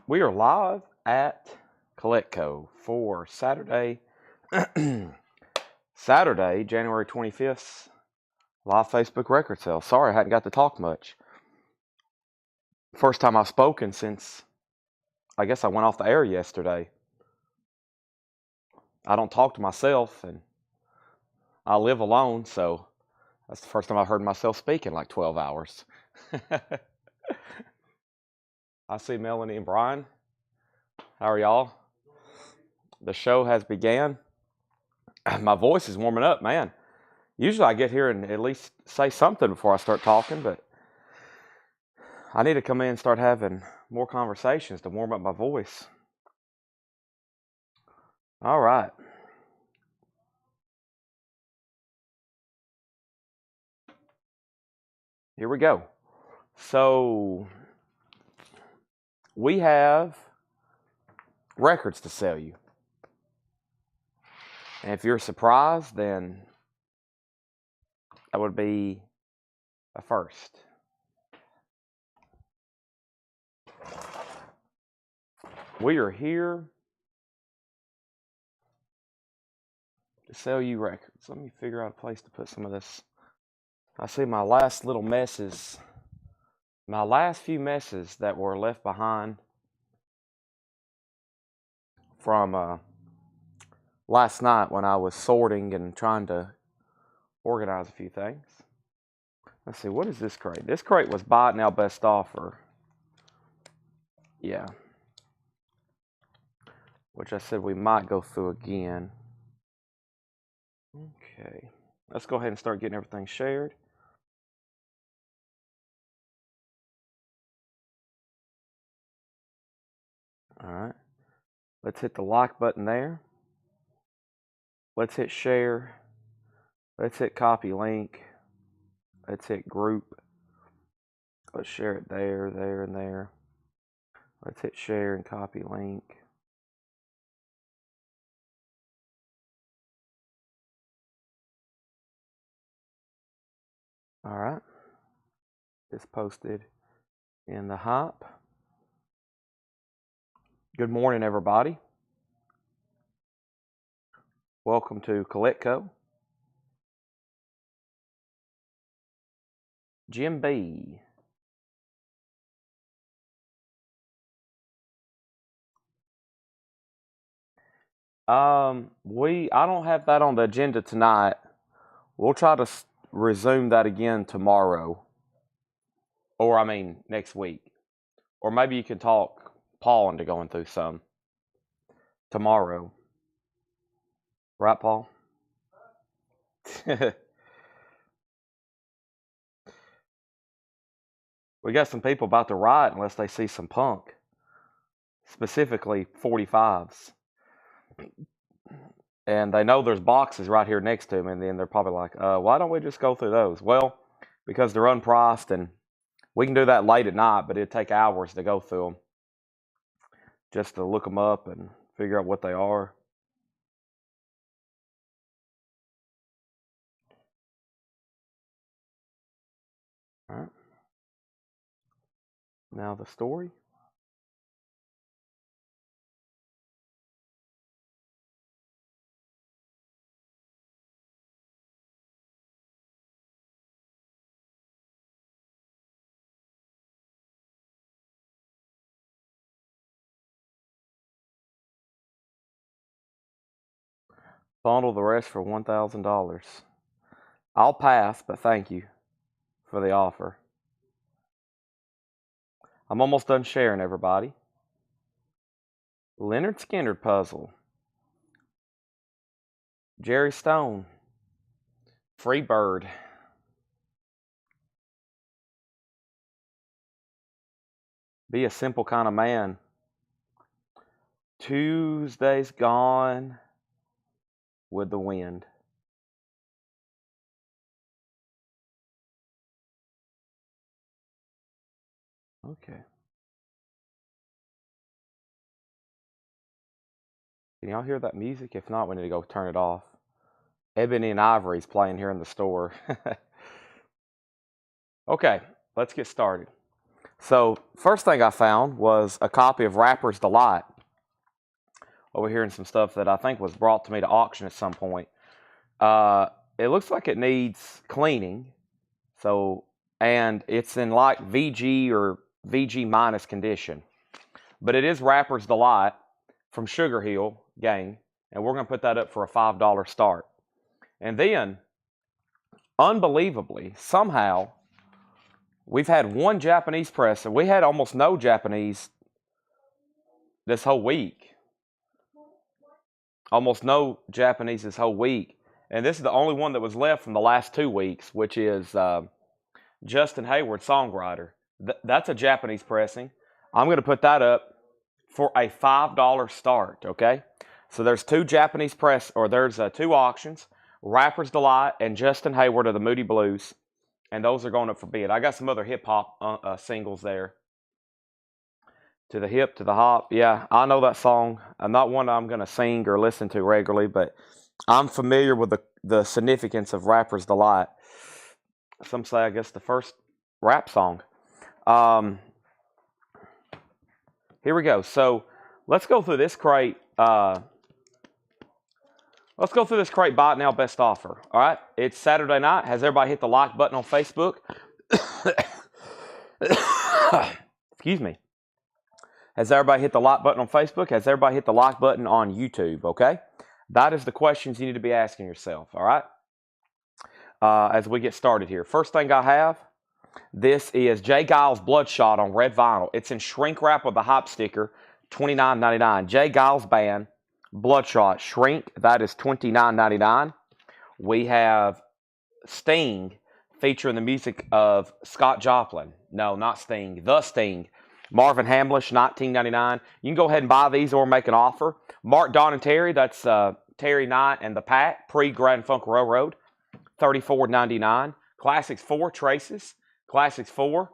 We are live at Coletco for Saturday, January 25th, live Facebook record sale. Sorry I hadn't got to talk much. First time I've spoken since, I guess I went off the air yesterday. I don't talk to myself, and I live alone, so that's the first time I've heard myself speak in like 12 hours. I see Melanie and Brian. How are y'all? The show has began. My voice is warming up, man. Usually I get here and at least say something before I start talking, but I need to come in and start having more conversations to warm up my voice. All right. Here we go. So we have records to sell you. And if you're surprised, then that would be a first. We are here to sell you records. Let me figure out a place to put some of this. I see my last little messes, my last few messes that were left behind from last night when I was sorting and trying to organize a few things. Let's see, what is this crate? This crate was buy it now, best offer. Yeah. Which I said we might go through again. Okay. Let's go ahead and start getting everything shared. All right. Let's hit the like button there. Let's hit share. Let's hit copy link. Let's hit group. Let's share it there, there, and there. Let's hit share and copy link. All right. It's posted in the Hype. Good morning, everybody. Welcome to Coletco. Jim B. I don't have that on the agenda tonight. We'll try to resume that again tomorrow. Or, I mean, next week. Or maybe you can talk Paul into going through some tomorrow. Right, Paul? We got some people about to riot unless they see some punk. Specifically 45s. And they know there's boxes right here next to them, and then they're probably like, why don't we just go through those? Well, because they're unpriced, and we can do that late at night, but it'd take hours to go through them just to look them up and figure out what they are. All right. Now the story. Bundle the rest for $1,000. I'll pass, but thank you for the offer. I'm almost done sharing, everybody. Leonard Skinner puzzle. Jerry Stone. Free Bird. Be a simple kind of man. Tuesday's Gone with the Wind. Okay. Can y'all hear that music? If not, we need to go turn it off. Ebony and Ivory's playing here in the store. Okay, let's get started. So first thing I found was a copy of Rapper's Delight. Over here and some stuff that I think was brought to me to auction at some point. It looks like it needs cleaning. So, and it's in like VG or VG minus condition. But it is Rapper's Delight from Sugar Hill Gang. And we're going to put that up for a $5 start. And then, unbelievably, somehow, we've had one Japanese press. And we had almost no Japanese this whole week. Almost no Japanese this whole week. And this is the only one that was left from the last 2 weeks, which is Justin Hayward, songwriter. That's a Japanese pressing. I'm going to put that up for a $5 start, okay? So there's two Japanese there's 2 auctions, Rapper's Delight and Justin Hayward of the Moody Blues, and those are going up for bid. I got some other hip-hop singles there. To the hip, to the hop. Yeah, I know that song. I'm not one I'm going to sing or listen to regularly, but I'm familiar with the significance of Rapper's Delight. Some say, I guess, the first rap song. Here we go. So let's go through this crate. Let's go through this crate buy it now best offer. All right. It's Saturday night. Has everybody hit the like button on Facebook? Excuse me. Has everybody hit the like button on Facebook? Has everybody hit the like button on YouTube? Okay. That is the questions you need to be asking yourself. All right. As we get started here. First thing I have, this is J. Giles Bloodshot on red vinyl. It's in shrink wrap with the hype sticker, $29.99. J. Giles Band, Bloodshot, shrink, that is $29.99. We have Sting, featuring the music of Scott Joplin. No, not Sting, The Sting. Marvin Hamlish, $19.99. You can go ahead and buy these or make an offer. Mark, Don, and Terry, that's Terry Knight and the Pack, pre-Grand Funk Railroad, $34.99. Classics 4, Traces. Classics 4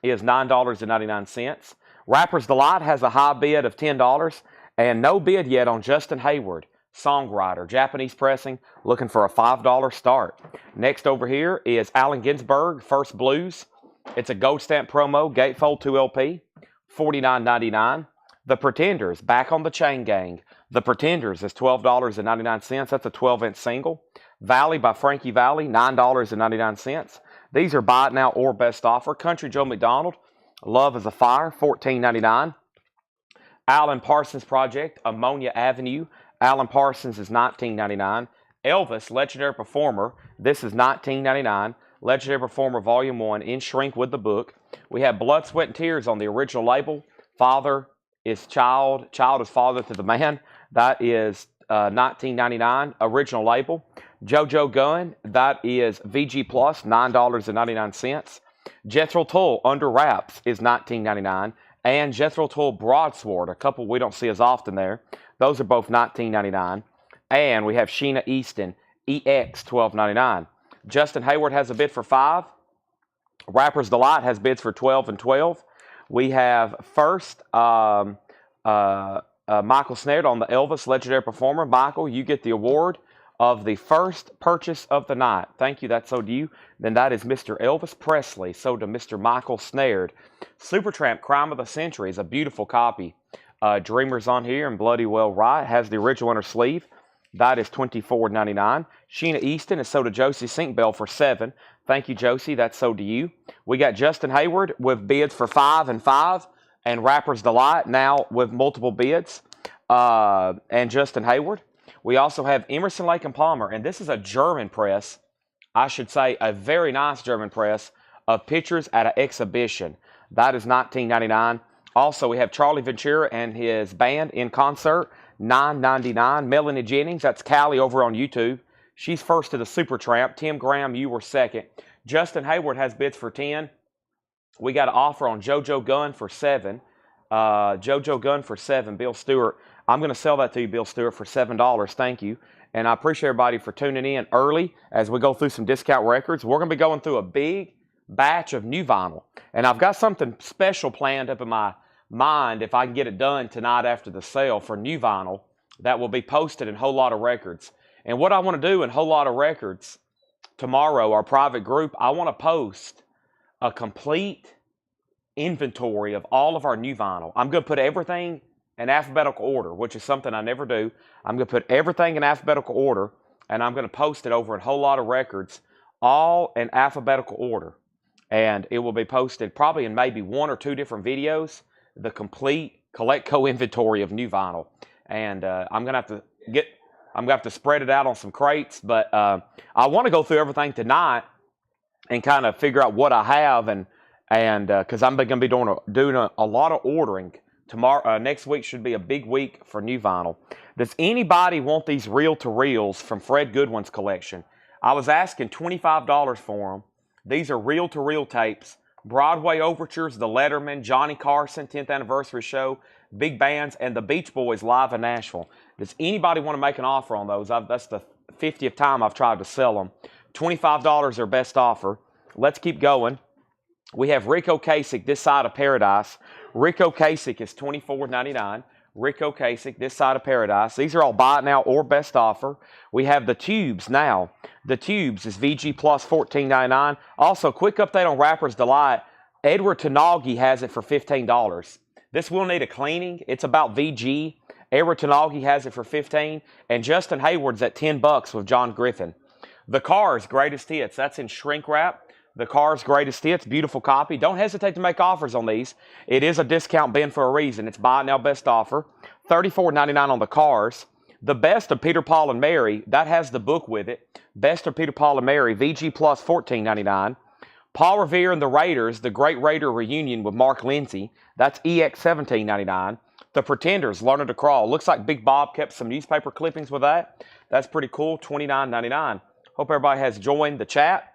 is $9.99. Rapper's Delight has a high bid of $10 and no bid yet on Justin Hayward, songwriter, Japanese pressing, looking for a $5 start. Next over here is Allen Ginsberg, First Blues. It's a gold stamp promo, gatefold 2 LP, $49.99. The Pretenders, back on the Chain Gang. The Pretenders is $12.99. That's a 12-inch single. Valley by Frankie Valli, $9.99. These are buy it now or best offer. Country Joe McDonald, Love is a Fire, $14.99. Alan Parsons Project, Ammonia Avenue. Alan Parsons is $19.99. Elvis, Legendary Performer, this is $19.99. Legendary Performer Volume 1 in shrink with the book. We have Blood, Sweat, and Tears on the original label. Father is child, child is father to the man. That is $19.99, original label. JoJo Gunn, that is VG Plus, $9.99. Jethro Tull, Under Wraps, is $19.99. And Jethro Tull Broadsword, a couple we don't see as often there. Those are both $19.99. And we have Sheena Easton, EX, $12.99. Justin Hayward has a bid for $5. Rapper's Delight has bids for $12 and $12. We have first Michael Snared on the Elvis Legendary Performer. Michael, you get the award of the first purchase of the night. Thank you. That's so to you. Then that is Mr. Elvis Presley. So to Mr. Michael Snared. Supertramp Crime of the Century is a beautiful copy. Dreamers on here and Bloody Well Right has the original inner sleeve. That is $24.99. Sheena Easton is sold to Josie Sinkbell for $7. Thank you, Josie. That's sold to you. We got Justin Hayward with bids for $5 and $5. And Rapper's Delight now with multiple bids. And Justin Hayward. We also have Emerson, Lake and Palmer. And this is a German press. I should say a very nice German press of pictures at an exhibition. That is $19.99. Also, we have Charlie Ventura and his band in concert. $9.99. Melanie Jennings, that's Callie over on YouTube. She's first to the Supertramp. Tim Graham, you were second. Justin Hayward has bids for $10. We got an offer on JoJo Gunn for $7. JoJo Gunn for $7. Bill Stewart, I'm going to sell that to you, Bill Stewart, for $7. Thank you. And I appreciate everybody for tuning in early as we go through some discount records. We're going to be going through a big batch of new vinyl. And I've got something special planned up in my mind if I can get it done tonight after the sale for new vinyl that will be posted in Whole Lot of Records. And what I want to do in Whole Lot of Records tomorrow, our private group, I want to post a complete inventory of all of our new vinyl. I'm going to put everything in alphabetical order, which is something I never do. I'm going to put everything in alphabetical order, and I'm going to post it over a whole lot of records, all in alphabetical order. And it will be posted probably in maybe 1 or 2 different videos, the complete Colectco inventory of new vinyl. And I'm going to have to spread it out on some crates, but I want to go through everything tonight and kind of figure out what I have, and because I'm going to be doing a lot of ordering tomorrow. Next week should be a big week for new vinyl. Does anybody want these reel-to-reels from Fred Goodwin's collection? I was asking $25 for them. These are reel-to-reel tapes, Broadway overtures, The Letterman, Johnny Carson, 10th anniversary show, big bands, and the Beach Boys live in Nashville. Does anybody want to make an offer on those? That's the 50th time I've tried to sell them. $25 their best offer. Let's keep going. We have Rick Ocasek, This Side of Paradise. Rick Ocasek is $24.99. Rick Ocasek, This Side of Paradise. These are all buy it now or best offer. We have the Tubes now. The Tubes is VG Plus $14.99. Also, quick update on Rapper's Delight. Edward Tanagi has it for $15. This will need a cleaning. It's about VG. Edward Tanagi has it for $15. And Justin Hayward's at $10 with John Griffin. The Cars Greatest Hits. That's in shrink wrap. The Cars Greatest Hits, beautiful copy. Don't hesitate to make offers on these. It is a discount bin for a reason. It's buy it now best offer. $34.99 on the Cars. The Best of Peter, Paul, and Mary, that has the book with it. Best of Peter, Paul, and Mary, VG Plus $14.99. Paul Revere and the Raiders, The Great Raider Reunion with Mark Lindsay. That's EX $17.99. The Pretenders, Learning to Crawl. Looks like Big Bob kept some newspaper clippings with that. That's pretty cool, $29.99. Hope everybody has joined the chat,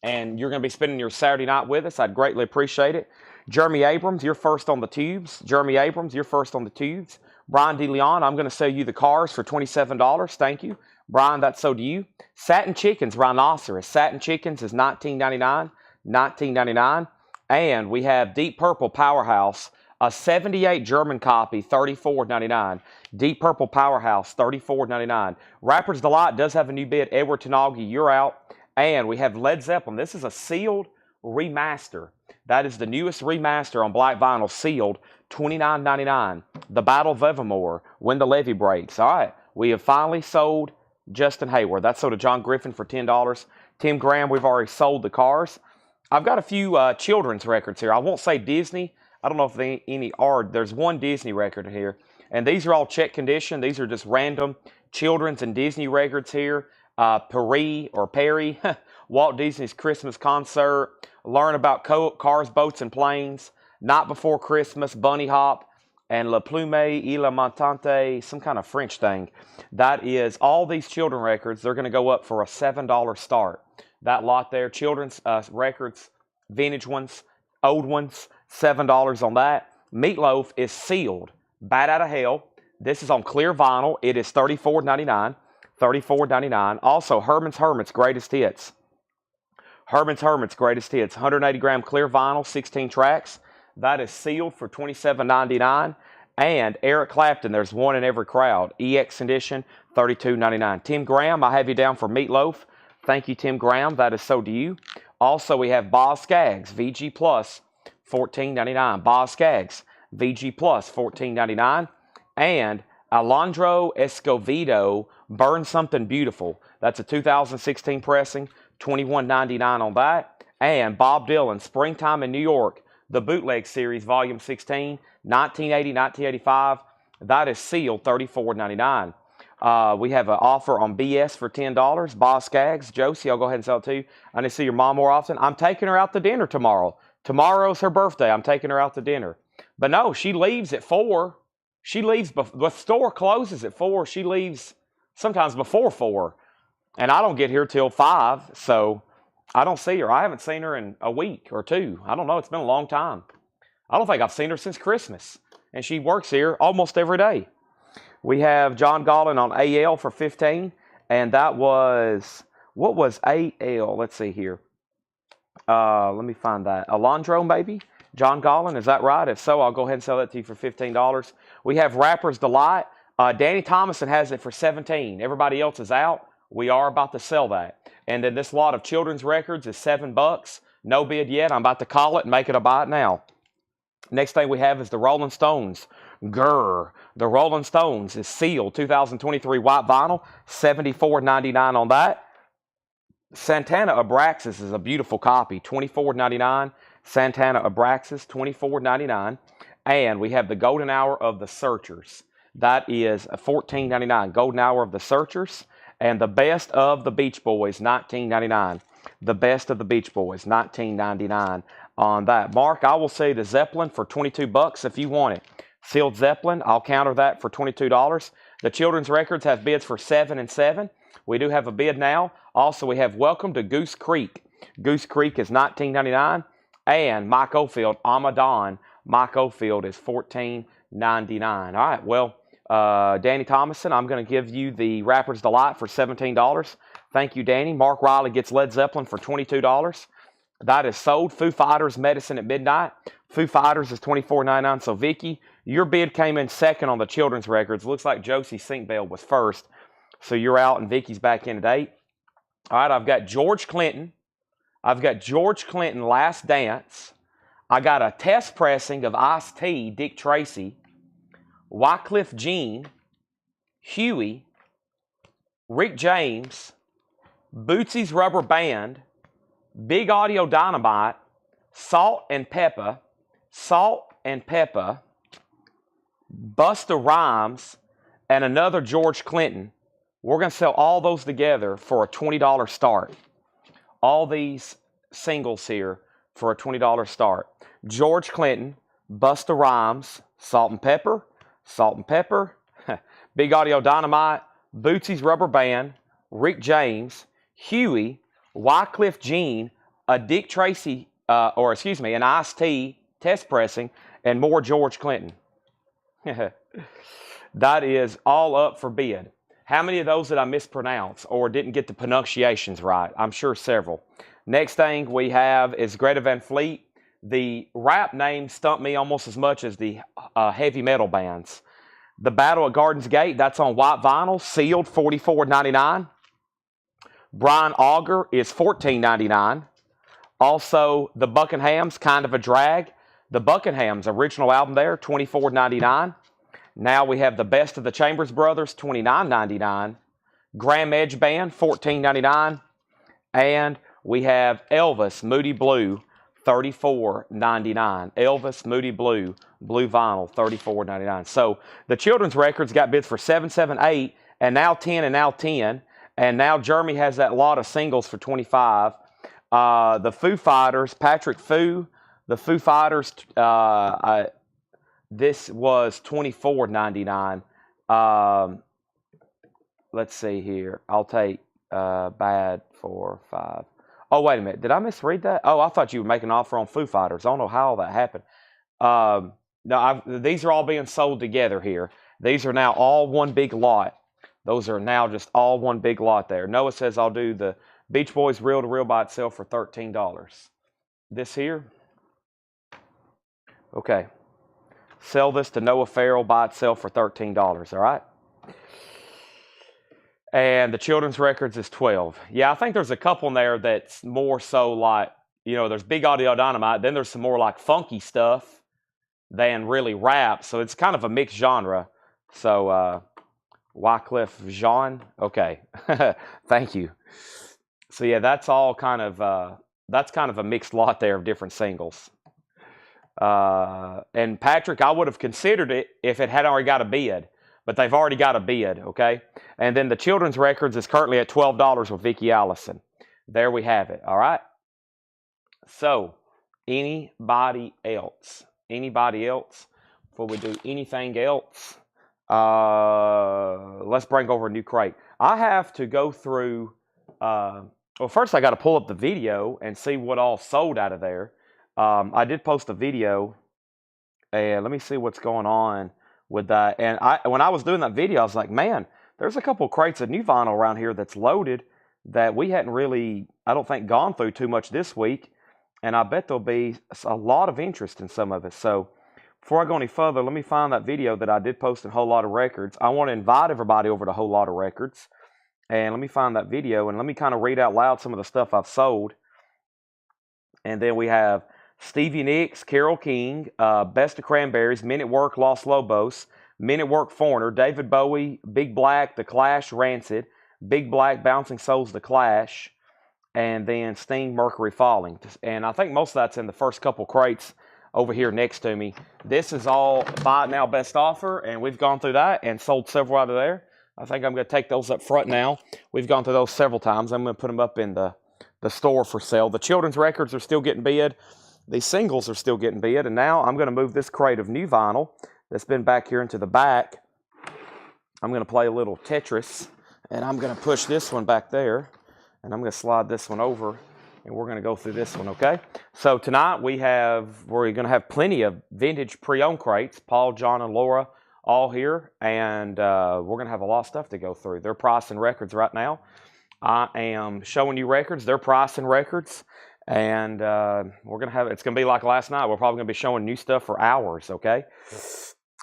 and you're going to be spending your Saturday night with us. I'd greatly appreciate it. Jeremy Abrams, you're first on the Tubes. Jeremy Abrams, you're first on the Tubes. Brian DeLeon, I'm going to sell you the Cars for $27. Thank you. Brian, that's so to you. Satin Chickens, Rhinoceros. Satin Chickens is $19.99. $19.99. And we have Deep Purple Powerhouse, a 78 German copy, $34.99. Deep Purple Powerhouse, $34.99. Rapper's Delight does have a new bid. Edward Tanagi, you're out. And we have Led Zeppelin. This is a sealed remaster. That is the newest remaster on black vinyl, sealed, $29.99. The Battle of Evermore, When the Levee Breaks. All right, we have finally sold Justin Hayward. That's sold to John Griffin for $10. Tim Graham, we've already sold the Cars. I've got a few children's records here. I won't say Disney. I don't know if any are. There's one Disney record here. And these are all check condition. These are just random children's and Disney records here. Perry, Walt Disney's Christmas Concert, Learn About Cars, Boats, and Planes, Night Before Christmas, Bunny Hop, and La Plume y la Montante, some kind of French thing. That is all these children records. They're going to go up for a $7 start. That lot there, children's records, vintage ones, old ones, $7 on that. Meatloaf is sealed, Bat Out of Hell. This is on clear vinyl. It is $34.99. $34.99. Also, Herman's Hermits Greatest Hits. Herman's Hermits Greatest Hits. 180-gram clear vinyl, 16 tracks. That is sealed for $27.99. And Eric Clapton, There's One in Every Crowd. EX edition, $32.99. Tim Graham, I have you down for Meatloaf. Thank you, Tim Graham. That is so to you. Also, we have Boz Scaggs, VG Plus, $14.99. Boz Scaggs, VG Plus, $14.99. And Alondro Escovedo, Burn Something Beautiful. That's a 2016 pressing, $21.99 on that. And Bob Dylan, Springtime in New York, the Bootleg Series, Volume 16, 1980-1985. That is sealed, $34.99. We have an offer on BS for $10. Boz Scaggs, Josie, I'll go ahead and sell it to you. I need to see your mom more often. I'm taking her out to dinner tomorrow. Tomorrow's her birthday. I'm taking her out to dinner. But no, she leaves at 4. She leaves, the store closes at 4. She leaves sometimes before 4. And I don't get here till 5, so I don't see her. I haven't seen her in a week or 2. I don't know. It's been a long time. I don't think I've seen her since Christmas. And she works here almost every day. We have John Gollin on AL for $15. And that was, what was AL? Let's see here. Let me find that. Alondro, maybe? John Gollin, is that right? If so, I'll go ahead and sell that to you for $15. We have Rapper's Delight. Danny Thomason has it for $17. Everybody else is out. We are about to sell that. And then this lot of children's records is $7 No bid yet. I'm about to call it and make it a buy it now. Next thing we have is the Rolling Stones. Grr. The Rolling Stones is sealed 2023 white vinyl, $74.99 on that. Santana Abraxas is a beautiful copy, $24.99. Santana Abraxas, $24.99. And we have the Golden Hour of the Searchers. That is $14.99. Golden Hour of the Searchers. And the Best of the Beach Boys, $19.99. The Best of the Beach Boys, $19.99 on that. Mark, I will say the Zeppelin for $22 if you want it. Sealed Zeppelin, I'll counter that for $22. The children's records have bids for $7 and $7. We do have a bid now. Also, we have Welcome to Goose Creek. Goose Creek is $19.99. And Mike Oldfield, Amadon. Mike Oldfield is $14.99. All right, well, Danny Thomason, I'm going to give you the Rapper's Delight for $17. Thank you, Danny. Mark Riley gets Led Zeppelin for $22. That is sold. Foo Fighters, Medicine at Midnight. Foo Fighters is $24.99. So, Vicky, your bid came in second on the children's records. Looks like Josie Sinkbell was first. So, you're out and Vicky's back in at 8. All right, I've got George Clinton. I've got George Clinton, Last Dance. I got a test pressing of Ice-T, Dick Tracy. Wycliffe Jean. Huey. Rick James. Bootsy's Rubber Band. Big Audio Dynamite. Salt and Pepper. Salt and Pepper. Busta Rhymes. And another George Clinton. We're going to sell all those together for a $20 start. All these singles here for a $20 start. George Clinton, Busta Rhymes, Salt and Pepper, Big Audio Dynamite, Bootsy's Rubber Band, Rick James, Huey, Wycliffe Jean, a Dick Tracy, an Ice-T test pressing, and more George Clinton. That is all up for bid. How many of those did I mispronounce or didn't get the pronunciations right? I'm sure several. Next thing we have is Greta Van Fleet. The rap name stumped me almost as much as the heavy metal bands. The Battle at Gardens Gate, that's on white vinyl, sealed, $44.99. Brian Auger is $14.99. Also, the Buckinghams, Kind of a Drag. The Buckinghams, original album there, $24.99. Now we have the Best of the Chambers Brothers, $29.99. Graham Edge Band, $14.99. And we have Elvis, Moody Blue, $34.99. Elvis, Moody Blue, blue vinyl, $34.99. So the children's records got bids for 7, 7, 8, and now 10, and now 10. And now Jeremy has that lot of singles for 25. The Foo Fighters, Patrick Foo, the Foo Fighters, this was $24.99. Let's see here. I'll take bad for 5. Oh, wait a minute. Did I misread that? Oh, I thought you would make an offer on Foo Fighters. I don't know how that happened. No, these are all being sold together here. These are now all one big lot. Those are now just all one big lot there. Noah says I'll do the Beach Boys reel to reel by itself for $13. This here. Okay. Sell this to Noah Farrell by itself for $13, all right? And the children's records is 12. Yeah, I think there's a couple in there that's more so like, there's Big Audio Dynamite, then there's some more like funky stuff than really rap. So it's kind of a mixed genre. So Wycliffe Jean, okay. Thank you. So yeah, that's all kind of a mixed lot there of different singles. And Patrick, I would have considered it if it had already got a bid, but they've already got a bid, okay? And then the children's records is currently at $12 with Vicki Allison. There we have it, all right? So, anybody else? Anybody else? Before we do anything else, let's bring over a new crate. I have to go through, well, first I got to pull up the video and see what all sold out of there. I did post a video, and let me see what's going on with that. And when I was doing that video, I was like, man, there's a couple crates of new vinyl around here that's loaded that we hadn't really, I don't think, gone through too much this week. And I bet there'll be a lot of interest in some of it. So before I go any further, let me find that video that I did post in Whole Lot of Records. I want to invite everybody over to Whole Lot of Records. And let me find that video, and let me kind of read out loud some of the stuff I've sold. And then we have Stevie Nicks, Carole King, Best of Cranberries, Men at Work, Los Lobos, Men at Work, Foreigner, David Bowie, Big Black, The Clash, Rancid, Big Black, Bouncing Souls, The Clash, and then Sting, Mercury Falling. And I think most of that's in the first couple crates over here next to me. This is all buy it now, best offer, and we've gone through that and sold several out of there. I think I'm going to take those up front now. We've gone through those several times. I'm going to put them up in the store for sale. The children's records are still getting bid. These singles are still getting bid. And now I'm going to move this crate of new vinyl that's been back here into the back. I'm going to play a little Tetris, and I'm going to push this one back there, and I'm going to slide this one over, and we're going to go through this one, okay? So tonight we're going to have plenty of vintage pre-owned crates. Paul, John, and Laura all here, and we're going to have a lot of stuff to go through. They're pricing records right now. I am showing you records. They're pricing records, and we're going to have, it's going to be like last night. We're probably going to be showing new stuff for hours, okay?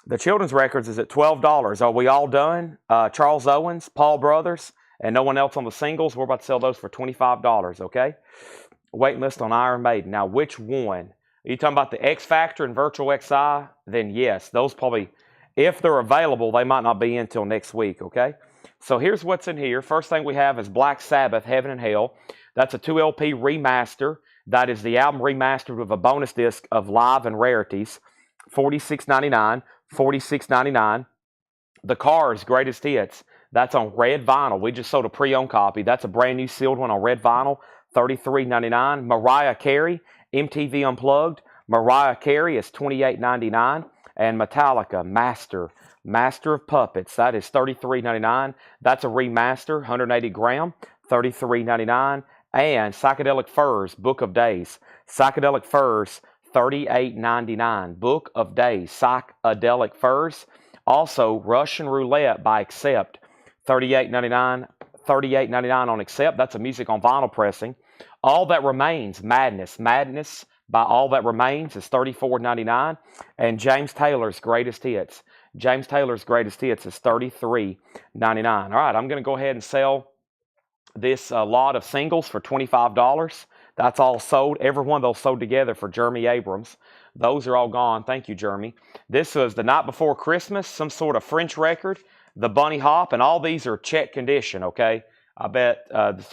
The children's records is at $12. Are we all done? Charles Owens, Paul Brothers, and no one else on the singles. We're about to sell those for $25, okay? Waiting list on Iron Maiden. Now, which one? Are you talking about the X Factor and Virtual XI? Then yes, those probably, if they're available, they might not be in until next week, okay? So here's what's in here. First thing we have is Black Sabbath, Heaven and Hell. That's a 2 LP remaster. That is the album remastered with a bonus disc of Live and Rarities. $46.99. $46.99. The Cars Greatest Hits. That's on red vinyl. We just sold a pre-owned copy. That's a brand new sealed one on red vinyl. $33.99. Mariah Carey, MTV Unplugged. Mariah Carey is $28.99. And Metallica, Master of Puppets. That is $33.99. That's a remaster, 180 gram, $33.99. And Psychedelic Furs, Book of Days. Psychedelic Furs, $38.99. Book of Days, Psychedelic Furs. Also, Russian Roulette by Accept, $38.99. $38.99 on Accept. That's a music on vinyl pressing. All That Remains, Madness by All That Remains is $34.99. And James Taylor's Greatest Hits. James Taylor's Greatest Hits is $33.99. All right, I'm going to go ahead and sell this lot of singles for $25. That's all sold. Every one of those sold together for Jeremy Abrams. Those are all gone. Thank you, Jeremy. This was The Night Before Christmas, some sort of French record, The Bunny Hop, and all these are check condition, okay? I bet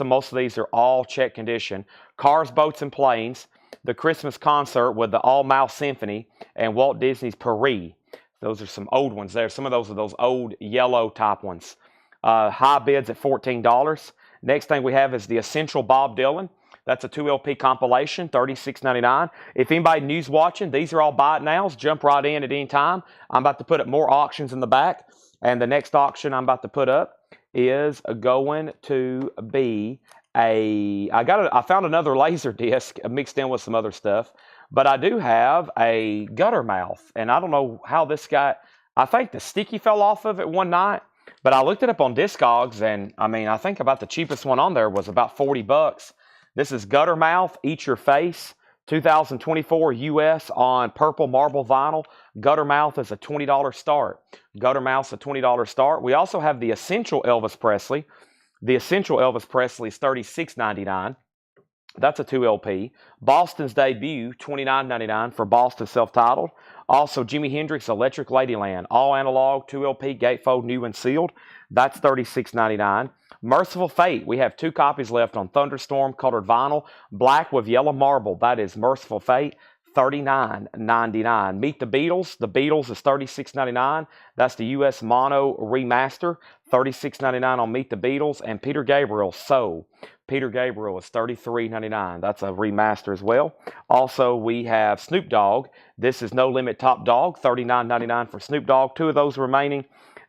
most of these are all check condition. Cars, Boats, and Planes, The Christmas Concert with the All-Mouth Symphony, and Walt Disney's Paris. Those are some old ones there. Some of those are those old yellow type ones. High bids at $14. Next thing we have is The Essential Bob Dylan. That's a 2 LP compilation, $36.99. If anybody new's watching, these are all buy it nows. Jump right in at any time. I'm about to put up more auctions in the back. And the next auction I'm about to put up is going to be I found another laser disc mixed in with some other stuff. But I do have a gutter mouth. And I don't know how this got, I think the sticky fell off of it one night. But I looked it up on Discogs, and I mean, I think about the cheapest one on there was about $40. This is Gutter Mouth, Eat Your Face, 2024 US on purple marble vinyl. Gutter Mouth is a $20 start. Gutter Mouth's a $20 start. We also have the Essential Elvis Presley. The Essential Elvis Presley is $36.99. That's a 2 LP. Boston's Debut, $29.99 for Boston self-titled. Also, Jimi Hendrix, Electric Ladyland, all analog, 2 LP, gatefold, new and sealed. That's $36.99. Merciful Fate, we have 2 copies left on Thunderstorm colored vinyl, black with yellow marble. That is Merciful Fate, $39.99. Meet the Beatles is $36.99. That's the US mono remaster, $36.99 on Meet the Beatles. And Peter Gabriel, So. Peter Gabriel is $33.99. That's a remaster as well. Also, we have Snoop Dogg. This is No Limit Top Dog, $39.99 for Snoop Dogg. 2 of those remaining.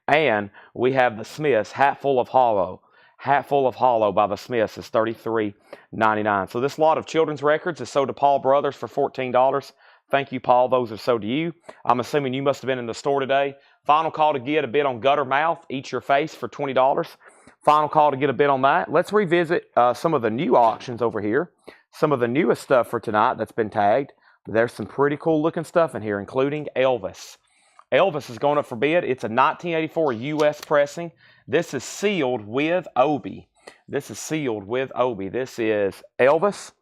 And we have the Smiths, Hatful of Hollow. Hatful of Hollow by the Smiths is $33.99. So this lot of children's records is sold to Paul Brothers for $14. Thank you, Paul. Those are sold to you. I'm assuming you must have been in the store today. Final call to get a bid on Gutter Mouth, Eat Your Face for $20. Final call to get a bid on that. Let's revisit some of the new auctions over here. Some of the newest stuff for tonight that's been tagged. There's some pretty cool looking stuff in here, including Elvis. Elvis is going up for bid. It's a 1984 US pressing. This is sealed with Obi. This is sealed with Obi. This is Elvis.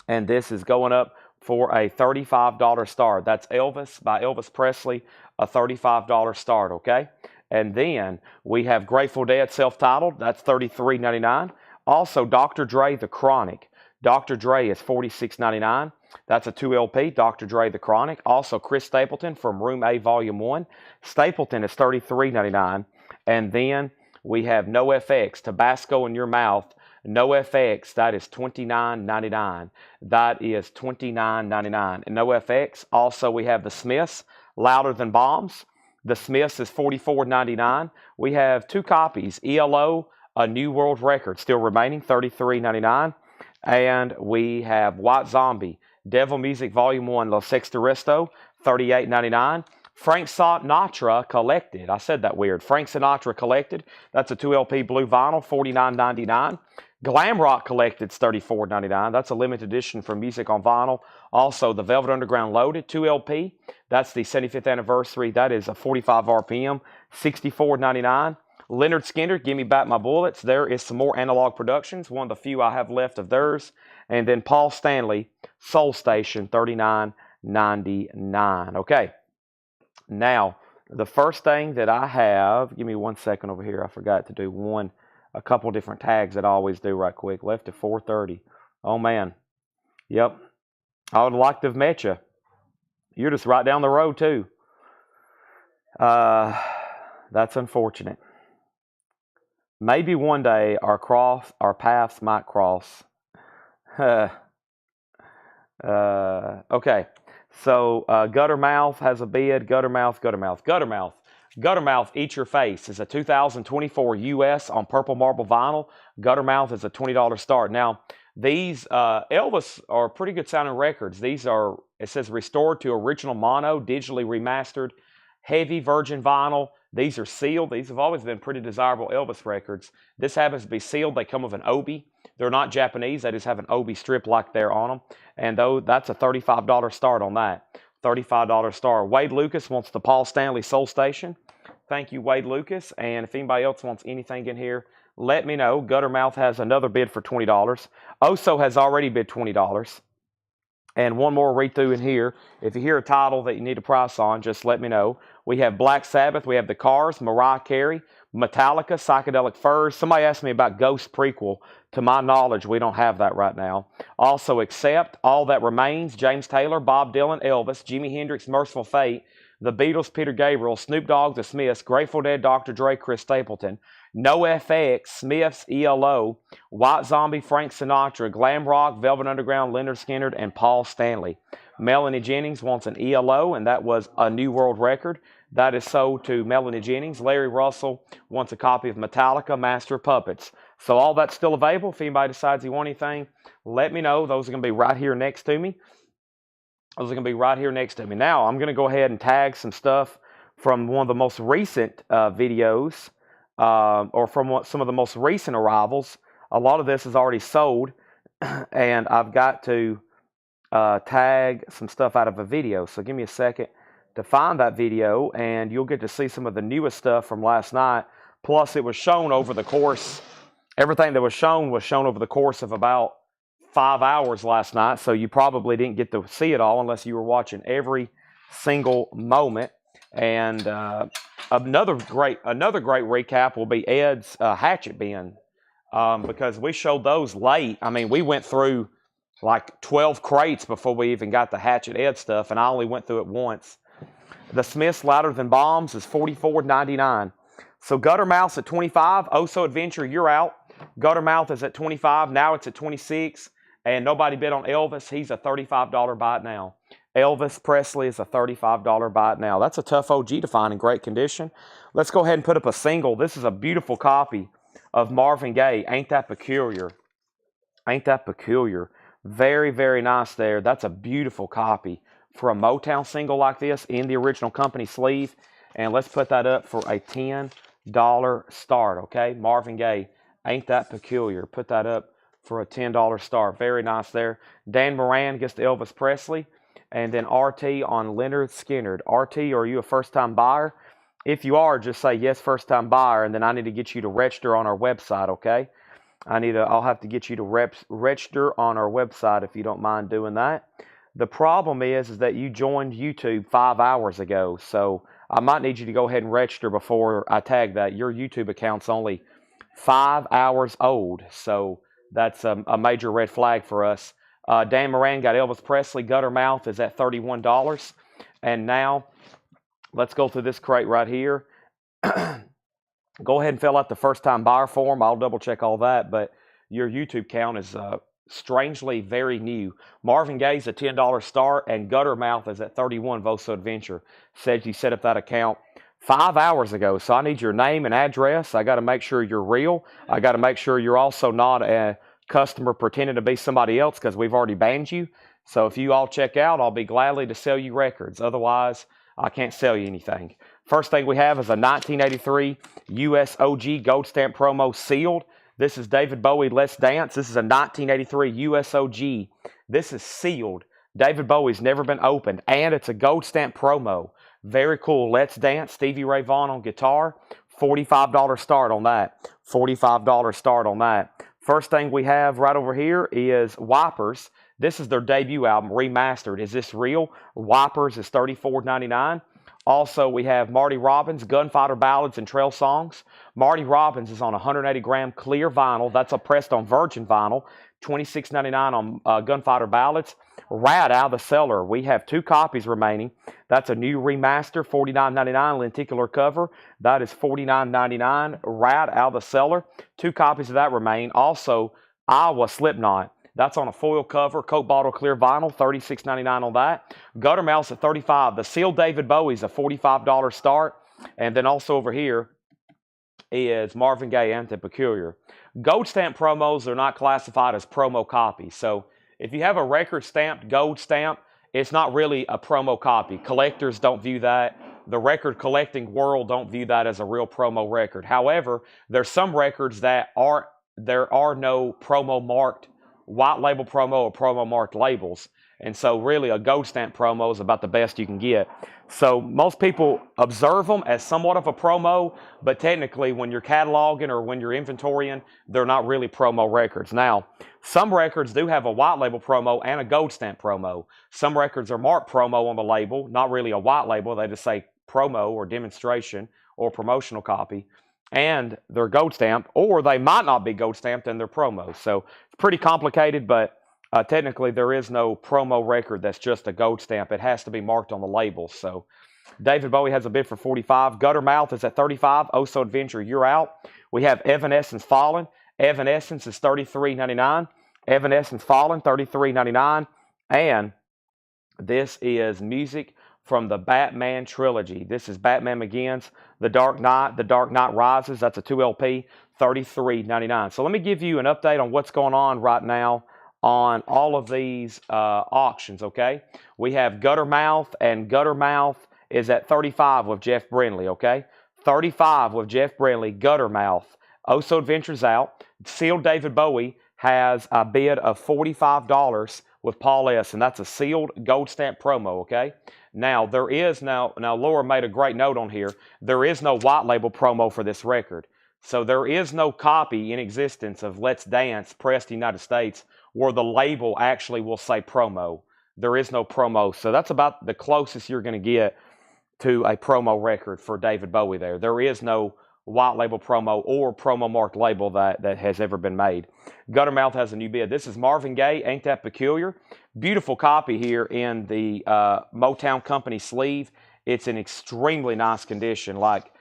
And this is going up for a $35 start. That's Elvis by Elvis Presley, a $35 start, okay? And then we have Grateful Dead self-titled. That's $33.99. Also, Dr. Dre, The Chronic. Dr. Dre is $46.99. That's a 2 LP, Dr. Dre, The Chronic. Also, Chris Stapleton from Room A, Volume 1. Stapleton is $33.99. And then we have No FX, Tabasco in Your Mouth. No FX, that is $29.99. That is $29.99. And No FX, also we have the Smiths, Louder Than Bombs. The Smiths is $44.99. We have 2 copies, ELO, A New World Record, still remaining, $33.99. And we have White Zombie, Devil Music Volume 1, Lo Sexto Resto, $38.99. Frank Sinatra Collected. I said that weird. Frank Sinatra Collected. That's a 2 LP blue vinyl, $49.99. Glam Rock Collected is $34.99. That's a limited edition for Music on Vinyl. Also, the Velvet Underground Loaded 2 LP. That's the 75th anniversary. That is a 45 RPM, $64.99. Leonard Skinner, Give Me Back My Bullets. There is some more analog productions. One of the few I have left of theirs. And then Paul Stanley, Soul Station, $39.99. Okay. Now, the first thing that I have, give me 1 second over here. I forgot to do a couple different tags that I always do right quick. Left at 4:30. Oh, man. Yep. I would like to have met you. You're just right down the road, too. That's unfortunate. Maybe one day our paths might cross. Okay. So Guttermouth has a bid. Guttermouth, Eat Your Face is a 2024 US on purple marble vinyl. Guttermouth is a $20 start. Now, these Elvis are pretty good sounding records. These are, it says, restored to original mono, digitally remastered, heavy virgin vinyl. These are sealed. These have always been pretty desirable Elvis records. This happens to be sealed. They come with an obi. They're not Japanese. They just have an obi strip like there on them. And though that's a $35 start on that. $35 start. Wade Lucas wants the Paul Stanley Soul Station. Thank you, Wade Lucas. And if anybody else wants anything in here, let me know. Guttermouth has another bid for $20. Oso has already bid $20. And one more read through in here. If you hear a title that you need a price on, just let me know. We have Black Sabbath. We have The Cars, Mariah Carey, Metallica, Psychedelic Furs. Somebody asked me about Ghost prequel. To my knowledge, we don't have that right now. Also, Accept, All That Remains, James Taylor, Bob Dylan, Elvis, Jimi Hendrix, Merciful Fate, The Beatles, Peter Gabriel, Snoop Dogg, The Smiths, Grateful Dead, Dr. Dre, Chris Stapleton, No FX, Smiths, ELO, White Zombie, Frank Sinatra, Glam Rock, Velvet Underground, Leonard Skinner, and Paul Stanley. Melanie Jennings wants an ELO, and that was A New World Record. That is sold to Melanie Jennings. Larry Russell wants a copy of Metallica, Master of Puppets. So all that's still available. If anybody decides you want anything, let me know. Those are going to be right here next to me. Now, I'm going to go ahead and tag some stuff from one of the most recent videos, or from some of the most recent arrivals. A lot of this is already sold, and I've got to tag some stuff out of a video. So give me a second to find that video, and you'll get to see some of the newest stuff from last night. Plus, it was shown over the course. Everything that was shown over the course of about 5 hours last night, so you probably didn't get to see it all unless you were watching every single moment. And another great recap will be Ed's hatchet bin, because we showed those late. I mean, we went through like 12 crates before we even got the Hatchet Ed stuff, and I only went through it once. The Smiths Louder Than Bombs is $44.99. So Guttermouth's at $25. Oso Adventure, you're out. Guttermouth is at $25. Now it's at $26. And nobody bid on Elvis. He's a $35 buy it now. Elvis Presley is a $35 buy it now. That's a tough OG to find in great condition. Let's go ahead and put up a single. This is a beautiful copy of Marvin Gaye, Ain't That Peculiar. Ain't That Peculiar. Very, very nice there. That's a beautiful copy for a Motown single like this in the original company sleeve. And let's put that up for a $10 start, okay? Marvin Gaye, Ain't That Peculiar. Put that up for a $10 start. Very nice there. Dan Moran gets the Elvis Presley. And then RT on Leonard Skinner. RT, are you a first-time buyer? If you are, just say yes, first-time buyer, and then I need to get you to register on our website, okay? I'll have to get you to register on our website if you don't mind doing that. The problem is that you joined YouTube 5 hours ago, so I might need you to go ahead and register before I tag that. Your YouTube account's only 5 hours old, so that's a major red flag for us. Dan Moran got Elvis Presley. Gutter Mouth is at $31. And now, let's go through this crate right here. Go ahead and fill out the first-time buyer form. I'll double-check all that, but your YouTube count is strangely very new. Marvin Gaye's a $10 start, and Gutter Mouth is at 31. Voso Adventure said you set up that account 5 hours ago. So I need your name and address. I got to make sure you're real. I got to make sure you're also not a customer pretending to be somebody else, because we've already banned you. So if you all check out, I'll be gladly to sell you records. Otherwise, I can't sell you anything. First thing we have is a 1983 US OG Gold Stamp promo sealed. This is David Bowie, Let's Dance. This is a 1983 US OG. This is sealed. David Bowie's never been opened, and it's a gold stamp promo. Very cool. Let's Dance, Stevie Ray Vaughan on guitar. $45 start on that. $45 start on that. First thing we have right over here is Wipers. This is their debut album, remastered. Is This Real? Wipers is $34.99. Also, we have Marty Robbins, Gunfighter Ballads and Trail Songs. Marty Robbins is on 180-gram clear vinyl. That's a pressed on virgin vinyl. $26.99 on Gunfighter Ballads. Right out of the cellar. We have 2 copies remaining. That's a new remaster, $49.99 lenticular cover. That is $49.99 right out of the cellar. 2 copies of that remain. Also, Iowa Slipknot. That's on a foil cover, Coke bottle clear vinyl, $36.99 on that. Gutter Mouth's at $35. The sealed David Bowie's a $45 start. And then also over here is Marvin Gaye Anthem Peculiar. Gold stamp promos are not classified as promo copies. So if you have a record stamped gold stamp, it's not really a promo copy. Collectors don't view that. The record collecting world don't view that as a real promo record. However, there's some records that there are no promo marked white label promo or promo marked labels. And so really a gold stamp promo is about the best you can get. So most people observe them as somewhat of a promo, but technically when you're cataloging or when you're inventorying, they're not really promo records. Now, some records do have a white label promo and a gold stamp promo. Some records are marked promo on the label, not really a white label. They just say promo or demonstration or promotional copy. And they're gold stamped, or they might not be gold stamped and they're promos. So it's pretty complicated, but technically there is no promo record that's just a gold stamp. It has to be marked on the label. So David Bowie has a bid for $45. Gutter Mouth is at $35. Oso Adventure, You're Out. We have Evanescence Fallen. Evanescence is $33.99. Evanescence Fallen, $33.99. And this is music from the Batman trilogy. This is Batman Begins, The Dark Knight Rises. That's a 2LP, $33.99. So let me give you an update on what's going on right now on all of these auctions, okay? We have Gutter Mouth, and Gutter Mouth is at $35 with Jeff Brindley, okay? $35 with Jeff Brindley, Gutter Mouth. Oso Adventures out. Sealed David Bowie has a bid of $45 with Paul S., and that's a sealed gold stamp promo, okay? Now, there is now Laura made a great note on here. There is no white label promo for this record. So there is no copy in existence of Let's Dance, pressed United States, where the label actually will say promo. There is no promo. So that's about the closest you're going to get to a promo record for David Bowie there. There is no white label promo or promo marked label that has ever been made. Gutter Mouth has a new bid. This is Marvin Gaye, Ain't That Peculiar? Beautiful copy here in the Motown Company sleeve. It's in extremely nice condition, like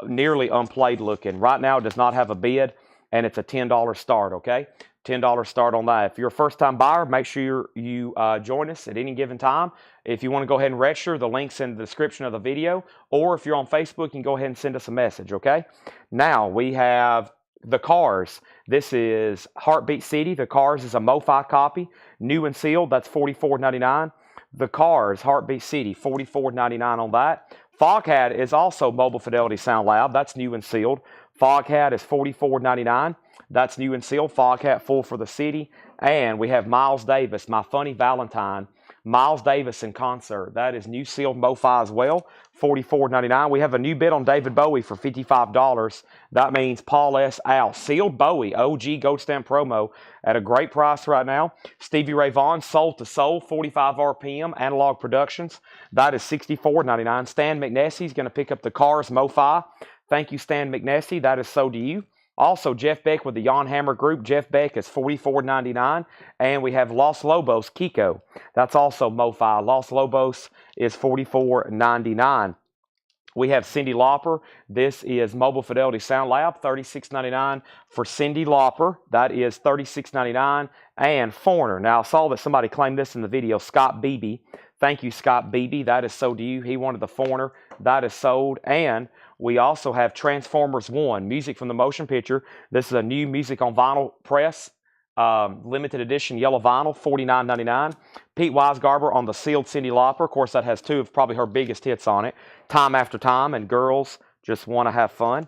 nearly unplayed looking. Right now it does not have a bid, and it's a $10 start, okay? $10 start on that. If you're a first-time buyer, make sure you join us at any given time. If you want to go ahead and register, the link's in the description of the video. Or if you're on Facebook, you can go ahead and send us a message, okay? Now, we have the Cars. This is Heartbeat City. The Cars is a Mofi copy. New and sealed, that's $44.99. The Cars, Heartbeat City, $44.99 on that. Foghat is also Mobile Fidelity Sound Lab. That's new and sealed. Foghat is $44.99. That's new and sealed. Foghat full for the city. And we have Miles Davis, My Funny Valentine, Miles Davis in concert. That is new sealed Mofi as well, $44.99. We have a new bid on David Bowie for $55. That means Paul S. Al. Sealed Bowie, OG Gold Stamp promo at a great price right now. Stevie Ray Vaughan, Soul to Soul, 45 RPM, Analog Productions. That is $64.99. Stan McNessie's going to pick up the Cars Mofi. Thank you, Stan McNessie. That is so to you. Also, Jeff Beck with the Jan Hammer Group. Jeff Beck is $44.99. And we have Los Lobos, Kiko. That's also Mofi. Los Lobos is $44.99. We have Cyndi Lauper. This is Mobile Fidelity Sound Lab, $36.99 for Cyndi Lauper. That is $36.99. And Foreigner. Now, I saw that somebody claimed this in the video, Scott Beebe. Thank you, Scott Beebe. That is sold to you. He wanted the Foreigner. That is sold. And we also have Transformers 1, music from the motion picture. This is a new music on vinyl press, limited edition yellow vinyl, $49.99. Pete Weisgarber on the sealed Cyndi Lauper. Of course, that has two of probably her biggest hits on it, Time After Time and Girls Just Want to Have Fun.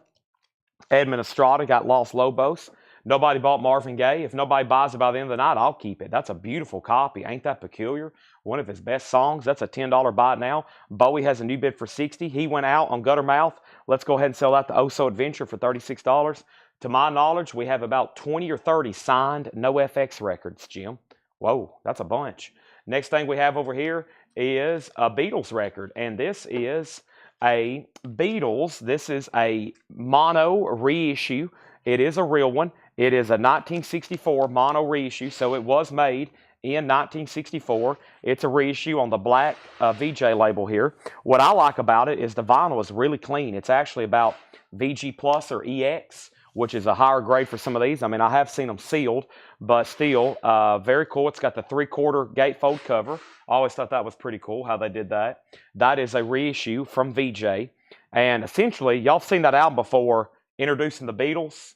Edmund Estrada got Los Lobos. Nobody bought Marvin Gaye. If nobody buys it by the end of the night, I'll keep it. That's a beautiful copy. Ain't that peculiar? One of his best songs. That's a $10 buy now. Bowie has a new bid for $60. He went out on Guttermouth. Let's go ahead and sell that to Oh So Adventure for $36. To my knowledge, we have about 20 or 30 signed No FX records, Jim. Whoa, that's a bunch. Next thing we have over here is a Beatles record. And this is a Beatles. This is a mono reissue. It is a real one. It is a 1964 mono reissue, so it was made in 1964. It's a reissue on the black VJ label here. What I like about it is the vinyl is really clean. It's actually about VG Plus or EX, which is a higher grade for some of these. I mean, I have seen them sealed, but still very cool. It's got the 3/4 gatefold cover. I always thought that was pretty cool how they did that. That is a reissue from VJ. And essentially, y'all seen that album before, Introducing the Beatles.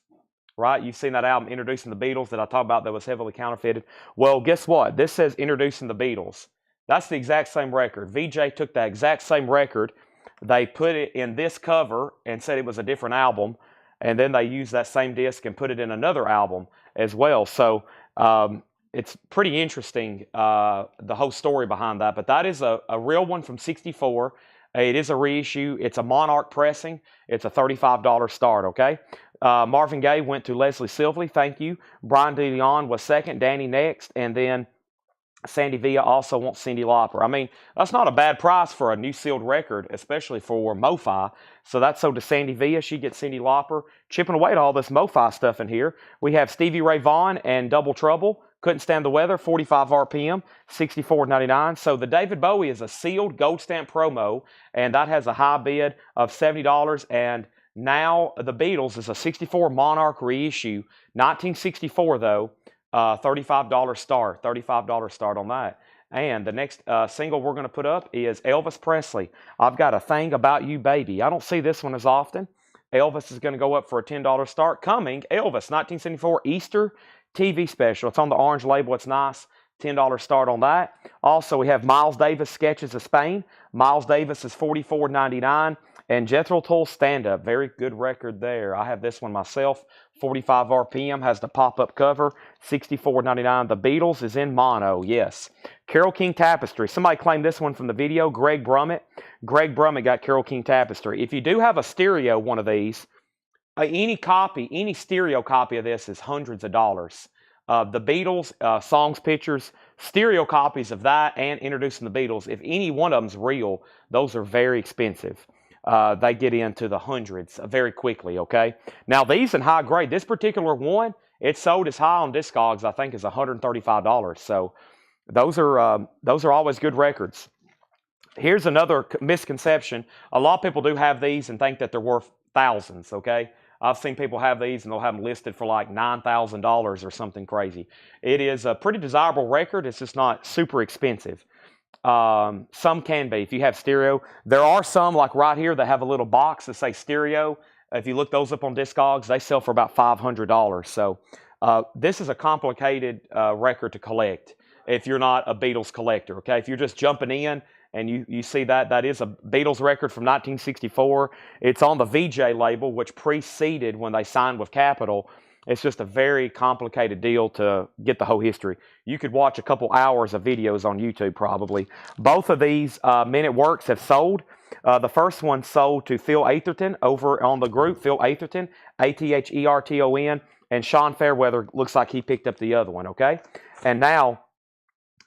Right? You've seen that album, Introducing the Beatles, that I talked about that was heavily counterfeited. Well, guess what? This says Introducing the Beatles. That's the exact same record. VJ took that exact same record. They put it in this cover and said it was a different album. And then they used that same disc and put it in another album as well. So it's pretty interesting, the whole story behind that. But that is a real one from '64. It is a reissue. It's a Monarch pressing. It's a $35 start, okay? Marvin Gaye went to Leslie Silvey, thank you. Brian DeLeon was second, Danny next, and then Sandy Villa also wants Cyndi Lauper. I mean, that's not a bad price for a new sealed record, especially for Mofi. So that's sold to Sandy Villa. She gets Cyndi Lauper. Chipping away at all this Mofi stuff in here. We have Stevie Ray Vaughan and Double Trouble. Couldn't Stand the Weather, 45 RPM, $64.99. So the David Bowie is a sealed gold stamp promo, and that has a high bid of $70. And now the Beatles is a '64 Monarch reissue, 1964 though, $35 start, $35 start on that. And the next single we're going to put up is Elvis Presley. I've Got a Thing About You, Baby. I don't see this one as often. Elvis is going to go up for a $10 start. Coming, Elvis, 1974 Easter TV special. It's on the orange label. It's nice. $10 start on that. Also, we have Miles Davis, Sketches of Spain. Miles Davis is $44.99. And Jethro Tull Stand Up. Very good record there. I have this one myself. 45 RPM. Has the pop-up cover. $64.99. The Beatles is in mono. Yes. Carole King Tapestry. Somebody claimed this one from the video. Greg Brummett. Greg Brummett got Carole King Tapestry. If you do have a stereo one of these, any stereo copy of this is hundreds of dollars. The Beatles, songs, pictures, stereo copies of that and Introducing the Beatles, if any one of them's real, those are very expensive. They get into the hundreds very quickly, okay? Now, these in high grade, this particular one, it's sold as high on Discogs, I think, is $135. So those are always good records. Here's another misconception. A lot of people do have these and think that they're worth thousands, okay? I've seen people have these and they'll have them listed for like $9,000 or something crazy. It is a pretty desirable record. It's just not super expensive. Some can be if you have stereo. There are some like right here that have a little box that say stereo. If you look those up on Discogs, they sell for about $500. So this is a complicated record to collect if you're not a Beatles collector. Okay, if you're just jumping in and you see that is a Beatles record from 1964. It's on the VJ label, which preceded when they signed with Capitol. It's just a very complicated deal to get the whole history. You could watch a couple hours of videos on YouTube probably. Both of these Men It Works have sold. The first one sold to Phil Atherton over on the group, Phil Atherton, Atherton, and Sean Fairweather looks like he picked up the other one, okay? And now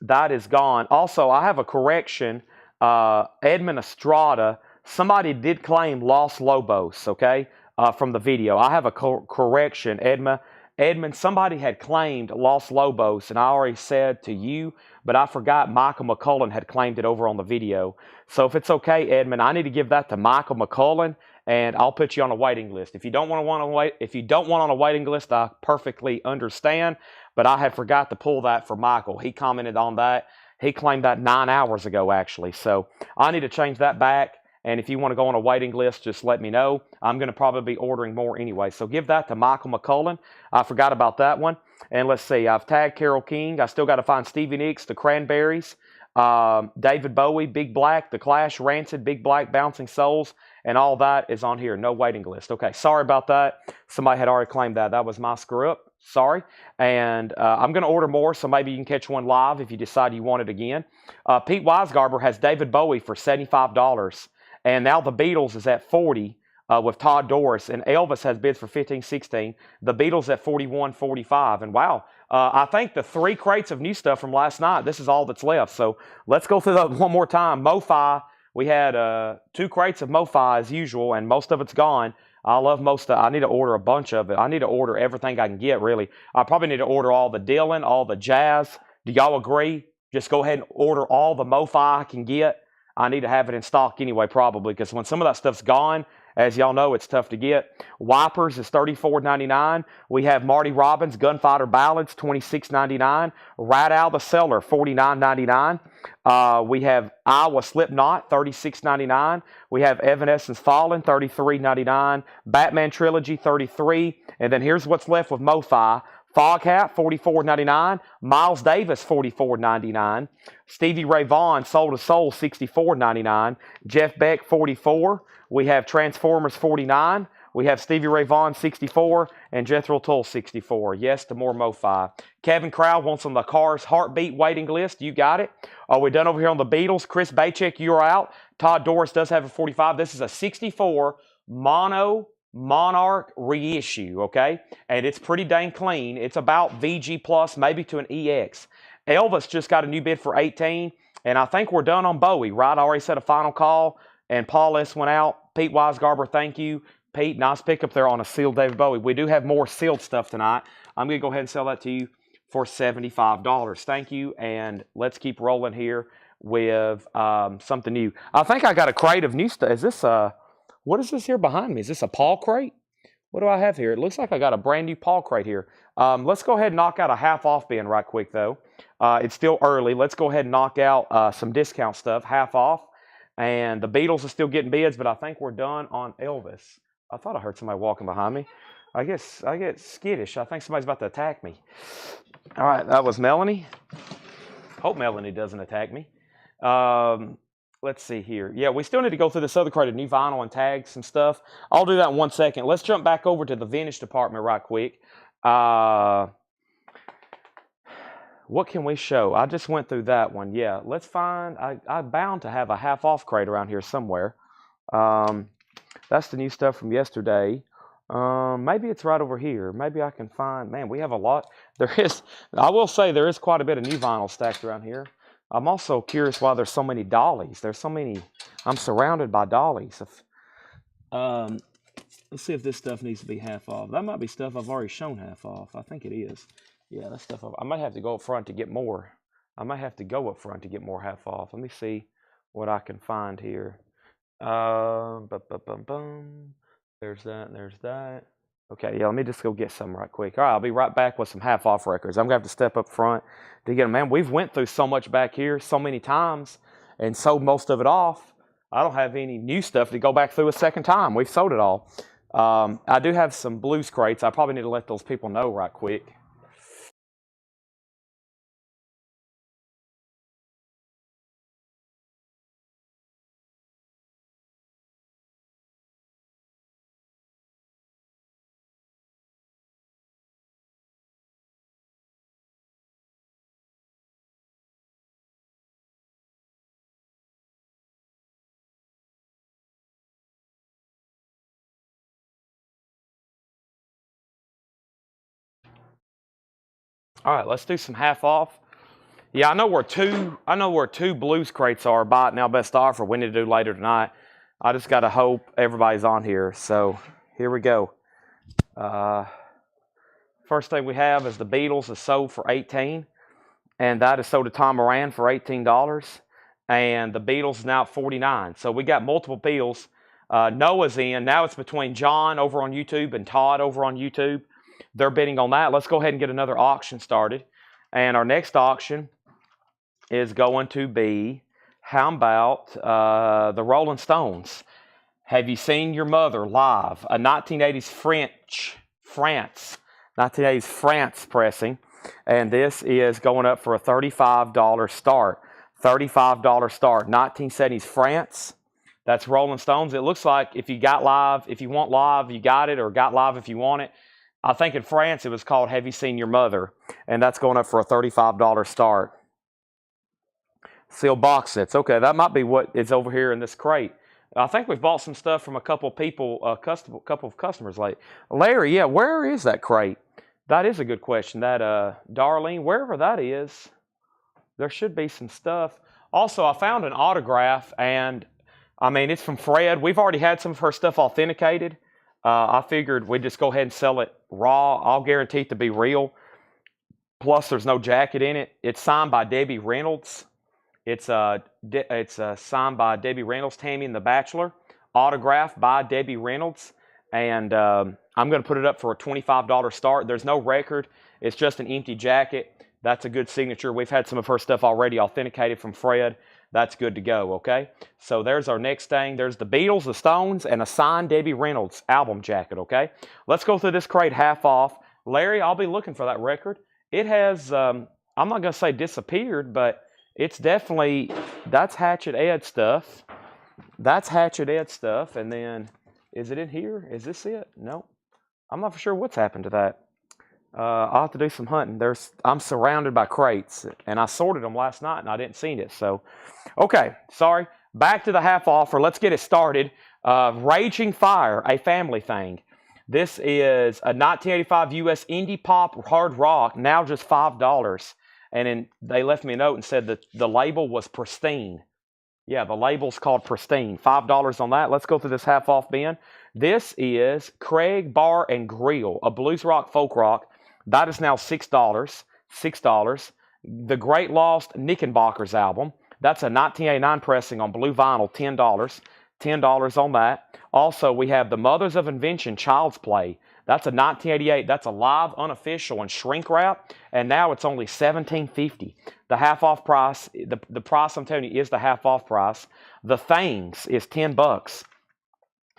that is gone. Also, I have a correction. Edmund Estrada, somebody did claim Los Lobos, okay, from the video. I have a correction. Edmund, somebody had claimed Los Lobos, and I already said to you, but I forgot Michael McCullen had claimed it over on the video. So if it's okay, Edmund, I need to give that to Michael McCullen, and I'll put you on a waiting list. If you don't want to wait, if you don't want on a waiting list, I perfectly understand. But I had forgot to pull that for Michael. He commented on that. He claimed that 9 hours ago, actually. So I need to change that back. And if you want to go on a waiting list, just let me know. I'm going to probably be ordering more anyway. So give that to Michael McCullen. I forgot about that one. And let's see. I've tagged Carole King. I still got to find Stevie Nicks, The Cranberries, David Bowie, Big Black, The Clash, Rancid, Big Black, Bouncing Souls. And all that is on here. No waiting list. Okay, sorry about that. Somebody had already claimed that. That was my screw up. Sorry. And I'm going to order more, so maybe you can catch one live if you decide you want it again. Pete Weisgarber has David Bowie for $75. And now the Beatles is at $40 with Todd Doris. And Elvis has bids for $15, $16. The Beatles at $41, $45. And wow, I think the 3 crates of new stuff from last night, this is all that's left. So let's go through that one more time. Mofi. We had 2 crates of Mofi as usual, and most of it's gone. I love most of it. I need to order a bunch of it. I need to order everything I can get, really. I probably need to order all the Dylan, all the Jazz. Do y'all agree? Just go ahead and order all the Mofi I can get. I need to have it in stock anyway, probably, because when some of that stuff's gone, as y'all know, it's tough to get. Wipers is $34.99. We have Marty Robbins, Gunfighter Ballads, $26.99. Rat Owl the Cellar, $49.99. We have Iowa Slipknot, $36.99. We have Evanescence Fallen, $33.99. Batman Trilogy, $33. And then here's what's left with Mofi. Foghat, $44.99. Miles Davis, $44.99. Stevie Ray Vaughan, Soul to Soul, $64.99. Jeff Beck, $44. We have Transformers, $49. We have Stevie Ray Vaughan, $64. And Jethro Tull, $64. Yes to more Mofi. Kevin Crowd wants on the Cars Heartbeat waiting list. You got it. We're done over here on the Beatles. Chris Bachek, you're out. Todd Doris does have a 45. This is a 64 mono Monarch reissue, okay? And it's pretty dang clean. It's about VG Plus, maybe to an EX. Elvis just got a new bid for 18, and I think we're done on Bowie, right? I already said a final call, and Paul S. went out. Pete Weisgarber, thank you. Pete, nice pickup there on a sealed David Bowie. We do have more sealed stuff tonight. I'm going to go ahead and sell that to you for $75. Thank you, and let's keep rolling here with something new. I think I got a crate of new stuff. Is this what is this here behind me? Is this a Paul crate? What do I have here? It looks like I got a brand new Paul crate here. Let's go ahead and knock out a half off bin right quick, though. It's still early. Let's go ahead and knock out some discount stuff, half off. And the Beatles are still getting bids, but I think we're done on Elvis. I thought I heard somebody walking behind me. I guess I get skittish. I think somebody's about to attack me. All right, that was Melanie. Hope Melanie doesn't attack me. Let's see here. Yeah, we still need to go through this other crate of new vinyl and tag some stuff. I'll do that in 1 second. Let's jump back over to the vintage department right quick. What can we show? I just went through that one. Yeah, let's find. I'm bound to have a half off crate around here somewhere. That's the new stuff from yesterday. Maybe it's right over here. Maybe I can find. Man, we have a lot. There is. I will say there is quite a bit of new vinyl stacked around here. I'm also curious why there's so many dollies. There's so many. I'm surrounded by dollies. Let's see if this stuff needs to be half off. That might be stuff I've already shown half off. I think it is. Yeah, that stuff. I might have to go up front to get more. I might have to go up front to get more half off. Let me see what I can find here. There's that. And there's that. Okay, yeah, let me just go get some right quick. All right, I'll be right back with some half-off records. I'm going to have to step up front to get them. Man, we've went through so much back here so many times and sold most of it off. I don't have any new stuff to go back through a second time. We've sold it all. I do have some blues crates. I probably need to let those people know right quick. All right, let's do some half off. Yeah, I know where two blues crates are. Buy it now, best offer. We need to do later tonight. I just got to hope everybody's on here. So here we go. First thing we have is the Beatles is sold for $18, and that is sold to Tom Moran for $18. And the Beatles is now at $49. So we got multiple Beatles. Noah's in. Now it's between John over on YouTube and Todd over on YouTube. They're bidding on that. Let's go ahead and get another auction started. And our next auction is going to be, how about the Rolling Stones? Have You Seen Your Mother live? A 1980s France pressing. And this is going up for a $35 start. $35 start. 1970s France. That's Rolling Stones. It looks like if you got live, if you want live, you got it, or got live if you want it. I think in France it was called Have You Seen Your Mother? And that's going up for a $35 start. Sealed box sets. Okay, that might be what is over here in this crate. I think we've bought some stuff from a couple of people, couple of customers late. Larry, yeah, where is that crate? That is a good question. That Darlene, wherever that is, there should be some stuff. Also, I found an autograph, and I mean, it's from Fred. We've already had some of her stuff authenticated. I figured we'd just go ahead and sell it raw. I'll guarantee it to be real. Plus, there's no jacket in it. It's signed by Debbie Reynolds. It's signed by Debbie Reynolds, Tammy and the Bachelor. Autographed by Debbie Reynolds. And I'm going to put it up for a $25 start. There's no record. It's just an empty jacket. That's a good signature. We've had some of her stuff already authenticated from Fred. That's good to go, okay? So there's our next thing. There's the Beatles, the Stones, and a signed Debbie Reynolds album jacket, okay? Let's go through this crate half off. Larry, I'll be looking for that record. It has, I'm not going to say disappeared, but it's definitely, that's Hatchet Ed stuff. That's Hatchet Ed stuff. And then, is it in here? Is this it? No. I'm not for sure what's happened to that. I'll have to do some hunting. I'm surrounded by crates, and I sorted them last night, and I didn't see it. So, okay, sorry. Back to the half offer. Let's get it started. Raging Fire, a family thing. This is a 1985 U.S. indie pop hard rock, now just $5. And then they left me a note and said that the label was Pristine. Yeah, the label's called Pristine. $5 on that. Let's go through this half off bin. This is Craig Bar and Grill, a blues rock, folk rock. That is now $6. $6. The Great Lost Knickerbockers album. That's a 1989 pressing on blue vinyl, $10. $10 on that. Also, we have the Mothers of Invention Child's Play. That's a 1988. That's a live, unofficial, and shrink wrap. And now it's only $17.50. The half off price, the price I'm telling you is the half off price. The Things is $10.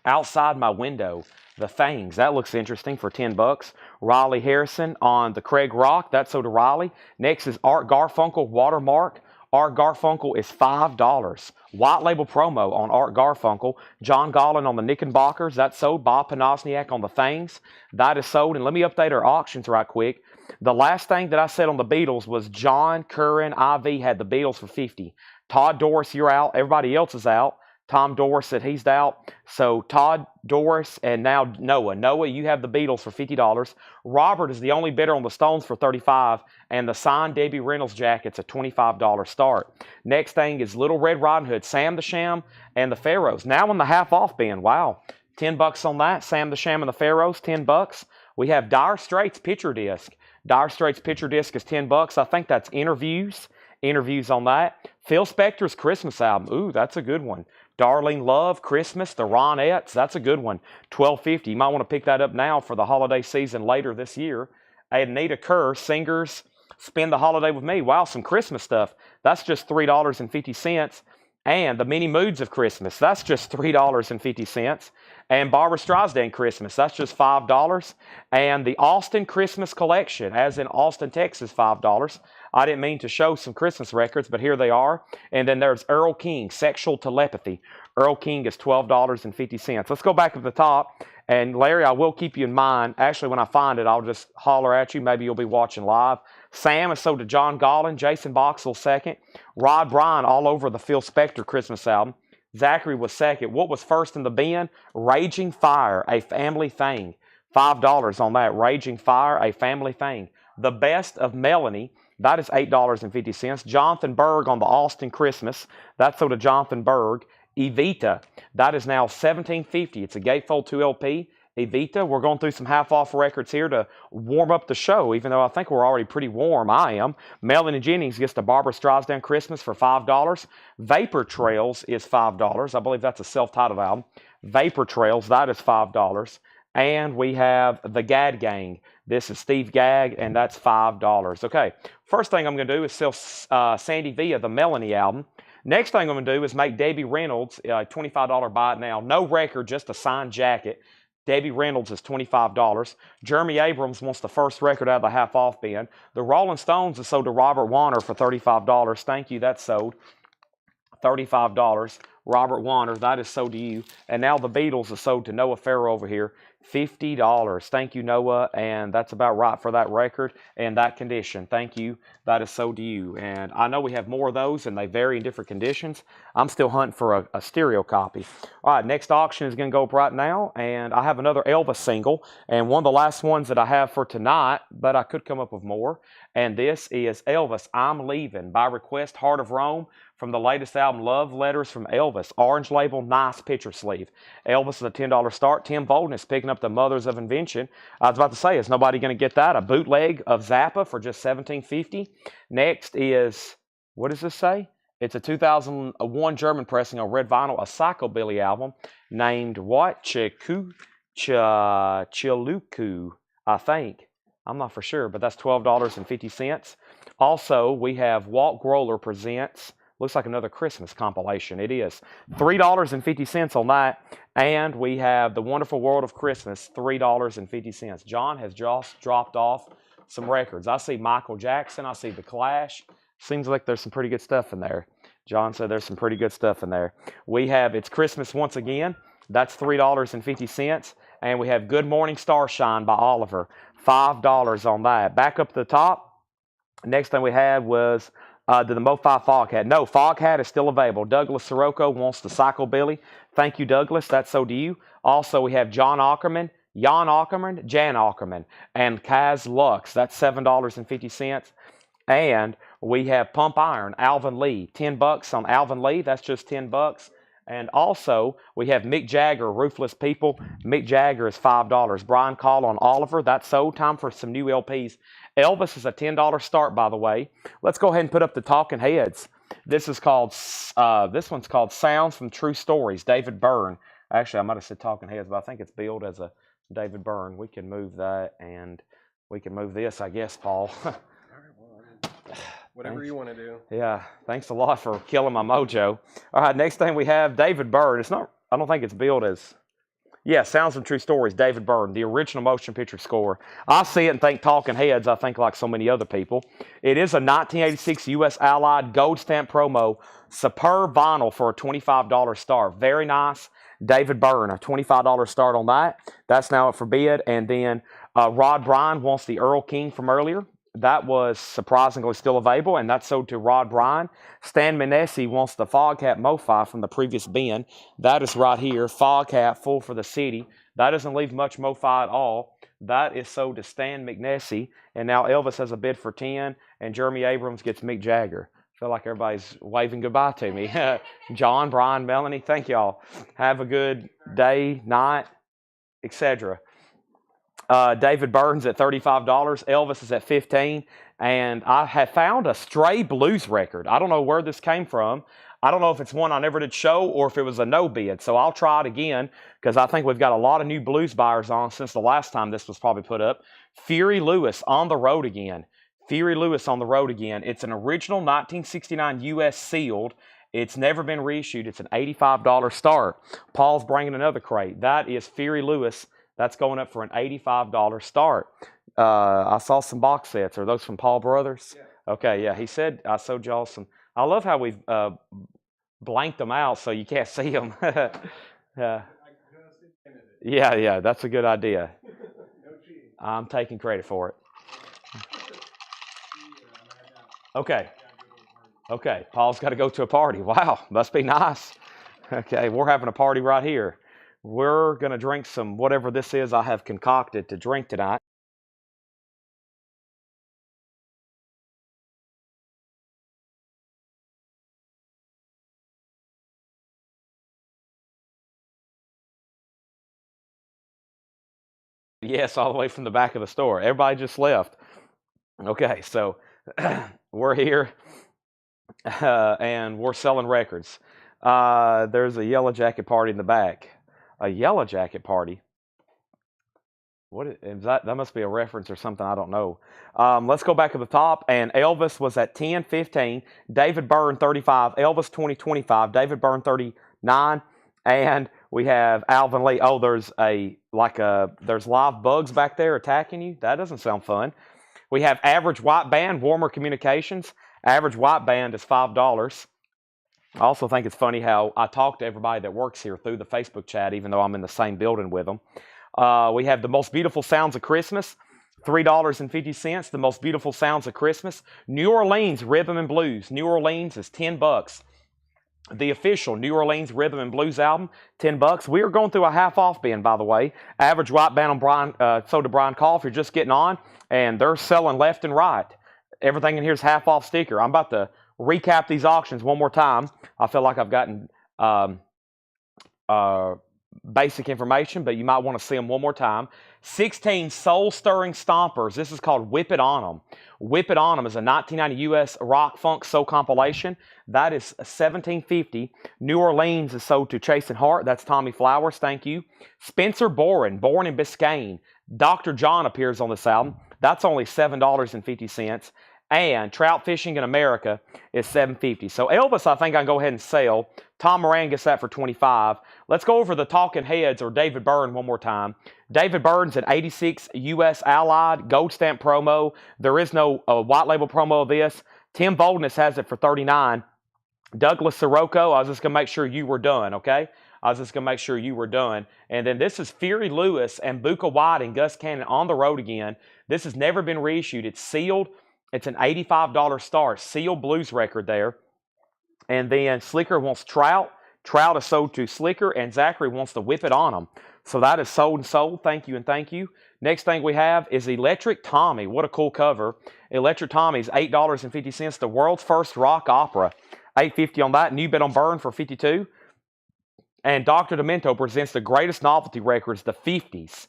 Outside My Window, The Things. That looks interesting for $10. Riley Harrison on the Craig Rock. That's sold to Riley. Next is Art Garfunkel Watermark. Art Garfunkel is $5. White label promo on Art Garfunkel. John Gollin on the Knickerbockers. That's sold. Bob Panasniak on the Things. That is sold. And let me update our auctions right quick. The last thing that I said on the Beatles was John Curran IV had the Beatles for $50. Todd Doris, you're out. Everybody else is out. Tom Doris said he's out. So Todd, Doris, and now Noah. Noah, you have the Beatles for $50. Robert is the only bidder on the Stones for $35. And the signed Debbie Reynolds jacket's a $25 start. Next thing is Little Red Riding Hood, Sam the Sham, and the Pharaohs. Now in the half off bin. Wow. $10 on that. Sam the Sham and the Pharaohs, $10. We have Dire Straits picture disc. Dire Straits picture disc is $10. I think that's interviews. Interviews on that. Phil Spector's Christmas album. Ooh, that's a good one. Darling Love, Christmas, the Ronettes. That's a good one. $12.50. You might want to pick that up now for the holiday season later this year. Anita Kerr, Singers, Spend the Holiday with Me. Wow, some Christmas stuff. That's just $3.50. And the Many Moods of Christmas. That's just $3.50. And Barbra Streisand Christmas. That's just $5. And the Austin Christmas Collection, as in Austin, Texas, $5. I didn't mean to show some Christmas records, but here they are. And then there's Earl King, Sexual Telepathy. Earl King is $12.50. Let's go back to the top. And Larry, I will keep you in mind. Actually, when I find it, I'll just holler at you. Maybe you'll be watching live. Sam is sold to John Gollin. Jason Boxell second. Rod Bryan all over the Phil Spector Christmas album. Zachary was second. What was first in the bin? Raging Fire, a family thing. $5 on that. Raging Fire, a family thing. The Best of Melanie, that is $8.50. Jonathan Berg on the Austin Christmas, that's sold to Jonathan Berg. Evita, that is now $17.50. It's a gatefold 2 LP. Evita, we're going through some half-off records here to warm up the show, even though I think we're already pretty warm. I am. Melanie Jennings gets the Barbara Streisand Christmas for $5. Vapor Trails is $5. I believe that's a self-titled album. Vapor Trails, that is $5. And we have the Gad Gang. This is Steve Gagg, and that's $5. Okay, first thing I'm going to do is sell Sandy Villa, the Melanie album. Next thing I'm going to do is make Debbie Reynolds a $25 buy it now. No record, just a signed jacket. Debbie Reynolds is $25. Jeremy Abrams wants the first record out of the half-off bin. The Rolling Stones is sold to Robert Warner for $35. Thank you, that's sold. $35. Robert Warner, that is sold to you. And now the Beatles is sold to Noah Farrow over here. $50. Thank you, Noah. And that's about right for that record and that condition. Thank you. That is sold to you. And I know we have more of those, and they vary in different conditions. I'm still hunting for a stereo copy. All right, next auction is going to go up right now. And I have another Elvis single. And one of the last ones that I have for tonight, but I could come up with more. And this is Elvis, I'm Leaving, by request, Heart of Rome, from the latest album, Love Letters from Elvis. Orange label, nice picture sleeve. Elvis is a $10 start. Tim Bolden is picking up the Mothers of Invention. I was about to say, is nobody going to get that? A bootleg of Zappa for just $17.50. Next is, what does this say? It's a 2001 German pressing on red vinyl, a psychobilly album named what? Chiluku, I think. I'm not for sure, but that's $12.50. Also, we have Walt Groller presents, looks like another Christmas compilation. It is $3.50 on that. And we have The Wonderful World of Christmas, $3.50. John has just dropped off some records. I see Michael Jackson. I see The Clash. Seems like there's some pretty good stuff in there. John said there's some pretty good stuff in there. We have It's Christmas Once Again. That's $3.50. And we have Good Morning Starshine by Oliver. $5 on that. Back up to the top. Next thing we had was the Mofi Fog Hat. No, Fog Hat is still available. Douglas Sirocco wants the Psychobilly. Thank you, Douglas. That's so to you. Also, we have Jan Ackerman, Jan Ackerman, and Kaz Lux. That's $7.50. And we have Pump Iron, Alvin Lee. $10 on Alvin Lee. That's just $10. And also, we have Mick Jagger, Ruthless People. Mick Jagger is $5. Brian Call on Oliver. That's sold. Time for some new LPs. Elvis is a $10 start, by the way. Let's go ahead and put up the Talking Heads. This one's called Sounds from True Stories, David Byrne. Actually, I might have said Talking Heads, but I think it's billed as a David Byrne. We can move that, and we can move this, I guess, Paul. Whatever you want to do. Yeah, thanks a lot for killing my mojo. All right, next thing we have David Byrne. It's not, I don't think it's billed as, yeah, Sounds from True Stories, David Byrne, the original motion picture score. I see it and think Talking Heads, I think like so many other people. It is a 1986 U.S. Allied Gold Stamp promo, superb vinyl for a $25 start. Very nice. David Byrne, a $25 start on that. That's now up for bid. And then Rod Bryan wants the Earl King from earlier. That was surprisingly still available, and that's sold to Rod Bryan. Stan Minessi wants the Foghat Mofi from the previous bin. That is right here, Foghat Full for the City. That doesn't leave much Mofi at all. That is sold to Stan McNessie, and now Elvis has a bid for 10, and Jeremy Abrams gets Mick Jagger. I feel like everybody's waving goodbye to me. John, Brian, Melanie, thank y'all. Have a good day, night, etc. David Byrne's at $35. Elvis is at $15. And I have found a stray blues record. I don't know where this came from. I don't know if it's one I never did show or if it was a no bid. So I'll try it again because I think we've got a lot of new blues buyers on since the last time this was probably put up. Fury Lewis on the road again. Fury Lewis on the road again. It's an original 1969 U.S. sealed. It's never been reissued. It's an $85 start. Paul's bringing another crate. That is Fury Lewis. That's going up for an $85 start. I saw some box sets. Are those from Paul Brothers? Yeah. Okay, yeah. He said I sold y'all some. I love how we've blanked them out so you can't see them. Yeah, that's a good idea. No cheating. I'm taking credit for it. Okay. Okay, Paul's got to go to a party. Wow, must be nice. Okay, we're having a party right here. We're going to drink some whatever this is I have concocted to drink tonight. Yes, all the way from the back of the store. Everybody just left. Okay, so we're here and we're selling records. There's a Yellow Jacket party in the back. A Yellow Jacket party? Is that? That must be a reference or something. I don't know. Let's go back to the top. And Elvis was at 10, 15. David Byrne, 35. Elvis, 20, 25. David Byrne, 39. And we have Alvin Lee. Oh, there's there's live bugs back there attacking you. That doesn't sound fun. We have Average White Band, Warmer Communications. Average White Band is $5. I also think it's funny how I talk to everybody that works here through the Facebook chat, even though I'm in the same building with them. We have The Most Beautiful Sounds of Christmas, $3.50. The Most Beautiful Sounds of Christmas. New Orleans Rhythm and Blues. New Orleans is $10. The official New Orleans Rhythm and Blues album, $10. We are going through a half-off bin, by the way. Average White Band on sold to Brian Call if you're just getting on, and they're selling left and right. Everything in here is half-off sticker. I'm about to recap these auctions one more time. I feel like I've gotten basic information, but you might want to see them one more time. 16 soul-stirring stompers. This is called Whip It On 'Em. Whip It On 'Em is a 1990 U.S. rock funk soul compilation. That is $17.50. New Orleans is sold to Chasin Hart. That's Tommy Flowers. Thank you. Spencer Boren, Born in Biscayne. Dr. John appears on this album. That's only $7.50. And Trout Fishing in America is $7.50. So Elvis, I think I can go ahead and sell. Tom Moran gets that for $25. Let's go over the Talking Heads or David Byrne one more time. David Byrne's an 86 U.S. Allied Gold Stamp promo. There is no white label promo of this. Tim Boldness has it for $39. Douglas Sirocco, I was just going to make sure you were done, okay? I was just going to make sure you were done. And then this is Fury Lewis and Buka White and Gus Cannon on the road again. This has never been reissued. It's sealed. It's an $85 start. Sealed blues record there. And then Slicker wants Trout. Trout is sold to Slicker. And Zachary wants to Whip It On 'Em. So that is sold and sold. Thank you and thank you. Next thing we have is Electric Tommy. What a cool cover. Electric Tommy is $8.50. The world's first rock opera. $8.50 on that. New Bit on Burn for $52. And Dr. Demento presents the greatest novelty records, the 50s.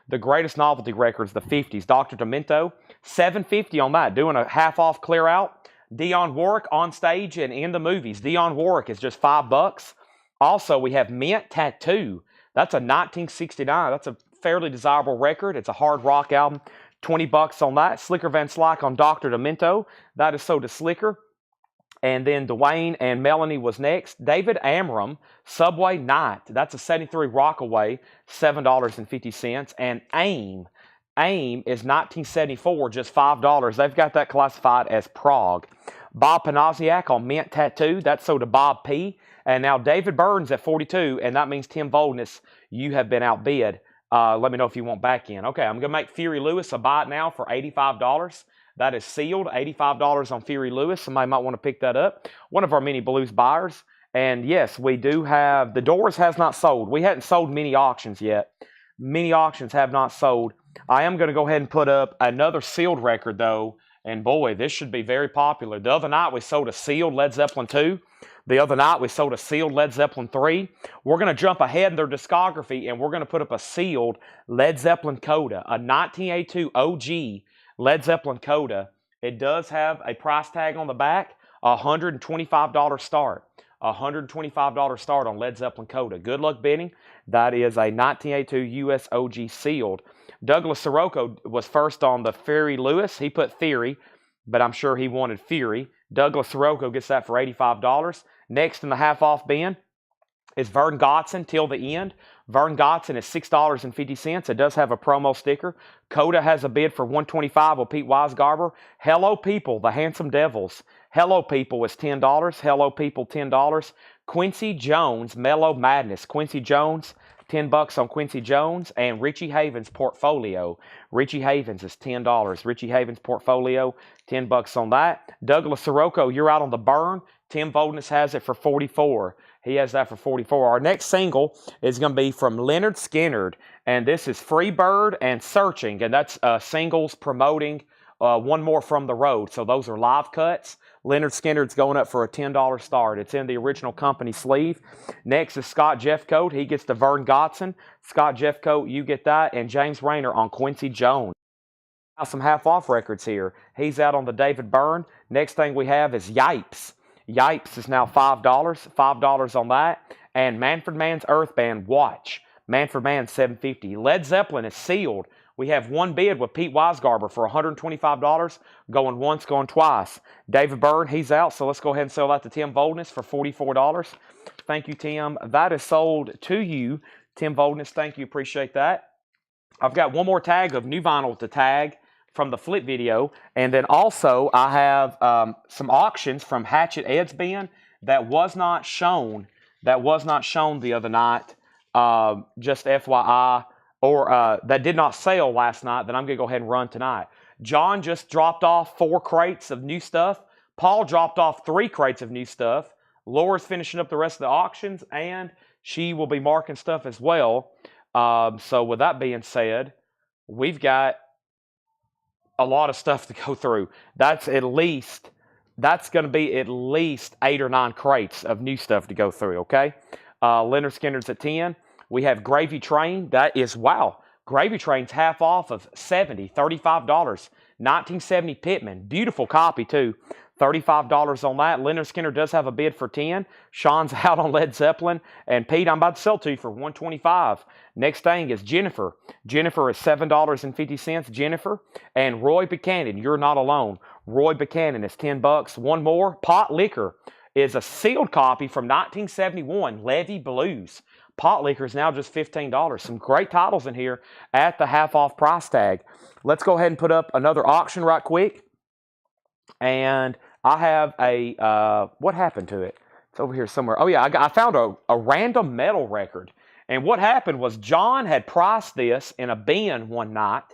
The greatest novelty records, the 50s. Dr. Demento, $7.50 on that. Doing a half-off clear out. Dionne Warwick on stage and in the movies. Dionne Warwick is just $5. Also, we have Mint Tattoo. That's a 1969. That's a fairly desirable record. It's a hard rock album. $20 on that. Slicker Van Slyke on Dr. Demento. That is sold to Slicker. And then Dwayne and Melanie was next. David Amram, Subway Night. That's a 73 Rockaway, $7.50. And AIM is 1974, just $5. They've got that classified as Prague. Bob Panasiak on Mint Tattoo. That's sold to Bob P. And now David Burns at 42, and that means Tim Boldness, you have been outbid. Let me know if you want back in. Okay, I'm going to make Fury Lewis a buy it now for $85. That is sealed, $85 on Fury Lewis. Somebody might want to pick that up. One of our mini blues buyers. And yes, we do have, the Doors has not sold. We hadn't sold mini auctions yet. Mini auctions have not sold. I am going to go ahead and put up another sealed record though. And boy, this should be very popular. The other night we sold a sealed Led Zeppelin 2. The other night we sold a sealed Led Zeppelin 3. We're going to jump ahead in their discography and we're going to put up a sealed Led Zeppelin Coda, a 1982 OG Led Zeppelin Coda. It does have a price tag on the back, $125 start. $125 start on Led Zeppelin Coda. Good luck bidding. That is a 1982 US OG sealed. Douglas Sirocco was first on the Fury Lewis. He put Theory, but I'm sure he wanted Fury. Douglas Sirocco gets that for $85. Next in the half-off bin is Vern Gotson, Till the End. Vern Gotson is $6.50. It does have a promo sticker. Coda has a bid for $125 with Pete Weisgarber. Hello People, the Handsome Devils. Hello People is $10. Hello People, $10. Quincy Jones, Mellow Madness. Quincy Jones, $10 on Quincy Jones. And Richie Havens' Portfolio. Richie Havens is $10. Richie Havens' Portfolio, $10 on that. Douglas Sirocco, you're out on the burn. Tim Boldness has it for $44. He has that for $44. Our next single is going to be from Leonard Skinner, and this is Free Bird and Searching, and that's singles promoting one more from the road. So those are live cuts. Leonard Skinner's going up for a $10 start. It's in the original company sleeve. Next is Scott Jeffcoat. He gets the Vern Godson. Scott Jeffcoat, you get that. And James Rayner on Quincy Jones. Now some half-off records here. He's out on the David Byrne. Next thing we have is Yipes. Yipes is now $5. $5 on that. And Manfred Mann's Earth Band Watch. Manfred Mann $7.50. Led Zeppelin is sealed. We have one bid with Pete Weisgarber for $125, going once, going twice. David Byrne, he's out, so let's go ahead and sell that to Tim Voldness for $44. Thank you, Tim. That is sold to you. Tim Voldness, thank you. Appreciate that. I've got one more tag of new vinyl to tag from the flip video. And then also I have some auctions from Hatchet Ed's bin that was not shown. The other night. Just FYI. Or that did not sell last night, that I'm going to go ahead and run tonight. John just dropped off 4 crates of new stuff. Paul dropped off 3 crates of new stuff. Laura's finishing up the rest of the auctions, and she will be marking stuff as well. So with that being said, we've got a lot of stuff to go through. That's going to be at least 8 or 9 crates of new stuff to go through, okay? Leonard Skinner's at 10. We have Gravy Train. That is, wow. Gravy Train's half off of $70, $35. 1970 Pittman. Beautiful copy, too. $35 on that. Leonard Skinner does have a bid for 10. Sean's out on Led Zeppelin. And Pete, I'm about to sell to you for $125. Next thing is Jennifer. Jennifer is $7.50. Jennifer. And Roy Buchanan, You're Not Alone. Roy Buchanan is $10. One more. Pot Liquor is a sealed copy from 1971, Levy Blues. Pot Liquor is now just $15. Some great titles in here at the half-off price tag. Let's go ahead and put up another auction right quick. And I have a, what happened to it? It's over here somewhere. Oh, yeah, I found a random metal record. And what happened was John had priced this in a bin one night.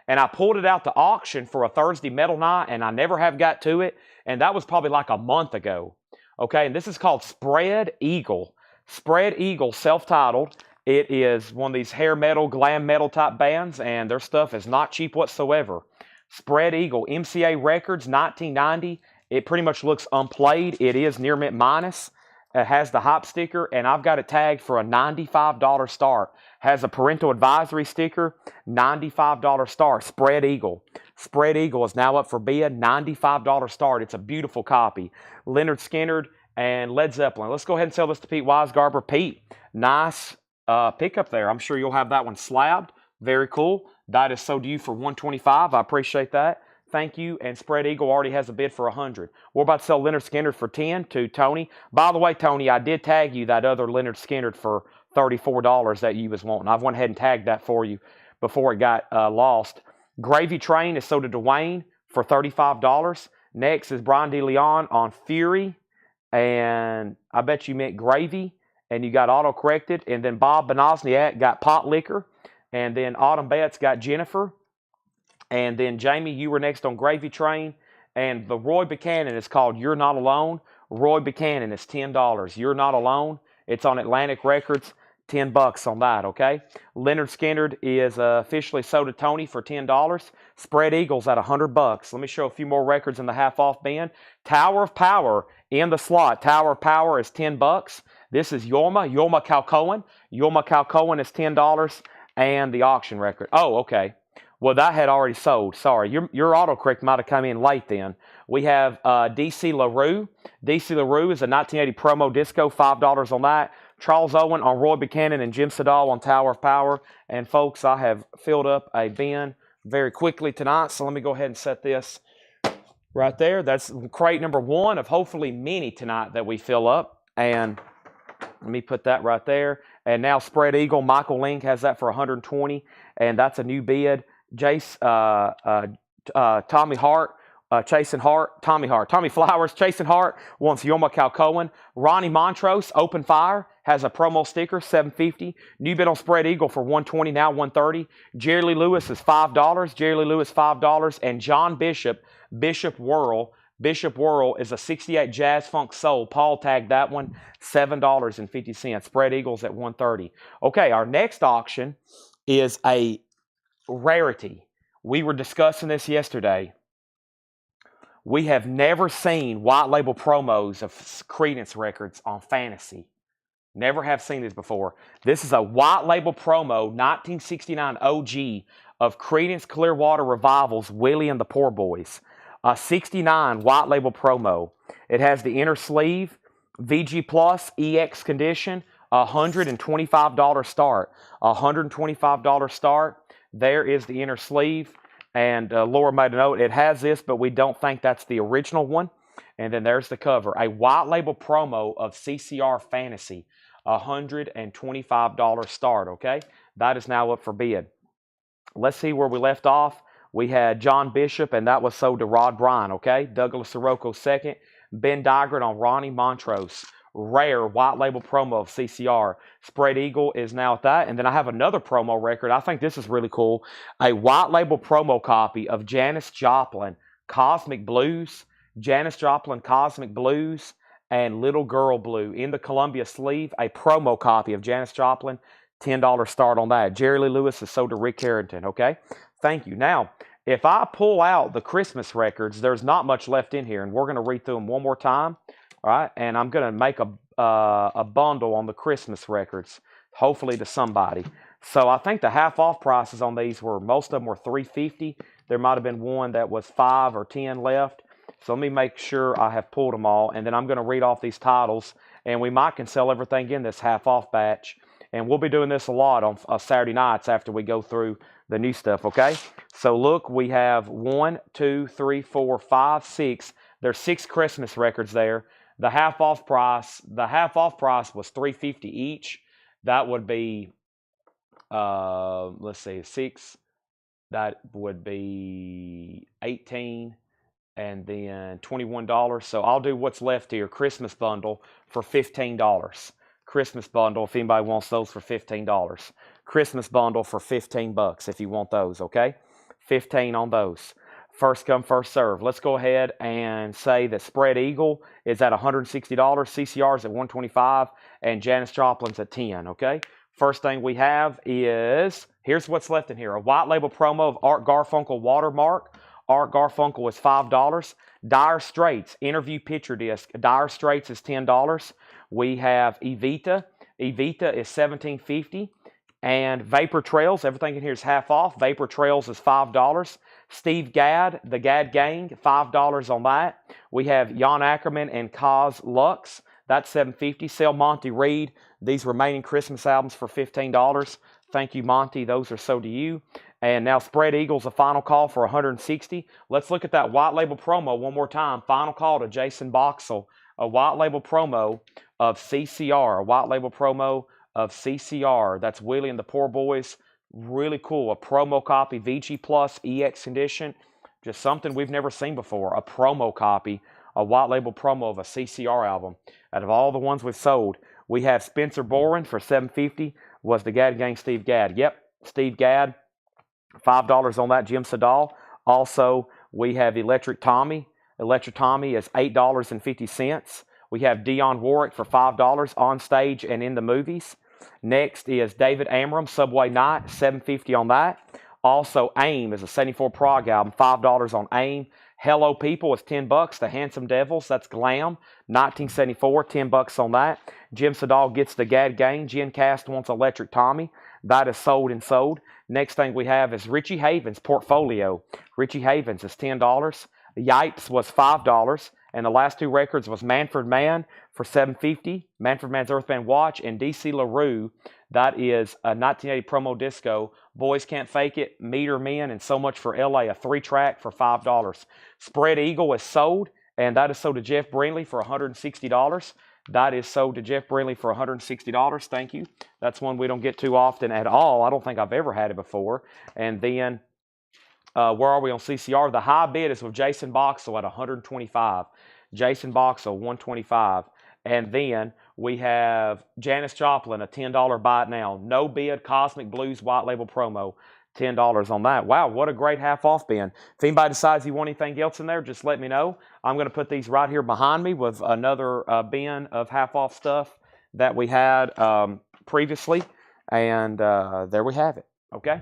And I pulled it out to auction for a Thursday metal night, and I never have got to it. And that was probably like a month ago. Okay, and this is called Spread Eagle. Spread Eagle, self-titled. It is one of these hair metal, glam metal type bands, and their stuff is not cheap whatsoever. Spread Eagle, MCA Records, 1990. It pretty much looks unplayed. It is near mint minus. It has the hype sticker, and I've got it tagged for a $95 start. Has a parental advisory sticker, $95 start. Spread Eagle. Spread Eagle is now up for bid, $95 start. It's a beautiful copy. Leonard Skinner and Led Zeppelin. Let's go ahead and sell this to Pete Weisgarber. Pete, nice pickup there. I'm sure you'll have that one slabbed. Very cool. That is sold to you for $125. I appreciate that. Thank you. And Spread Eagle already has a bid for $100. We're about to sell Leonard Skinner for $10 to Tony. By the way, Tony, I did tag you that other Leonard Skinner for $34 that you was wanting. I've went ahead and tagged that for you before it got lost. Gravy Train is sold to Dwayne for $35. Next is Brian DeLeon on Fury. And I bet you meant Gravy. And you got auto-corrected. And then Bob Bonozniak got Pot Liquor. And then Autumn Betts got Jennifer. And then Jamie, you were next on Gravy Train. And the Roy Buchanan is called You're Not Alone. Roy Buchanan is $10. You're Not Alone. It's on Atlantic Records. $10 on that, okay? Leonard Skinner is officially sold to Tony for $10. Spread Eagles at $100. Let me show a few more records in the half-off bin. Tower of Power in the slot. Tower of Power is $10. This is Yorma Calcoen. Yorma Calcoen is $10. And the auction record. Oh, okay. Well, that had already sold. Sorry. Your autocorrect might have come in late then. We have DC LaRue. DC LaRue is a 1980 promo disco. $5 on that. Charles Owen on Roy Buchanan and Jim Sedal on Tower of Power. And folks, I have filled up a bin very quickly tonight. So let me go ahead and set this right there. That's crate number 1 of hopefully many tonight that we fill up. And let me put that right there. And now Spread Eagle, Michael Link has that for $120. And that's a new bid. Jace, Tommy Hart, Tommy Flowers, Chasing Hart wants Yorma Calcoen. Ronnie Montrose, Open Fire, has a promo sticker, $750. New bid on Spread Eagle for $120, now $130. Jerry Lee Lewis is $5. Jerry Lee Lewis, $5. And John Bishop, Bishop Whirl is a 68 Jazz Funk Soul. Paul tagged that one, $7.50. Spread Eagles at $130. Okay, our next auction is a rarity. We were discussing this yesterday. We have never seen white label promos of Creedence records on Fantasy. Never have seen this before. This is a white label promo, 1969 OG of Creedence Clearwater Revival's Willie and the Poor Boys. A 69 white label promo. It has the inner sleeve, VG Plus, EX condition, $125 start. $125 start. There is the inner sleeve. And Laura made a note, it has this, but we don't think that's the original one. And then there's the cover. A white label promo of CCR Fantasy. $125 start, okay? That is now up for bid. Let's see where we left off. We had John Bishop, and that was sold to Rod Bryan, okay? Douglas Sirocco second. Ben Digert on Ronnie Montrose. Rare white label promo of CCR. Spread Eagle is now at that. And then I have another promo record. I think this is really cool. A white label promo copy of Janis Joplin, Cosmic Blues. Janis Joplin, Cosmic Blues, and Little Girl Blue. In the Columbia sleeve, a promo copy of Janis Joplin. $10 start on that. Jerry Lee Lewis is sold to Rick Carrington, okay? Thank you. Now, if I pull out the Christmas records, there's not much left in here, and we're going to read through them one more time, all right? And I'm going to make a bundle on the Christmas records, hopefully to somebody. So I think the half-off prices on these were, most of them were $3.50. There might have been one that was $5 or $10 left. So let me make sure I have pulled them all, and then I'm going to read off these titles, and we might can sell everything in this half-off batch. And we'll be doing this a lot on Saturday nights after we go through the new stuff, okay? So look, we have 1, 2, 3, 4, 5, 6. There's 6 Christmas records there. The half-off price was $3.50 each. That would be, let's see, 6. That would be 18. And then $21. So I'll do what's left here. Christmas bundle for $15. Christmas bundle if anybody wants those for $15. Christmas bundle for $15 if you want those, okay? 15 on those. First come, first serve. Let's go ahead and say that Spread Eagle is at $160, CCR is at $125, and Janis Joplin's at $10, okay? First thing we have is, here's what's left in here. A white label promo of Art Garfunkel Watermark. Art Garfunkel is $5. Dire Straits interview picture disc. Dire Straits is $10. We have Evita. Evita is $17.50. And Vapor Trails, everything in here is half off. Vapor Trails is $5. Steve Gadd, the Gadd Gang, $5 on that. We have Jan Ackerman and Kaz Lux. That's $7.50. Sell Monty Reed these remaining Christmas albums for $15. Thank you, Monty. Those are so to you. And now Spread Eagle's a final call for $160. Let's look at that white label promo one more time. Final call to Jason Boxell. A white label promo of CCR. A white label promo of CCR. That's Willie and the Poor Boys. Really cool. A promo copy, VG Plus, EX condition. Just something we've never seen before. A promo copy. A white label promo of a CCR album. Out of all the ones we've sold, we have Spencer Boren for $7.50. Was the Gadd Gang Steve Gadd. Yep, Steve Gadd. $5 on that, Jim Sedal. Also, we have Electric Tommy. Electric Tommy is $8.50. We have Dionne Warwick for $5 on stage and in the movies. Next is David Amram, Subway Night, $7.50 on that. Also, AIM is a 74 prog album, $5 on AIM. Hello People is $10. The Handsome Devils, that's Glam, 1974, $10 on that. Jim Sedal gets the Gadd Gang. Jen Cast wants Electric Tommy. That is sold and sold. Next thing we have is Richie Havens' Portfolio. Richie Havens is $10. Yipes was $5. And the last 2 records was Manfred Mann for $7.50. Manfred Mann's Earth Band Watch. And DC LaRue, that is a 1980 promo disco. Boys Can't Fake It, Meter Men, and So Much for LA, a 3-track for $5. Spread Eagle is sold, and that is sold to Jeff Brindley for $160. That is sold to Jeff Brindley for $160. Thank you. That's one we don't get too often at all. I don't think I've ever had it before. And then, where are we on CCR? The high bid is with Jason Boxell at $125. Jason Boxell, $125. And then we have Janis Joplin, a $10 buy it now. No bid, Cosmic Blues white label promo. $10 on that. Wow, what a great half-off bin. If anybody decides you want anything else in there, just let me know. I'm going to put these right here behind me with another bin of half-off stuff that we had previously. And there we have it, okay?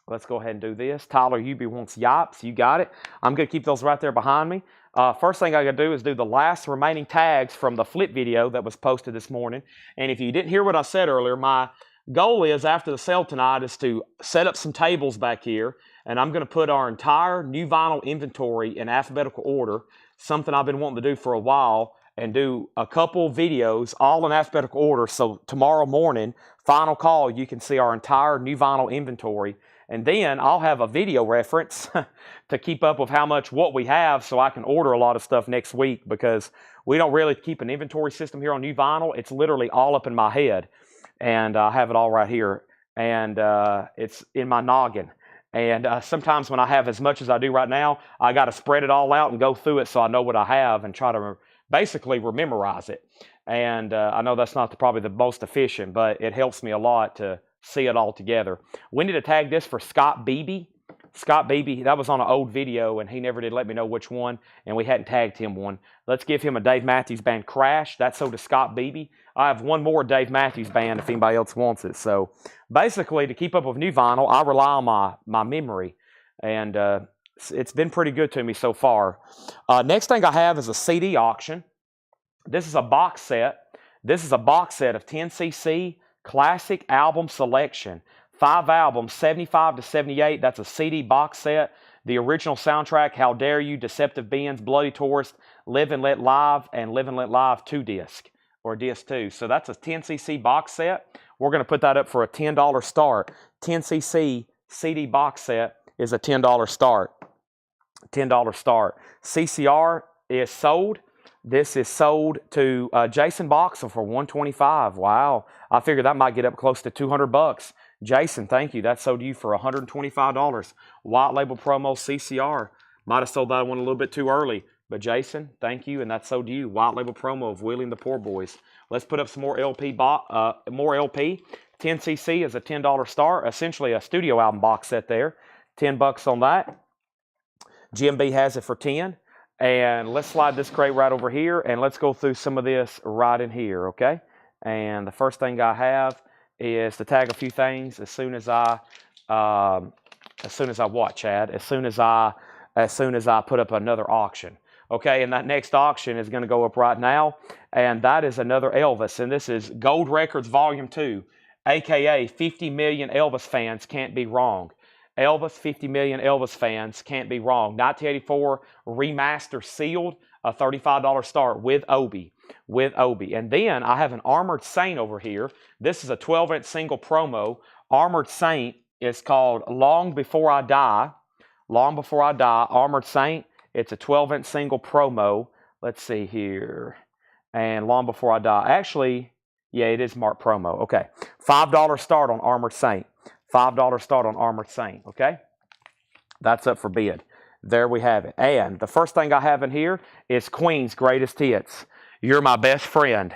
Let's go ahead and do this. Tyler Uby wants yips. You got it. I'm going to keep those right there behind me. First thing I got to do is do the last remaining tags from the flip video that was posted this morning. And if you didn't hear what I said earlier, my goal is after the sale tonight is to set up some tables back here. And I'm going to put our entire new vinyl inventory in alphabetical order, something I've been wanting to do for a while, and do a couple videos all in alphabetical order. So tomorrow morning, final call, you can see our entire new vinyl inventory. And then I'll have a video reference to keep up with what we have so I can order a lot of stuff next week, because we don't really keep an inventory system here on new vinyl. It's literally all up in my head. And I have it all right here. And it's in my noggin. And sometimes when I have as much as I do right now, I got to spread it all out and go through it so I know what I have and try to basically memorize it. And I know that's not probably the most efficient, but it helps me a lot to see it all together. We need to tag this for Scott Beebe. Scott Beebe, that was on an old video, and he never did let me know which one, and we hadn't tagged him one. Let's give him a Dave Matthews Band Crash. That's so to Scott Beebe. I have one more Dave Matthews Band if anybody else wants it. So basically, to keep up with new vinyl, I rely on my memory, and it's been pretty good to me so far. Next thing I have is a CD auction. This is a box set. This is a box set of 10cc Classic Album Selection. 5 albums, 75 to 78. That's a CD box set. The original soundtrack, How Dare You, Deceptive Beings, Bloody Tourist, Live and Let Live, and Live and Let Live 2 disc, or disc 2. So that's a 10cc box set. We're going to put that up for a $10 start. 10cc CD box set is a $10 start. $10 start. CCR is sold. This is sold to Jason Boxel for $125. Wow. I figured that might get up close to $200. Jason, thank you. That sold you for $125. White label promo CCR. Might have sold that one a little bit too early. But Jason, thank you. And that sold you. White label promo of Wheeling the Poor Boys. Let's put up some more LP. 10cc is a $10 start. Essentially a studio album box set there. $10 on that. GMB has it for $10. And let's slide this crate right over here, and let's go through some of this right in here, okay? And the first thing I have is to tag a few things as soon as I what, Chad? As soon as I put up another auction. Okay, and that next auction is going to go up right now, and that is another Elvis, and this is Gold Records Volume 2, a.k.a. 50 million Elvis fans can't be wrong. Elvis, 50 million Elvis fans can't be wrong. 1984 remaster sealed, a $35 start with Obi. And then I have an Armored Saint over here. This is a 12-inch single promo. Armored Saint is called Long Before I Die. Long Before I Die, Armored Saint. It's a 12-inch single promo. Let's see here. And Long Before I Die. Actually, yeah, it is marked promo. Okay. $5 start on Armored Saint. $5 start on Armored Saint, okay? That's up for bid. There we have it. And the first thing I have in here is Queen's Greatest Hits. You're My Best Friend.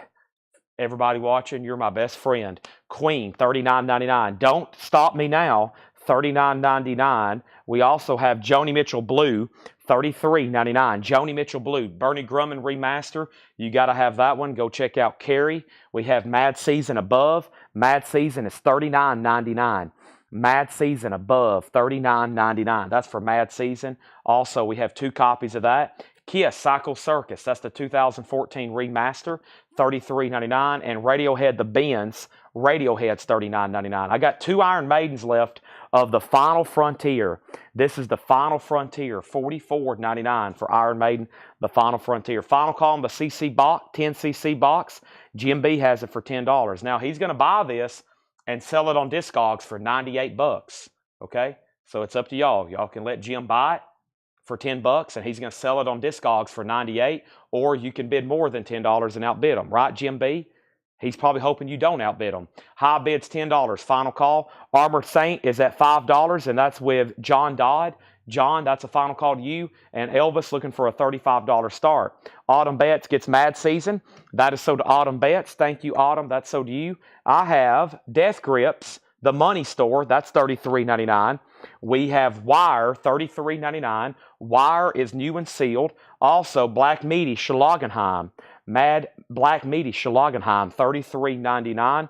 Everybody watching, You're My Best Friend. Queen, $39.99. Don't Stop Me Now, $39.99. We also have Joni Mitchell Blue, $33.99. Joni Mitchell Blue, Bernie Grumman remaster. You got to have that one. Go check out Carrie. We have Mad Season Above. Mad Season is $39.99. Mad Season Above, $39.99. That's for Mad Season. Also, we have 2 copies of that. Kiss Psycho Circus, that's the 2014 remaster, $33.99. And Radiohead The Bends, Radiohead's $39.99. I got 2 Iron Maidens left of The Final Frontier. This is The Final Frontier, $44.99 for Iron Maiden, The Final Frontier. Final call on the CC box, 10cc box. GMB has it for $10. Now, he's going to buy this and sell it on Discogs for $98. Okay? So it's up to y'all. Y'all can let Jim buy it for $10, and he's going to sell it on Discogs for $98, or you can bid more than $10 and outbid him. Right, Jim B? He's probably hoping you don't outbid him. High bid's $10. Final call. Armored Saint is at $5, and that's with John Dodd. John, that's a final call to you. And Elvis looking for a $35 start. Autumn Betts gets Mad Season. That is so to Autumn Betts. Thank you, Autumn. That's so to you. I have Death Grips, The Money Store. That's $33.99. We have Wire, $33.99. Wire is new and sealed. Also, Black Meaty, Schlagenheim. Mad Black Meaty, Schlagenheim, $33.99.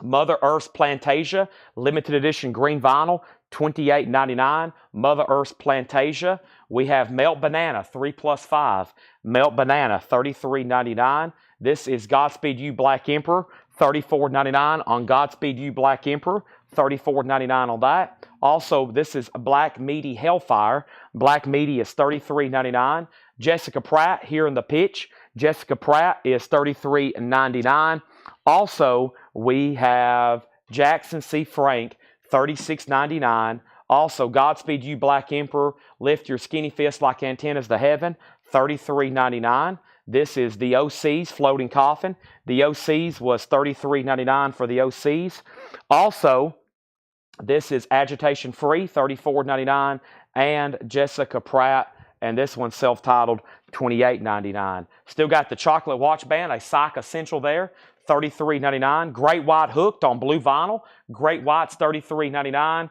Mother Earth's Plantasia, limited edition green vinyl, $28.99. Mother Earth's Plantasia. We have Melt Banana, 3+5. Melt Banana, $33.99. This is Godspeed You Black Emperor, $34.99 on Godspeed You Black Emperor, $34.99 on that. Also, this is Black Meaty Hellfire. Black Meaty is $33.99. Jessica Pratt here in the pitch. Jessica Pratt is $33.99. Also, we have Jackson C. Frank, $36.99. Also, Godspeed You Black Emperor, Lift Your Skinny Fist Like Antennas to Heaven, $33.99. This is the OC's Floating Coffin. The OC's was $33.99 for the OC's. Also, this is Agitation Free, $34.99. And Jessica Pratt, and this one's self-titled, $28.99. Still got the chocolate watch band, a Psych Essential there, $33.99. Great White Hooked on blue vinyl. Great White's $33.99.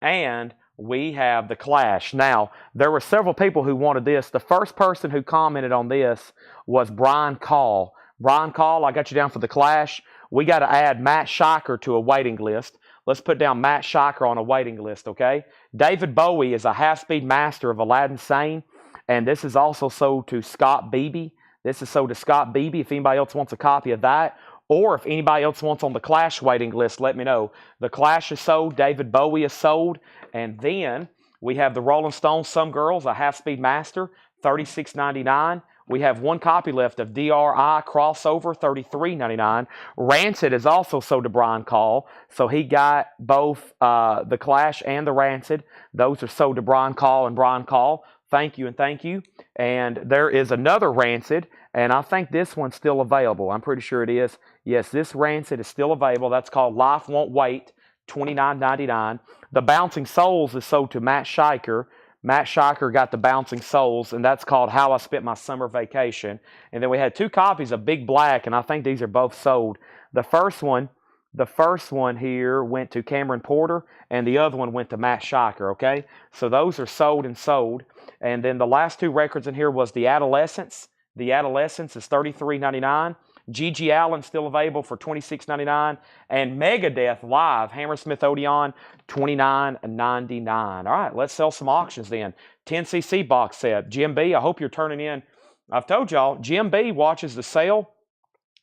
And we have the Clash. Now, there were several people who wanted this. The first person who commented on this was Brian Call. Brian Call, I got you down for the Clash. We got to add Matt Shiker to a waiting list. Let's put down Matt Shiker on a waiting list, okay? David Bowie is a half-speed master of Aladdin Sane, and this is also sold to Scott Beebe. This is sold to Scott Beebe. If anybody else wants a copy of that, or if anybody else wants on the Clash waiting list, let me know. The Clash is sold. David Bowie is sold. And then we have the Rolling Stones, Some Girls, a half-speed master, $36.99. We have one copy left of DRI Crossover, $33.99. Rancid is also sold to Brian Call. So he got both the Clash and the Rancid. Those are sold to Brian Call and Brian Call. Thank you and thank you. And there is another Rancid, and I think this one's still available. I'm pretty sure it is. Yes, this Rancid is still available. That's called Life Won't Wait, $29.99. The Bouncing Souls is sold to Matt Shiker. Matt Shiker got the Bouncing Souls, and that's called How I Spent My Summer Vacation. And then we had two copies of Big Black, and I think these are both sold. The first one here went to Cameron Porter, and the other one went to Matt Shiker, okay? So those are sold and sold. And then the last two records in here was The Adolescence. The Adolescence is $33.99. Gigi Allen still available for $26.99. And Megadeth Live, Hammersmith Odeon, $29.99. All right, let's sell some auctions then. 10cc box set. Jim B, I hope you're turning in. I've told y'all, Jim B watches the sale.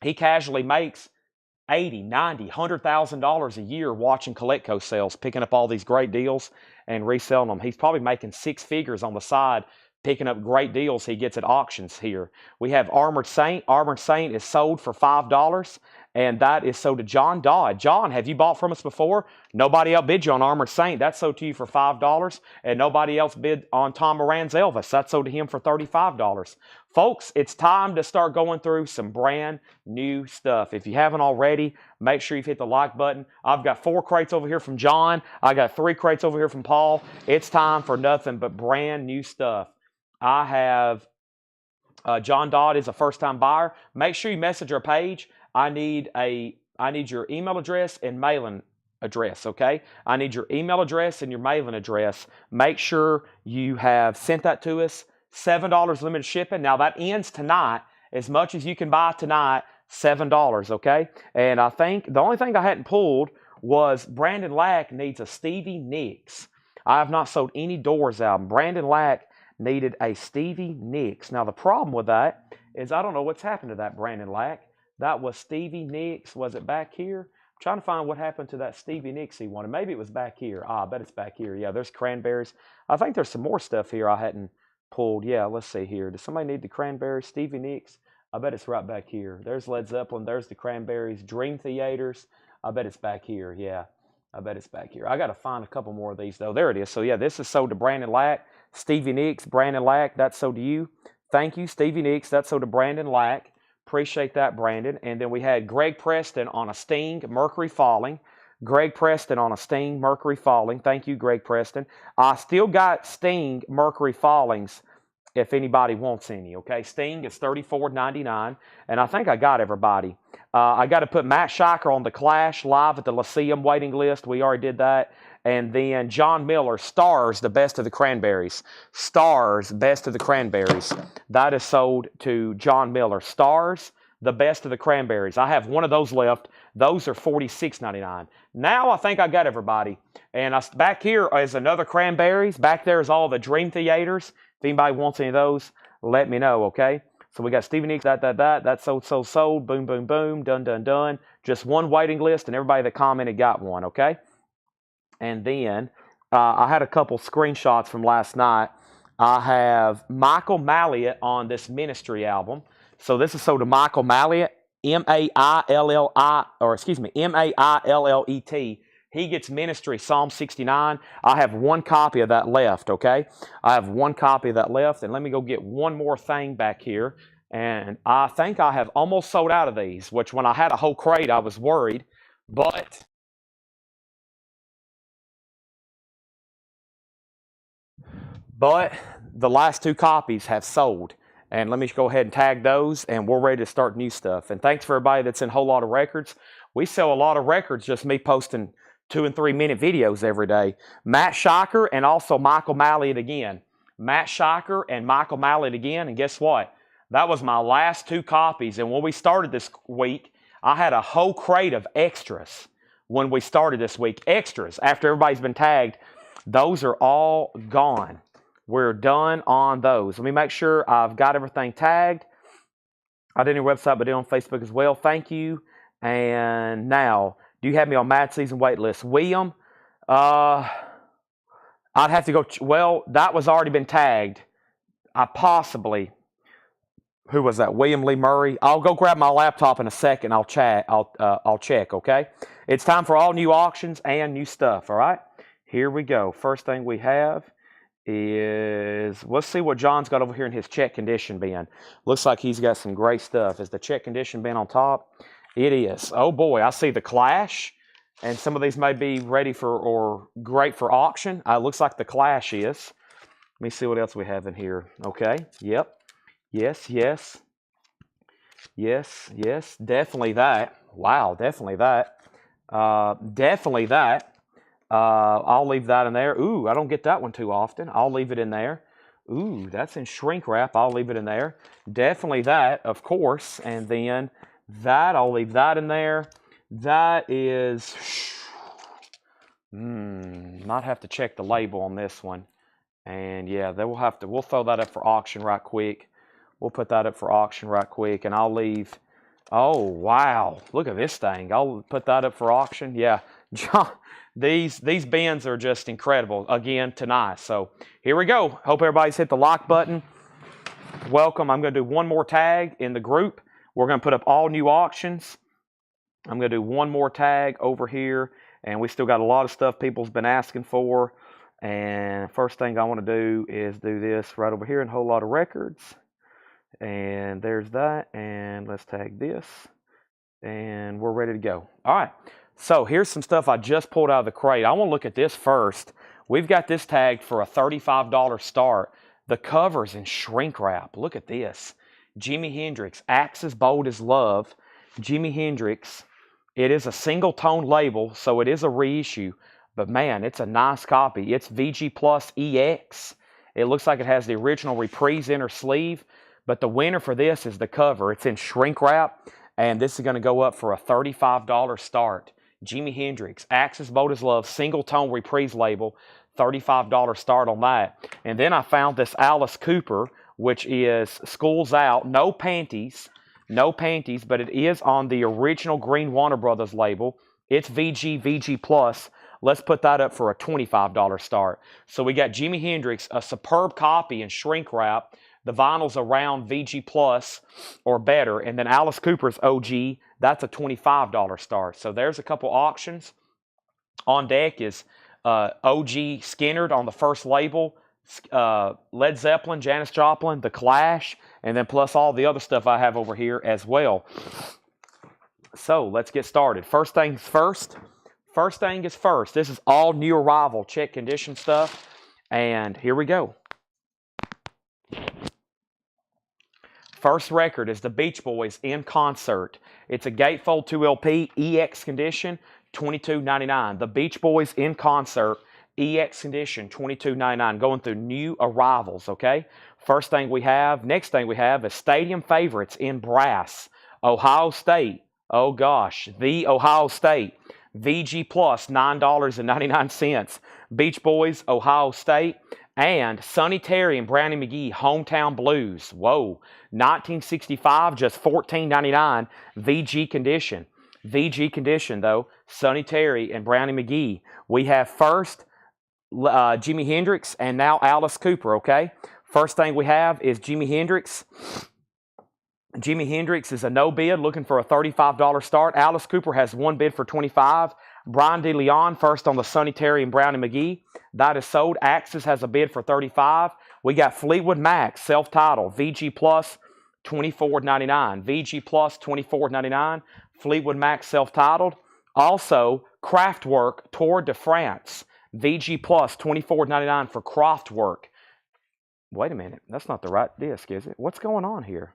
He casually makes $80, $90, $100,000 a year watching Coletco sales, picking up all these great deals and reselling them. He's probably making six figures on the side, picking up great deals he gets at auctions here. We have Armored Saint. Armored Saint is sold for $5, and that is sold to John Dodd. John, have you bought from us before? Nobody outbid you on Armored Saint. That's sold to you for $5, and nobody else bid on Tom Moran's Elvis. That's sold to him for $35. Folks, it's time to start going through some brand new stuff. If you haven't already, make sure you've hit the like button. I've got 4 crates over here from John. I got 3 crates over here from Paul. It's time for nothing but brand new stuff. I have John Dodd is a first-time buyer. Make sure you message our page. I need your email address and mailing address, okay? I need your email address and your mailing address. Make sure you have sent that to us. $7 limited shipping. Now that ends tonight. As much as you can buy tonight, $7, okay? And I think the only thing I hadn't pulled was Brandon Lack needs a Stevie Nicks. I have not sold any Doors album. Brandon Lack needed a Stevie Nicks. Now the problem with that is I don't know what's happened to that Brandon Lack. That was Stevie Nicks. Was it back here? I'm trying to find what happened to that Stevie Nicks he wanted. Maybe it was back here. I bet it's back here. Yeah, there's Cranberries. I think there's some more stuff here I hadn't pulled. Yeah, let's see here. Does somebody need the Cranberries? Stevie Nicks? I bet it's right back here. There's Led Zeppelin. There's the Cranberries. Dream Theaters. I bet it's back here. Yeah, I bet it's back here. I got to find a couple more of these, though. There it is. So, yeah, this is sold to Brandon Lack. Stevie Nicks, Brandon Lack, that's sold to you. Thank you, Stevie Nicks. That's sold to Brandon Lack. Appreciate that, Brandon. And then we had Greg Preston on a Sting, Mercury Falling. Greg Preston on a Sting, Mercury Falling. Thank you, Greg Preston. I still got Sting, Mercury Fallings if anybody wants any, okay? Sting is $34.99, and I think I got everybody. I got to put Matt Shiker on the Clash live at the Lyceum waiting list. We already did that. And then John Miller, Stars, the Best of the Cranberries. Stars, Best of the Cranberries. That is sold to John Miller. Stars, the Best of the Cranberries. I have one of those left. Those are $46.99. Now I think I got everybody. And back here is another Cranberries. Back there is all the Dream Theaters. If anybody wants any of those, let me know, okay? So we got Stevie Nicks, that's sold, boom, boom, boom, done. Just one waiting list, and everybody that commented got one, okay? And then I had a couple screenshots from last night. I have Michael Malliot on this Ministry album. So this is sold to Michael Malliot, Mallet. He gets Ministry, Psalm 69. I have one copy of that left, okay? I have one copy of that left, and let me go get one more thing back here. And I think I have almost sold out of these, which when I had a whole crate, I was worried. But the last two copies have sold. And let me go ahead and tag those, and we're ready to start new stuff. And thanks for everybody that's in Whole Lot of Records. We sell a lot of records, just me posting 2 and 3 minute videos every day. Matt Shocker and also Michael Malliot again. Matt Shocker and Michael Malliot again. And guess what? That was my last 2 copies. And when we started this week, I had a whole crate of extras when we started this week. Extras. After everybody's been tagged, those are all gone. We're done on those. Let me make sure I've got everything tagged. I did on your website, but did on Facebook as well. Thank you. And now, do you have me on Mad Season wait list? William, I'd have to go. Well, that was already been tagged. Who was that? William Lee Murray. I'll go grab my laptop in a second. I'll check. Okay. It's time for all new auctions and new stuff. All right. Here we go. First thing we have is, let's see what John's got over here in his check condition bin. Looks like he's got some great stuff. Is the check condition bin on top? It is. Oh boy, I see the Clash, and some of these may be ready for or great for auction. Looks like the Clash is. Let me see what else we have in here. Okay, yep. Yes. Definitely that. Wow, definitely that. Definitely that. I'll leave that in there. Ooh, I don't get that one too often. I'll leave it in there. Ooh, that's in shrink wrap. I'll leave it in there. Definitely that, of course. And then that, I'll leave that in there. That is, might have to check the label on this one. And yeah, we'll throw that up for auction right quick. We'll put that up for auction right quick. And I'll leave, oh, wow. Look at this thing. I'll put that up for auction. Yeah, John. These bins are just incredible, again, tonight. So here we go. Hope everybody's hit the like button. Welcome. I'm going to do one more tag in the group. We're going to put up all new auctions. I'm going to do one more tag over here. And we still got a lot of stuff people's been asking for. And first thing I want to do is do this right over here in Whole Lot of Records. And there's that. And let's tag this. And we're ready to go. All right. So here's some stuff I just pulled out of the crate. I want to look at this first. We've got this tagged for a $35 start. The cover's in shrink wrap. Look at this. Jimi Hendrix, Axis Bold as Love. Jimi Hendrix. It is a single tone label, so it is a reissue. But man, it's a nice copy. It's VG Plus EX. It looks like it has the original Reprise inner sleeve. But the winner for this is the cover. It's in shrink wrap. And this is going to go up for a $35 start. Jimi Hendrix, Axis Bold as Love, single tone Reprise label, $35 start on that. And then I found this Alice Cooper, which is School's Out, no panties, but it is on the original Green Warner Brothers label. It's VG Plus. Let's put that up for a $25 start. So we got Jimi Hendrix, a superb copy in shrink wrap. The vinyl's around VG Plus or better. And then Alice Cooper's OG, that's a $25 start. So there's a couple auctions. On deck is OG Skinnerd on the first label, Led Zeppelin, Janis Joplin, The Clash, and then plus all the other stuff I have over here as well. So let's get started. First things first. First thing is first. This is all new arrival check condition stuff. And here we go. First record is the Beach Boys in concert. It's a gatefold 2 LP, EX condition, $22.99. The Beach Boys in concert, EX condition, $22.99. Going through new arrivals, okay? Next thing we have is Stadium Favorites in brass. Ohio State, Oh gosh, the Ohio State. VG Plus, $9.99. Beach Boys, Ohio State. And Sonny Terry and Brownie McGee, Hometown Blues. Whoa, 1965, just $14.99. VG Condition. VG Condition, though. Sonny Terry and Brownie McGee. We have first Jimi Hendrix and now Alice Cooper, okay? First thing we have is Jimi Hendrix. Jimi Hendrix is a no bid, looking for a $35 start. Alice Cooper has one bid for $25. Brian DeLeon first on the Sonny Terry and Brownie McGee. That is sold. Axis has a bid for $35. We got Fleetwood Mac, self-titled, VG Plus, $24.99. VG Plus, $24.99. Fleetwood Mac, self-titled. Also, Kraftwerk, Tour de France, VG Plus, $24.99 for Kraftwerk. Wait a minute, that's not the right disc, is it? What's going on here?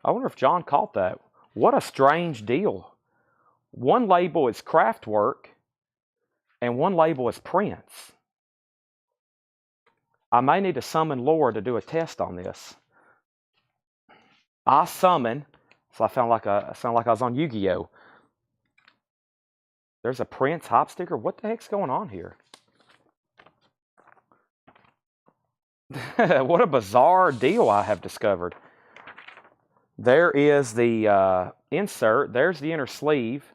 I wonder if John caught that. What a strange deal. One label is Kraftwerk and one label is Prince. I may need to summon Laura to do a test on this. I summon, so I sound like I was on Yu-Gi-Oh! There's a Prince hop sticker. What the heck's going on here? What a bizarre deal I have discovered. There is the insert. There's the inner sleeve.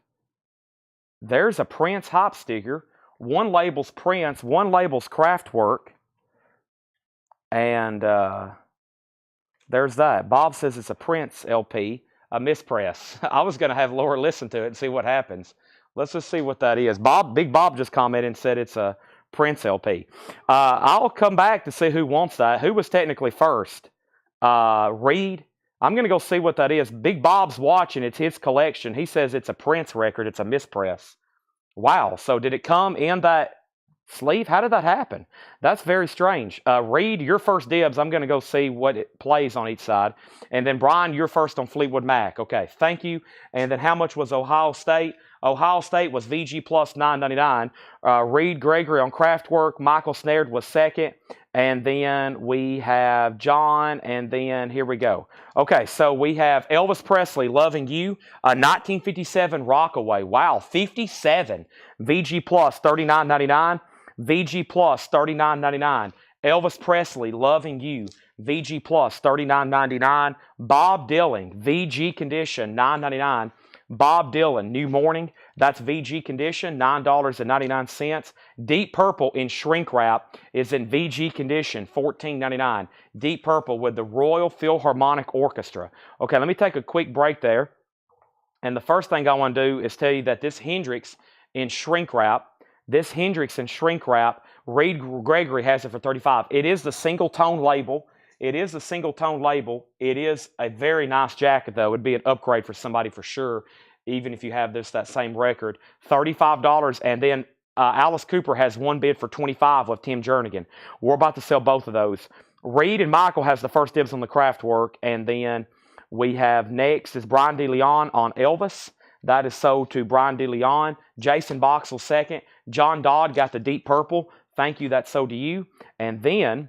There's a Prince hop sticker. One label's Prince, one label's Kraftwerk. And there's that. Bob says it's a Prince LP, a mispress. I was going to have Laura listen to it and see what happens. Let's just see what that is. Big Bob just commented and said it's a Prince LP. I'll come back to see who wants that. Who was technically first? Reed. I'm going to go see what that is. Big Bob's watching. It's his collection. He says it's a Prince record. It's a mispress. Wow. So did it come in that sleeve? How did that happen? That's very strange. Reed, your first dibs. I'm going to go see what it plays on each side. And then Brian, you're first on Fleetwood Mac. Okay, thank you. And then how much was Ohio State? Ohio State was VG Plus $9.99. Reed Gregory on Kraftwerk. Michael Snared was second. And then we have John, and then here we go. Okay, so we have Elvis Presley, Loving You, 1957 Rockaway. Wow, 57. VG Plus, $39.99. VG Plus, $39.99. Elvis Presley, Loving You, VG Plus, $39.99. Bob Dylan, VG Condition, $9.99. Bob Dylan, New Morning, that's VG Condition, $9.99. Deep Purple in shrink wrap is in VG Condition, $14.99. Deep Purple with the Royal Philharmonic Orchestra. Okay, let me take a quick break there. And the first thing I want to do is tell you that this Hendrix in shrink wrap, Reed Gregory has it for $35. It is the single tone label. It is a single tone label. It is a very nice jacket, though. It'd be an upgrade for somebody for sure, even if you have that same record. $35, and then Alice Cooper has one bid for $25 with Tim Jernigan. We're about to sell both of those. Reed and Michael has the first dibs on the Kraftwerk, and then we have next is Brian DeLeon on Elvis. That is sold to Brian DeLeon. Jason Boxell second. John Dodd got the Deep Purple. Thank you, that's sold to you. And then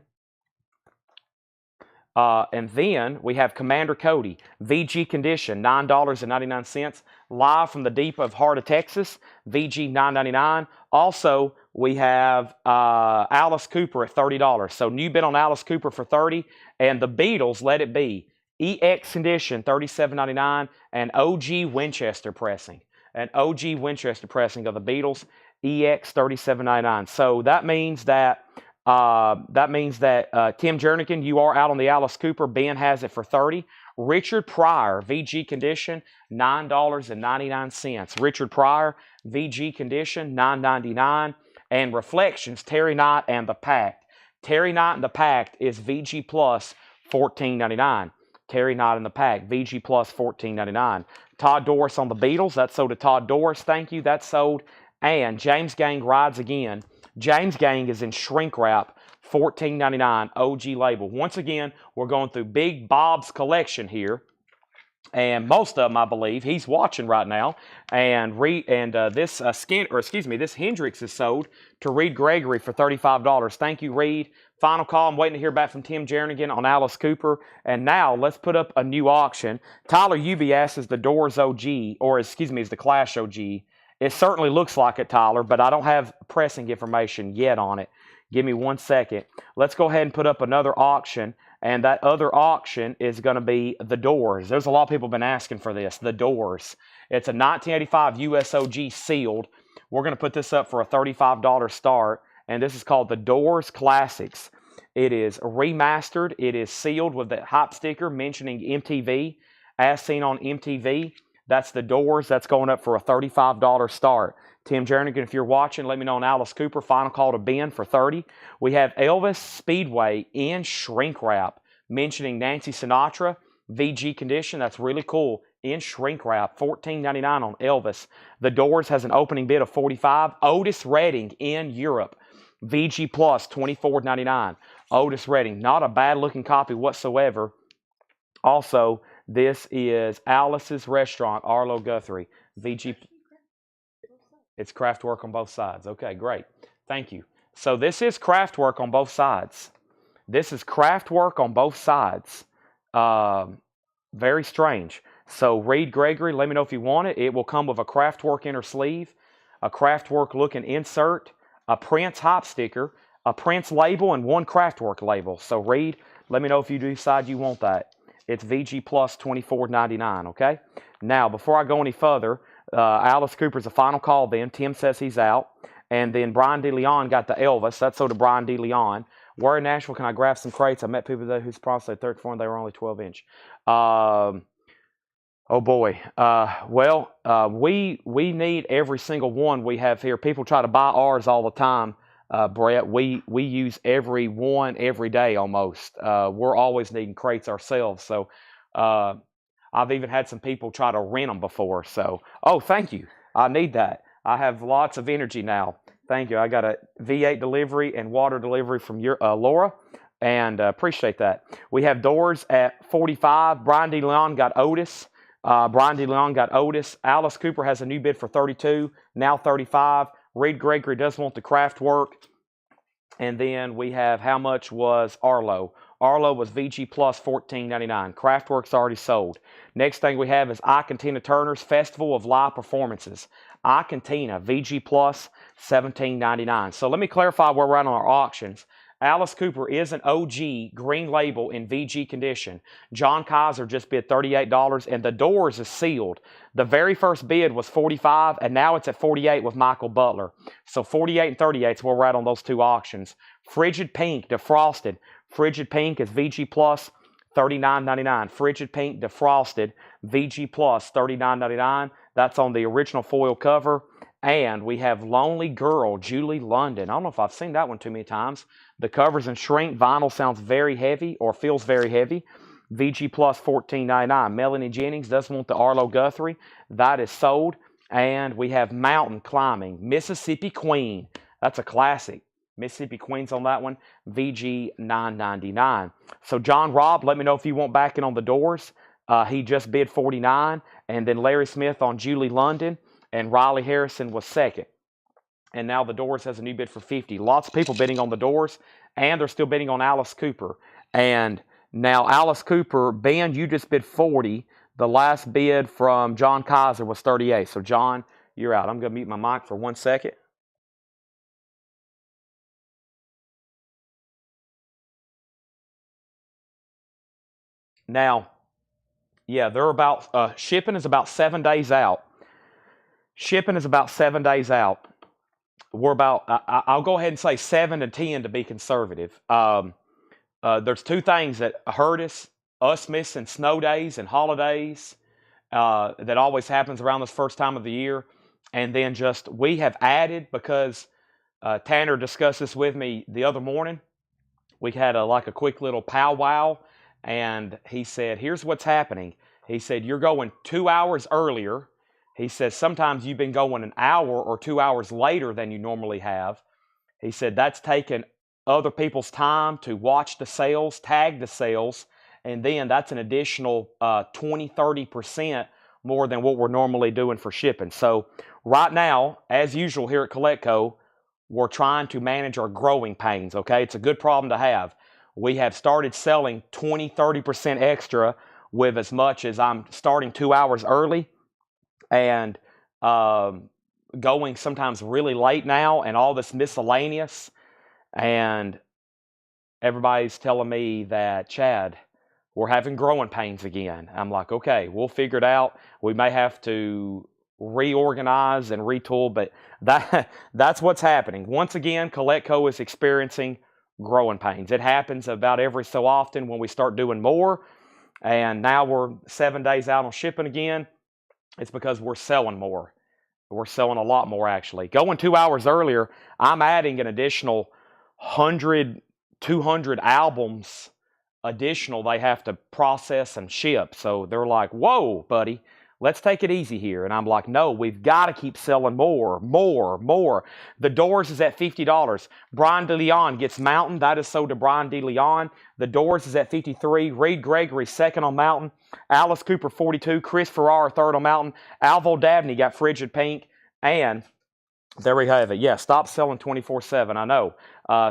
we have Commander Cody, VG Condition, $9.99. Live from the deep of heart of Texas, VG $9.99. Also, we have Alice Cooper at $30. So new bid on Alice Cooper for $30. And the Beatles, Let It Be, EX Condition, $37.99. And OG Winchester pressing. An OG Winchester pressing of the Beatles, EX $37.99. So that means that Tim Jernigan, you are out on the Alice Cooper. Ben has it for $30. Richard Pryor, VG Condition, $9.99. Richard Pryor, VG Condition, $9.99. And Reflections, Terry Knight and the Pact. Terry Knight and the Pact is VG Plus, $14.99. Terry Knight and the Pact, VG Plus, $14.99. Todd Doris on the Beatles, that's sold to Todd Doris. Thank you, that's sold. And James Gang Rides Again. James Gang is in shrink wrap, $14.99, OG label. Once again, we're going through Big Bob's collection here. and most of them, I believe, he's watching right now. And this this Hendrix is sold to Reed Gregory for $35. Thank you, Reed. Final call. I'm waiting to hear back from Tim Jernigan on Alice Cooper. And now let's put up a new auction. Tyler UBS is the Doors OG, or is the Clash OG. It certainly looks like it, Tyler, but I don't have pressing information yet on it. Give me 1 second. Let's go ahead and put up another auction. And that other auction is going to be the Doors. There's a lot of people been asking for this. The Doors. It's a 1985 USOG sealed. We're going to put this up for a $35 start. And this is called the Doors Classics. It is remastered. It is sealed with the hype sticker mentioning MTV. As seen on MTV. That's the Doors. That's going up for a $35 start. Tim Jernigan, if you're watching, let me know on Alice Cooper. Final call to Ben for $30. We have Elvis Speedway in shrink wrap, mentioning Nancy Sinatra, VG condition. That's really cool. In shrink wrap, $14.99 on Elvis. The Doors has an opening bid of $45. Otis Redding in Europe, VG Plus, $24.99. Otis Redding, not a bad looking copy whatsoever. Also, this is Alice's Restaurant, Arlo Guthrie, VG. It's craft work on both sides. Okay, great. Thank you. So this is craft work on both sides. This is craft work on both sides. Very strange. So Reed Gregory, let me know if you want it. It will come with a craft work inner sleeve, a craft work looking insert, a Prince hop sticker, a Prince label, and one craft work label. So Reed, let me know if you decide you want that. It's VG Plus $24.99, okay? Now, before I go any further, Alice Cooper's a final call then. Tim says he's out. And then Brian DeLeon got the Elvis. That's so to Brian DeLeon. Where in Nashville can I grab some crates? I met people there whose price they 34 and they were only 12-inch. Oh boy. We need every single one we have here. People try to buy ours all the time. Brett, we use every one every day almost. We're always needing crates ourselves. So I've even had some people try to rent them before. So, oh, thank you. I need that. I have lots of energy now. Thank you. I got a V8 delivery and water delivery from Laura, and appreciate that. We have Doors at 45. Brian DeLeon got Otis. Alice Cooper has a new bid for 32, now 35. Reed Gregory does want the craft work. And then we have how much was Arlo? Arlo was VG Plus $14.99. Craftwork's already sold. Next thing we have is Ike and Tina Turner's Festival of Live Performances. Ike and Tina, VG Plus $17.99. So let me clarify where we're at on our auctions. Alice Cooper is an OG green label in VG condition. John Kaiser just bid $38, and the Doors is sealed. The very first bid was $45, and now it's at $48 with Michael Butler. So $48 and $38 is where we're at on those two auctions. Frigid Pink, defrosted. Frigid Pink is VG Plus $39.99. Frigid Pink, defrosted, VG Plus $39.99. That's on the original foil cover. And we have Lonely Girl, Julie London. I don't know if I've seen that one too many times. The cover's in shrink. Vinyl sounds very heavy or feels very heavy. VG Plus $14.99. Melanie Jennings does want the Arlo Guthrie. That is sold. And we have Mountain Climbing, Mississippi Queen. That's a classic. Mississippi Queen's on that one. VG $9.99. So John Robb, let me know if you want back in on the Doors. He just bid $49. And then Larry Smith on Julie London. And Riley Harrison was second. And now the Doors has a new bid for $50. Lots of people bidding on the Doors, and they're still bidding on Alice Cooper. And now Alice Cooper, Ben, you just bid $40. The last bid from John Kaiser was $38. So John, you're out. I'm going to mute my mic for 1 second. Now, yeah, they're about, shipping is about 7 days out. Shipping is about 7 days out. We're about, I'll go ahead and say 7 to 10 to be conservative. There's two things that hurt us missing snow days and holidays. That always happens around this first time of the year. And then just, we have added, because Tanner discussed this with me the other morning. We had a quick little powwow, and he said, here's what's happening. He said, you're going 2 hours earlier. He says, sometimes you've been going an hour or 2 hours later than you normally have. He said, that's taken other people's time to watch the sales, tag the sales, and then that's an additional 20-30% more than what we're normally doing for shipping. So right now, as usual here at CollectCo, we're trying to manage our growing pains, okay? It's a good problem to have. We have started selling 20-30% extra with as much as I'm starting 2 hours early and going sometimes really late now and all this miscellaneous. And everybody's telling me that, Chad, we're having growing pains again. I'm like, okay, we'll figure it out. We may have to reorganize and retool, but that's what's happening. Once again, CollectCo is experiencing growing pains. It happens about every so often when we start doing more, and now we're 7 days out on shipping again. It's because we're selling more. We're selling a lot more, actually. Going 2 hours earlier, I'm adding an additional 100, 200 albums additional they have to process and ship. So they're like, whoa, buddy, let's take it easy here. And I'm like, no, we've got to keep selling more. The Doors is at $50. Brian DeLeon gets Mountain. That is sold to Brian DeLeon. The Doors is at $53. Reed Gregory second on Mountain. Alice Cooper $42. Chris Farrar third on Mountain. Alvo Dabney got Frigid Pink. And there we have it. Yeah, stop selling 24/7. I know.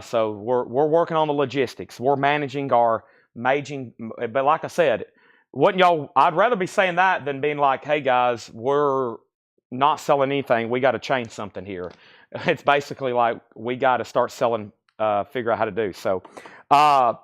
So we're working on the logistics. We're managing our but like I said, wouldn't y'all? I'd rather be saying that than being like, "Hey guys, we're not selling anything. We got to change something here." It's basically like we got to start selling. Figure out how to do. So,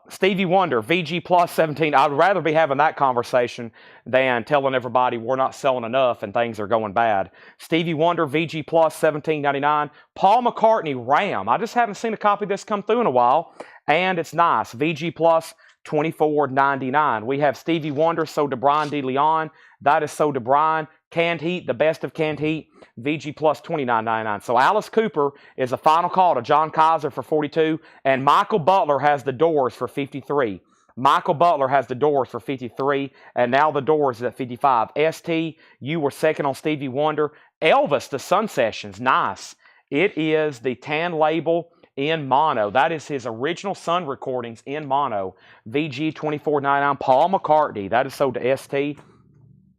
Stevie Wonder, VG Plus 17. I'd rather be having that conversation than telling everybody we're not selling enough and things are going bad. Stevie Wonder, VG Plus 17.99. Paul McCartney, Ram. I just haven't seen a copy of this come through in a while, and it's nice. VG Plus 24.99. We have Stevie Wonder, sold to Brian DeLeon. That is sold to Brian. Canned Heat, the best of Canned Heat, VG Plus 29.99. So Alice Cooper is a final call to John Kaiser for 42, and Michael Butler has the Doors for 53. Michael Butler has the Doors for 53, and now the Doors is at 55. ST, you were second on Stevie Wonder. Elvis, the Sun Sessions, nice. It is the tan label in mono. That is his original Sun recordings in mono. VG 24.99. Paul McCartney, that is sold to ST.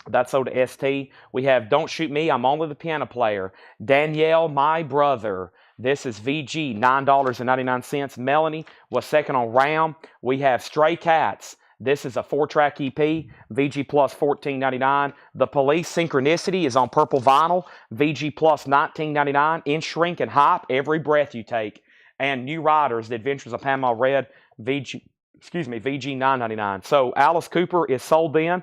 That's sold to ST. We have Don't Shoot Me, I'm Only the Piano Player. Danielle, My Brother. This is VG, $9.99. Melanie was second on Ram. We have Stray Cats. This is a 4-track EP, VG Plus $14.99. The Police, Synchronicity is on purple vinyl, VG Plus $19.99. In Shrink and Hype, Every Breath You Take. And New Riders, The Adventures of Panama Red, VG $9.99. So Alice Cooper is sold then.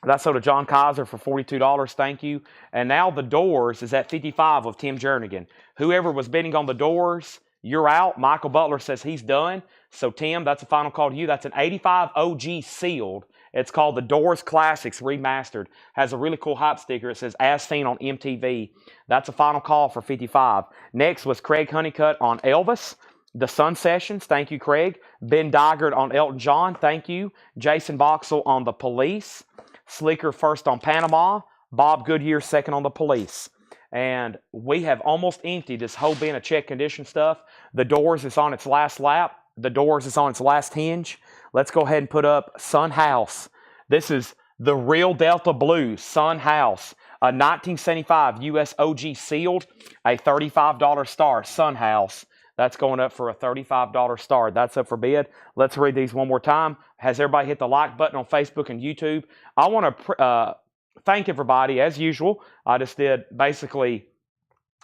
That's sold to John Kaiser for $42. Thank you. And now the Doors is at 55 with Tim Jernigan. Whoever was bidding on the Doors, you're out. Michael Butler says he's done. So Tim, that's a final call to you. That's an 85 OG sealed. It's called the Doors Classics Remastered. Has a really cool hype sticker. It says as seen on MTV. That's a final call for 55. Next was Craig Honeycutt on Elvis. The Sun Sessions, thank you, Craig. Ben Doggart on Elton John, thank you. Jason Boxell on The Police. Slicker first on Panama. Bob Goodyear second on The Police. And we have almost emptied this whole bin of check condition stuff. The Doors is on its last lap. The Doors is on its last hinge. Let's go ahead and put up Sun House. This is the real Delta Blues, Sun House. A 1975 US OG sealed, a $35 star, Sun House. That's going up for a $35 star. That's up for bid. Let's read these one more time. Has everybody hit the like button on Facebook and YouTube? I want to thank everybody, as usual. I just did basically,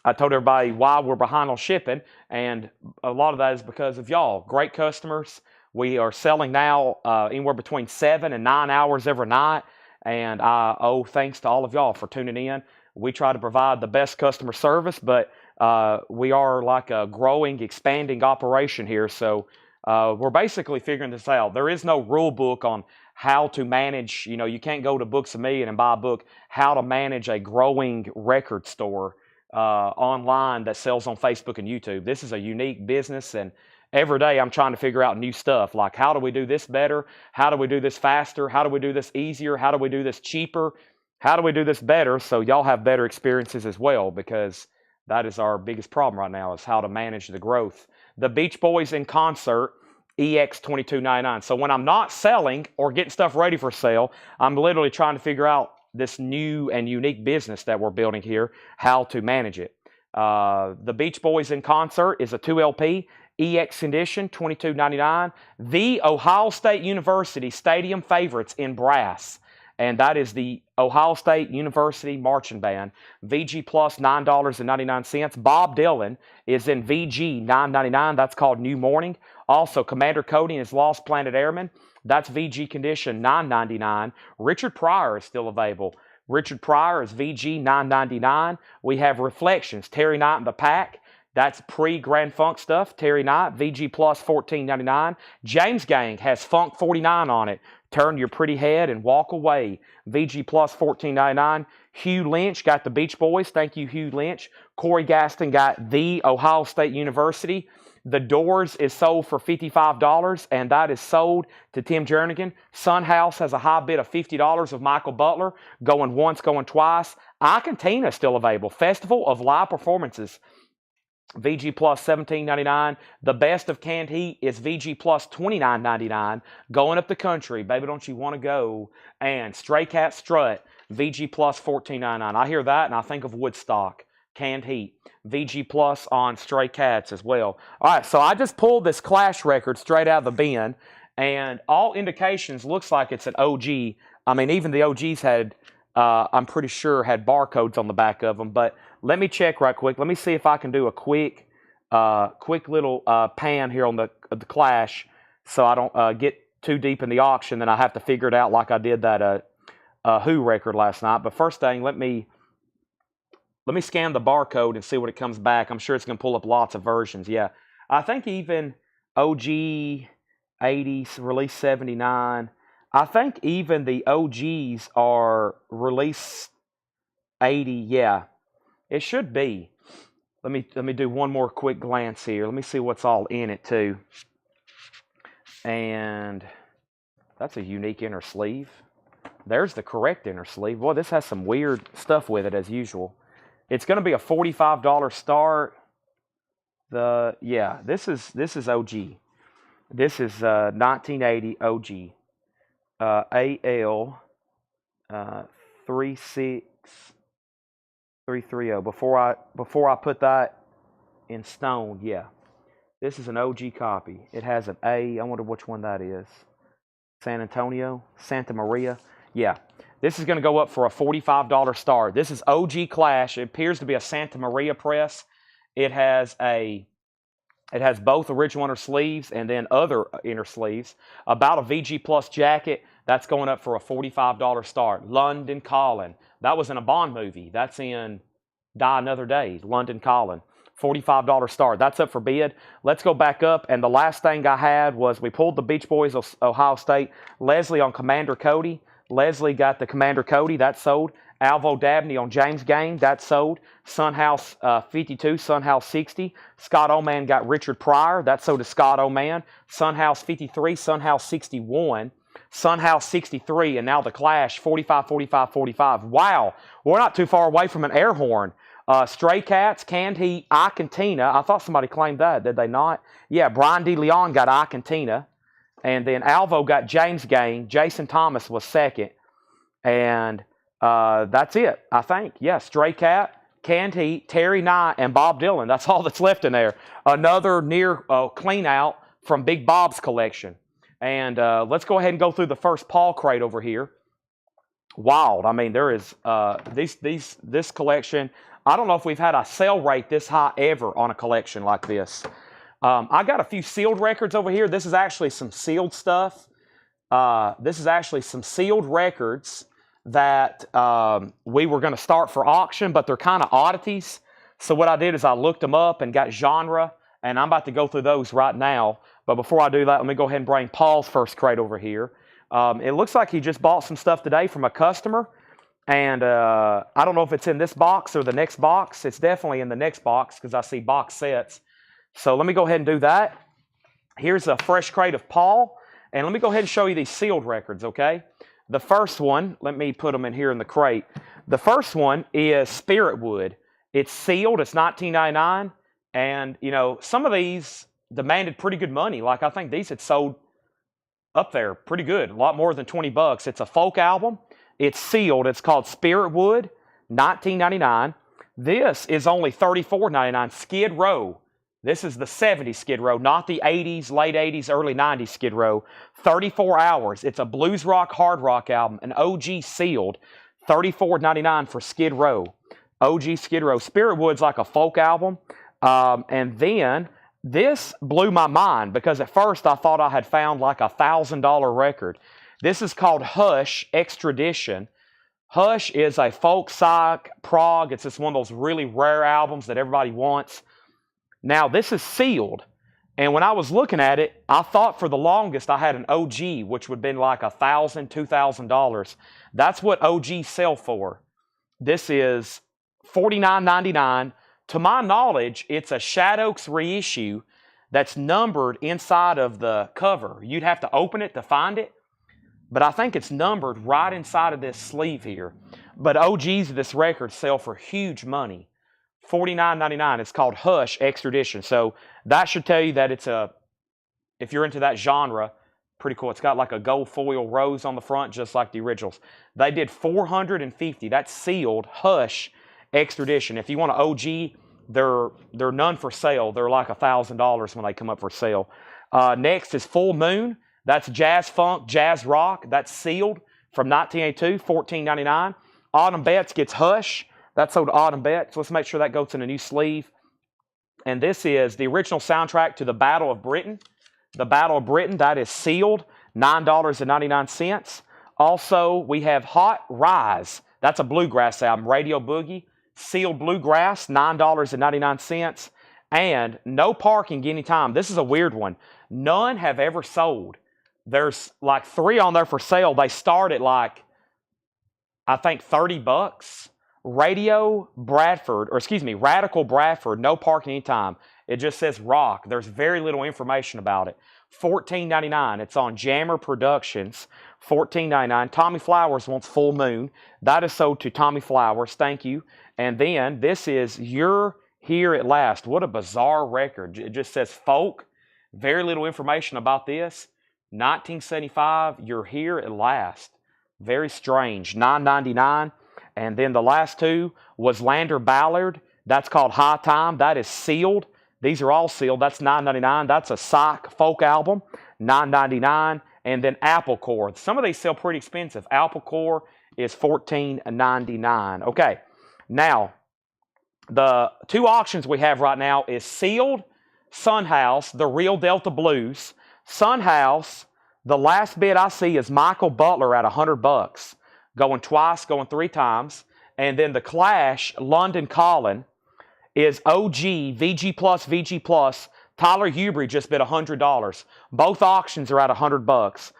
I told everybody why we're behind on shipping, and a lot of that is because of y'all. Great customers. We are selling now anywhere between 7 and 9 hours every night, and I owe thanks to all of y'all for tuning in. We try to provide the best customer service, but we are like a growing, expanding operation here, so we're basically figuring this out. There is no rule book on how to manage, you can't go to Books A Million and buy a book, how to manage a growing record store online that sells on Facebook and YouTube. This is a unique business, and every day I'm trying to figure out new stuff, like how do we do this better? How do we do this faster? How do we do this easier? How do we do this cheaper? How do we do this better so y'all have better experiences as well? Because that is our biggest problem right now, is how to manage the growth. The Beach Boys in concert EX 22.99. So when I'm not selling or getting stuff ready for sale, I'm literally trying to figure out this new and unique business that we're building here, how to manage it. The Beach Boys in Concert is a 2LP, EX edition, $22.99. The Ohio State University Stadium Favorites in brass, and that is the Ohio State University Marching Band. VG Plus, $9.99. Bob Dylan is in VG, $9.99. That's called New Morning. Also, Commander Cody and his Lost Planet Airmen. That's VG condition, $9.99. Richard Pryor is still available. Richard Pryor is VG, $9.99. We have Reflections, Terry Knight and the Pack. That's pre-Grand Funk stuff. Terry Knight, VG Plus, $14.99. James Gang has Funk 49 on it. Turn your pretty head and walk away. VG Plus, $14.99. Hugh Lynch got the Beach Boys. Thank you, Hugh Lynch. Corey Gaston got the Ohio State University. The Doors is sold for $55, and that is sold to Tim Jernigan. Sun House has a high bid of $50 of Michael Butler. Going once, going twice. Icantina is still available. Festival of Live Performances. VG Plus $17.99. The Best of Canned Heat is VG Plus $29.99. Going up the country, baby, don't you want to go? And Stray Cat Strut, VG Plus $14.99. I hear that and I think of Woodstock. Canned Heat, VG Plus on Stray Cats as well. All right, so I just pulled this Clash record straight out of the bin, and all indications looks like it's an OG. I mean, even the OGs had, I'm pretty sure, had barcodes on the back of them. But let me check right quick. Let me see if I can do a quick little pan here on the Clash, so I don't get too deep in the auction. Then I have to figure it out like I did that Who record last night. But first thing, let me scan the barcode and see what it comes back. I'm sure it's going to pull up lots of versions. Yeah, I think even OG 80s, release 79. I think even the OGs are release 80. Yeah, it should be. Let me do one more quick glance here. Let me see what's all in it too. And that's a unique inner sleeve. There's the correct inner sleeve. Boy, this has some weird stuff with it as usual. It's going to be a $45 start. This is OG. This is 1980 OG. AL 36330. Before I put that in stone, yeah. This is an OG copy. It has an A. I wonder which one that is. San Antonio, Santa Maria. Yeah. This is going to go up for a $45 start. This is OG Clash. It appears to be a Santa Maria press. It has both original inner sleeves and then other inner sleeves. About a VG Plus jacket. That's going up for a $45 start. London Calling. That was in a Bond movie. That's in Die Another Day. London Calling. $45 start. That's up for bid. Let's go back up. And the last thing I had was we pulled the Beach Boys of Ohio State. Leslie on Commander Cody. Leslie got the Commander Cody. That's sold. Alvo Dabney on James Gang. That's sold. Sunhouse 52. Sunhouse 60. Scott Oman got Richard Pryor. That's sold to Scott Oman. Sunhouse 53. Sunhouse 61. Sunhouse 63. And now the Clash 45, 45, 45. Wow. We're not too far away from an air horn. Stray Cats, Canned Heat, Icantina. I thought somebody claimed that. Did they not? Yeah, Brian DeLeon got Icantina. And then Alvo got James Gang. Jason Thomas was second. And that's it, I think. Yeah, Stray Cat, Canned Heat, Terry Knight, and Bob Dylan. That's all that's left in there. Another near clean out from Big Bob's collection. And let's go ahead and go through the first Paul crate over here. Wild. I mean, there is this collection. I don't know if we've had a sale rate this high ever on a collection like this. I got a few sealed records over here. This is actually some sealed stuff. This is actually some sealed records that we were going to start for auction, but they're kind of oddities. So what I did is I looked them up and got genre, and I'm about to go through those right now. But before I do that, let me go ahead and bring Paul's first crate over here. It looks like he just bought some stuff today from a customer. And I don't know if it's in this box or the next box. It's definitely in the next box because I see box sets. So let me go ahead and do that. Here's a fresh crate of Paul. And let me go ahead and show you these sealed records, okay? The first one, let me put them in here in the crate. The first one is Spiritwood. It's sealed. It's $19.99. And, you know, some of these demanded pretty good money. Like I think these had sold up there pretty good, a lot more than $20. It's a folk album. It's sealed. It's called Spirit Wood, $19.99. This is only $34.99. Skid Row. This is the 70s Skid Row, not the 80s, late 80s, early 90s Skid Row. 34 hours. It's a blues rock, hard rock album, an OG sealed. $34.99 for Skid Row. OG Skid Row. Spirit Wood's like a folk album. And then this blew my mind because at first I thought I had found like a $1,000 record. This is called Hush Extradition. Hush is a folk psych prog. It's just one of those really rare albums that everybody wants. Now, this is sealed. And when I was looking at it, I thought for the longest I had an OG, which would have been like $1,000, $2,000. That's what OG sell for. This is $49.99. To my knowledge, it's a Shadows reissue that's numbered inside of the cover. You'd have to open it to find it, but I think it's numbered right inside of this sleeve here. But OGs of this record sell for huge money. $49.99. It's called Hush Extradition. So that should tell you that it's if you're into that genre, pretty cool. It's got like a gold foil rose on the front, just like the originals. They did $450. That's sealed Hush Extradition. If you want an OG, they're none for sale. They're like $1,000 when they come up for sale. Next is Full Moon. That's jazz funk, jazz rock. That's sealed from 1982, $14.99. Autumn Betts gets Hush. That's sold to Autumn Betts. Let's make sure that goes in a new sleeve. And this is the original soundtrack to the Battle of Britain. The Battle of Britain, that is sealed, $9.99. Also, we have Hot Rise. That's a bluegrass album, Radio Boogie. Sealed bluegrass, $9.99. And no parking anytime. This is a weird one. None have ever sold. There's like 3 on there for sale. They start at like, I think, $30. Radical Bradford, no parking anytime. It just says rock. There's very little information about it. $14.99. It's on Jammer Productions. $14.99. Tommy Flowers wants Full Moon. That is sold to Tommy Flowers. Thank you. And then this is You're Here at Last. What a bizarre record. It just says folk. Very little information about this. 1975, You're Here at Last. Very strange. $9.99. And then the last 2 was Lander Ballard. That's called High Time. That is sealed. These are all sealed. That's $9.99. That's a psych folk album. $9.99. And then Apple Core. Some of these sell pretty expensive. Apple Core is $14.99. Okay. Now, the 2 auctions we have right now is sealed Sun House, the real Delta Blues. Sun House, the last bid I see is Michael Butler at $100. Going twice, going 3 times. And then the Clash, London Calling, is OG, VG Plus. Tyler Hubery just bid $100. Both auctions are at $100.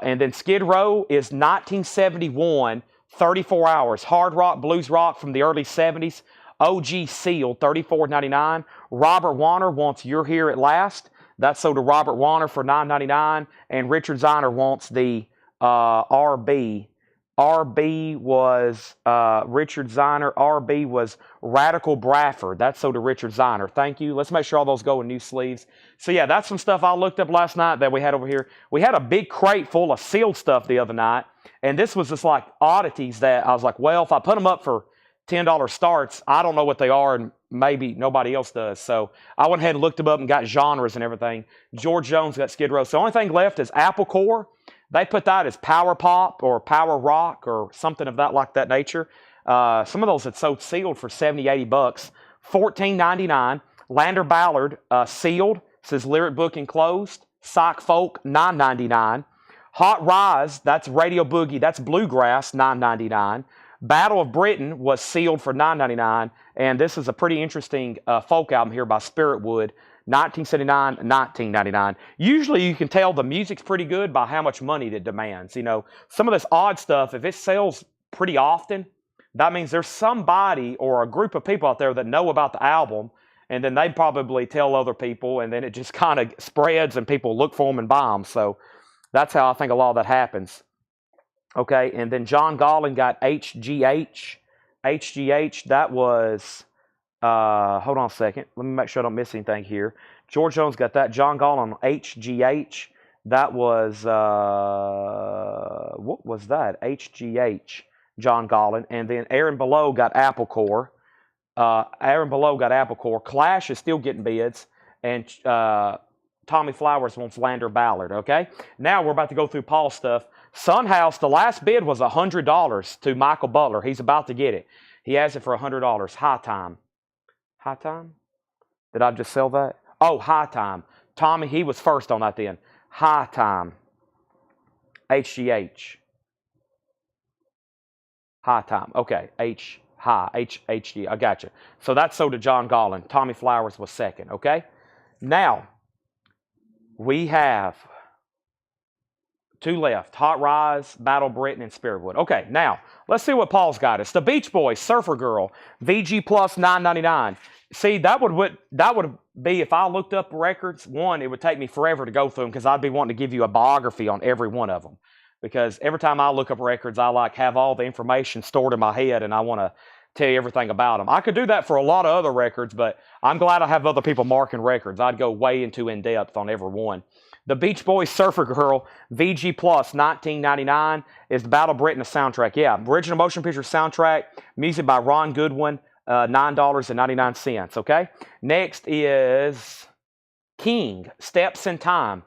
And then Skid Row is 1971, 34 hours. Hard rock, blues rock from the early 70s. OG sealed, $34.99. Robert Warner wants You're Here at Last. That's sold to Robert Warner for $9.99. And Richard Ziner wants the RB. RB was Richard Ziner. RB was Radical Bradford. That's sold to Richard Ziner. Thank you. Let's make sure all those go in new sleeves. So yeah, that's some stuff I looked up last night that we had over here. We had a big crate full of sealed stuff the other night. And this was just like oddities that I was like, well, if I put them up for $10 starts, I don't know what they are, and maybe nobody else does. So I went ahead and looked them up and got genres and everything. George Jones got Skid Row. So the only thing left is Apple Core. They put that as power pop or power rock or something of that like that nature. Some of those had sold sealed for $70, $80. $14.99. Lander Ballard sealed. Says lyric book enclosed. Psych Folk $9.99. Hot Rise, that's Radio Boogie. That's bluegrass $9.99. Battle of Britain was sealed for $9.99. And this is a pretty interesting folk album here by Spirit Wood. 1979, $19.99. Usually you can tell the music's pretty good by how much money it demands. You know, some of this odd stuff, if it sells pretty often, that means there's somebody or a group of people out there that know about the album, and then they probably tell other people, and then it just kind of spreads and people look for them and buy them. So that's how I think a lot of that happens. Okay, and then John Gollin got HGH. HGH, that was... hold on a second. Let me make sure I don't miss anything here. George Jones got that. John Gall on HGH. That was, what was that? HGH, John Gollin. And then Aaron Below got Apple Core. Clash is still getting bids. And Tommy Flowers wants Lander Ballard, okay? Now we're about to go through Paul's stuff. Sunhouse, the last bid was $100 to Michael Butler. He's about to get it. He has it for $100. High Time. High Time? Did I just sell that? Oh, High Time. Tommy, he was first on that then. High Time. HGH. High Time. Okay. HHD. I got you. So that's sold to John Gollin. Tommy Flowers was second. Okay? Now, we have two left. Hot Rise, Battle Britain, and Spiritwood. Okay, now, let's see what Paul's got us. The Beach Boys, Surfer Girl, VG Plus $9.99. See, that would be, if I looked up records, one, it would take me forever to go through them because I'd be wanting to give you a biography on every one of them. Because every time I look up records, I have all the information stored in my head and I want to tell you everything about them. I could do that for a lot of other records, but I'm glad I have other people marking records. I'd go way into in-depth on every one. The Beach Boys Surfer Girl, VG Plus, $19.99, is the Battle Britain soundtrack. Yeah, original motion picture soundtrack, music by Ron Goodwin, $9.99, okay? Next is King, Steps in Time.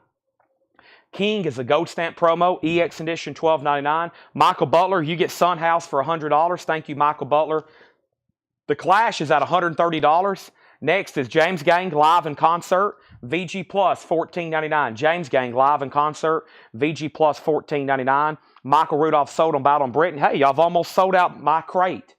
King is a gold stamp promo, EX edition, $12.99. Michael Butler, you get Sunhouse for $100. Thank you, Michael Butler. The Clash is at $130. Next is James Gang live in concert, VG Plus, $14.99. James Gang live in concert, VG Plus, $14.99. Michael Rudolph sold on Battle in Britain. Hey, y'all have almost sold out my crate.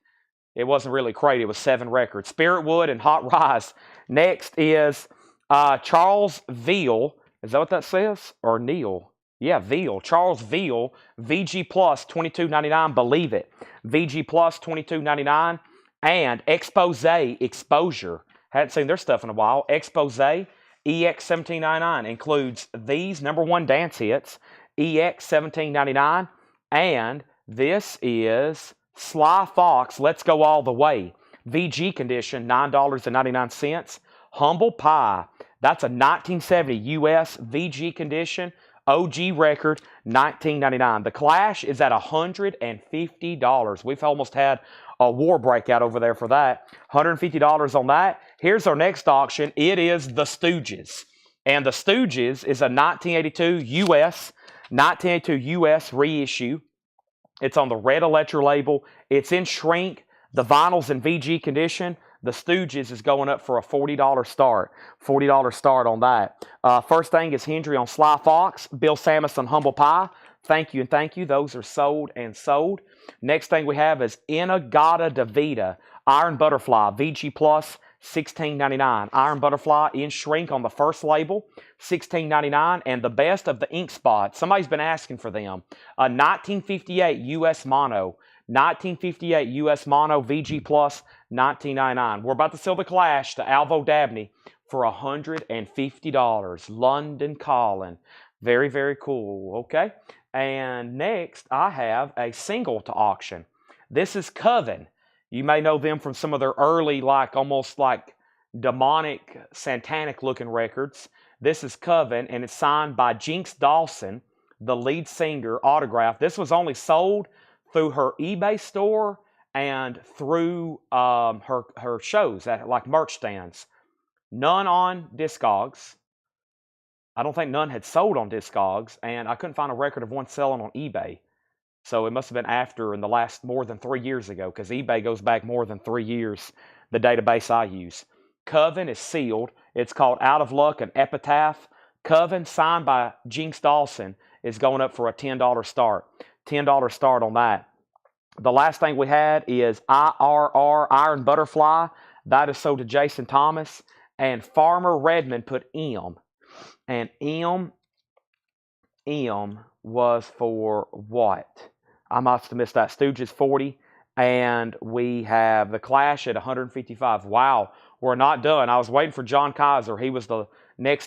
It wasn't really a crate, it was 7 records. Spiritwood and Hot Rise. Next is Charles Veal. Is that what that says? Or Neil? Yeah, Veal. Charles Veal, VG Plus, $22.99. Believe it. VG Plus, $22.99. And Exposure. Hadn't seen their stuff in a while. Expose, EX, $17.99. Includes these #1 dance hits, EX, $17.99. And this is Sly Fox, Let's Go All the Way. VG condition, $9.99. Humble Pie. That's a 1970 US VG condition, OG record, $19.99. The Clash is at $150. We've almost had a war breakout over there for that. $150 on that. Here's our next auction. It is The Stooges. And The Stooges is a 1982 US reissue. It's on the Red Electra label. It's in shrink. The vinyl's in VG condition. The Stooges is going up for a $40 start. $40 start on that. First thing is Hendry on Sly Fox. Bill Samus on Humble Pie. Thank you and thank you. Those are sold and sold. Next thing we have is Inagata Davida. Iron Butterfly. VG Plus. $16.99. Iron Butterfly in shrink on the first label. $16.99. And the best of the Ink Spots. Somebody's been asking for them. A 1958 US Mono. 1958 US Mono VG Plus, $19.99. We're about to sell the Clash to Alvo Dabney for $150. London Calling. Very, very cool. Okay. And next, I have a single to auction. This is Coven. You may know them from some of their early, almost like demonic, satanic looking records. This is Coven, and it's signed by Jinx Dawson, the lead singer, autograph. This was only sold through her eBay store and through her shows at merch stands. None on Discogs. I don't think none had sold on Discogs, and I couldn't find a record of one selling on eBay. So it must have been after in the last more than 3 years ago, because eBay goes back more than 3 years, the database I use. Coven is sealed. It's called Out of Luck, an Epitaph. Coven, signed by Jinx Dawson, is going up for a $10 start. $10 start on that. The last thing we had is IRR, Iron Butterfly. That is sold to Jason Thomas. And Farmer Redmond put M. And M was for what? I must have missed that. Stooges 40. And we have the Clash at 155. Wow, we're not done. I was waiting for John Kaiser. He was the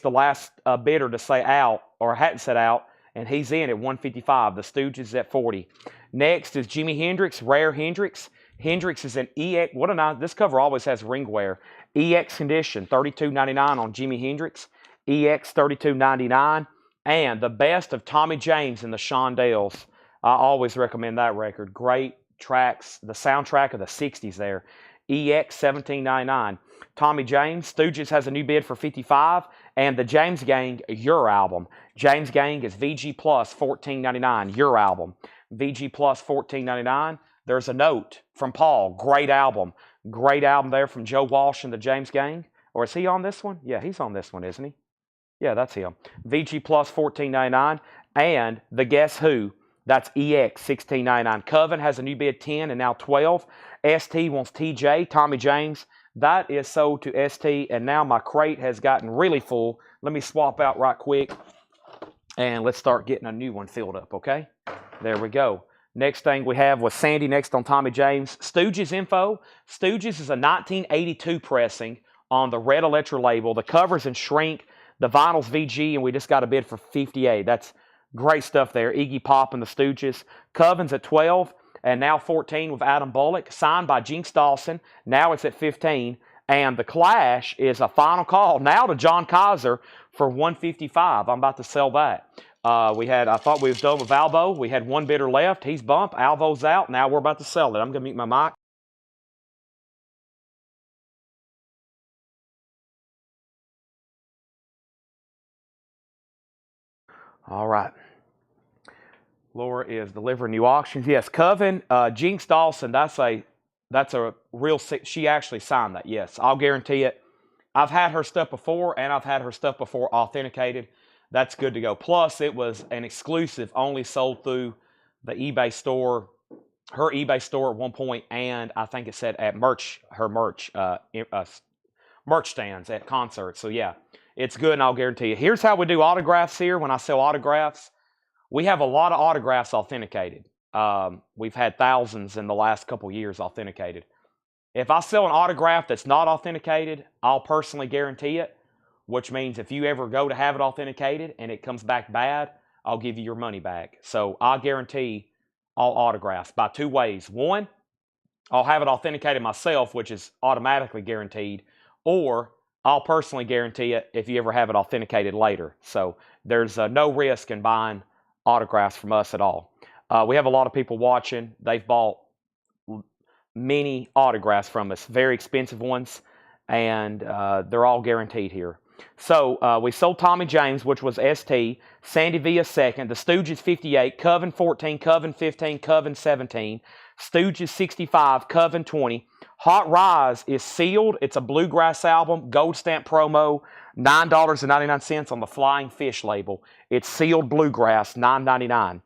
last bidder to say out, or hadn't said out. And he's in at 155. The Stooges at 40. Next is Jimi Hendrix, Rare Hendrix. Hendrix is an EX. What a nice. This cover always has ring wear. EX condition, $32.99 on Jimi Hendrix. EX $32.99. And the best of Tommy James and the Shondells. I always recommend that record. Great tracks. The soundtrack of the 60s there. EX $17.99. Tommy James. Stooges has a new bid for $55. And the James Gang, Your Album. James Gang is VG Plus $14.99. Your Album. VG Plus $14.99. There's a note from Paul. Great album. Great album there from Joe Walsh and the James Gang. Or is he on this one? Yeah, he's on this one, isn't he? Yeah, that's him. VG Plus $14.99. And the Guess Who. That's EX $16.99. Coven has a new bid 10 and now 12. ST wants TJ. Tommy James. That is sold to ST. And now my crate has gotten really full. Let me swap out right quick. And let's start getting a new one filled up, okay? There we go. Next thing we have was Sandy next on Tommy James. Stooges info. Stooges is a 1982 pressing on the Red Electra label. The cover's in shrink. The vinyl's VG, and we just got a bid for $58. That's great stuff there. Iggy Pop and the Stooges. Coven's at 12, and now 14 with Adam Bullock. Signed by Jinx Dawson. Now it's at 15. And The Clash is a final call now to John Kaiser for $155. I'm about to sell that. I thought we was done with Alvo. We had one bidder left. He's bumped. Alvo's out. Now we're about to sell it. I'm going to mute my mic. All right. Laura is delivering new auctions. Yes, Coven, Jinx Dawson, that's a real, she actually signed that. Yes, I'll guarantee it. I've had her stuff before, and I've had her stuff before authenticated. That's good to go. Plus, it was an exclusive, only sold through the eBay store, her eBay store at one point, and I think it said at her merch stands at concerts. So yeah, it's good, and I'll guarantee you. Here's how we do autographs here. When I sell autographs, we have a lot of autographs authenticated. We've had thousands in the last couple years authenticated. If I sell an autograph that's not authenticated, I'll personally guarantee it, which means if you ever go to have it authenticated and it comes back bad, I'll give you your money back. So I guarantee all autographs by two ways. One, I'll have it authenticated myself, which is automatically guaranteed, or I'll personally guarantee it if you ever have it authenticated later. So there's no risk in buying autographs from us at all. We have a lot of people watching. They've bought many autographs from us, very expensive ones, and they're all guaranteed here. So we sold Tommy James, which was ST, Sandy Villa second, the Stooges 58, Coven 14, Coven 15, Coven 17, Stooges 65, Coven 20. Hot Rise is sealed. It's a bluegrass album, gold stamp promo, $9.99 on the Flying Fish label. It's sealed bluegrass, $9.99.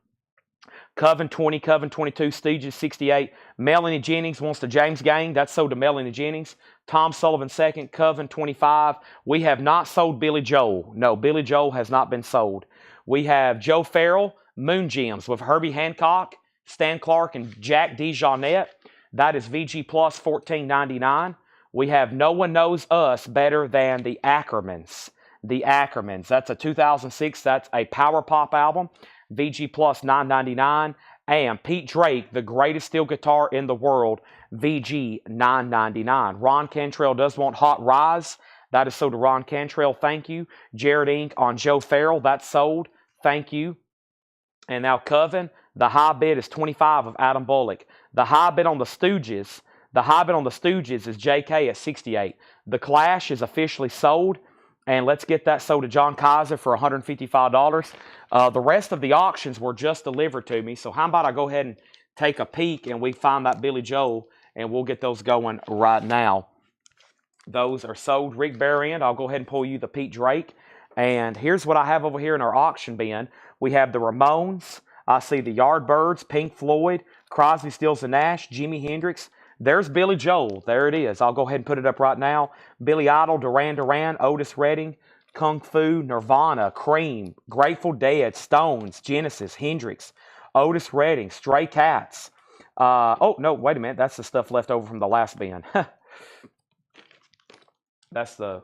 Coven 20, Coven 22, Stooges 68. Melanie Jennings wants the James Gang. That's sold to Melanie Jennings. Tom Sullivan second, Coven 25. We have not sold Billy Joel. No, Billy Joel has not been sold. We have Joe Farrell, Moon Gems with Herbie Hancock, Stan Clark, and Jack DeJohnette. That is VG Plus $14.99. We have No One Knows Us Better Than the Ackermans. The Ackermans. That's a 2006. That's a power pop album. VG Plus $9.99. And Pete Drake, the greatest steel guitar in the world, VG $9.99. Ron Cantrell does want Hot Rise. That is sold to Ron Cantrell. Thank you. Jared Inc. on Joe Farrell. That's sold. Thank you. And now Coven, the high bid is 25 of Adam Bullock. The high bid on the Stooges, is JK at 68. The Clash is officially sold. And let's get that sold to John Kaiser for $155. The rest of the auctions were just delivered to me. So how about I go ahead and take a peek and we find that Billy Joel and we'll get those going right now. Those are sold. Rick Barrand, I'll go ahead and pull you the Pete Drake. And here's what I have over here in our auction bin. We have the Ramones. I see the Yardbirds, Pink Floyd, Crosby, Stills and Nash, Jimi Hendrix. There's Billy Joel. There it is. I'll go ahead and put it up right now. Billy Idol, Duran Duran, Otis Redding, Kung Fu, Nirvana, Cream, Grateful Dead, Stones, Genesis, Hendrix, Otis Redding, Stray Cats. Oh, no, wait a minute. That's the stuff left over from the last bin. That's the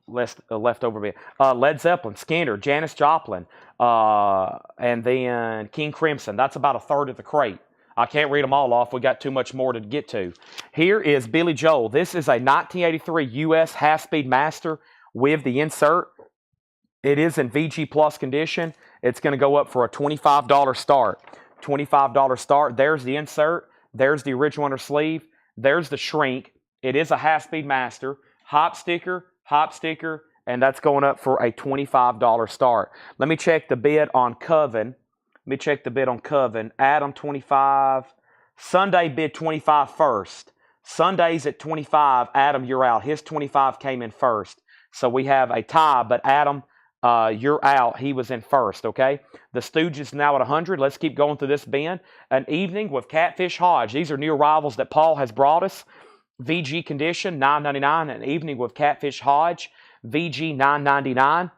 leftover bin. Led Zeppelin, Skinner, Janis Joplin, and then King Crimson. That's about a third of the crate. I can't read them all off. We got too much more to get to. Here is Billy Joel. This is a 1983 U.S. half-speed master with the insert. It is in VG Plus condition. It's going to go up for a $25 start. $25 start. There's the insert. There's the original inner sleeve. There's the shrink. It is a half-speed master. Hop sticker, and that's going up for a $25 start. Let me check the bid on Coven. Adam 25. Sunday bid 25 first. Sunday's at 25. Adam, you're out. His 25 came in first. So we have a tie, but Adam, you're out. He was in first, okay? The Stooges now at 100. Let's keep going through this bin. An Evening with Catfish Hodge. These are new arrivals that Paul has brought us. VG condition, $9.99. An Evening with Catfish Hodge, VG $9.99.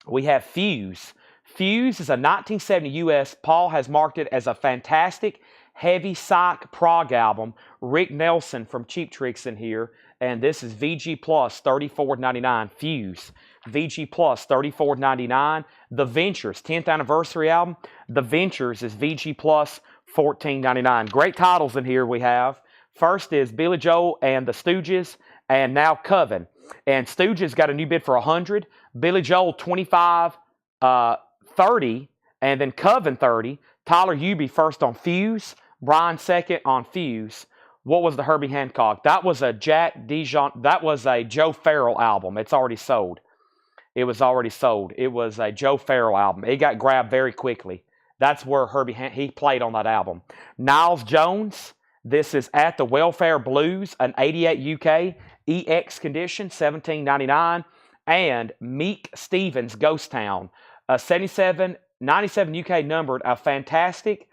We have Fuse. Fuse is a 1970 US. Paul has marked it as a fantastic heavy psych prog album. Rick Nelson from Cheap Tricks in here. And this is VG Plus $34.99. Fuse. VG Plus $34.99. The Ventures 10th anniversary album. The Ventures is VG Plus $14.99. Great titles in here we have. First is Billy Joel and the Stooges, and now Coven. And Stooges got a new bid for 100. Billy Joel 25, 30, and then Coven 30. Tyler Hubie first on Fuse. Brian second on Fuse. What was the Herbie Hancock? That was a Jack Dijon. That was a Joe Farrell album. It's already sold. It was already sold. It was a Joe Farrell album. It got grabbed very quickly. That's where he played on that album. Niles Jones. This is At the Welfare Blues, an 88 UK EX condition, $17.99. And Meek Stevens, Ghost Town, a 97 UK numbered, a fantastic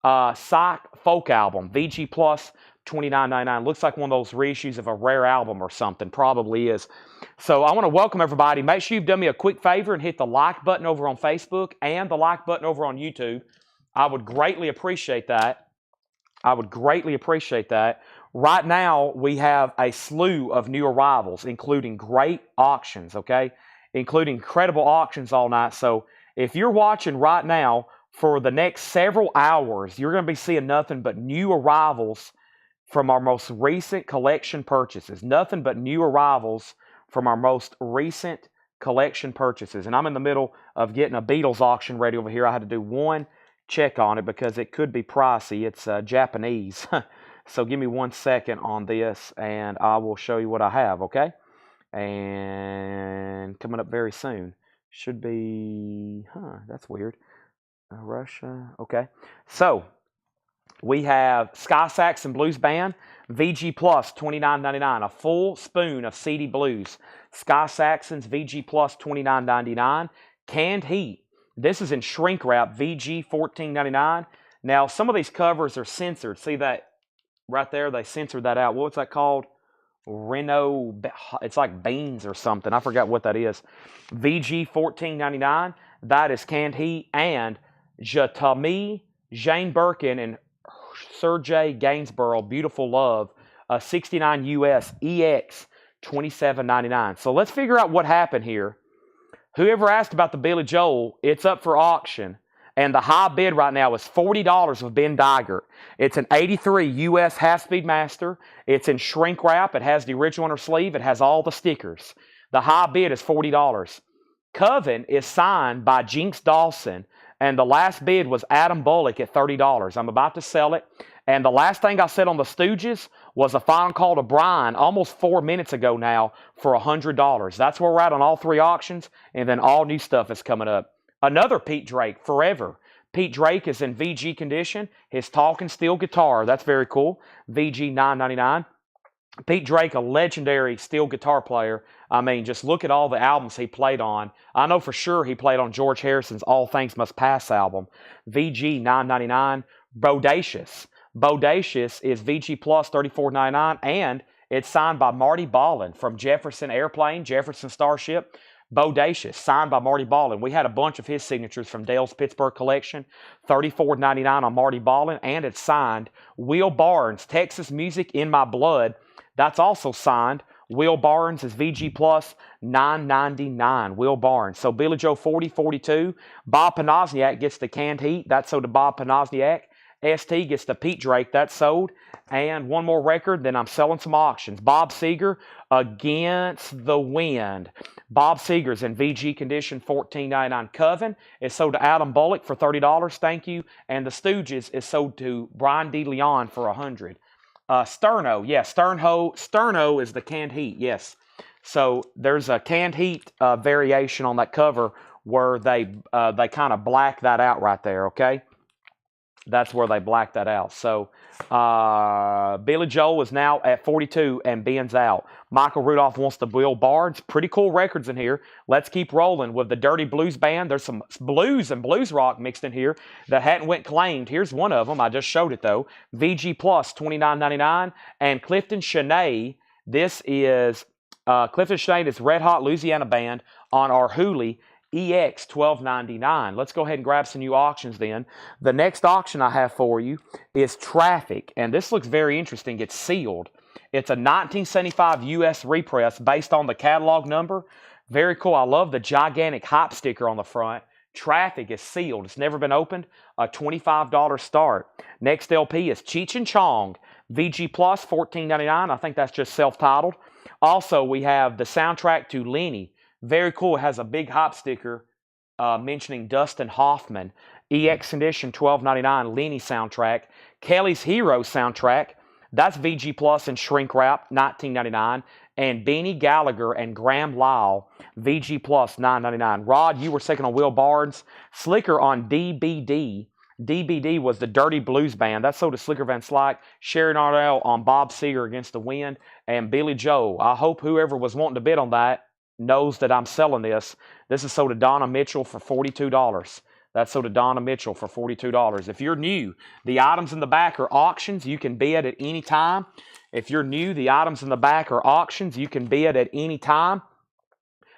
psych folk album, VG Plus, $29.99. Looks like one of those reissues of a rare album or something. Probably is. So I want to welcome everybody. Make sure you've done me a quick favor and hit the like button over on Facebook and the like button over on YouTube. I would greatly appreciate that. Right now, we have a slew of new arrivals, including great auctions, okay? Including incredible auctions all night. So if you're watching right now, for the next several hours, you're going to be seeing nothing but new arrivals from our most recent collection purchases. Nothing but new arrivals from our most recent collection purchases. And I'm in the middle of getting a Beatles auction ready over here. I had to do one check on it because it could be pricey. It's Japanese. So give me 1 second on this and I will show you what I have, okay? And coming up very soon. Should be, that's weird. Russia, okay. So we have Sky Saxon Blues Band, VG Plus $29.99. A full spoon of CD blues. Sky Saxon's VG Plus $29.99. Canned Heat. This is in shrink wrap, VG $14.99. Now, some of these covers are censored. See that right there? They censored that out. What's that called? Renault. It's like beans or something. I forgot what that is. VG $14.99. That is Canned Heat. And Jatami, Jane Birkin, and Sergey Gainsborough, Beautiful Love, 69 US EX $27.99. So let's figure out what happened here. Whoever asked about the Billy Joel, it's up for auction. And the high bid right now is $40 with Ben Diger. It's an 83 US half-speed master. It's in shrink wrap. It has the original inner sleeve. It has all the stickers. The high bid is $40. Coven is signed by Jinx Dawson. And the last bid was Adam Bullock at $30. I'm about to sell it. And the last thing I said on the Stooges was a final call to Brian almost 4 minutes ago now for $100. That's where we're at on all three auctions. And then all new stuff is coming up. Another Pete Drake, Forever. Pete Drake is in VG condition. His talking steel guitar. That's very cool. VG $9.99. Pete Drake, a legendary steel guitar player. I mean, just look at all the albums he played on. I know for sure he played on George Harrison's All Things Must Pass album. VG $9.99. Bodacious. Bodacious is VG Plus $34.99, and it's signed by Marty Ballin from Jefferson Airplane, Jefferson Starship. Bodacious, signed by Marty Ballin. We had a bunch of his signatures from Dale's Pittsburgh collection. $34.99 on Marty Ballin, and it's signed. Will Barnes, Texas Music in My Blood. That's also signed. Will Barnes is VG Plus $9.99. Will Barnes. So Billy Joe 40, 42. Bob Panozniak gets the Canned Heat. That's so to Bob Panozniak. ST gets the Pete Drake. That's sold. And one more record, then I'm selling some auctions. Bob Seger, Against the Wind. Bob Seger's in VG condition, $14.99. Coven is sold to Adam Bullock for $30. Thank you. And the Stooges is sold to Brian D. Leon for $100. Sterno, yes, Sterno is the canned heat, yes. So there's a canned heat variation on that cover where they kind of black that out right there, okay? That's where they black that out. So Billy Joel is now at 42 and Ben's out. Michael Rudolph wants the Bill Bards. Pretty cool records in here. Let's keep rolling with the Dirty Blues Band. There's some blues and blues rock mixed in here that hadn't went claimed. Here's one of them. I just showed it though. VG Plus, $29.99. And Clifton Chene. This is Clifton Chene is Red Hot Louisiana Band on our Hooli. EX $12.99. Let's go ahead and grab some new auctions then. The next auction I have for you is Traffic, and this looks very interesting. It's sealed. It's a 1975 US repress based on the catalog number. Very cool. I love the gigantic hype sticker on the front. Traffic is sealed. It's never been opened. A $25 start. Next LP is Cheech and Chong. VG Plus, $14.99. I think that's just self-titled. Also, we have the soundtrack to Lenny. Very cool. It has a big hop sticker mentioning Dustin Hoffman. EX Edition, $12.99. Lenny soundtrack. Kelly's Hero soundtrack. That's VG Plus and Shrink Wrap, $19.99. And Beanie Gallagher and Graham Lyle, VG Plus, $9.99. Rod, you were second on Will Barnes. Slicker on DBD. DBD was the Dirty Blues Band. That's sold to Slicker Van Slyke. Sherry Nardell on Bob Seger Against the Wind. And Billy Joe. I hope whoever was wanting to bid on that knows that I'm selling this. This is sold to Donna Mitchell for $42. That's sold to Donna Mitchell for $42. If you're new, the items in the back are auctions. You can bid at any time. If you're new, the items in the back are auctions. You can bid at any time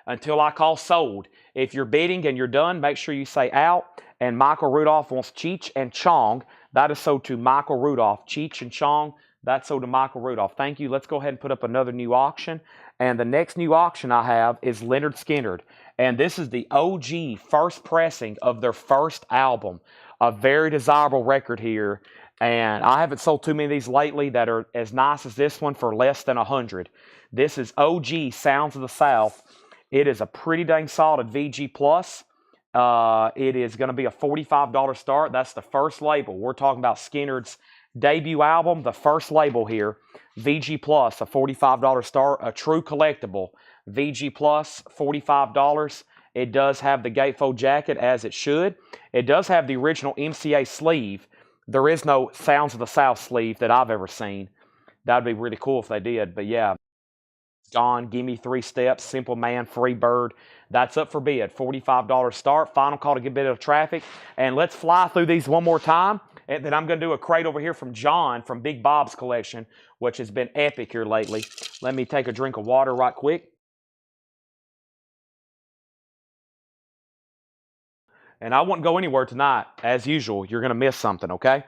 until I call sold. If you're bidding and you're done, make sure you say out. And Michael Rudolph wants Cheech and Chong. That is sold to Michael Rudolph. Cheech and Chong. That's sold to Michael Rudolph. Thank you. Let's go ahead and put up another new auction. And the next new auction I have is Lynyrd Skynyrd. And this is the OG first pressing of their first album. A very desirable record here. And I haven't sold too many of these lately that are as nice as this one for less than 100. This is OG Sounds of the South. It is a pretty dang solid VG Plus. It is going to be a $45 start. That's the first label. We're talking about Skynyrd's debut album, the first label here. VG Plus, a $45 start, a true collectible. VG Plus, $45. It does have the gatefold jacket as it should. It does have the original MCA sleeve. There is no Sounds of the South sleeve that I've ever seen. That would be really cool if they did. But yeah, Gone, Gimme 3 Steps, Simple Man, Free Bird. That's up for bid. $45 start. Final call to get bid of Traffic. And let's fly through these one more time. And then I'm going to do a crate over here from John from Big Bob's collection, which has been epic here lately. Let me take a drink of water right quick. And I wouldn't go anywhere tonight. As usual, you're going to miss something, okay?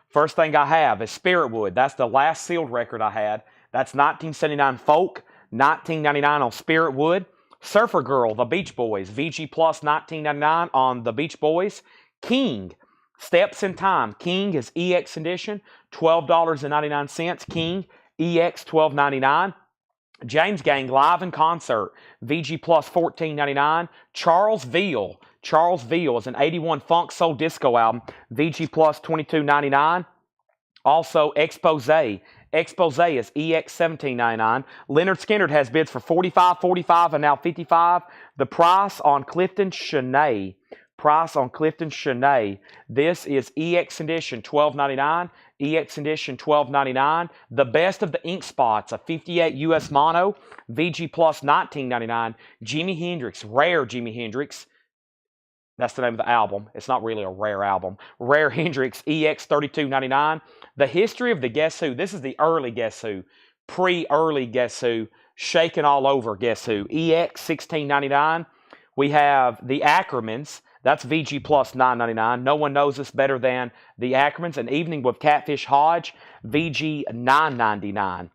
First thing I have is Spiritwood. That's the last sealed record I had. That's 1979 folk, 1999 on Spiritwood. Surfer Girl, The Beach Boys, VG Plus, 1999 on The Beach Boys. King, Steps in Time. King is EX edition, $12.99. King, EX, $12.99. James Gang, Live in Concert, VG Plus, $14.99. Charles Veal. Charles Veal is an 81 funk soul disco album, VG Plus, $22.99. Also, Expose. Expose is EX, $17.99. Lynyrd Skynyrd has bids for $45, $45, and now $55. The price on Clifton Chene. Price on Clifton Chene. This is EX edition, $12.99. EX edition, $12.99. The Best of the Ink Spots, a 58 US mono, VG Plus, $19.99. Jimi Hendrix, Rare Jimi Hendrix. That's the name of the album. It's not really a rare album. Rare Hendrix, EX, $32.99. The History of the Guess Who. This is the early Guess Who. Pre-early Guess Who. Shaking All Over Guess Who. EX, $16.99. We have the Ackermans. That's VG Plus, $9.99. No one knows this better than the Ackermans. An Evening with Catfish Hodge. VG, $9.99.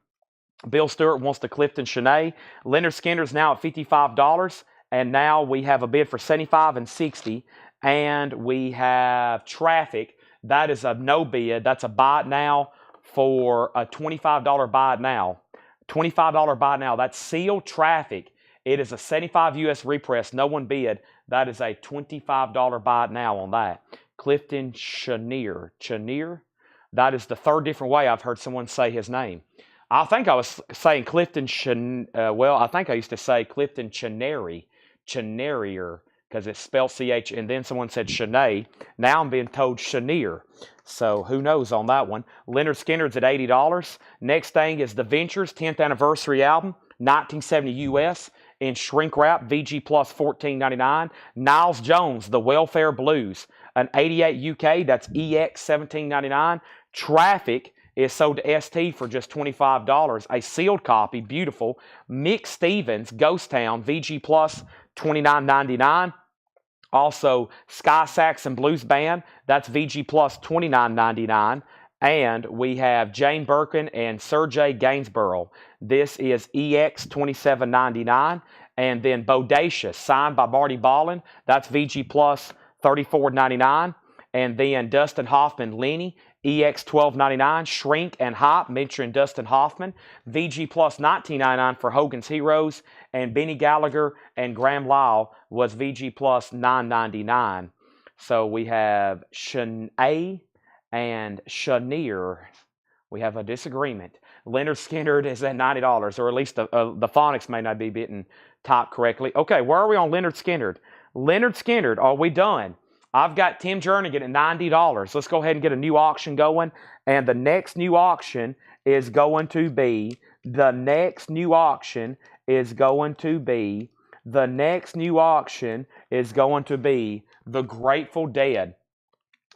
Bill Stewart wants the Clifton Chene. Lynyrd Skynyrd's now at $55. And now we have a bid for $75 and $60. And we have Traffic That is a no bid. That's a buy it now for a $25 buy it now. $25 buy it now. That's sealed traffic. It is a 75 US repress. No one bid. That is a $25 buy it now on that. Clifton Chenier. Chenier? That is the third different way I've heard someone say his name. I think I was saying Clifton well, I think I used to say Clifton Cheneri. Chenerier, because it's spelled CH, and then someone said Chene. Now I'm being told Chenier. So who knows on that one. Leonard Skinner's at $80. Next thing is The Ventures 10th anniversary album, 1970 US, in shrink wrap, VG Plus $14.99. Niles Jones, The Welfare Blues, an 88 UK, that's EX $17.99. Traffic is sold to ST for just $25. A sealed copy, beautiful. Mick Stevens, Ghost Town, VG Plus $29.99. Also, Sky Saxon Blues Band, that's VG Plus $29.99. And we have Jane Birkin and Sergey Gainsborough. This is EX $27.99. And then Bodacious, signed by Marty Ballin, that's VG Plus $34.99. And then Dustin Hoffman, Lenny, EX $12.99. Shrink and Hop, mentioning Dustin Hoffman, VG Plus $19.99 for Hogan's Heroes. And Benny Gallagher and Graham Lyle was VG Plus $9.99. So we have Shanae and Chenier. We have a disagreement. Leonard Skinner is at $90, or at least the phonics may not be being typed correctly. Okay, where are we on Leonard Skinner? Leonard Skinner, are we done? I've got Tim Jernigan at $90. Let's go ahead and get a new auction going. And the next new auction is going to be the Grateful Dead.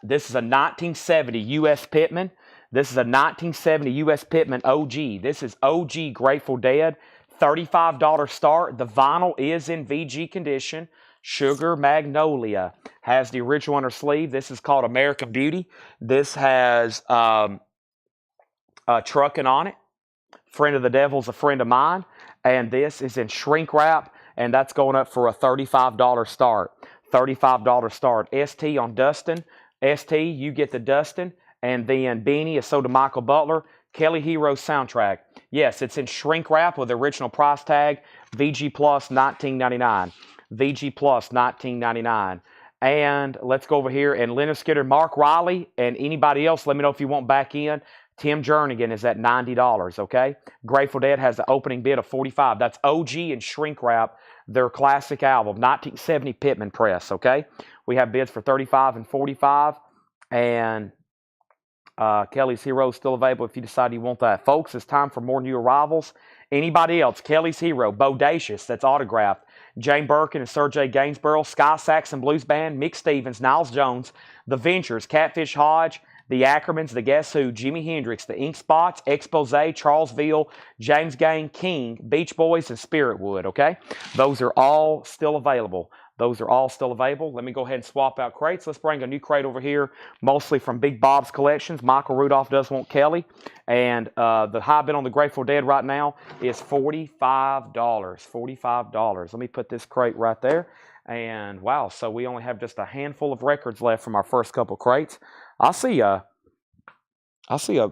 This is a 1970 U.S. Pittman. This is a 1970 U.S. Pittman OG. This is OG Grateful Dead. $35 start. The vinyl is in VG condition. Sugar Magnolia has the original on her sleeve. This is called American Beauty. This has Truckin' on it. Friend of the Devil's a friend of mine. And this is in shrink wrap, and that's going up for a $35 start. $35 start. ST on Dustin. ST, you get the Dustin. And then Beanie is sold to Michael Butler. Kelly Heroes soundtrack. Yes, it's in shrink wrap with the original price tag. VG Plus $19.99. VG Plus $19.99. And let's go over here. And Leonard Skinner, Mark Riley, and anybody else, let me know if you want back in. Tim Jernigan is at $90, okay? Grateful Dead has the opening bid of $45. That's OG and shrink wrap, their classic album, 1970 Pittman Press, okay? We have bids for $35 and $45. And Kelly's Hero is still available if you decide you want that. Folks, it's time for more new arrivals. Anybody else? Kelly's Hero, Bodacious, that's autographed. Jane Birkin and Sergey Gainsborough, Sky Saxon Blues Band, Mick Stevens, Niles Jones, The Ventures, Catfish Hodge, The Ackermans, The Guess Who, Jimi Hendrix, The Ink Spots, Expose, Charlesville, James Gang, King, Beach Boys, and Spiritwood, okay? Those are all still available. Let me go ahead and swap out crates. Let's bring a new crate over here, mostly from Big Bob's Collections. Michael Rudolph does want Kelly. And the high bid on the Grateful Dead right now is $45. $45. Let me put this crate right there. And wow, so we only have just a handful of records left from our first couple crates. I see a sealed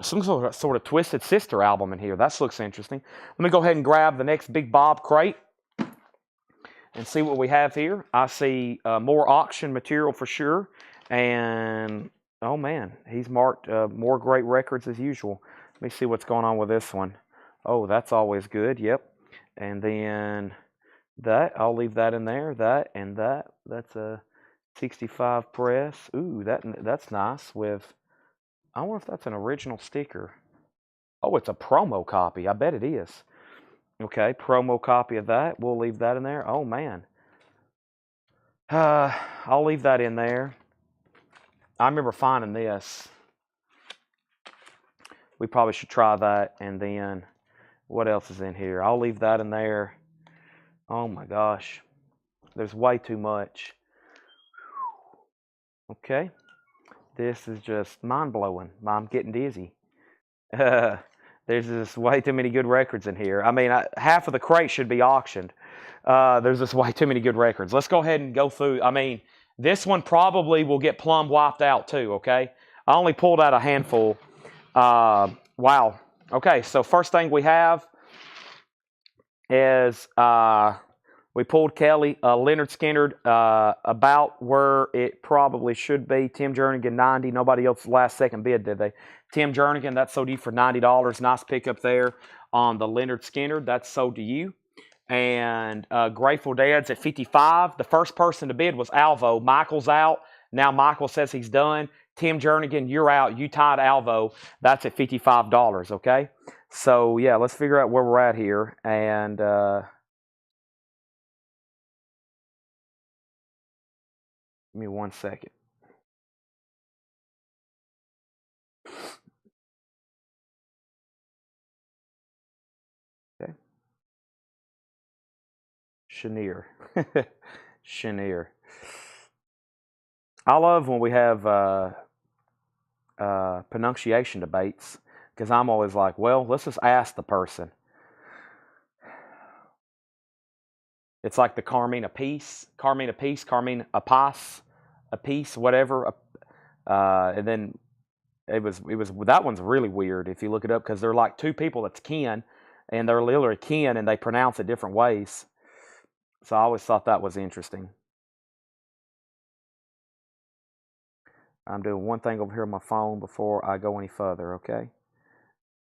some sort of Twisted Sister album in here. That looks interesting. Let me go ahead and grab the next Big Bob crate and see what we have here. I see more auction material for sure. And, oh man, he's marked more great records as usual. Let me see what's going on with this one. Oh, that's always good. Yep. And then that, I'll leave that in there. That and that. That's a 65 press. Ooh, that's nice with, I wonder if that's an original sticker. Oh, it's a promo copy. I bet it is. Okay, promo copy of that. We'll leave that in there. Oh, man. I'll leave that in there. I remember finding this. We probably should try that. And then what else is in here? I'll leave that in there. Oh, my gosh. There's way too much. Okay. This is just mind-blowing. I'm getting dizzy. There's just way too many good records in here. I mean, half of the crate should be auctioned. There's just way too many good records. Let's go ahead and go through. I mean, This one probably will get plumb wiped out too, okay? I only pulled out a handful. Wow. Okay, so first thing we have is we pulled Kelly, Leonard Skinner, about where it probably should be. Tim Jernigan, 90. Nobody else last second bid, did they? Tim Jernigan, that's sold to you for $90. Nice pickup there on the Leonard Skinner. That's sold to you. And Grateful Dead's at 55. The first person to bid was Alvo. Michael's out. Now Michael says he's done. Tim Jernigan, you're out. You tied Alvo. That's at $55, okay? So, yeah, let's figure out where we're at here. And give me 1 second. Okay. Chenier. Chenier. I love when we have pronunciation debates because I'm always like, well, let's just ask the person. It's like the Carmine Apiece, Carmine Apiece, Carmine Apas, Apiece, whatever. And then it was that one's really weird if you look it up because they're like two people that's kin, and they're literally kin, and they pronounce it different ways. So I always thought that was interesting. I'm doing one thing over here on my phone before I go any further, okay?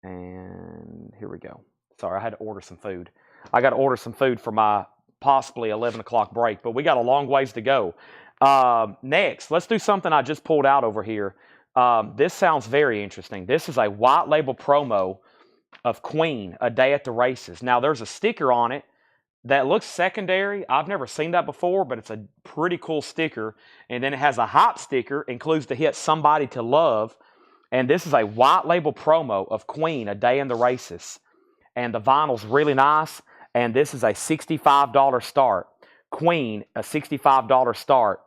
And here we go. Sorry, I had to order some food. I got to order some food for my possibly 11 o'clock break, but we got a long ways to go. Next, let's do something I just pulled out over here. This sounds very interesting. This is a white label promo of Queen, A Day at the Races. Now, there's a sticker on it that looks secondary. I've never seen that before, but it's a pretty cool sticker. And then it has a hop sticker, includes the hit Somebody to Love. And this is a white label promo of Queen, A Day in the Races. And the vinyl's really nice. And this is a $65 start. Queen, a $65 start.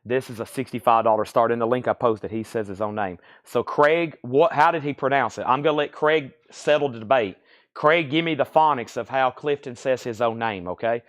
This is a $65 start. In the link I posted, he says his own name. So Craig, how did he pronounce it? I'm going to let Craig settle the debate. Craig, give me the phonics of how Clifton says his own name, okay?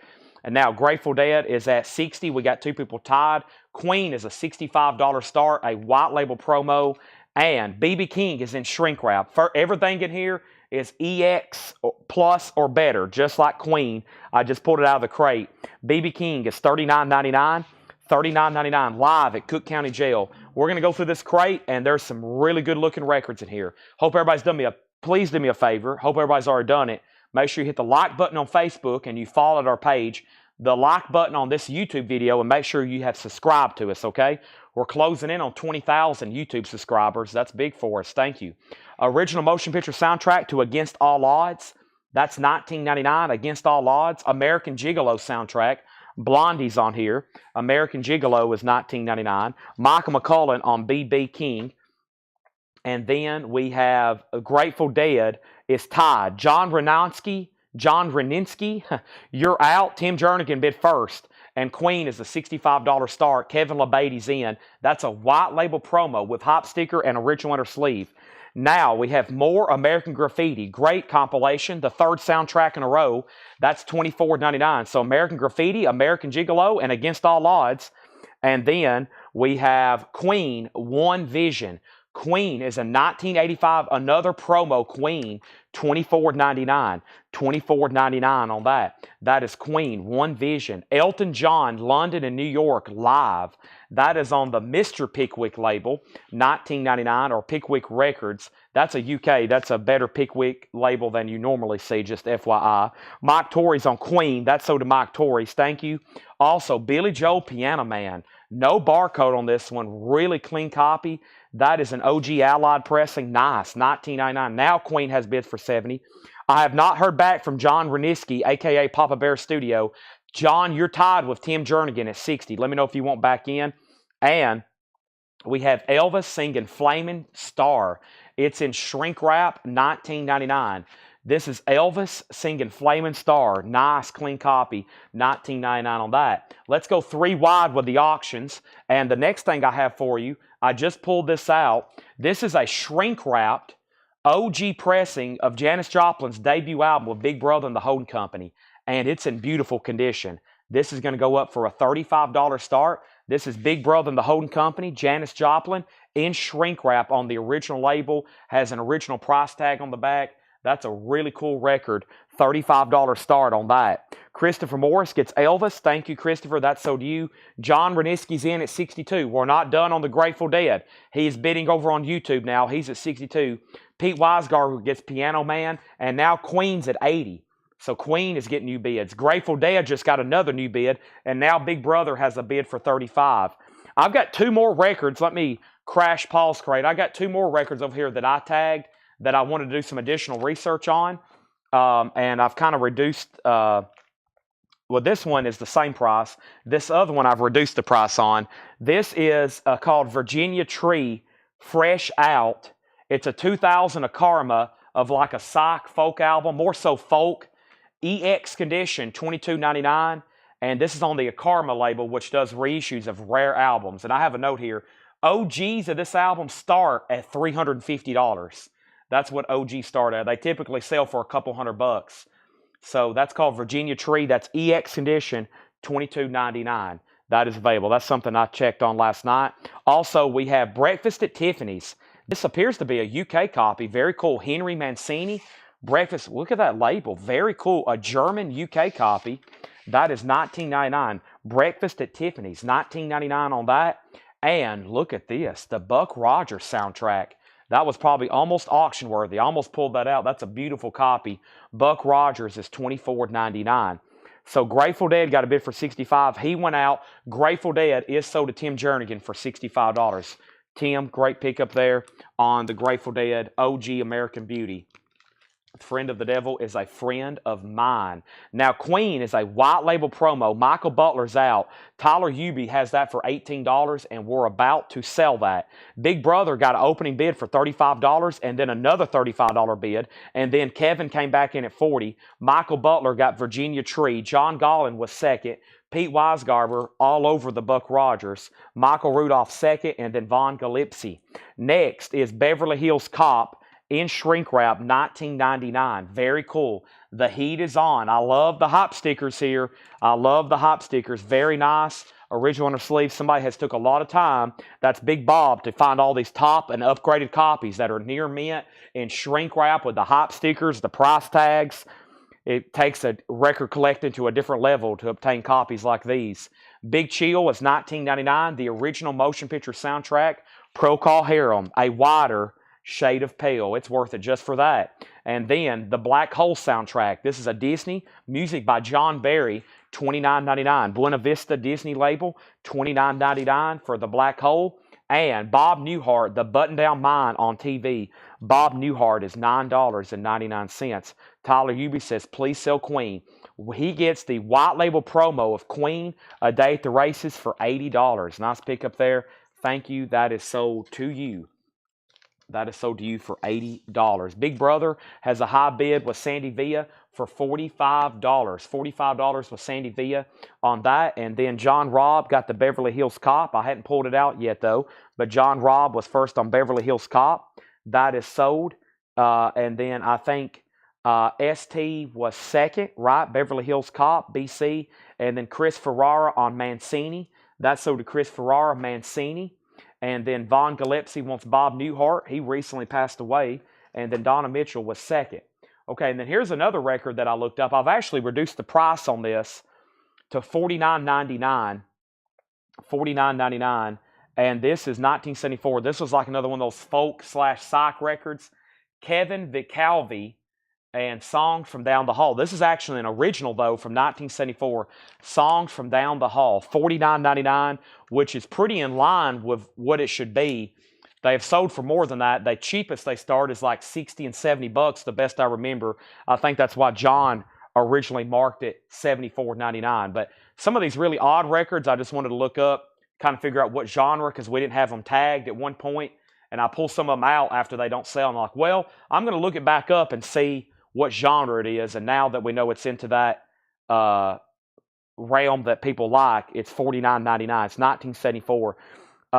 And now Grateful Dead is at 60. We got two people tied. Queen is a $65 start, a white label promo. And BB King is in shrink wrap. For everything in here is EX plus or better, just like Queen. I just pulled it out of the crate. BB King is $39.99. $39.99 live at Cook County Jail. We're going to go through this crate, and there's some really good-looking records in here. Hope everybody's done me please do me a favor. Hope everybody's already done it. Make sure you hit the like button on Facebook and you followed our page, the like button on this YouTube video, and make sure you have subscribed to us, okay? We're closing in on 20,000 YouTube subscribers. That's big for us. Thank you. Original motion picture soundtrack to Against All Odds. That's $19.99. Against All Odds. American Gigolo soundtrack. Blondie's on here. American Gigolo is $19.99. Michael McCullen on BB King. And then we have Grateful Dead is tied. John Reninsky, you're out. Tim Jernigan bid first. And Queen is a $65 start. Kevin LeBaty's in. That's a white label promo with hop sticker and original inner sleeve. Now we have more American Graffiti. Great compilation. The third soundtrack in a row. That's $24.99. So American Graffiti, American Gigolo, and Against All Odds. And then we have Queen, One Vision. Queen is a 1985, another promo, Queen, $24.99. $24.99 on that. That is Queen, One Vision. Elton John, London and New York, live. That is on the Mr. Pickwick label, $19.99, or Pickwick Records. That's a UK, that's a better Pickwick label than you normally see, just FYI. Mike Torrey's on Queen. That's so to Mike Torrey's. Thank you. Also, Billy Joel, Piano Man. No barcode on this one. Really clean copy. That is an OG Allied pressing. Nice. $19.99. Now Queen has bids for $70. I have not heard back from John Reninsky, a.k.a. Papa Bear Studio. John, you're tied with Tim Jernigan at 60. Let me know if you want back in. And we have Elvis singing Flamin' Star. It's in shrink wrap, $19.99. This is Elvis singing Flamin' Star. Nice, clean copy. $19.99 on that. Let's go three wide with the auctions. And the next thing I have for you, I just pulled this out. This is a shrink-wrapped OG pressing of Janis Joplin's debut album with Big Brother and the Holding Company. And it's in beautiful condition. This is going to go up for a $35 start. This is Big Brother and the Holding Company, Janis Joplin, in shrink wrap on the original label, has an original price tag on the back. That's a really cool record. $35 start on that. Christopher Morris gets Elvis. Thank you, Christopher. That's so to you. John Reniski's in at 62. We're not done on the Grateful Dead. He's bidding over on YouTube now. He's at 62. Pete Weisgarber gets Piano Man. And now Queen's at 80. So Queen is getting new bids. Grateful Dead just got another new bid. And now Big Brother has a bid for 35. I've got 2 more records. Let me crash Paul's crate. I got 2 more records over here that I tagged that I wanted to do some additional research on. And I've kind of reduced, well, this one is the same price. This other one I've reduced the price on. This is called Virginia Tree Fresh Out. It's a 2000 Karma of like a psych folk album, more so folk. EX condition, $22.99. And this is on the Karma label, which does reissues of rare albums. And I have a note here. OGs of this album start at $350. That's what OG start at. They typically sell for a couple $100. So that's called Virginia Tree. That's EX condition, $22.99. That is available. That's something I checked on last night. Also, we have Breakfast at Tiffany's. This appears to be a UK copy. Very cool. Henry Mancini. Breakfast. Look at that label. Very cool. A German UK copy. That is $19.99. Breakfast at Tiffany's. $19.99 on that. And look at this. The Buck Rogers soundtrack. That was probably almost auction worthy. I almost pulled that out. That's a beautiful copy. Buck Rogers is $24.99. So Grateful Dead got a bid for $65. He went out. Grateful Dead is sold to Tim Jernigan for $65. Tim, great pickup there on the Grateful Dead OG American Beauty. Friend of the Devil is a friend of mine. Now, Queen is a white label promo. Michael Butler's out. Tyler Hubie has that for $18, and we're about to sell that. Big Brother got an opening bid for $35, and then another $35 bid, and then Kevin came back in at $40. Michael Butler got Virginia Tree. John Gollin was second. Pete Weisgarber all over the Buck Rogers. Michael Rudolph second, and then Von Galipsy. Next is Beverly Hills Cop. In shrink wrap, $19.99. Very cool. The heat is on. I love the hop stickers here. I love the hop stickers. Very nice. Original on the sleeve. Somebody has took a lot of time. That's Big Bob to find all these top and upgraded copies that are near mint in shrink wrap with the hop stickers, the price tags. It takes a record collecting to a different level to obtain copies like these. Big Chill is $19.99. The original motion picture soundtrack, Procol Harum, a wider shade of pale. It's worth it just for that. And then the Black Hole soundtrack. This is a Disney, music by John Barry, $29.99. Buena Vista Disney label, $29.99 for the Black Hole. And Bob Newhart, the Button Down Mind on TV. Bob Newhart is $9.99. Tyler Hubie says, please sell Queen. He gets the white label promo of Queen, A Day at the Races for $80. Nice pickup there. Thank you. That is sold to you. That is sold to you for $80. Big Brother has a high bid with Sandy Villa for $45. $45 with Sandy Villa on that. And then John Robb got the Beverly Hills Cop. I hadn't pulled it out yet, though. But John Robb was first on Beverly Hills Cop. That is sold. And then I think ST was second, right? Beverly Hills Cop, BC. And then Chris Ferrara on Mancini. That's sold to Chris Ferrara, Mancini. And then Von Galipsy wants Bob Newhart. He recently passed away. And then Donna Mitchell was second. Okay, and then here's another record that I looked up. I've actually reduced the price on this to $49.99. $49.99. And this is 1974. This was like another one of those folk/psych records. Kevin Vicalvi and Songs from Down the Hall. This is actually an original, though, from 1974. Songs from Down the Hall, $49.99, which is pretty in line with what it should be. They have sold for more than that. The cheapest they start is like $60 and $70, the best I remember. I think that's why John originally marked it $74.99. But some of these really odd records, I just wanted to look up, kind of figure out what genre, because we didn't have them tagged at one point. And I pull some of them out after they don't sell. I'm like, well, I'm going to look it back up and see what genre it is. And now that we know it's into that realm that people like, it's $49.99. It's 1974.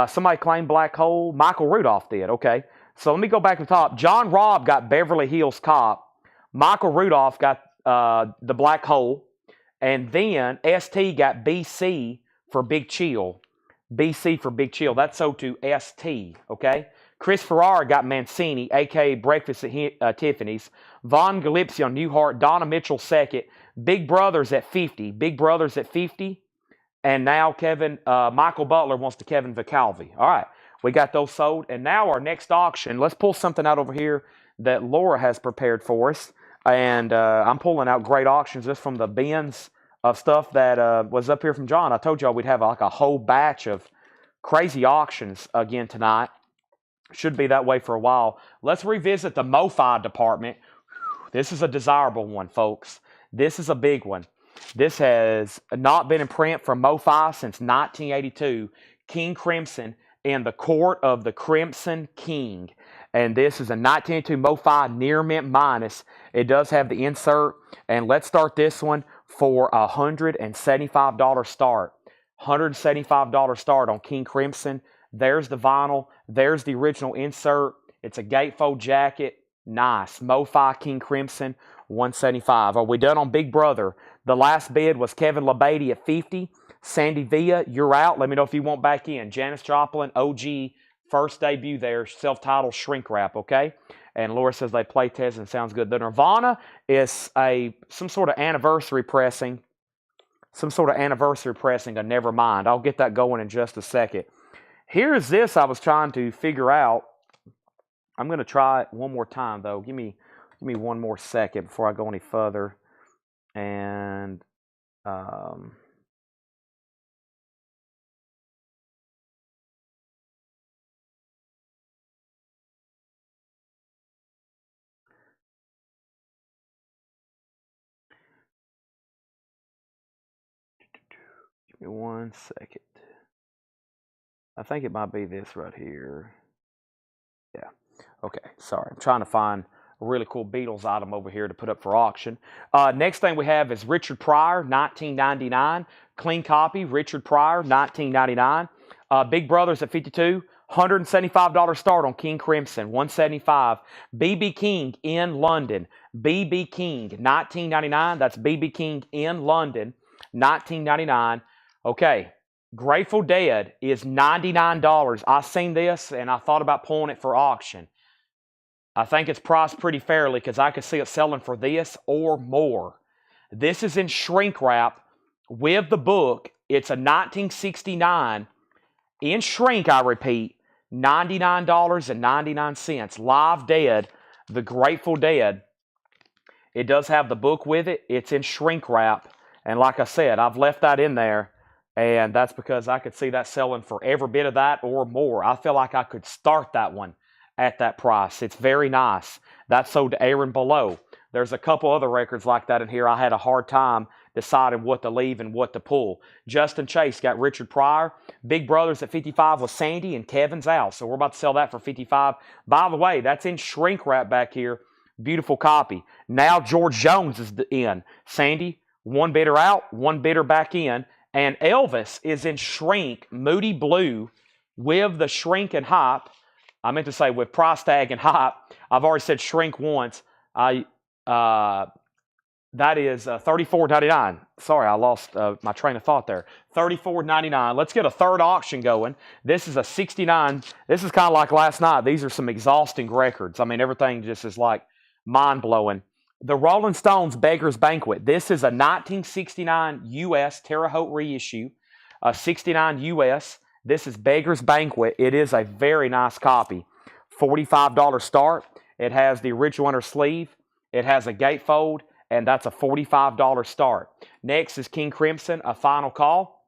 Somebody claimed Black Hole. Michael Rudolph did. Okay. So let me go back to the top. John Robb got Beverly Hills Cop. Michael Rudolph got the Black Hole. And then ST got BC for Big Chill. BC for Big Chill. That's sold to ST, okay? Chris Ferrara got Mancini, a.k.a. Breakfast at Tiffany's. Von Galipsy on Newhart. Donna Mitchell second. Big Brothers at 50. Big Brothers at 50. And now Michael Butler wants to Kevin Vicalvi. All right, we got those sold. And now our next auction, let's pull something out over here that Laura has prepared for us. And I'm pulling out great auctions just from the bins of stuff that was up here from John. I told y'all we'd have like a whole batch of crazy auctions again tonight. Should be that way for a while. Let's revisit the Mofi department. This is a desirable one, folks. This is a big one. This has not been in print from Mofi since 1982. King Crimson in the Court of the Crimson King. And this is a 1982 Mofi Near Mint Minus. It does have the insert. And let's start this one for a $175 start. $175 start on King Crimson. There's the vinyl. There's the original insert. It's a gatefold jacket. Nice. Mofi King Crimson, $175. Are we done on Big Brother? The last bid was Kevin LeBady at 50. Sandy Villa, you're out. Let me know if you want back in. Janis Joplin, OG, first debut there, self-titled shrink wrap, okay? And Laura says they play test and sounds good. The Nirvana is some sort of anniversary pressing. Some sort of anniversary pressing of Nevermind. I'll get that going in just a second. Here's this I was trying to figure out. I'm going to try it one more time, though. Give me one more second before I go any further. And give me one second. I think it might be this right here. Yeah. Okay. Sorry. I'm trying to find a really cool Beatles item over here to put up for auction. Next thing we have is Richard Pryor, 1999. Clean copy. Richard Pryor, 1999. Big Brothers at 52. $175 start on King Crimson. $175. B.B. King in London. B.B. King, 1999. That's B.B. King in London, 1999. Okay. Grateful Dead is $99. I seen this and I thought about pulling it for auction. I think it's priced pretty fairly because I could see it selling for this or more. This is in shrink wrap with the book. It's a 1969 in shrink, I repeat, $99.99. Live Dead, the Grateful Dead. It does have the book with it. It's in shrink wrap. And like I said, I've left that in there. And that's because I could see that selling for every bit of that or more. I feel like I could start that one at that price. It's very nice. That's sold to Aaron Below. There's a couple other records like that in here. I had a hard time deciding what to leave and what to pull. Justin Chase got Richard Pryor. Big Brothers at 55 was Sandy, and Kevin's out. So we're about to sell that for 55. By the way, that's in shrink wrap back here. Beautiful copy. Now George Jones is in. Sandy, one bidder out, one bidder back in. And Elvis is in shrink, Moody Blue, with the shrink and hype. I meant to say with price tag and hype. I've already said shrink once. That is $34.99. Sorry, I lost my train of thought there. $34.99. Let's get a third auction going. This is a 69. This is kind of like last night. These are some exhausting records. I mean, everything just is like mind-blowing. The Rolling Stones Beggar's Banquet. This is a 1969 U.S. Terre Haute reissue. 69 U.S. This is Beggar's Banquet. It is a very nice copy. $45 start. It has the original inner sleeve. It has a gatefold, and that's a $45 start. Next is King Crimson, A Final Call.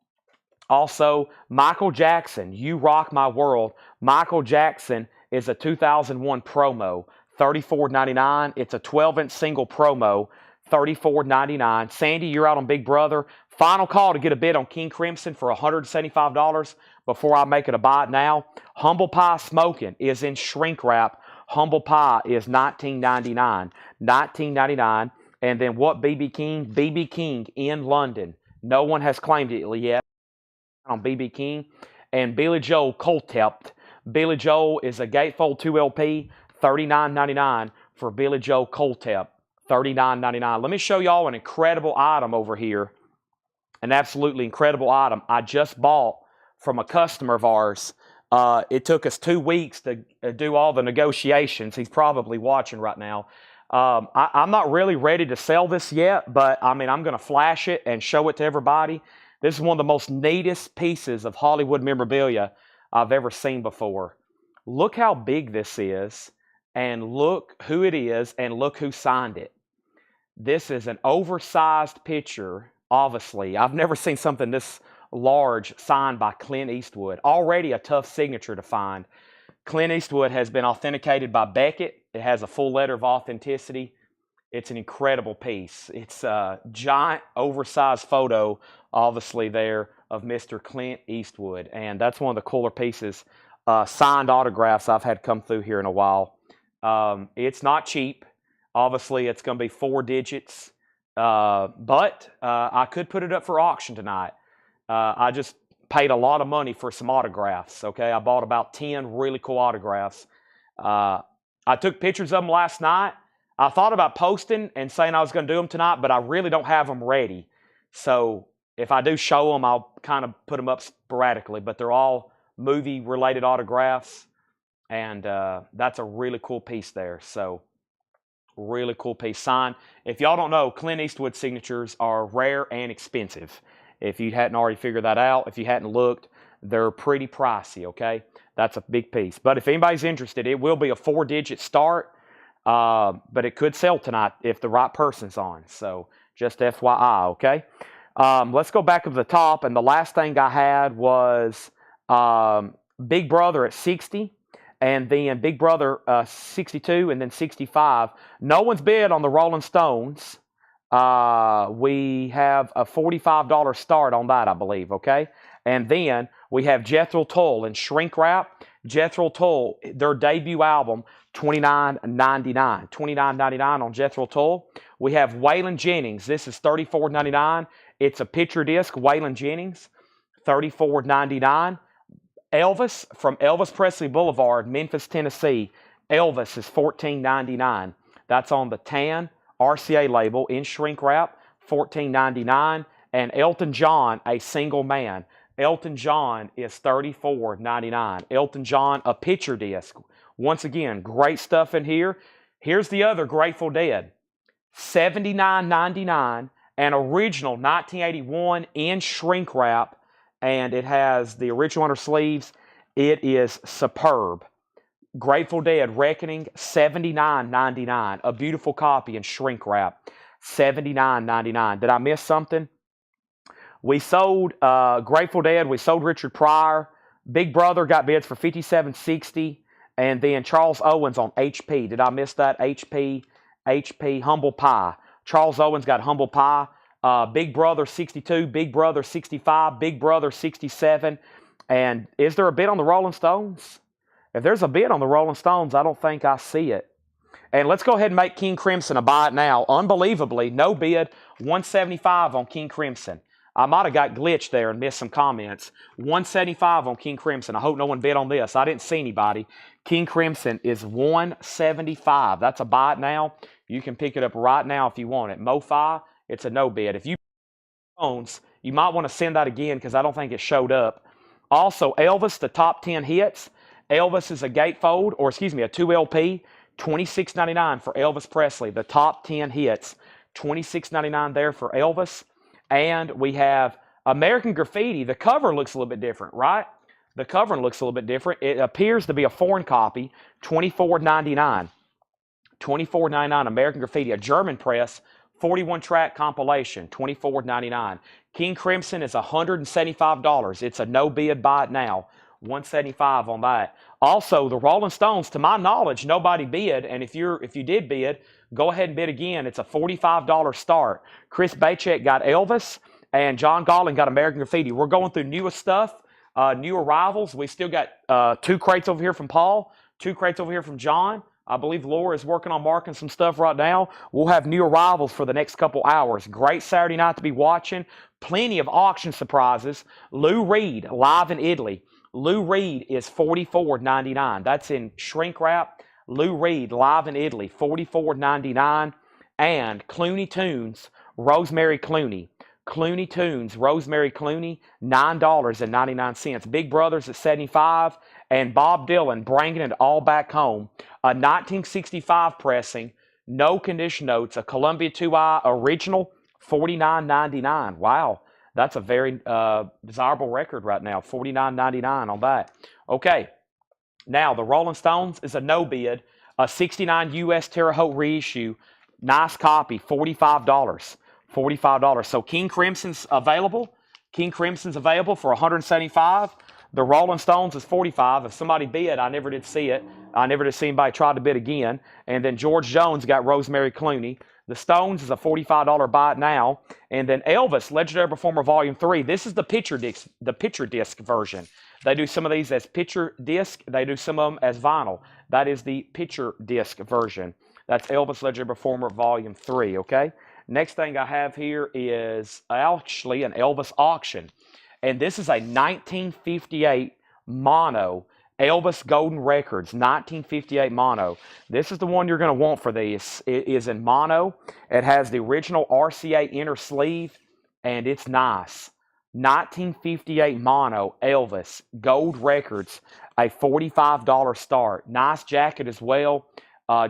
Also, Michael Jackson, You Rock My World. Michael Jackson is a 2001 promo. $34.99. It's a 12-inch single promo. $34.99. Sandy, you're out on Big Brother. Final call to get a bid on King Crimson for $175 before I make it a buy it now. Humble Pie Smoking is in shrink wrap. Humble Pie is $19.99. $19.99. And then what BB King? BB King in London. No one has claimed it yet on BB King. And Billy Joel Coltept. Billy Joel is a gatefold 2 LP. $39.99 for Billy Joel Coltep. $39.99. Let me show y'all an incredible item over here. An absolutely incredible item I just bought from a customer of ours. It took us 2 weeks to do all the negotiations. He's probably watching right now. I'm not really ready to sell this yet, but I mean, I'm going to flash it and show it to everybody. This is one of the most neatest pieces of Hollywood memorabilia I've ever seen before. Look how big this is, and look who it is, and look who signed it. This is an oversized picture, obviously. I've never seen something this large signed by Clint Eastwood. Already a tough signature to find. Clint Eastwood has been authenticated by Beckett. It has a full letter of authenticity. It's an incredible piece. It's a giant, oversized photo, obviously, there of Mr. Clint Eastwood. And that's one of the cooler pieces, signed autographs I've had come through here in a while. It's not cheap. Obviously, it's going to be 4 digits. But I could put it up for auction tonight. I just paid a lot of money for some autographs, okay? I bought about 10 really cool autographs. I took pictures of them last night. I thought about posting and saying I was going to do them tonight, but I really don't have them ready. So if I do show them, I'll kind of put them up sporadically. But they're all movie-related autographs, and that's a really cool piece there. So really cool piece. Signed. If y'all don't know, Clint Eastwood signatures are rare and expensive. If you hadn't already figured that out, if you hadn't looked, they're pretty pricey, okay? That's a big piece. But if anybody's interested, it will be a 4-digit start, but it could sell tonight if the right person's on. So just FYI, okay? Let's go back to the top, and the last thing I had was Big Brother at 60, and then Big Brother 62, and then 65. No one's bid on the Rolling Stones. We have a $45 start on that, I believe, okay? And then we have Jethro Tull in shrink wrap. Jethro Tull, their debut album, $29.99. $29.99 on Jethro Tull. We have Waylon Jennings. This is $34.99. It's a picture disc, Waylon Jennings, $34.99. Elvis from Elvis Presley Boulevard, Memphis, Tennessee. Elvis is $14.99. That's on the tan RCA label in shrink wrap, $14.99. And Elton John, A Single Man. Elton John is $34.99. Elton John, a picture disc. Once again, great stuff in here. Here's the other Grateful Dead. $79.99, an original 1981 in shrink wrap, and it has the original under sleeves. It is superb. Grateful Dead, Reckoning, $79.99. A beautiful copy in shrink wrap, $79.99. Did I miss something? We sold Grateful Dead. We sold Richard Pryor. Big Brother got bids for $57.60. And then Charles Owens on HP. Did I miss that? HP, Humble Pie. Charles Owens got Humble Pie. Big Brother 62, Big Brother 65, Big Brother 67. And is there a bid on the Rolling Stones? If there's a bid on the Rolling Stones, I don't think I see it. And let's go ahead and make King Crimson a buy it now. Unbelievably, no bid, $175 on King Crimson. I might have got glitched there and missed some comments. $175 on King Crimson. I hope no one bid on this. I didn't see anybody. King Crimson is $175. That's a buy it now. You can pick it up right now if you want it. Mofi, it's a no bid. If you phones, you might want to send that again because I don't think it showed up. Also, Elvis, the top 10 hits. Elvis is a gatefold, or excuse me, a 2LP, $26.99 for Elvis Presley. The top 10 hits, $26.99 there for Elvis. And we have American Graffiti. The cover looks a little bit different, right? The cover looks a little bit different. It appears to be a foreign copy, $24.99. $24.99 American Graffiti, a German press, 41-track compilation, $24.99. King Crimson is $175. It's a no bid, buy it now. $175 on that. Also, the Rolling Stones, to my knowledge, nobody bid, and if you did bid, go ahead and bid again. It's a $45 start. Chris Bachek got Elvis, and John Gottling got American Graffiti. We're going through newest stuff, new arrivals. We still got 2 crates over here from Paul, 2 crates over here from John. I believe Laura is working on marking some stuff right now. We'll have new arrivals for the next couple hours. Great Saturday night to be watching. Plenty of auction surprises. Lou Reed, live in Italy. Lou Reed is $44.99. That's in shrink wrap. Lou Reed, live in Italy, $44.99. And Clooney Tunes, Rosemary Clooney. Clooney Tunes, Rosemary Clooney, $9.99. Big Brothers at 75, and Bob Dylan, Bringing It All Back Home, a 1965 pressing, no condition notes, a Columbia 2i original, $49.99. Wow, that's a very desirable record right now, $49.99 on that. Okay, now the Rolling Stones is a no bid, a 69 U.S. Terre Haute reissue, nice copy, $45. $45. So King Crimson's available. King Crimson's available for $175. The Rolling Stones is $45. If somebody bid, I never did see it. I never did see anybody try to bid again. And then George Jones got Rosemary Clooney. The Stones is a $45 buy it now. And then Elvis, Legendary Performer Volume 3. This is the picture disc version. They do some of these as picture disc. They do some of them as vinyl. That is the picture disc version. That's Elvis, Legendary Performer Volume 3, okay? Next thing I have here is actually an Elvis auction. And this is a 1958 mono, Elvis Golden Records, 1958 mono. This is the one you're going to want for this. It is in mono. It has the original RCA inner sleeve, and it's nice. 1958 mono, Elvis, Gold Records, a $45 start. Nice jacket as well.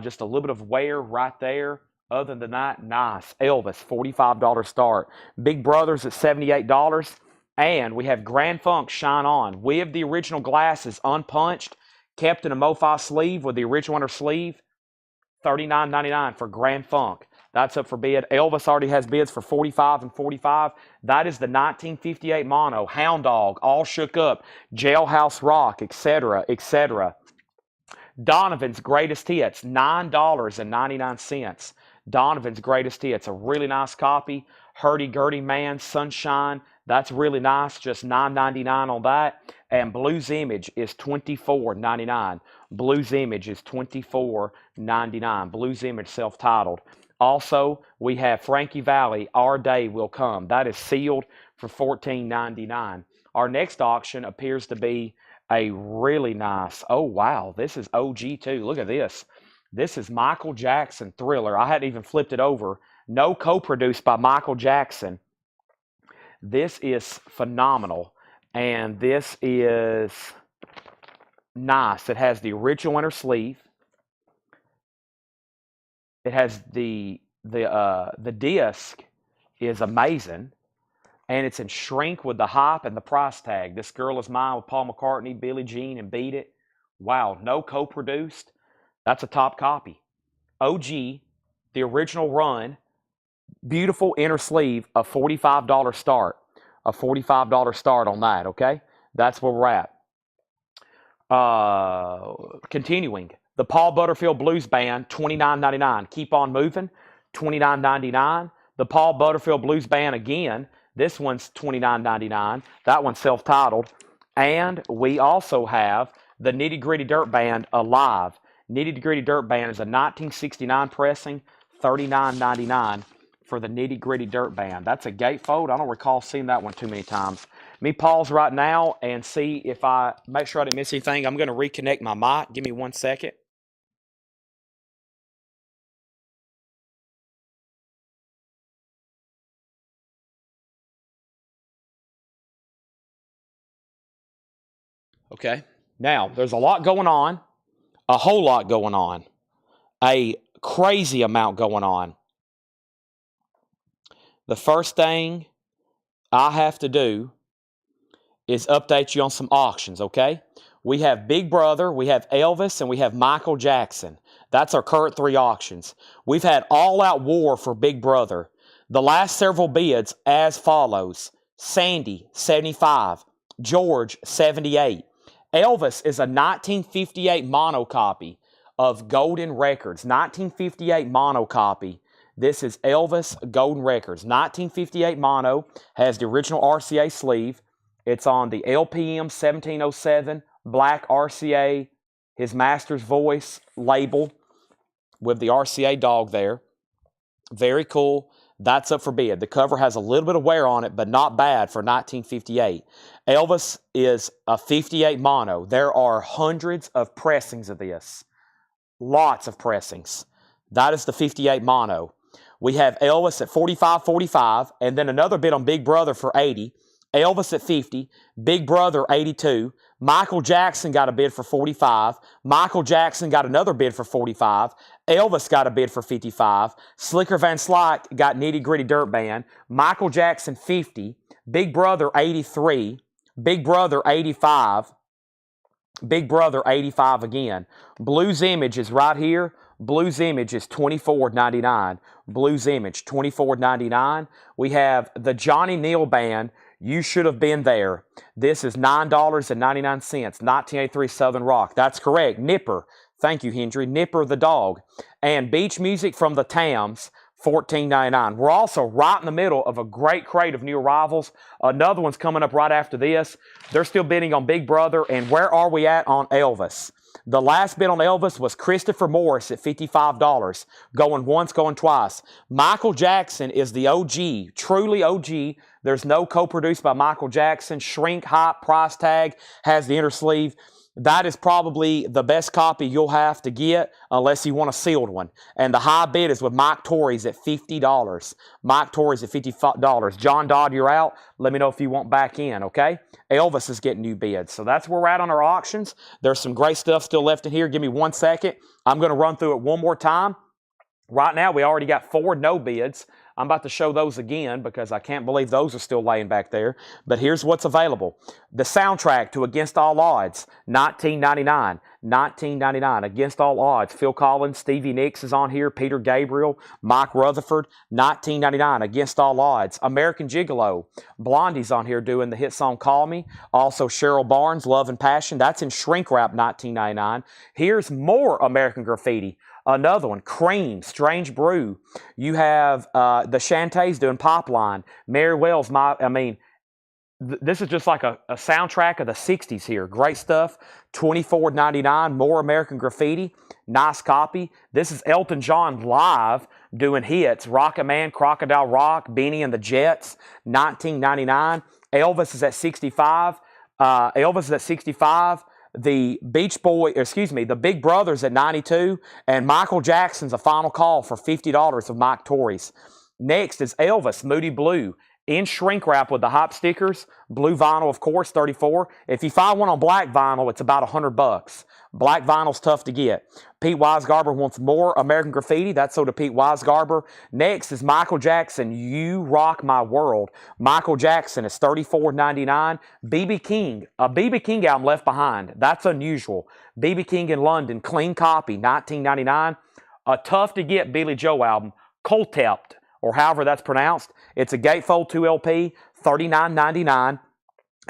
Just a little bit of wear right there. Other than that, nice. Elvis, $45 start. Big Brothers at $78. And we have Grand Funk Shine On. We have the original glasses unpunched, kept in a Mofi sleeve with the original inner sleeve. $39.99 for Grand Funk. That's up for bid. Elvis already has bids for $45 and $45. That is the 1958 mono. Hound Dog, All Shook Up, Jailhouse Rock, etc., etc. Donovan's Greatest Hits, $9.99. Donovan's Greatest Hits, a really nice copy. Hurdy-Gurdy Man, Sunshine, that's really nice, just $9.99 on that. And Blues Image is $24.99. Blues Image is $24.99. Blues Image self-titled. Also, we have Frankie Valli, Our Day Will Come. That is sealed for $14.99. Our next auction appears to be a really nice, oh wow, this is OG too. Look at this. This is Michael Jackson Thriller. I hadn't even flipped it over. No co-produced by Michael Jackson. This is phenomenal. And this is nice. It has the original inner sleeve. It has the disc is amazing. And it's in shrink with the hype and the price tag. This Girl Is Mine with Paul McCartney, Billie Jean, and Beat It. Wow, no co-produced. That's a top copy. OG, the original run, beautiful inner sleeve, a $45 start. A $45 start on that, okay? That's where we're at. Continuing, the Paul Butterfield Blues Band, $29.99. Keep On Moving, $29.99. The Paul Butterfield Blues Band again, this one's $29.99. That one's self-titled. And we also have the Nitty Gritty Dirt Band Alive. Nitty Gritty Dirt Band is a 1969 pressing, $39.99 for the Nitty Gritty Dirt Band. That's a gatefold. I don't recall seeing that one too many times. Let me pause right now and see if I make sure I didn't miss anything. I'm going to reconnect my mic. Give me 1 second. Okay. Now, there's a lot going on. A whole lot going on. A crazy amount going on. The first thing I have to do is update you on some auctions, okay? We have Big Brother, we have Elvis, and we have Michael Jackson. That's our current 3 auctions. We've had all-out war for Big Brother. The last several bids as follows. Sandy, 75. George, 78. Elvis is a 1958 mono copy of Golden Records. 1958 mono copy. This is Elvis Golden Records. 1958 mono. Has the original RCA sleeve. It's on the LPM 1707 black RCA, his master's voice label with the RCA dog there. Very cool. That's up for bid. The cover has a little bit of wear on it, but not bad for 1958. Elvis is a 58 mono. There are hundreds of pressings of this. Lots of pressings. That is the 58 mono. We have Elvis at $45.45, and then another bid on Big Brother for $80. Elvis at $50, Big Brother $82. Michael Jackson got a bid for $45. Michael Jackson got another bid for $45. Elvis got a bid for $55. Slicker Van Slyke got Nitty Gritty Dirt Band. Michael Jackson $50. Big Brother $83. Big Brother $85. Big Brother $85 again. Blues Image is right here. Blues Image is $24.99. Blues Image $24.99. We have the Johnny Neal Band. You Should Have Been There. This is $9.99. 1983 Southern Rock. That's correct. Nipper. Thank you, Hendry. Nipper the dog. And Beach Music from the Tams. $14.99. We're also right in the middle of a great crate of new arrivals. Another one's coming up right after this. They're still bidding on Big Brother. And where are we at on Elvis? The last bid on Elvis was Christopher Morris at $55. Going once, going twice. Michael Jackson is the OG, truly OG. There's no co-produced by Michael Jackson. Shrink, hype, price tag, has the inner sleeve. That is probably the best copy you'll have to get unless you want a sealed one. And the high bid is with Mike Torres at $50. Mike Torres at $50. John Dodd, you're out. Let me know if you want back in, okay? Elvis is getting new bids. So that's where we're at on our auctions. There's some great stuff still left in here. Give me 1 second. I'm going to run through it one more time. Right now, we already got 4 no bids. I'm about to show those again because I can't believe those are still laying back there. But here's what's available. The soundtrack to Against All Odds, $19.99. $19.99. Against All Odds. Phil Collins, Stevie Nicks is on here. Peter Gabriel, Mike Rutherford, $19.99. Against All Odds. American Gigolo. Blondie's on here doing the hit song Call Me. Also Cheryl Barnes, Love and Passion. That's in shrink wrap, $19.99. Here's more American Graffiti. Another one, Cream, Strange Brew. You have the Shantays doing Popline. Mary Wells, this is just like a soundtrack of the 60s here. Great stuff. $24.99. More American Graffiti. Nice copy. This is Elton John live doing hits. Rocket Man, Crocodile Rock, Beanie and the Jets. $19.99. Elvis is at $65. Elvis is at $65. The the Big Brothers at $92, and Michael Jackson's A Final Call for $50 of Mike Torres. Next is Elvis, Moody Blue, in shrink wrap with the hop stickers. Blue vinyl, of course, $34. If you find one on black vinyl, it's about $100. Black vinyl's tough to get. Pete Weisgarber wants more American Graffiti. That's sold to Pete Weisgarber. Next is Michael Jackson, You Rock My World. Michael Jackson is $34.99. B.B. King, a B.B. King album left behind. That's unusual. B.B. King in London, clean copy, $19.99. A tough to get Billy Joe album, Coltept, or however that's pronounced. It's a gatefold 2 LP, $39.99.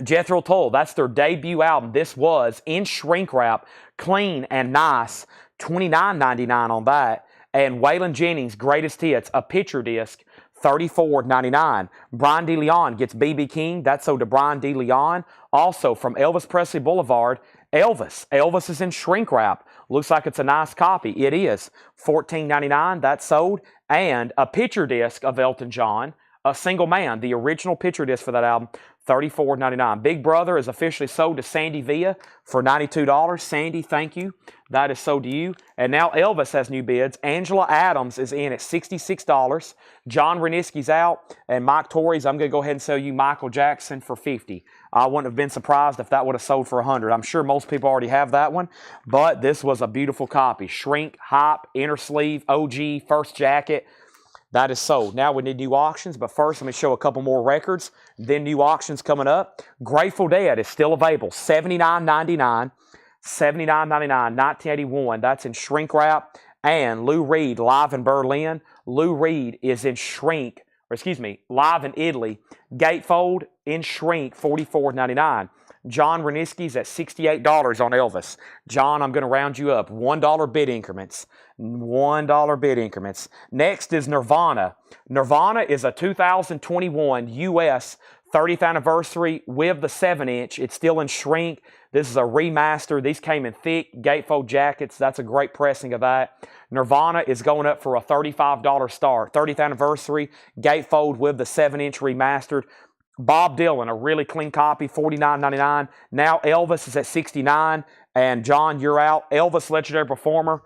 Jethro Tull, that's their debut album. This was in shrink wrap, clean and nice, $29.99 on that. And Waylon Jennings' Greatest Hits, a picture disc, $34.99. Brian DeLeon gets B.B. King. That's sold to Brian DeLeon. Also from Elvis Presley Boulevard, Elvis. Elvis is in shrink wrap. Looks like it's a nice copy. It is. $14.99. That's sold. And a picture disc of Elton John, A Single Man, the original picture disc for that album, $34.99. Big Brother is officially sold to Sandy Villa for $92. Sandy, thank you. That is sold to you. And now Elvis has new bids. Angela Adams is in at $66. John Reniski's out. And Mike Torres, I'm going to go ahead and sell you Michael Jackson for $50. I wouldn't have been surprised if that would have sold for $100. I'm sure most people already have that one. But this was a beautiful copy. Shrink, hype, inner sleeve, OG, first jacket. That is sold. Now we need new auctions, but first let me show a couple more records. Then new auctions coming up. Grateful Dead is still available. $79.99. $79.99. 1981. That's in shrink wrap. And Lou Reed live in Berlin. Lou Reed is in shrink, live in Italy. Gatefold in shrink, $44.99. John Reniski's at $68 on Elvis. John, I'm going to round you up. $1 bid increments. $1 bid increments. Next is Nirvana. Nirvana is a 2021 U.S. 30th anniversary with the 7-inch. It's still in shrink. This is a remaster. These came in thick gatefold jackets. That's a great pressing of that. Nirvana is going up for a $35 start. 30th anniversary, gatefold with the 7-inch remastered. Bob Dylan, a really clean copy, $49.99. Now Elvis is at $69. And John, you're out. Elvis, legendary performer,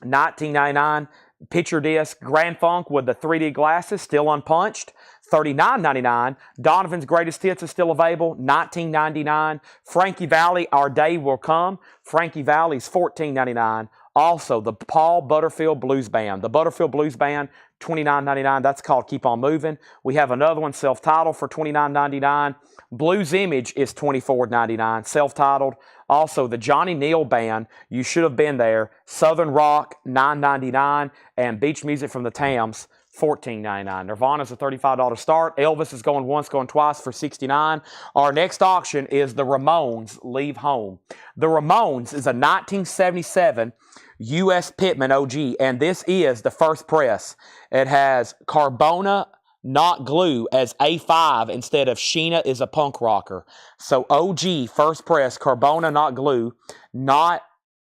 $19.99. Picture disc Grand Funk with the 3D glasses, still unpunched, $39.99. Donovan's Greatest Hits is still available, $19.99. Frankie Valli, Our Day Will Come. Frankie Valli's $14.99. Also, the Paul Butterfield Blues Band. The Butterfield Blues Band, $29.99. That's called Keep On Moving. We have another one, self-titled, for $29.99. Blues Image is $24.99, self-titled. Also, the Johnny Neal Band, You Should Have Been There. Southern Rock, $9.99. And Beach Music from the Thames, $14.99. Nirvana's a $35 start. Elvis is going once, going twice for $69. Our next auction is the Ramones Leave Home. The Ramones is a 1977 U.S. Pittman OG, and this is the first press. It has Carbona Not Glue as A5 instead of Sheena is a Punk Rocker. So OG, first press, Carbona Not Glue, not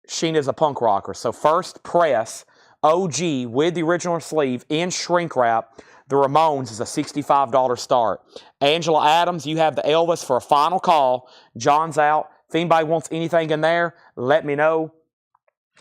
Sheena is a Punk Rocker. So first press, OG with the original sleeve in shrink wrap. The Ramones is a $65 start. Angela Adams, you have the Elvis for a final call. John's out. If anybody wants anything in there, let me know.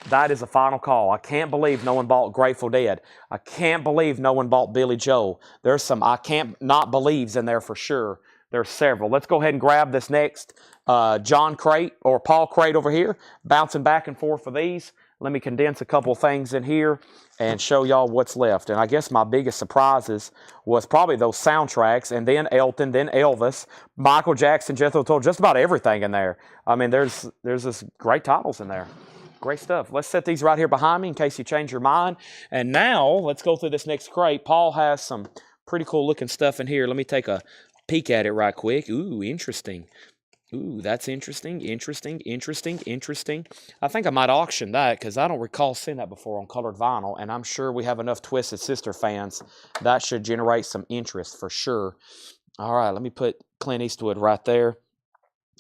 That is a final call. I can't believe no one bought Grateful Dead. I can't believe no one bought Billy Joel. There's some I can't not believes in there for sure. There's several. Let's go ahead and grab this next John crate or Paul crate over here. Bouncing back and forth for these. Let me condense a couple things in here and show y'all what's left. And I guess my biggest surprises was probably those soundtracks, and then Elton, then Elvis, Michael Jackson, Jethro Tull, just about everything in there. I mean, there's this great titles in there. Great stuff. Let's set these right here behind me in case you change your mind. And now, let's go through this next crate. Paul has some pretty cool looking stuff in here. Let me take a peek at it right quick. Ooh, interesting. Ooh, that's interesting, interesting, interesting, interesting. I think I might auction that because I don't recall seeing that before on colored vinyl, and I'm sure we have enough Twisted Sister fans. That should generate some interest for sure. All right, let me put Clint Eastwood right there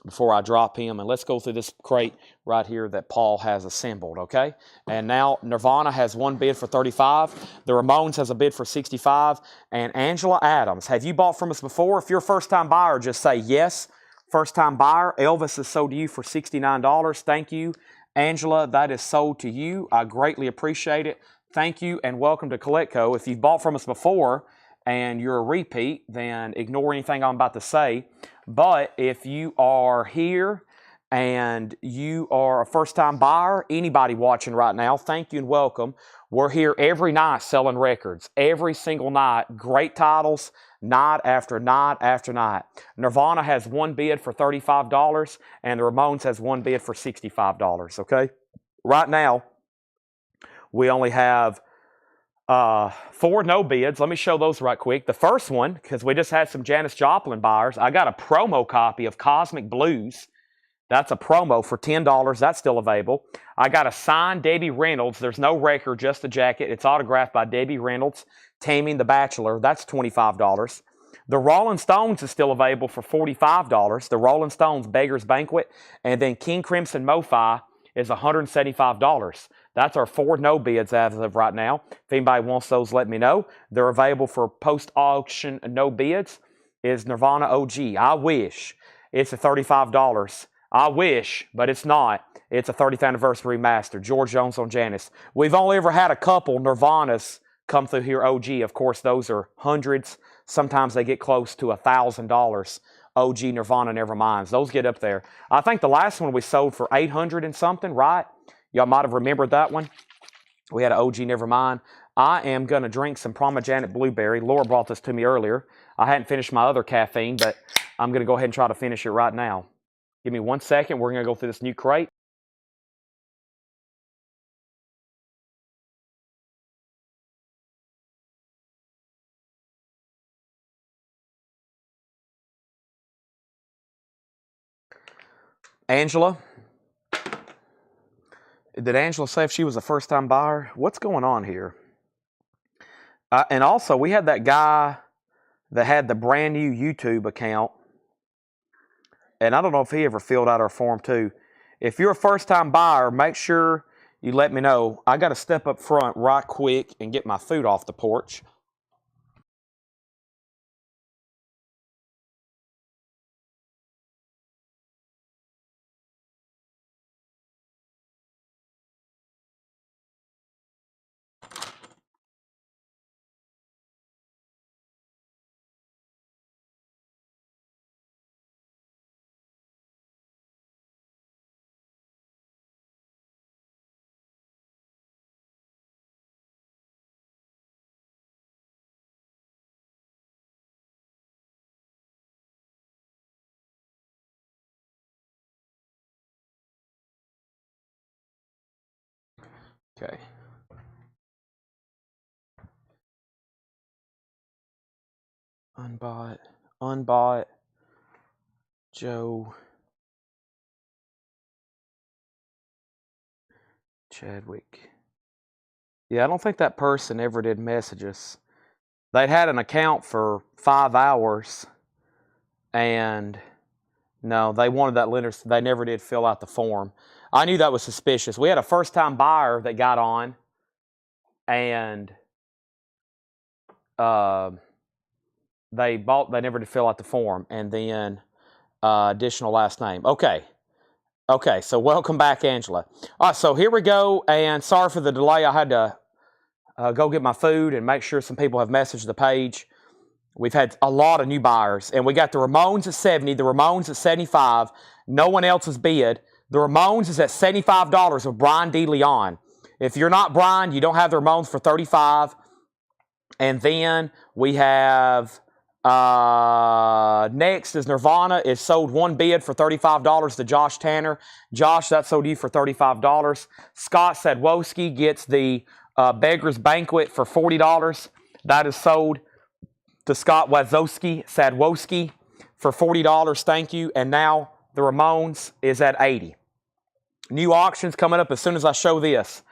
before I drop him, and let's go through this crate right here that Paul has assembled, okay? And now Nirvana has one bid for $35, the Ramones has a bid for $65, and Angela Adams, have you bought from us before? If you're a first-time buyer, just say yes. First-time buyer, Elvis is sold to you for $69. Thank you, Angela, that is sold to you. I greatly appreciate it. Thank you, and welcome to CollectCo. If you've bought from us before and you're a repeat, then ignore anything I'm about to say. But if you are here and you are a first-time buyer, anybody watching right now, thank you and welcome. We're here every night selling records, every single night. Great titles, night after night after night. Nirvana has one bid for $35, and the Ramones has one bid for $65, okay? Right now, we only have 4 no bids. Let me show those right quick. The first one, because we just had some Janis Joplin buyers, I got a promo copy of Cosmic Blues. That's a promo for $10. That's still available. I got a signed Debbie Reynolds. There's no record, just a jacket. It's autographed by Debbie Reynolds, Taming the Bachelor. That's $25. The Rolling Stones is still available for $45. The Rolling Stones Beggar's Banquet. And then King Crimson Mofi is $175. That's our 4 no bids as of right now. If anybody wants those, let me know. They're available for post-auction no bids. Is Nirvana OG. I wish it's a $35. I wish, but it's not. It's a 30th anniversary master. George Jones on Janis. We've only ever had a couple Nirvanas come through here OG. Of course, those are hundreds. Sometimes they get close to $1,000. OG Nirvana Neverminds. Those get up there. I think the last one we sold for $800 and something, right? Y'all might have remembered that one. We had an OG Nevermind. I am going to drink some Pomegranate Blueberry. Laura brought this to me earlier. I hadn't finished my other caffeine, but I'm going to go ahead and try to finish it right now. Give me 1 second. We're going to go through this new crate. Angela. Did Angela say if she was a first-time buyer? What's going on here? And also, we had that guy that had the brand new YouTube account. And I don't know if he ever filled out our form too. If you're a first-time buyer, make sure you let me know. I got to step up front right quick and get my food off the porch. Okay. Unbought, Joe Chadwick. Yeah, I don't think that person ever did message us. They'd had an account for 5 hours, and no, they wanted that lender. They never did fill out the form. I knew that was suspicious. We had a first-time buyer that got on, and they never did fill out the form, and then additional last name. Okay, so welcome back, Angela. All right, so here we go, and sorry for the delay. I had to go get my food and make sure some people have messaged the page. We've had a lot of new buyers, and we got the Ramones at 70, the Ramones at 75. No one else has bid. The Ramones is at $75 with Brian D. Leon. If you're not Brian, you don't have the Ramones for $35. And then we have next is Nirvana. It sold one bid for $35 to Josh Tanner. Josh, that sold you for $35. Scott Sadwowski gets the Beggar's Banquet for $40. That is sold to Scott Sadwowski for $40. Thank you. And now the Ramones is at $80. New auctions coming up as soon as I show this.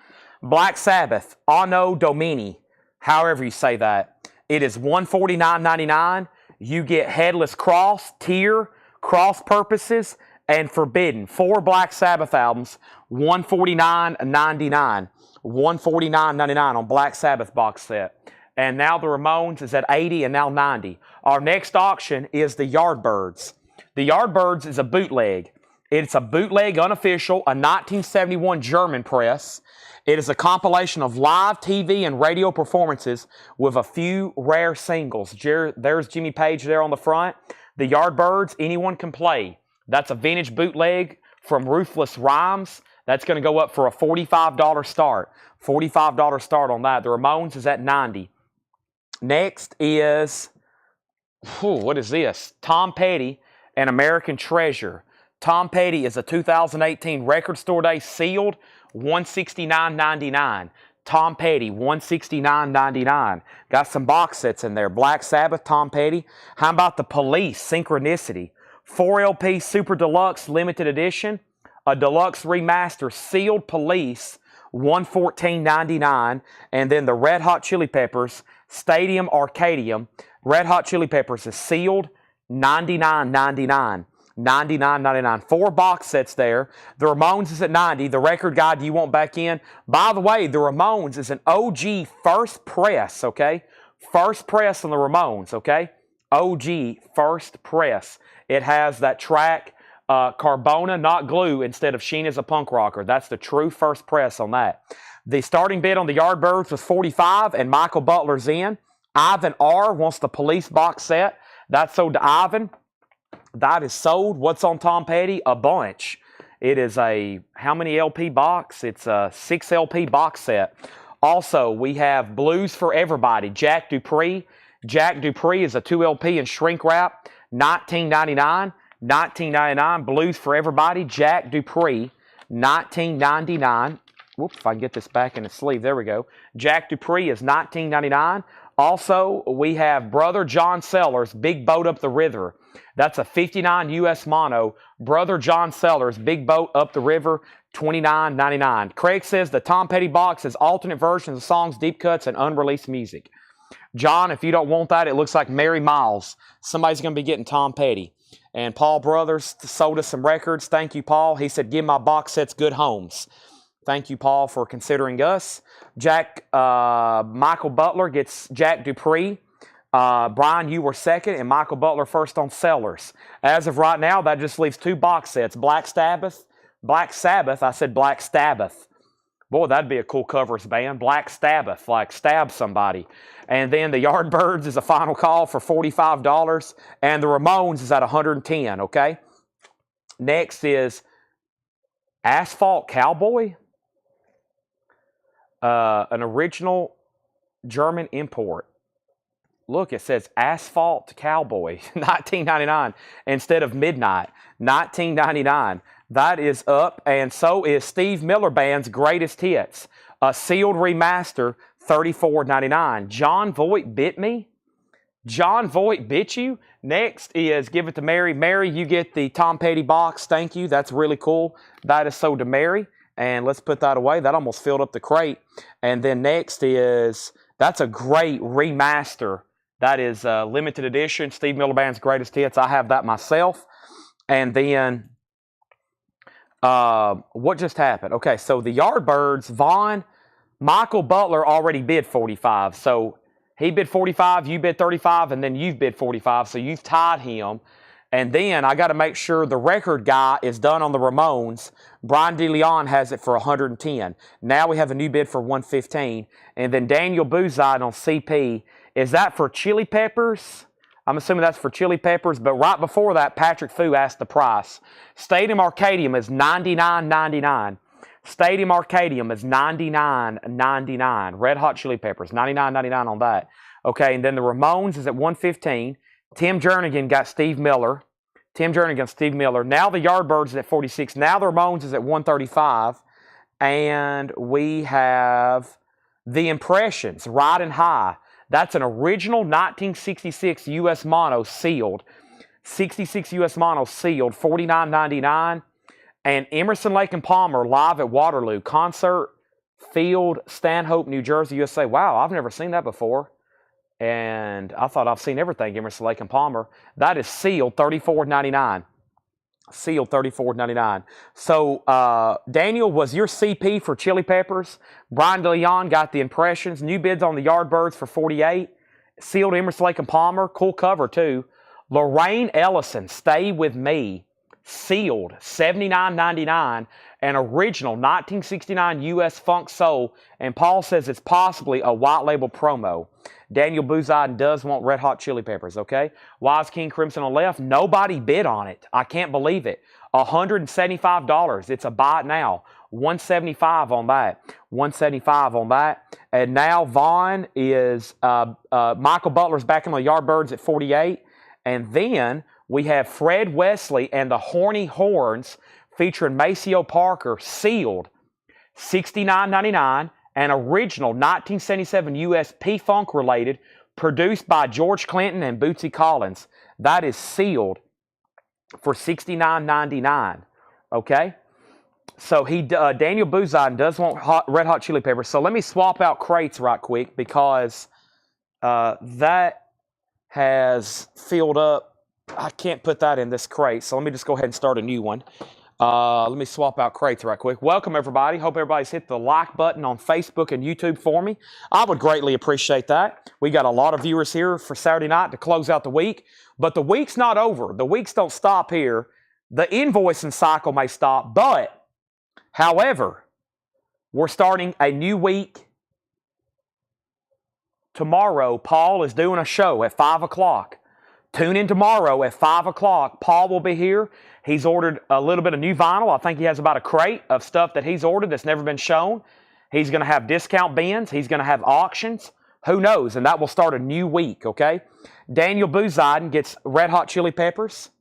Black Sabbath, Anno Domini, however you say that. It is $149.99. You get Headless Cross, Tear, Cross Purposes, and Forbidden. 4 Black Sabbath albums, $149.99. $149.99 on Black Sabbath box set. And now the Ramones is at $80 and now $90. Our next auction is the Yardbirds. The Yardbirds is a bootleg. It's a bootleg unofficial, a 1971 German press. It is a compilation of live TV and radio performances with a few rare singles. There's Jimmy Page there on the front. The Yardbirds, anyone can play. That's a vintage bootleg from Ruthless Rhymes. That's going to go up for a $45 start. $45 start on that. The Ramones is at $90. Next is, what is this? Tom Petty and American Treasure. Tom Petty is a 2018 Record Store Day sealed, $169.99. Tom Petty, $169.99. Got some box sets in there. Black Sabbath, Tom Petty. How about the Police, Synchronicity? 4 LP Super Deluxe Limited Edition. A Deluxe Remaster Sealed Police, $114.99. And then the Red Hot Chili Peppers, Stadium Arcadium. Red Hot Chili Peppers is sealed, $99.99. $99.99. 4 box sets there. The Ramones is at $90. The Record Guide you want back in. By the way, the Ramones is an OG first press, okay? First press on the Ramones, okay? OG first press. It has that track, Carbona, not glue, instead of Sheena's a Punk Rocker. That's the true first press on that. The starting bid on the Yardbirds was $45, and Michael Butler's in. Ivan R. wants the Police box set. That's sold to Ivan. That is sold. What's on Tom Petty? A bunch. It is a, how many LP box? It's a 6 LP box set. Also, we have Blues for Everybody. Jack Dupree. Jack Dupree is a 2 LP in shrink wrap. $19.99. $19.99. Blues for Everybody. Jack Dupree. $19.99. Whoops, if I can get this back in the sleeve. There we go. Jack Dupree is $19.99. Also, we have Brother John Sellers, Big Boat Up the River. That's a 59 US mono. Brother John Sellers, Big Boat Up the River, $29.99. Craig says the Tom Petty box is alternate versions of songs, deep cuts, and unreleased music. John, if you don't want that, it looks like Mary Miles. Somebody's going to be getting Tom Petty. And Paul Brothers sold us some records. Thank you, Paul. He said, give my box sets good homes. Thank you, Paul, for considering us. Michael Butler gets Jack Dupree. Brian, you were second, and Michael Butler first on Sellers. As of right now, that just leaves 2 box sets. Black Sabbath. I said Black Sabbath. Boy, that'd be a cool covers band. Black Sabbath, like stab somebody. And then the Yardbirds is a final call for $45, and the Ramones is at $110, okay? Next is Asphalt Cowboy. An original German import. Look, it says Asphalt Cowboy, $19.99 instead of Midnight, $19.99. That is up, and so is Steve Miller Band's Greatest Hits. A sealed remaster, $34.99. John Voight bit me. John Voight bit you. Next is Give It to Mary. Mary, you get the Tom Petty box. Thank you. That's really cool. That is sold to Mary. And let's put that away. That almost filled up the crate. And then next is, that's a great remaster. That is limited edition. Steve Miller Band's Greatest Hits. I have that myself. And then, what just happened? Okay, so the Yardbirds, Vaughn, Michael Butler already bid 45. So he bid 45, you bid 35, and then you've bid 45. So you've tied him. And then I got to make sure the record guy is done on the Ramones. Brian DeLeon has it for 110. Now we have a new bid for 115. And then Daniel Bouzide on CP. Is that for Chili Peppers? I'm assuming that's for Chili Peppers. But right before that, Patrick Fu asked the price. Stadium Arcadium is $99.99. Stadium Arcadium is $99.99. Red Hot Chili Peppers, $99.99 on that. Okay, and then the Ramones is at $115. Tim Jernigan got Steve Miller. Now the Yardbirds is at $46. Now the Ramones is at $135. And we have the Impressions, Riding High. That's an original 1966 U.S. mono sealed. 66 U.S. mono sealed, $49.99. And Emerson, Lake and Palmer live at Waterloo. Concert Field, Stanhope, New Jersey, USA. Wow, I've never seen that before. And I thought I've seen everything, Emerson, Lake and Palmer. That is sealed, $34.99. Sealed, $34.99. So, Daniel, was your CP for Chili Peppers? Brian DeLeon got the Impressions. New bids on the Yardbirds for $48. Sealed, Emerson, Lake and Palmer. Cool cover, too. Lorraine Ellison, Stay With Me. Sealed, $79.99. An original 1969 U.S. Funk Soul. And Paul says it's possibly a white label promo. Daniel Bouzide does want Red Hot Chili Peppers, okay? Wise King Crimson on left. Nobody bid on it. I can't believe it. $175. It's a buy it now. $175 on that. $175 on that. And now Vaughn is, Michael Butler's back in the Yardbirds at $48. And then we have Fred Wesley and the Horny Horns featuring Maceo Parker, sealed, $69.99. An original 1977 U.S. P-Funk related, produced by George Clinton and Bootsy Collins. That is sealed for $69.99. Okay? So Daniel Bouzide does want Red Hot Chili Peppers. So let me swap out crates right quick because that has filled up. I can't put that in this crate. So let me just go ahead and start a new one. Let me swap out crates right quick. Welcome, everybody. Hope everybody's hit the like button on Facebook and YouTube for me. I would greatly appreciate that. We got a lot of viewers here for Saturday night to close out the week. But the week's not over. The weeks don't stop here. The invoicing cycle may stop. But, however, we're starting a new week. Tomorrow, Paul is doing a show at 5 o'clock. Tune in tomorrow at 5 o'clock. Paul will be here. He's ordered a little bit of new vinyl. I think he has about a crate of stuff that he's ordered that's never been shown. He's going to have discount bins. He's going to have auctions. Who knows? And that will start a new week, okay? Daniel Bouzide gets Red Hot Chili Peppers.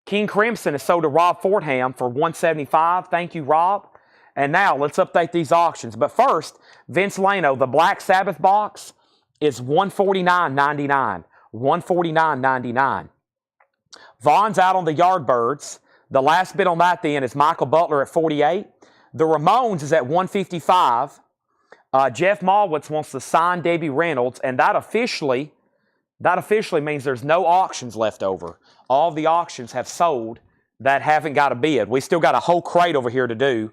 King Crimson is sold to Rob Fordham for $175. Thank you, Rob. And now let's update these auctions. But first, Vince Lano, the Black Sabbath box is $149.99. $149.99. Vaughn's out on the Yardbirds. The last bid on that then is Michael Butler at $48. The Ramones is at $155. Jeff Malwitz wants to sign Debbie Reynolds, and that officially means there's no auctions left over. All the auctions have sold that haven't got a bid. We still got a whole crate over here to do.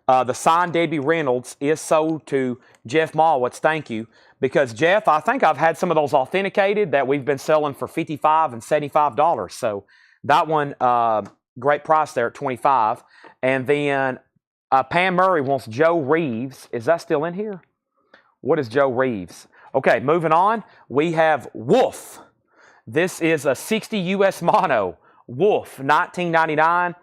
The signed Debbie Reynolds is sold to Jeff Malwitz. Thank you. Because, Jeff, I think I've had some of those authenticated that we've been selling for $55 and $75. So that one, great price there at $25. And then Pam Murray wants Joe Reeves. Is that still in here? What is Joe Reeves? Okay, moving on. We have Wolf. This is a 60 U.S. mono. Wolf, $19.99.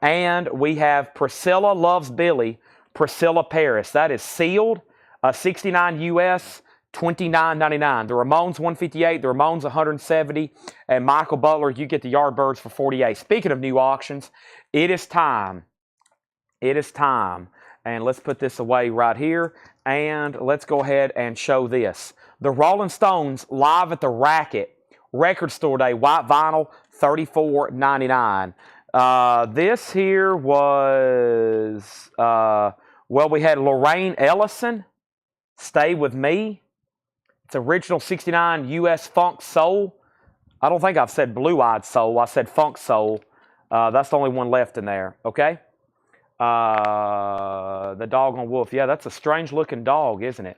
And we have Priscilla Loves Billy, Priscilla Paris. That is sealed, 69 U.S., $29.99. The Ramones, $158. The Ramones, $170. And Michael Butler, you get the Yardbirds for $48. Speaking of new auctions, it is time. It is time. And let's put this away right here. And let's go ahead and show this. The Rolling Stones live at the Racket Record Store Day, white vinyl, $34.99. This here was, well, we had Lorraine Ellison, Stay With Me. It's original 69 U.S. Funk Soul. I don't think I've said Blue-Eyed Soul. I said Funk Soul. That's the only one left in there, okay? The doggone wolf. Yeah, that's a strange-looking dog, isn't it?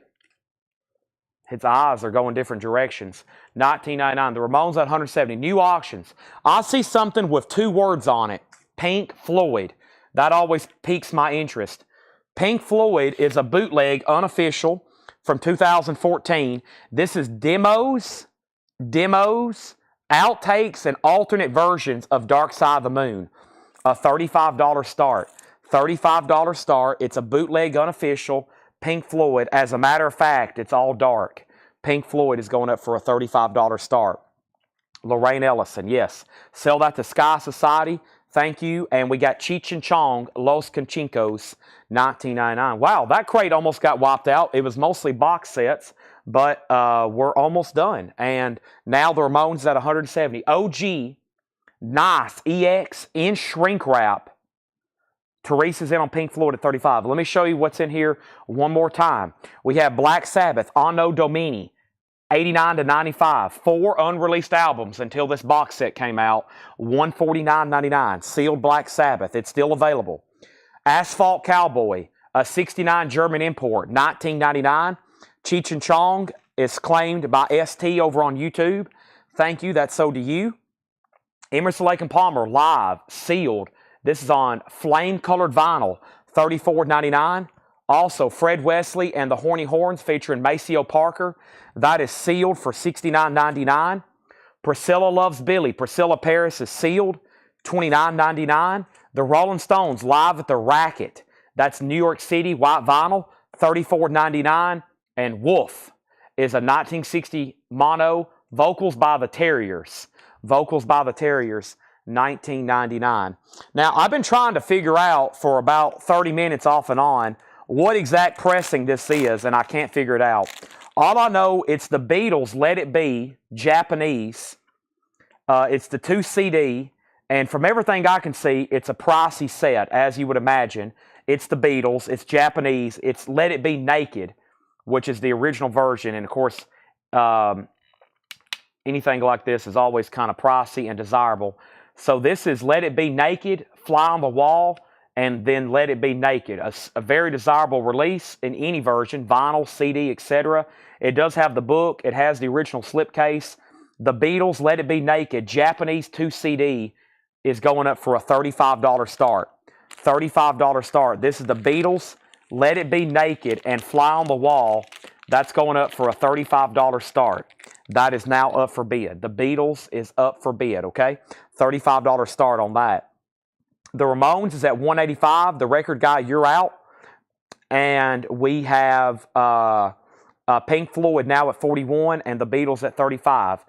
Its eyes are going different directions. $19.99. The Ramones at $170. New auctions. I see something with 2 words on it. Pink Floyd. That always piques my interest. Pink Floyd is a bootleg, unofficial, from 2014. This is demos, outtakes, and alternate versions of Dark Side of the Moon. A $35 start. $35 start. It's a bootleg, unofficial, Pink Floyd. As a matter of fact, it's all dark. Pink Floyd is going up for a $35 start. Lorraine Ellison, yes. Sell that to Sky Society. Thank you. And we got Cheech and Chong, Los Conchincos, $19.99. Wow, that crate almost got wiped out. It was mostly box sets, but we're almost done. And now the Ramones at $170. OG, nice, EX, in shrink wrap. Teresa's in on Pink Floyd at $35. Let me show you what's in here one more time. We have Black Sabbath, Anno Domini, $89 to $95. 4 unreleased albums until this box set came out. $149.99. Sealed Black Sabbath. It's still available. Asphalt Cowboy, a '69 German import, $19.99. Cheech and Chong is claimed by ST over on YouTube. Thank you. That's so to you. Emerson, Lake and Palmer, live, sealed. This is on flame-colored vinyl, $34.99. Also, Fred Wesley and the Horny Horns featuring Maceo Parker. That is sealed for $69.99. Priscilla Loves Billy. Priscilla Paris is sealed, $29.99. The Rolling Stones live at the Racket. That's New York City, white vinyl, $34.99. And Wolf is a 1960 mono, vocals by the Terriers. Vocals by the Terriers. $19.99. Now, I've been trying to figure out for about 30 minutes off and on what exact pressing this is, and I can't figure it out. All I know, it's the Beatles, Let It Be, Japanese. It's the 2 CD, and from everything I can see, it's a pricey set, as you would imagine. It's the Beatles, it's Japanese, it's Let It Be Naked, which is the original version, and of course, anything like this is always kind of pricey and desirable. So this is Let It Be Naked, Fly on the Wall, and then Let It Be Naked. A very desirable release in any version, vinyl, CD, etc. It does have the book. It has the original slipcase. The Beatles, Let It Be Naked, Japanese 2 CD is going up for a $35 start. $35 start. This is the Beatles, Let It Be Naked, and Fly on the Wall. That's going up for a $35 start. That is now up for bid. The Beatles is up for bid, okay? $35 start on that. The Ramones is at $185. The Record Guy, You're Out. And we have Pink Floyd now at $41 and the Beatles at $35.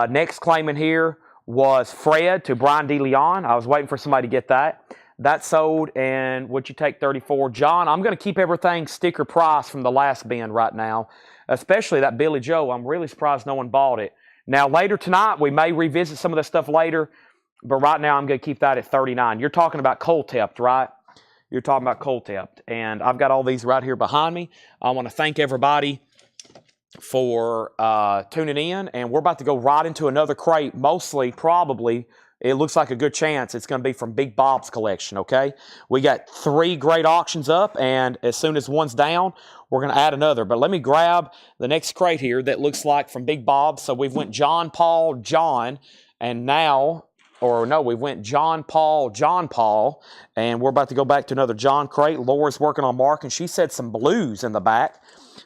Next claim in here was Fred to Brian DeLeon. I was waiting for somebody to get that. That sold, and would you take $34? John, I'm going to keep everything sticker price from the last bin right now, especially that Billy Joe. I'm really surprised no one bought it. Now, later tonight, we may revisit some of this stuff later, but right now I'm going to keep that at $39. You're talking about cold-tipped, right? You're talking about cold-tipped, and I've got all these right here behind me. I want to thank everybody for tuning in, and we're about to go right into another crate, mostly, probably, it looks like a good chance it's going to be from Big Bob's collection, okay? We got 3 great auctions up, and as soon as one's down, we're going to add another. But let me grab the next crate here that looks like from Big Bob's. So we've went John, Paul, John, and now, or no, we went John, Paul, and we're about to go back to another John crate. Laura's working on marking. She said some blues in the back.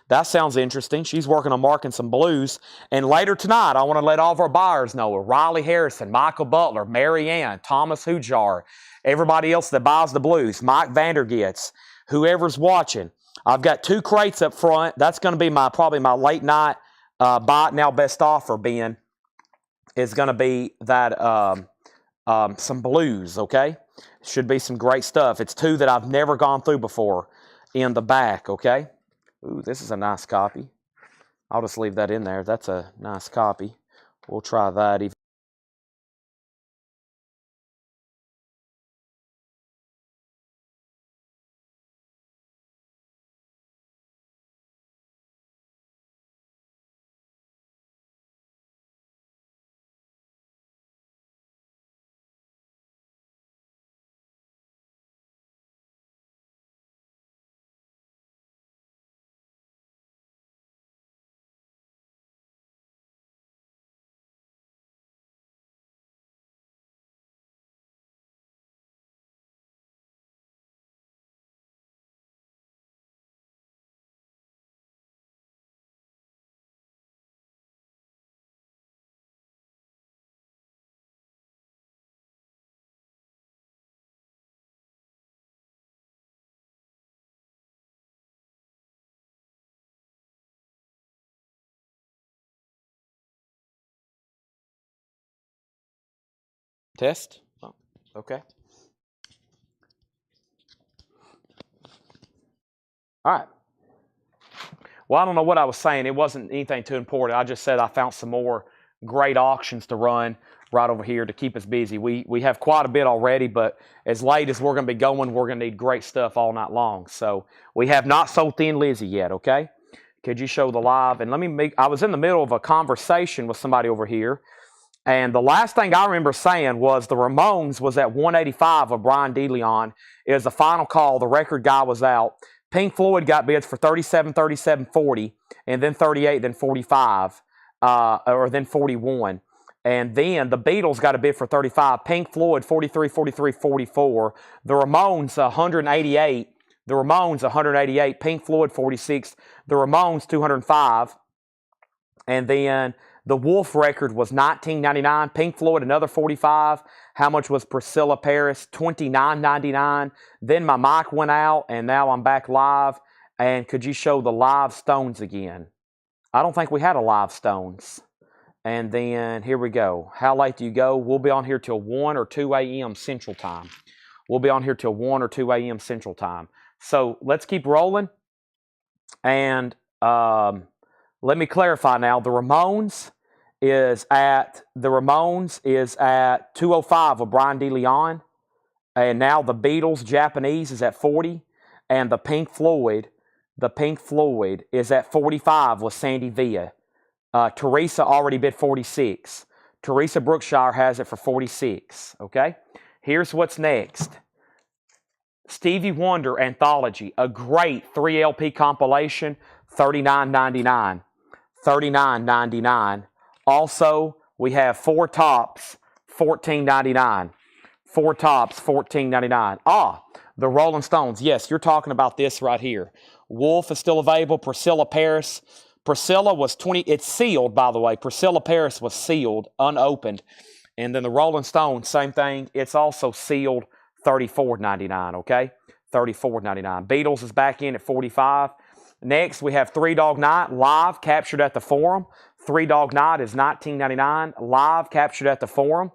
That sounds interesting. She's working on marking some blues. And later tonight, I want to let all of our buyers know, Riley Harrison, Michael Butler, Mary Ann, Thomas Hujar, everybody else that buys the blues, Mike Vandergits, whoever's watching. I've got 2 crates up front. That's going to be probably my late night buy it now best offer bin is going to be that some blues, okay? Should be some great stuff. It's 2 that I've never gone through before in the back, okay? Ooh, this is a nice copy. I'll just leave that in there. That's a nice copy. We'll try that. Test? Oh, okay. All right. Well, I don't know what I was saying. It wasn't anything too important. I just said I found some more great auctions to run right over here to keep us busy. We have quite a bit already, but as late as we're going to be going, we're going to need great stuff all night long. So we have not sold Thin Lizzy yet, okay? Could you show the live? And I was in the middle of a conversation with somebody over here, and the last thing I remember saying was the Ramones was at 185 of Brian DeLeon. It was the final call. The record guy was out. Pink Floyd got bids for 37, 37, 40, and then 38, then 45, or then 41. And then the Beatles got a bid for 35. Pink Floyd, 43, 43, 44. The Ramones, 188. The Ramones, 188. Pink Floyd, 46. The Ramones, 205. And then the Wolf record was $19.99. Pink Floyd, another 45. How much was Priscilla Paris? $29.99. Then my mic went out, and now I'm back live. And could you show the live Stones again? I don't think we had a live Stones. And then here we go. How late do you go? We'll be on here till 1 or 2 a.m. Central Time. We'll be on here till 1 or 2 a.m. Central Time. So let's keep rolling. And let me clarify now. The Ramones is at 205 of Brian DeLeon. And now the Beatles, Japanese, is at 40. And the Pink Floyd is at 45 with Sandy Villa. Teresa already bid 46. Teresa Brookshire has it for 46. Okay? Here's what's next. Stevie Wonder Anthology, a great 3 LP compilation, $39.99. $39.99. Also, we have 4 tops, $14.99. 4 tops, $14.99. The Rolling Stones. Yes, you're talking about this right here. Wolf is still available. Priscilla Paris. Priscilla was 20. It's sealed, by the way. Priscilla Paris was sealed, unopened. And then the Rolling Stones, same thing. It's also sealed, $34.99, okay? $34.99. Beatles is back in at 45. Next, we have Three Dog Night, live, captured at the Forum. Three Dog Night is $19.99, live, captured at the Forum.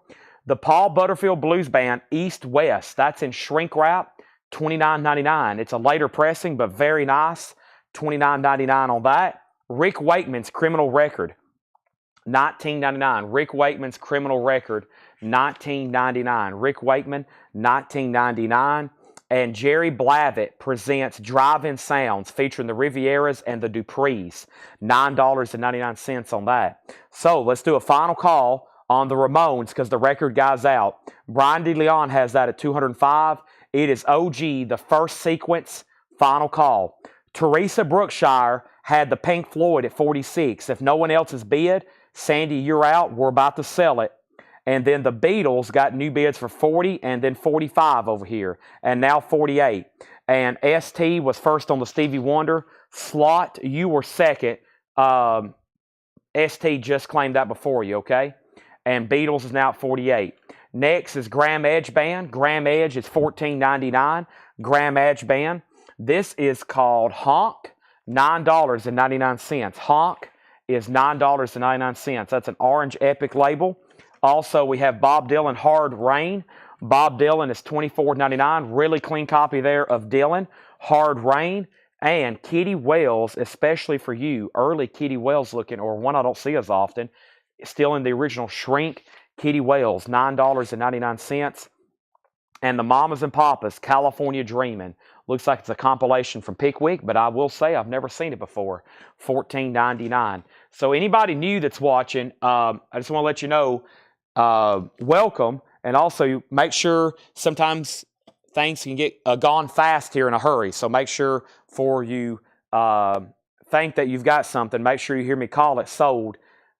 The Paul Butterfield Blues Band, East West, that's in shrink wrap, $29.99. It's a later pressing, but very nice, $29.99 on that. Rick Wakeman's Criminal Record, $19.99. Rick Wakeman's Criminal Record, $19.99. Rick Wakeman, $19.99. And Jerry Blavitt presents Drive-In Sounds featuring the Rivieras and the Duprees, $9.99 on that. So let's do a final call on the Ramones because the record guy's out. Brian DeLeon has that at 205. It is OG, the first sequence, final call. Teresa Brookshire had the Pink Floyd at 46. If no one else has bid, Sandy, you're out. We're about to sell it. And then the Beatles got new bids for 40 and then 45 over here. And now 48. And ST was first on the Stevie Wonder. Slot, you were second. ST just claimed that before you, okay? And Beatles is now at 48. Next is Graham Edge Band. Graham Edge is $14.99. Graham Edge Band. This is called Honk, $9.99. Honk is $9.99. That's an Orange Epic label. Also, we have Bob Dylan Hard Rain. Bob Dylan is $24.99. Really clean copy there of Dylan. Hard Rain. And Kitty Wells, especially for you, early Kitty Wells looking, or one I don't see as often, still in the original shrink, Kitty Wells, $9.99. And the Mamas and Papas, California Dreamin'. Looks like it's a compilation from Pickwick, but I will say I've never seen it before. $14.99. So anybody new that's watching, I just want to let you know, welcome. And also make sure sometimes things can get gone fast here in a hurry. So make sure for you think that you've got something, make sure you hear me call it sold.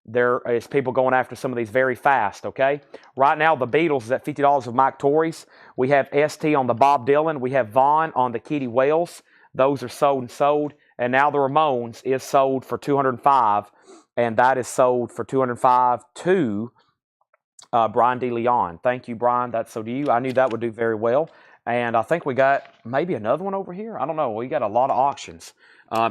There is people going after some of these very fast, okay? Right now, the Beatles is at $50 with Mike Torres. We have ST on the Bob Dylan. We have Vaughn on the Kitty Wells. Those are sold and sold. And now the Ramones is sold for $205, and that is sold for $205 to Brian DeLeon. Thank you, Brian. That's so to you. I knew that would do very well. And I think we got maybe another one over here. I don't know. We got a lot of auctions.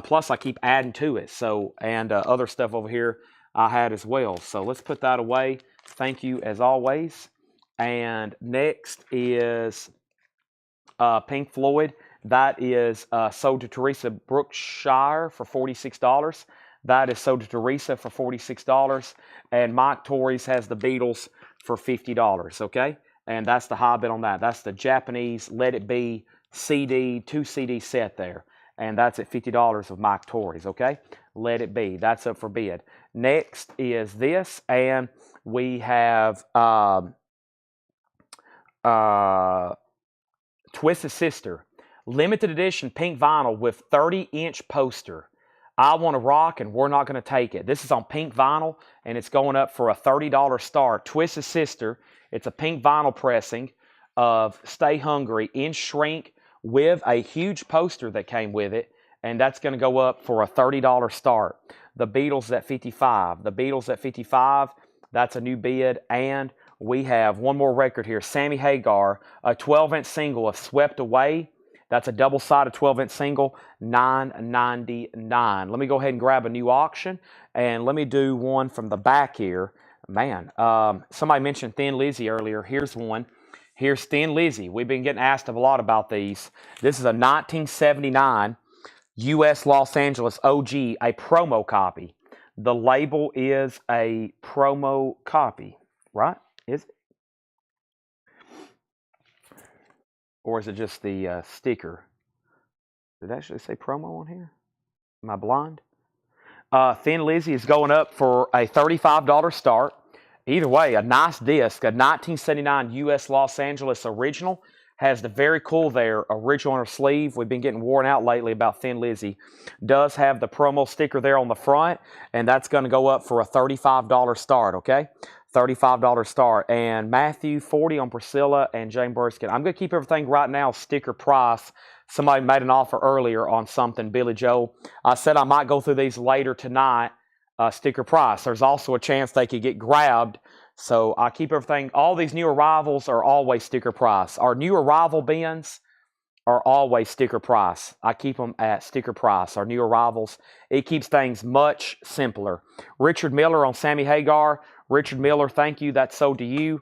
Plus, I keep adding to it. So, and other stuff over here I had as well. So let's put that away. Thank you as always. And next is Pink Floyd. That is sold to Teresa Brookshire for $46. That is sold to Teresa for $46. And Mike Torres has the Beatles for $50. Okay? And that's the high bid on that. That's the Japanese Let It Be CD, 2 CD set there. And that's at $50 with Mike Torres, okay? Let It Be. That's up for bid. Next is this, and we have Twisted Sister. Limited edition pink vinyl with 30-inch poster. I Want to Rock, and We're Not Going to Take It. This is on pink vinyl, and it's going up for a $30 start. Twisted Sister. It's a pink vinyl pressing of Stay Hungry in shrink with a huge poster that came with it, and that's going to go up for a $30 start. The Beatles at $55. The Beatles at $55, that's a new bid, and we have one more record here. Sammy Hagar, a 12-inch single of Swept Away. That's a double-sided 12-inch single, $9.99. Let me go ahead and grab a new auction, and let me do one from the back here. Man, somebody mentioned Thin Lizzy earlier. Here's one. Here's Thin Lizzy. We've been getting asked a lot about these. This is a 1979 U.S. Los Angeles OG, a promo copy. The label is a promo copy, right? Is it? Or is it just the sticker? Did it actually say promo on here? Am I blind? Thin Lizzy is going up for a $35 start. Either way, a nice disc, a 1979 U.S. Los Angeles original. Has the very cool there, original on her sleeve. We've been getting worn out lately about Thin Lizzy. Does have the promo sticker there on the front, and that's going to go up for a $35 start, okay? $35 start. And Matthew, 40 on Priscilla and Jane Burskin. I'm going to keep everything right now sticker price. Somebody made an offer earlier on something, Billy Joe. I said I might go through these later tonight, sticker price. There's also a chance they could get grabbed. So I keep everything, all these new arrivals are always sticker price. Our new arrival bins are always sticker price. I keep them at sticker price. Our new arrivals, it keeps things much simpler. Richard Miller on Sammy Hagar. Richard Miller, thank you. That's sold to you.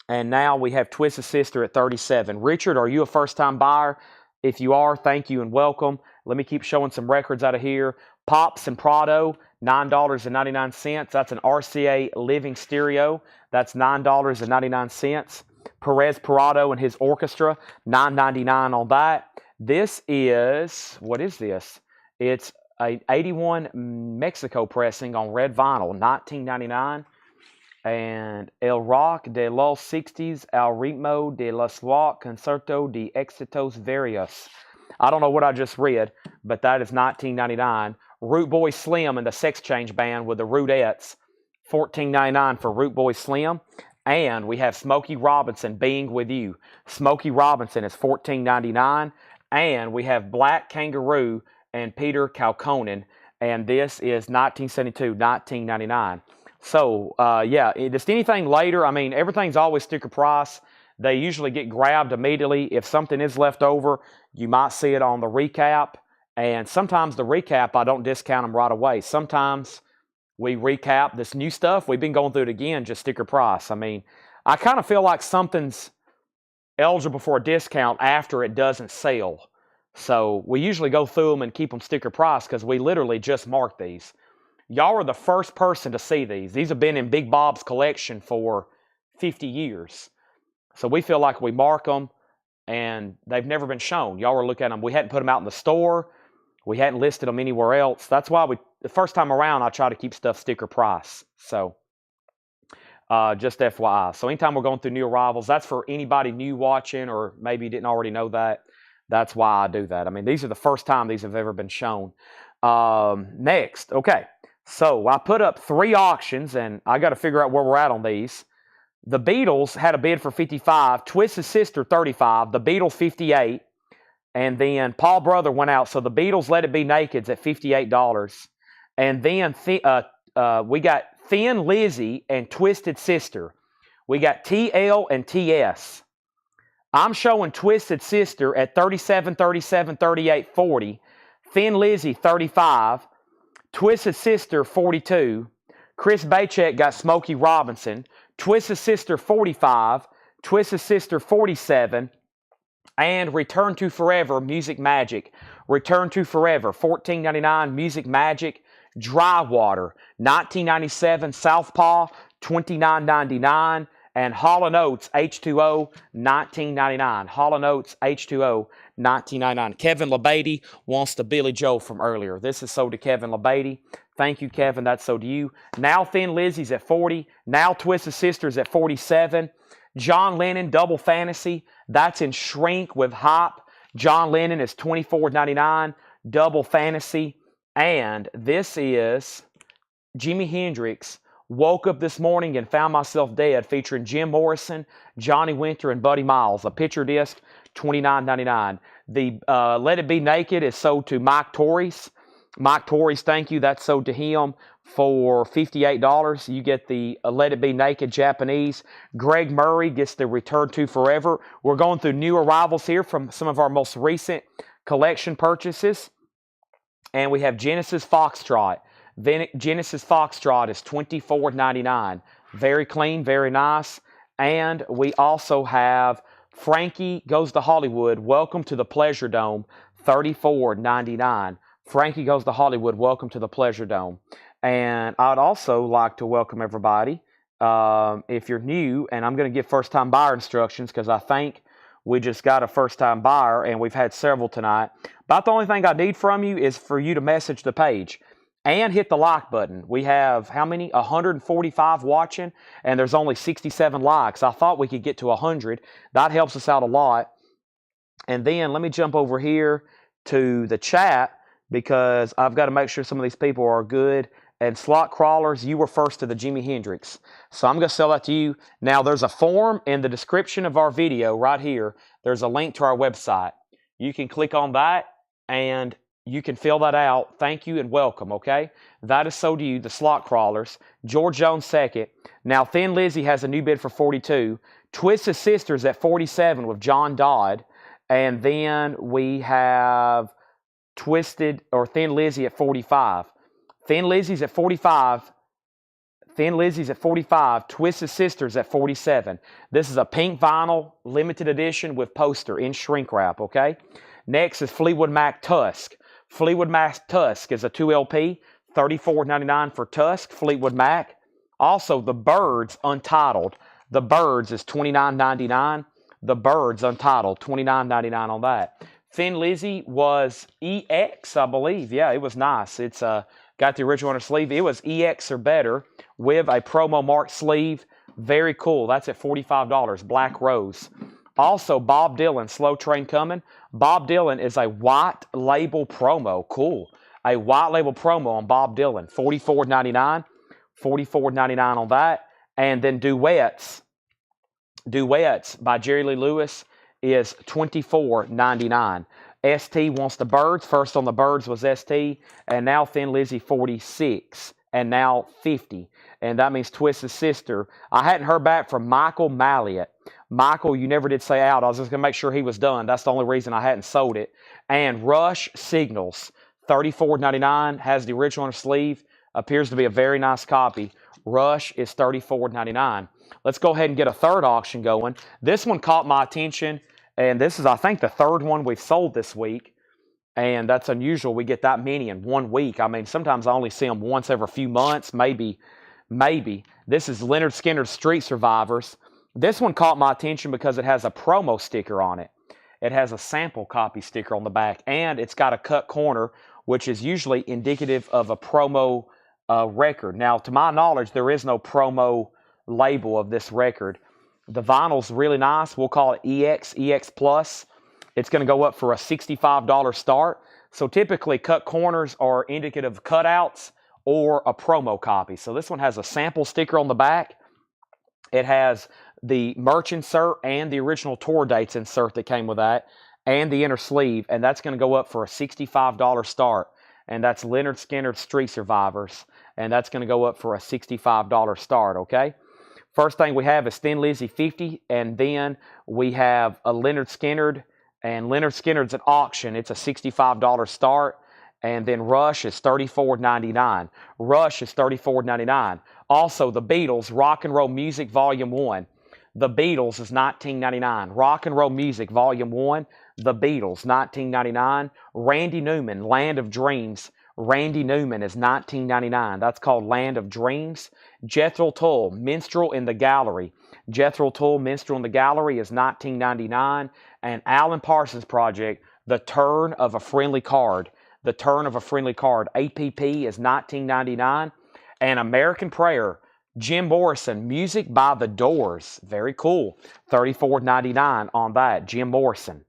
And now we have Twisted Sister at $37. Richard, are you a first-time buyer? If you are, thank you and welcome. Let me keep showing some records out of here. Pops and Prado, $9.99. That's an RCA Living Stereo. That's $9.99. Perez Prado and his orchestra, $9.99 on that. This is, what is this? It's a 81 Mexico pressing on red vinyl, $19.99. And El Rock de los 60s, Al Ritmo de la Suite, Concerto de Éxitos Varios. I don't know what I just read, but that is $19.99. Root Boy Slim and the Sex Change Band with the Rootettes, $14.99 for Root Boy Slim. And we have Smokey Robinson, Being With You. Smokey Robinson is $14.99. And we have Black Kangaroo and Peter Kalkonen, and this is 1972, $19.99. So, yeah, just anything later, I mean, everything's always sticker price. They usually get grabbed immediately. If something is left over, you might see it on the recap. And sometimes the recap, I don't discount them right away. Sometimes we recap this new stuff. We've been going through it again, just sticker price. I mean, I kind of feel like something's eligible for a discount after it doesn't sell. So we usually go through them and keep them sticker price because we literally just marked these. Y'all are the first person to see these. These have been in Big Bob's collection for 50 years. So we feel like we mark them, and they've never been shown. Y'all were looking at them. We hadn't put them out in the store. We hadn't listed them anywhere else. That's why the first time around, I try to keep stuff sticker price. So just FYI. So anytime we're going through new arrivals, that's for anybody new watching or maybe didn't already know that. That's why I do that. I mean, these are the first time these have ever been shown. Next, okay. So I put up 3 auctions, and I got to figure out where we're at on these. The Beatles had a bid for 55, Twist's Sister 35, the Beatles 58, and then Paul Brother went out. So the Beatles Let It Be Nakeds at $58. And then we got Thin Lizzy and Twisted Sister. We got TL and TS. I'm showing Twisted Sister at 37, 37, 38, 40. Thin Lizzy 35. Twisted Sister 42. Chris Bachek got Smokey Robinson. Twisted Sister 45. Twisted Sister 47. And Return to Forever Music Magic. Return to Forever $14.99 Music Magic. Dry Water 1997 Southpaw $29.99. And Hall & Oates H2O $19.99. Hall & Oates H2O $19.99. Kevin LeBeatty wants the Billy Joe from earlier. This is sold to Kevin LeBeatty. Thank you, Kevin. That's sold to you. Now Thin Lizzy's at 40. Now Twisted Sisters at 47. John Lennon Double Fantasy. That's in shrink with hop. John Lennon is $24.99. Double Fantasy. And this is Jimi Hendrix. Woke Up This Morning and Found Myself Dead, featuring Jim Morrison, Johnny Winter, and Buddy Miles. A picture disc, $29.99. The Let It Be Naked is sold to Mike Torres. Mike Torres, thank you. That's sold to him for $58. You get the Let It Be Naked Japanese. Greg Murray gets the Return to Forever. We're going through new arrivals here from some of our most recent collection purchases. And we have Genesis Foxtrot. Genesis Foxtrot is $24.99. Very clean, very nice. And we also have Frankie Goes to Hollywood. Welcome to the Pleasure Dome. $34.99. Frankie Goes to Hollywood. Welcome to the Pleasure Dome. And I'd also like to welcome everybody. If you're new, and I'm going to give first-time buyer instructions because I think we just got a first-time buyer, and we've had several tonight. About the only thing I need from you is for you to message the page and hit the like button. We have, how many? 145 watching, and there's only 67 likes. I thought we could get to 100. That helps us out a lot. And then let me jump over here to the chat because I've got to make sure some of these people are good. And Slot Crawlers, you were first to the Jimi Hendrix. So I'm going to sell that to you. Now, there's a form in the description of our video right here. There's a link to our website. You can click on that, and you can fill that out. Thank you and welcome, okay? That is sold to you, the Slot Crawlers. George Jones second. Now, Thin Lizzy has a new bid for 42. Twisted Sisters at 47 with John Dodd. And then we have Thin Lizzy at 45. Thin Lizzy's at 45. Thin Lizzy's at 45. Twisted Sisters at 47. This is a pink vinyl limited edition with poster in shrink wrap, okay? Next is Fleetwood Mac Tusk. Fleetwood Mac Tusk is a 2LP, $34.99 for Tusk, Fleetwood Mac. Also, The Byrds Untitled. The Byrds is $29.99. The Byrds Untitled, $29.99 on that. Thin Lizzy was EX, I believe. Yeah, it was nice. It's got the original on her sleeve. It was EX or better with a promo marked sleeve. Very cool. That's at $45. Black Rose. Also, Bob Dylan, Slow Train Coming. Bob Dylan is a white label promo. Cool. A white label promo on Bob Dylan. $44.99. $44.99 on that. And then Duets. Duets by Jerry Lee Lewis is $24.99. ST wants the Byrds. First on the Byrds was ST. And now Thin Lizzy 46. And now 50. And that means Twisted Sister. I hadn't heard back from Michael Malliot. Michael, you never did say out. I was just going to make sure he was done. That's the only reason I hadn't sold it. And Rush Signals, $34.99. Has the original on the sleeve. Appears to be a very nice copy. Rush is $34.99. Let's go ahead and get a third auction going. This one caught my attention. And this is, I think, the third one we've sold this week. And that's unusual. We get that many in 1 week. I mean, sometimes I only see them once every few months, maybe. This is Leonard Skinner's Street Survivors. This one caught my attention because it has a promo sticker on it. It has a sample copy sticker on the back, and it's got a cut corner, which is usually indicative of a promo record. Now, to my knowledge, there is no promo label of this record. The vinyl's really nice. We'll call it EX Plus. It's going to go up for a $65 start. So typically, cut corners are indicative of cutouts or a promo copy. So this one has a sample sticker on the back. It has the merch insert and the original tour dates insert that came with that, and the inner sleeve, and that's going to go up for a $65 start. And that's Leonard Skinner's Street Survivors, and that's going to go up for a $65 start, okay? First thing we have is Thin Lizzy 50, and then we have a Leonard Skinner, and Leonard Skinner's at auction. It's a $65 start, and then Rush is $34.99. Rush is $34.99. Also, the Beatles, Rock and Roll Music Volume 1. The Beatles is $19.99. Rock and Roll Music Volume 1, The Beatles, $19.99. Randy Newman, Land of Dreams. Randy Newman is $19.99. That's called Land of Dreams. Jethro Tull, Minstrel in the Gallery. Jethro Tull, Minstrel in the Gallery is $19.99. And Alan Parsons Project, The Turn of a Friendly Card. The Turn of a Friendly Card. APP is $19.99. And American Prayer, Jim Morrison, Music by the Doors. Very cool. $34.99 on that. Jim Morrison.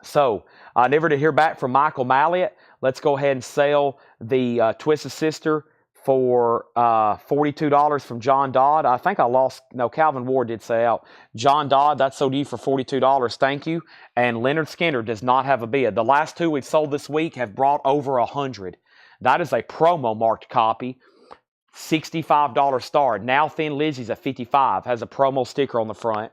So, never to hear back from Michael Mallet. Let's go ahead and sell the Twisted Sister for $42 from John Dodd. I think I lost, no, Calvin Ward did say out. John Dodd, that's sold to you for $42. Thank you. And Leonard Skinner does not have a bid. The last two we've sold this week have brought over 100. That is a promo marked copy. $65 start. Now Thin Lizzy's at $55. Has a promo sticker on the front.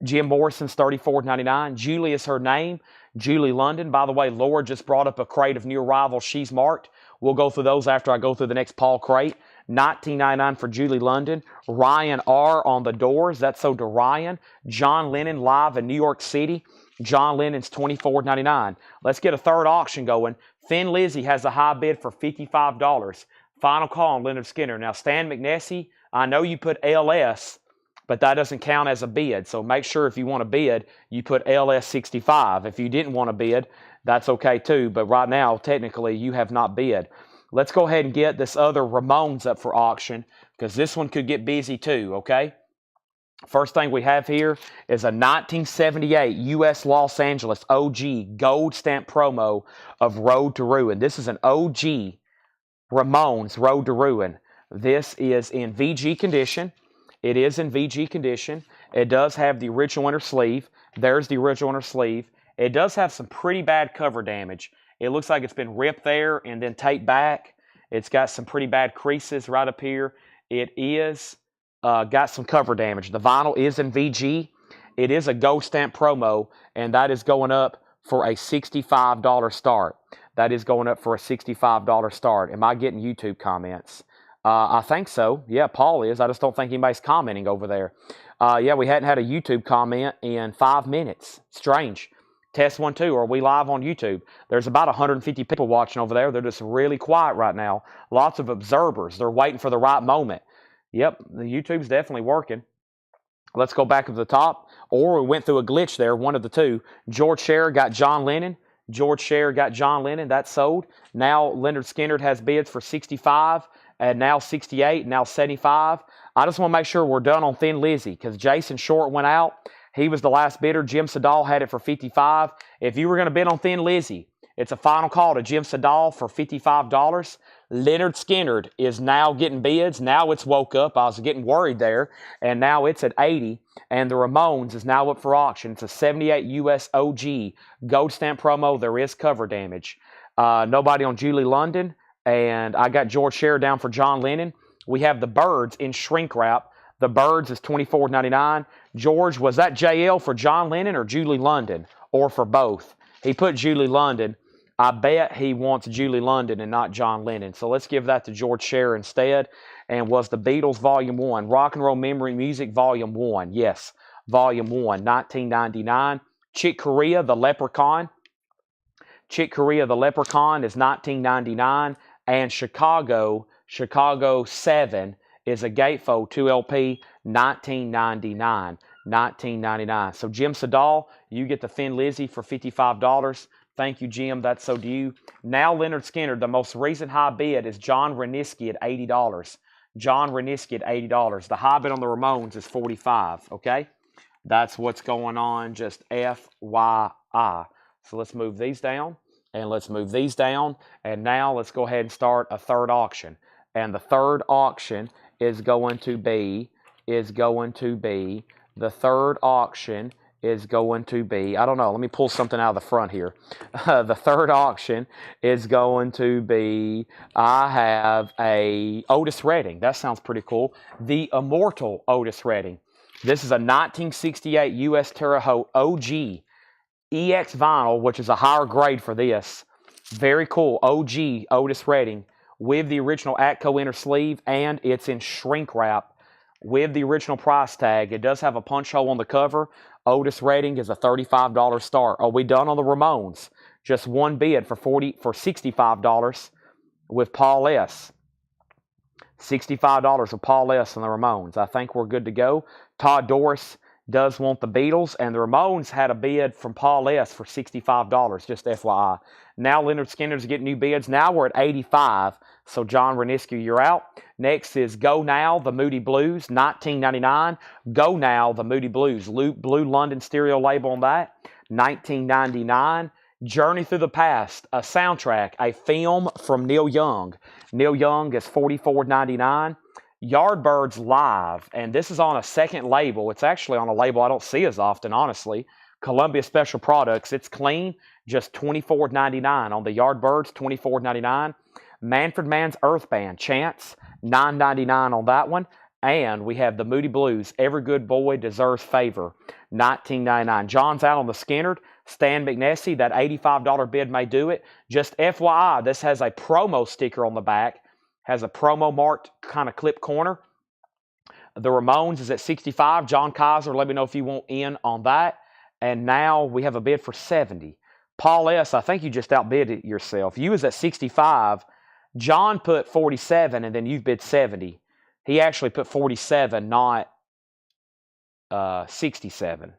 Jim Morrison's $34.99. Julie is her name. Julie London. By the way, Laura just brought up a crate of new arrivals she's marked. We'll go through those after I go through the next Paul crate. $19.99 for Julie London. Ryan R. on the doors. That's sold to Ryan. John Lennon live in New York City. John Lennon's $24.99. Let's get a third auction going. Thin Lizzy has a high bid for $55. Final call on Leonard Skinner. Now, Stan McNessie, I know you put LS, but that doesn't count as a bid. So make sure if you want to bid, you put LS 65. If you didn't want to bid, that's okay too. But right now, technically, you have not bid. Let's go ahead and get this other Ramones up for auction because this one could get busy too, okay? First thing we have here is a 1978 U.S. Los Angeles OG gold stamp promo of Road to Ruin. This is an OG Ramones Road to Ruin. This is in VG condition. It is in VG condition. It does have the original inner sleeve. There's the original inner sleeve. It does have some pretty bad cover damage. It looks like it's been ripped there and then taped back. It's got some pretty bad creases right up here. It is got some cover damage. The vinyl is in VG. It is a gold stamp promo, and that is going up for a $65 start. That is going up for a $65 start. Am I getting YouTube comments? I think so. Yeah, Paul is. I just don't think anybody's commenting over there. Yeah, we hadn't had a YouTube comment in 5 minutes. Strange. Test 1, 2. Are we live on YouTube? There's about 150 people watching over there. They're just really quiet right now. Lots of observers. They're waiting for the right moment. Yep, the YouTube's definitely working. Let's go back to the top. Or we went through a glitch there, one of the two. George Scherer got John Lennon. George Scherer got John Lennon. That's sold. Now Leonard Skinner has bids for 65, and now 68, now 75. I just want to make sure we're done on Thin Lizzy because Jason Short went out. He was the last bidder. Jim Sedal had it for 55. If you were going to bid on Thin Lizzy, it's a final call to Jim Sedal for $55. Leonard Skinner is now getting bids. Now it's woke up. I was getting worried there. And now it's at 80. And the Ramones is now up for auction. It's a 78 US OG gold stamp promo. There is cover damage. Nobody on Julie London. And I got George Scherer down for John Lennon. We have the Birds in shrink wrap. The Birds is $24.99. George, was that JL for John Lennon or Julie London? Or for both? He put Julie London. I bet he wants Julie London and not John Lennon. So let's give that to George Scherer instead. And was the Beatles Volume 1. Rock and Roll Memory Music Volume 1. Yes, Volume 1, $19.99. Chick Corea, the Leprechaun. Chick Corea the Leprechaun is $19.99. And Chicago 7 is a gatefold 2LP, $19.99. $19.99. So Jim Sedal, you get the Thin Lizzy for $55. Thank you, Jim. That's so due. Now Leonard Skinner, the most recent high bid is John Reniski at $80. John Reniski at $80. The high bid on the Ramones is $45. Okay, that's what's going on. Just FYI. So let's move these down, and let's move these down, and now let's go ahead and start a third auction. And the third auction is going to be. The third auction is going to be, I don't know, let me pull something out of the front here. The third auction is going to be, I have a Otis Redding. That sounds pretty cool. The Immortal Otis Redding. This is a 1968 U.S. Terre Haute OG EX vinyl, which is a higher grade for this. Very cool. OG Otis Redding with the original Atco inner sleeve, and it's in shrink wrap with the original price tag. It does have a punch hole on the cover. Otis Redding is a $35 start. Are we done on the Ramones? Just one bid for $65 with Paul S. $65 with Paul S. on the Ramones. I think we're good to go. Todd Doris does want the Beatles, and the Ramones had a bid from Paul S. for $65, just FYI. Now Leonard Skinner's getting new bids. Now we're at $85, so John Reniski, you're out. Next is Go Now, the Moody Blues, $19.99. Go Now, the Moody Blues, blue London stereo label on that, $19.99. Journey Through the Past, a soundtrack, a film from Neil Young. Neil Young is $44.99. Yardbirds Live, and this is on a second label. It's actually on a label I don't see as often, honestly. Columbia Special Products. It's clean, just $24.99 on the Yardbirds, $24.99. Manfred Mann's Earth Band, Chance, $9.99 on that one. And we have the Moody Blues, Every Good Boy Deserves Favor, $19.99. John's out on the Skinnerd, Stan McNessie, that $85 bid may do it. Just FYI, this has a promo sticker on the back, has a promo marked kind of clip corner. The Ramones is at $65. John Kaiser, let me know if you want in on that. And now we have a bid for $70. Paul S., I think you just outbid it yourself. You was at $65. John put $47, and then you bid $70. He actually put $47, not $67.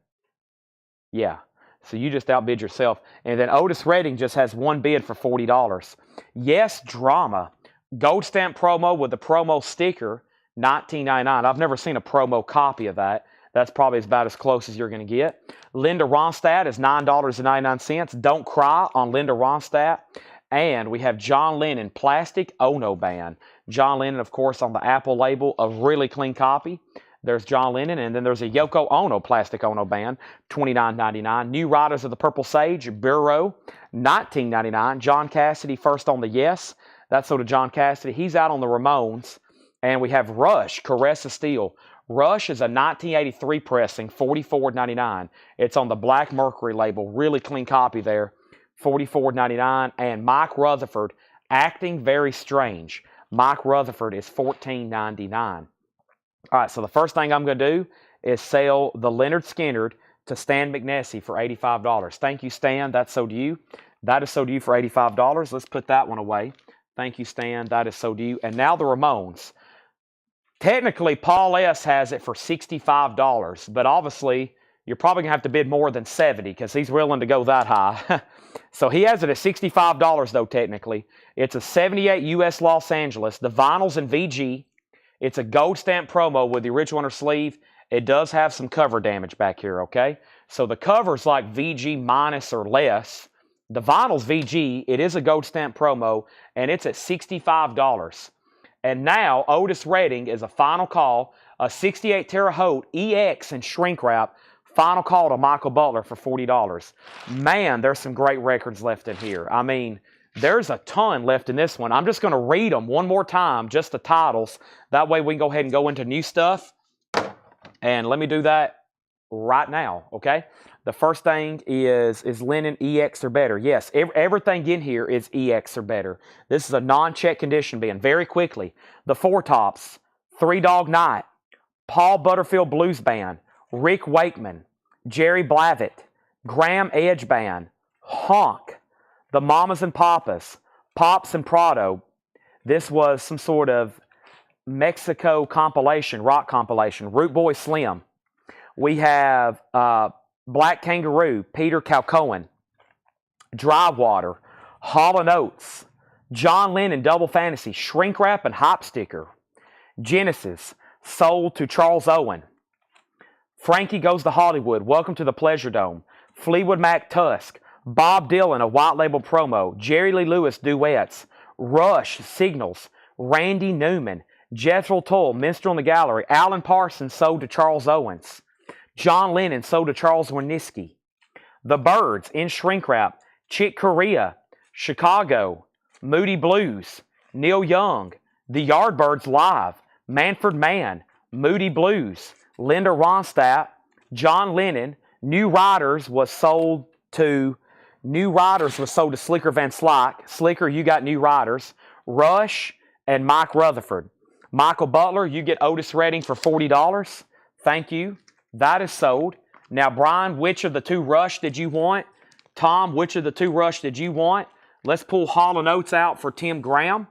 Yeah, so you just outbid yourself. And then Otis Redding just has one bid for $40. Yes Drama, gold stamp promo with the promo sticker, $19.99. I've never seen a promo copy of that. That's probably about as close as you're going to get. Linda Ronstadt is $9.99. Don't Cry on Linda Ronstadt. And we have John Lennon, Plastic Ono Band. John Lennon, of course, on the Apple label, a really clean copy. There's John Lennon, and then there's a Yoko Ono Plastic Ono Band, $29.99. New Riders of the Purple Sage, Bureau, $19.99. John Cassidy, first on the Yes. That's sort of John Cassidy. He's out on the Ramones. And we have Rush, Caress of Steel. Rush is a 1983 pressing, $44.99. It's on the Black Mercury label. Really clean copy there, $44.99. And Mike Rutherford, Acting Very Strange. Mike Rutherford is $14.99. All right, so the first thing I'm going to do is sell the Leonard Skinner to Stan McNessie for $85. Thank you, Stan. That's so due. That is so due for $85. Let's put that one away. Thank you, Stan. That is so due. And now the Ramones. Technically, Paul S. has it for $65, but obviously, you're probably going to have to bid more than $70 because he's willing to go that high. So he has it at $65, though, technically. It's a 78 U.S. Los Angeles. The vinyl's in VG. It's a gold stamp promo with the original inner sleeve. It does have some cover damage back here, okay? So the cover's like VG minus or less. The vinyl's VG. It is a gold stamp promo, and it's at $65. And now Otis Redding is a final call, a 68 Terre Haute EX and shrink wrap. Final call to Michael Butler for $40. Man, there's some great records left in here. I mean, there's a ton left in this one. I'm just going to read them one more time, just the titles. That way we can go ahead and go into new stuff. And let me do that right now, okay? The first thing is Lennon EX or better? Yes, everything in here is EX or better. This is a non-check condition bin. Very quickly, the Four Tops, Three Dog Night, Paul Butterfield Blues Band, Rick Wakeman, Jerry Blavitt, Graham Edge Band, Honk, The Mamas and Papas, Pops and Prado. This was some sort of Mexico compilation, rock compilation. Root Boy Slim. We have Black Kangaroo, Peter Calcoen. Dry Water, Hall & Oates, John Lennon, Double Fantasy, Shrink Wrap and Hop Sticker. Genesis, Sold to Charles Owen. Frankie Goes to Hollywood, Welcome to the Pleasure Dome. Fleetwood Mac, Tusk. Bob Dylan, a white label promo. Jerry Lee Lewis, duets. Rush, Signals. Randy Newman. Jethro Tull, Minstrel in the Gallery. Alan Parsons, Sold to Charles Owens. John Lennon, Sold to Charles Wernicki. The Byrds, In Shrink Wrap. Chick Corea, Chicago. Moody Blues. Neil Young. The Yardbirds Live. Manfred Mann. Moody Blues. Linda Ronstadt. John Lennon. New Riders was sold to Slicker Van Slyke. Slicker, you got New Riders. Rush and Mike Rutherford. Michael Butler, you get Otis Redding for $40. Thank you. That is sold. Now, Brian, which of the two Rush did you want? Tom, which of the two Rush did you want? Let's pull Hall & Oates out for Tim Graham.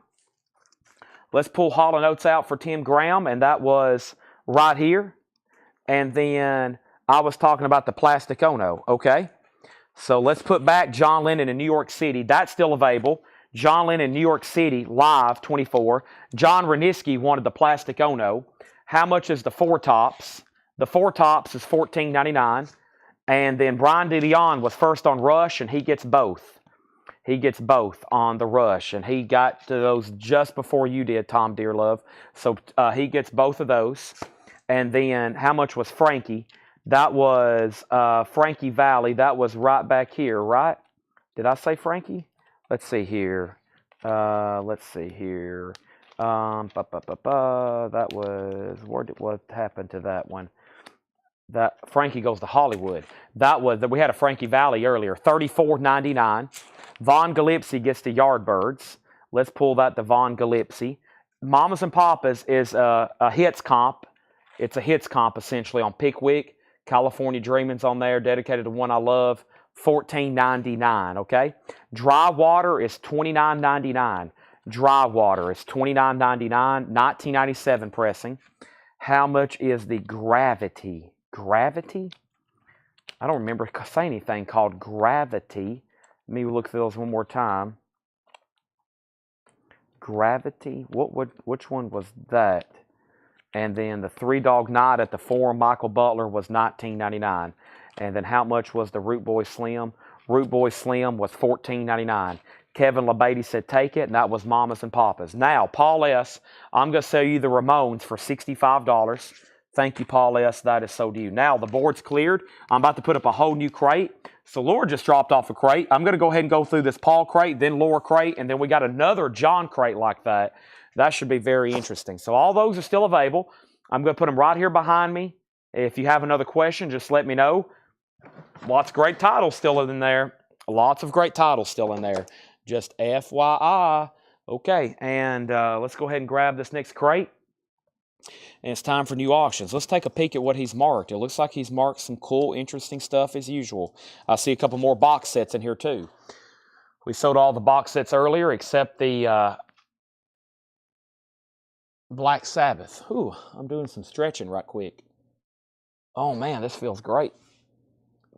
Let's pull Hall & Oates out for Tim Graham, and that was right here. And then I was talking about the Plastic Ono, okay? So let's put back John Lennon in New York City. That's still available. John Lennon, New York City, live, 24. John Wernicki wanted the Plastic Ono. How much is the Four Tops? The Four Tops is $14.99. And then Brian DeLeon was first on Rush, and he gets both. He gets both on the Rush, and he got to those just before you did, Tom Dearlove. So he gets both of those. And then how much was Frankie? That was Frankie Valli. That was right back here, right? Did I say Frankie? Let's see here. That was, what happened to that one? That Frankie Goes to Hollywood. We had a Frankie Valli earlier, $34.99. Von Gillespie gets the Yardbirds. Let's pull that to Von Gillespie. Mamas and Papas is a hits comp. It's a hits comp essentially on Pickwick. California Dreamin's on there, dedicated to One I Love. $14.99. Okay. Dry Water is $29.99. Dry Water is $29.99. 1997 pressing. How much is the Gravity? Gravity? I don't remember saying anything called Gravity. Let me look through those one more time. Gravity? Which one was that? And then the Three Dog Night at the Forum, Michael Butler, was $19.99. And then how much was the Root Boy Slim? Root Boy Slim was $14.99. Kevin LeBady said take it, and that was Mamas and Papas. Now, Paul S., I'm going to sell you the Ramones for $65. Thank you, Paul S. That is so to you. Now, the board's cleared. I'm about to put up a whole new crate. So Laura just dropped off a crate. I'm going to go ahead and go through this Paul crate, then Laura crate, and then we got another John crate like that. That should be very interesting. So all those are still available. I'm going to put them right here behind me. If you have another question, just let me know. Lots of great titles still in there. Lots of great titles still in there. Just FYI. Okay, and let's go ahead and grab this next crate. And it's time for new auctions. Let's take a peek at what he's marked. It looks like he's marked some cool, interesting stuff as usual. I see a couple more box sets in here too. We sold all the box sets earlier except the Black Sabbath. Ooh, I'm doing some stretching right quick. Oh man, this feels great.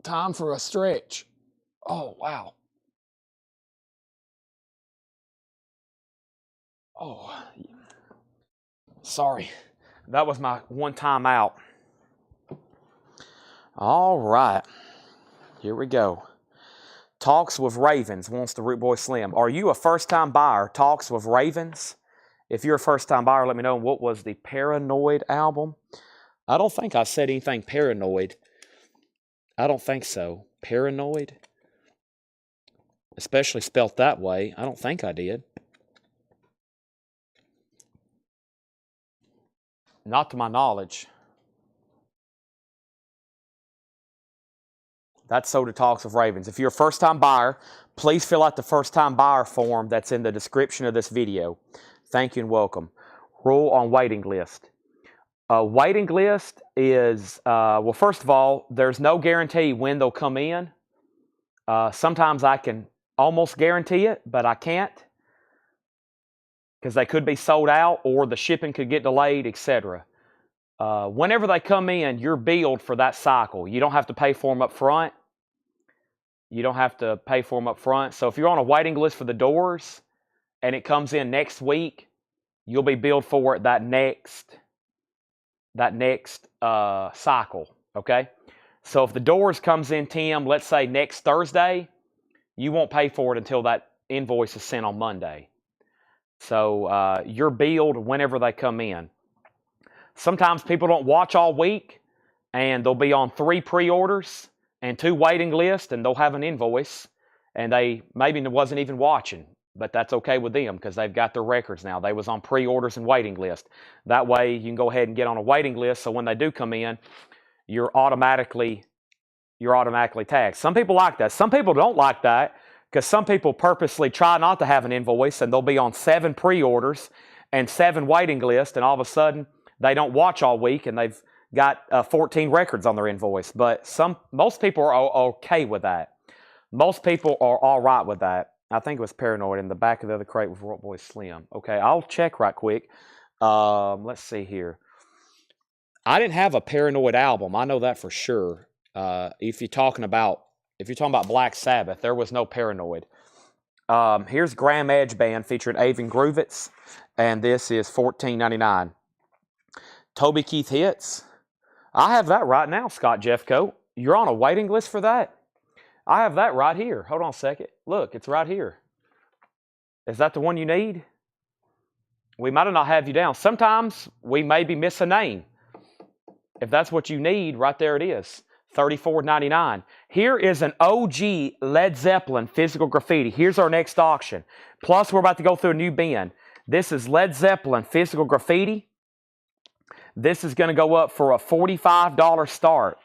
Time for a stretch. Oh, wow. Oh, sorry. That was my one time out. All right. Here we go. Talks with Ravens wants the Root Boy Slim. Are you a first-time buyer? Talks with Ravens? If you're a first-time buyer, let me know. What was the Paranoid album? I don't think I said anything paranoid. I don't think so. Paranoid? Especially spelt that way. I don't think I did. Not to my knowledge. That's Soda Talks of Ravens. If you're a first-time buyer, please fill out the first-time buyer form that's in the description of this video. Thank you and welcome. Rule on waiting list. A waiting list is, well, first of all, there's no guarantee when they'll come in. Sometimes I can almost guarantee it, but I can't because they could be sold out or the shipping could get delayed, etc. Whenever they come in, you're billed for that cycle. You don't have to pay for them up front. You don't have to pay for them up front. So if you're on a waiting list for the doors and it comes in next week, you'll be billed for it that next cycle, okay? So if the doors comes in, Tim, let's say next Thursday, you won't pay for it until that invoice is sent on Monday. So you're billed whenever they come in. Sometimes people don't watch all week, and they'll be on 3 pre-orders and 2 waiting lists, and they'll have an invoice, and they maybe wasn't even watching, but that's okay with them because they've got their records now. They was on pre-orders and waiting list. That way you can go ahead and get on a waiting list, so when they do come in, you're automatically tagged. Some people like that. Some people don't like that because some people purposely try not to have an invoice, and they'll be on 7 pre-orders and 7 waiting lists, and all of a sudden they don't watch all week and they've got 14 records on their invoice. But most people are okay with that. Most people are all right with that. I think it was Paranoid in the back of the other crate with Rock Boy Slim. Okay, I'll check right quick. Let's see here. I didn't have a Paranoid album. I know that for sure. If you're talking about Black Sabbath, there was no Paranoid. Here's Graham Edge Band featuring Avon Groovitz, and this is $14.99. Toby Keith Hits. I have that right now, Scott Jeffcoat. You're on a waiting list for that? I have that right here. Hold on a second. Look, it's right here. Is that the one you need? We might not have you down. Sometimes we maybe miss a name. If that's what you need, right there it is. $34.99. Here is an OG Led Zeppelin physical graffiti. Here's our next auction. Plus, we're about to go through a new bin. This is Led Zeppelin physical graffiti. This is going to go up for a $45 start.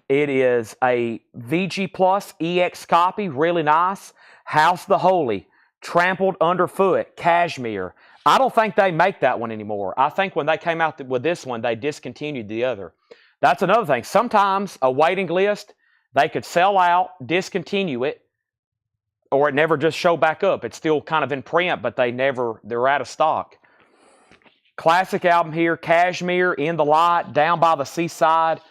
It is a VG Plus EX copy, really nice. House the Holy, Trampled Underfoot, Cashmere. I don't think they make that one anymore. I think when they came out with this one, they discontinued the other. That's another thing. Sometimes a waiting list, they could sell out, discontinue it, or it never just show back up. It's still kind of in print, but they're out of stock. Classic album here, Cashmere, In the Light, Down by the Seaside.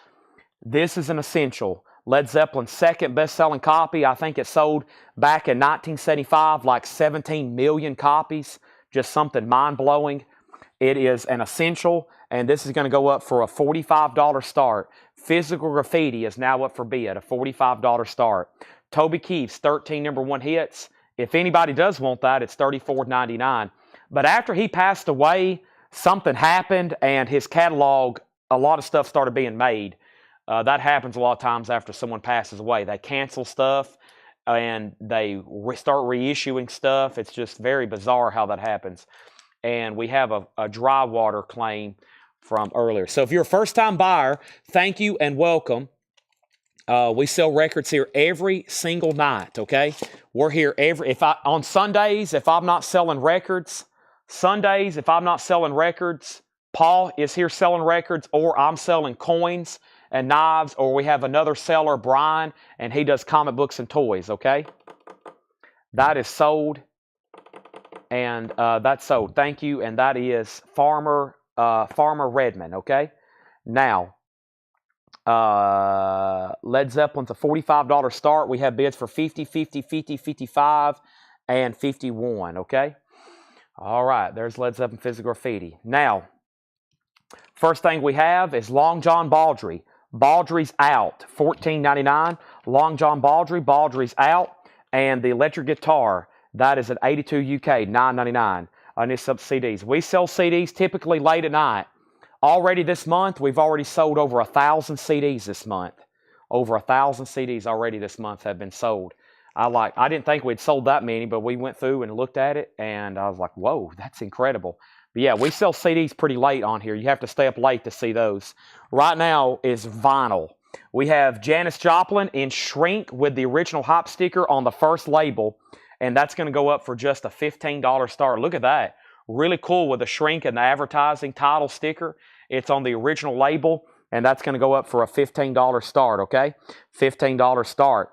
This is an essential. Led Zeppelin's second best-selling copy. I think it sold back in 1975 like 17 million copies. Just something mind-blowing. It is an essential, and this is going to go up for a $45 start. Physical Graffiti is now up for bid, a $45 start. Toby Keith's 13 #1 hits. If anybody does want that, it's $34.99. But after he passed away, something happened, and his catalog, a lot of stuff started being made. That happens a lot of times after someone passes away. They cancel stuff, and they start reissuing stuff. It's just very bizarre how that happens. And we have a dry water claim from earlier. So if you're a first-time buyer, thank you and welcome. We sell records here every single night, okay? We're here on Sundays, if I'm not selling records, Paul is here selling records, or I'm selling coins and knives, or we have another seller, Brian, and he does comic books and toys, okay? That is sold, and that's sold. Thank you, and that is Farmer Redmond, okay? Now, Led Zeppelin's a $45 start. We have bids for $50, $50, $50, $55, and $51, okay? All right, there's Led Zeppelin Physical Graffiti. Now, first thing we have is Long John Baldry. Baldry's out, $14.99. Long John Baldry's out. And the electric guitar, that is at 82 UK, $9.99. On this sub CDs. We sell CDs typically late at night. Already this month, we've already sold over 1,000 CDs this month. Over 1,000 CDs already this month have been sold. I didn't think we'd sold that many, but we went through and looked at it, and I was like, whoa, that's incredible. But yeah, we sell CDs pretty late on here. You have to stay up late to see those. Right now is vinyl. We have Janis Joplin in shrink with the original Hop sticker on the first label, and that's going to go up for just a $15 start. Look at that. Really cool with the shrink and the advertising title sticker. It's on the original label, and that's going to go up for a $15 start, okay? $15 start.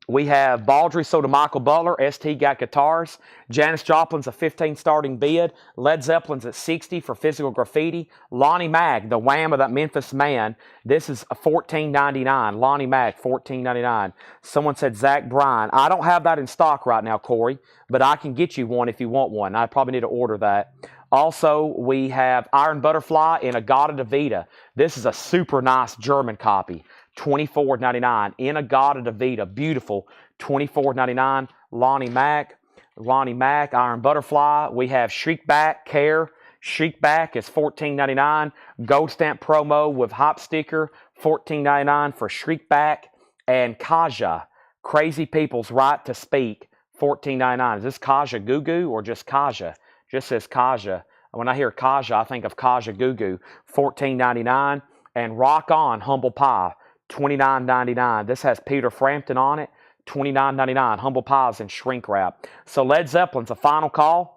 We have Baldry sold to Michael Butler. ST got guitars. Janis Joplin's a 15 starting bid. Led Zeppelin's at 60 for Physical Graffiti. Lonnie Mack, the Wham of that Memphis Man. This is a $14.99. Lonnie Mack, $14.99. Someone said Zach Bryan. I don't have that in stock right now, Corey, but I can get you one if you want one. I probably need to order that. Also, we have Iron Butterfly in Agata Vita. This is a super nice German copy. $24.99. Inagata Vita, beautiful. $24.99. Lonnie Mack, Iron Butterfly. We have Shriekback, Care. Shriekback is $14.99. Gold stamp promo with hop sticker, $14.99 for Shriekback. And Kaja, Crazy People's Right to Speak, $14.99. Is this Kaja Gugu or just Kaja? Just says Kaja. When I hear Kaja, I think of Kaja Gugu, $14.99. And Rock On, Humble Pie, $29.99. This has Peter Frampton on it, $29.99. Humble Pies in shrink wrap. So Led Zeppelin's a final call.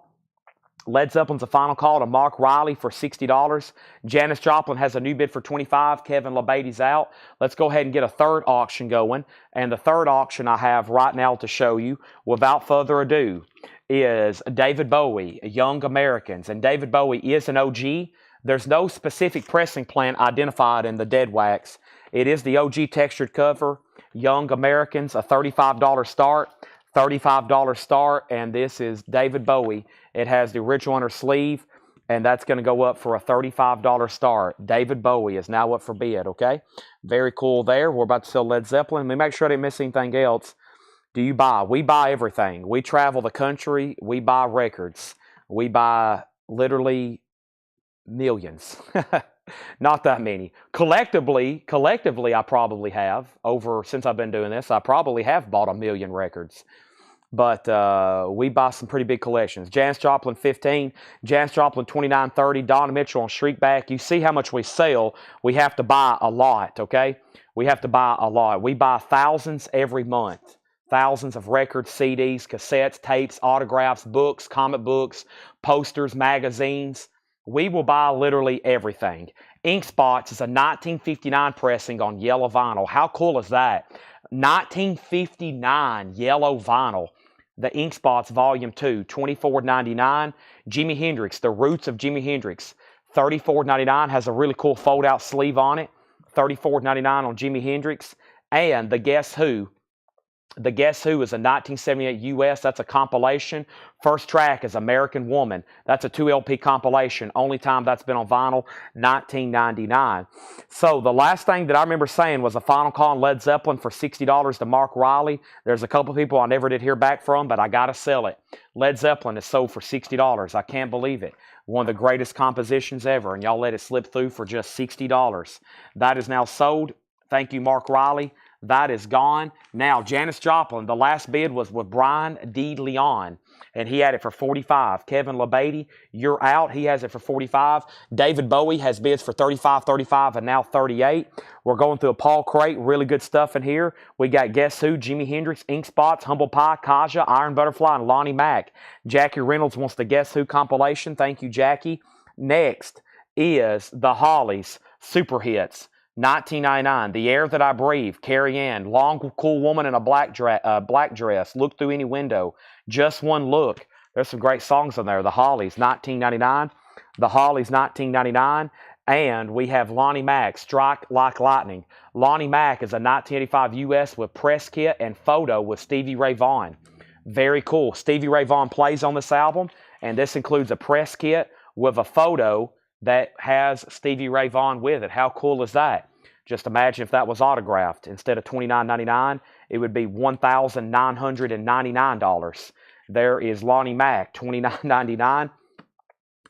Led Zeppelin's a final call to Mark Riley for $60. Janis Joplin has a new bid for $25. Kevin LeBaty's out. Let's go ahead and get a third auction going. And the third auction I have right now to show you, without further ado, is David Bowie, Young Americans. And David Bowie is an OG. There's no specific pressing plant identified in the dead wax. It is the OG textured cover. Young Americans, a $35 start. $35 start, and this is David Bowie. It has the original under sleeve, and that's going to go up for a $35 start. David Bowie is now up for bid, okay? Very cool there. We're about to sell Led Zeppelin. Let me make sure I didn't miss anything else. Do you buy? We buy everything. We travel the country. We buy records. We buy literally millions. Not that many. Collectively, I probably have, since I've been doing this, I probably have bought 1 million records. But we buy some pretty big collections. Janis Joplin, 15. Janis Joplin, 29.30. Donna Mitchell on Shriekback. You see how much we sell. We have to buy a lot, okay? We have to buy a lot. We buy thousands every month. Thousands of records, CDs, cassettes, tapes, autographs, books, comic books, posters, magazines. We will buy literally everything. Ink Spots is a 1959 pressing on yellow vinyl. How cool is that? 1959 yellow vinyl. The Ink Spots Volume 2, $24.99. Jimi Hendrix, The Roots of Jimi Hendrix, $34.99. Has a really cool fold-out sleeve on it. $34.99 on Jimi Hendrix. And The Guess Who. The Guess Who is a 1978 US. That's a compilation. First track is American Woman. That's a 2 LP compilation. Only time that's been on vinyl, $19.99. So the last thing that I remember saying was a final call on Led Zeppelin for $60 to Mark Riley. There's a couple people I never did hear back from, but I got to sell it. Led Zeppelin is sold for $60. I can't believe it. One of the greatest compositions ever, and y'all let it slip through for just $60. That is now sold. Thank you, Mark Riley. That is gone. Now, Janis Joplin, the last bid was with Brian D. Leon, and he had it for $45. Kevin LeBaty, you're out. He has it for $45. David Bowie has bids for $35, $35, and now $38. We're going through a Paul Crate. Really good stuff in here. We got Guess Who, Jimi Hendrix, Ink Spots, Humble Pie, Kaja, Iron Butterfly, and Lonnie Mack. Jackie Reynolds wants the Guess Who compilation. Thank you, Jackie. Next is the Hollies Super Hits. $19.99. The Air That I Breathe. Carrie Ann. Long, Cool Woman in a black dress. Look Through Any Window. Just One Look. There's some great songs on there. The Hollies, $19.99. The Hollies, $19.99. And we have Lonnie Mack, Strike Like Lightning. Lonnie Mack is a 1985 US with press kit and photo with Stevie Ray Vaughan. Very cool. Stevie Ray Vaughan plays on this album, and this includes a press kit with a photo that has Stevie Ray Vaughan with it. How cool is that? Just imagine if that was autographed. Instead of $29.99, it would be $1,999. There is Lonnie Mack, $29.99.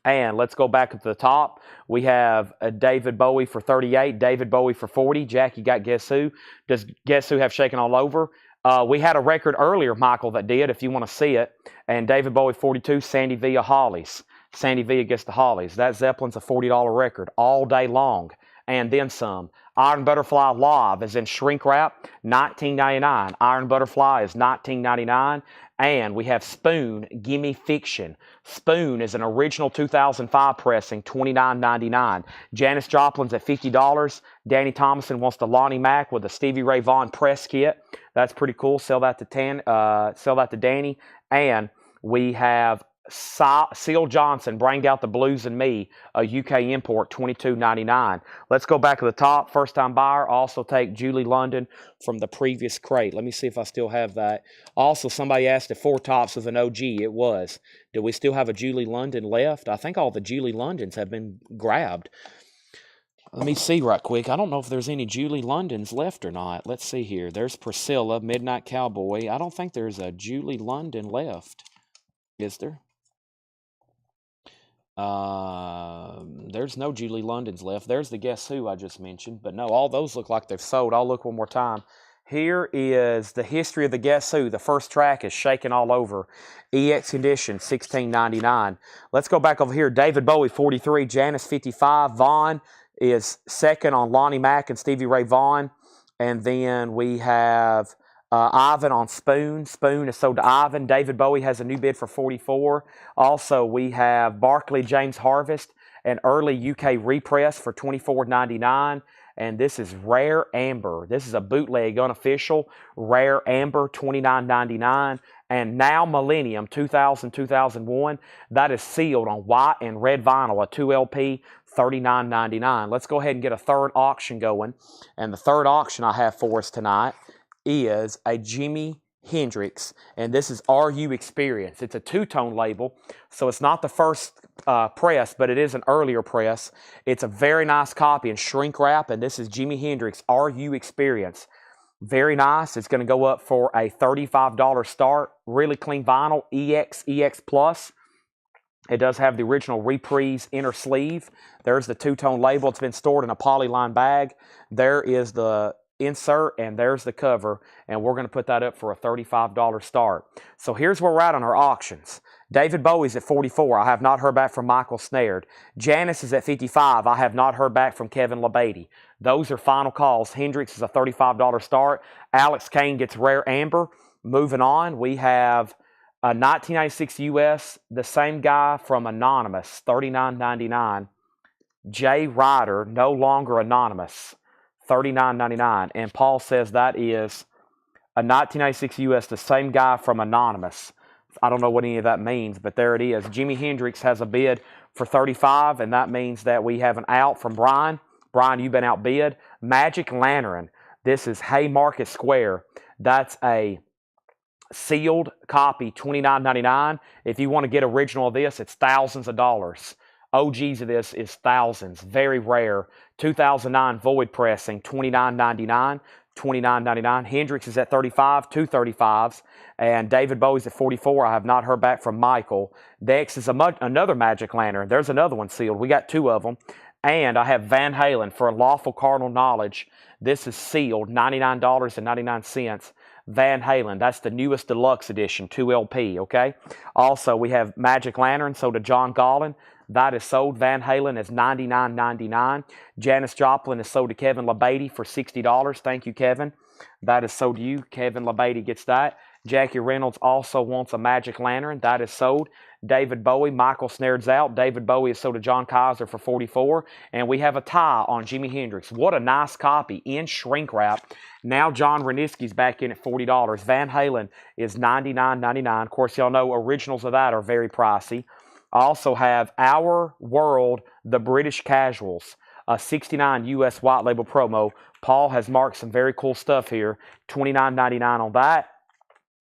And let's go back up to the top. We have a David Bowie for $38, David Bowie for $40. Jackie got Guess Who. Does Guess Who have Shaken All Over? We had a record earlier, Michael, that did, if you want to see it. And David Bowie, 42, Sandy Villa Hollies. Sandy Villa gets the Hollies. That Zeppelin's a $40 record all day long. And then some. Iron Butterfly Live is in shrink wrap, $19.99. Iron Butterfly is $19.99. And we have Spoon, Gimme Fiction. Spoon is an original 2005 pressing, $29.99. Janis Joplin's at $50. Danny Thomason wants the Lonnie Mac with a Stevie Ray Vaughan press kit. That's pretty cool. Sell that to Danny. And we have Seal Johnson, Bring Out the Blues and Me, a UK import, $22.99. Let's go back to the top. First time buyer. Also take Julie London from the previous crate. Let me see if I still have that. Also, somebody asked if Four Tops was an OG. It was. Do we still have a Julie London left? I think all the Julie Londons have been grabbed. Let me see right quick. I don't know if there's any Julie Londons left or not. Let's see here. There's Priscilla, Midnight Cowboy. I don't think there's a Julie London left. Is there? There's no Julie Londons left. There's the Guess Who I just mentioned. But no, all those look like they've sold. I'll look one more time. Here is the history of the Guess Who. The first track is Shaking All Over. EX Condition, $16.99. Let's go back over here. David Bowie, 43. Janis, 55. Vaughn is second on Lonnie Mac and Stevie Ray Vaughan. And then we have Ivan on Spoon. Spoon is sold to Ivan. David Bowie has a new bid for 44. Also, we have Barclay James Harvest, an early UK repress for $24.99. And this is Rare Amber. This is a bootleg, unofficial. Rare Amber, $29.99. And Now Millennium, 2000-2001. That is sealed on white and red vinyl, a 2LP, $39.99. Let's go ahead and get a third auction going. And the third auction I have for us tonight is a Jimi Hendrix, and this is RU Experience. It's a two-tone label, so it's not the first press, but it is an earlier press. It's a very nice copy in shrink wrap, and this is Jimi Hendrix RU Experience. Very nice. It's going to go up for a $35 start. Really clean vinyl, EX Plus. It does have the original Reprise inner sleeve. There's the two-tone label. It's been stored in a polyline bag. There is the insert, and there's the cover, and we're going to put that up for a $35 start. So here's where we're at on our auctions. David Bowie's at 44. I have not heard back from Michael Snared. Janis is at 55. I have not heard back from Kevin LeBady. Those are final calls. Hendrix is a $35 start. Alex Kane gets Rare Amber. Moving on, we have a 1996 US, the same guy from Anonymous, $39.99. Jay Ryder, no longer anonymous, $39.99. And Paul says that is a 1996 US, the same guy from Anonymous. I don't know what any of that means, but there it is. Jimi Hendrix has a bid for $35, and that means that we have an out from Brian. Brian, you've been outbid. Magic Lantern. This is Haymarket Square. That's a sealed copy, $29.99. If you want to get original of this, it's thousands of dollars. OGs of this is thousands. Very rare. 2009 void pressing, $29.99. $29.99. Hendrix is at 35, two 35s. And David Bowie's at 44. I have not heard back from Michael. Dex is another Magic Lantern. There's another one sealed. We got two of them. And I have Van Halen for Lawful Carnal Knowledge. This is sealed, $99.99. Van Halen, that's the newest deluxe edition, 2LP, okay? Also, we have Magic Lantern, sold to John Gollin. That is sold. Van Halen is $99.99. Janis Joplin is sold to Kevin LeBady for $60. Thank you, Kevin. That is sold to you. Kevin LeBady gets that. Jackie Reynolds also wants a Magic Lantern. That is sold. David Bowie, Michael Snared's out. David Bowie is sold to John Kaiser for $44. And we have a tie on Jimi Hendrix. What a nice copy in shrink wrap. Now John Reniski's back in at $40. Van Halen is $99.99. Of course, y'all know originals of that are very pricey. I also have Our World, the British Casuals, a 69 US white label promo. Paul has marked some very cool stuff here. $29.99 on that.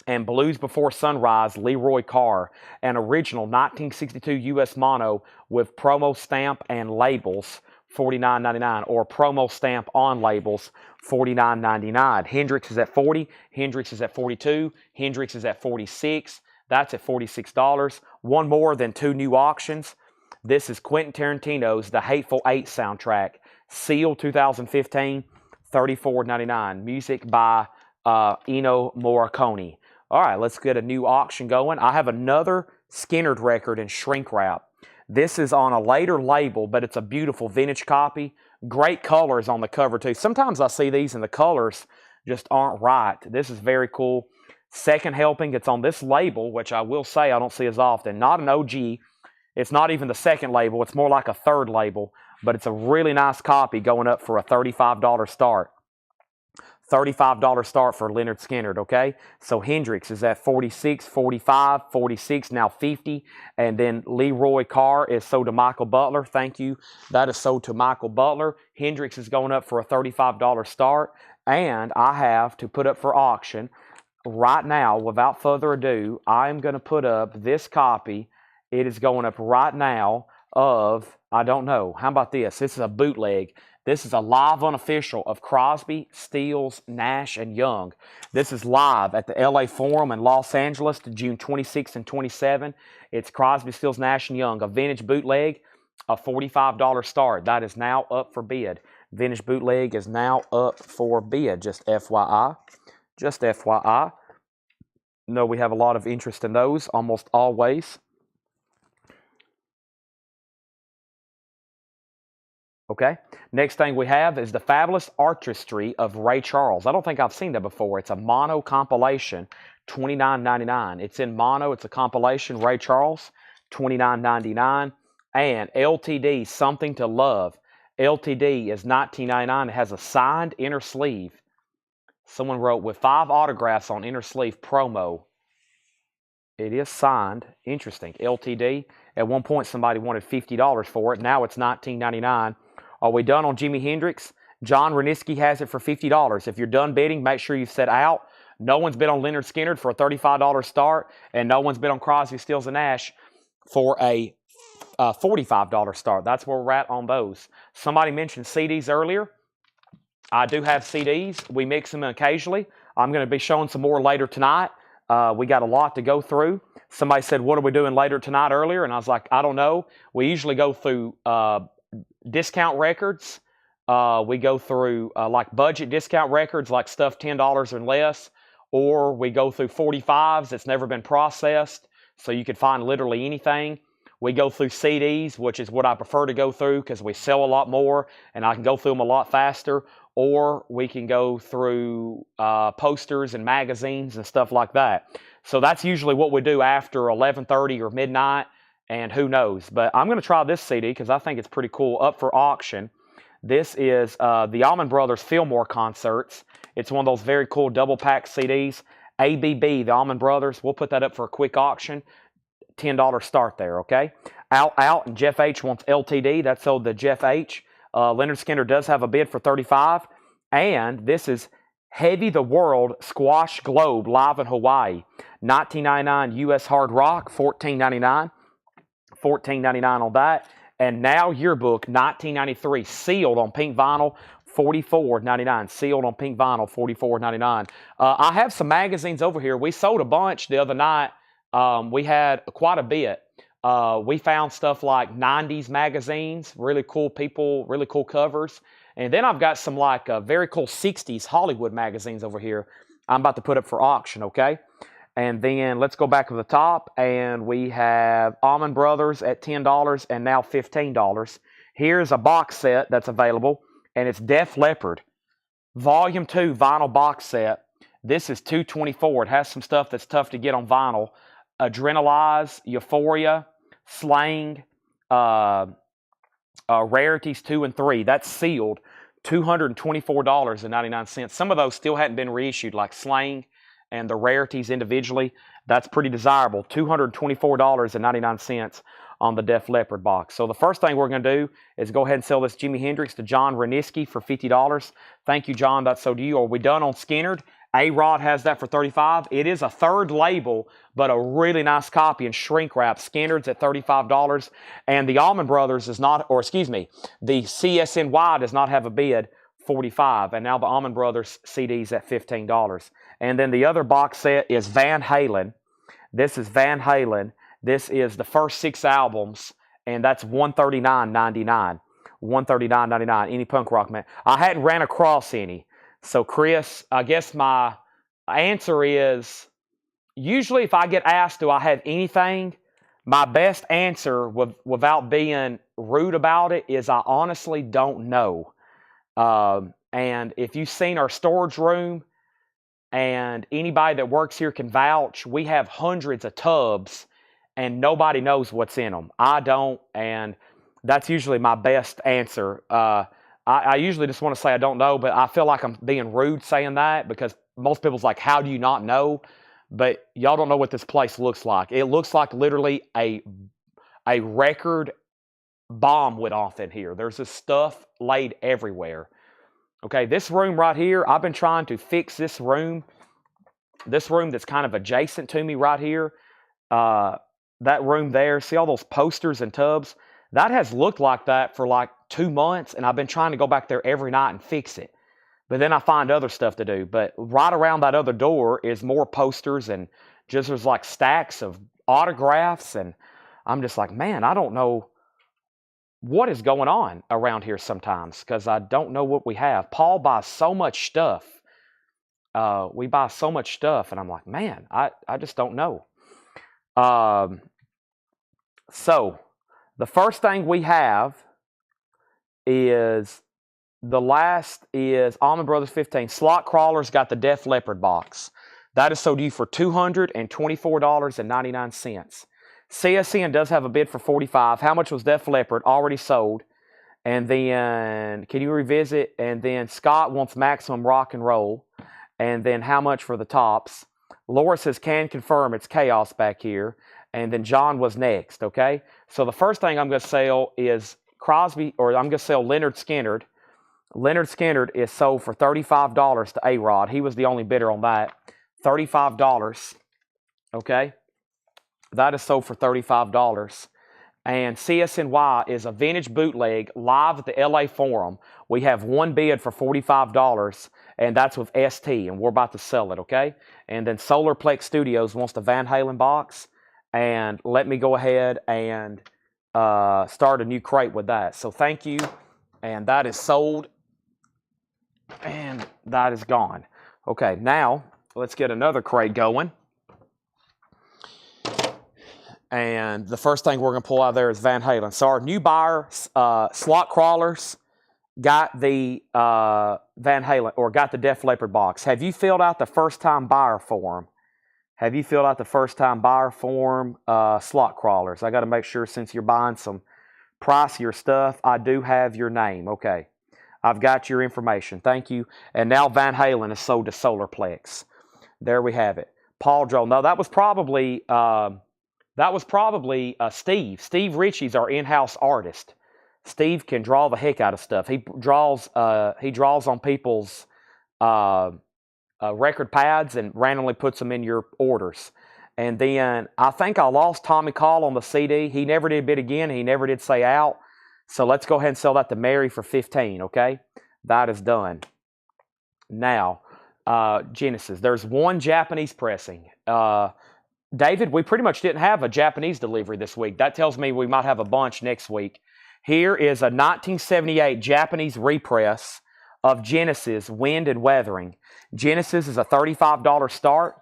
And Blues Before Sunrise, Leroy Carr, an original 1962 US mono with promo stamp and labels, $49.99, or promo stamp on labels, $49.99. Hendrix is at 40. Hendrix is at 42. Hendrix is at 46. That's at $46. One more than two new auctions. This is Quentin Tarantino's The Hateful Eight soundtrack. Sealed 2015, $34.99. Music by Ennio Morricone. All right, let's get a new auction going. I have another Skynyrd record in shrink wrap. This is on a later label, but it's a beautiful vintage copy. Great colors on the cover, too. Sometimes I see these and the colors just aren't right. This is very cool. Second helping, it's on this label, which I will say I don't see as often. Not an OG. It's not even the second label. It's more like a third label, but it's a really nice copy going up for a $35 start. $35 start for Leonard Skinner, okay? So Hendrix is at 46, 45, 46, now 50. And then Leroy Carr is sold to Michael Butler. Thank you. That is sold to Michael Butler. Hendrix is going up for a $35 start. And I have to put up for auction right now, without further ado, I'm going to put up this copy. It is going up right now of, I don't know, how about this? This is a bootleg. This is a live unofficial of Crosby, Stills, Nash, and Young. This is live at the LA Forum in Los Angeles to June 26 and 27. It's Crosby, Stills, Nash, and Young, a vintage bootleg, a $45 start. That is now up for bid. Vintage bootleg is now up for bid, just FYI. Just FYI. No, we have a lot of interest in those, almost always. Okay, next thing we have is the Fabulous Artistry of Ray Charles. I don't think I've seen that before. It's a mono compilation, $29.99. It's in mono. It's a compilation, Ray Charles, $29.99. And LTD, Something to Love. LTD is $19.99. It has a signed inner sleeve. Someone wrote, with 5 autographs on inner sleeve promo. It is signed. Interesting. LTD. At one point, somebody wanted $50 for it. Now it's $19.99. Are we done on Jimi Hendrix? John Reniski has it for $50. If you're done bidding, make sure you've set out. No one's bid on Leonard Skinner for a $35 start, and no one's bid on Crosby, Stills, and Nash for a $45 start. That's where we're at on those. Somebody mentioned CDs earlier. I do have CDs. We mix them occasionally. I'm going to be showing some more later tonight. We got a lot to go through. Somebody said, what are we doing later tonight earlier? And I was like, I don't know. We usually go through discount records. We go through like budget discount records, like stuff $10 or less. Or we go through 45s that's never been processed, so you could find literally anything. We go through CDs, which is what I prefer to go through because we sell a lot more and I can go through them a lot faster. Or we can go through posters and magazines and stuff like that. So that's usually what we do after 11:30 or midnight, and who knows. But I'm going to try this CD because I think it's pretty cool, up for auction. This is the Allman Brothers Fillmore concerts. It's one of those very cool double pack CDs. ABB, the Allman Brothers, we'll put that up for a quick auction. $10 start there, okay? Out, and Jeff H wants LTD. That's sold to Jeff H. Leonard Skinner does have a bid for $35. And this is Heavy the World Squash Globe live in Hawaii. $19.99 US Hard Rock, $14.99. $14.99 on that. And Now Yearbook, $19.93, sealed on pink vinyl, $44.99. Sealed on pink vinyl, $44.99. I have some magazines over here. We sold a bunch the other night. We had quite a bit. We found stuff like 90s magazines, really cool people, really cool covers. And then I've got some like very cool 60s Hollywood magazines over here I'm about to put up for auction, okay? And then let's go back to the top, and we have Allman Brothers at $10 and now $15. Here's a box set that's available, and it's Def Leppard Volume 2 vinyl box set. This is $224. It has some stuff that's tough to get on vinyl. Adrenalize, Euphoria, Slang, Rarities 2 and 3. That's sealed, $224.99. Some of those still hadn't been reissued, like Slang and the Rarities individually. That's pretty desirable, $224.99 on the Def Leppard box. So the first thing we're going to do is go ahead and sell this Jimi Hendrix to John Reniski for $50. Thank you, John. That's so to you. Are we done on Skinnerd? A-Rod has that for $35. It is a third label, but a really nice copy in shrink wrap. Skinnerd's at $35. And the Allman Brothers is not, or excuse me, the CSNY does not have a bid, $45. And now the Allman Brothers CD's at $15. And then the other box set is Van Halen. This is Van Halen. This is the first 6 albums, and that's $139.99. $139.99. Any punk rock man. I hadn't ran across any. So, Chris, I guess my answer is, usually if I get asked, do I have anything, my best answer, without being rude about it, is I honestly don't know. And if you've seen our storage room, and anybody that works here can vouch. We have hundreds of tubs, and nobody knows what's in them. I don't, and that's usually my best answer. I usually just want to say I don't know, but I feel like I'm being rude saying that because most people's like, how do you not know? But y'all don't know what this place looks like. It looks like literally a record bomb went off in here. There's this stuff laid everywhere. Okay, this room right here, I've been trying to fix this room. This room that's kind of adjacent to me right here. That room there, see all those posters and tubs? That has looked like that for like 2 months, and I've been trying to go back there every night and fix it. But then I find other stuff to do. But right around that other door is more posters, and just there's like stacks of autographs, and I'm just like, man, I don't know what is going on around here sometimes because I don't know what we have. Paul buys so much stuff. We buy so much stuff, and I'm like, man, I just don't know. So the first thing we have is the last is Allman Brothers 15. Slot Crawler's got the Def Leppard box. That is sold to you for $224.99. CSN does have a bid for $45. How much was Def Leppard? Already sold. And then, can you revisit? And then Scott wants Maximum Rock and Roll. And then how much for the tops? Laura says, can confirm it's chaos back here. And then John was next, okay? So the first thing I'm going to sell is Crosby, or I'm going to sell Leonard Skinner. Leonard Skinner is sold for $35 to A-Rod. He was the only bidder on that. $35, okay? That is sold for $35. And CSNY is a vintage bootleg live at the LA Forum. We have one bid for $45, and that's with ST, and we're about to sell it, okay? And then Solarplex Studios wants the Van Halen box, and let me go ahead and start a new crate with that. So thank you, and that is sold, and that is gone. Okay, now let's get another crate going. And the first thing we're going to pull out of there is Van Halen. So our new buyer, Slot Crawlers, got the Van Halen, or got the Def Leppard box. Have you filled out the first-time buyer form? Have you filled out the first-time buyer form, Slot Crawlers? I got to make sure since you're buying some pricier stuff, I do have your name. Okay. I've got your information. Thank you. And now Van Halen is sold to Solarplex. There we have it. Paul Joel. No, that was probably... Steve. Steve Ritchie's our in-house artist. Steve can draw the heck out of stuff. He draws on people's record pads and randomly puts them in your orders. And then I think I lost Tommy Call on the CD. He never did bid again. He never did say out. So let's go ahead and sell that to Mary for $15, okay? That is done. Now, Genesis. There's one Japanese pressing. David, we pretty much didn't have a Japanese delivery this week. That tells me we might have a bunch next week. Here is a 1978 Japanese repress of Genesis, Wind and Weathering. Genesis is a $35 start.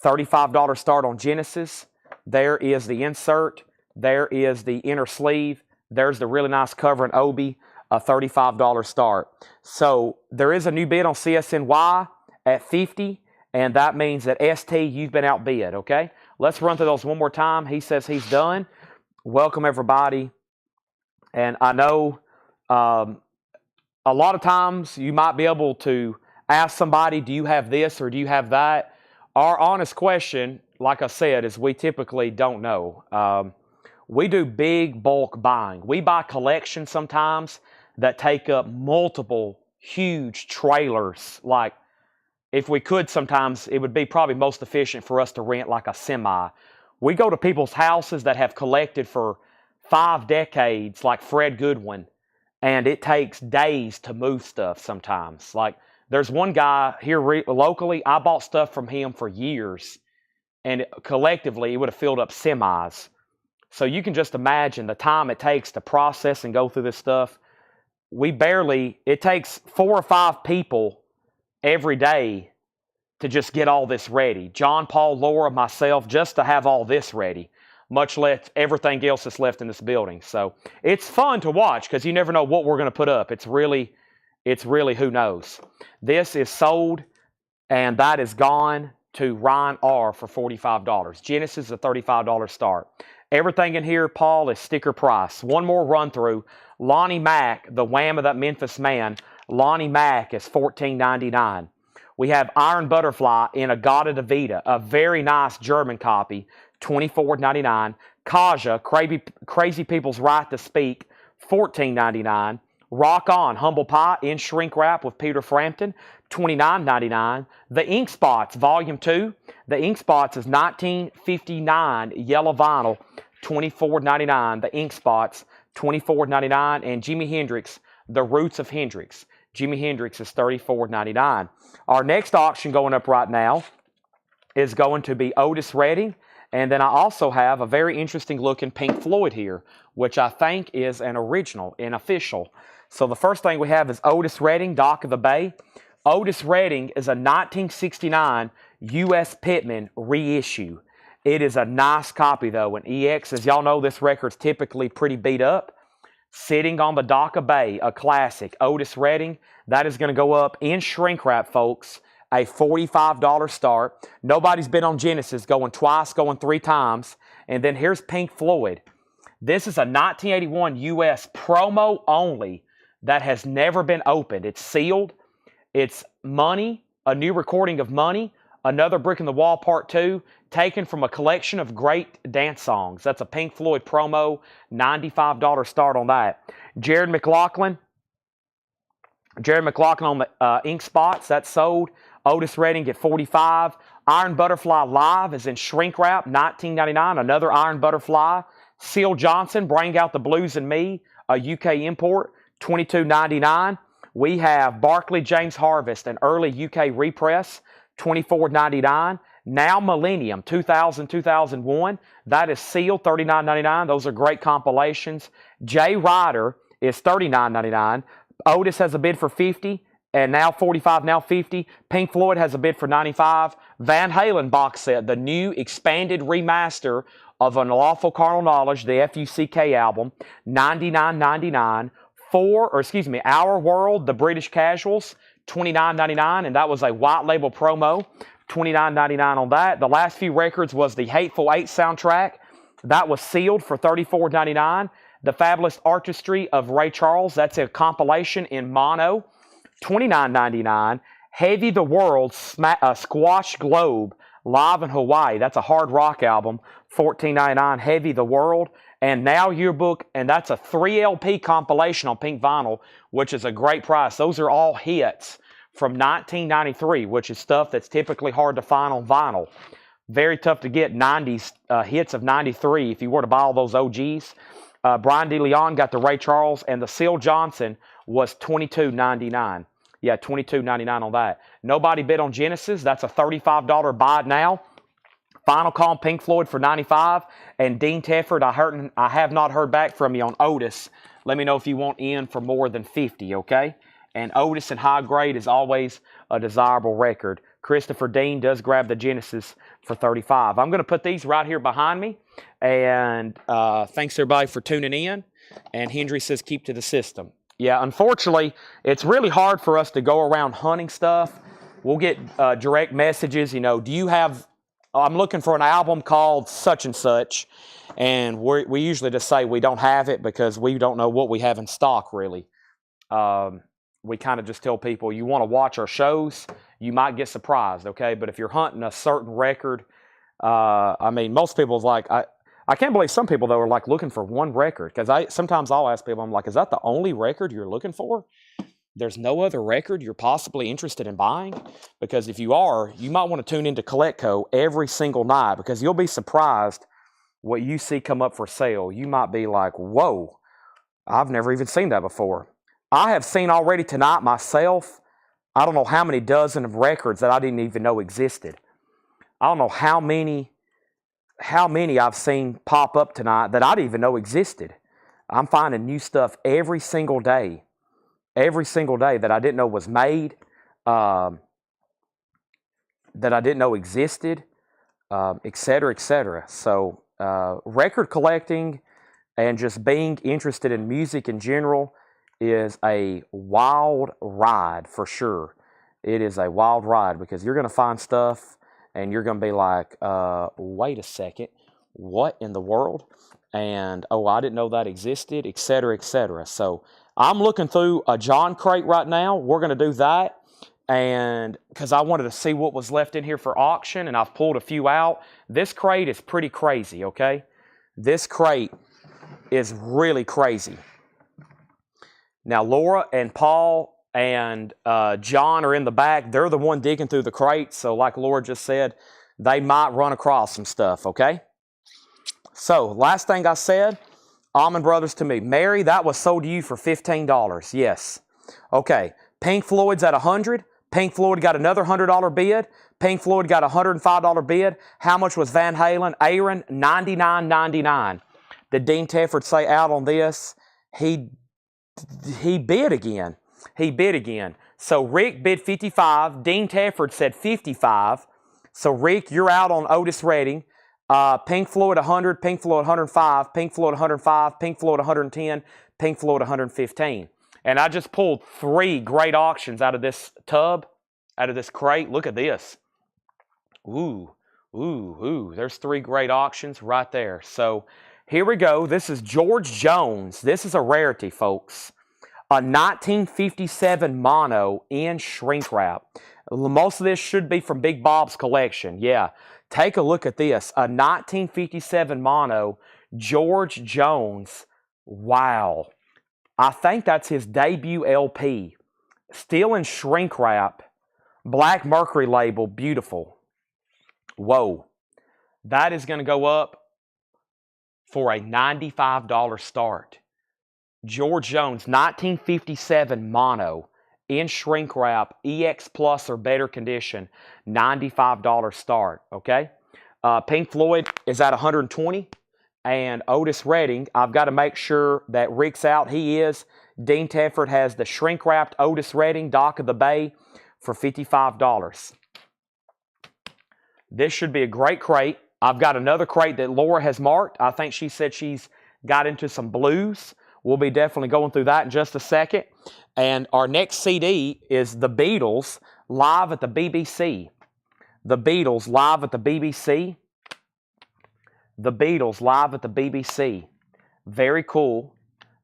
$35 start on Genesis. There is the insert. There is the inner sleeve. There's the really nice cover and obi, a $35 start. So there is a new bid on CSNY at $50, and that means that ST, you've been outbid, okay? Let's run through those one more time. He says he's done. Welcome, everybody. And I know a lot of times you might be able to ask somebody, do you have this or do you have that? Our honest question, like I said, is we typically don't know. We do big bulk buying. We buy collections sometimes that take up multiple huge trailers. Like, if we could sometimes, it would be probably most efficient for us to rent like a semi. We go to people's houses that have collected for 5 decades, like Fred Goodwin, and it takes days to move stuff sometimes. Like, there's one guy here locally, I bought stuff from him for years, and collectively, it would have filled up semis. So you can just imagine the time it takes to process and go through this stuff. It takes 4 or 5 people every day to just get all this ready. John, Paul, Laura, myself, just to have all this ready, much less everything else that's left in this building. So it's fun to watch because you never know what we're going to put up. It's really who knows. This is sold and that is gone to Ryan R for $45. Genesis is a $35 start. Everything in here, Paul, is sticker price. One more run through. Lonnie Mack, the Wham of that Memphis Man, Lonnie Mack is $14.99. We have Iron Butterfly in a Gata Davida, a very nice German copy, $24.99. Kaja, Crazy People's Right to Speak, $14.99. Rock On, Humble Pie in shrink wrap with Peter Frampton, $29.99. The Ink Spots, Volume 2. The Ink Spots is 1959 yellow vinyl, $24.99. The Ink Spots, $24.99. And Jimi Hendrix, The Roots of Hendrix. Jimi Hendrix is $34.99. Our next auction going up right now is going to be Otis Redding. And then I also have a very interesting looking Pink Floyd here, which I think is an original, an official. So the first thing we have is Otis Redding, Dock of the Bay. Otis Redding is a 1969 U.S. Pitman reissue. It is a nice copy though. And EX, as y'all know, this record's typically pretty beat up. Sitting on the Dock of Bay, a classic. Otis Redding, that is going to go up in shrink wrap, folks. A $45 start. Nobody's been on Genesis, going twice, going 3 times. And then here's Pink Floyd. This is a 1981 U.S. promo only that has never been opened. It's sealed. It's Money, a new recording of Money, Another Brick in the Wall Part 2, taken from a collection of great dance songs. That's a Pink Floyd promo, $95 start on that. Jared McLaughlin on the Ink Spots, that's sold. Otis Redding at $45. Iron Butterfly Live is in shrink wrap, $19.99. Another Iron Butterfly. Seal Johnson, Bring Out the Blues and Me, a UK import, $22.99. We have Barclay James Harvest, an early UK repress, $24.99. Now Millennium, 2000-2001. That is sealed, $39.99. Those are great compilations. Jay Ryder is $39.99. Otis has a bid for $50. And now $45, now $50. Pink Floyd has a bid for $95. Van Halen box set, the new expanded remaster of An Unlawful Carnal Knowledge, the F-U-C-K album, $99.99. Our World, the British Casuals, $29.99, and that was a white label promo, $29.99 on that. The last few records was the Hateful Eight soundtrack. That was sealed for $34.99. The Fabulous Artistry of Ray Charles, that's a compilation in mono, $29.99. Heavy the World, Squash Globe, live in Hawaii. That's a hard rock album, $14.99. Heavy the World. And Now Yearbook, and that's a 3 LP compilation on pink vinyl, which is a great price. Those are all hits from 1993, which is stuff that's typically hard to find on vinyl. Very tough to get 90s hits of 93 if you were to buy all those OGs. Brian DeLeon got the Ray Charles, and the Seal Johnson was $22.99. Yeah, $22.99 on that. Nobody bid on Genesis. That's a $35 buy it now. Final call Pink Floyd for $95. And Dean Tefford, I have not heard back from you on Otis. Let me know if you want in for more than $50, okay? And Otis in high grade is always a desirable record. Christopher Dean does grab the Genesis for $35. I'm going to put these right here behind me. And thanks everybody for tuning in. And Hendry says keep to the system. Yeah, unfortunately, it's really hard for us to go around hunting stuff. We'll get direct messages, do you have... I'm looking for an album called such and such, and we usually just say we don't have it because we don't know what we have in stock, really. We kind of just tell people, you want to watch our shows, you might get surprised, okay? But if you're hunting a certain record, most people like, I can't believe some people, though, are like looking for one record, because sometimes I'll ask people, I'm like, is that the only record you're looking for? There's no other record you're possibly interested in buying? Because if you are, you might want to tune into Collectco every single night, because you'll be surprised what you see come up for sale. You might be like, whoa, I've never even seen that before. I have seen already tonight myself, I don't know how many dozen of records that I didn't even know existed. I don't know how many I've seen pop up tonight that I didn't even know existed. I'm finding new stuff every single day. Every single day that I didn't know was made, that I didn't know existed, et cetera, et cetera. So record collecting and just being interested in music in general is a wild ride for sure. It is a wild ride because you're going to find stuff and you're going to be like, wait a second, what in the world? And, oh, I didn't know that existed, et cetera, et cetera. So I'm looking through a John crate right now. We're going to do that. And because I wanted to see what was left in here for auction, and I've pulled a few out. This crate is pretty crazy, okay? This crate is really crazy. Now, Laura and Paul and John are in the back. They're the one digging through the crates. So like Laura just said, they might run across some stuff, okay? So, last thing I said, Allman Brothers to me. Mary, that was sold to you for $15. Yes. Okay. Pink Floyd's at $100. Pink Floyd got another $100 bid. Pink Floyd got a $105 bid. How much was Van Halen? Aaron, $99.99. Did Dean Tedford say out on this? He bid again. He bid again. So Rick bid 55. Dean Tedford said 55. So Rick, you're out on Otis Redding. Pink Floyd 100, Pink Floyd 105, Pink Floyd 105, Pink Floyd 110, Pink Floyd 115. And I just pulled 3 great auctions out of this tub, out of this crate. Look at this. Ooh, ooh, ooh. There's 3 great auctions right there. So here we go. This is George Jones. This is a rarity, folks. A 1957 mono in shrink wrap. Most of this should be from Big Bob's collection. Yeah. Take a look at this. A 1957 mono, George Jones. Wow. I think that's his debut LP. Still in shrink wrap. Black Mercury label. Beautiful. Whoa. That is going to go up for a $95 start. George Jones, 1957 mono, in shrink wrap, EX Plus or better condition, $95 start, okay? Pink Floyd is at $120, and Otis Redding, I've got to make sure that Rick's out. He is. Dean Tedford has the shrink wrapped Otis Redding, Dock of the Bay, for $55. This should be a great crate. I've got another crate that Laura has marked. I think she said she's got into some blues. We'll be definitely going through that in just a second. And our next CD is The Beatles live at the BBC. The Beatles live at the BBC. The Beatles live at the BBC. Very cool.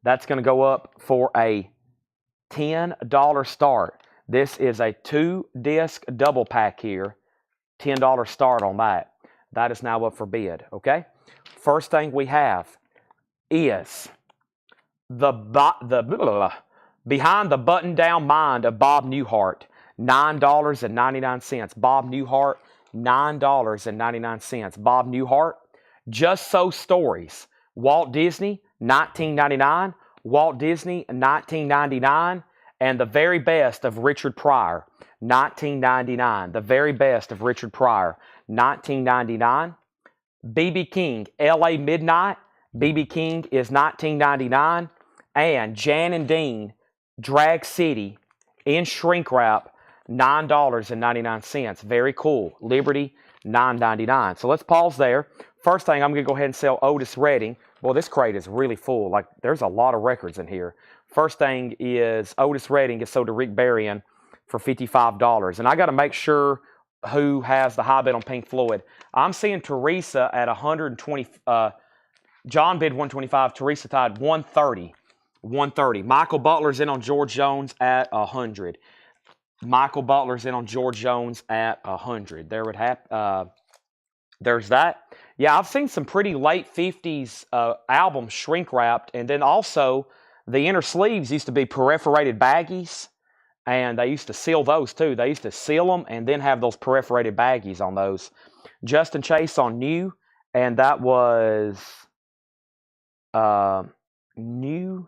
That's going to go up for a $10 start. This is a 2-disc double pack here. $10 start on that. That is now up for bid, okay? First thing we have is Behind the Button-Down Mind of Bob Newhart, $9.99. Bob Newhart, $9.99. Bob Newhart, Just So Stories. Walt Disney, $19.99. Walt Disney, $19.99. And The Very Best of Richard Pryor, $19.99. The Very Best of Richard Pryor, $19.99. B.B. King, L.A. Midnight. B.B. King is $19.99. And Jan and Dean, Drag City, in shrink wrap, $9.99. Very cool. Liberty, $9.99. So let's pause there. First thing, I'm going to go ahead and sell Otis Redding. Boy, this crate is really full. Like, there's a lot of records in here. First thing is Otis Redding is sold to Rick Berrien for $55. And I got to make sure who has the high bid on Pink Floyd. I'm seeing Teresa at 120. John bid 125. Teresa tied 130. 130. Michael Butler's in on George Jones at 100. Michael Butler's in on George Jones at 100. There would have. There's that. Yeah, I've seen some pretty late 50s albums shrink wrapped, and then also the inner sleeves used to be perforated baggies, and they used to seal those too. They used to seal them and then have those perforated baggies on those. Justin Chase on New, and that was New.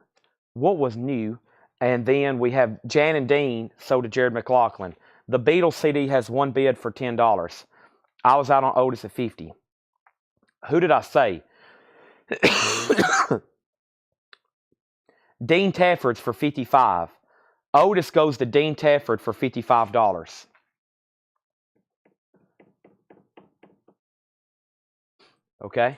What was New? And then we have Jan and Dean sold to Jared McLaughlin. The Beatles CD has one bid for $10. I was out on Otis at 50. Who did I say? Dean Tedford's for 55. Otis goes to Dean Tedford for $55. Okay?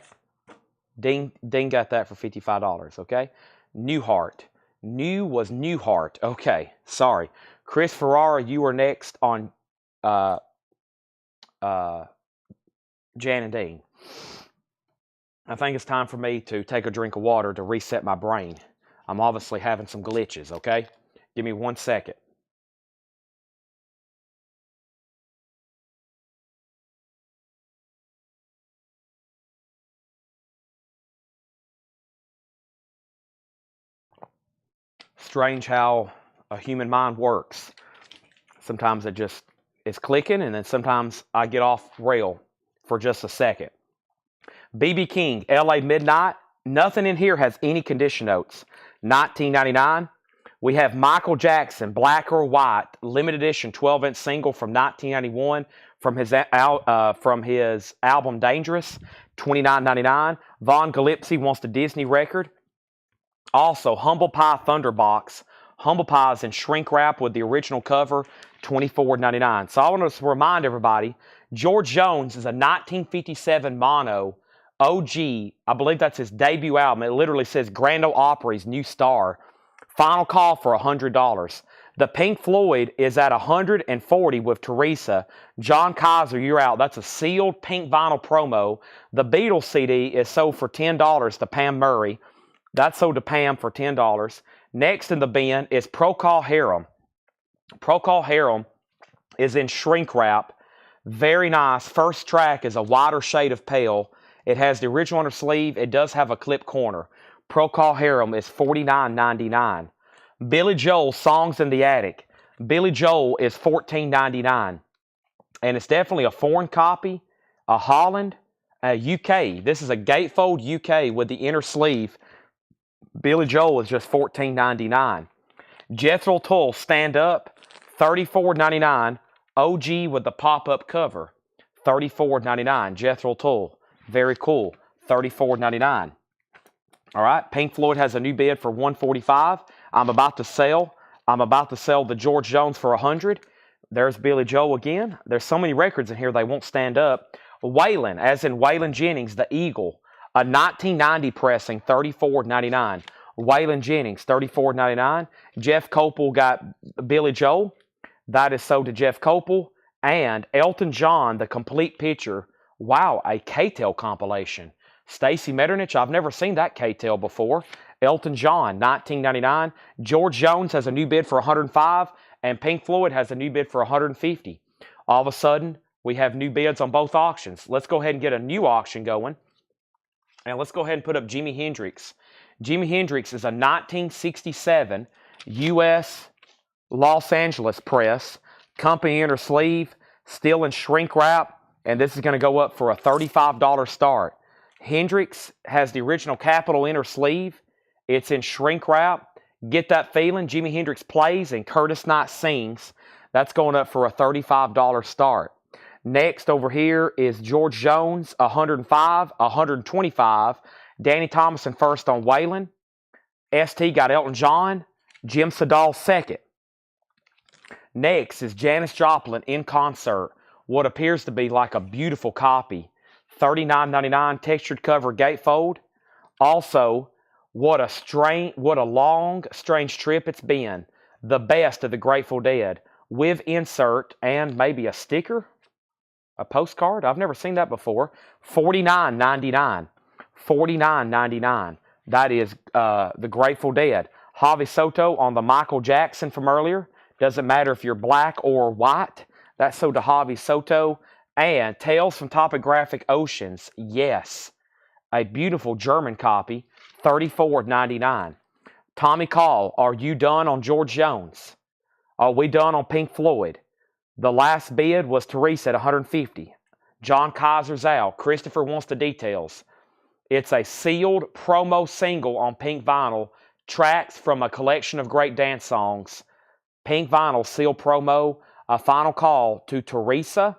Dean got that for $55, okay? Newhart. New was Newhart. Okay, sorry. Chris Ferrara, you are next on uh, Jan and Dean. I think it's time for me to take a drink of water to reset my brain. I'm obviously having some glitches, okay? Give me 1 second. Strange how a human mind works. Sometimes it just is clicking, and then sometimes I get off rail for just a second. B.B. King, L.A. Midnight. Nothing in here has any condition notes. 1999. We have Michael Jackson, Black or White, limited edition 12-inch single from 1991 from his album Dangerous, $29.99. Von Gillespie wants the Disney record. Also, Humble Pie Thunderbox. Humble Pie's in shrink wrap with the original cover, $24.99. So I want to remind everybody, George Jones is a 1957 mono OG. I believe that's his debut album. It literally says Grand Ole Opry's New Star. Final call for $100. The Pink Floyd is at $140 with Teresa. John Kaiser, you're out. That's a sealed pink vinyl promo. The Beatles CD is sold for $10 to Pam Murray. That's sold to Pam for $10. Next in the bin is Procol Harum. Procol Harum is in shrink wrap. Very nice. First track is a wider shade of pale. It has the original on the sleeve. It does have a clip corner. Procol Harum is $49.99. Billy Joel, Songs in the Attic. Billy Joel is $14.99. And it's definitely a foreign copy, a Holland, a UK. This is a gatefold UK with the inner sleeve. Billy Joel is just $14.99. Jethro Tull, Stand Up, $34.99. OG with the pop-up cover, $34.99. Jethro Tull, very cool, $34.99. All right, Pink Floyd has a new bid for $145. I'm about to sell the George Jones for $100. There's Billy Joel again. There's so many records in here they won't stand up. Waylon, as in Waylon Jennings, the Eagle, a 1990 pressing, $34.99. Waylon Jennings, $34.99. Jeff Copel got Billy Joel. That is sold to Jeff Copel. And Elton John, the complete picture. Wow, a K-Tel compilation. Stacy Metternich, I've never seen that K-Tel before. Elton John, $19.99. George Jones has a new bid for $105. And Pink Floyd has a new bid for $150. All of a sudden, we have new bids on both auctions. Let's go ahead and get a new auction going. And let's go ahead and put up Jimi Hendrix. Jimi Hendrix is a 1967 U.S. Los Angeles press. Company inner sleeve, still in shrink wrap. And this is going to go up for a $35 start. Hendrix has the original Capitol inner sleeve. It's in shrink wrap. Get that feeling. Jimi Hendrix plays and Curtis Knight sings. That's going up for a $35 start. Next over here is George Jones, $105, $125. Danny Thomason first on Waylon. ST got Elton John. Jim Sedal second. Next is Janis Joplin in concert. What appears to be like a beautiful copy. $39.99 textured cover gatefold. Also, what a long, strange trip it's been. The best of the Grateful Dead. With insert and maybe a sticker. A postcard? I've never seen that before. $49.99. $49.99. That is the Grateful Dead. Javi Soto on the Michael Jackson from earlier. Doesn't matter if you're black or white. That's sold to Javi Soto. And Tales from Topographic Oceans. Yes. A beautiful German copy. $34.99. Tommy Call, are you done on George Jones? Are we done on Pink Floyd? The last bid was Teresa at $150. John Kaiser's out. Christopher wants the details. It's a sealed promo single on pink vinyl. Tracks from a collection of great dance songs. Pink vinyl, sealed promo. A final call to Teresa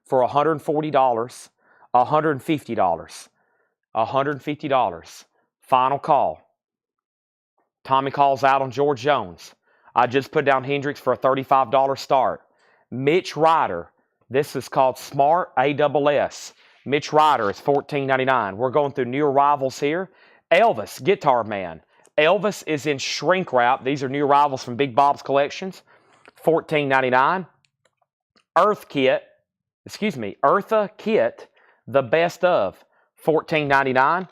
for $140. $150. $150. Final call. Tommy calls out on George Jones. I just put down Hendrix for a $35 start. Mitch Ryder. This is called Smart ASS. Mitch Ryder is $14.99. We're going through new arrivals here. Elvis, Guitar Man. Elvis is in shrink wrap. These are new arrivals from Big Bob's Collections, $14.99. Eartha Kitt, The Best Of, $14.99.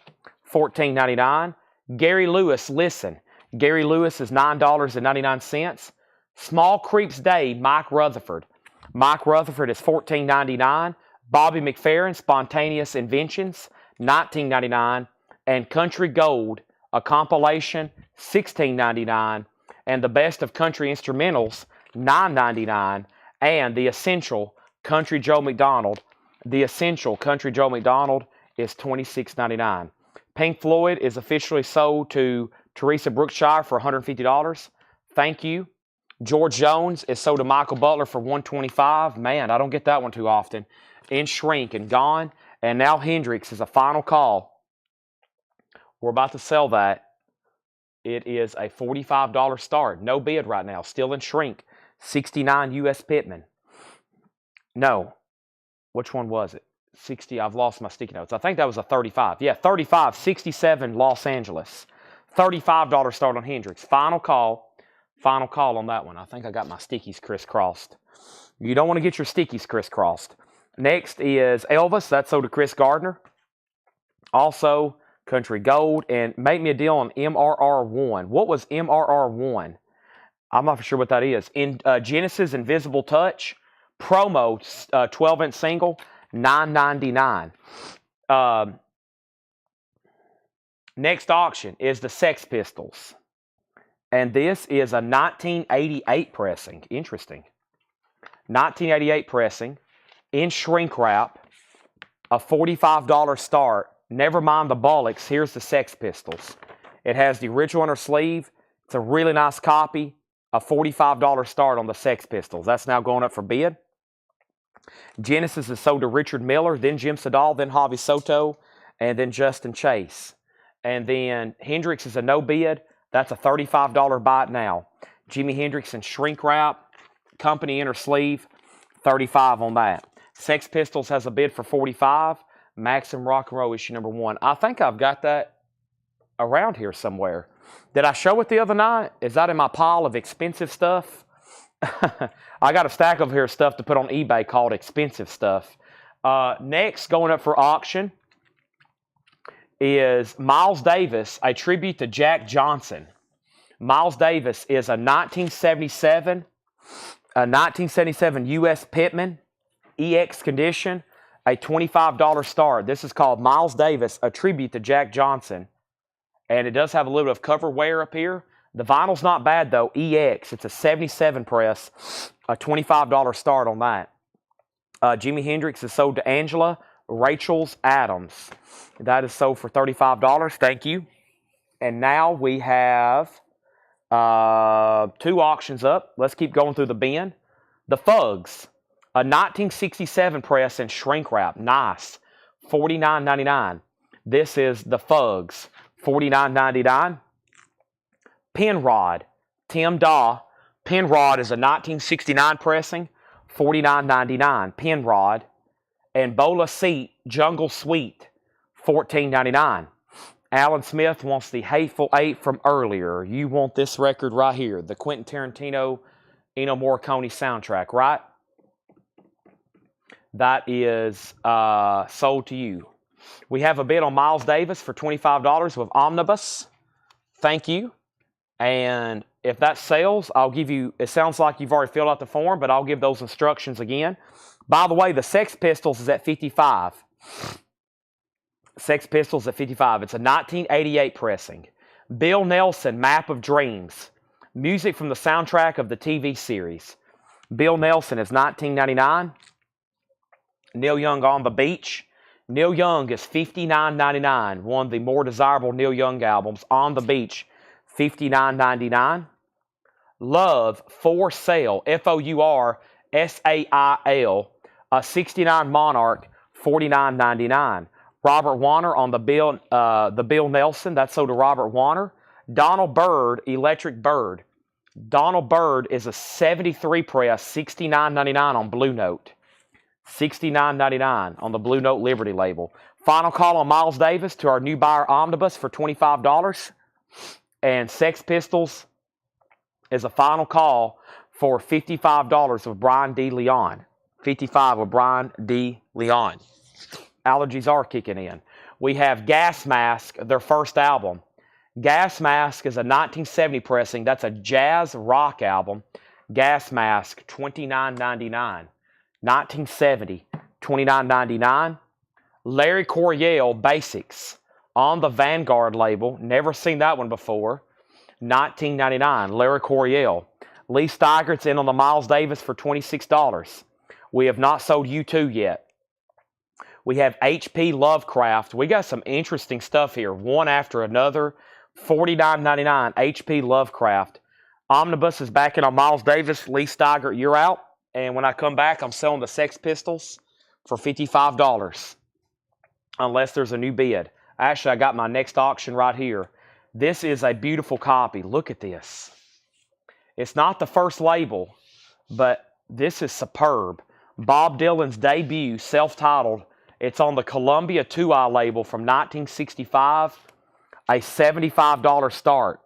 $14.99. Gary Lewis, Listen. Gary Lewis is $9.99. Small Creeps Day, Mike Rutherford. Mike Rutherford is $14.99. Bobby McFerrin, Spontaneous Inventions, $19.99. And Country Gold, a compilation, $16.99. And the Best of Country Instrumentals, $9.99. And the Essential Country Joe McDonald. The Essential Country Joe McDonald is $26.99. Pink Floyd is officially sold to Teresa Brookshire for $150. Thank you. George Jones is sold to Michael Butler for $125. Man, I don't get that one too often. In shrink and gone. And now Hendrix is a final call. We're about to sell that. It is a $45 start. No bid right now. Still in shrink. 69 U.S. Pittman. No. Which one was it? 60. I've lost my sticky notes. I think that was a 35. Yeah, 35. 67 Los Angeles. $35 start on Hendrix. Final call. Final call on that one. I think I got my stickies crisscrossed. You don't want to get your stickies crisscrossed. Next is Elvis. That's sold to Chris Gardner. Also, Country Gold. And make me a deal on MRR1. What was MRR1? I'm not for sure what that is. In Genesis Invisible Touch. Promo 12-inch single. $9.99. Next auction is the Sex Pistols. And this is a 1988 pressing. Interesting. 1988 pressing. In shrink wrap. A $45 start. Never mind the bollocks. Here's the Sex Pistols. It has the original inner sleeve. It's a really nice copy. A $45 start on the Sex Pistols. That's now going up for bid. Genesis is sold to Richard Miller, then Jim Sedal, then Javi Soto, and then Justin Chase. And then Hendrix is a no bid. That's a $35 buy it now. Jimi Hendrix in shrink wrap, company inner sleeve, $35 on that. Sex Pistols has a bid for $45. Maxim Rock and Roll issue number 1. I think I've got that around here somewhere. Did I show it the other night? Is that in my pile of expensive stuff? I got a stack of here stuff to put on eBay called expensive stuff. Next, going up for auction is Miles Davis, a tribute to Jack Johnson. Miles Davis is a 1977 U.S. Pittman, EX condition, a $25 start. This is called Miles Davis, a tribute to Jack Johnson. And it does have a little bit of cover wear up here. The vinyl's not bad, though. EX. It's a 77 press. A $25 start on that. Jimi Hendrix is sold to Angela Rachel's Adams. That is sold for $35. Thank you. And now we have 2 auctions up. Let's keep going through the bin. The Fugs. A 1967 press in shrink wrap. Nice. $49.99. This is the Fugs. $49.99. Penrod, Tim Daw. Penrod is a 1969 pressing, $49.99. Penrod. And Bola Seat, Jungle Suite, $14.99. Alan Smith wants the Hateful Eight from earlier. You want this record right here, the Quentin Tarantino, Ennio Morricone soundtrack, right? That is sold to you. We have a bid on Miles Davis for $25 with Omnibus. Thank you. And if that sells, I'll give you, it sounds like you've already filled out the form, but I'll give those instructions again. By the way, the Sex Pistols is at $55. Sex Pistols at $55. It's a 1988 pressing. Bill Nelson, Map of Dreams. Music from the soundtrack of the TV series. Bill Nelson is $19.99. Neil Young, On the Beach. Neil Young is $59.99. One of the more desirable Neil Young albums. On the Beach, $59.99. Love for Sale, Foursail, a 69 Monarch, $49.99. Robert Warner on the Bill Nelson, that's sold to Robert Warner. Donald Byrd, Electric Bird. Donald Byrd is a 73 press, $69.99 on Blue Note. $69.99 on the Blue Note Liberty label. Final call on Miles Davis to our new buyer Omnibus for $25. And Sex Pistols is a final call for $55 with Brian D. Leon. 55 with Brian D. Leon. Allergies are kicking in. We have Gas Mask, their first album. Gas Mask is a 1970 pressing. That's a jazz rock album. Gas Mask, $29.99. 1970, $29.99. Larry Coryell, Basics, on the Vanguard label. Never seen that one before. $19.99. Larry Coryell. Lee Steigert's in on the Miles Davis for $26. We have not sold U2 yet. We have H.P. Lovecraft. We got some interesting stuff here, one after another. $49.99. H.P. Lovecraft. Omnibus is back in on Miles Davis. Lee Steigert, you're out. And when I come back, I'm selling the Sex Pistols for $55. Unless there's a new bid. Actually, I got my next auction right here. This is a beautiful copy. Look at this. It's not the first label, but this is superb. Bob Dylan's debut, self-titled. It's on the Columbia 2i label from 1965. A $75 start.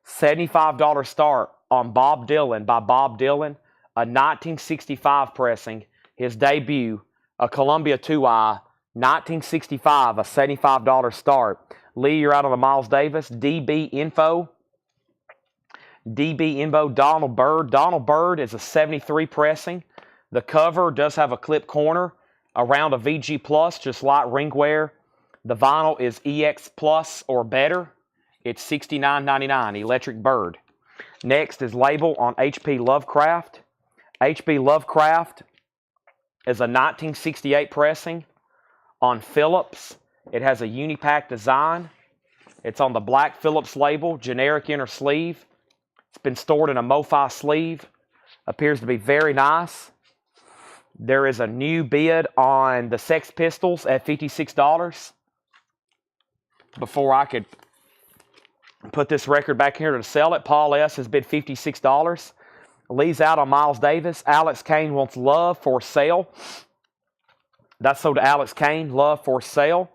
$75 start on Bob Dylan by Bob Dylan. A 1965 pressing. His debut, a Columbia 2i. 1965, a $75 start. Lee, you're out on the Miles Davis. DB Info. DB Info, Donald Byrd. Donald Byrd is a 73 pressing. The cover does have a clip corner around a VG Plus, just like ringwear. The vinyl is EX Plus or better. It's $69.99, Electric Bird. Next is label on H.P. Lovecraft. H.P. Lovecraft is a 1968 pressing. On Phillips, it has a Unipack design. It's on the black Phillips label, generic inner sleeve. It's been stored in a Mofi sleeve. Appears to be very nice. There is a new bid on the Sex Pistols at $56. Before I could put this record back here to sell it, Paul S. has bid $56. Lee's out on Miles Davis. Alex Kane wants Love for Sale. That's sold to Alex Kane, Love for Sale.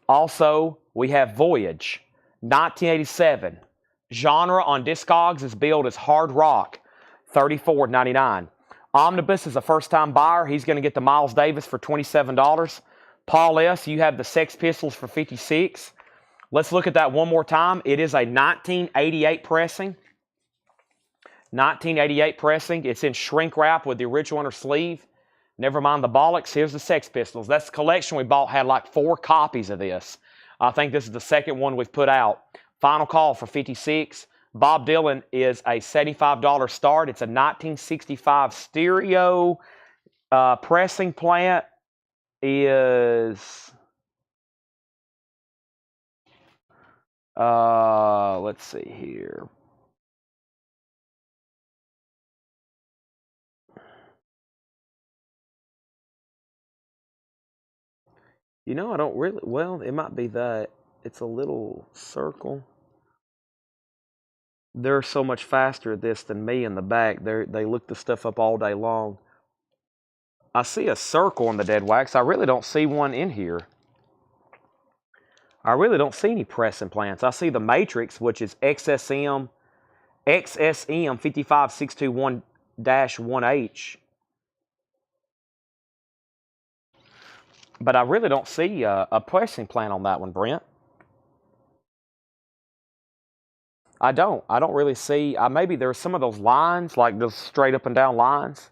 Also, we have Voyage, 1987. Genre on Discogs is billed as hard rock, $34.99. Omnibus is a first-time buyer. He's going to get the Miles Davis for $27. Paul S., you have the Sex Pistols for $56. Let's look at that one more time. It is a 1988 pressing. 1988 pressing. It's in shrink wrap with the original inner sleeve. Never mind the bollocks. Here's the Sex Pistols. That's the collection we bought. Had like 4 copies of this. I think this is the second one we've put out. Final call for $56. Bob Dylan is a $75 start. It's a 1965 stereo. Pressing plant is... let's see here. You know, I don't really, well, it might be that. It's a little circle. They're so much faster at this than me in the back. They look the stuff up all day long. I see a circle in the dead wax. I really don't see one in here. I really don't see any press implants. I see the Matrix, which is XSM 55621-1H. But I really don't see a pressing plant on that one, Brent. I don't really see. Maybe there's some of those lines, like those straight up and down lines.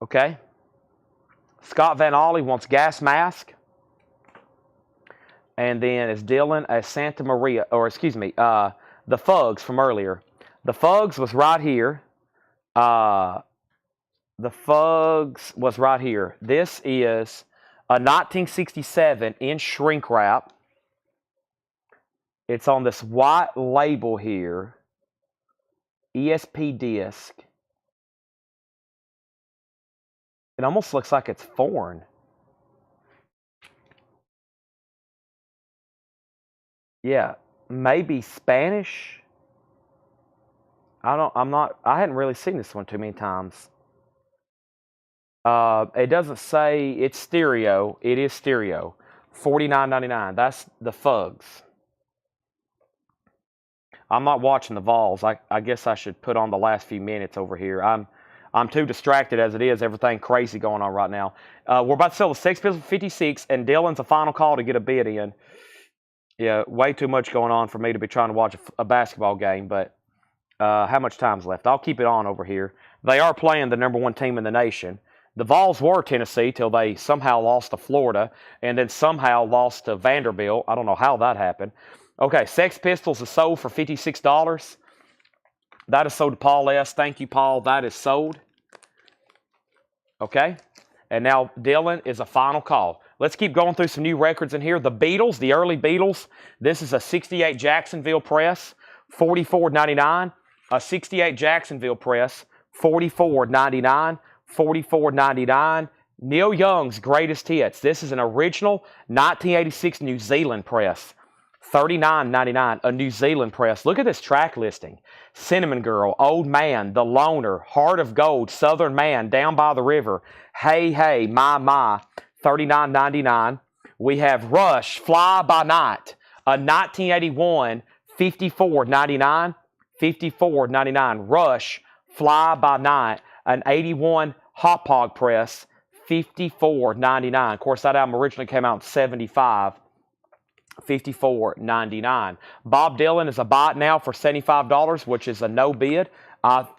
Okay. Scott Van Ollie wants Gas Mask. And then is Dylan a Santa Maria, or excuse me, the Fugs from earlier. The Fugs was right here. The Fugs was right here. This is a 1967 in shrink wrap. It's on this white label here. ESP disc. It almost looks like it's foreign. Yeah, maybe Spanish. I hadn't really seen this one too many times. It doesn't say it's stereo. It is stereo. $49.99. That's the Fugs. I'm not watching the Vols. I guess I should put on the last few minutes over here. I'm too distracted as it is. Everything crazy going on right now. We're about to sell the Sex Pistols for 56, and Dylan's a final call to get a bid in. Yeah, way too much going on for me to be trying to watch a basketball game, but how much time's left? I'll keep it on over here. They are playing the number one team in the nation. The Vols were Tennessee till they somehow lost to Florida and then somehow lost to Vanderbilt. I don't know how that happened. Okay, Sex Pistols is sold for $56. That is sold to Paul S. Thank you, Paul. That is sold. Okay, and now Dylan is a final call. Let's keep going through some new records in here. The Beatles, the early Beatles. This is a 68 Jacksonville press, $44.99. A 68 Jacksonville press, $44.99. $44.99. Neil Young's Greatest Hits. This is an original 1986 New Zealand press. $39.99. A New Zealand press. Look at this track listing. Cinnamon Girl, Old Man, The Loner, Heart of Gold, Southern Man, Down by the River, Hey Hey, My, $39.99. We have Rush, Fly by Night, a 1981 $54.99. $54.99. Rush, Fly by Night, an 81 Hot Pog press, $54.99. Of course, that album originally came out in '75. $54.99. Bob Dylan is a buy it now for $75, which is a no bid.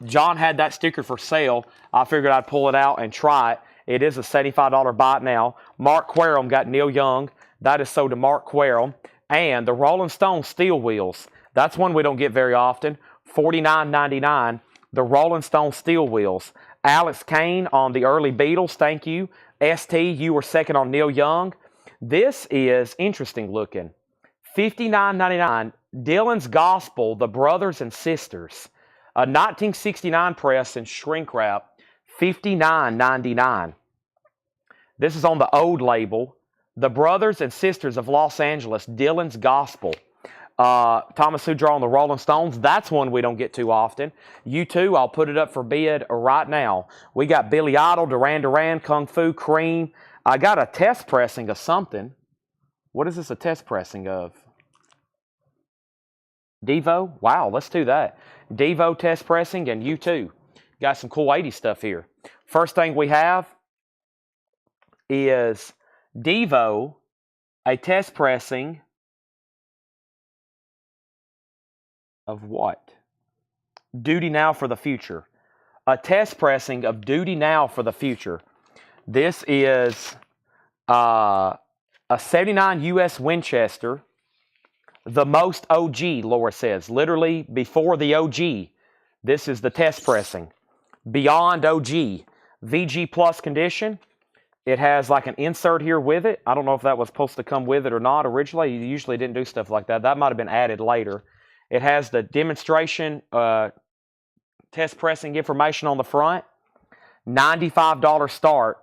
John had that sticker for sale. I figured I'd pull it out and try it. It is a $75 buy it now. Mark Quarum got Neil Young. That is sold to Mark Quarum. And the Rolling Stones Steel Wheels. That's one we don't get very often. $49.99. The Rolling Stones Steel Wheels. Alex Kane on the early Beatles. Thank you. ST, you were second on Neil Young. This is interesting looking. $59.99. Dylan's Gospel, The Brothers and Sisters. A 1969 press in shrink wrap. $59.99. This is on the old label. The Brothers and Sisters of Los Angeles, Dylan's Gospel. Thomas Hudra on the Rolling Stones. That's one we don't get too often. U2, I'll put it up for bid right now. We got Billy Idol, Duran Duran, Kung Fu, Cream. I got a test pressing of something. What is this a test pressing of? Devo? Wow, let's do that. Devo test pressing and U2. Got some cool 80s stuff here. First thing we have is Devo, a test pressing of what? Duty Now for the Future. A test pressing of Duty Now for the Future. This is a 79 U.S. Winchester. The most OG, Laura says. Literally before the OG. This is the test pressing. Beyond OG. VG Plus condition. It has like an insert here with it. I don't know if that was supposed to come with it or not originally. You usually didn't do stuff like that. That might have been added later. It has the demonstration test pressing information on the front. $95 start.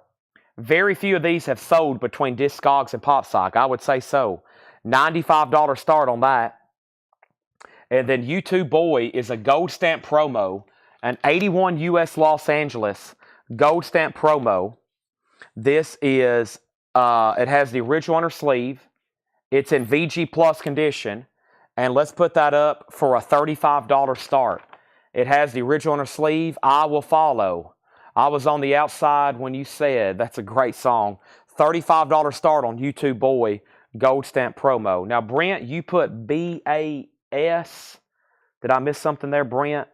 Very few of these have sold between Discogs and PopSock. I would say so. $95 start on that. And then U2 Boy is a gold stamp promo. An 81 US Los Angeles gold stamp promo. This is, it has the original on her sleeve. It's in VG Plus condition. And let's put that up for a $35 start. It has the original on her sleeve. I Will Follow. I Was on the Outside When You Said. That's a great song. $35 start on U2 Boy gold stamp promo. Now, Brent, you put BAS. Did I miss something there, Brent?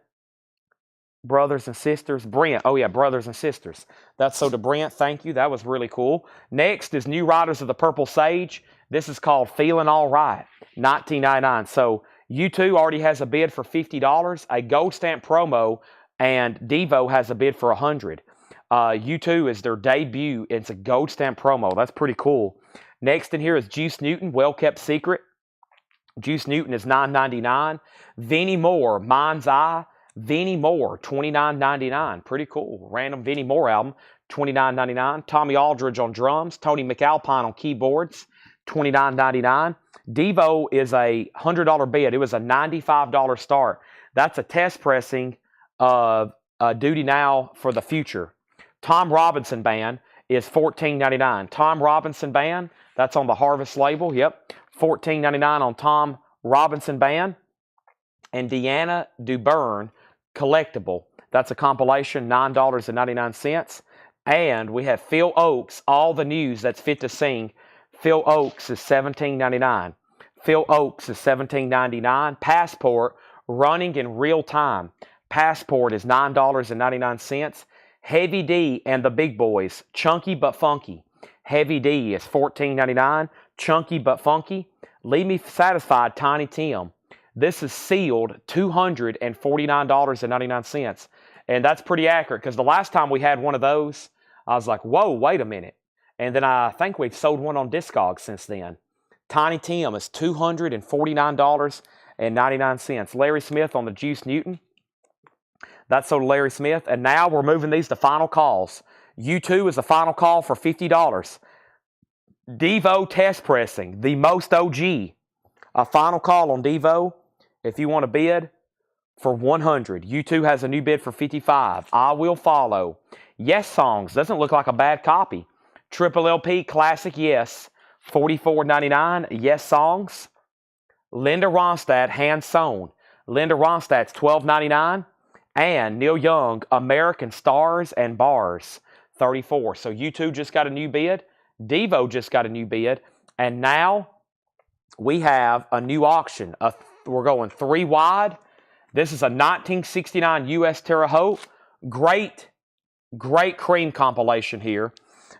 Brothers and Sisters. Brent. Oh, yeah, Brothers and Sisters. That's so to Brent. Thank you. That was really cool. Next is New Riders of the Purple Sage. This is called Feeling All Right. $19.99. So U2 already has a bid for $50. A gold stamp promo. And Devo has a bid for $100. U2 is their debut. It's a gold stamp promo. That's pretty cool. Next in here is Juice Newton, Well Kept Secret. Juice Newton is $9.99. Vinnie Moore, Mind's Eye. Vinnie Moore, $29.99. Pretty cool. Random Vinnie Moore album, $29.99. Tommy Aldridge on drums. Tony McAlpine on keyboards, $29.99. Devo is a $100 bid. It was a $95 start. That's a test pressing of Duty Now for the Future. Tom Robinson Band is $14.99. Tom Robinson Band, That's on the Harvest label. Yep. $14.99 on Tom Robinson Band. And Deanna DuBurn Collectible. That's a compilation, $9.99. And we have Phil Oakes, All the News That's Fit to Sing. Phil Oakes is $17.99. Phil Oakes is $17.99. Passport, Running in Real Time. Passport is $9.99. Heavy D and the Big Boys, Chunky But Funky. Heavy D is $14.99. Chunky But Funky. Leave Me Satisfied, Tiny Tim. This is sealed, $249.99. And that's pretty accurate because the last time we had one of those, I was like, whoa, wait a minute. And then I think we've sold one on Discogs since then. Tiny Tim is $249.99. Larry Smith on the Juice Newton. That's sold to Larry Smith. And now we're moving these to final calls. U2 is the final call for $50. Devo Test Pressing, the most OG. A final call on Devo. If you want to bid for $100. U2 has a new bid for $55. I Will Follow. Yes Songs. Doesn't look like a bad copy. Triple LP Classic Yes. $44.99. Yes Songs. Linda Ronstadt, Hand Sewn. Linda Ronstadt's $12.99. And Neil Young, American Stars and Bars, $34. So U2 just got a new bid. Devo just got a new bid. And now we have a new auction. We're going 3 wide. This is a 1969 U.S. Terre Haute. Great Cream compilation here.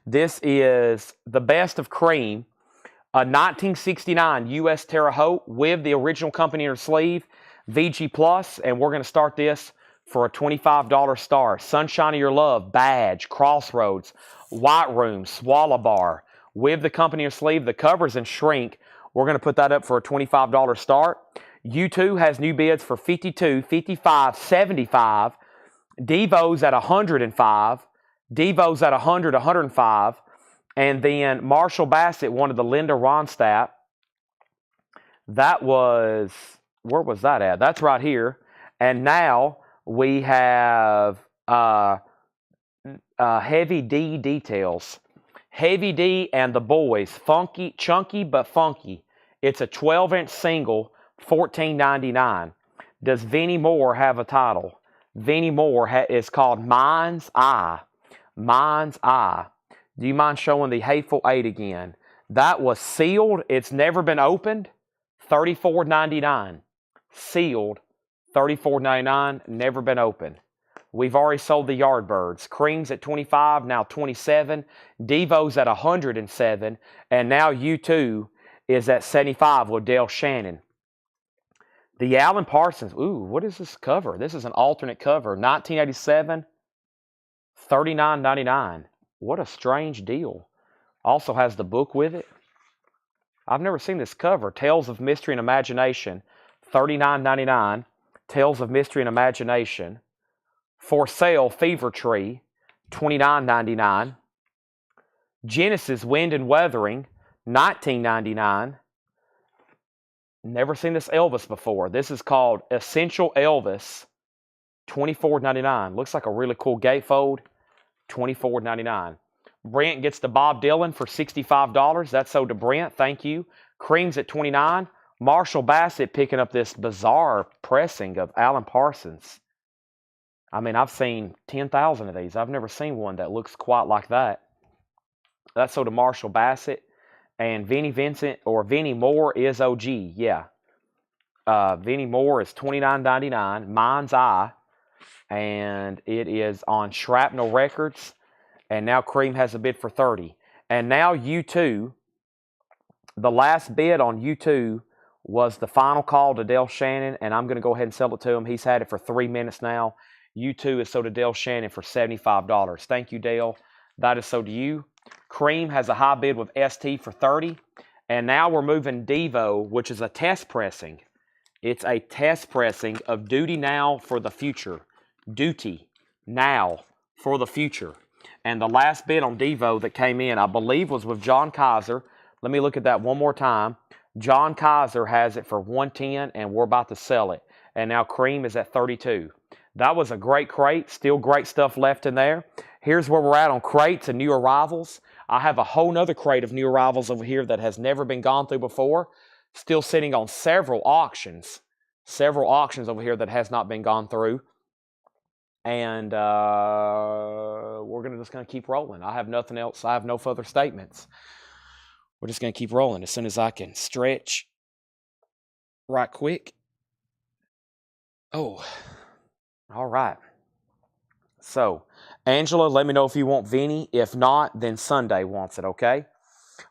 This is the best of Cream. A 1969 U.S. Terre Haute with the original company in her sleeve, VG Plus, and we're going to start this for a $25 star. Sunshine of Your Love, Badge, Crossroads, White Room, Swallow Bar, with the company in her sleeve. The cover's in shrink. We're going to put that up for a $25 start. U2 has new bids for $52, $55, $75. Devo's at $105. Devo's at $100, $105. And then Marshall Bassett wanted the Linda Ronstadt. That was, where was that at? That's right here. And now we have Heavy D Details. Heavy D and the Boys. Funky, Chunky But Funky. It's a 12-inch single, $14.99. Does Vinnie Moore have a title? Vinnie Moore is called Mind's Eye. Mind's Eye. Do you mind showing the Hateful Eight again? That was sealed. It's never been opened. $34.99. Sealed. $34.99. Never been opened. We've already sold the Yardbirds. Cream's at $25, now $27. Devo's at $107. And now U2 is at $75 with Dale Shannon. The Alan Parsons. Ooh, what is this cover? This is an alternate cover. 1987. $39.99. What a strange deal. Also has the book with it. I've never seen this cover. Tales of Mystery and Imagination. $39.99. Tales of Mystery and Imagination. For Sale, Fever Tree. $29.99. Genesis, Wind and Weathering. $19.99. Never seen this Elvis before. This is called Essential Elvis. $24.99. Looks like a really cool gatefold. $24.99. Brent gets the Bob Dylan for $65. That's sold to Brent. Thank you. Cream's at $29. Marshall Bassett picking up this bizarre pressing of Alan Parsons. I mean, I've seen 10,000 of these. I've never seen one that looks quite like that. That's sold to Marshall Bassett. And Vinnie Moore is OG. Yeah. Vinnie Moore is $29.99. Mind's Eye. And it is on Shrapnel Records. And now Cream has a bid for $30. And now U2, the last bid on U2 was the final call to Dale Shannon, and I'm going to go ahead and sell it to him. He's had it for 3 minutes now. U2 is sold to Dale Shannon for $75. Thank you, Dale. That is sold to you. Cream has a high bid with ST for $30. And now we're moving Devo, which is a test pressing. It's a test pressing of Duty Now for the Future. Duty Now for the Future. And the last bid on Devo that came in, I believe, was with John Kaiser. Let me look at that one more time. John Kaiser has it for $110, and we're about to sell it. And now Cream is at $32. That was a great crate. Still great stuff left in there. Here's where we're at on crates and new arrivals. I have a whole nother crate of new arrivals over here that has never been gone through before. Still sitting on several auctions. Several auctions over here that has not been gone through. And we're just going to keep rolling. I have nothing else. I have no further statements. We're just going to keep rolling as soon as I can stretch right quick. Oh, all right. So, Angela, let me know if you want Vinny. If not, then Sunday wants it, okay?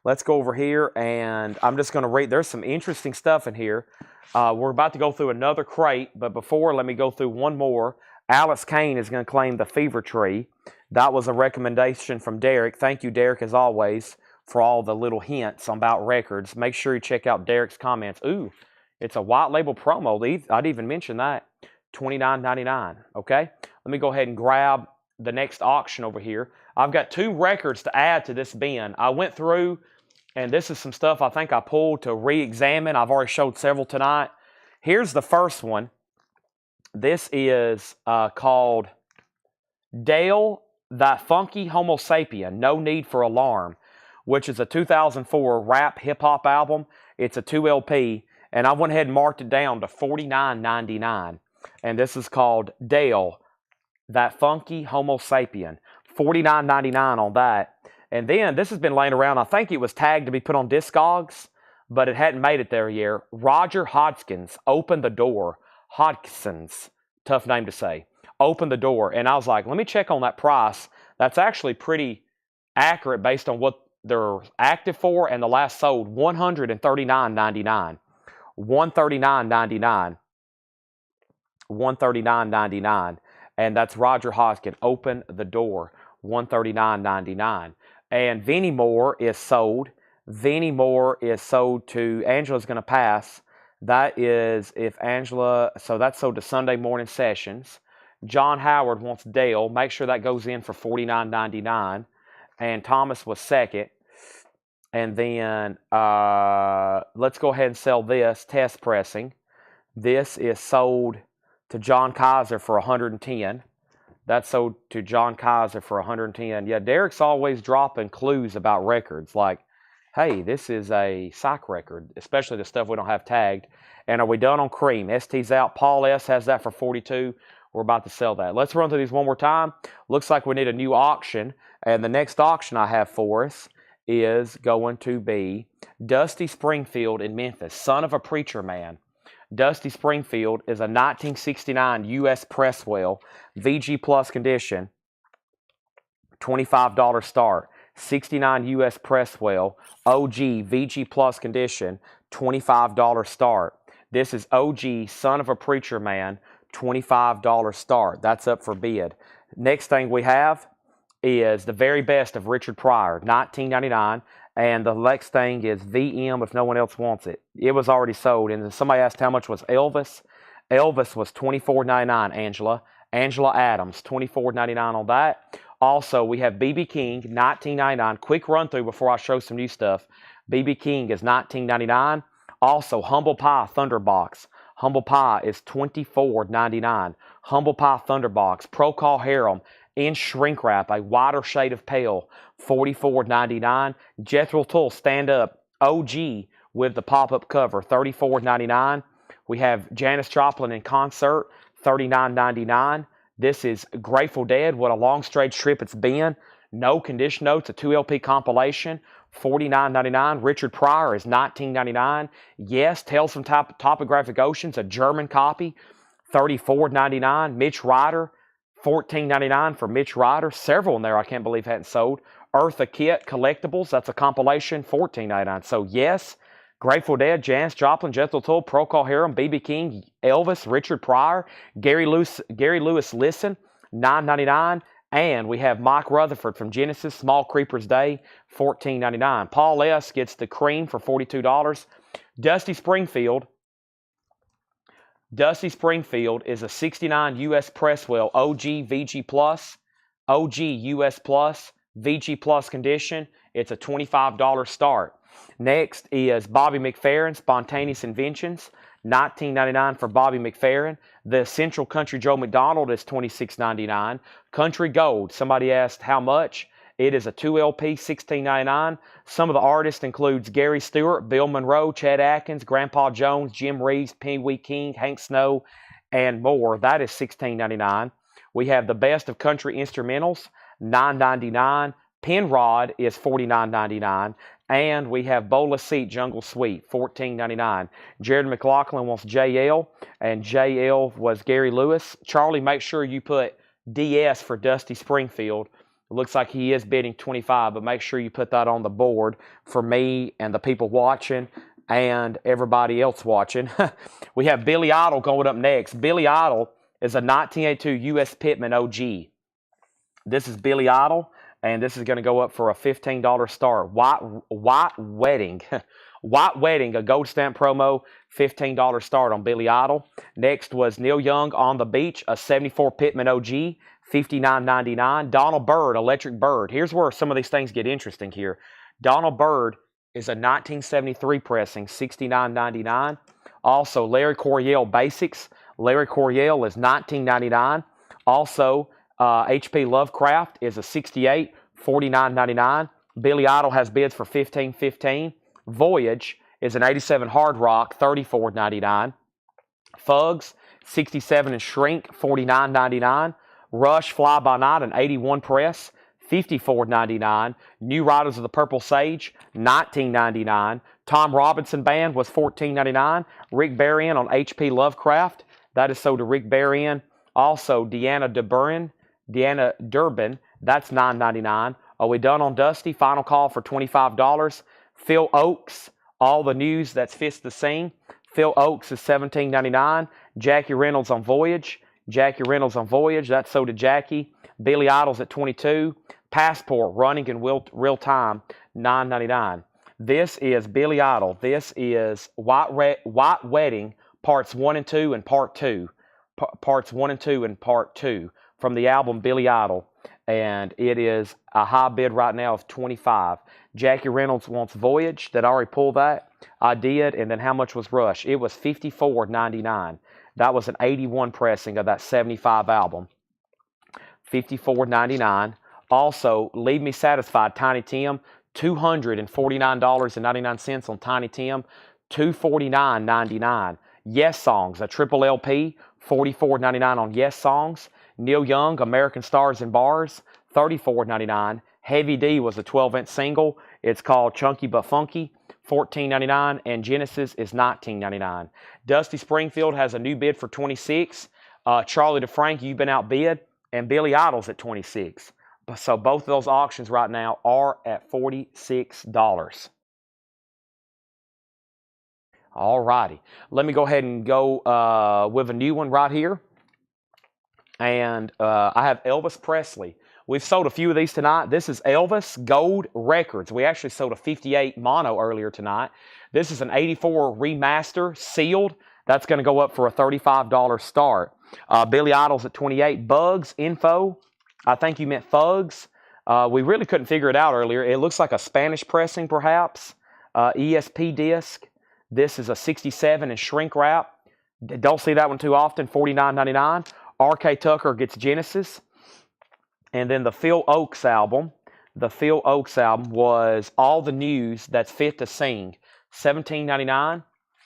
Let's go over here, and I'm just going to read. There's some interesting stuff in here. We're about to go through another crate, but before, let me go through one more. Alice Kane is going to claim the Fever Tree. That was a recommendation from Derek. Thank you, Derek, as always, for all the little hints about records. Make sure you check out Derek's comments. Ooh, it's a white label promo. I'd even mention that. $29.99, okay? Let me go ahead and grab the next auction over here. I've got 2 records to add to this bin. I went through, and this is some stuff I think I pulled to re-examine. I've already showed several tonight. Here's the first one. This is called Dale, Thy Funky Homo Sapien, No Need for Alarm, which is a 2004 rap hip-hop album. It's a 2 LP, and I went ahead and marked it down to $49.99. And this is called Dale, That Funky Homo Sapien. $49.99 on that. And then this has been laying around. I think it was tagged to be put on Discogs, but it hadn't made it there yet. Roger Hodgkins, Open the Door. Hodgkins, tough name to say. Open the Door. And I was like, let me check on that price. That's actually pretty accurate based on what they're active for and the last sold. $139.99. $139.99. $139.99. And that's Roger Hodgkin, Open the Door, $139.99. And Vinnie Moore is sold. Vinnie Moore is sold to, Angela's going to pass. That is, if Angela, so that's sold to Sunday Morning Sessions. John Howard wants Dale. Make sure that goes in for $49.99. And Thomas was second. And then let's go ahead and sell this, Test Pressing. This is sold to John Kaiser for $110. That's sold to John Kaiser for $110. Yeah, Derek's always dropping clues about records. Like, hey, this is a psych record, especially the stuff we don't have tagged. And are we done on Cream? ST's out. Paul S. has that for $42. We're about to sell that. Let's run through these one more time. Looks like we need a new auction. And the next auction I have for us is going to be Dusty Springfield in Memphis, son of a preacher man. Dusty Springfield is a 1969 U.S. Presswell, VG Plus condition, $25 start. 69 U.S. Presswell, OG, VG Plus condition, $25 start. This is OG, son of a preacher man, $25 start. That's up for bid. Next thing we have is the very best of Richard Pryor, $19.99. And the next thing is VM if no one else wants it. It was already sold. And then somebody asked how much was Elvis. Elvis was $24.99, Angela. Angela Adams, $24.99 on that. Also, we have BB King, $19.99. Quick run through before I show some new stuff. BB King is $19.99. Also, Humble Pie Thunderbox. Humble Pie is $24.99. Humble Pie Thunderbox. Procol Harum in shrink wrap, a wider shade of pale, $44.99. Jethro Tull Stand Up OG with the pop-up cover, $34.99. We have Janis Joplin in concert, $39.99. This is Grateful Dead. What a long straight trip it's been. No condition notes, a 2 LP compilation, $49.99. Richard Pryor is $19.99. Yes, Tales from Topographic Oceans, a German copy, $34.99. Mitch Ryder, $14.99 for Mitch Ryder. Several in there I can't believe hadn't sold. Eartha Kitt Collectibles, that's a compilation, $14.99. So yes, Grateful Dead, Janis Joplin, Jethro Tull, Procol Harum, BB King, Elvis, Richard Pryor, Gary Lewis Listen, $9.99. And we have Mike Rutherford from Genesis, Small Creepers Day, $14.99. Paul S. gets the Cream for $42. Dusty Springfield is a 69 U.S. Presswell OG VG Plus, OG US Plus, VG Plus condition. It's a $25 start. Next is Bobby McFerrin, Spontaneous Inventions, $19.99 for Bobby McFerrin. The Central Country Joe McDonald is $26.99. Country Gold, somebody asked how much. It is a 2 LP, $16.99. Some of the artists includes Gary Stewart, Bill Monroe, Chet Atkins, Grandpa Jones, Jim Reeves, Pee Wee King, Hank Snow, and more. That is $16.99. We have the best of country instrumentals, $9.99. Penrod is $49.99. And we have Bola Seat Jungle Suite, $14.99. Jared McLaughlin wants JL, and JL was Gary Lewis. Charlie, make sure you put DS for Dusty Springfield. It looks like he is bidding $25, but make sure you put that on the board for me and the people watching and everybody else watching. We have Billy Idol going up next. Billy Idol is a 1982 U.S. Pittman OG. This is Billy Idol, and this is going to go up for a $15 start. White Wedding. White Wedding, a gold stamp promo, $15 start on Billy Idol. Next was Neil Young, On the Beach, a 74 Pittman OG, $59.99. Donald Byrd, Electric Bird. Here's where some of these things get interesting here. Donald Byrd is a 1973 pressing, $69.99. Also, Larry Coryell Basics. Larry Coryell is $19.99. Also, H.P. Lovecraft is a 68, $49.99. Billy Idol has bids for $15.15. Voyage is an 87 Hard Rock, $34.99. Fugs, 67 and Shrink, $49.99. Rush Fly By Night, an 81 press, $54.99. New Riders of the Purple Sage, $19.99. Tom Robinson Band was $14.99. Rick Berrien on H.P. Lovecraft. That is sold to Rick Berrien. Also, Deanna Durbin, that's $9.99. Are we done on Dusty? Final call for $25. Phil Oakes, All the News That's Fits to Sing. Phil Oakes is $17.99. Jackie Reynolds on Voyage. Jackie Reynolds on Voyage, that's sold to Jackie. Billy Idol's at $22. Passport, Running in Real Time, $9.99. This is Billy Idol. This is White Wedding, Parts 1 and 2 and Part 2. Parts 1 and 2 and Part 2 from the album Billy Idol. And it is a high bid right now of $25. Jackie Reynolds wants Voyage. Did I already pull that? I did. And then how much was Rush? It was $54.99. That was an 81 pressing of that 75 album. $54.99. Also, Leave Me Satisfied, Tiny Tim, $249.99 on Tiny Tim, $249.99. Yes Songs, a triple LP, $44.99 on Yes Songs. Neil Young, American Stars and Bars, $34.99. Heavy D was a 12-inch single. It's called Chunky But Funky, $14.99, and Genesis is $19.99. Dusty Springfield has a new bid for $26. Charlie DeFrank, you've been outbid, and Billy Idol's at $26. So both of those auctions right now are at $46. All righty. Let me go ahead and go with a new one right here. And I have Elvis Presley. We've sold a few of these tonight. This is Elvis Gold Records. We actually sold a 58 mono earlier tonight. This is an 84 remaster, sealed. That's going to go up for a $35 start. Billy Idol's at $28. Bugs Info. I think you meant Fugs. We really couldn't figure it out earlier. It looks like a Spanish pressing, perhaps. ESP disc. This is a 67 and shrink wrap. Don't see that one too often. $49.99. R.K. Tucker gets Genesis. And then the Phil Oakes album. The Phil Oakes album was All the News That's Fit to Sing. $17.99.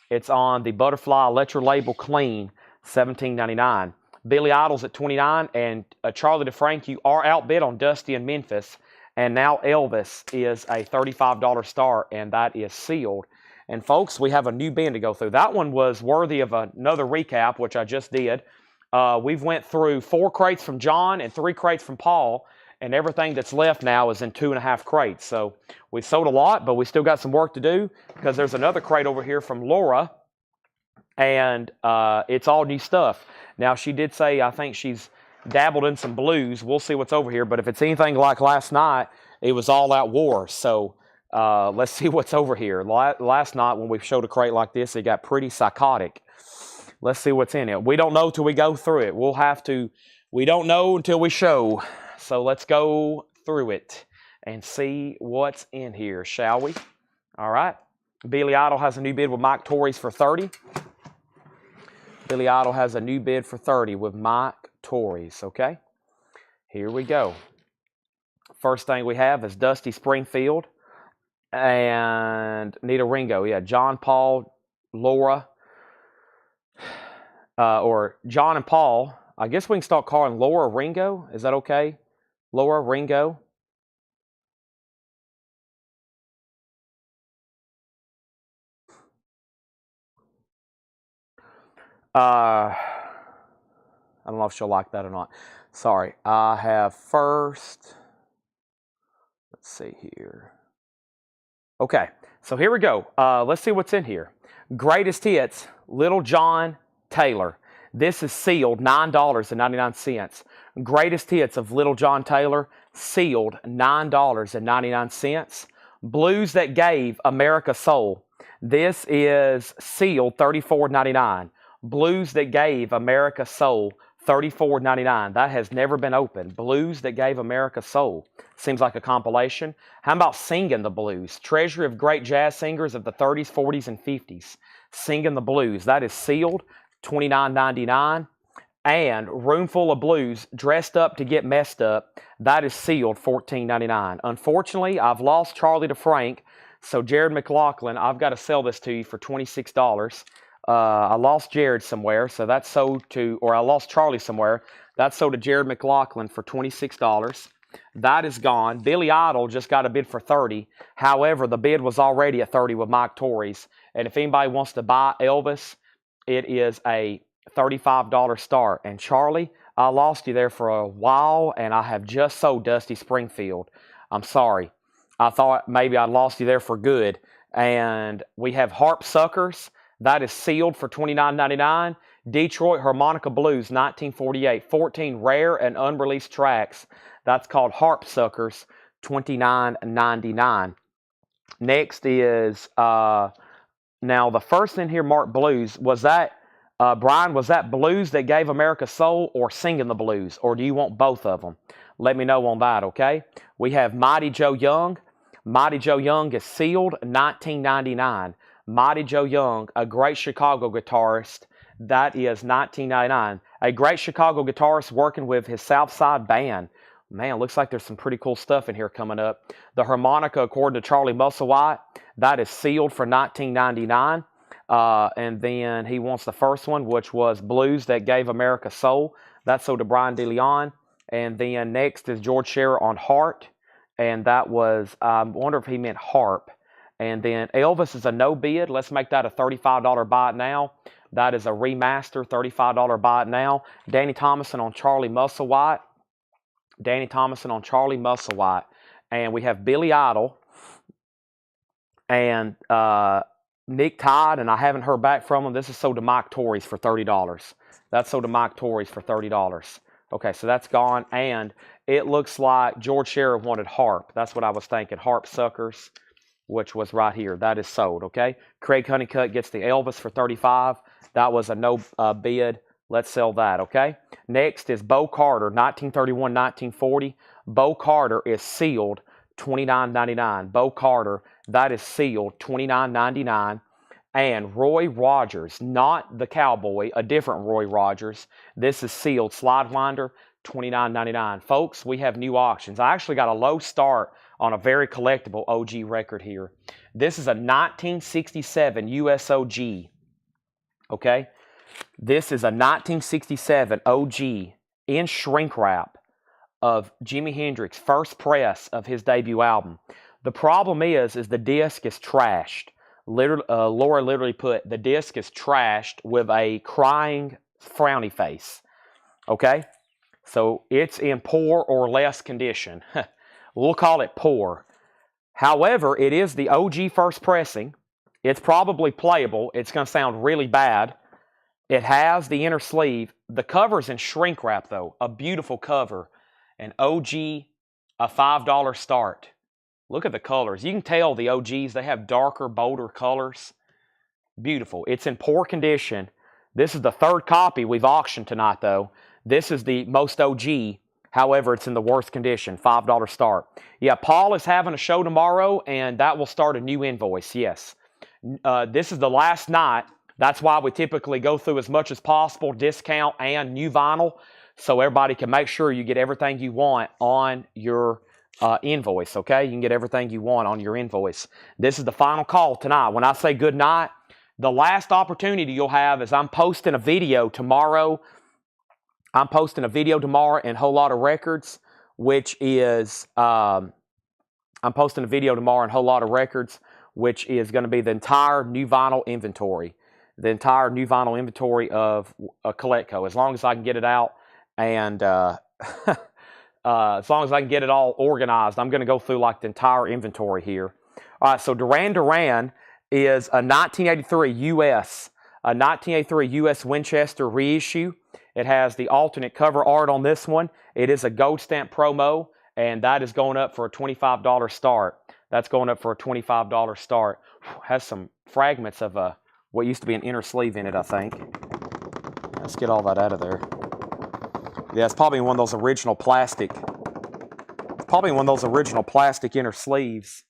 It's on the Butterfly Electro label Clean. $17.99. Billy Idol's at $29. And Charlie DeFrank, you are outbid on Dusty in Memphis. And now Elvis is a $35 start, and that is sealed. And folks, we have a new bin to go through. That one was worthy of another recap, which I just did. We've went through 4 crates from John and 3 crates from Paul, and everything that's left now is in 2.5 crates. So we've sold a lot, but we still got some work to do because there's another crate over here from Laura, and it's all new stuff. Now, she did say, I think she's dabbled in some blues. We'll see what's over here, but if it's anything like last night, it was all out war. So let's see what's over here. Last night when we showed a crate like this, it got pretty psychotic. Let's see what's in it. We don't know till we go through it. We don't know until we show. So let's go through it and see what's in here, shall we? All right. Billy Idol has a new bid with Mike Torres for $30. Billy Idol has a new bid for $30 with Mike Torres, okay? Here we go. First thing we have is Dusty Springfield and Nita Ringo. Yeah, John, Paul, Laura, or John and Paul. I guess we can start calling Laura Ringo. Is that okay? Laura Ringo. I don't know if she'll like that or not. Sorry. I have first. Let's see here. Okay, so here we go. Let's see what's in here. Greatest hits, Little John Taylor. This is sealed, $9.99. Greatest hits of Little John Taylor, sealed, $9.99. Blues That Gave America Soul. This is sealed, $34.99. Blues That Gave America Soul, $34.99. That has never been opened. Blues That Gave America Soul. Seems like a compilation. How about Singing the Blues? Treasury of great jazz singers of the 30s, 40s, and 50s. Singing the Blues. That is sealed, $29.99. And Roomful of Blues, Dressed Up to Get Messed Up. That is sealed, $14.99. Unfortunately, I've lost Charlie to Frank. So Jared McLaughlin, I've got to sell this to you for $26. I lost Jared somewhere, so that's sold to, or I lost Charlie somewhere. That's sold to Jared McLaughlin for $26. That is gone. Billy Idol just got a bid for $30. However, the bid was already at $30 with Mike Torres. And if anybody wants to buy Elvis, it is a $35 start. And Charlie, I lost you there for a while, and I have just sold Dusty Springfield. I'm sorry. I thought maybe I lost you there for good. And we have Harp Suckers. That is sealed for $29.99. Detroit Harmonica Blues, 1948. 14 rare and unreleased tracks. That's called Harp Suckers, $29.99. Next is, now the first in here marked blues. Was that, Brian, was that Blues That Gave America Soul or Singing the Blues? Or do you want both of them? Let me know on that, okay? We have Mighty Joe Young. Mighty Joe Young is sealed, $19.99. Mighty Joe Young, a great Chicago guitarist. That is $19.99. A great Chicago guitarist working with his Southside band. Man, looks like there's some pretty cool stuff in here coming up. The harmonica, according to Charlie Musselwhite, that is sealed for $19.99. And then he wants the first one, which was Blues That Gave America Soul. That's sold to Brian DeLeon. And then next is George Scherer on Heart. And that was, I wonder if he meant harp. And then Elvis is a no bid. Let's make that a $35 buy it now. That is a remaster, $35 buy it now. Danny Thomason on Charlie Musselwhite. Danny Thomason on Charlie Musselwhite. And we have Billy Idol and Nick Todd, and I haven't heard back from him. This is sold to Mike Torres for $30. That's sold to Mike Torres for $30. Okay, so that's gone. And it looks like George Scherer wanted Harp. That's what I was thinking. Harp Suckers, which was right here. That is sold, okay? Craig Honeycutt gets the Elvis for $35. That was a no bid. Let's sell that, okay? Next is Bo Carter, 1931-1940. Bo Carter is sealed, $29.99. Bo Carter, that is sealed, $29.99. And Roy Rogers, not the cowboy, a different Roy Rogers. This is sealed, Slidewinder, $29.99. Folks, we have new auctions. I actually got a low start on a very collectible OG record here. This is a 1967 USOG, okay? This is a 1967 OG in shrink wrap of Jimi Hendrix, first press of his debut album. The problem is the disc is trashed. Laura literally put, the disc is trashed with a crying, frowny face. Okay? So it's in poor or less condition. We'll call it poor. However, it is the OG first pressing. It's probably playable. It's going to sound really bad. It has the inner sleeve. The cover's in shrink wrap, though. A beautiful cover. An OG, a $5 start. Look at the colors. You can tell the OGs, they have darker, bolder colors. Beautiful. It's in poor condition. This is the third copy we've auctioned tonight, though. This is the most OG. However, it's in the worst condition. $5 start. Yeah, Paul is having a show tomorrow, and that will start a new invoice, yes. This is the last night. That's why we typically go through as much as possible, discount and new vinyl, so everybody can make sure you get everything you want on your invoice, okay? You can get everything you want on your invoice. This is the final call tonight. When I say good night, the last opportunity you'll have is I'm posting a video tomorrow. I'm posting a video tomorrow in Whole Lot of Records, which is, I'm posting a video tomorrow in Whole Lot of Records, which is going to be the entire new vinyl inventory. The entire new vinyl inventory of Coletco, as long as I can get it out and as long as I can get it all organized, I'm going to go through like the entire inventory here. All right, so Duran Duran is a 1983 U.S. Winchester reissue. It has the alternate cover art on this one. It is a gold stamp promo, and that is going up for a $25 start. That's going up for a $25 start. Has some fragments of what used to be an inner sleeve in it, I think. Let's get all that out of there. Yeah, it's probably one of those original plastic. It's probably one of those original plastic inner sleeves,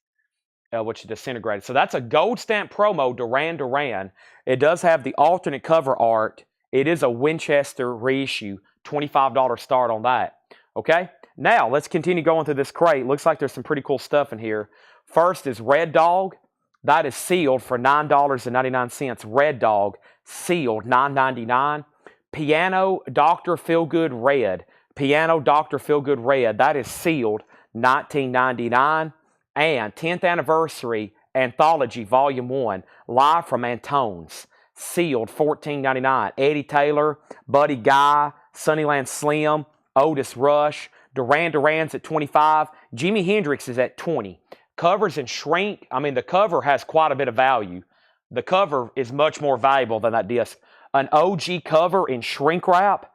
which disintegrated. So that's a gold stamp promo, Duran Duran. It does have the alternate cover art. It is a Winchester reissue, $25 start on that. Okay, now let's continue going through this crate. Looks like there's some pretty cool stuff in here. First is Red Dog. That is sealed for $9.99. Red Dog, sealed, $9.99. Piano Dr. Feelgood Red. Piano Dr. Feelgood Red. That is sealed, $19.99. And 10th Anniversary Anthology Volume 1, live from Antone's. Sealed, $14.99. Eddie Taylor, Buddy Guy, Sunnyland Slim, Otis Rush. Duran Duran's at $25. Jimi Hendrix is at $20. Covers in shrink. I mean, the cover has quite a bit of value. The cover is much more valuable than that disc. An OG cover in shrink wrap,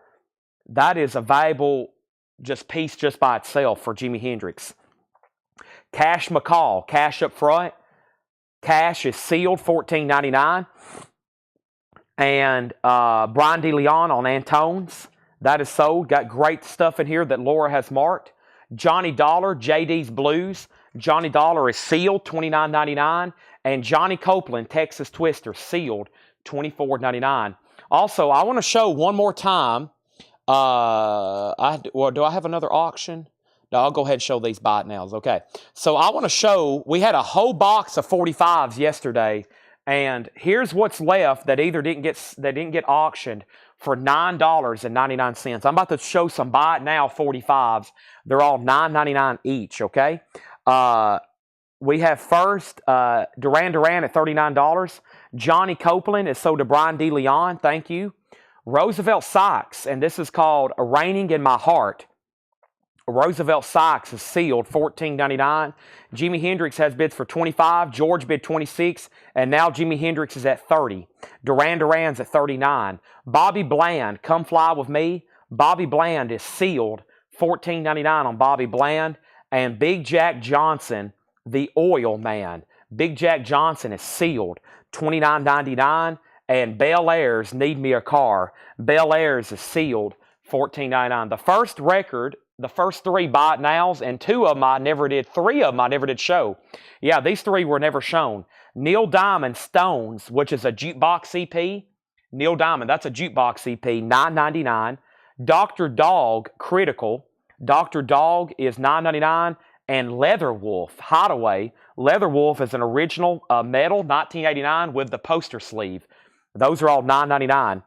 that is a valuable piece just by itself for Jimi Hendrix. Cash McCall, cash up front. Cash is sealed, $14.99. And Brian DeLeon on Antone's, that is sold. Got great stuff in here that Laura has marked. Johnny Dollar, JD's Blues. Johnny Dollar is sealed, $29.99. And Johnny Copeland, Texas Twister, sealed, $24.99. Also, I want to show one more time. Do I have another auction? No, I'll go ahead and show these buy it nows. Okay. So I want to show, we had a whole box of 45s yesterday, and here's what's left that either didn't get auctioned for $9.99. I'm about to show some buy it now 45s. They're all $9.99 each, okay? We have first Duran Duran at $39. Johnny Copeland is sold to Brian DeLeon. Thank you. Roosevelt Sykes, and this is called Raining in My Heart. Roosevelt Sykes is sealed, $14.99. Jimi Hendrix has bids for $25. George bid $26, and now Jimi Hendrix is at $30. Duran Duran's at $39. Bobby Bland, Come Fly With Me. Bobby Bland is sealed, $14.99 on Bobby Bland. And Big Jack Johnson, The Oil Man. Big Jack Johnson is sealed, $29.99. And Bel Air's Need Me a Car. Bel Air's is sealed, $14.99. The first record, the first three buy it nows, and three of them I never did show. Yeah, these three were never shown. Neil Diamond, Stones, which is a jukebox EP. Neil Diamond, that's a jukebox EP, $9.99. Dr. Dog, Critical. Dr. Dog is $9.99. And Leatherwolf, Hideaway. Leatherwolf is an original metal, 1989, with the poster sleeve. Those are all $9.99.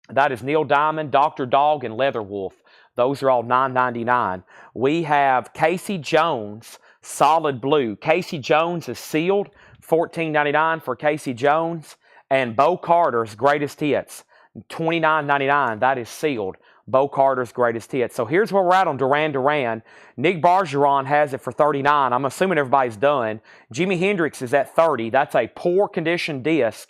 That is Neil Diamond, Dr. Dog, and Leatherwolf. Those are all $9.99. We have Casey Jones, Solid Blue. Casey Jones is sealed, $14.99 for Casey Jones. And Bo Carter's Greatest Hits, $29.99. That is sealed. Bo Carter's Greatest Hits. So here's where we're at on Duran Duran. Nick Bargeron has it for $39. I'm assuming everybody's done. Jimi Hendrix is at $30. That's a poor condition disc.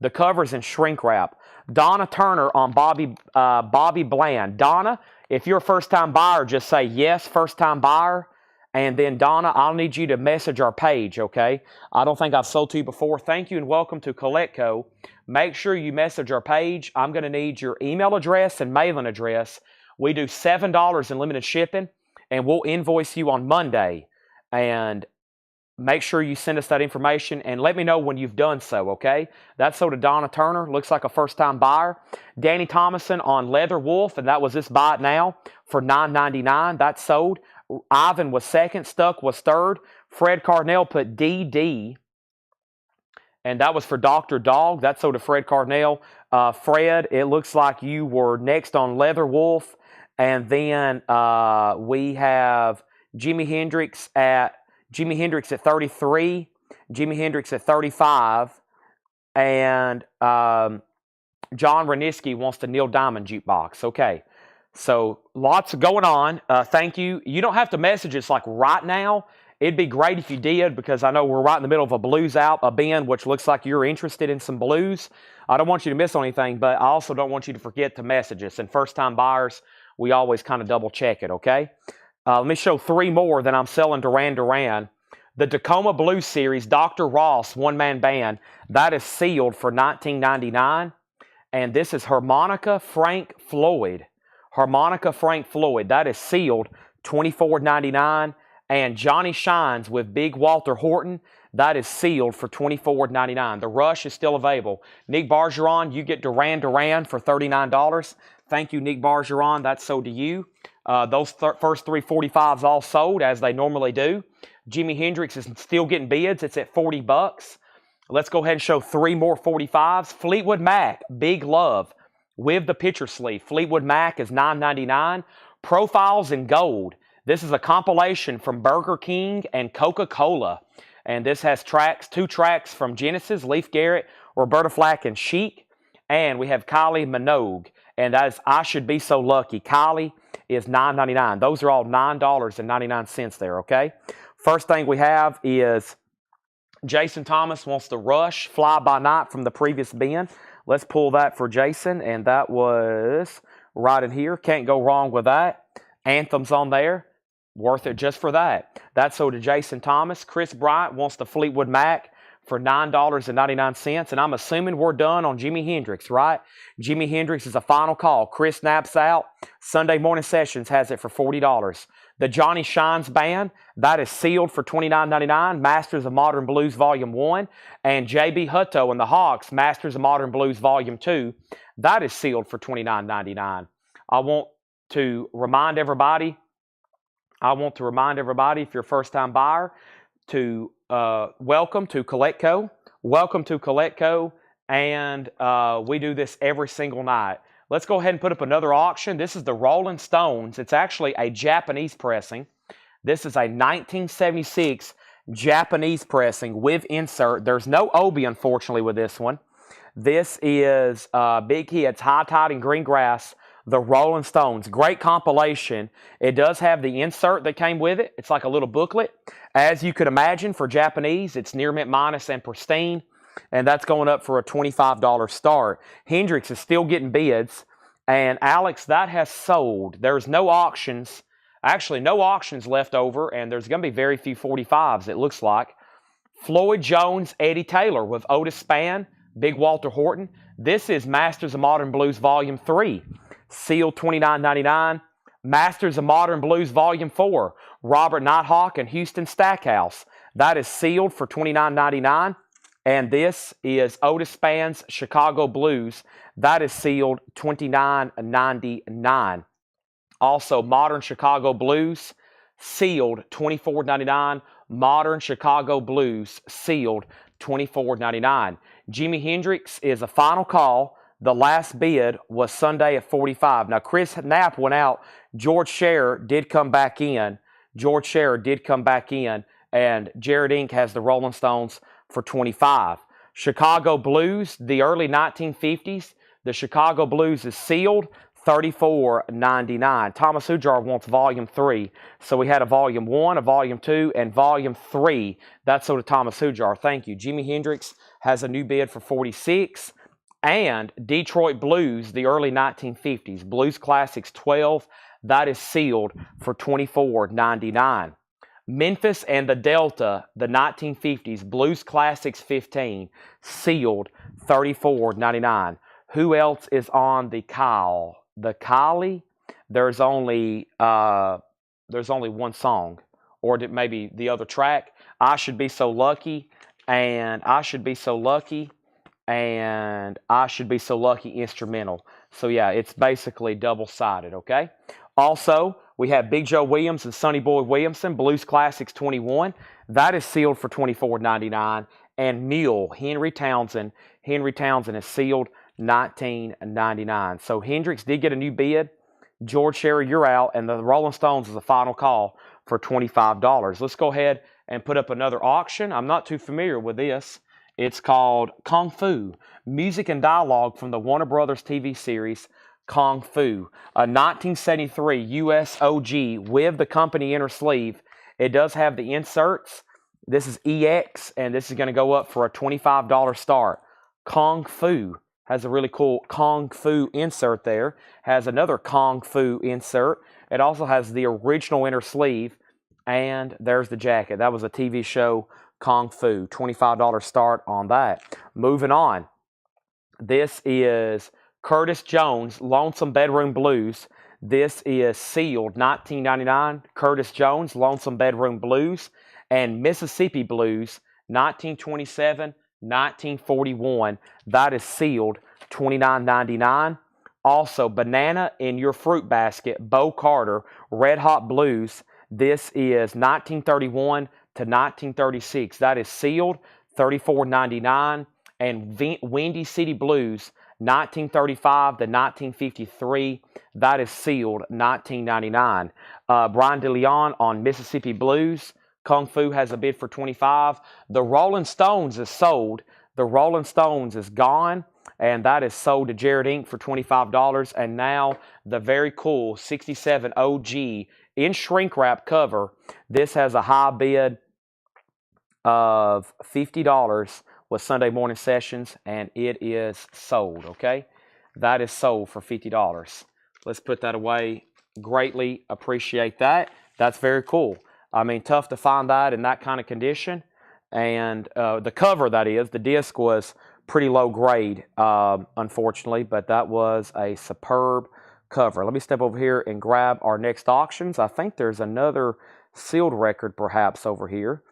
The cover's in shrink wrap. Donna Turner on Bobby Bland. Donna, if you're a first-time buyer, just say yes, first-time buyer. And then, Donna, I'll need you to message our page, okay? I don't think I've sold to you before. Thank you and welcome to Coletco. Make sure you message our page. I'm going to need your email address and mailing address. We do $7 in limited shipping, and we'll invoice you on Monday. And make sure you send us that information and let me know when you've done so, okay? That's sold to Donna Turner. Looks like a first-time buyer. Danny Thomason on Leather Wolf, and that was this buy it now for $9.99. That's sold. Ivan was second. Stuck was third. Fred Carnell put DD, and that was for Dr. Dog. That's so to Fred Carnell. Fred, it looks like you were next on Leather Wolf. And then we have Jimi Hendrix at 33, Jimi Hendrix at 35, and John Reniski wants the Neil Diamond jukebox. Okay, so lots going on. Thank you. You don't have to message us like right now. It'd be great if you did, because I know we're right in the middle of a blues out, a bend, which looks like you're interested in some blues. I don't want you to miss anything, but I also don't want you to forget to message us. And first-time buyers, we always kind of double-check it, okay? Let me show 3 more that I'm selling Duran Duran. The Tacoma Blues Series, Dr. Ross, one-man band, that is sealed for $19.99. And this is Harmonica Frank Floyd. Harmonica Frank Floyd, that is sealed $24.99. And Johnny Shines with Big Walter Horton, that is sealed for $24.99. The Rush is still available. Nick Bargeron, you get Duran Duran for $39. Thank you, Nick Bargeron. That's sold to you. Those first 3 45s all sold, as they normally do. Jimi Hendrix is still getting bids. It's at $40. Let's go ahead and show 3 more 45s. Fleetwood Mac, Big Love, with the picture sleeve. Fleetwood Mac is $9.99. Profiles in Gold. This is a compilation from Burger King and Coca-Cola. And this has 2 tracks from Genesis, Leif Garrett, Roberta Flack, and Chic. And we have Kylie Minogue. And that is I Should Be So Lucky. Kylie is $9.99. Those are all $9.99 there, okay? First thing we have is Jason Thomas wants the Rush Fly By Night from the previous bin. Let's pull that for Jason. And that was right in here. Can't go wrong with that. Anthems on there. Worth it just for that. That's so to Jason Thomas. Chris Bryant wants the Fleetwood Mac for $9.99. And I'm assuming we're done on Jimi Hendrix, right? Jimi Hendrix is a final call. Chris naps out. Sunday Morning Sessions has it for $40. The Johnny Shines Band, that is sealed for $29.99. Masters of Modern Blues Volume 1. And J.B. Hutto and the Hawks, Masters of Modern Blues Volume 2. That is sealed for $29.99. I want to remind everybody, if you're a first-time buyer, to welcome to Collectco. Welcome to Collectco, and we do this every single night. Let's go ahead and put up another auction. This is the Rolling Stones. It's actually a Japanese pressing. This is a 1976 Japanese pressing with insert. There's no Obi, unfortunately, with this one. This is Big Hits, High Tide and Green Grass, the Rolling Stones. Great compilation. It does have the insert that came with it. It's like a little booklet. As you could imagine, for Japanese, it's near mint minus and pristine. And that's going up for a $25 start. Hendrix is still getting bids. And Alex, that has sold. There's no auctions. Actually, no auctions left over. And there's going to be very few 45s, it looks like. Floyd Jones, Eddie Taylor with Otis Spann, Big Walter Horton. This is Masters of Modern Blues Volume 3. Sealed $29.99. Masters of Modern Blues Volume 4. Robert Nighthawk and Houston Stackhouse. That is sealed for $29.99. And this is Otis Spann's Chicago Blues. That is sealed $29.99. Also, Modern Chicago Blues, sealed $24.99. Modern Chicago Blues, sealed $24.99. Jimi Hendrix is a final call. The last bid was Sunday at $45. Now, Chris Knapp went out. George Scherer did come back in. And Jared Inc. has the Rolling Stones for $25. Chicago Blues, the early 1950s. The Chicago Blues is sealed, $34.99. Thomas Hujar wants Volume 3. So we had a Volume 1, a Volume 2, and Volume 3. That's so to Thomas Hujar. Thank you. Jimi Hendrix has a new bid for $46. And Detroit Blues, the early 1950s. Blues Classics 12. That is sealed for $24.99. Memphis and the Delta, the 1950s. Blues Classics 15. Sealed $34.99. Who else is on the Kyle? The Kylie? There's only one song. Or maybe the other track. I Should Be So Lucky. And I Should Be So Lucky and I Should Be So Lucky instrumental. So yeah, it's basically double-sided, okay? Also, we have Big Joe Williams and Sonny Boy Williamson, Blues Classics 21. That is sealed for $24.99. And Mule, Henry Townsend is sealed $19.99. So Hendrix did get a new bid. George Sherry, you're out, and the Rolling Stones is a final call for $25. Let's go ahead and put up another auction. I'm not too familiar with this. It's called Kung Fu, music and dialogue from the Warner Brothers TV series Kung Fu, a 1973 US OG with the company inner sleeve. It does have the inserts. This is EX, and this is going to go up for a $25 start. Kung Fu has a really cool Kung Fu insert there. Has another Kung Fu insert. It also has the original inner sleeve, and there's the jacket. That was a TV show, Kung Fu. $25 start on that. Moving on. This is Curtis Jones, Lonesome Bedroom Blues. This is sealed, $19.99. Curtis Jones, Lonesome Bedroom Blues. And Mississippi Blues, 1927, 1941. That is sealed, $29.99. Also, Banana in Your Fruit Basket, Bo Carter, Red Hot Blues. This is 1931 to 1936. That is sealed, $34.99. And Windy City Blues, 1935 to 1953. That is sealed, $19.99. Brian DeLeon on Mississippi Blues. Kung Fu has a bid for $25. The Rolling Stones is sold. The Rolling Stones is gone, and that is sold to Jared Inc. for $25. And now the very cool 67 OG in shrink wrap cover. This has a high bid of $50 with Sunday Morning Sessions, and it is sold, okay? That is sold for $50. Let's put that away. Greatly appreciate that. That's very cool. I mean, tough to find that in that kind of condition. And the cover, that is, the disc was pretty low grade, unfortunately, but that was a superb cover. Let me step over here and grab our next auctions. I think there's another sealed record perhaps over here.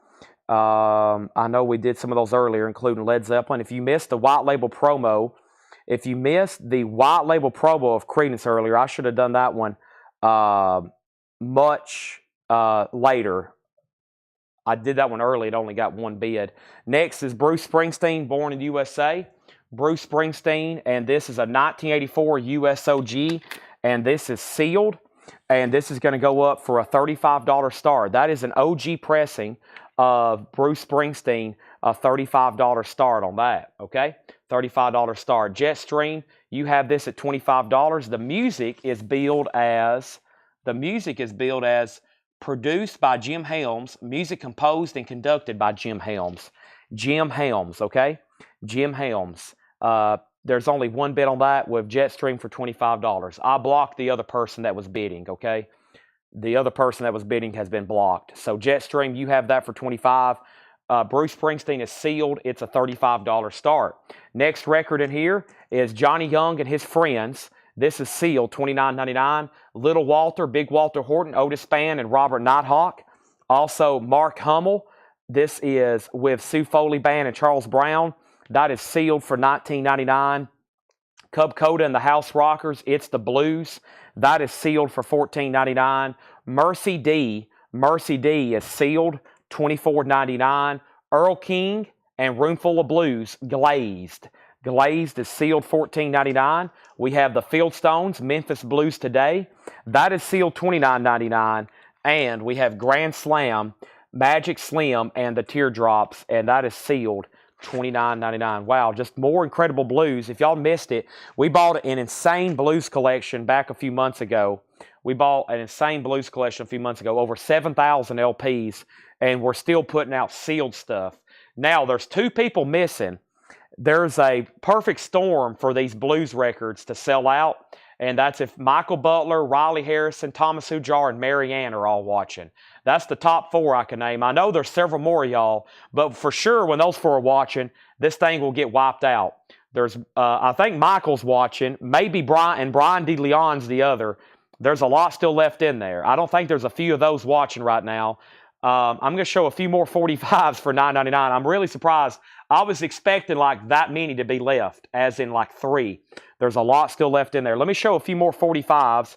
I know we did some of those earlier, including Led Zeppelin. If you missed the white label promo, of Creedence earlier, I should have done that one much later. I did that one early. It only got one bid. Next is Bruce Springsteen, Born in the USA. Bruce Springsteen, and this is a 1984 USOG, and this is sealed, and this is going to go up for a $35 start. That is an OG pressing of Bruce Springsteen, a $35 start on that, okay? $35 start. Jetstream, you have this at $25. The music is billed as produced by Jim Helms, music composed and conducted by Jim Helms. Jim Helms, okay? Jim Helms. There's only one bid on that with Jetstream for $25. I blocked the other person that was bidding, okay? The other person that was bidding has been blocked. So Jetstream, you have that for $25. Bruce Springsteen is sealed. It's a $35 start. Next record in here is Johnny Young and His Friends. This is sealed, $29.99. Little Walter, Big Walter Horton, Otis Spann, and Robert Nighthawk. Also, Mark Hummel. This is with Sue Foley Band and Charles Brown. That is sealed for $19.99. Cub Coda and the House Rockers, It's the Blues. That is sealed for $14.99. Mercy D is sealed, $24.99. Earl King and Roomful of Blues, Glazed. Glazed is sealed, $14.99. We have the Fieldstones, Memphis Blues Today. That is sealed, $29.99. And we have Grand Slam, Magic Slim, and the Teardrops, and that is sealed, $29.99. Wow, just more incredible blues. If y'all missed it, we bought an insane blues collection back a few months ago. Over 7,000 LPs, and we're still putting out sealed stuff. Now, there's two people missing. There's a perfect storm for these blues records to sell out, and that's if Michael Butler, Riley Harrison, Thomas Hujar, and Mary Ann are all watching. That's the top four I can name. I know there's several more of y'all, but for sure when those four are watching, this thing will get wiped out. There's, I think Michael's watching, maybe Brian, and Brian D. Leon's the other. There's a lot still left in there. I don't think there's a few of those watching right now. I'm going to show a few more 45s for $9.99. I'm really surprised I was expecting like that many to be left, as in like 3. There's a lot still left in there. Let me show a few more 45s.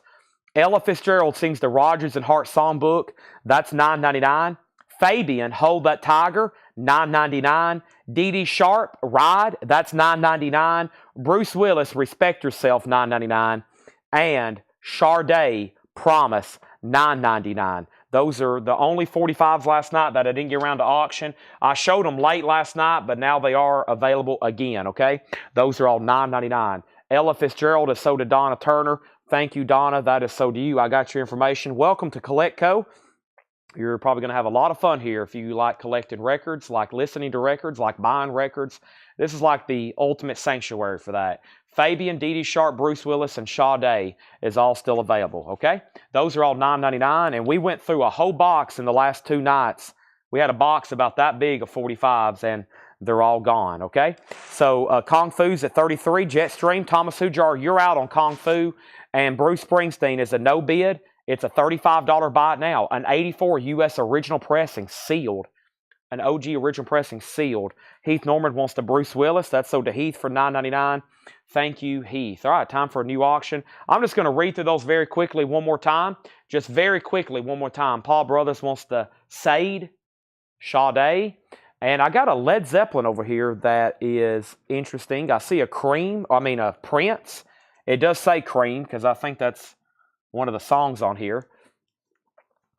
Ella Fitzgerald sings the Rodgers and Hart songbook. That's $9.99. Fabian, Hold That Tiger, $9.99. Dee Dee Sharp, Ride, that's $9.99. Bruce Willis, Respect Yourself, $9.99. And Sade, Promise, $9.99. Those are the only 45s last night that I didn't get around to auction. I showed them late last night, but now they are available again, okay? Those are all $9.99. Ella Fitzgerald is so to Donna Turner. Thank you, Donna. That is so to you. I got your information. Welcome to CollectCo. You're probably going to have a lot of fun here if you like collecting records, like listening to records, like buying records. This is like the ultimate sanctuary for that. Fabian, Dee Dee Sharp, Bruce Willis, and Sade is all still available, okay? Those are all $9.99, and we went through a whole box in the last 2 nights. We had a box about that big of 45s, and they're all gone, okay? So Kung Fu's at $33. Jetstream, Thomas Hujar, you're out on Kung Fu, and Bruce Springsteen is a no bid. It's a $35 buy it now. An 84 U.S. original pressing, sealed. An OG original pressing, sealed. Heath Norman wants the Bruce Willis. That's sold to Heath for $9.99. Thank you, Heath. All right, time for a new auction. I'm just going to read through those very quickly one more time. Just very quickly one more time. Paul Brothers wants the Sade, Sade. And I got a Led Zeppelin over here that is interesting. I see a Prince. It does say Cream because I think that's one of the songs on here.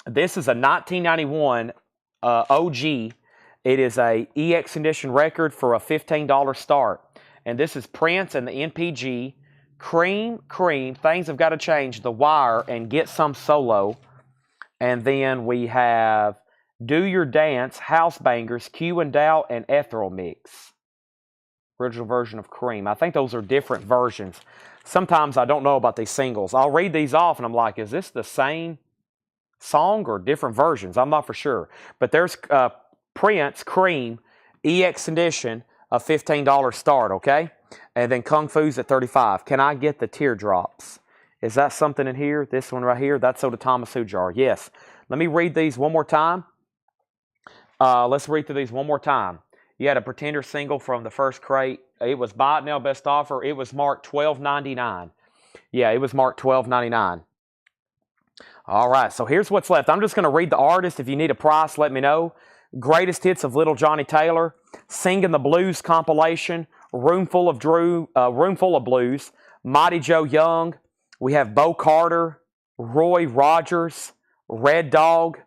This is a 1991 OG. It is a EX edition record for a $15 start. And this is Prince and the NPG. Cream, Things Have Got to Change, The Wire, and Get Some Solo. And then we have Do Your Dance, House Bangers, Q and Doubt, and Ethereal Mix. Original version of Cream. I think those are different versions. Sometimes I don't know about these singles. I'll read these off and I'm like, is this the same song or different versions? I'm not for sure. But there's Prince, Cream, EX edition, a $15 start, okay? And then Kung Fu's at $35. Can I get the Teardrops? Is that something in here? This one right here? That's sold to Thomas Hujar. Yes. Let me read these one more time. Let's read through these one more time. You had a Pretender single from the first crate. It was buy it now, best offer. It was marked $12.99. Yeah, it was marked $12.99. All right, so here's what's left. I'm just going to read the artist. If you need a price, let me know. Greatest Hits of Little Johnny Taylor, Singing the Blues compilation, Roomful of Blues, Mighty Joe Young. We have Bo Carter, Roy Rogers, Red Dog,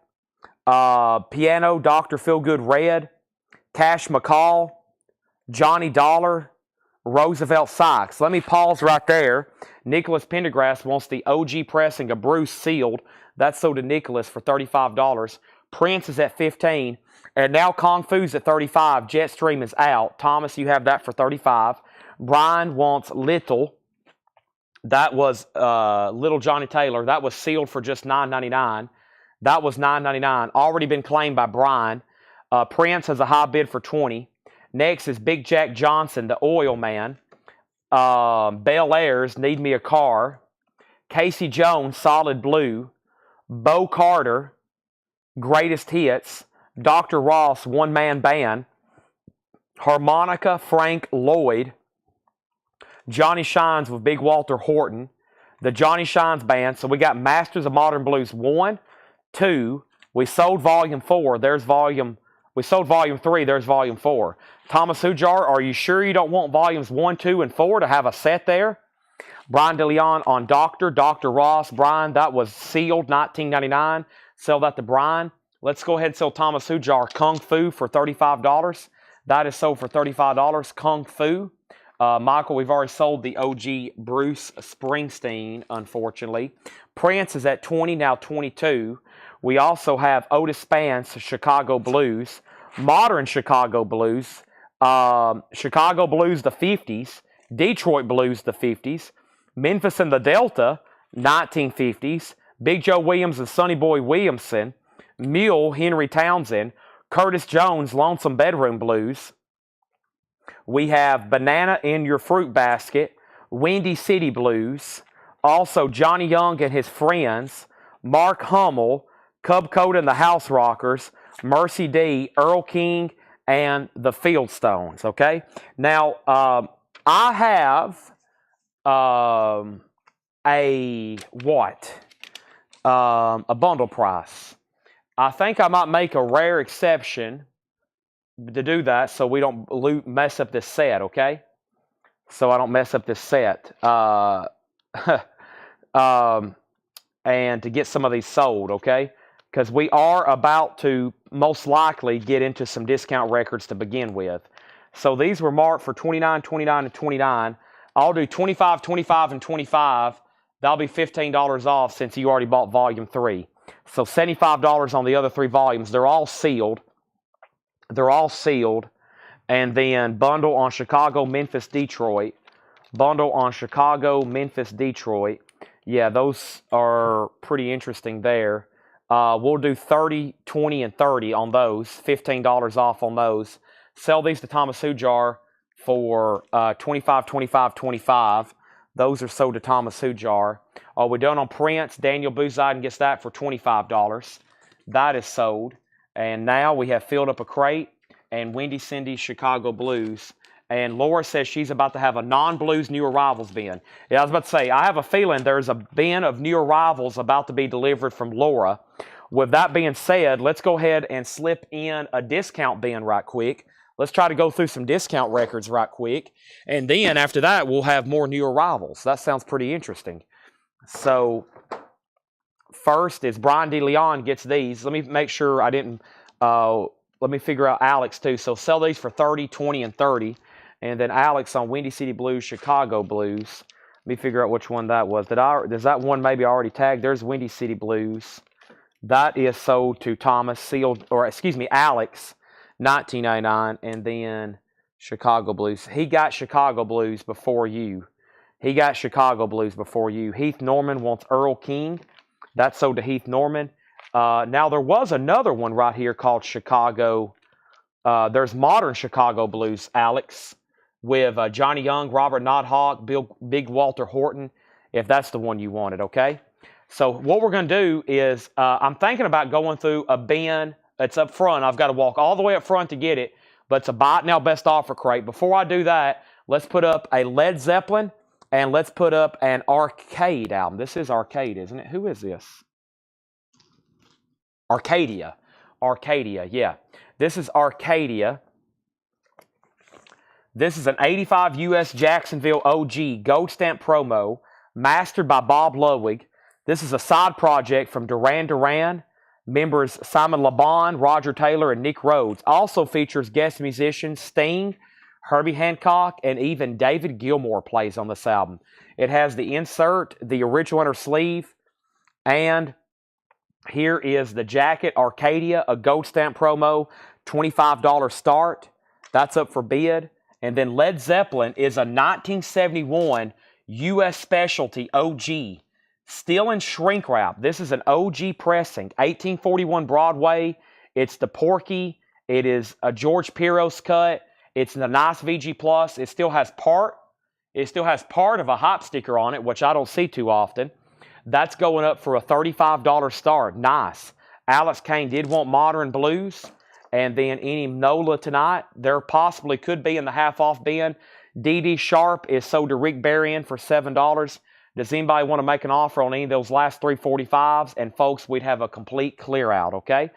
Piano, Dr. Feelgood Red, Cash McCall, Johnny Dollar, Roosevelt Sykes. Let me pause right there. Nicholas Pendergrass wants the OG pressing of Bruce sealed. That's sold to Nicholas for $35. Prince is at $15. And now Kung Fu's at $35. Jetstream is out. Thomas, you have that for $35. Brian wants Little. That was Little Johnny Taylor. That was sealed for just $9.99. That was $9.99. Already been claimed by Brian. Prince has a high bid for $20. Next is Big Jack Johnson, the Oil Man. Bel Air's Need Me a Car. Casey Jones, Solid Blue. Bo Carter, Greatest Hits. Dr. Ross, One Man Band. Harmonica, Frank Lloyd. Johnny Shines with Big Walter Horton. The Johnny Shines Band. So we got Masters of Modern Blues 1, 2. We sold Volume 4. We sold Volume 3. There's Volume 4. Thomas Hujar, are you sure you don't want Volumes 1, 2, and 4 to have a set there? Brian DeLeon on Dr. Ross. Brian, that was sealed, $19.99. Sell that to Brian. Let's go ahead and sell Thomas Hujar Kung Fu for $35. That is sold for $35. Kung Fu. Michael, we've already sold the OG Bruce Springsteen, unfortunately. Prince is at $20, now $22. We also have Otis Spence, Chicago Blues. Modern Chicago Blues. Chicago Blues, the 50s. Detroit Blues, the 50s. Memphis and the Delta, 1950s. Big Joe Williams and Sonny Boy Williamson. Mule, Henry Townsend. Curtis Jones, Lonesome Bedroom Blues. We have Banana in Your Fruit Basket. Windy City Blues. Also Johnny Young and His Friends. Mark Hummel. Cub Coat and the House Rockers. Mercy D. Earl King and the Fieldstones, okay? Now, I have a what? A bundle price. I think I might make a rare exception to do that so we don't mess up this set, okay? So I don't mess up this set. And to get some of these sold, okay? Because we are about to most likely get into some discount records to begin with. So these were marked for 29, 29, and 29. I'll do 25, 25, and 25. That'll be $15 off since you already bought volume 3. So $75 on the other 3 volumes. They're all sealed. They're all sealed. And then bundle on Chicago, Memphis, Detroit. Bundle on Chicago, Memphis, Detroit. Yeah, those are pretty interesting there. We'll do 30, 20, and 30 on those. $15 off on those. Sell these to Thomas Hujar for 25, 25, 25. Those are sold to Thomas Hujar. We're done on Prince. Daniel Booziden gets that for $25. That is sold. And now we have filled up a crate and Windy Cindy Chicago Blues. And Laura says she's about to have a non-blues new arrivals bin. Yeah, I was about to say, I have a feeling there's a bin of new arrivals about to be delivered from Laura. With that being said, let's go ahead and slip in a discount bin right quick. Let's try to go through some discount records right quick. And then after that, we'll have more new arrivals. That sounds pretty interesting. So first is Brian DeLeon gets these. Let me make sure I didn't, let me figure out Alex too. So sell these for 30, 20, and 30. And then Alex on Windy City Blues, Chicago Blues. Let me figure out which one that was. Does that one maybe already tagged? There's Windy City Blues. That is sold to Thomas, sealed, or excuse me, Alex, 1999. And then Chicago Blues. He got Chicago Blues before you. He got Chicago Blues before you. Heath Norman wants Earl King. That's sold to Heath Norman. Now, there was another one right here called Chicago. There's Modern Chicago Blues, Alex, with Johnny Young, Robert Nodhawk, Big Walter Horton, if that's the one you wanted, okay? So what we're going to do is I'm thinking about going through a bin that's up front. I've got to walk all the way up front to get it, but it's a Buy It Now Best Offer crate. Before I do that, let's put up a Led Zeppelin and let's put up an Arcade album. This is Arcade, isn't it? Who is this? Arcadia. Arcadia, yeah. This is Arcadia. This is an 85 US Jacksonville OG Gold Stamp promo, mastered by Bob Ludwig. This is a side project from Duran Duran, members Simon Le Bon, Roger Taylor, and Nick Rhodes. Also features guest musicians Sting, Herbie Hancock, and even David Gilmour plays on this album. It has the insert, the original inner sleeve, and here is the jacket, Arcadia, a gold stamp promo, $25 start. That's up for bid. And then Led Zeppelin is a 1971 U.S. Specialty OG, still in shrink wrap. This is an OG pressing, 1841 Broadway. It's the Porky. It is a George Piros cut. It's the nice VG Plus. It still has part of a hop sticker on it, which I don't see too often. That's going up for a $35 start. Nice. Alex Kane did want Modern Blues. And then any NOLA tonight. There possibly could be in the half-off bin. D.D. Sharp is sold to Rick Berrien for $7. Does anybody want to make an offer on any of those last 345s? And folks, we'd have a complete clear out, okay?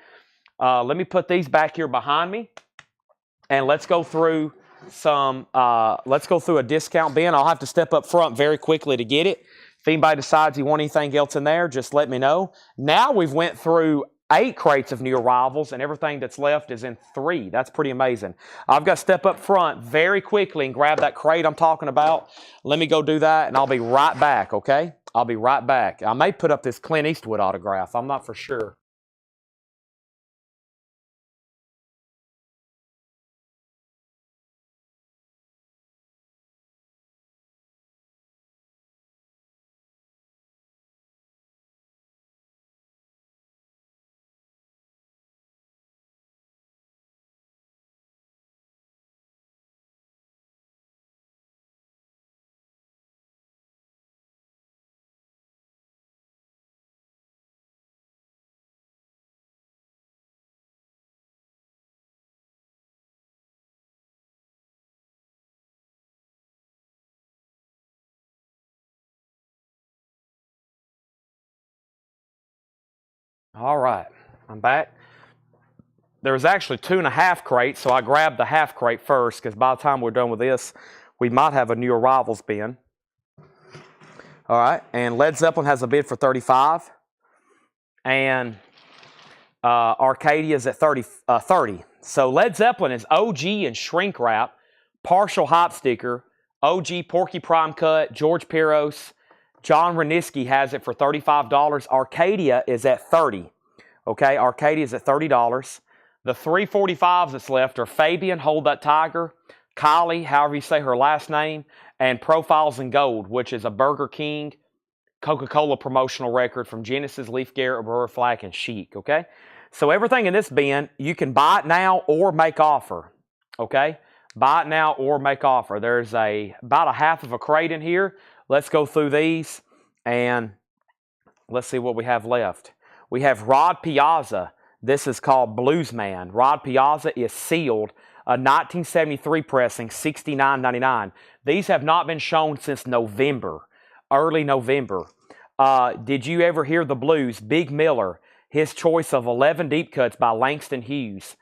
Let me put these back here behind me. And let's go through a discount bin. I'll have to step up front very quickly to get it. If anybody decides you want anything else in there, just let me know. Now we've went through 8 crates of new arrivals, and everything that's left is in 3. That's pretty amazing. I've got to step up front very quickly and grab that crate I'm talking about. Let me go do that, and I'll be right back, okay? I'll be right back. I may put up this Clint Eastwood autograph. I'm not for sure. All right, I'm back. There was actually 2.5 crates, so I grabbed the half crate first because by the time we're done with this, we might have a new arrivals bin. All right, and Led Zeppelin has a bid for 35, and Arcadia is at 30. So Led Zeppelin is OG and shrink wrap, partial hop sticker, OG Porky Prime cut, George Piros, John Reniski has it for $35. Arcadia is at 30. Okay, Arcadia is at $30. The 345s that's left are Fabian, Hold That Tiger, Kylie, however you say her last name, and Profiles in Gold, which is a Burger King Coca-Cola promotional record from Genesis, Leaf Garrett, Brewer Flack, and Chic, okay? So everything in this bin, you can buy it now or make offer, okay? Buy it now or make offer. There's about a half of a crate in here. Let's go through these, and let's see what we have left. We have Rod Piazza. This is called Bluesman. Rod Piazza is sealed. A 1973 pressing, $69.99. These have not been shown since November, early November. Did you ever hear the blues? Big Miller, his choice of 11 deep cuts by Langston Hughes.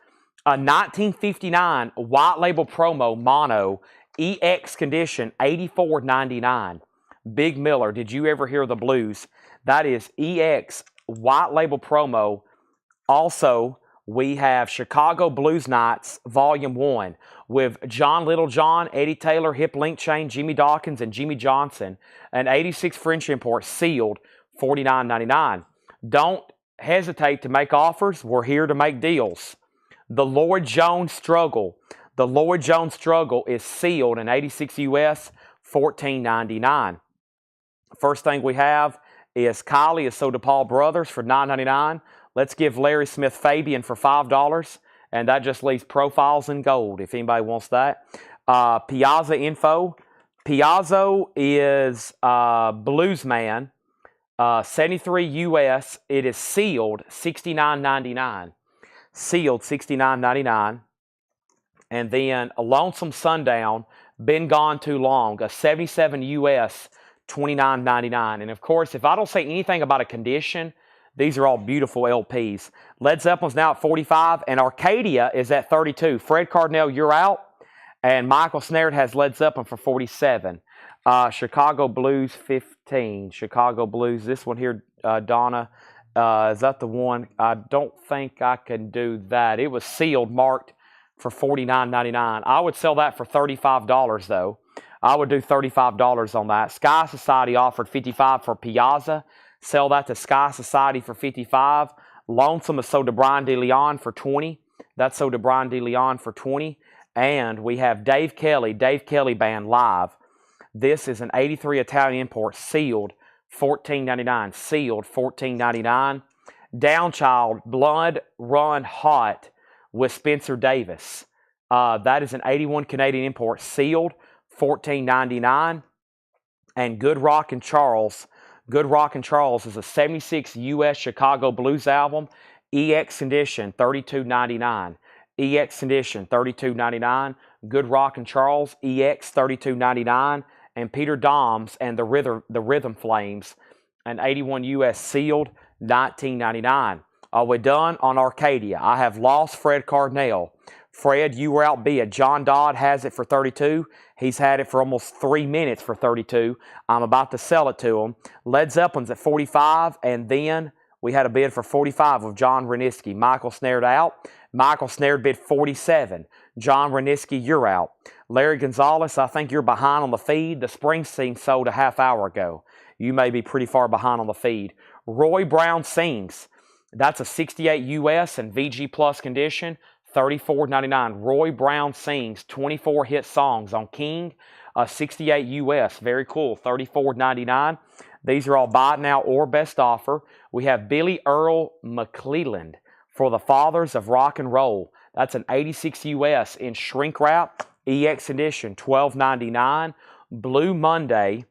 A 1959 white label promo mono EX condition, $84.99. Big Miller, did you ever hear the blues? That is EX white label promo. Also, we have Chicago Blues Nights Volume 1 with John Littlejohn, Eddie Taylor, Hip Link Chain, Jimmy Dawkins, and Jimmy Johnson. An 86 French import sealed, $49.99. Don't hesitate to make offers. We're here to make deals. The Lloyd Jones Struggle. The Lloyd Jones Struggle is sealed in 86 US, $14.99. First thing we have is Kylie is So DePaul Brothers for $9.99. Let's give Larry Smith Fabian for $5, and that just leaves Profiles in Gold if anybody wants that. Piazza Info. Piazza is Bluesman, 73 US. It is sealed, $69.99. Sealed, $69.99. And then a Lonesome Sundown, Been Gone Too Long, a 77 US, $29.99. And of course, if I don't say anything about a condition, these are all beautiful LPs. Led Zeppelin's now at 45, and Arcadia is at 32. Fred Cardinal, you're out. And Michael Snare has Led Zeppelin for 47. Chicago Blues, 15. Chicago Blues, this one here, Donna, is that the one? I don't think I can do that. It was sealed, marked for $49.99. I would sell that for $35, though. I would do $35 on that. Sky Society offered $55 for Piazza. Sell that to Sky Society for $55. Lonesome is So to Brian DeLeon for $20. That's So to Brian DeLeon for $20. And we have Dave Kelly Band live. This is an 83 Italian import, sealed, $14.99. Sealed, $14.99. Downchild, Blood Run Hot with Spencer Davis. That is an 81 Canadian import, sealed, $14.99. And Good Rockin' Charles. Good Rockin' Charles is a 76 US Chicago Blues album, EX condition, $32.99. EX condition, $32.99. Good Rockin' Charles, EX, $32.99. And Peter Doms and the Rhythm Flames, an 81 US sealed, $19.99. Are we done on Arcadia? I have lost Fred Cardinal. Fred, you were outbid. John Dodd has it for 32. He's had it for almost 3 minutes for 32. I'm about to sell it to him. Led Zeppelin's at 45, and then we had a bid for 45 of John Reniski. Michael Snared out. Michael Snared bid 47. John Reniski, you're out. Larry Gonzalez, I think you're behind on the feed. The Springsteen sold a half hour ago. You may be pretty far behind on the feed. Roy Brown Sings. That's a 68 US and VG Plus condition, $34.99. Roy Brown Sings, 24 hit songs on King, 68 US. Very cool, $34.99. These are all buy it now or best offer. We have Billy Earl McClelland for the Fathers of Rock and Roll. That's an 86 US in shrink wrap, EX edition, $12.99. Blue Monday,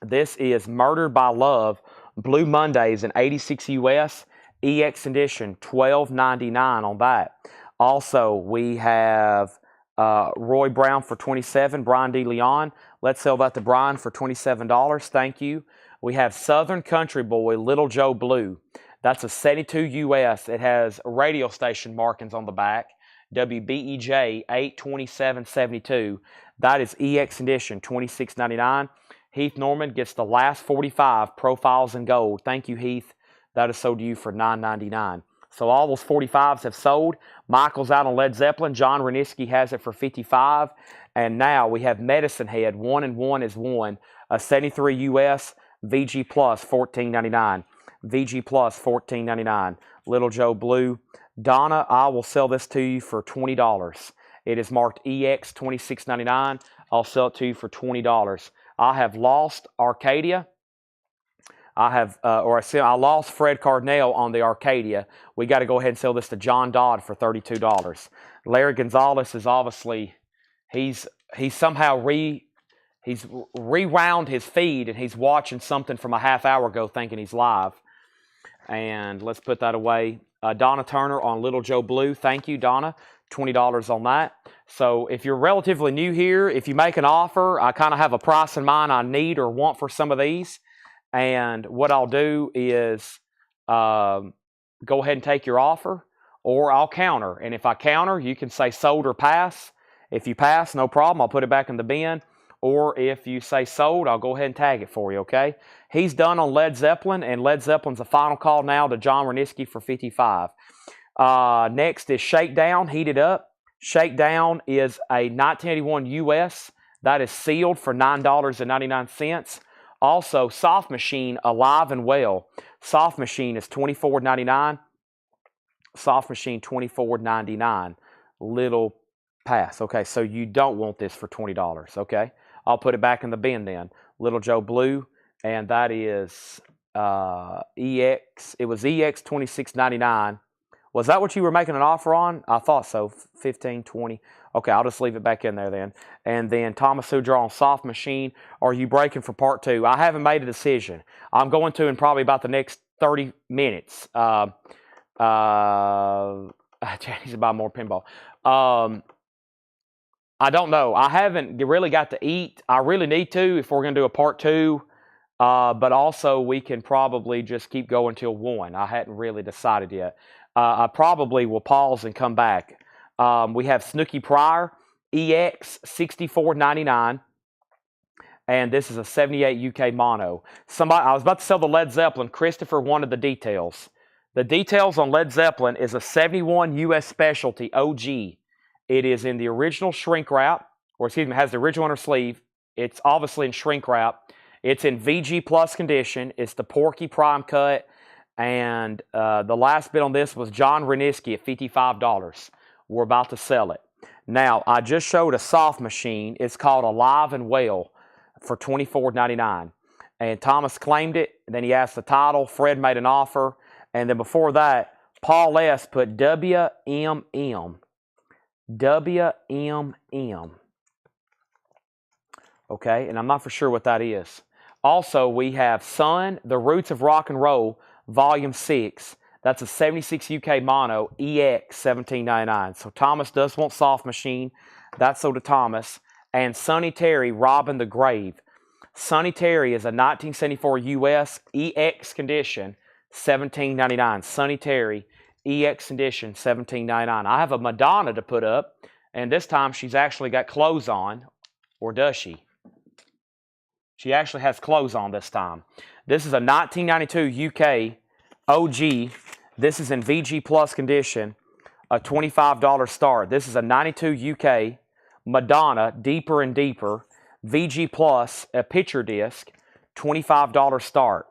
this is Murdered by Love. Blue Monday is an 86 US, EX edition, $12.99 on that. Also, we have Roy Brown for $27, Brian DeLeon. Let's sell that to Brian for $27. Thank you. We have Southern Country Boy, Little Joe Blue. That's a 72 US. It has radio station markings on the back. WBEJ 82772. That is EX edition, $26.99. Heath Norman gets the last 45 profiles in gold. Thank you, Heath. That is sold to you for $9.99. So all those 45s have sold. Michael's out on Led Zeppelin. John Reniski has it for $55. And now we have Medicine Head. 1 and 1 is 1. A 73 US. VG Plus $14.99. VG Plus $14.99. Little Joe Blue. Donna, I will sell this to you for $20. It is marked EX $26.99. I'll sell it to you for $20. I have lost Arcadia. I lost Fred Cardinale on the Arcadia. We got to go ahead and sell this to John Dodd for $32. Larry Gonzalez is obviously, he's somehow rewound his feed and he's watching something from a half hour ago thinking he's live. And let's put that away. Donna Turner on Little Joe Blue. Thank you, Donna. $20 on that. So if you're relatively new here, if you make an offer, I kind of have a price in mind I need or want for some of these. And what I'll do is go ahead and take your offer, or I'll counter. And if I counter, you can say sold or pass. If you pass, no problem. I'll put it back in the bin. Or if you say sold, I'll go ahead and tag it for you, okay? He's done on Led Zeppelin, and Led Zeppelin's a final call now to John Reniski for $55. Next is Shakedown, Heated Up. Shakedown is a 1981 US. That is sealed for $9.99. Also, Soft Machine, Alive and Well. Soft Machine is $24.99. Soft Machine, $24.99. Little pass. Okay, so you don't want this for $20, okay? I'll put it back in the bin then. Little Joe Blue, and that is EX. It was EX $26.99. Was that what you were making an offer on? I thought so. 15, 20. Okay, I'll just leave it back in there then. And then Thomas Sudra on Soft Machine. Are you breaking for part 2? I haven't made a decision. I'm going to in probably about the next 30 minutes. Change to buy more pinball. I don't know. I haven't really got to eat. I really need to if we're going to do a part 2. But also we can probably just keep going till 1. I hadn't really decided yet. I probably will pause and come back. We have Snooky Pryor, EX $64.99. And this is a 78 UK mono. I was about to sell the Led Zeppelin. Christopher wanted the details. The details on Led Zeppelin is a 71 US specialty OG. It is in the original shrink wrap, or excuse me, has the original inner sleeve. It's obviously in shrink wrap. It's in VG Plus condition. It's the Porky Prime cut. And the last bid on this was John Reniski at $55. We're about to sell it. Now, I just showed a Soft Machine. It's called Alive and Well for $24.99. And Thomas claimed it. Then he asked the title. Fred made an offer. And then before that, Paul S. put WMM. WMM. Okay, and I'm not for sure what that is. Also, we have Sun, The Roots of Rock and Roll, Volume 6. That's a 76 UK mono, EX $17.99. So Thomas does want Soft Machine. That's sold to Thomas. And Sonny Terry, Robbing the Grave. Sonny Terry is a 1974 US EX condition, $17.99. Sonny Terry, EX edition, $17.99. I have a Madonna to put up, and this time she's actually got clothes on, or does she? She actually has clothes on this time. This is a 1992 UK OG. This is in VG Plus condition, a $25 start. This is a 92 UK Madonna, Deeper and Deeper, VG Plus, a picture disc, $25 start.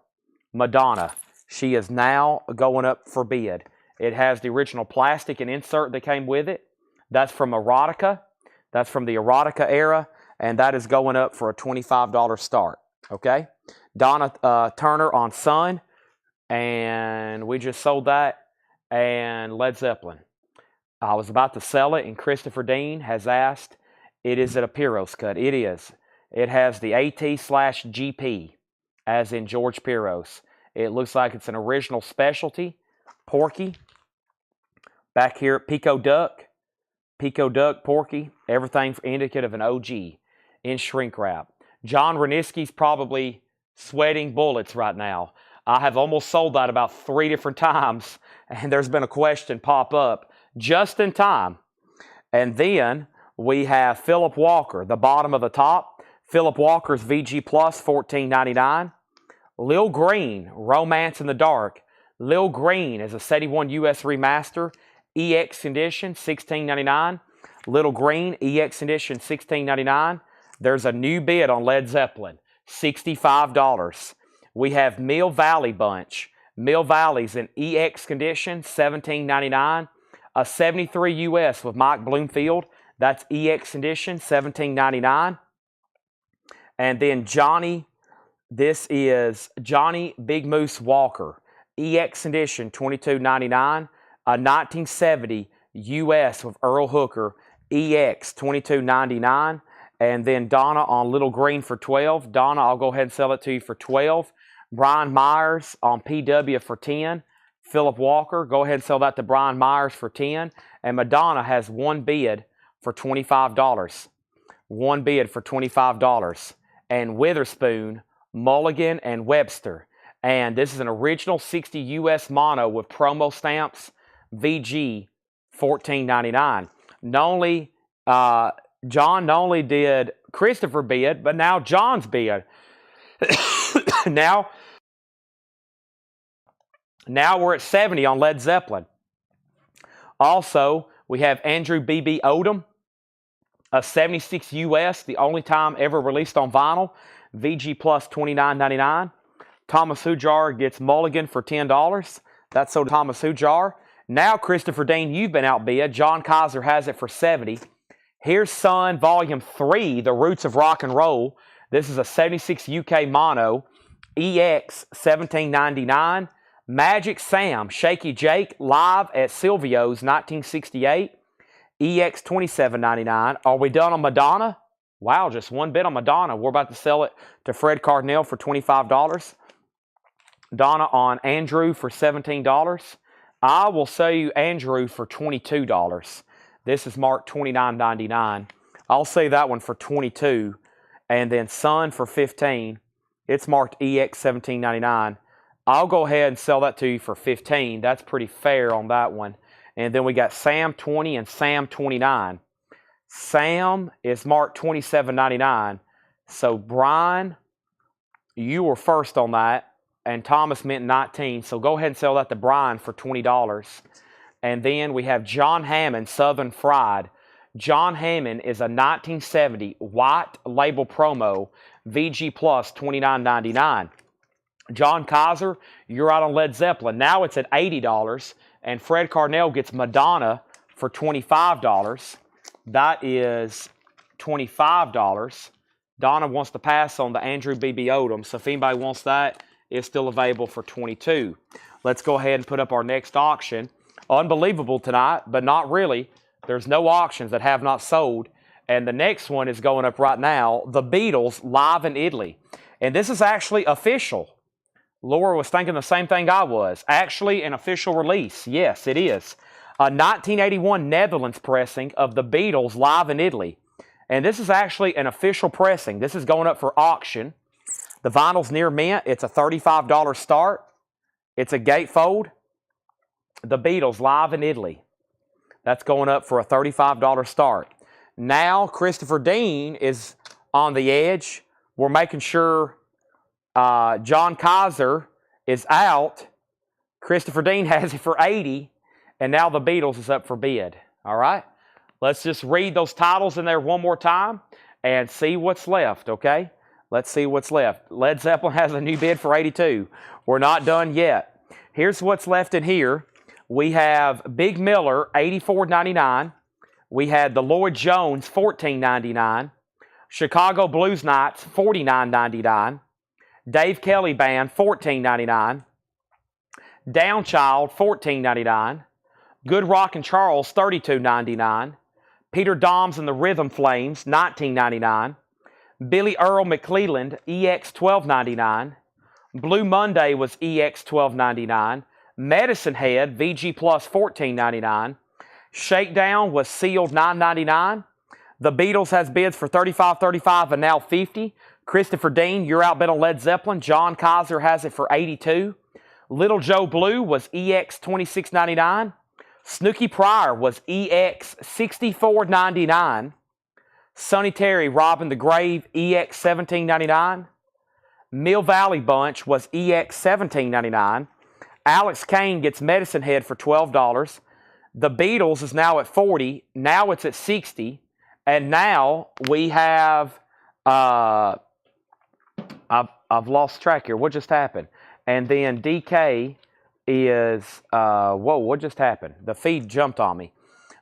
Madonna. She is now going up for bid. It has the original plastic and insert that came with it. That's from Erotica. That's from the Erotica era. And that is going up for a $25 start. Okay? Donna Turner on Sun. And we just sold that. And Led Zeppelin. I was about to sell it, and Christopher Dean has asked, is it a Pyros cut? It is. It has the AT/GP, as in George Pyros. It looks like it's an original specialty. Porky. Back here, Pico Duck, Porky, everything indicative of an OG in shrink wrap. John Reniski's probably sweating bullets right now. I have almost sold that about 3 different times, and there's been a question pop up just in time. And then we have Philip Walker, the bottom of the top. Philip Walker's VG Plus, $14.99. Lil Green, Romance in the Dark. Lil Green is a 71 US remaster, EX edition, $16.99. Little Green, EX edition, $16.99. There's a new bid on Led Zeppelin, $65. We have Mill Valley Bunch. Mill Valley's in EX condition, $17.99. A 73 US with Mike Bloomfield, that's EX edition, $17.99. And then Johnny, this is Johnny Big Moose Walker, EX edition, $22.99. A 1970 US with Earl Hooker, EX, $22.99. And then Donna on Little Green for $12. Donna, I'll go ahead and sell it to you for $12. Brian Myers on PW for $10. Philip Walker, go ahead and sell that to Brian Myers for $10. And Madonna has one bid for $25. One bid for $25. And Witherspoon, Mulligan, and Webster. And this is an original 60 US mono with promo stamps, VG, $14.99. John not only did Christopher bid, but now John's bid. Now we're at 70 on Led Zeppelin. Also, we have Andrew B.B. Odom, a 76 US, the only time ever released on vinyl, VG Plus, $29.99. Thomas Hujar gets Mulligan for $10. That's sold to Thomas Hujar. Now, Christopher Dean, you've been outbid. John Kaiser has it for $70. Here's Sun Volume 3, The Roots of Rock and Roll. This is a 76 UK mono, EX, $17.99. Magic Sam, Shaky Jake, live at Silvio's, 1968, EX, $27.99. Are we done on Madonna? Wow, just one bid on Madonna. We're about to sell it to Fred Cardinal for $25. Donna on Andrew for $17. I will sell you Andrew for $22. This is marked $29.99. I'll say that one for $22. And then Sun for $15. It's marked EX, $17.99. I'll go ahead and sell that to you for $15. That's pretty fair on that one. And then we got Sam 20 and Sam 29. Sam is marked $27.99. So Brian, you were first on that. And Thomas meant 19. So go ahead and sell that to Brian for $20. And then we have John Hammond, Southern Fried. John Hammond is a 1970 white label promo, VG Plus, $29.99. John Kaiser, you're out on Led Zeppelin. Now it's at $80. And Fred Cardinal gets Madonna for $25. That is $25. Donna wants to pass on the Andrew B.B. Odom. So if anybody wants that, it's still available for $22. Let's go ahead and put up our next auction. Unbelievable tonight, but not really. There's no auctions that have not sold. And the next one is going up right now. The Beatles, live in Italy. And this is actually official. Laura was thinking the same thing I was. Actually, an official release. Yes, it is. A 1981 Netherlands pressing of the Beatles live in Italy. And this is actually an official pressing. This is going up for auction. The vinyl's near mint. It's a $35 start. It's a gatefold. The Beatles live in Italy. That's going up for a $35 start. Now, Christopher Dean is on the edge. We're making sure John Kaiser is out. Christopher Dean has it for $80. And now the Beatles is up for bid. All right? Let's just read those titles in there one more time and see what's left, okay? Let's see what's left. Led Zeppelin has a new bid for $82. We're not done yet. Here's what's left in here. We have Big Miller, $84.99. We had the Lloyd Jones, $14.99. Chicago Blues Knights, $49.99. Dave Kelly Band, $14.99. Downchild, $14.99. Good Rockin' Charles, $32.99. Peter Doms and the Rhythm Flames, $19.99. Billy Earl McClelland, EX, $12.99. Blue Monday was EX, $12.99. Medicine Head, VG Plus, $14.99. Shakedown was sealed, $9.99. The Beatles has bids for $35.35 and now $50. Christopher Dean, You're Outbid on Led Zeppelin. John Kaiser has it for $82. Little Joe Blue was EX $26.99. Snooky Pryor was EX $64.99. Sonny Terry, Robbing the Grave, EX $17.99. Mill Valley Bunch was EX $17.99. Alex Kane gets Medicine Head for $12. The Beatles is now at $40. Now it's at $60. And now we have, I've lost track here. What just happened? And then DK is, whoa, what just happened? The feed jumped on me.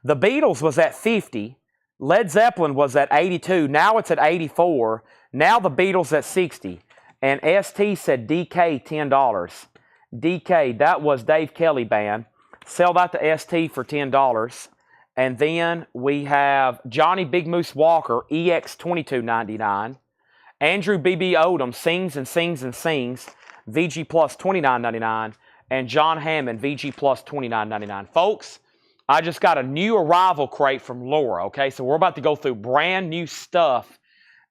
The Beatles was at 50. Led Zeppelin was at 82. Now it's at 84. Now the Beatles at 60. And ST said DK $10. DK, that was Dave Kelly Band. Sell that to ST for $10. And then we have Johnny Big Moose Walker, EX $22.99. Andrew B.B. Odom, Sings and Sings and Sings, VG Plus $29.99. And John Hammond, VG Plus $29.99. Folks, I just got a new arrival crate from Laura, okay? So we're about to go through brand new stuff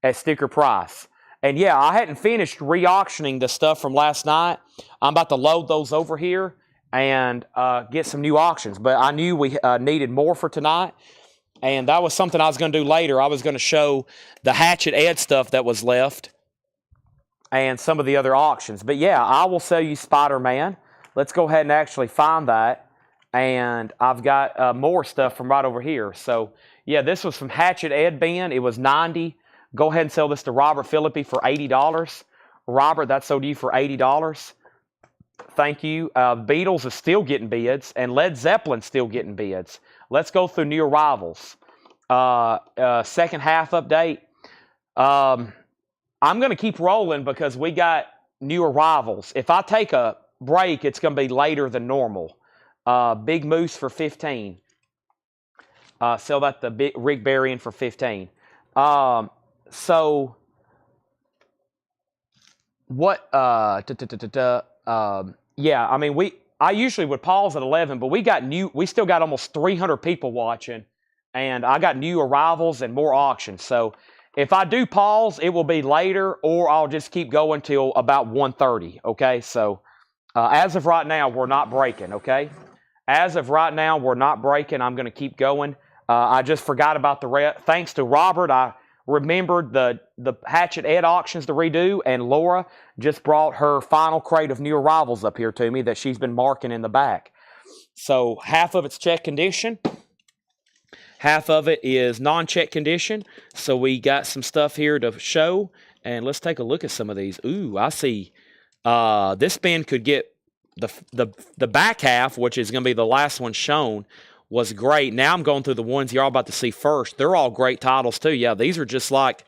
at sticker price. And yeah, I hadn't finished re-auctioning the stuff from last night. I'm about to load those over here and get some new auctions. But I knew we needed more for tonight. And that was something I was going to do later. I was going to show the Hatchet Ed stuff that was left and some of the other auctions. But yeah, I will sell you Spider-Man. Let's go ahead and actually find that. And I've got more stuff from right over here. So yeah, this was from Hatchet Ed Ben. It was $90. Go ahead and sell this to Robert Philippi for $80. Robert, that sold you for $80. Thank you. Beatles is still getting bids, and Led Zeppelin's still getting bids. Let's go through new arrivals. Second half update. I'm going to keep rolling because we got new arrivals. If I take a break, it's going to be later than normal. Big Moose for $15. Sell that to Rick Berrien for $15. So what? Yeah, I mean I usually would pause at 11, but we still got almost 300 people watching, and I got new arrivals and more auctions. So if I do pause, it will be later, or I'll just keep going till about 1:30. Okay, so as of right now, we're not breaking. Okay, as of right now, we're not breaking. I'm going to keep going. I just forgot about thanks to Robert, I remembered the Hatchet Ed auctions to redo, and Laura just brought her final crate of new arrivals up here to me that she's been marking in the back. So half of it's check condition, half of it is non-check condition. So we got some stuff here to show, and let's take a look at some of these. Ooh, I see. This bin could get the back half, which is going to be the last one shown, was great. Now I'm going through the ones you're all about to see first. They're all great titles too. Yeah, these are just like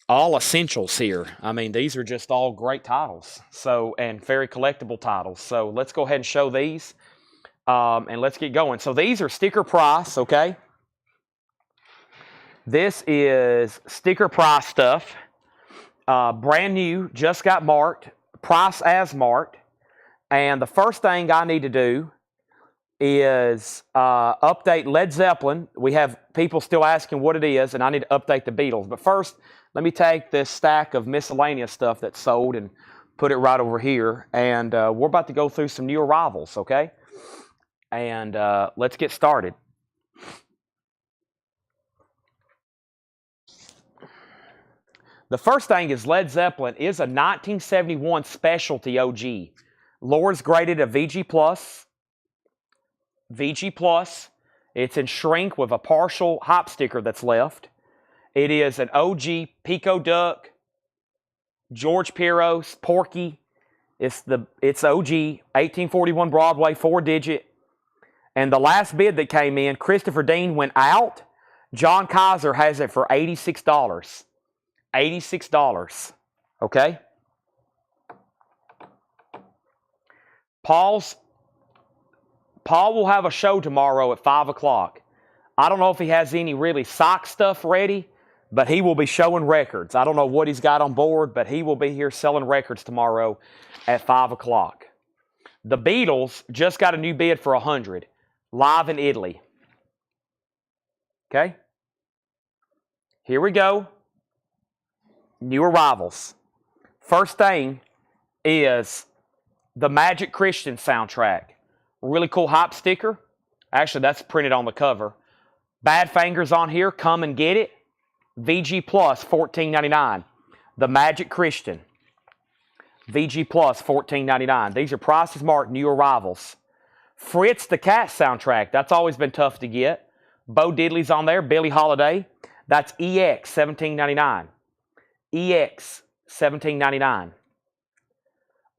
all essentials here. I mean, these are just all great titles. So, and very collectible titles. So let's go ahead and show these. And let's get going. So these are sticker price, okay? This is sticker price stuff. Brand new, just got marked, price as marked. And the first thing I need to do is update Led Zeppelin. We have people still asking what it is, and I need to update the Beatles. But first, let me take this stack of miscellaneous stuff that's sold and put it right over here. And we're about to go through some new arrivals, okay? And let's get started. The first thing is Led Zeppelin is a 1971 specialty OG. Laura's graded a VG Plus. VG Plus. It's in shrink with a partial hop sticker that's left. It is an OG Pico Duck, George Piros, Porky. It's OG, 1841 Broadway, 4-digit. And the last bid that came in, Christopher Dean went out. John Kaiser has it for $86. $86. Okay? Paul will have a show tomorrow at 5 o'clock. I don't know if he has any really sock stuff ready, but he will be showing records. I don't know what he's got on board, but he will be here selling records tomorrow at 5 o'clock. The Beatles just got a new bid for 100, live in Italy. Okay? Here we go. New arrivals. First thing is the Magic Christian soundtrack. Really cool hype sticker. Actually, that's printed on the cover. Badfinger's on here. Come and get it. VG Plus, $14.99. The Magic Christian. VG Plus, $14.99. These are prices marked new arrivals. Fritz the Cat soundtrack. That's always been tough to get. Bo Diddley's on there. Billie Holiday. That's EX, $17.99. EX, $17.99.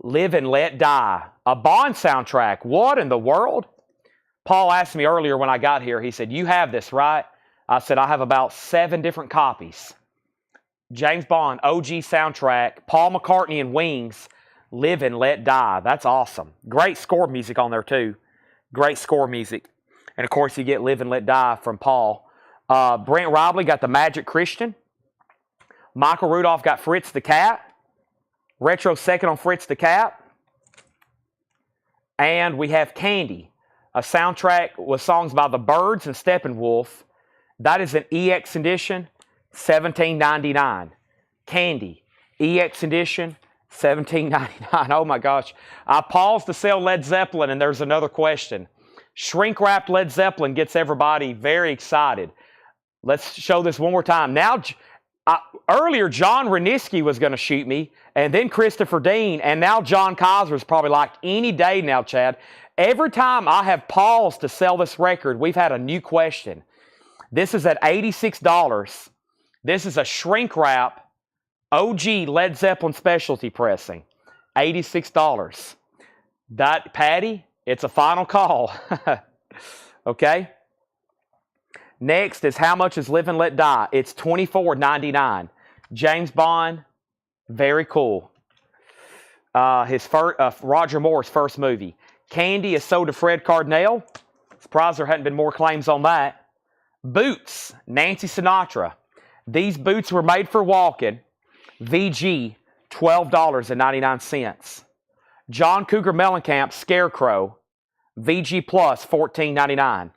Live and Let Die. A Bond soundtrack. What in the world? Paul asked me earlier when I got here. He said, you have this, right? I said, I have about 7 different copies. James Bond, OG soundtrack. Paul McCartney and Wings. Live and Let Die. That's awesome. Great score music on there, too. Great score music. And, of course, you get Live and Let Die from Paul. Brent Robley got the Magic Christian. Michael Rudolph got Fritz the Cat. Retro second on Fritz the Cat. And we have Candy, a soundtrack with songs by the Byrds and Steppenwolf. That is an EX edition, $17.99. Candy, EX edition, $17.99. Oh my gosh. I paused to sell Led Zeppelin, and there's another question. Shrink-wrapped Led Zeppelin gets everybody very excited. Let's show this one more time. Now, earlier, John Reniski was going to shoot me, and then Christopher Dean, and now John Kaiser is probably like, any day now, Chad. Every time I have paused to sell this record, we've had a new question. This is at $86. This is a shrink-wrap OG Led Zeppelin specialty pressing. $86. Patty, it's a final call. Okay? Next is how much is Live and Let Die? It's $24.99. James Bond, very cool. Roger Moore's first movie. Candy is sold to Fred Cardinale. Surprised there hadn't been more claims on that. Boots, Nancy Sinatra. These boots were made for walking. VG, $12.99. John Cougar Mellencamp, Scarecrow. VG Plus, $14.99.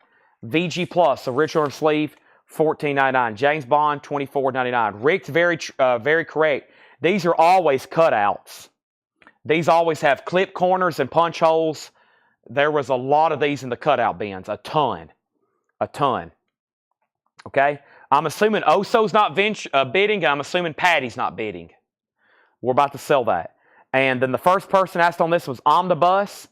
VG Plus, original sleeve, $14.99. James Bond, $24.99. Rick's very correct. These are always cutouts. These always have clip corners and punch holes. There was a lot of these in the cutout bins. A ton. A ton. Okay? I'm assuming Oso's not bidding, and I'm assuming Patty's not bidding. We're about to sell that. And then the first person asked on this was Omnibus.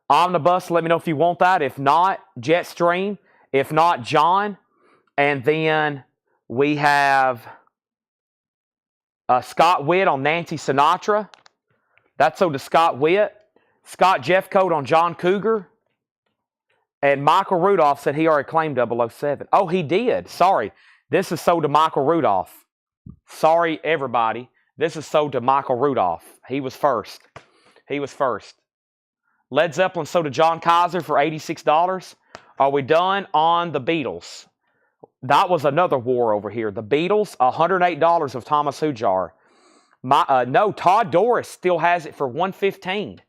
Omnibus, let me know if you want that. If not, Jetstream. If not, John. And then we have Scott Witt on Nancy Sinatra. That's sold to Scott Witt. Scott Jeffcoat on John Cougar. And Michael Rudolph said he already claimed 007. Oh, he did. Sorry. This is sold to Michael Rudolph. Sorry, everybody. This is sold to Michael Rudolph. He was first. He was first. Led Zeppelin sold to John Kaiser for $86. Are we done on the Beatles? That was another war over here. The Beatles, $108 of Thomas Hujar. No, Todd Doris still has it for $115.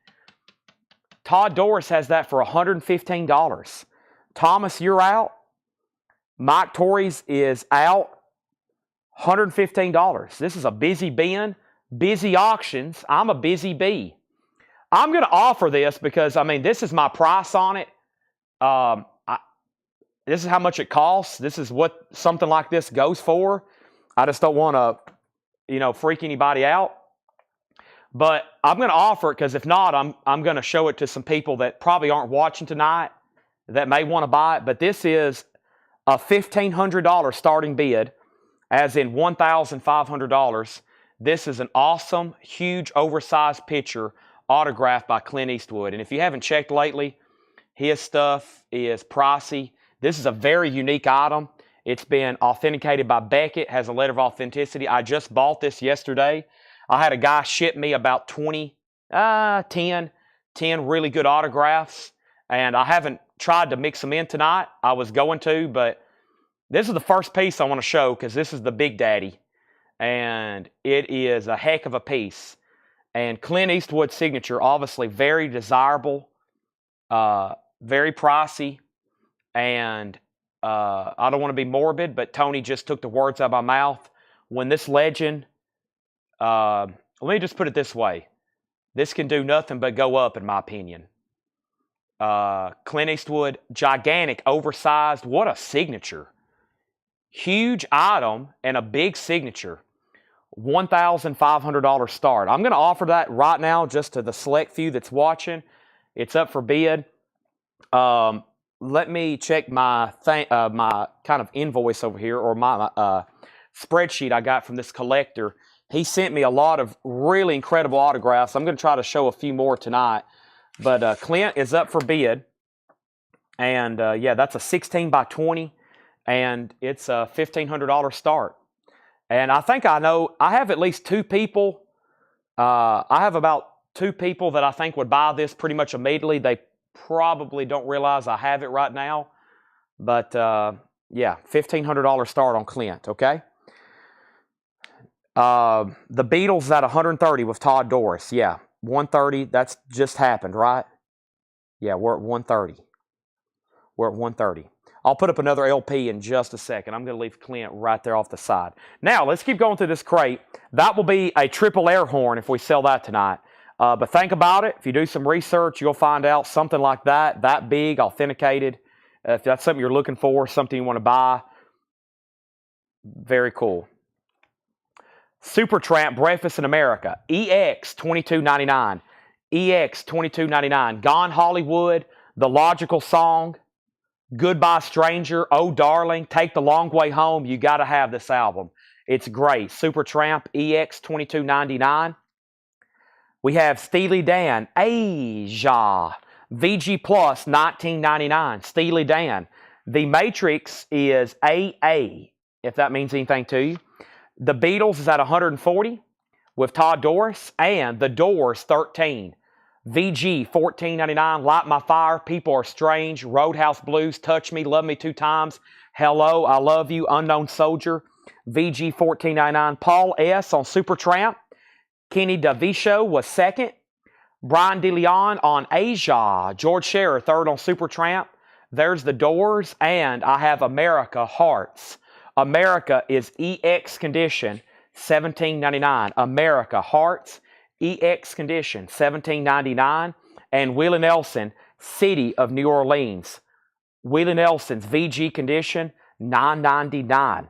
Todd Doris has that for $115. Thomas, you're out. Mike Torrey's is out. $115. This is a busy bin. Busy auctions. I'm a busy bee. I'm going to offer this because, this is my price on it. This is how much it costs. This is what something like this goes for. I just don't want to, freak anybody out. But I'm going to offer it because if not, I'm going to show it to some people that probably aren't watching tonight that may want to buy it. But this is a $1,500 starting bid, as in $1,500. This is an awesome, huge, oversized picture autographed by Clint Eastwood. And if you haven't checked lately, his stuff is pricey. This is a very unique item. It's been authenticated by Beckett, has a letter of authenticity. I just bought this yesterday. I had a guy ship me about 10 really good autographs, and I haven't tried to mix them in tonight. I was going to, but this is the first piece I want to show because this is the Big Daddy, and it is a heck of a piece. And Clint Eastwood's signature, obviously very desirable, very pricey, and I don't want to be morbid, but Tony just took the words out of my mouth. When this legend Let me just put it this way. This can do nothing but go up, in my opinion. Clint Eastwood, gigantic, oversized. What a signature. Huge item and a big signature. $1,500 start. I'm going to offer that right now just to the select few that's watching. It's up for bid. Let me check my my kind of invoice over here, or my spreadsheet I got from this collector. He sent me a lot of really incredible autographs. I'm going to try to show a few more tonight. But Clint is up for bid. And yeah, that's a 16 by 20. And it's a $1,500 start. And I think I have at least two people. I have about two people that I think would buy this pretty much immediately. They probably don't realize I have it right now. But yeah, $1,500 start on Clint, okay? The Beatles is at 130 with Todd Doris. Yeah, 130. That's just happened, right? Yeah, we're at 130. We're at 130. I'll put up another LP in just a second. I'm going to leave Clint right there off the side. Now, let's keep going through this crate. That will be a triple air horn if we sell that tonight. But think about it. If you do some research, you'll find out something like that big, authenticated. If that's something you're looking for, something you want to buy, very cool. Supertramp Breakfast in America, EX $22.99. EX $22.99. Gone Hollywood, The Logical Song, Goodbye Stranger, Oh Darling, Take the Long Way Home. You got to have this album. It's great. Supertramp, EX $22.99. We have Steely Dan, Asia, VG Plus, $19.99. Steely Dan. The Matrix is AA, if that means anything to you. The Beatles is at 140 with Todd Doris, and The Doors, 13. VG, $14.99. Light My Fire, People Are Strange, Roadhouse Blues, Touch Me, Love Me Two Times, Hello, I Love You, Unknown Soldier, VG, $14.99. Paul S. on Supertramp. Kenny DeVito was second. Brian DeLeon on Asia. George Scherer, third on Supertramp. There's The Doors, and I have America Hearts. America is EX condition, $17.99. America Hearts, EX condition, $17.99. And Willie Nelson, City of New Orleans. Willie Nelson's VG condition, $9.99.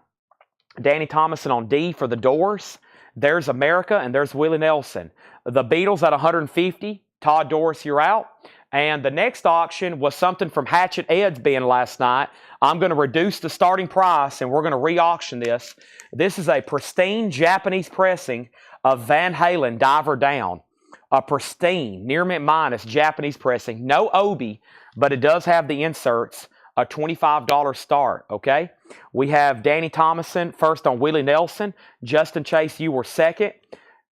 Danny Thomason on D for The Doors. There's America, and there's Willie Nelson. The Beatles at 150. Todd Doris, you're out. And the next auction was something from Hatchet Ed's bin last night. I'm going to reduce the starting price, and we're going to re-auction this. This is a pristine Japanese pressing of Van Halen, Diver Down. A pristine, near mint minus Japanese pressing. No Obi, but it does have the inserts. A $25 start, okay? We have Danny Thomason first on Willie Nelson. Justin Chase, you were second.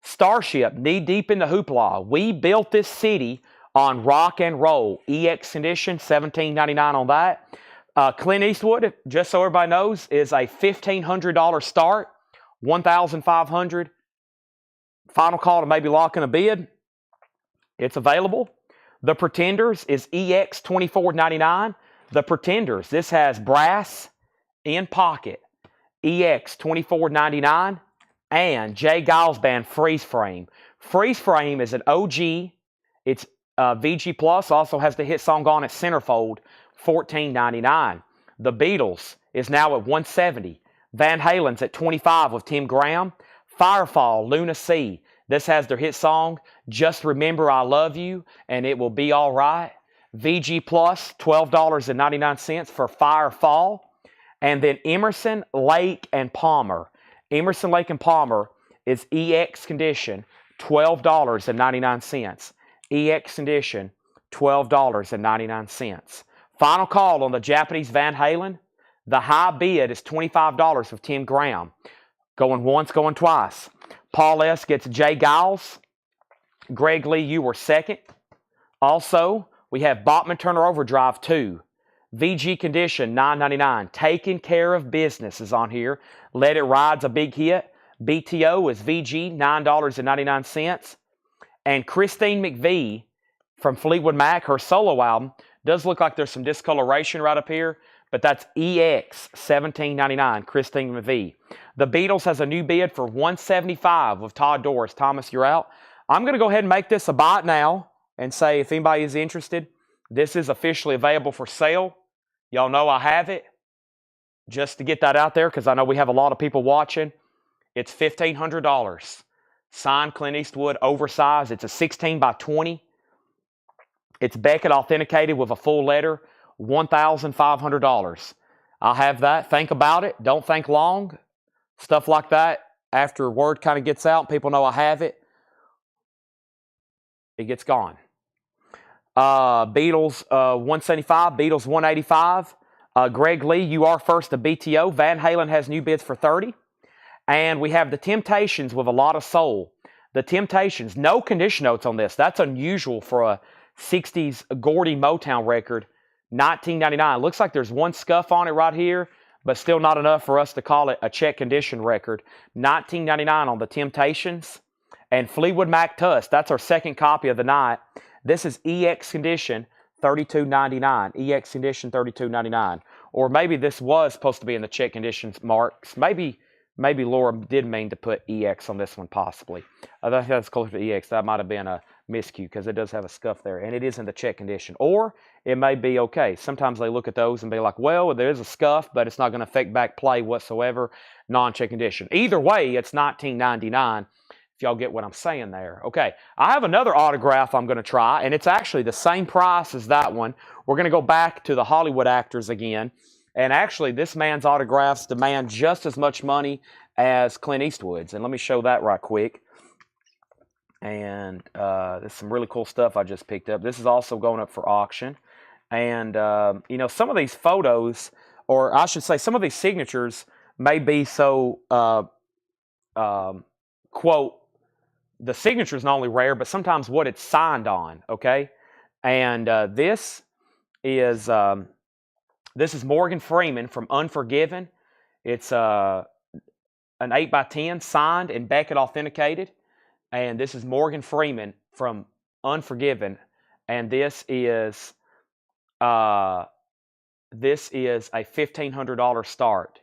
Starship, knee deep in the hoopla. We built this city on rock and roll. EX condition, $17.99 on that. Clint Eastwood, just so everybody knows, is a $1,500 start. $1,500. Final call to maybe lock in a bid. It's available. The Pretenders is EX $24.99. The Pretenders, this has brass in pocket. EX $24.99. And Jay Giles Band Freeze Frame. Freeze Frame is an OG. It's VG Plus, also has the hit song on it, Centerfold, $14.99. The Beatles is now at 170. Van Halen's at 25 with Tim Graham. Firefall, Luna Sea. This has their hit song, Just Remember I Love You, and It Will Be All Right. VG Plus, $12.99 for Firefall. And then Emerson, Lake, and Palmer. Emerson, Lake, and Palmer is EX condition, $12.99. EX condition, $12.99. Final call on the Japanese Van Halen. The high bid is $25 with Tim Graham. Going once, going twice. Paul S. gets Jay Giles. Greg Lee, you were second. Also, we have Bachman Turner Overdrive 2. VG condition, $9.99. Taking Care of Business is on here. Let It Ride's a big hit. BTO is VG, $9.99. And Christine McVie from Fleetwood Mac, her solo album, does look like there's some discoloration right up here, but that's EX $17.99, Christine McVie. The Beatles has a new bid for $175 with Todd Doris. Thomas, you're out. I'm going to go ahead and make this a bot now and say if anybody is interested, this is officially available for sale. Y'all know I have it. Just to get that out there, because I know we have a lot of people watching. It's $1,500. Signed Clint Eastwood, oversized. It's a 16 by 20. It's Beckett authenticated with a full letter. $1,500. I'll have that. Think about it. Don't think long. Stuff like that. After word kind of gets out, people know I have it. It gets gone. Beatles 175, Beatles 185. Greg Lee, you are first to BTO. Van Halen has new bids for 30. And we have the Temptations with a lot of soul. The Temptations, no condition notes on this. That's unusual for a 60s Gordy Motown record. $19.99. Looks like there's one scuff on it right here, but still not enough for us to call it a check condition record. $19.99 on the Temptations. And Fleetwood Mac Tuss, that's our second copy of the night. This is EX condition, $32.99. EX condition, $32.99. Or maybe this was supposed to be in the check conditions marks. Maybe Laura did mean to put EX on this one, possibly. I think that's closer to EX. That might have been a miscue because it does have a scuff there, and it is in the check condition. Or it may be okay. Sometimes they look at those and be like, well, there is a scuff, but it's not going to affect back play whatsoever. Non-check condition. Either way, it's $19.99. If y'all get what I'm saying there. Okay, I have another autograph I'm going to try, and it's actually the same price as that one. We're going to go back to the Hollywood actors again. And actually, this man's autographs demand just as much money as Clint Eastwood's. And let me show that right quick. And there's some really cool stuff I just picked up. This is also going up for auction. And, you know, some of these photos, or I should say some of these signatures may be so, quote, the signature is not only rare, but sometimes what it's signed on, okay? And this is Morgan Freeman from Unforgiven. It's an 8x10 signed and Beckett authenticated. And this is Morgan Freeman from Unforgiven. And this is a $1,500 start.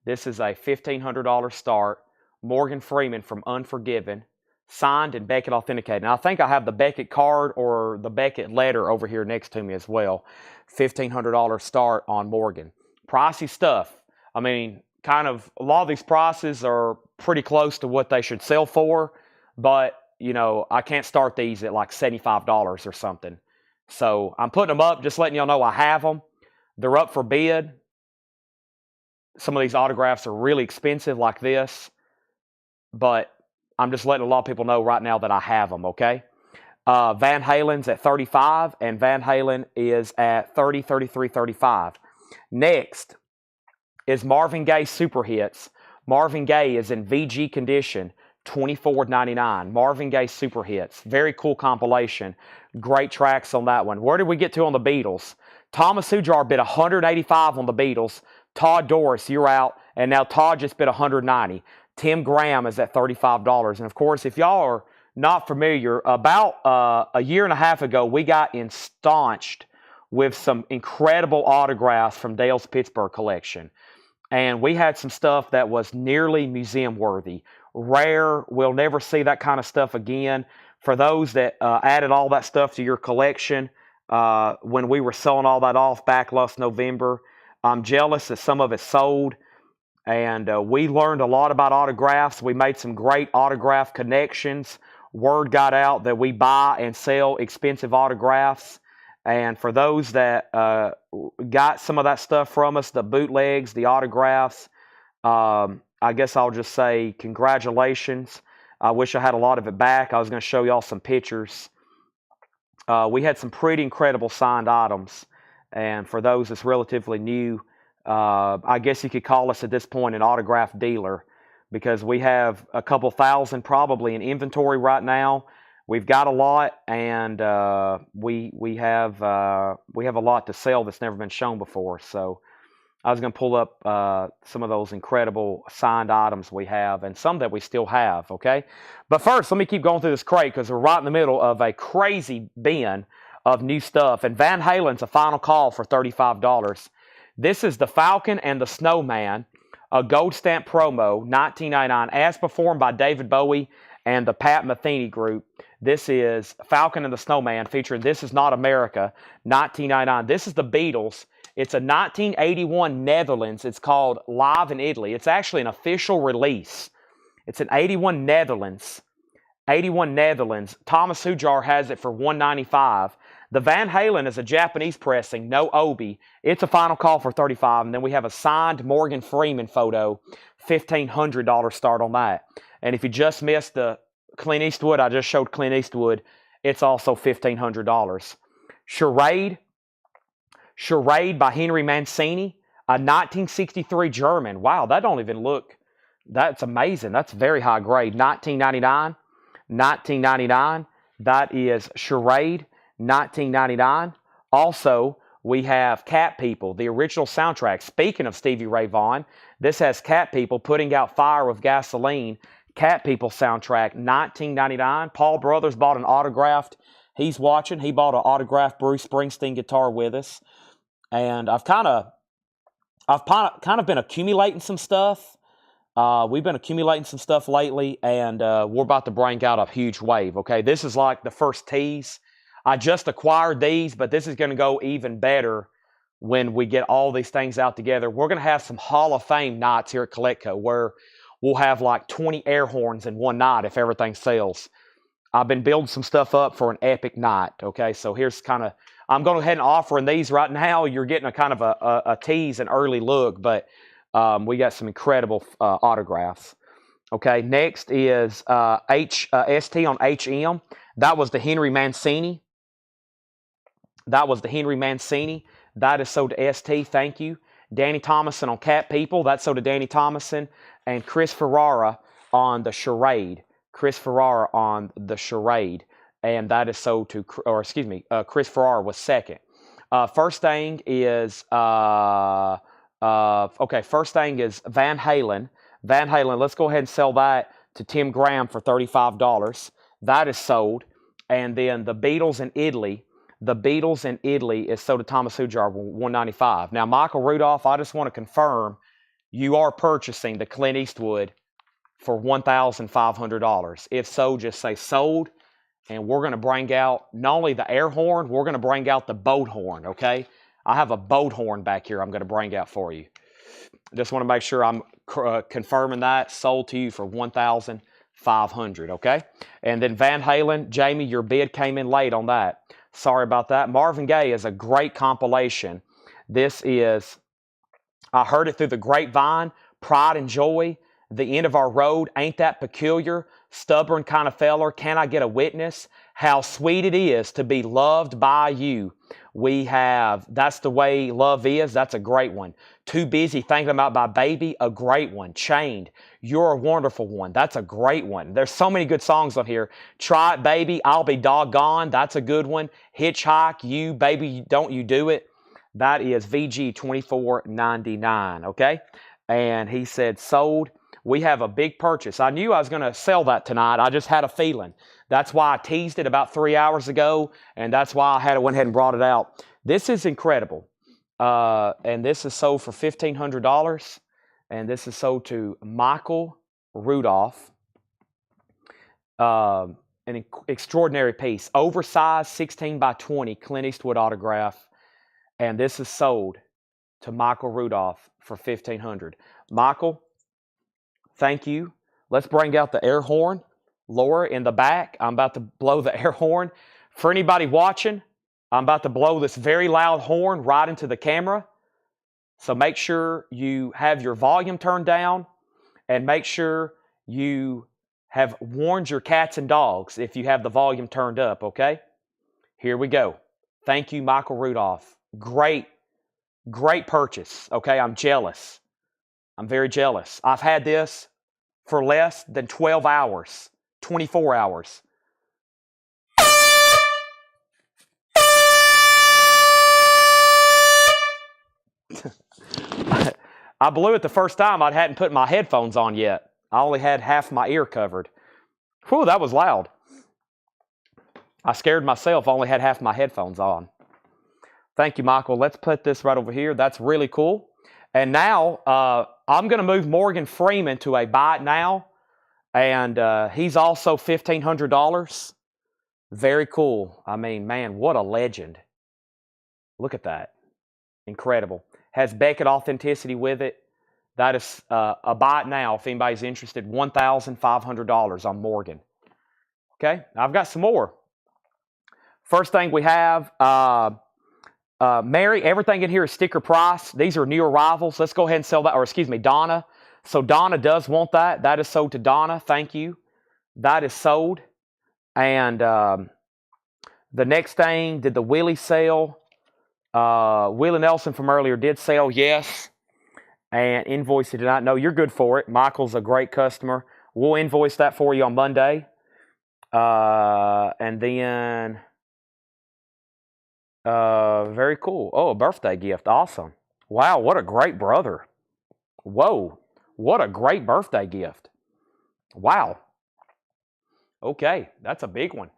This is a $1,500 start. Morgan Freeman from Unforgiven. Signed and Beckett authenticated. Now, I think I have the Beckett card or the Beckett letter over here next to me as well. $1,500 start on Morgan. Pricey stuff. I mean, kind of a lot of these prices are pretty close to what they should sell for, but, you know, I can't start these at like $75 or something. So I'm putting them up, just letting y'all know I have them. They're up for bid. Some of these autographs are really expensive like this, but I'm just letting a lot of people know right now that I have them, okay? Van Halen's at 35, and Van Halen is at 30, 33, 35. Next is Marvin Gaye Super Hits. Marvin Gaye is in VG condition, $24.99. Marvin Gaye Super Hits. Very cool compilation. Great tracks on that one. Where did we get to on the Beatles? Thomas Hujar bid $185 on the Beatles. Todd Doris, you're out. And now Todd just bid $190. Tim Graham is at $35. And of course, if y'all are not familiar, about a year and a half ago, we got instaunched with some incredible autographs from Dale's Pittsburgh collection. And we had some stuff that was nearly museum worthy. Rare, we'll never see that kind of stuff again. For those that added all that stuff to your collection when we were selling all that off back last November, I'm jealous that some of it sold. And we learned a lot about autographs. We made some great autograph connections. Word got out that we buy and sell expensive autographs. And for those that got some of that stuff from us, the bootlegs, the autographs, I guess I'll just say congratulations. I wish I had a lot of it back. I was going to show y'all some pictures. We had some pretty incredible signed items. And for those that's relatively new, I guess you could call us at this point an autograph dealer, because we have a couple thousand probably in inventory right now. We've got a lot, and we have a lot to sell that's never been shown before. So I was going to pull up some of those incredible signed items we have, and some that we still have. Okay, but first let me keep going through this crate because we're right in the middle of a crazy bin of new stuff. And Van Halen's a final call for $35. This is the Falcon and the Snowman. a gold stamp promo, 1999, as performed by David Bowie and the Pat Metheny Group. This is Falcon and the Snowman featuring This Is Not America, 1999. This is the Beatles. It's a 1981 Netherlands. It's called Live in Italy. It's actually an official release. It's an 81 Netherlands. 81 Netherlands. Thomas Hujar has it for $195. The Van Halen is a Japanese pressing, no Obi. It's a final call for $35. And then we have a signed Morgan Freeman photo, $1,500 start on that. And if you just missed the Clint Eastwood, I just showed Clint Eastwood, it's also $1,500. Charade by Henry Mancini, a 1963 German. Wow, that don't even look, that's amazing. That's very high grade. 1999. 1999. That is Charade, 1999. Also, we have Cat People, the original soundtrack. Speaking of Stevie Ray Vaughan, this has Cat People putting out fire with gasoline. Cat People soundtrack, 1999. Paul Brothers bought an autographed. He's watching. He bought an autographed Bruce Springsteen guitar with us. And I've kind of been accumulating some stuff. We've been accumulating some stuff lately, and we're about to bring out a huge wave, okay? This is like the first tease. I just acquired these, but this is going to go even better when we get all these things out together. We're going to have some Hall of Fame nights here at Coletco where we'll have like 20 air horns in one night if everything sells. I've been building some stuff up for an epic night, okay? So here's kind of, I'm going ahead and offering these right now. You're getting a kind of a tease, an early look, but we got some incredible autographs. Okay, next is ST on HM. That was the Henry Mancini. That is sold to ST, thank you. Danny Thomason on Cat People. That's sold to Danny Thomason. And Chris Ferrara on the Charade. And that is sold to, Chris Ferrara was second. First thing is Van Halen. Van Halen, let's go ahead and sell that to Tim Graham for $35. That is sold. And then the Beatles in Italy. The Beatles in Italy is sold to Thomas Hujar, $195. Now, Michael Rudolph, I just want to confirm you are purchasing the Clint Eastwood for $1,500. If so, just say sold. And we're going to bring out not only the air horn, we're going to bring out the boat horn, okay? I have a boat horn back here I'm going to bring out for you. Just want to make sure I'm confirming that. Sold to you for $1,500, okay? And then Van Halen, Jamie, your bid came in late on that. Sorry about that. Marvin Gaye is a great compilation. This is, I heard it through the grapevine, Pride and Joy, The End of Our Road, Ain't That Peculiar, Stubborn Kind of Feller, Can I Get a Witness, How Sweet It Is to Be Loved by You. We have That's the Way Love Is, that's a great one. Too Busy Thinking About My Baby, a great one. Chained, You're a Wonderful One, that's a great one. There's so many good songs on here. Try It Baby, I'll Be Doggone, that's a good one. Hitchhike, You Baby Don't You Do It, that is VG 24.99, okay? And he said sold. We have a big purchase. I knew I was going to sell that tonight. I just had a feeling. That's why I teased it about 3 hours ago, and that's why I went ahead and brought it out. This is incredible. And this is sold for $1,500. And this is sold to Michael Rudolph. An extraordinary piece. Oversized 16 by 20 Clint Eastwood autograph. And this is sold to Michael Rudolph for $1,500. Michael, thank you. Let's bring out the air horn. Laura in the back, I'm about to blow the air horn. For anybody watching, I'm about to blow this very loud horn right into the camera. So make sure you have your volume turned down and make sure you have warned your cats and dogs if you have the volume turned up, okay? Here we go. Thank you, Michael Rudolph. Great purchase, okay? I'm jealous. I'm very jealous. I've had this for less than 12 hours, 24 hours. I blew it the first time. I hadn't put my headphones on yet. I only had half my ear covered. Whew, that was loud. I scared myself. I only had half my headphones on. Thank you, Michael. Let's put this right over here. That's really cool. And now, I'm going to move Morgan Freeman to a buy it now. And he's also $1,500. Very cool. I mean, man, what a legend. Look at that. Incredible. Has Beckett authenticity with it. That is a buy it now if anybody's interested. $1,500 on Morgan. Okay, I've got some more. First thing we have, Mary, everything in here is sticker price. These are new arrivals. Let's go ahead and sell that, or excuse me, Donna. So Donna does want that. That is sold to Donna. Thank you. That is sold. And the next thing, did the Willie sell? Willie Nelson from earlier did sell, yes. And invoice did not. No, you're good for it. Michael's a great customer. We'll invoice that for you on Monday. And then, very cool. Oh, a birthday gift. Awesome. Wow, what a great brother. Whoa, what a great birthday gift. Wow. Okay, that's a big one.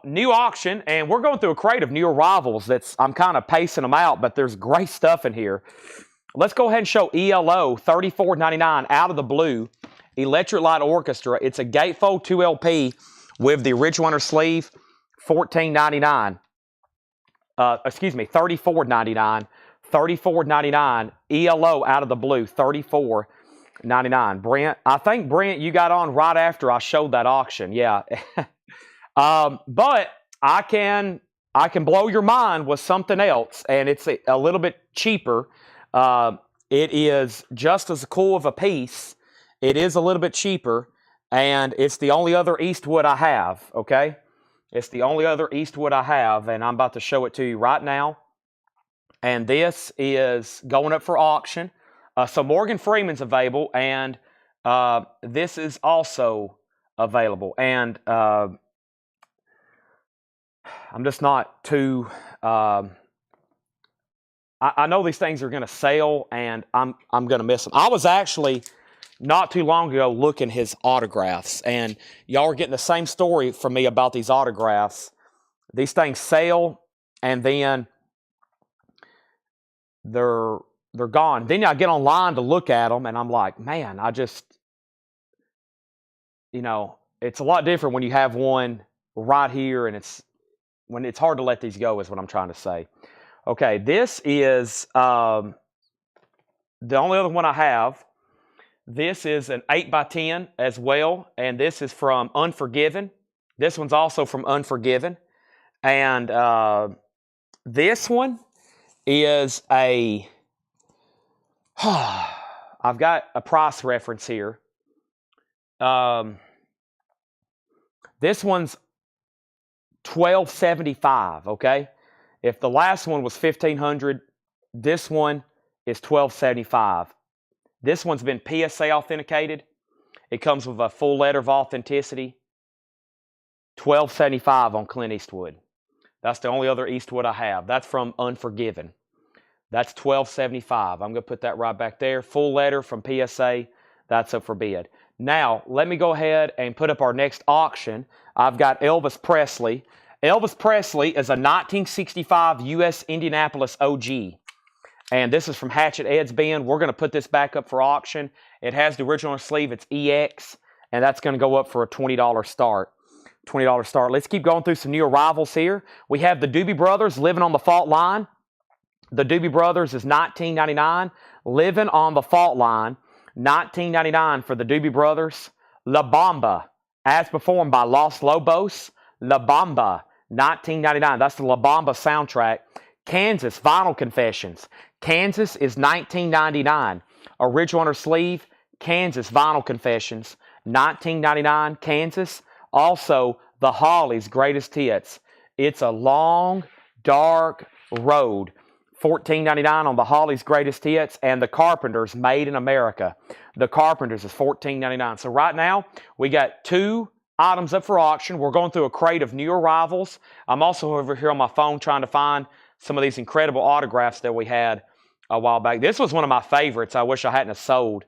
New auction, and we're going through a crate of new arrivals. I'm kind of pacing them out, but there's great stuff in here. Let's go ahead and show ELO $34.99 out of the blue. Electric Light Orchestra. It's a gatefold 2LP with the original inner sleeve. $14.99. Excuse me, $34.99. $34.99. ELO out of the blue. $34.99. Brent, I think Brent, you got on right after I showed that auction. Yeah. But I can blow your mind with something else, and it's a little bit cheaper. It is just as cool of a piece. It is a little bit cheaper, and it's the only other Eastwood I have, okay? It's the only other Eastwood I have, and I'm about to show it to you right now. And this is going up for auction. So Morgan Freeman's available, and this is also available. And I'm just not too... I know these things are going to sell, and I'm going to miss them. I was actually not too long ago looking his autographs, and y'all are getting the same story from me about these autographs. These things sell, and then they're gone. Then I get online to look at them, and I'm like, man, I just, it's a lot different when you have one right here, and it's hard to let these go is what I'm trying to say. Okay, this is the only other one I have. This is an 8x10 as well, and this is from Unforgiven. This one's also from Unforgiven. And this one is I've got a price reference here. This one's $1,275, okay? If the last one was $1,500, this one is $1,275. This one's been PSA authenticated. It comes with a full letter of authenticity. $1,275 on Clint Eastwood. That's the only other Eastwood I have. That's from Unforgiven. That's $1,275. I'm going to put that right back there. Full letter from PSA. That's up for bid. Now, let me go ahead and put up our next auction. I've got Elvis Presley. Elvis Presley is a 1965 U.S. Indianapolis OG. And this is from Hatchet Ed's bin. We're going to put this back up for auction. It has the original sleeve. It's EX. And that's going to go up for a $20 start. $20 start. Let's keep going through some new arrivals here. We have the Doobie Brothers, Living on the Fault Line. The Doobie Brothers is $19.99. Living on the Fault Line, $19.99 for the Doobie Brothers. La Bamba, as performed by Los Lobos. La Bamba, $19.99. That's the La Bamba soundtrack. Kansas, Vinyl Confessions. Kansas is $19.99. Original inner sleeve, Kansas Vinyl Confessions, $19.99. Kansas. Also, the Hollies' Greatest Hits. It's a long, dark road. $14.99 on the Hollies' Greatest Hits, and the Carpenters, Made in America. The Carpenters is $14.99. So right now, we got two items up for auction. We're going through a crate of new arrivals. I'm also over here on my phone trying to find some of these incredible autographs that we had a while back. This was one of my favorites. I wish I hadn't have sold.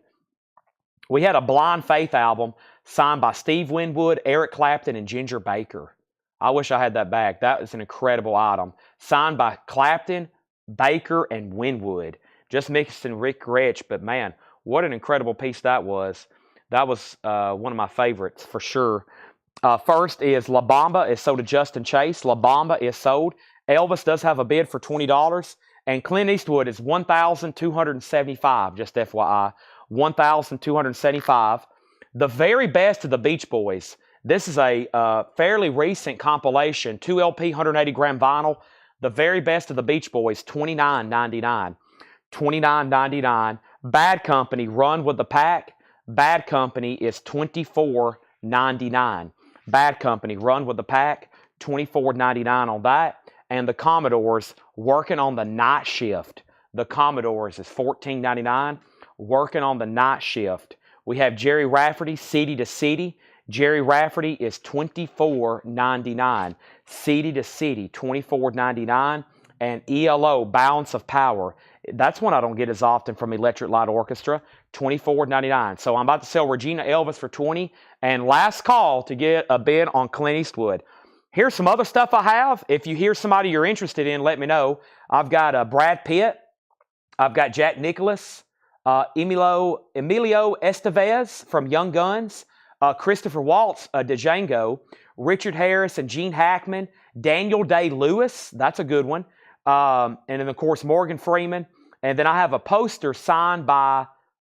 We had a Blind Faith album signed by Steve Winwood, Eric Clapton, and Ginger Baker. I wish I had that back. That is an incredible item. Signed by Clapton, Baker, and Winwood. Just mixed in Rick Rich, but man, What an incredible piece that was. That was one of my favorites for sure. First is La Bamba is sold to Justin Chase. La Bamba is sold. Elvis does have a bid for $20. And Clint Eastwood is $1,275, just FYI. $1,275. The Very Best of the Beach Boys. This is a fairly recent compilation, 2 LP, 180-gram vinyl. The Very Best of the Beach Boys, $29.99. $29.99. Bad Company, Run with the Pack. Bad Company is $24.99. Bad Company, Run with the Pack, $24.99 on that. And the Commodores, Working on the Night Shift. The Commodores is $14.99. Working on the Night Shift. We have Jerry Rafferty, City to City. Jerry Rafferty is $24.99. City to City, $24.99. And ELO, Balance of Power. That's one I don't get as often from Electric Light Orchestra, $24.99. So I'm about to sell Regina Elvis for $20. And last call to get a bid on Clint Eastwood. Here's some other stuff I have. If you hear somebody you're interested in, let me know. I've got Brad Pitt. I've got Jack Nicklaus. Emilio Estevez from Young Guns. Christopher Waltz, Django. Richard Harris and Gene Hackman. Daniel Day-Lewis. That's a good one. And then, of course, Morgan Freeman. And then I have a poster signed by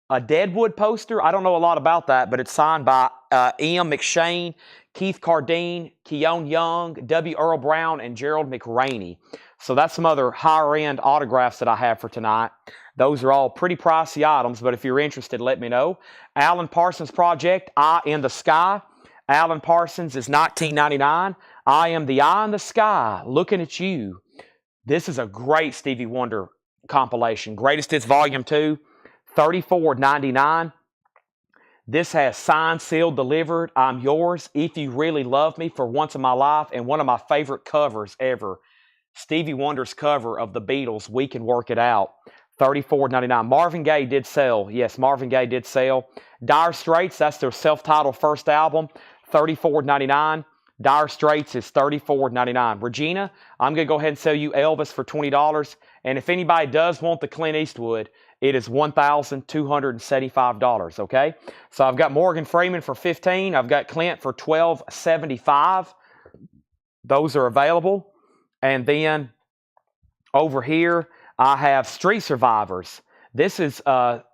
a Deadwood poster. I don't know a lot about that, but it's signed by Ian McShane, Keith Cardine, Keone Young, W. Earl Brown, and Gerald McRaney. So that's some other higher-end autographs that I have for tonight. Those are all pretty pricey items, but if you're interested, let me know. Alan Parsons Project, Eye in the Sky. Alan Parsons is $19.99. I Am the Eye in the Sky, Looking at You. This is a great Stevie Wonder compilation. Greatest Hits Volume 2, $34.99. This has Signed, Sealed, Delivered, I'm Yours, If You Really Love Me, For Once in My Life, and one of my favorite covers ever, Stevie Wonder's cover of the Beatles, We Can Work It Out, $34.99. Marvin Gaye did sell. Yes, Marvin Gaye did sell. Dire Straits, that's their self-titled first album, $34.99. Dire Straits is $34.99. Regina, I'm going to go ahead and sell you Elvis for $20. And if anybody does want the Clint Eastwood, it is $1,275, okay? So I've got Morgan Freeman for $15. I've got Clint for $12.75. Those are available. And then over here, I have Street Survivors. This is about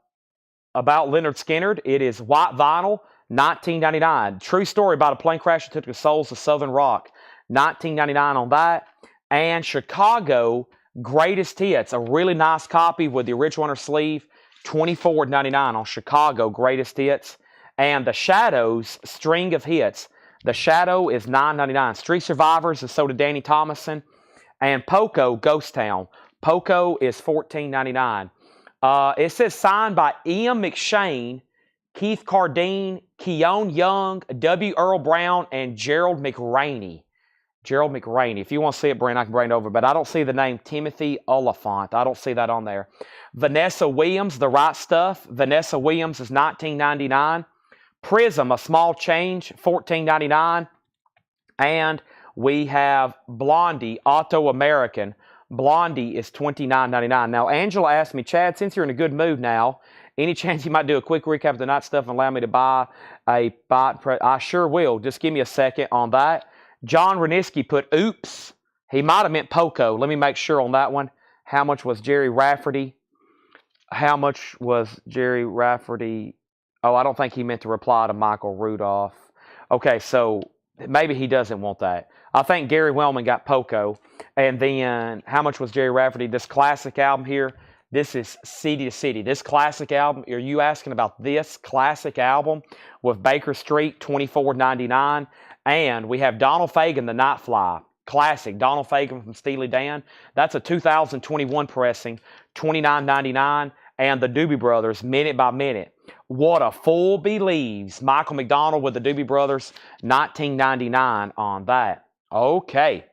Lynyrd Skynyrd. It is white vinyl. $19.99. True story about a plane crash that took the souls of Southern rock. $19.99 on that. And Chicago Greatest Hits, a really nice copy with the original on her sleeve. $24.99 on Chicago Greatest Hits. And The Shadows String of Hits. The Shadow is $9.99. Street Survivors is sold to Danny Thomason. And Poco Ghost Town. Poco is $14.99. It says signed by Ian McShane, Keith Cardine, Keone Young, W. Earl Brown, and Gerald McRaney. Gerald McRaney. If you want to see it, Brent, I can bring it over. But I don't see the name Timothy Oliphant. I don't see that on there. Vanessa Williams, The Right Stuff. Vanessa Williams is $19.99. Prism, A Small Change, $14.99. And we have Blondie, Auto American. Blondie is $29.99. Now, Angela asked me, Chad, since you're in a good mood now, any chance you might do a quick recap of the night stuff and allow me to buy a I sure will. Just give me a second on that. John Reniski put oops. He might have meant Poco. Let me make sure on that one. How much was Jerry Rafferty? How much was Jerry Rafferty? Oh, I don't think he meant to reply to Michael Rudolph. Okay, so maybe he doesn't want that. I think Gary Wellman got Poco. And then how much was Jerry Rafferty? This classic album here. This is City to City. This classic album, are you asking about this classic album with Baker Street, $24.99? And we have Donald Fagen, The Nightfly. Classic, Donald Fagen from Steely Dan. That's a 2021 pressing, $29.99. And the Doobie Brothers, Minute by Minute. What a Fool Believes. Michael McDonald with the Doobie Brothers, $19.99 on that. Okay.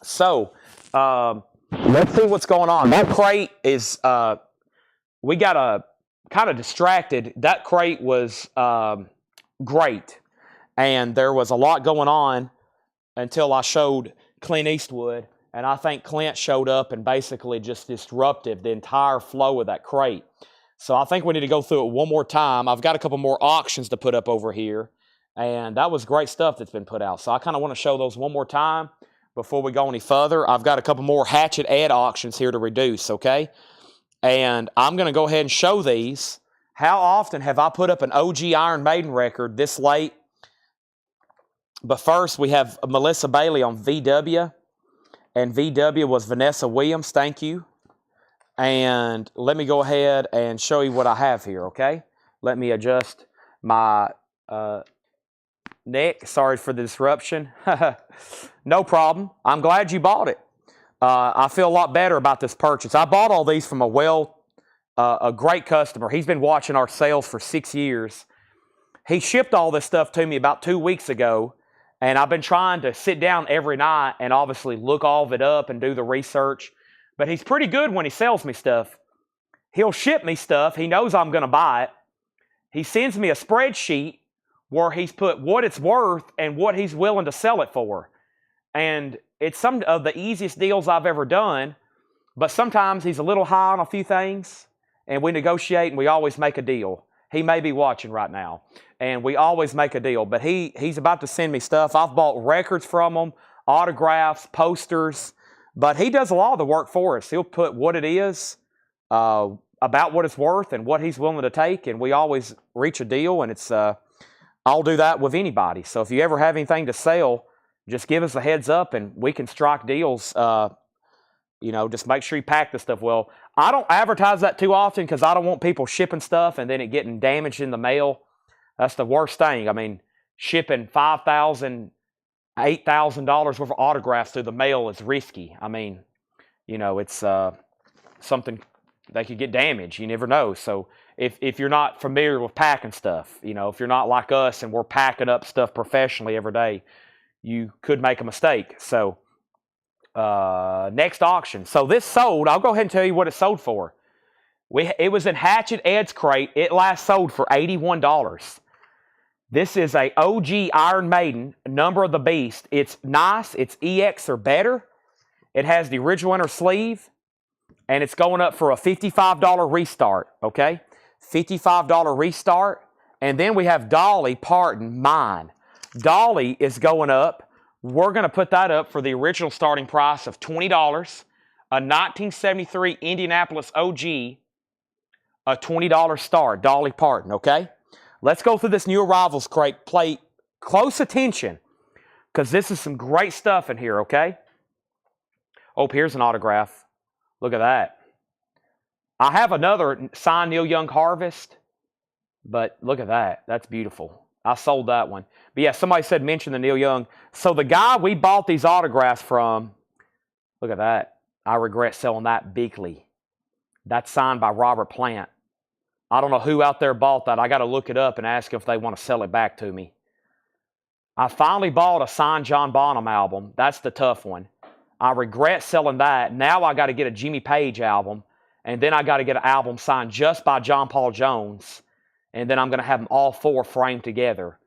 So, let's see what's going on. That crate is, we got kind of distracted. That crate was great. And there was a lot going on until I showed Clint Eastwood. And I think Clint showed up and basically just disrupted the entire flow of that crate. So I think we need to go through it one more time. I've got a couple more auctions to put up over here. And that was great stuff that's been put out. So I kind of want to show those one more time before we go any further. I've got a couple more Hatchet Ed auctions here to reduce, okay? And I'm going to go ahead and show these. How often have I put up an OG Iron Maiden record this late? But first, we have Melissa Bailey on VW. And VW was Vanessa Williams. Thank you. And let me go ahead and show you what I have here, okay? Let me adjust my neck. Sorry for the disruption. No problem. I'm glad you bought it. I feel a lot better about this purchase. I bought all these from a great customer. He's been watching our sales for 6 years. He shipped all this stuff to me about 2 weeks ago, and I've been trying to sit down every night and obviously look all of it up and do the research. But he's pretty good when he sells me stuff. He'll ship me stuff. He knows I'm going to buy it. He sends me a spreadsheet where he's put what it's worth and what he's willing to sell it for. And it's some of the easiest deals I've ever done. But sometimes he's a little high on a few things, and we negotiate, and we always make a deal. He may be watching right now, and we always make a deal. But he's about to send me stuff. I've bought records from him, autographs, posters. But he does a lot of the work for us. He'll put what it is, about what it's worth, and what he's willing to take, and we always reach a deal, and it's I'll do that with anybody. So if you ever have anything to sell, just give us a heads up, and we can strike deals. Just make sure you pack the stuff well. I don't advertise that too often because I don't want people shipping stuff and then it getting damaged in the mail. That's the worst thing. I mean, shipping $5,000, $8,000 worth of autographs through the mail is risky. I mean, it's something that could get damaged. You never know. So if you're not familiar with packing stuff, if you're not like us and we're packing up stuff professionally every day, you could make a mistake. So next auction. So this sold. I'll go ahead and tell you what it sold for. It was in Hatchet Ed's crate. It last sold for $81. This is a OG Iron Maiden, Number of the Beast. It's nice. It's EX or better. It has the original inner sleeve, and it's going up for a $55 restart, okay? $55 restart. And then we have Dolly Parton, Mine. Dolly is going up. We're going to put that up for the original starting price of $20. A 1973 Indianapolis OG, a $20 start, Dolly Parton, okay? Let's go through this new arrivals crate. Play close attention because this is some great stuff in here, okay? Oh, here's an autograph. Look at that. I have another signed Neil Young Harvest, but look at that. That's beautiful. I sold that one. But yeah, somebody said mention the Neil Young. So the guy we bought these autographs from, look at that. I regret selling that bigly. That's signed by Robert Plant. I don't know who out there bought that. I got to look it up and ask if they want to sell it back to me. I finally bought a signed John Bonham album. That's the tough one. I regret selling that. Now I got to get a Jimmy Page album, and then I got to get an album signed just by John Paul Jones, and then I'm going to have them all four framed together.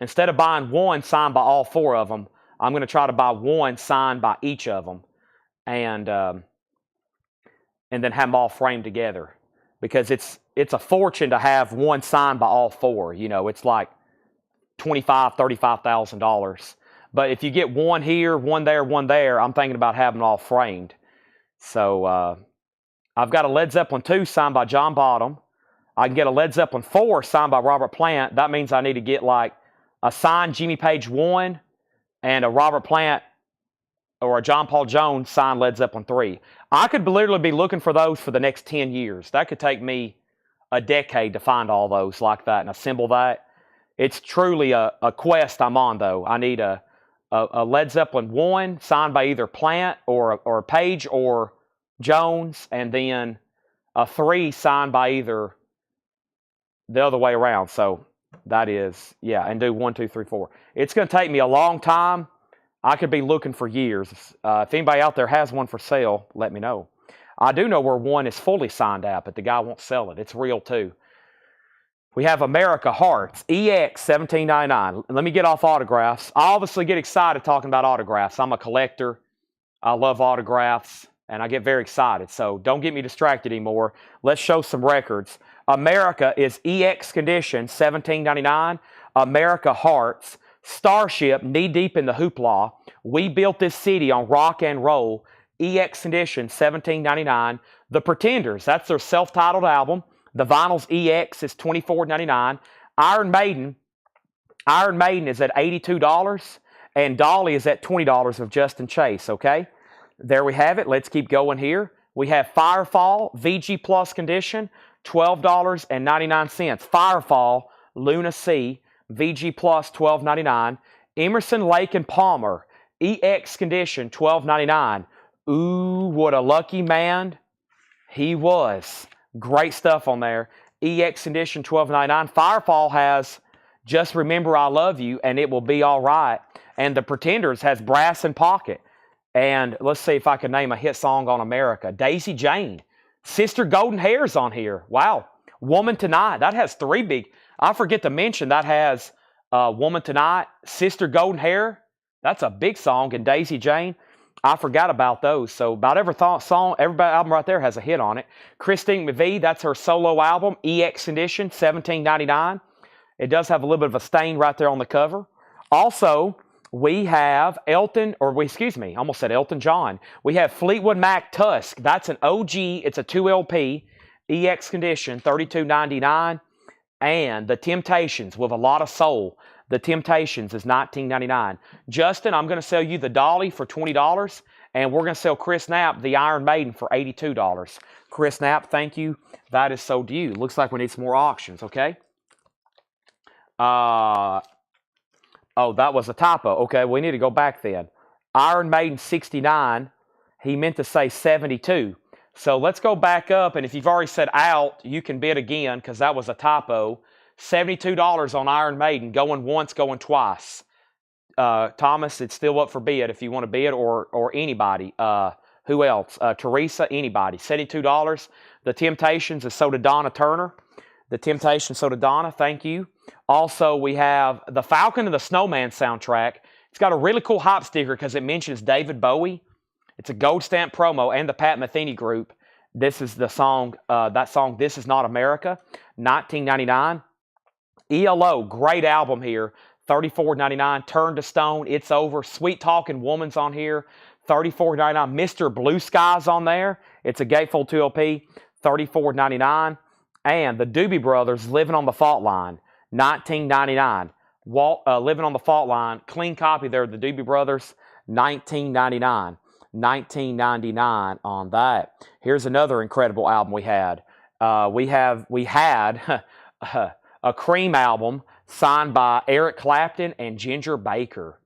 Instead of buying one signed by all four of them, I'm going to try to buy one signed by each of them, and then have them all framed together. Because it's a fortune to have one signed by all four. It's like $25,000, $35,000. But if you get one here, one there, I'm thinking about having them all framed. So I've got a Led Zeppelin 2 signed by John Bonham. I can get a Led Zeppelin 4 signed by Robert Plant. That means I need to get like a signed Jimmy Page 1 and a Robert Plant or a John Paul Jones signed Led Zeppelin 3. I could literally be looking for those for the next 10 years. That could take me a decade to find all those like that and assemble that. It's truly a quest I'm on, though. I need a Led Zeppelin 1 signed by either Plant or Page or Jones, and then a 3 signed by either the other way around. So that is, yeah, and do 1, 2, 3, 4. It's going to take me a long time. I could be looking for years. If anybody out there has one for sale, let me know. I do know where one is fully signed out, but the guy won't sell it. It's real, too. We have America Hearts, EX 1799. Let me get off autographs. I obviously get excited talking about autographs. I'm a collector. I love autographs. and I get very excited. So don't get me distracted anymore. Let's show some records. America is EX Condition, $17.99. America Hearts. Starship, Knee Deep in the Hoopla. We Built This City on Rock and Roll. EX Condition, $17.99. The Pretenders, that's their self-titled album. The vinyl's EX is $24.99. Iron Maiden is at $82. And Dolly is at $20 of Justin Chase, okay? There we have it. Let's keep going here. We have Firefall, VG Plus Condition, $12.99. Firefall, Luna C, VG Plus, $12.99. Emerson, Lake and Palmer, EX Condition, $12.99. Ooh, what a lucky man he was. Great stuff on there. EX Condition, $12.99. Firefall has Just Remember I Love You and It Will Be All Right. And The Pretenders has Brass in Pocket. And let's see if I can name a hit song on America. Daisy Jane. Sister Golden Hair's on here. Wow. Woman Tonight. That has three big. I forget to mention that has Woman Tonight, Sister Golden Hair. That's a big song. And Daisy Jane. I forgot about those. So about every song, every album right there has a hit on it. Christine McVie, that's her solo album. EX Condition, $17.99. It does have a little bit of a stain right there on the cover. Also, we have I almost said Elton John. We have Fleetwood Mac Tusk. That's an OG. It's a 2LP. EX Condition, $32.99. And The Temptations with a lot of soul. The Temptations is $19.99. Justin, I'm going to sell you the Dolly for $20. And we're going to sell Chris Knapp the Iron Maiden for $82. Chris Knapp, thank you. That is so due. Looks like we need some more auctions, okay? Oh, that was a typo. Okay, we need to go back then. Iron Maiden 69. He meant to say 72. So let's go back up, and if you've already said out, you can bid again because that was a typo. $72 on Iron Maiden, going once, going twice. Thomas, it's still up for bid if you want to bid, or anybody. Who else? Teresa, anybody. $72. The Temptations is sold to Donna Turner. The Temptations sold to Donna, thank you. Also, we have the Falcon and the Snowman soundtrack. It's got a really cool hop sticker because it mentions David Bowie. It's a gold stamp promo and the Pat Metheny Group. This is the song, This Is Not America, $19.99. ELO, great album here, $34.99. Turn to Stone, It's Over. Sweet Talking Woman's on here, $34.99. Mr. Blue Sky's on there. It's a gatefold 2LP, $34.99. And the Doobie Brothers, Living on the Fault Line, $19.99. Living on the Fault Line, clean copy there, the Doobie Brothers, $19.99. $19.99 on that. Here's another incredible album we had. We had a Cream album signed by Eric Clapton and Ginger Baker.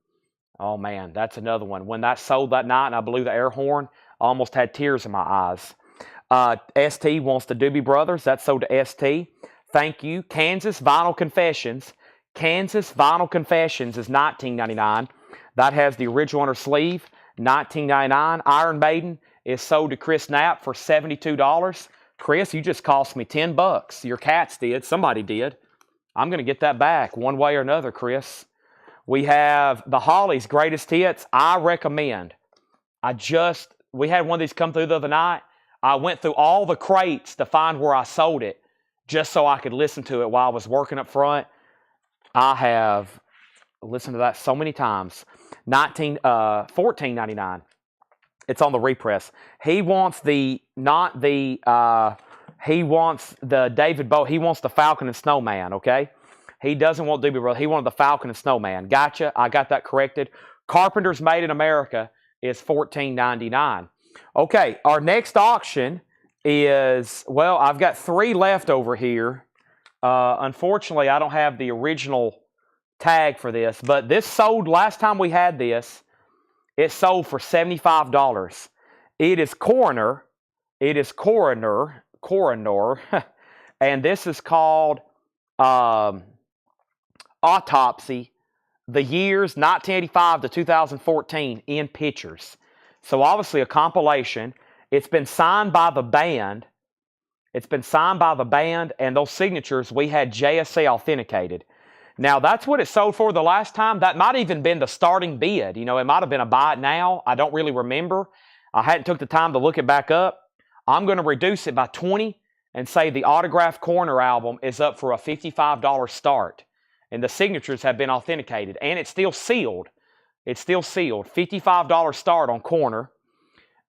Oh man, that's another one. When that sold that night and I blew the air horn, I almost had tears in my eyes. ST wants the Doobie Brothers. That's sold to ST. Thank you. Kansas Vinyl Confessions. Kansas Vinyl Confessions is $19.99. That has the original on her sleeve. $19.99. Iron Maiden is sold to Chris Knapp for $72. Chris, you just cost me $10. Your cats did. Somebody did. I'm going to get that back one way or another, Chris. We have the Hollies' Greatest Hits. I recommend. We had one of these come through the other night. I went through all the crates to find where I sold it just so I could listen to it while I was working up front. I have listened to that so many times. $14.99. It's on the repress. He wants the David Bowie. He wants the Falcon and Snowman, okay? He doesn't want Doobie Brothers. He wanted the Falcon and Snowman. Gotcha. I got that corrected. Carpenters Made in America is $14.99. Okay, our next auction is, well, I've got 3 left over here. Unfortunately, I don't have the original tag for this, but this sold last time we had this. It sold for $75. It is Coroner. And this is called Autopsy, the years 1985 to 2014 in pictures. So obviously a compilation. It's been signed by the band. And those signatures we had JSA authenticated. Now, that's what it sold for the last time. That might have even been the starting bid. You know, it might have been a buy it now. I don't really remember. I hadn't took the time to look it back up. I'm going to reduce it by 20 and say the Autograph Corner album is up for a $55 start. And the signatures have been authenticated. And it's still sealed. It's still sealed. $55 start on Corner.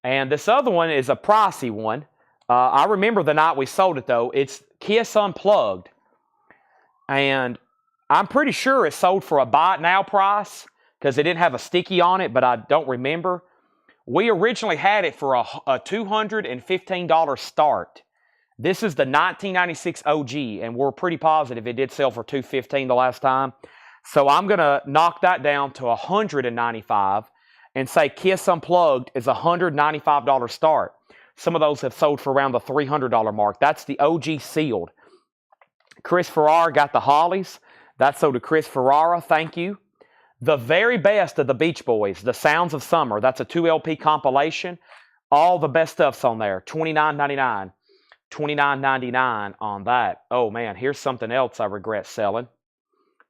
And this other one is a pricey one. I remember the night we sold it, though. It's Kiss Unplugged. And I'm pretty sure it sold for a buy it now price because it didn't have a sticky on it, but I don't remember. We originally had it for a $215 start. This is the 1996 OG, and we're pretty positive it did sell for $215 the last time. So I'm going to knock that down to $195 and say Kiss Unplugged is a $195 start. Some of those have sold for around the $300 mark. That's the OG sealed. Chris Ferrara got the Hollies. That sold to Chris Ferrara. Thank you. The very best of the Beach Boys, The Sounds of Summer. That's a 2 LP compilation. All the best stuff's on there. $29.99. $29.99 on that. Oh, man, here's something else I regret selling.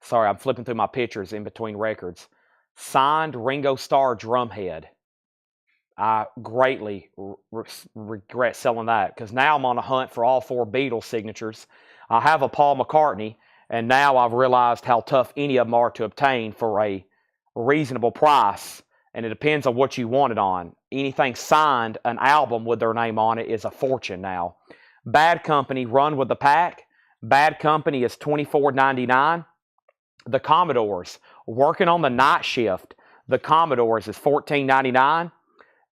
Sorry, I'm flipping through my pictures in between records. Signed Ringo Starr drumhead. I greatly regret selling that because now I'm on a hunt for all 4 Beatles signatures. I have a Paul McCartney, and now I've realized how tough any of them are to obtain for a reasonable price, and it depends on what you want it on. Anything signed, an album with their name on it, is a fortune now. Bad Company, Run with the Pack. Bad Company is $24.99. The Commodores, Working on the Night Shift. The Commodores is $14.99.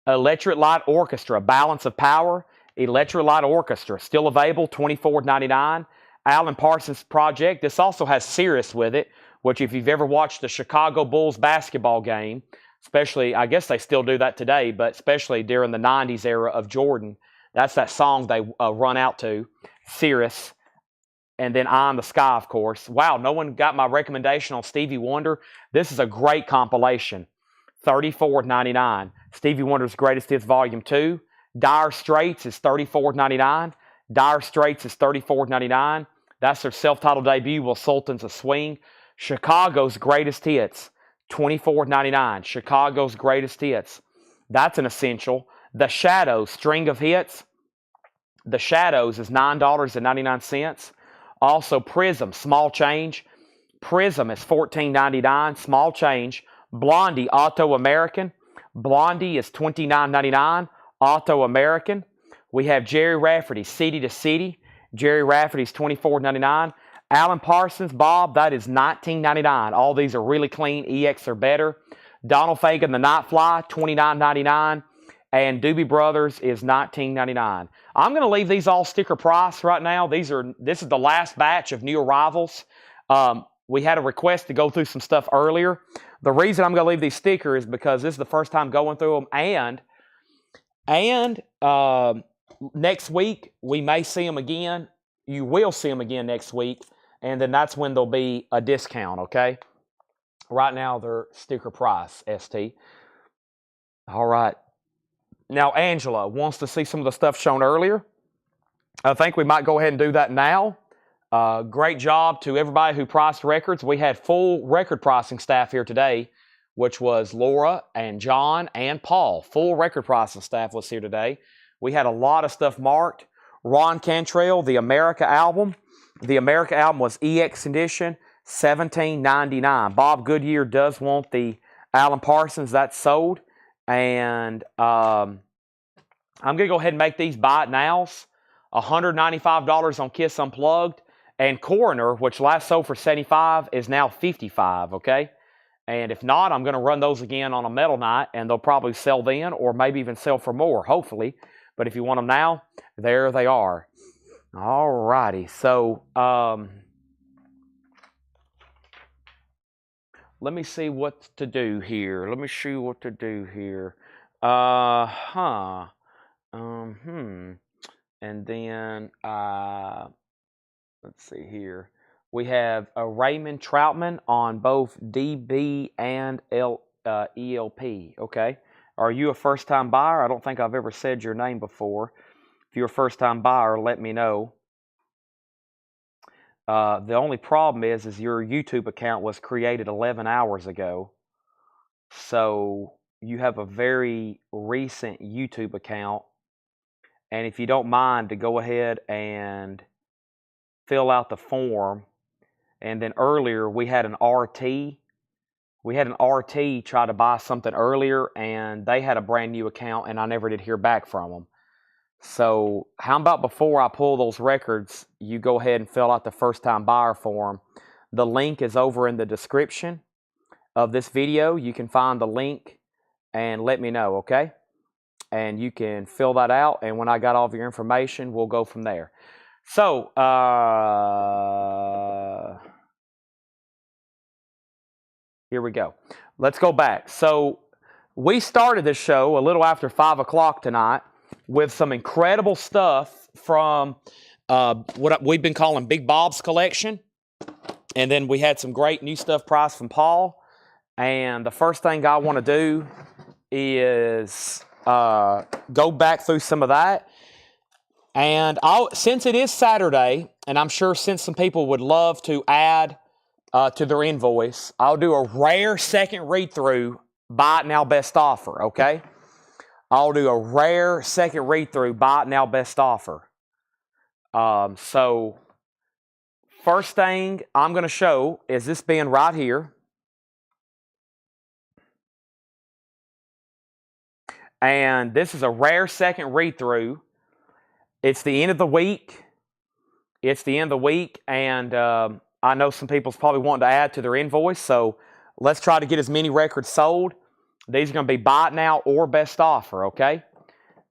Electric Light Orchestra, Balance of Power. Electric Light Orchestra, still available, $24.99. Alan Parsons Project. This also has Cirrus with it, which if you've ever watched the Chicago Bulls basketball game, especially, I guess they still do that today, but especially during the 90s era of Jordan, that's that song they run out to, Cirrus. And then Eye in the Sky, of course. Wow, no one got my recommendation on Stevie Wonder. This is a great compilation. $34.99. Stevie Wonder's Greatest Hits Volume 2. Dire Straits is $34.99. Dire Straits is $34.99. That's their self-titled debut with Sultans of Swing. Chicago's Greatest Hits, $24.99. Chicago's Greatest Hits. That's an essential. The Shadows, String of Hits. The Shadows is $9.99. Also, Prism, Small Change. Prism is $14.99, Small Change. Blondie, Auto American. Blondie is $29.99, Auto American. We have Jerry Rafferty, City to City. Jerry Rafferty's $24.99. Alan Parsons, Bob, that is $19.99. All these are really clean. EX are better. Donald Fagen, The Nightfly, $29.99. And Doobie Brothers is $19.99. I'm going to leave these all sticker price right now. This is the last batch of new arrivals. We had a request to go through some stuff earlier. The reason I'm going to leave these stickers is because this is the first time going through them. And next week, we may see them again. You will see them again next week. And then that's when there'll be a discount, okay? Right now, they're sticker price, ST. All right. Now, Angela wants to see some of the stuff shown earlier. I think we might go ahead and do that now. Great job to everybody who priced records. We had full record pricing staff here today, which was Laura and John and Paul. Full record pricing staff was here today. We had a lot of stuff marked. Ron Cantrell, the America album. The America album was EX edition, $17.99. Bob Goodyear does want the Alan Parsons. That's sold. And I'm going to go ahead and make these buy it nows. $195 on Kiss Unplugged. And Coroner, which last sold for $75, is now $55, okay? And if not, I'm going to run those again on a metal night, and they'll probably sell then, or maybe even sell for more, hopefully. But if you want them now, there they are. All righty. So, let me see what to do here. And then, let's see here. We have a Raymond Troutman on both DB and ELP. Okay. Are you a first-time buyer? I don't think I've ever said your name before. If you're a first-time buyer, let me know. The only problem is your YouTube account was created 11 hours ago. So you have a very recent YouTube account, and if you don't mind to go ahead and fill out the form. And then earlier we had an RT. We had an RT try to buy something earlier, and they had a brand new account, and I never did hear back from them. So how about before I pull those records, you go ahead and fill out the first-time buyer form. The link is over in the description of this video. You can find the link and let me know, okay? And you can fill that out, and when I got all of your information, we'll go from there. So, here we go. Let's go back. So, we started this show a little after 5 o'clock tonight with some incredible stuff from what we've been calling Big Bob's collection. And then we had some great new stuff priced from Paul. And the first thing I want to do is go back through some of that. And since it is Saturday, and I'm sure since some people would love to add to their invoice, I'll do a rare second read-through, buy it now, best offer, okay? I'll do a rare second read-through, buy it now, best offer. So, first thing I'm going to show is this bin right here. And this is a rare second read-through. It's the end of the week. It's the end of the week, and I know some people's probably wanting to add to their invoice, so let's try to get as many records sold. These are going to be buy it now or best offer, okay?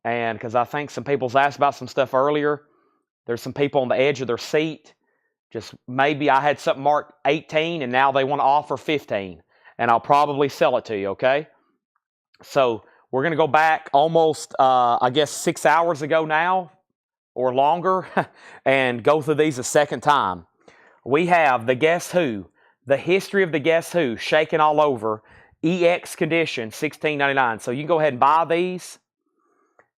And because I think some people's asked about some stuff earlier. There's some people on the edge of their seat. Just maybe I had something marked 18, and now they want to offer 15, and I'll probably sell it to you, okay? So we're going to go back almost, I guess, 6 hours ago now, or longer, and go through these a second time. We have the Guess Who, the history of the Guess Who, shaking all over, EX condition, $16.99. So you can go ahead and buy these.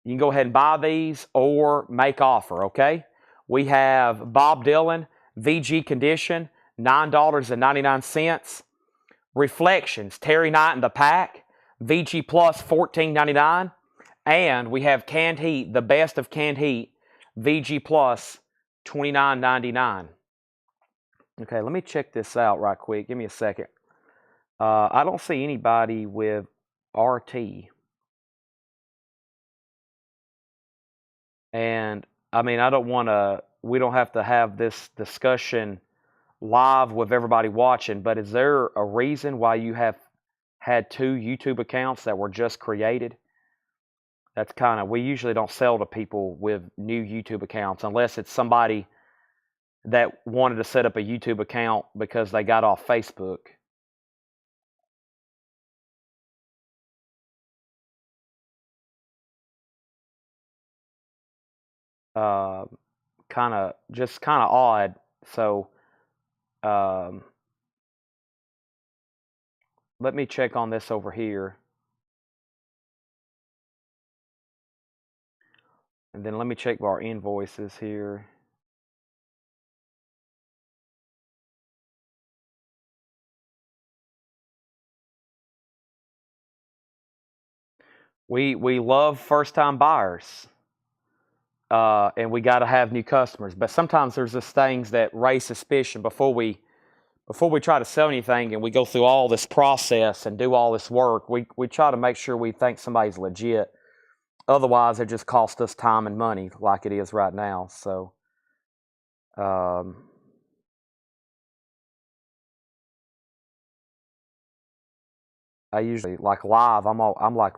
You can go ahead and buy these or make offer, okay? We have Bob Dylan, VG condition, $9.99. Reflections, Terry Knight and the Pack, VG Plus, $14.99. And we have Canned Heat, the best of Canned Heat, VG Plus, $29.99. Okay, let me check this out right quick. Give me a second. I don't see anybody with RT. And, I mean, we don't have to have this discussion live with everybody watching, but is there a reason why you have had 2 YouTube accounts that were just created? That's we usually don't sell to people with new YouTube accounts unless it's somebody that wanted to set up a YouTube account because they got off Facebook. Just kind of odd. So, let me check on this over here. And then let me check our invoices here. We love first-time buyers. And we got to have new customers. But sometimes there's just things that raise suspicion before we try to sell anything, and we go through all this process and do all this work. We try to make sure we think somebody's legit. Otherwise, it just costs us time and money like it is right now. So, I usually, like live, I'm like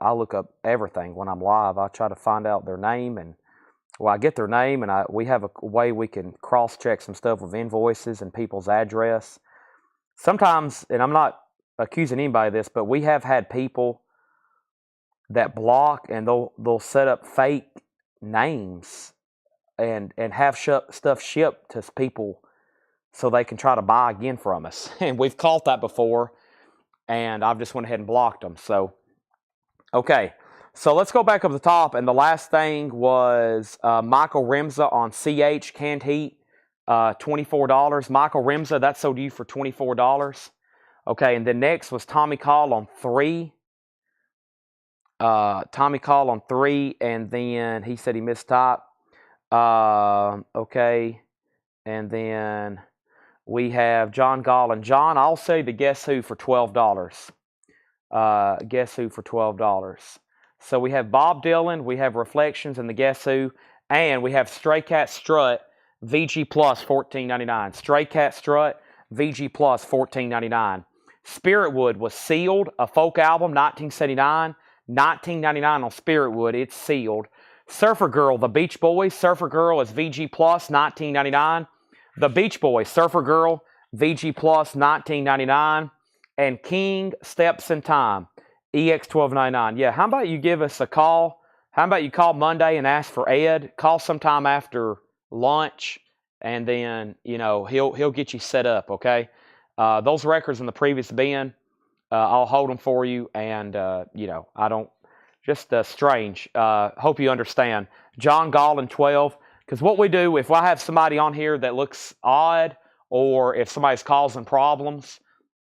I look up everything when I'm live. I try to find out their name, and I get their name, and we have a way we can cross-check some stuff with invoices and people's address. Sometimes, and I'm not accusing anybody of this, but we have had people that block, and they'll set up fake names and have stuff shipped to people so they can try to buy again from us. And we've caught that before, and I've just went ahead and blocked them. So, okay. So let's go back up the top, and the last thing was Michael Remza on CH Canned Heat, $24. Michael Remza, that sold you for $24. Okay, and then next was Tommy Call on 3. Tommy called on 3, and then he said he missed top. Okay. And then we have John Gallin. John, I'll say the Guess Who for $12. Guess Who for $12. So we have Bob Dylan, we have Reflections and the Guess Who, and we have Stray Cat Strut, VG Plus $14.99. Stray Cat Strut, VG Plus $14.99. Spiritwood was Sealed, a folk album, 1979. $19.99 on Spiritwood, it's sealed. Surfer Girl, The Beach Boys. Surfer Girl is VG Plus, $19.99. The Beach Boys, Surfer Girl, VG Plus, $19.99. And King, Steps in Time, EX $12.99. Yeah, how about you give us a call? How about you call Monday and ask for Ed? Call sometime after lunch, and then, he'll get you set up, okay? Those records in the previous bin, I'll hold them for you, and, I don't, just strange. Hope you understand. John Gallin, 12. Because what we do, if I have somebody on here that looks odd, or if somebody's causing problems,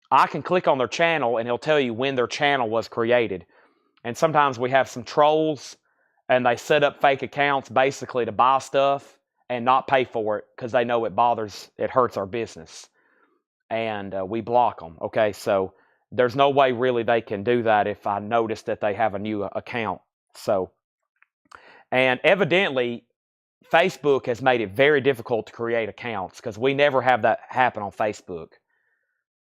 I can click on their channel and it'll tell you when their channel was created. And sometimes we have some trolls and they set up fake accounts basically to buy stuff and not pay for it because they know it hurts our business. And we block them. Okay, so there's no way really they can do that if I notice that they have a new account. So, and evidently, Facebook has made it very difficult to create accounts because we never have that happen on Facebook.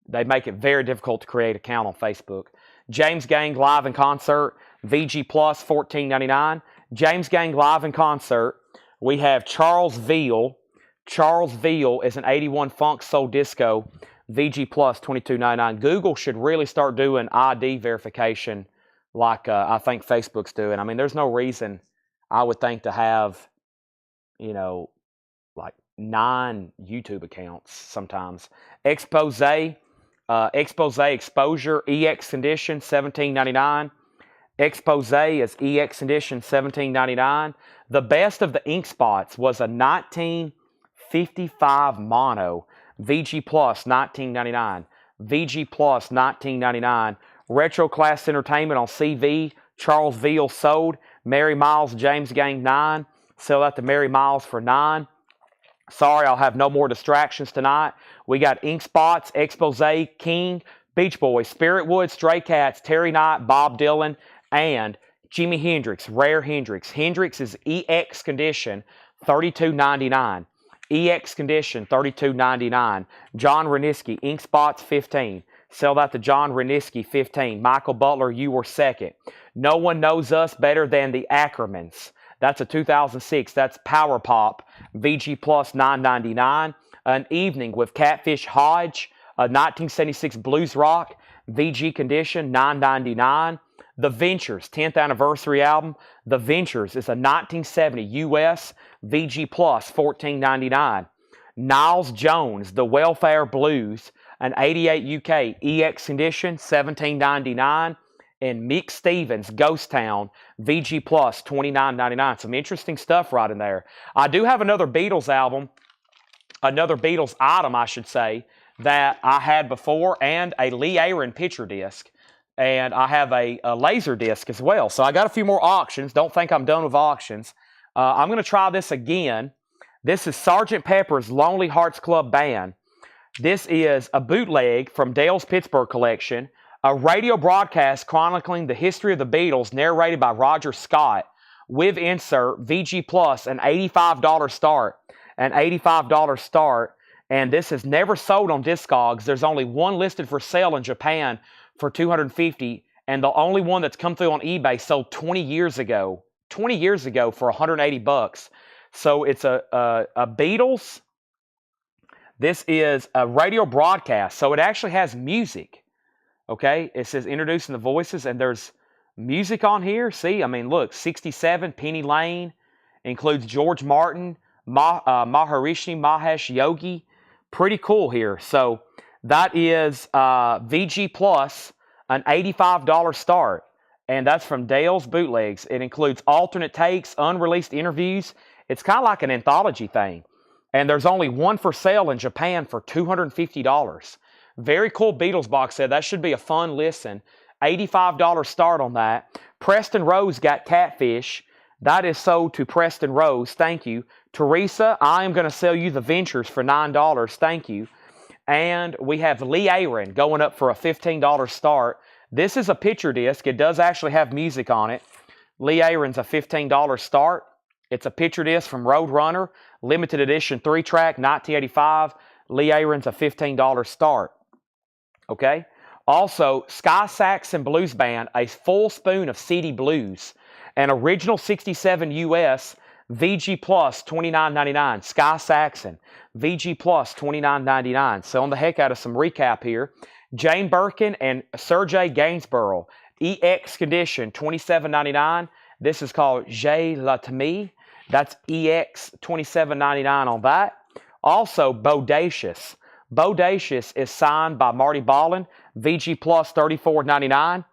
They make it very difficult to create an account on Facebook. James Gang Live in Concert, VG Plus, $14.99. James Gang Live in Concert. We have Charles Veal. Charles Veal is an 81 Funk Soul Disco, VG Plus, $22.99. Google should really start doing ID verification like I think Facebook's doing. I mean, there's no reason I would think to have, like 9 YouTube accounts sometimes. Expose Exposure, EX Condition, $17.99. Expose is EX Condition, $17.99. The best of the ink spots was a 1955 mono, VG Plus, $19.99. VG Plus, $19.99. Retro Class Entertainment on CV, Charles Veal sold. Mary Miles, James Gang, 9. Sell that to Mary Miles for 9. Sorry, I'll have no more distractions tonight. We got Ink Spots, Expose, King, Beach Boys, Spiritwood, Stray Cats, Terry Knight, Bob Dylan, and Jimi Hendrix, Rare Hendrix. Hendrix is EX Condition, $32.99. EX Condition, $32.99. John Reniski, Ink Spots, $15. Sell that to John Reniski, $15. Michael Butler, You Were Second. No One Knows Us Better Than the Ackermans. That's a 2006. That's Power Pop, VG Plus, $9.99. An Evening with Catfish Hodge, a 1976 blues rock, VG Condition, $9.99. The Ventures, 10th anniversary album. The Ventures is a 1970 US, VG Plus, $14.99. Niles Jones, The Welfare Blues, an 88 UK EX Condition, $17.99. And Mick Stevens, Ghost Town, VG Plus, $29.99. Some interesting stuff right in there. I do have another Beatles album, another Beatles item, I should say, that I had before, and a Lee Aaron picture disc. And I have a laser disc as well. So I got a few more auctions. Don't think I'm done with auctions. I'm going to try this again. This is Sgt. Pepper's Lonely Hearts Club Band. This is a bootleg from Dale's Pittsburgh collection. A radio broadcast chronicling the history of the Beatles, narrated by Roger Scott, with insert, VG Plus, an $85 start. An $85 start. And this is never sold on Discogs. There's only one listed for sale in Japan for $250, and the only one that's come through on eBay sold 20 years ago. 20 years ago for $180. So it's a Beatles. This is a radio broadcast, so it actually has music. Okay, it says introducing the voices, and there's music on here. See, I mean, look, 67, Penny Lane, includes George Martin, Maharishi Mahesh Yogi. Pretty cool here. So that is VG Plus, an $85 start, and that's from Dale's Bootlegs. It includes alternate takes, unreleased interviews. It's kind of like an anthology thing, and there's only one for sale in Japan for $250. Very cool Beatles box set. That should be a fun listen. $85 start on that. Preston Rose got Catfish. That is sold to Preston Rose. Thank you. Teresa, I am going to sell you the Ventures for $9. Thank you. And we have Lee Aaron going up for a $15 start. This is a picture disc. It does actually have music on it. Lee Aaron's a $15 start. It's a picture disc from Roadrunner, limited edition 3-track, 1985. Lee Aaron's a $15 start. Okay? Also, Sky Saxon Blues Band, a full spoon of CD blues. An original 67 US, VG Plus $29.99. Sky Saxon, VG Plus $29.99. Selling the heck out of some recap here. Jane Birkin and Sergey Gainsborough, EX condition $27.99. This is called J'ai la Tami. That's EX $27.99 on that. Also, Bodacious. Bodacious is signed by Marty Ballin, VG Plus $34.99.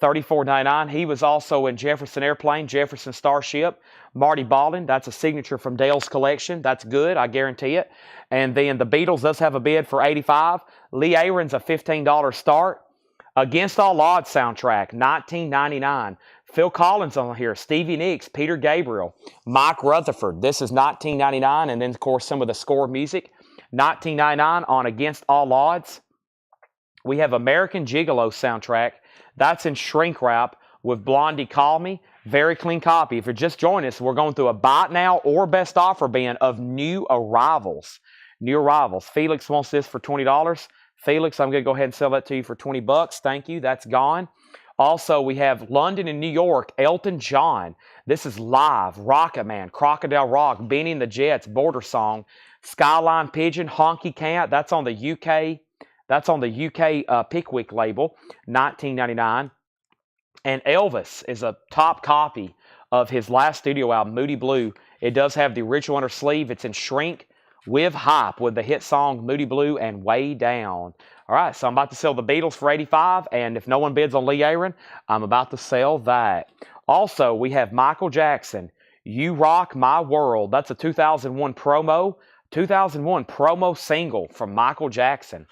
$34.99. He was also in Jefferson Airplane, Jefferson Starship. Marty Ballin, that's a signature from Dale's collection. That's good, I guarantee it. And then the Beatles does have a bid for $85. Lee Aaron's a $15 start. Against All Odds soundtrack, $19.99. Phil Collins on here, Stevie Nicks, Peter Gabriel, Mike Rutherford. This is $19.99. And then, of course, some of the score music. $19.99 on Against All Odds. We have American Gigolo soundtrack. That's in shrink wrap with Blondie Call Me. Very clean copy. If you're just joining us, we're going through a buy it now or best offer bin of new arrivals. New arrivals. Felix wants this for $20. Felix, I'm going to go ahead and sell that to you for $20. Thank you. That's gone. Also, we have London and New York, Elton John. This is live. Rocket Man, Crocodile Rock, Benny and the Jets, Border Song, Skyline Pigeon, Honky Cat. That's on the UK. That's on the UK Pickwick label, $19.99. And Elvis is a top copy of his last studio album, Moody Blue. It does have the original under sleeve. It's in shrink with hype with the hit song Moody Blue and Way Down. All right, so I'm about to sell the Beatles for $85, and if no one bids on Lee Aaron, I'm about to sell that. Also, we have Michael Jackson, You Rock My World. That's a 2001 promo single from Michael Jackson.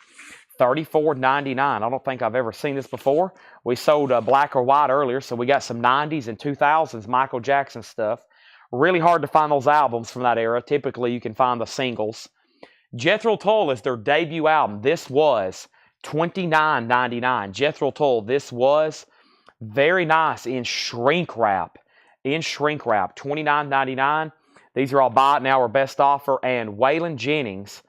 $34.99. I don't think I've ever seen this before. We sold Black or White earlier, so we got some 90s and 2000s Michael Jackson stuff. Really hard to find those albums from that era. Typically, you can find the singles. Jethro Tull is their debut album. This was $29.99. Jethro Tull, this was very nice in shrink wrap. $29.99. These are all buy it now or best offer. And Waylon Jennings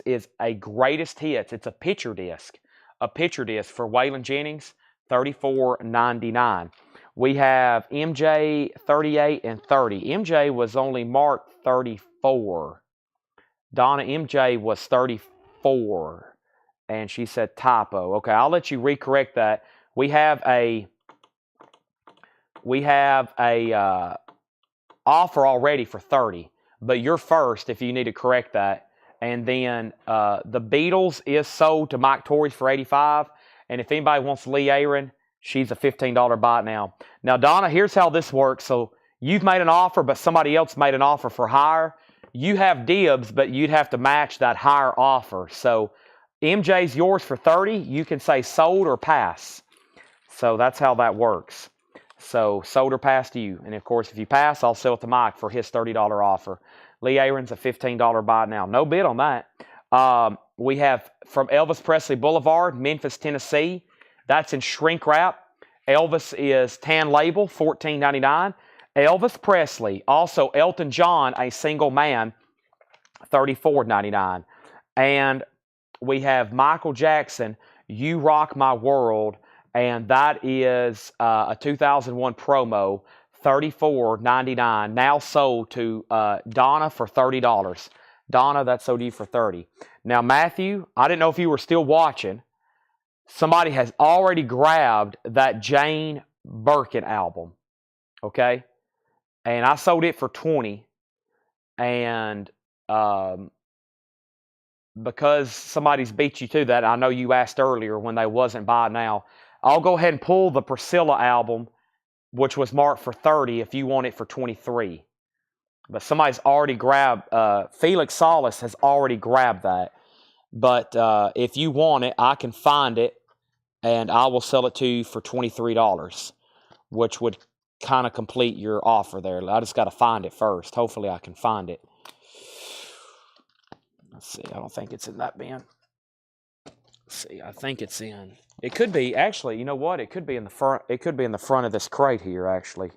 is a greatest hits. It's a picture disc for Waylon Jennings, $34.99. We have MJ 38 and 30. MJ was only marked 34. Donna, MJ was 34, and she said typo. Okay, I'll let you recorrect that. We have a offer already for 30, but you're first if you need to correct that. And then the Beatles is sold to Mike Torres for $85. And if anybody wants Lee Aaron, she's a $15 buy it now. Now, Donna, here's how this works. So you've made an offer, but somebody else made an offer for higher. You have dibs, but you'd have to match that higher offer. So MJ's yours for 30. You can say sold or pass. So that's how that works. So sold or pass to you. And, of course, if you pass, I'll sell it to Mike for his $30 offer. Lee Aaron's a $15 buy it now. No bid on that. We have from Elvis Presley Boulevard, Memphis, Tennessee. That's in shrink wrap. Elvis is tan label, $14.99. Elvis Presley, also Elton John, A Single Man, $34.99. And we have Michael Jackson, You Rock My World, and that is a 2001 promo, $34.99, now sold to Donna for $30. Donna, that's sold to you for $30. Now, Matthew, I didn't know if you were still watching. Somebody has already grabbed that Jane Birkin album, okay? And I sold it for $20. And because somebody's beat you to that, I know you asked earlier when they wasn't buy now, I'll go ahead and pull the Priscilla album, which was marked for $30 if you want it for $23. But somebody's already grabbed, Felix Solis has already grabbed that. But if you want it, I can find it, and I will sell it to you for $23. which would kind of complete your offer there. I just got to find it first. Hopefully I can find it. Let's see. I don't think it's in that bin. Let's see. I think it's in. It could be actually. You know what? It could be in the front. It could be in the front of this crate here. Actually,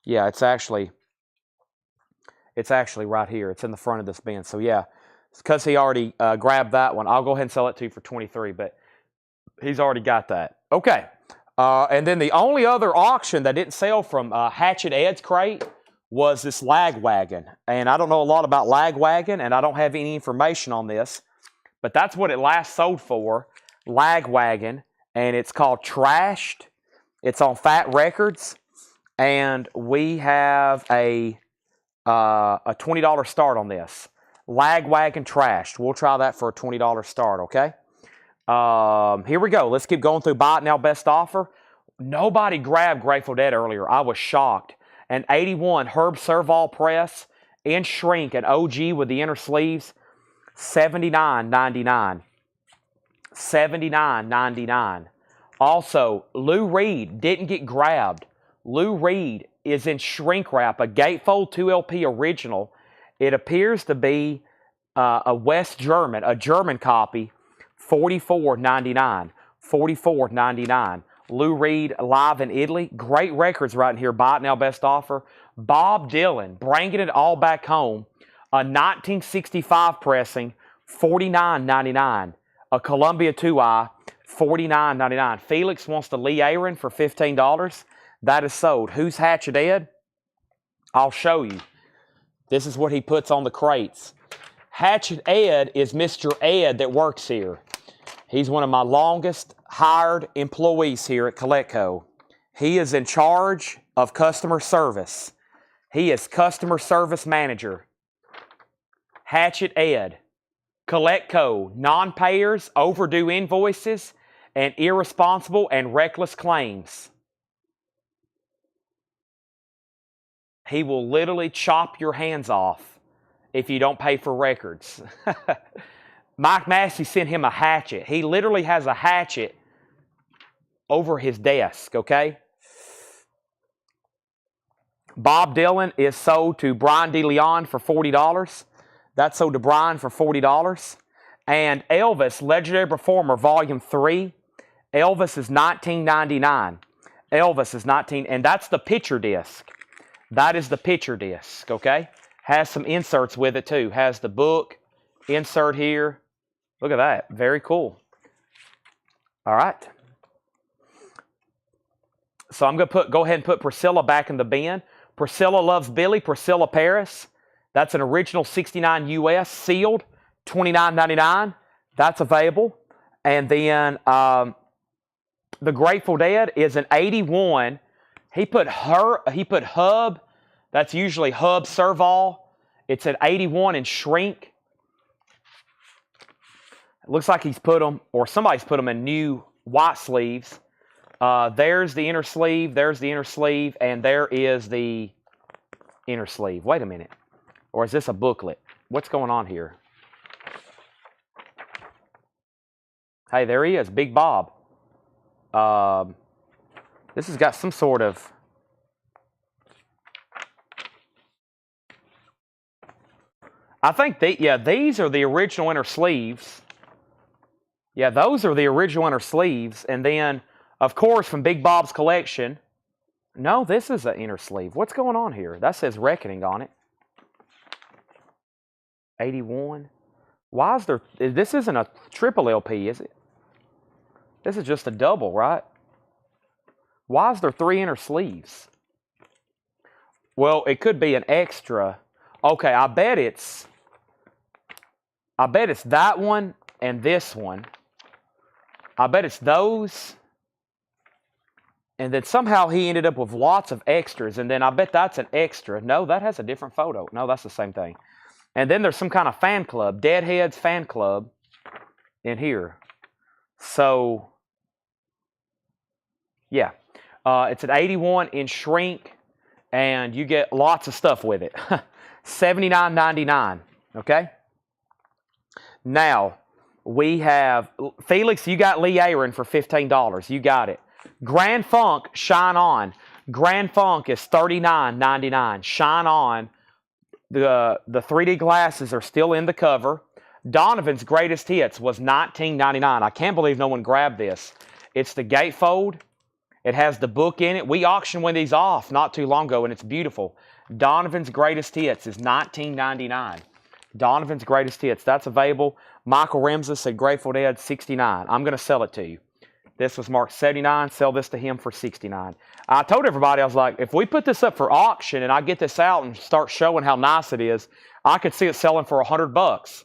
yeah. It's actually right here. It's in the front of this bin. So yeah, it's because he already grabbed that one. I'll go ahead and sell it to you for $23, but he's already got that. Okay. And then the only other auction that didn't sell from Hatchet Ed's crate was this Lagwagon. And I don't know a lot about Lagwagon, and I don't have any information on this, but that's what it last sold for, Lagwagon, and it's called Trashed. It's on Fat Records, and we have a $20 start on this. Lagwagon Trashed. We'll try that for a $20 start, okay? Here we go. Let's keep going through Buy It Now Best Offer. Nobody grabbed Grateful Dead earlier. I was shocked. An 81 Herb Serval press in shrink, an OG with the inner sleeves, $79.99. $79.99. Also, Lou Reed didn't get grabbed. Lou Reed is in shrink wrap, a gatefold 2LP original. It appears to be a German copy, $44.99. $44.99. Lou Reed live in Italy. Great records right in here. Buy It Now Best Offer. Bob Dylan, bringing it all back home. A 1965 pressing, $49.99. A Columbia 2i, $49.99. Felix wants the Lee Aaron for $15. That is sold. Who's Hatchet Ed? I'll show you. This is what he puts on the crates. Hatchet Ed is Mr. Ed that works here. He's one of my longest hired employees here at Coletco. He is in charge of customer service. He is customer service manager. Hatchet Ed. Coletco, non-payers, overdue invoices, and irresponsible and reckless claims. He will literally chop your hands off if you don't pay for records. Mike Massey sent him a hatchet. He literally has a hatchet over his desk, okay? Bob Dylan is sold to Brian DeLeon for $40. That's sold to Brian for $40. And Elvis, Legendary Performer, Volume 3. Elvis is $19.99. Elvis is $19, and that's the picture disc. That is the picture disc, okay? Has some inserts with it too. Has the book, insert here. Look at that. Very cool. All right. So I'm going to go ahead and put Priscilla back in the bin. Priscilla Loves Billy, Priscilla Paris. That's an original 69 US, sealed, $29.99. That's available. And then the Grateful Dead is an 81. He put Hub. That's usually Hub Serval. It's an 81 in shrink. It looks like he's put them, or somebody's put them in new white sleeves. There's the inner sleeve, there's the inner sleeve, and there is the inner sleeve. Wait a minute. Or is this a booklet? What's going on here? Hey, there he is, Big Bob. This has got some sort of... I think, these are the original inner sleeves. Yeah, those are the original inner sleeves. And then, of course, from Big Bob's collection... No, this is an inner sleeve. What's going on here? That says Reckoning on it. 81. Why is there... This isn't a triple LP, is it? This is just a double, right? Why is there 3 inner sleeves? Well, it could be an extra. Okay, I bet it's that one and this one. I bet it's those. And then somehow he ended up with lots of extras. And then I bet that's an extra. No, that has a different photo. No, that's the same thing. And then there's some kind of fan club. Deadheads fan club in here. So, yeah. It's an 81 in shrink. And you get lots of stuff with it. $79.99. Okay? Now, we have... Felix, you got Lee Aaron for $15. You got it. Grand Funk, Shine On. Grand Funk is $39.99. Shine On. The 3D glasses are still in the cover. Donovan's Greatest Hits was $19.99. I can't believe no one grabbed this. It's the gatefold. It has the book in it. We auctioned one of these off not too long ago, and it's beautiful. Donovan's Greatest Hits is $19.99. Donovan's Greatest Hits. That's available. Michael Remza said Grateful Dead, $69. I'm going to sell it to you. This was marked $79. Sell this to him for $69. I told everybody, I was like, if we put this up for auction and I get this out and start showing how nice it is, I could see it selling for $100.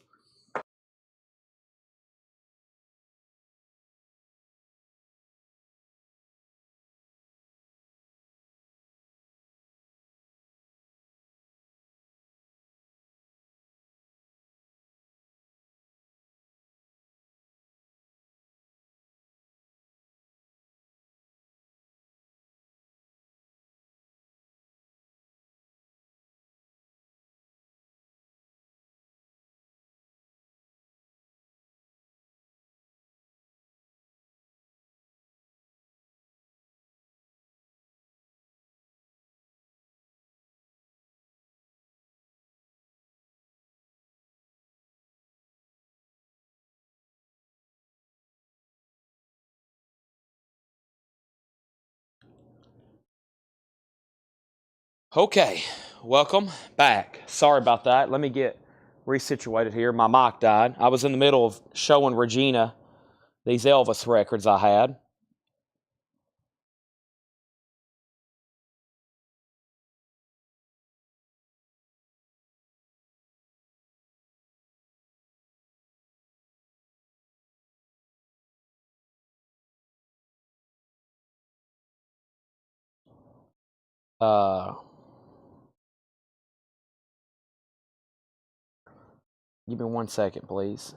Okay, welcome back. Sorry about that. Let me get resituated here. My mic died. I was in the middle of showing Regina these Elvis records I had. Give me 1 second, please.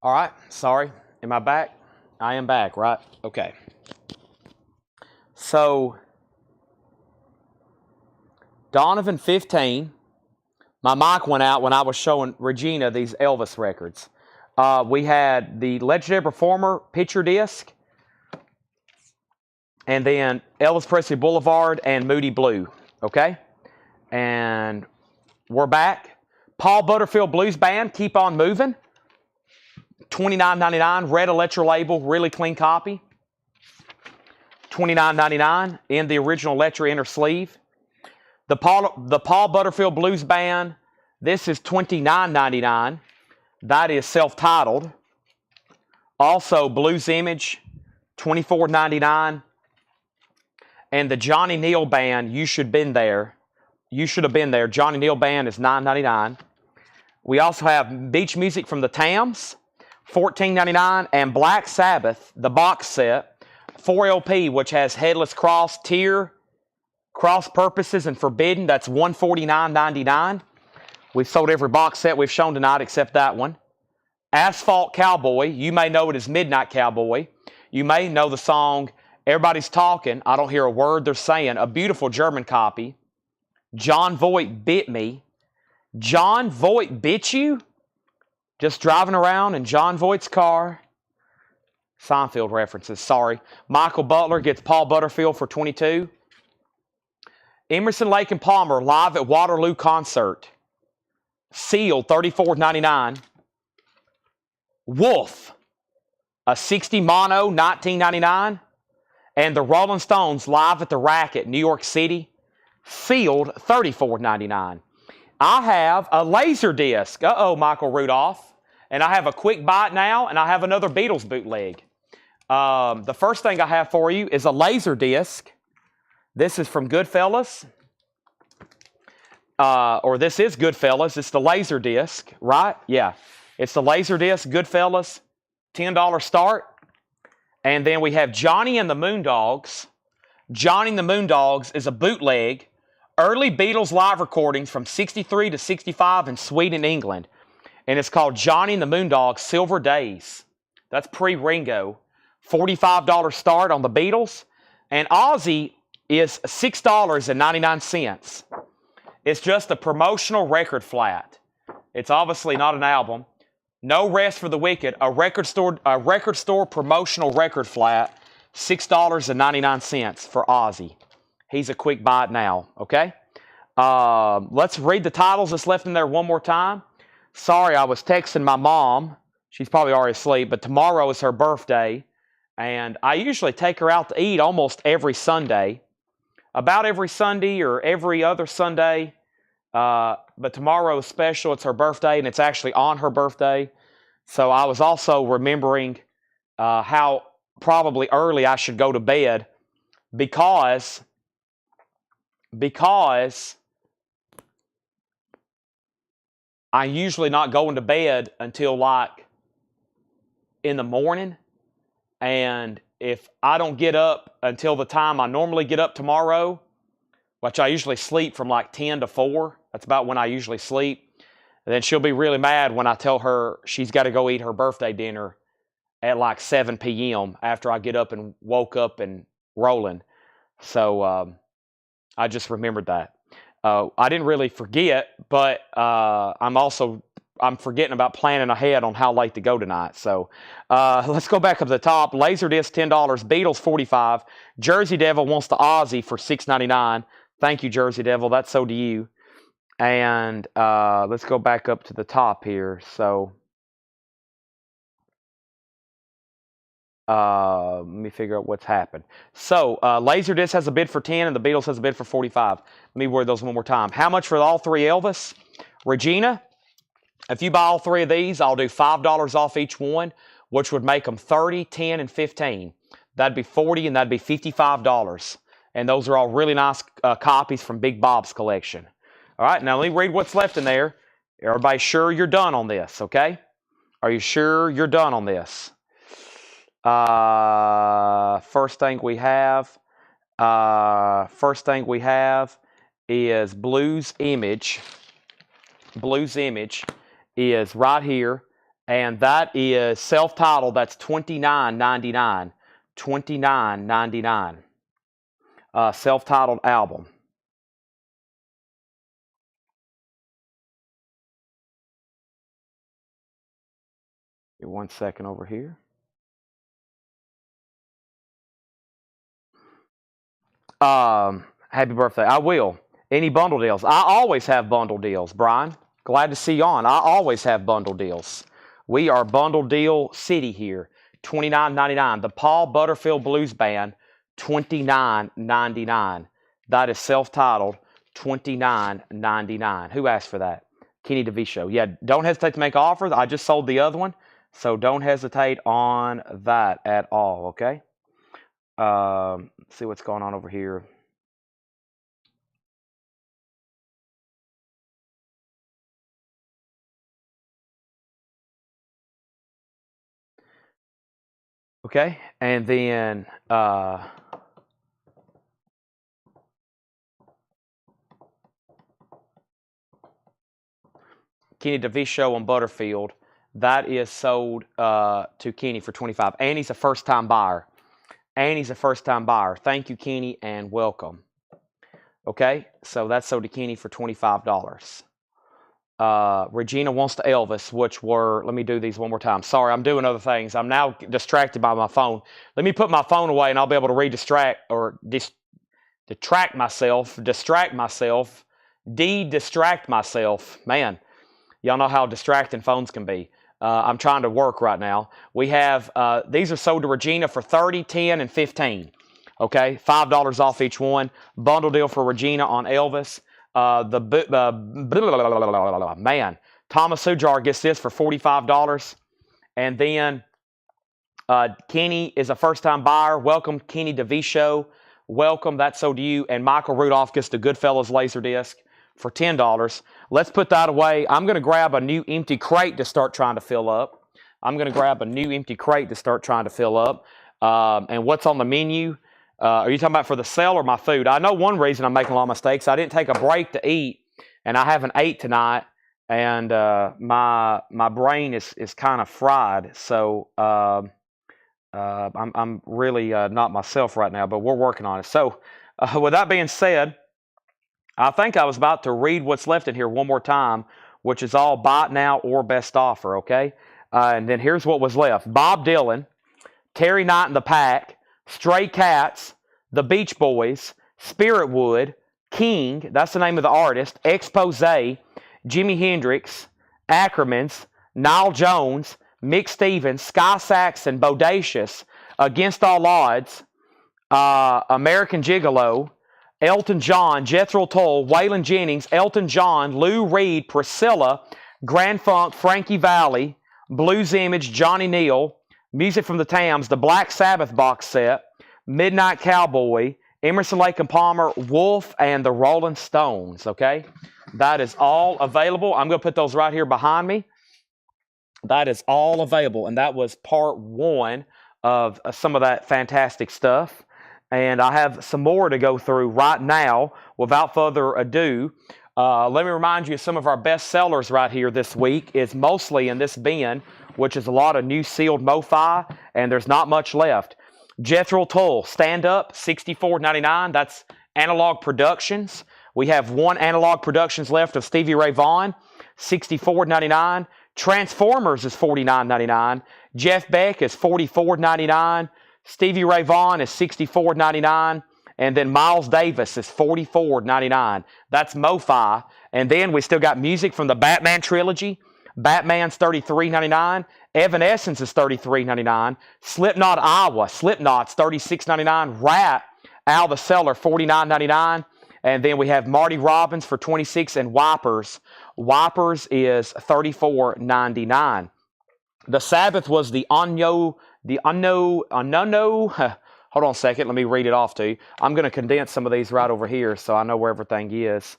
All right, sorry. Am I back? I am back, right? Okay. So, Donovan 15. My mic went out when I was showing Regina these Elvis records. We had the Legendary Performer picture disc, and then Elvis Presley Boulevard and Moody Blue. Okay? And we're back. Paul Butterfield Blues Band, Keep On Moving. $29.99, red Electra label, really clean copy. $29.99 in the original Electra inner sleeve. The Paul Butterfield Blues Band, this is $29.99. That is self-titled. Also, Blues Image, $24.99. And the Johnny Neal Band, You Should Have Been There. You Should Have Been There. Johnny Neal Band is $9.99. We also have Beach Music from the Tams, $14.99, and Black Sabbath, the box set, 4LP, which has Headless Cross, Tear, Cross Purposes, and Forbidden. That's $149.99. We've sold every box set we've shown tonight except that one. Asphalt Cowboy, you may know it as Midnight Cowboy. You may know the song Everybody's Talking, I Don't Hear a Word They're Saying, a beautiful German copy. John Voight Bit Me. John Voight bit you? Just driving around in John Voight's car. Seinfeld references, sorry. Michael Butler gets Paul Butterfield for $22. Emerson, Lake and Palmer live at Waterloo concert. Sealed, $34.99. Wolf, a 60 mono, $19.99. And the Rolling Stones live at the Rack at New York City. Sealed, $34.99. I have a laser disc. Michael Rudolph. And I have a Quick Bite now, and I have another Beatles bootleg. The first thing I have for you is a laser disc. This is from Goodfellas. This is Goodfellas. It's the laser disc, right? Yeah. It's the laser disc, Goodfellas, $10 start. And then we have Johnny and the Moondogs. Johnny and the Moondogs is a bootleg early Beatles live recordings from 63 to 65 in Sweden, England. And it's called Johnny and the Moondogs, Silver Days. That's pre-Ringo. $45 start on the Beatles. And Ozzy is $6.99. It's just a promotional record flat. It's obviously not an album. No Rest for the Wicked, a record store promotional record flat, $6.99 for Ozzy. He's a quick buy it now, okay? Let's read the titles that's left in there one more time. Sorry, I was texting my mom. She's probably already asleep, but tomorrow is her birthday, and I usually take her out to eat almost every Sunday, about every Sunday or every other Sunday. But tomorrow is special. It's her birthday, and it's actually on her birthday. So I was also remembering how probably early I should go to bed because I'm usually not going to bed until like in the morning. And if I don't get up until the time I normally get up tomorrow, which I usually sleep from like 10 to 4. That's about when I usually sleep. And then she'll be really mad when I tell her she's got to go eat her birthday dinner at like 7 p.m. after I get up and woke up and rolling. So I just remembered that. I didn't really forget, but I'm forgetting about planning ahead on how late to go tonight. So let's go back up to the top. Laserdisc, $10. Beatles, $45. Jersey Devil wants the Ozzy for $6.99. Thank you, Jersey Devil. That's so do you. And let's go back up to the top here. So let me figure out what's happened. So Laserdisc has a bid for 10 and the Beatles has a bid for 45. Let me word those one more time. How much for all three Elvis? Regina, if you buy all three of these, I'll do $5 off each one, which would make them 30, 10, and 15. That'd be 40 and that'd be $55. And those are all really nice copies from Big Bob's collection. All right, now let me read what's left in there. Everybody sure you're done on this, okay? Are you sure you're done on this? First thing we have is Blues Image. Blues Image is right here, and that is self-titled. That's $29.99. $29.99. Self-titled album. Give 1 second over here. Happy birthday. I will. Any bundle deals? I always have bundle deals, Brian. Glad to see you on. I always have bundle deals. We are bundle deal city here. $29.99. The Paul Butterfield Blues Band, $29.99. That is self-titled, $29.99. Who asked for that? Kenny DeVito. Yeah, don't hesitate to make offers. I just sold the other one, so don't hesitate on that at all, okay? See what's going on over here. Okay, and then Kenny DeVito on Butterfield. That is sold to Kenny for $25. Annie's a first-time buyer. Annie's a first-time buyer. Thank you, Kenny, and welcome. Okay, so that's sold to Kenny for $25. Regina wants to Elvis, which were, let me do these one more time. Sorry, I'm doing other things. I'm now distracted by my phone. Let me put my phone away and I'll be able to distract myself. Man, y'all know how distracting phones can be. I'm trying to work right now. We have, these are sold to Regina for 30, 10, and 15. Okay, $5 off each one. Bundle deal for Regina on Elvis. Man, Thomas Sujar gets this for $45. And then Kenny is a first-time buyer. Welcome, Kenny DeVito. Welcome, that's so do you. And Michael Rudolph gets the Goodfellas Laserdisc for $10. Let's put that away. I'm going to grab a new empty crate to start trying to fill up. And what's on the menu? Are you talking about for the sale or my food? I know one reason I'm making a lot of mistakes. I didn't take a break to eat, and I haven't ate tonight, and my brain is kind of fried. So I'm really not myself right now, but we're working on it. So with that being said, I think I was about to read what's left in here one more time, which is all buy it now or best offer. Okay, and then here's what was left: Bob Dylan, Terry Knight and the Pack, Stray Cats, The Beach Boys, Spirit Wood, King, that's the name of the artist, Expose, Jimi Hendrix, Ackermans, Nile Jones, Mick Stevens, Sky Saxon, Bodacious, Against All Odds, American Gigolo, Elton John, Jethro Tull, Waylon Jennings, Elton John, Lou Reed, Priscilla, Grand Funk, Frankie Valli, Blues Image, Johnny Neal, Music from the Tams, the Black Sabbath box set, Midnight Cowboy, Emerson, Lake and Palmer, Wolf, and the Rolling Stones, okay? That is all available. I'm going to put those right here behind me. That is all available, and that was part one of some of that fantastic stuff. And I have some more to go through right now. Without further ado, let me remind you of some of our best sellers right here this week. Is mostly in this bin, which is a lot of new sealed Mofi, and there's not much left. Jethro Tull, Stand Up, $64.99. That's Analog Productions. We have one Analog Productions left of Stevie Ray Vaughan, $64.99. Transformers is $49.99. Jeff Beck is $44.99. Stevie Ray Vaughan is $64.99. And then Miles Davis is $44.99. That's Mofi. And then we still got music from the Batman trilogy. Batman's $33.99. Evanescence is $33.99. Slipknot Iowa. Slipknot's $36.99. Rat, Al the Seller, $49.99. And then we have Marty Robbins for $26 and Wipers. Wipers is $34.99. The Sabbath was the Hold on a second, let me read it off to you. I'm going to condense some of these right over here so I know where everything is.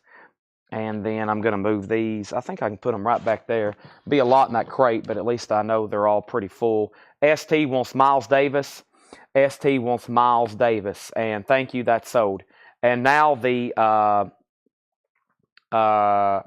And then I'm going to move these. I think I can put them right back there. Be a lot in that crate, but at least I know they're all pretty full. ST wants Miles Davis. ST wants Miles Davis. And thank you, that's sold. And now the Miles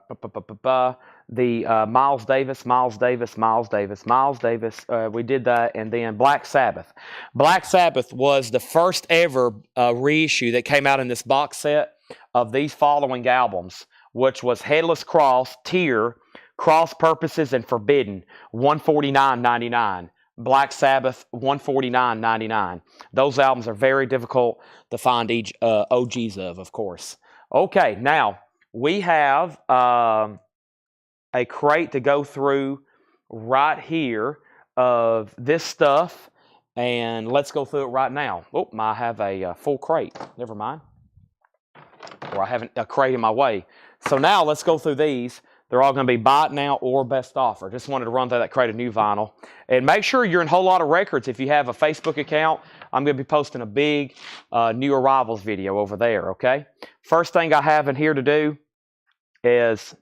Davis. We did that, and then Black Sabbath. Black Sabbath was the first ever reissue that came out in this box set of these following albums, which was Headless Cross, Tear, Cross Purposes, and Forbidden, $149.99. Black Sabbath, $149.99. Those albums are very difficult to find each OGs of course. Okay, now we have a crate to go through right here of this stuff, and let's go through it right now. Oh, I have a full crate. Never mind. Or I have a crate in my way. So now let's go through these. They're all going to be buy it now or best offer. Just wanted to run through that crate of new vinyl. And make sure you're in Whole Lot of Records. If you have a Facebook account, I'm going to be posting a big new arrivals video over there, okay? First thing I have in here to do is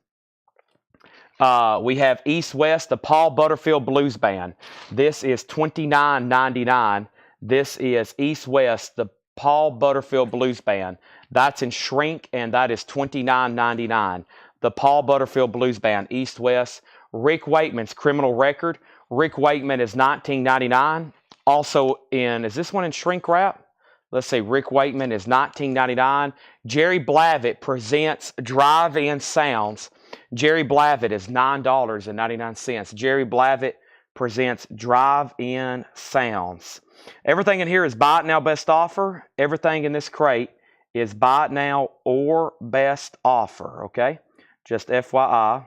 we have East West, the Paul Butterfield Blues Band. This is $29.99. This is East West, the Paul Butterfield Blues Band. That's in shrink, and that is $29.99. The Paul Butterfield Blues Band, East West. Rick Wakeman's Criminal Record. Rick Wakeman is $19.99. Also is this one in shrink wrap? Let's see, Rick Wakeman is $19.99. Jerry Blavitt presents Drive-In Sounds. Jerry Blavitt is $9.99. Jerry Blavitt presents Drive-In Sounds. Everything in here is buy it now, best offer. Everything in this crate is buy it now or best offer, okay? Just FYI.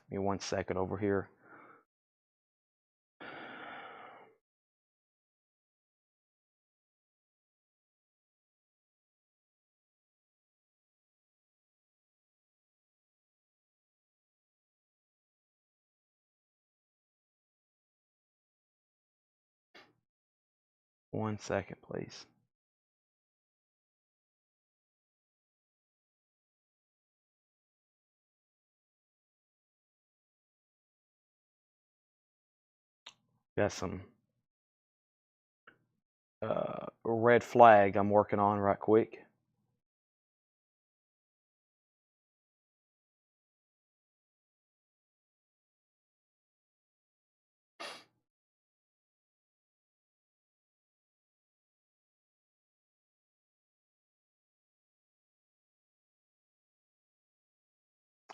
Give me 1 second over here. One second, please. Got some red flag I'm working on right quick.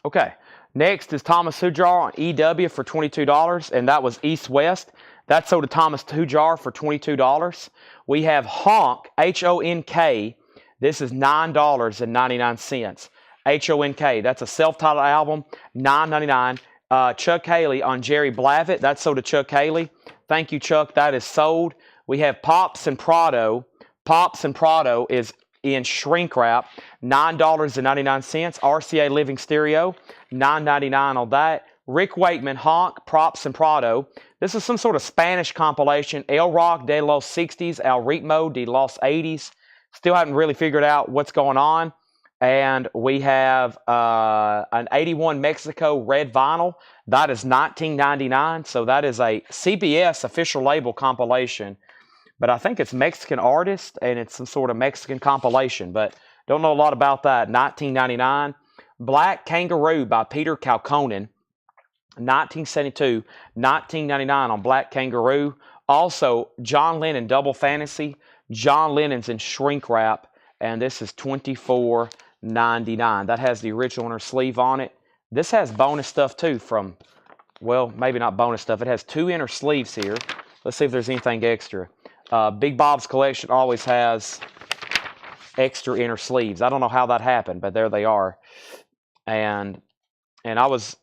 Okay, next is Thomas Hujar on EW for $22, and that was East-West. That sold to Thomas Hujar for $22. We have Honk, H-O-N-K. This is $9.99. H-O-N-K. That's a self-titled album, $9.99. Chuck Haley on Jerry Blavitt. That's sold to Chuck Haley. Thank you, Chuck. That is sold. We have Pops and Prado. Pops and Prado is in shrink wrap, $9.99. RCA Living Stereo, $9.99 on that. Rick Wakeman, Honk, Props and Prado. This is some sort of Spanish compilation. El Rock de los 60s, El Ritmo de los 80s. Still haven't really figured out what's going on. And we have an 81 Mexico red vinyl. That is $19.99. So that is a CBS official label compilation. But I think it's Mexican artist, and it's some sort of Mexican compilation. But don't know a lot about that. $19.99. Black Kangaroo by Peter Kalkonen, $19.72. $19.99 on Black Kangaroo. Also, John Lennon Double Fantasy. John Lennon's in shrink wrap, and this is $24.99. That has the original inner sleeve on it. This has bonus stuff too from, well, maybe not bonus stuff. It has 2 inner sleeves here. Let's see if there's anything extra. Big Bob's Collection always has extra inner sleeves. I don't know how that happened, but there they are. And I was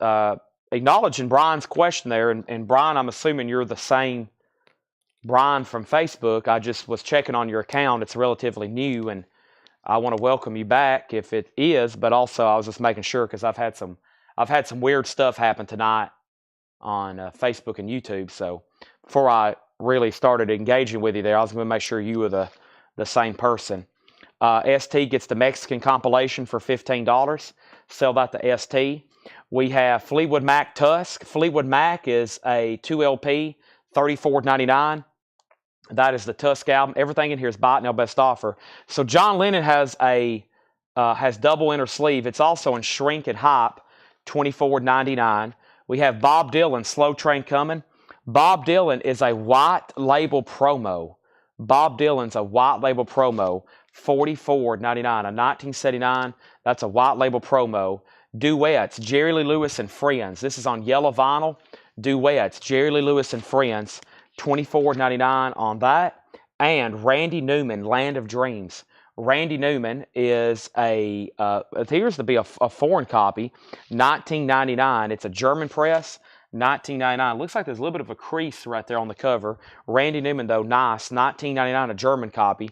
acknowledging Brian's question there. And Brian, I'm assuming you're the same Brian from Facebook. I just was checking on your account. It's relatively new, and I want to welcome you back if it is. But also, I was just making sure because I've had some weird stuff happen tonight on Facebook and YouTube. So before I really started engaging with you there, I was going to make sure you were the same person. ST gets the Mexican compilation for $15. Sell that to ST. We have Fleetwood Mac Tusk. Fleetwood Mac is a 2 LP, $34.99. That is the Tusk album. Everything in here is bought now best offer. So John Lennon has double inner sleeve. It's also in shrink and hop, $24.99. We have Bob Dylan, Slow Train Coming. Bob Dylan is a white label promo. Bob Dylan's a white label promo, $44.99. A 1979, that's a white label promo. Duets, Jerry Lee Lewis and Friends. This is on yellow vinyl. Duets, Jerry Lee Lewis and Friends, $24.99 on that. And Randy Newman, Land of Dreams. Randy Newman is appears to be a foreign copy, $19.99. It's a German press. $19.99. Looks like there's a little bit of a crease right there on the cover. Randy Newman, though, nice. $19.99, a German copy.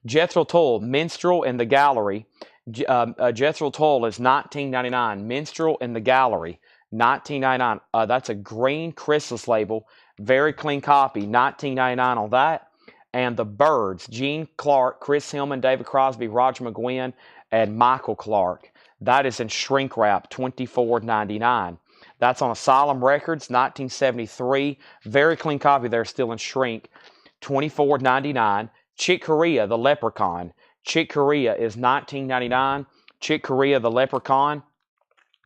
Jethro Tull, Minstrel in the Gallery. Jethro Tull is $19.99. Minstrel in the Gallery, $19.99. That's a green Chrysalis label. Very clean copy. $19.99 on that. And the Byrds, Gene Clark, Chris Hillman, David Crosby, Roger McGuinn, and Michael Clark. That is in shrink wrap, $24.99. That's on Asylum Records, 1973. Very clean copy there, still in shrink. $24.99. Chick Corea, the Leprechaun. Chick Corea is $19.99. Chick Corea, the Leprechaun.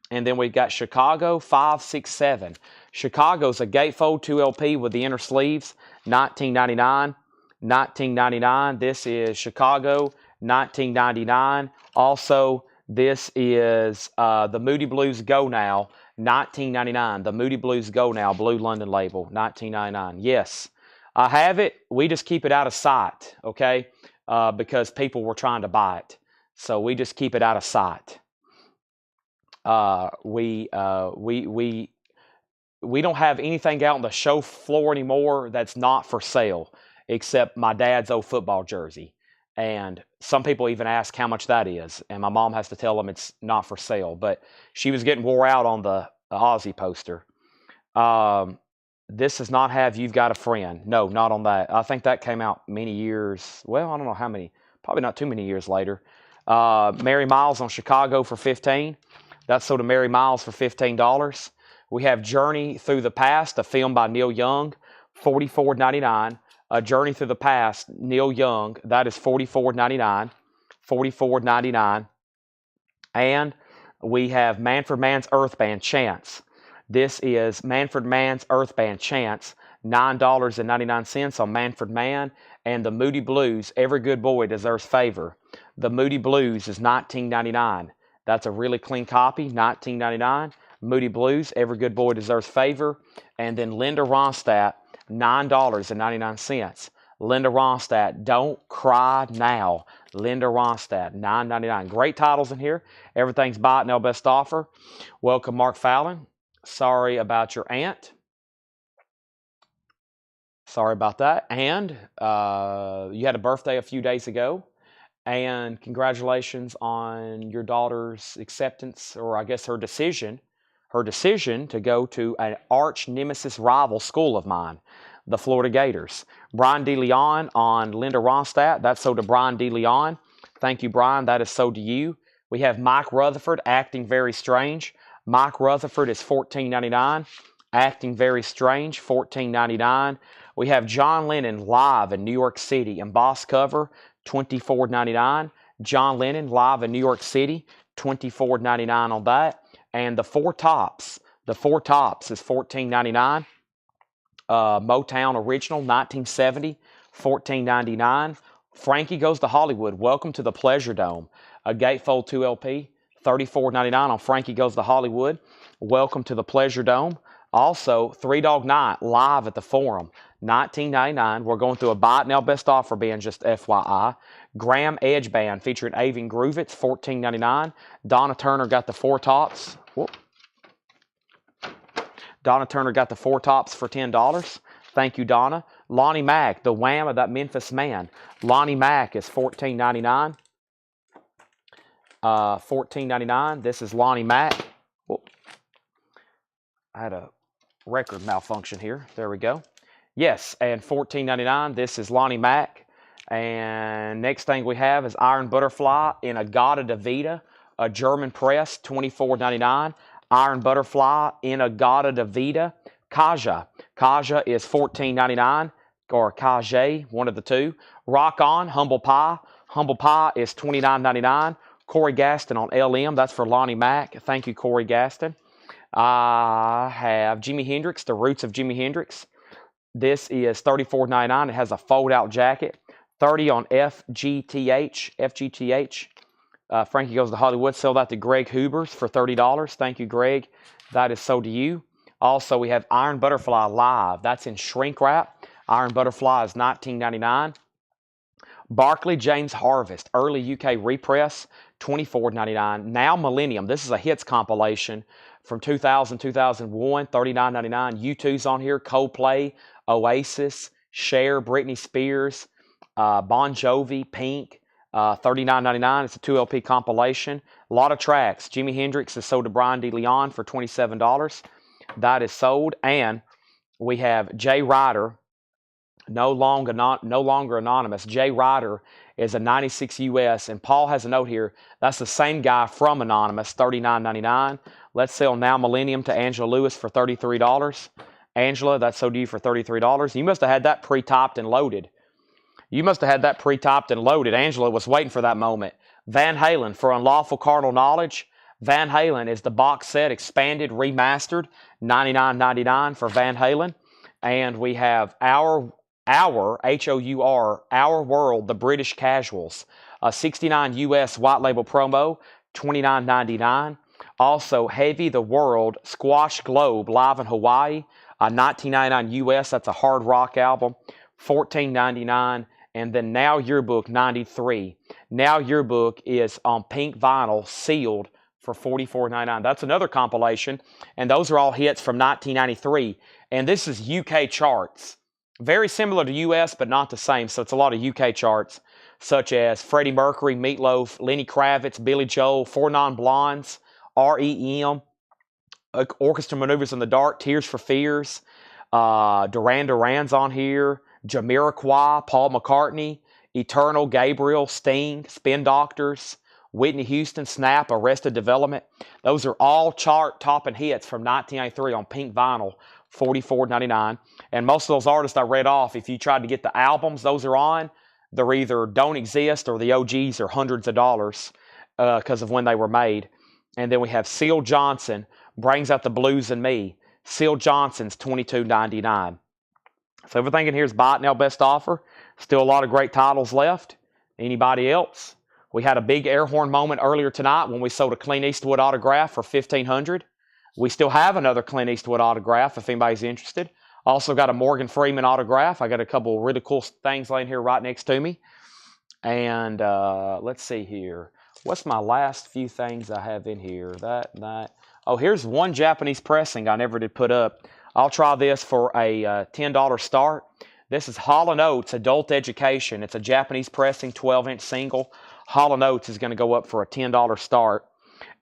And then we've got Chicago, 567. Chicago's a gatefold 2 LP with the inner sleeves, $19.99. $19.99. This is Chicago, $19.99. Also, this is the Moody Blues Go Now, $19.99. The Moody Blues Go Now, Blue London label, $19.99. Yes, I have it. We just keep it out of sight, okay? Because people were trying to buy it. So we just keep it out of sight. We don't have anything out on the show floor anymore that's not for sale, except my dad's old football jersey. And some people even ask how much that is. And my mom has to tell them it's not for sale. But she was getting wore out on the Ozzy poster. This does not have You've Got a Friend. No, not on that. I think that came out many years. Well, I don't know how many. Probably not too many years later. Mary Miles on Chicago for $15. That's sold to Mary Miles for $15. We have Journey Through the Past, a film by Neil Young, $44.99. A Journey Through the Past, Neil Young, that is $44.99. $44.99. And we have Manfred Mann's Earth Band, Chance. This is Manfred Mann's Earth Band, Chance, $9.99 on Manfred Mann. And the Moody Blues, Every Good Boy Deserves Favor. The Moody Blues is $19.99. That's a really clean copy, $19.99. Moody Blues, Every Good Boy Deserves Favor. And then Linda Ronstadt, $9.99. Linda Ronstadt, Don't Cry Now. Linda Ronstadt, $9.99. Great titles in here. Everything's buy it now, best offer. Welcome, Mark Fallon. Sorry about your aunt. Sorry about that. And you had a birthday a few days ago. And congratulations on your daughter's acceptance, or I guess her decision to go to an arch nemesis rival school of mine, the Florida Gators. Brian DeLeon on Linda Ronstadt. That's sold to Brian DeLeon. Thank you, Brian. That is sold to you. We have Mike Rutherford, Acting Very Strange. Mike Rutherford is $14.99. Acting Very Strange, $14.99. We have John Lennon live in New York City, embossed cover, $24.99. John Lennon live in New York City, $24.99 on that. And the Four Tops is $14.99. Motown Original, 1970, $14.99. Frankie Goes to Hollywood, Welcome to the Pleasure Dome, a gatefold 2 LP, $34.99 on Frankie Goes to Hollywood, Welcome to the Pleasure Dome. Also, Three Dog Night, live at the Forum, $19.99. We're going through a buy it now best offer bin, just FYI. Graham Edge Band featuring Avian Groovitz, $14.99. Donna Turner got the Four Tops. Whoop. Donna Turner got the Four Tops for $10. Thank you, Donna. Lonnie Mack, the Wham of That Memphis Man. Lonnie Mack is $14.99. $14.99. This is Lonnie Mack. Whoop. I had a record malfunction here. There we go. Yes, and $14.99. This is Lonnie Mack. And next thing we have is Iron Butterfly in Agata Davida, a German press, $24.99. Iron Butterfly in Agata Davida. Kaja. Kaja is $14.99, or Kajay, one of the two. Rock On, Humble Pie. Humble Pie is $29.99. Corey Gaston on LM. That's for Lonnie Mack. Thank you, Corey Gaston. I have Jimi Hendrix, The Roots of Jimi Hendrix. This is $34.99. It has a fold-out jacket. $30 on FGTH. Frankie Goes to Hollywood. Sell that to Greg Hubers for $30. Thank you, Greg. That is sold to you. Also, we have Iron Butterfly live. That's in shrink wrap. Iron Butterfly is $19.99. Barclay James Harvest, early UK repress, $24.99. Now Millennium. This is a hits compilation from 2000, 2001, $39.99. U2's on here. Coldplay, Oasis, Cher, Britney Spears, Bon Jovi, Pink, $39.99. It's a 2 LP compilation. A lot of tracks. Jimi Hendrix is sold to Brian DeLeon for $27. That is sold. And we have Jay Ryder, no longer anonymous. Jay Ryder is a 96 US, and Paul has a note here. That's the same guy from Anonymous, $39.99. Let's sell Now Millennium to Angela Lewis for $33. Angela, that's sold to you for $33. You must have had that pre-typed and loaded. Angela was waiting for that moment. Van Halen for Unlawful Carnal Knowledge. Van Halen is the box set, expanded, remastered, $99.99 for Van Halen. And we have Our H-O-U-R, Our World, The British Casuals, a 69 US white label promo, $29.99. Also, Heavy the World, Squash Globe, live in Hawaii, $19.99 US. That's a hard rock album, $14.99. And then Now Yearbook 93. Now Yearbook is on pink vinyl, sealed for $44.99. That's another compilation, and those are all hits from 1993. And this is UK charts. Very similar to US, but not the same. So it's a lot of UK charts, such as Freddie Mercury, Meatloaf, Lenny Kravitz, Billy Joel, Four Non-Blondes, REM, Orchestra Maneuvers in the Dark, Tears for Fears, Duran Duran's on here, Jamiroquai, Paul McCartney, Eternal, Gabriel, Sting, Spin Doctors, Whitney Houston, Snap, Arrested Development. Those are all chart-topping hits from 1983 on pink vinyl, $44.99. And most of those artists I read off, if you tried to get the albums those are on, they're either don't exist or the OGs are hundreds of dollars because of when they were made. And then we have Seal Johnson, Brings Out the Blues in Me. Seal Johnson's $22.99. So everything in here is buy it now, best offer. Still a lot of great titles left. Anybody else? We had a big air horn moment earlier tonight when we sold a Clint Eastwood autograph for $1,500. We still have another Clint Eastwood autograph if anybody's interested. Also got a Morgan Freeman autograph. I got a couple of really cool things laying here right next to me. And let's see here. What's my last few things I have in here? Oh, here's one Japanese pressing I never did put up. I'll try this for a $10 start. This is Hall & Oates Adult Education. It's a Japanese pressing 12-inch single. Hall & Oates is going to go up for a $10 start.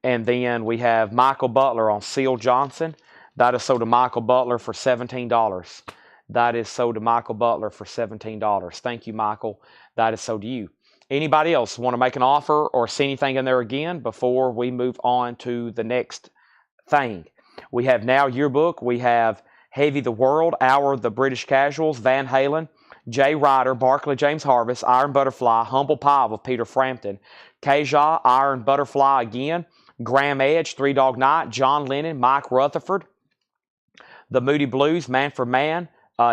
And then we have Michael Butler on Seal Johnson. That is sold to Michael Butler for $17. That is sold to Michael Butler for $17. Thank you, Michael. That is sold to you. Anybody else want to make an offer or see anything in there again before we move on to the next thing? We have Now Yearbook. We have Heavy the World, Hour of the British Casuals, Van Halen, Jay Ryder, Barclay James Harvest, Iron Butterfly, Humble Pie with Peter Frampton, Keja, Iron Butterfly again, Graham Edge, Three Dog Night, John Lennon, Mike Rutherford, The Moody Blues, Man for Man,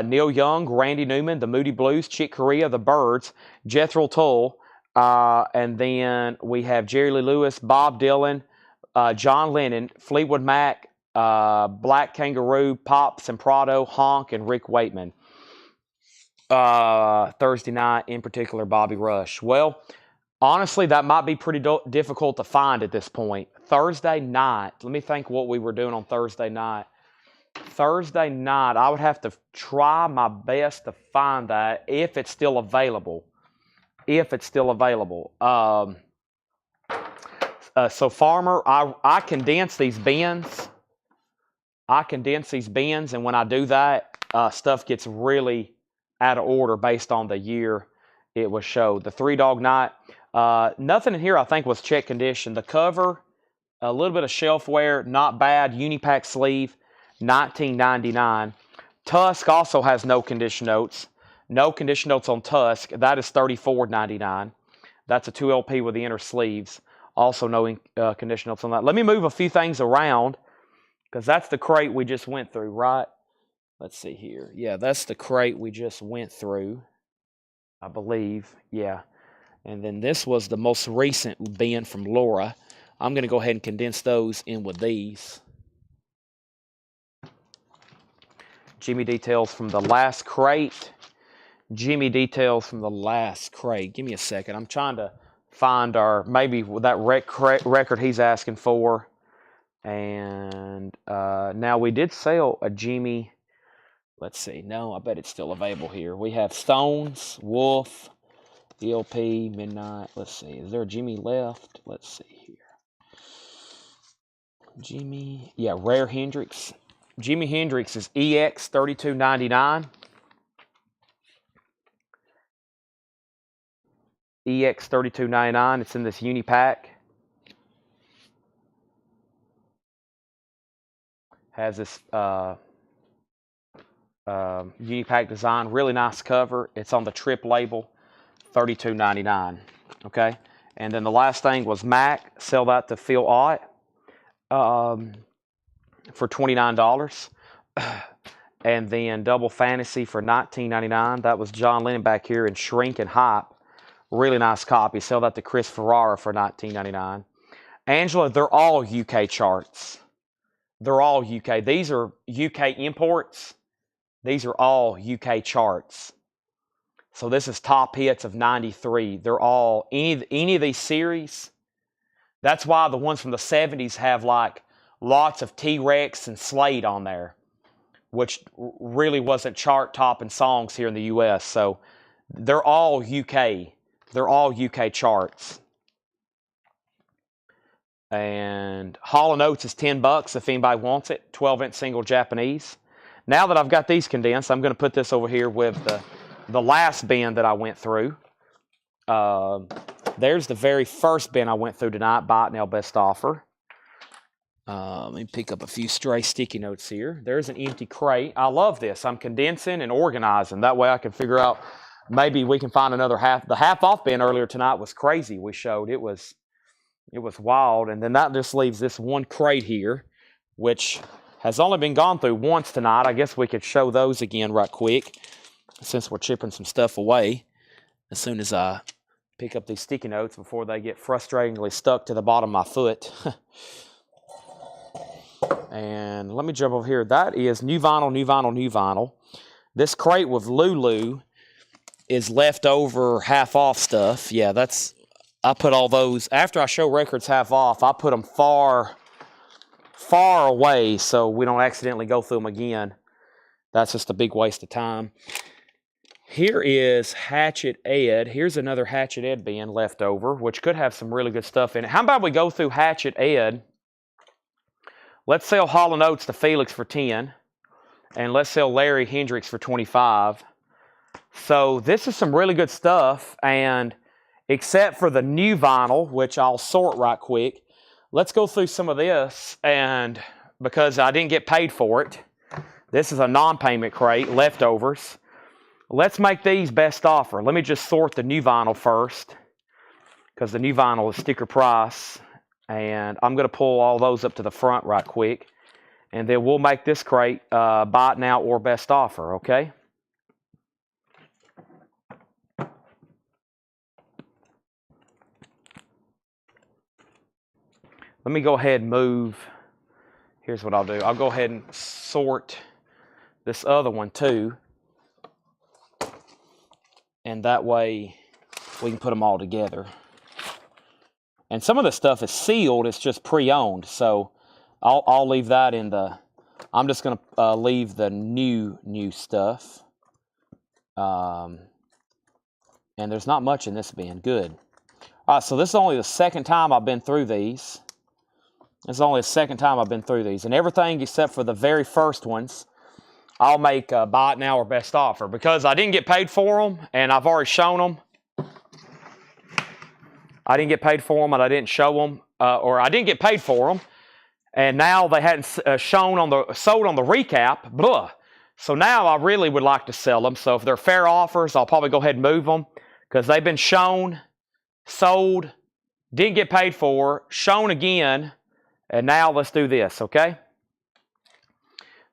Neil Young, Randy Newman, The Moody Blues, Chick Corea, The Byrds, Jethro Tull, and then we have Jerry Lee Lewis, Bob Dylan, John Lennon, Fleetwood Mac, Black Kangaroo, Pops and Prado, Honk, and Rick Wakeman. Thursday night, in particular, Bobby Rush. Well, honestly, that might be pretty difficult to find at this point. Thursday night, let me think what we were doing on Thursday night. Thursday night, I would have to try my best to find that if it's still available. If it's still available. So Farmer, I condense these bins. And when I do that, stuff gets really out of order based on the year it was showed. The Three Dog Night, nothing in here I think was check condition. The cover, a little bit of shelf wear, not bad. Unipack sleeve, $19.99. Tusk also has no condition notes. No condition notes on Tusk. That is $34.99. That's a 2 LP with the inner sleeves. Also no condition notes on that. Let me move a few things around because that's the crate we just went through, right? Let's see here. Yeah, that's the crate we just went through, I believe. Yeah. And then this was the most recent bin from Laura. I'm going to go ahead and condense those in with these. Jimmy details from the last crate. Jimmy details from the last crate. Give me a second. I'm trying to find maybe that record he's asking for. And now we did sell a Jimmy. Let's see. No, I bet it's still available here. We have Stones, Wolf, ELP, Midnight. Let's see. Is there a Jimmy left? Let's see here. Jimmy. Yeah, Rare Hendrix. Jimi Hendrix is EX $32.99. EX $32.99. It's in this Unipack. Has this Unipack design. Really nice cover. It's on the Trip label. $32.99. Okay. And then the last thing was Mac. Sell that to Phil Ott for $29. And then Double Fantasy for $19.99. That was John Lennon back here in Shrink and Hype. Really nice copy. Sell that to Chris Ferrara for $19.99. Angela, they're all UK charts. They're all UK. These are UK imports. These are all UK charts. So this is top hits of 93. They're all, any of these series. That's why the ones from the 70s have like lots of T-Rex and Slade on there, which really wasn't chart-topping songs here in the U.S. So they're all UK. They're all UK charts. And Hall & Oates is $10 if anybody wants it. 12-inch single Japanese. Now that I've got these condensed, I'm going to put this over here with the last bin that I went through. There's the very first bin I went through tonight, Buy It Now Best Offer. Let me pick up a few stray sticky notes here. There's an empty crate. I love this. I'm condensing and organizing. That way I can figure out, maybe we can find another half. The half off bin earlier tonight was crazy. We showed it was wild. And then that just leaves this one crate here, which has only been gone through once tonight. I guess we could show those again right quick since we're chipping some stuff away as soon as I pick up these sticky notes before they get frustratingly stuck to the bottom of my foot. And let me jump over here. That is new vinyl, new vinyl, new vinyl. This crate with Lulu is leftover half off stuff. Yeah, I put all those, after I show records half off, I put them far away so we don't accidentally go through them again. That's just a big waste of time. Here is Hatchet Ed. Here's another Hatchet Ed bin left over, which could have some really good stuff in it. How about we go through Hatchet Ed? Let's sell Hall & Oates to Felix for 10, and let's sell Larry Hendrix for 25. So this is some really good stuff, and except for the new vinyl, which I'll sort right quick, let's go through some of this, and because I didn't get paid for it, this is a non-payment crate, leftovers. Let's make these best offer. Let me just sort the new vinyl first, because the new vinyl is sticker price. And I'm going to pull all those up to the front right quick. And then we'll make this crate Buy It Now or Best Offer, okay? Let me go ahead and move. Here's what I'll do. I'll go ahead and sort this other one too. And that way we can put them all together. And some of the stuff is sealed, it's just pre-owned. So I'll leave that in the, I'm just going to leave the new stuff. And there's not much in this bin. Good. All right, so this is only the second time I've been through these. This is only the second time I've been through these. And everything except for the very first ones, I'll make Buy It Now or Best Offer. Because I didn't get paid for them, and I've already shown them. I didn't get paid for them, and I didn't show them, or I didn't get paid for them, and now they hadn't sold on the recap. Blah. So now I really would like to sell them. So if they're fair offers, I'll probably go ahead and move them because they've been shown, sold, didn't get paid for, shown again, and now let's do this. Okay?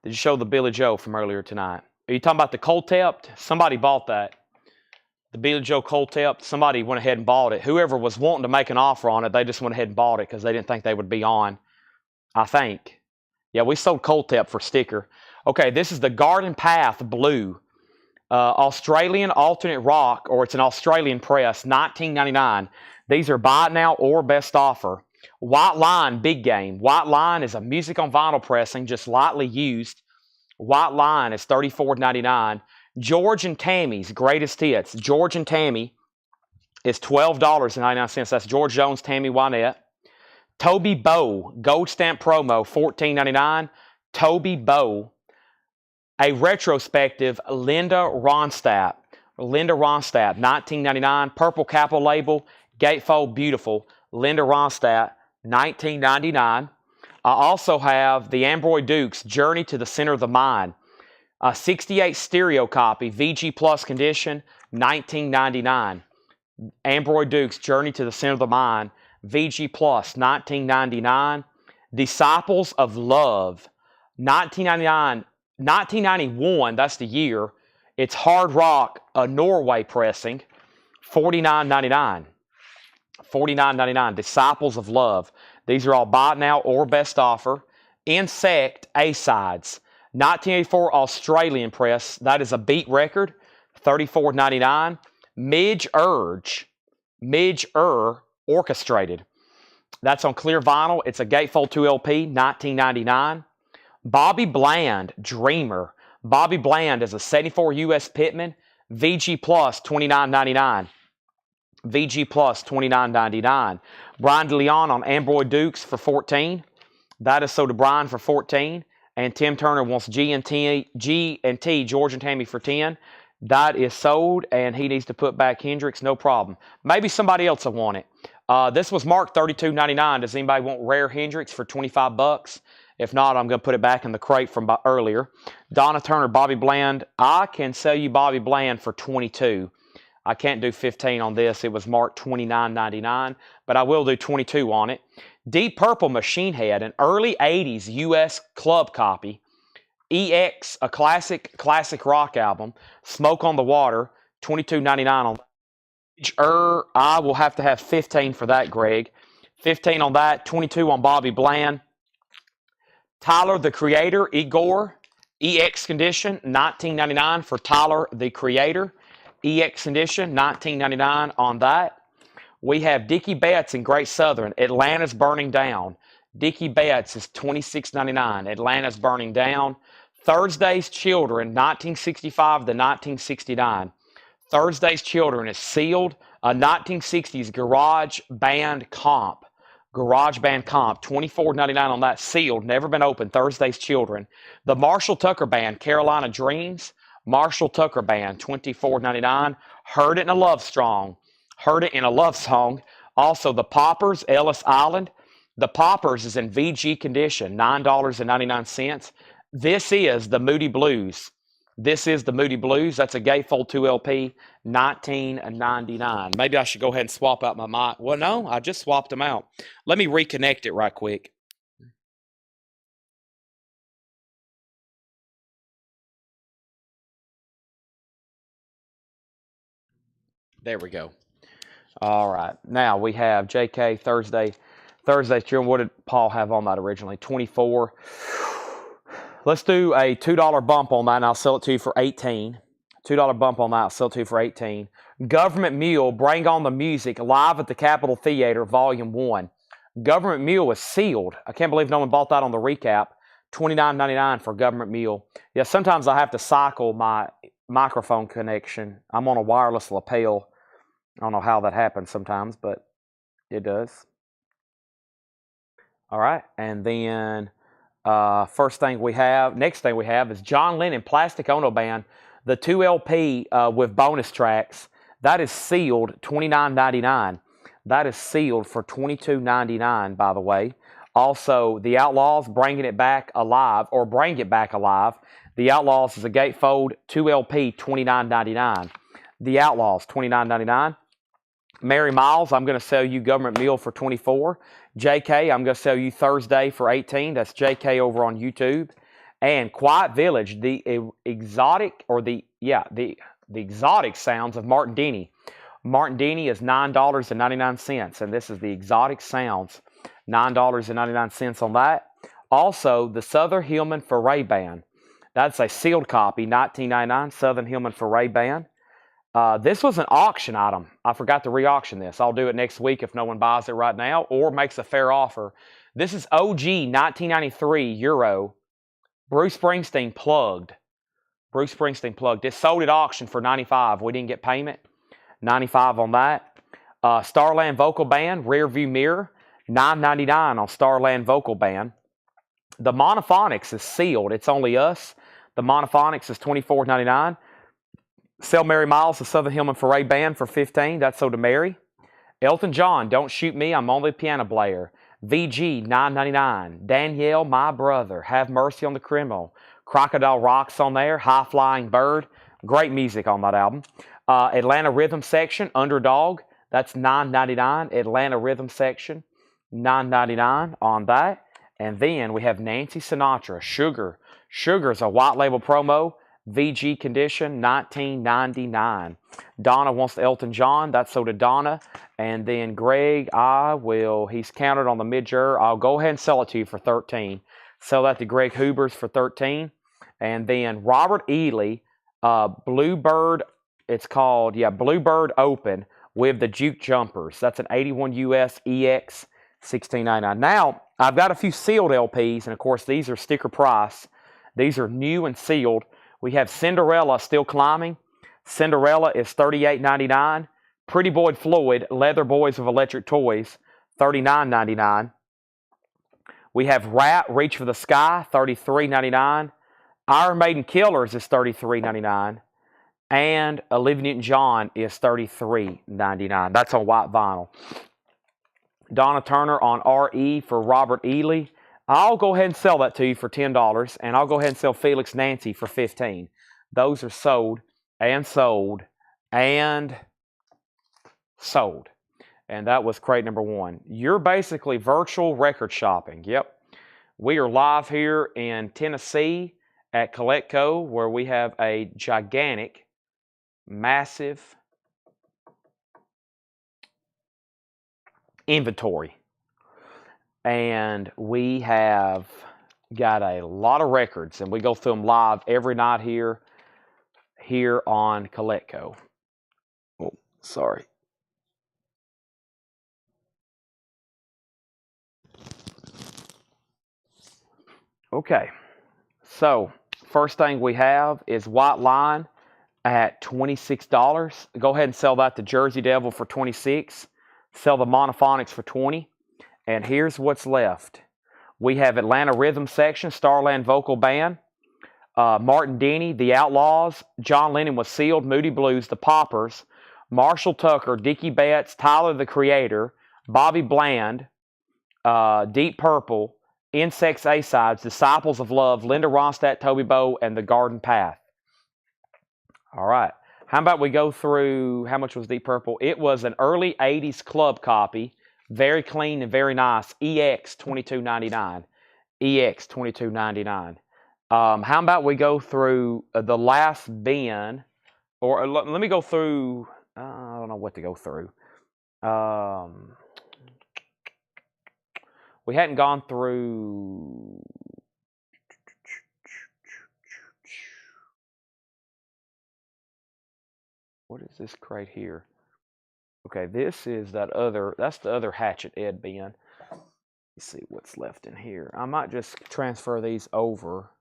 Did you show the Billy Joe from earlier tonight? Are you talking about the cold tapped? Somebody bought that. The Billy Joe cold tap, somebody went ahead and bought it. Whoever was wanting to make an offer on it, they just went ahead and bought it because they didn't think they would be on, I think. Yeah, we sold cold tap for sticker. Okay, this is the Garden Path Blue. Australian alternate rock, or it's an Australian press, $19.99. These are Buy It Now or Best Offer. White Line, big game. White Line is a music on vinyl pressing, just lightly used. White Line is $34.99. George and Tammy's Greatest Hits. George and Tammy is $12.99. That's George Jones, Tammy Wynette. Toby Bow, Gold Stamp Promo, $14.99. Toby Bow. A retrospective Linda Ronstadt. Linda Ronstadt, $19.99. Purple Capital Label, Gatefold Beautiful. Linda Ronstadt, $19.99. I also have the Ambroy Dukes, Journey to the Center of the Mind. A 68 stereo copy, VG Plus condition, $19.99. Ambroy Dukes, Journey to the Center of the Mind, VG Plus, $19.99. Disciples of Love, $19.91, that's the year. It's hard rock, a Norway pressing, $49.99. $49.99. Disciples of Love. These are all Buy It Now or Best Offer. Insect A-Sides. 1984 Australian press. That is a beat record. $34.99. Midge Orchestrated. That's on clear vinyl. It's a Gatefold 2 LP. $19.99. Bobby Bland Dreamer. Bobby Bland is a 74 US Pitman. VG Plus $29.99. VG Plus $29.99. Brian DeLeon on Ambroy Dukes for $14. That is sold to Brian for $14. And Tim Turner wants G&T, George and Tammy for $10. That is sold, and he needs to put back Hendrix, no problem. Maybe somebody else will want it. This was marked $32.99. Does anybody want rare Hendrix for 25 bucks? If not, I'm going to put it back in the crate from earlier. Donna Turner, Bobby Bland. I can sell you Bobby Bland for 22. I can't do 15 on this. It was marked $29.99, but I will do 22 on it. Deep Purple Machine Head, an early 80s U.S. club copy. EX, a classic rock album. Smoke on the Water, $22.99 on that. I will have to have 15 for that, Greg. 15 on that, 22 on Bobby Bland. Tyler, the Creator, Igor, EX Condition, $19.99 for Tyler, the Creator. EX Condition, $19.99 on that. We have Dickie Betts in Great Southern, Atlanta's Burning Down. Dickie Betts is $26.99. Atlanta's Burning Down. Thursday's Children, 1965 to 1969. Thursday's Children is sealed. A 1960s Garage Band Comp. Garage Band Comp, $24.99 on that, sealed, never been opened. Thursday's Children. The Marshall Tucker Band, Carolina Dreams. Marshall Tucker Band, $24.99. Heard It in a Love Song. Heard It in a Love Song. Also, the Poppers, Ellis Island. The Poppers is in VG condition, $9.99. This is the Moody Blues. This is the Moody Blues. That's a Gatefold 2 LP, $19.99. Maybe I should go ahead and swap out my mic. Well, no, I just swapped them out. Let me reconnect it right quick. There we go. All right. Now we have JK Thursday's Children. What did Paul have on that originally? 24. Let's do a $2 bump on that, and I'll sell it to you for 18. $2 bump on that, I'll sell it to you for 18. Government Mule, Bring On the Music, live at the Capitol Theater, Volume 1. Government Mule is sealed. I can't believe no one bought that on the recap. $29.99 for Government Mule. Yeah, sometimes I have to cycle my microphone connection. I'm on a wireless lapel. I don't know how that happens sometimes, but it does. All right, and then next thing we have is John Lennon Plastic Ono Band, the 2 LP with bonus tracks. That is sealed, $29.99. That is sealed for $22.99, by the way. Also, The Outlaws, Bring It Back Alive. The Outlaws is a Gatefold 2 LP, $29.99. The Outlaws, $29.99. Mary Miles, I'm going to sell you Government Mule for $24. JK, I'm going to sell you Thursday for $18. That's JK over on YouTube. And Quiet Village, the exotic sounds of Martin Denny. Martin Denny is $9.99, and this is the exotic sounds, $9.99 on that. Also, the Southern Hillman Foray Band. That's a sealed copy, $19.99, Southern Hillman Foray Band. This was an auction item. I forgot to re-auction this. I'll do it next week if no one buys it right now or makes a fair offer. This is OG 1993 Euro. Bruce Springsteen plugged. It sold at auction for $95. We didn't get payment. $95 on that. Starland Vocal Band, Rear View Mirror. $9.99 on Starland Vocal Band. The Monophonics is sealed. It's only us. The Monophonics is $24.99. Sell Mary Miles, the Southern Hillman Foray Band for $15. That's sold to Mary. Elton John, Don't Shoot Me, I'm Only a Piano Player. VG, $9.99. Danielle, My Brother, Have Mercy on the Criminal. Crocodile Rock's on there. High Flying Bird. Great music on that album. Atlanta Rhythm Section, Underdog. That's $9.99. Atlanta Rhythm Section, $9.99 on that. And then we have Nancy Sinatra, Sugar. Sugar's a white label promo. VG condition, $19.99. Donna wants the Elton John. That's sold to Donna. And then Greg, he's counted on the mid-jur. I'll go ahead and sell it to you for $13. Sell that to Greg Hubers for $13. And then Robert Ely, Bluebird, it's called, Bluebird Open with the Juke Jumpers. That's an 81 US EX, $16.99. Now, I've got a few sealed LPs, and of course, these are sticker price. These are new and sealed. We have Cinderella, Still Climbing. Cinderella is $38.99. Pretty Boy Floyd, Leather Boys of Electric Toys, $39.99. We have Rat, Reach for the Sky, $33.99. Iron Maiden Killers is $33.99. and Olivia Newton-John is $33.99. That's on white vinyl. Donna Turner on RE for Robert Ely. I'll go ahead and sell that to you for $10, and I'll go ahead and sell Felix Nancy for $15. Those are sold and sold and sold. And that was crate number 1. You're basically virtual record shopping. Yep. We are live here in Tennessee at Coletco, where we have a gigantic, massive inventory. And we have got a lot of records, and we go through them live every night here on Coletco. Oh, sorry. Okay, so first thing we have is White Line at $26. Go ahead and sell that to Jersey Devil for $26. Sell the Monophonics for $20. And here's what's left. We have Atlanta Rhythm Section, Starland Vocal Band, Martin Denny, The Outlaws, John Lennon was Sealed, Moody Blues, The Poppers, Marshall Tucker, Dickie Betts, Tyler the Creator, Bobby Bland, Deep Purple, Insects A-Sides, Disciples of Love, Linda Ronstadt, Toby Bowe, and The Garden Path. All right. How about we go through, how much was Deep Purple? It was an early 80s club copy. Very clean and very nice. EX $22.99. EX $22.99. How about we go through the last bin, or let me go through. I don't know what to go through. We hadn't gone through. What is this crate here? Okay, this is that's the other Hatchet Ed bin. Let's see what's left in here. I might just transfer these over.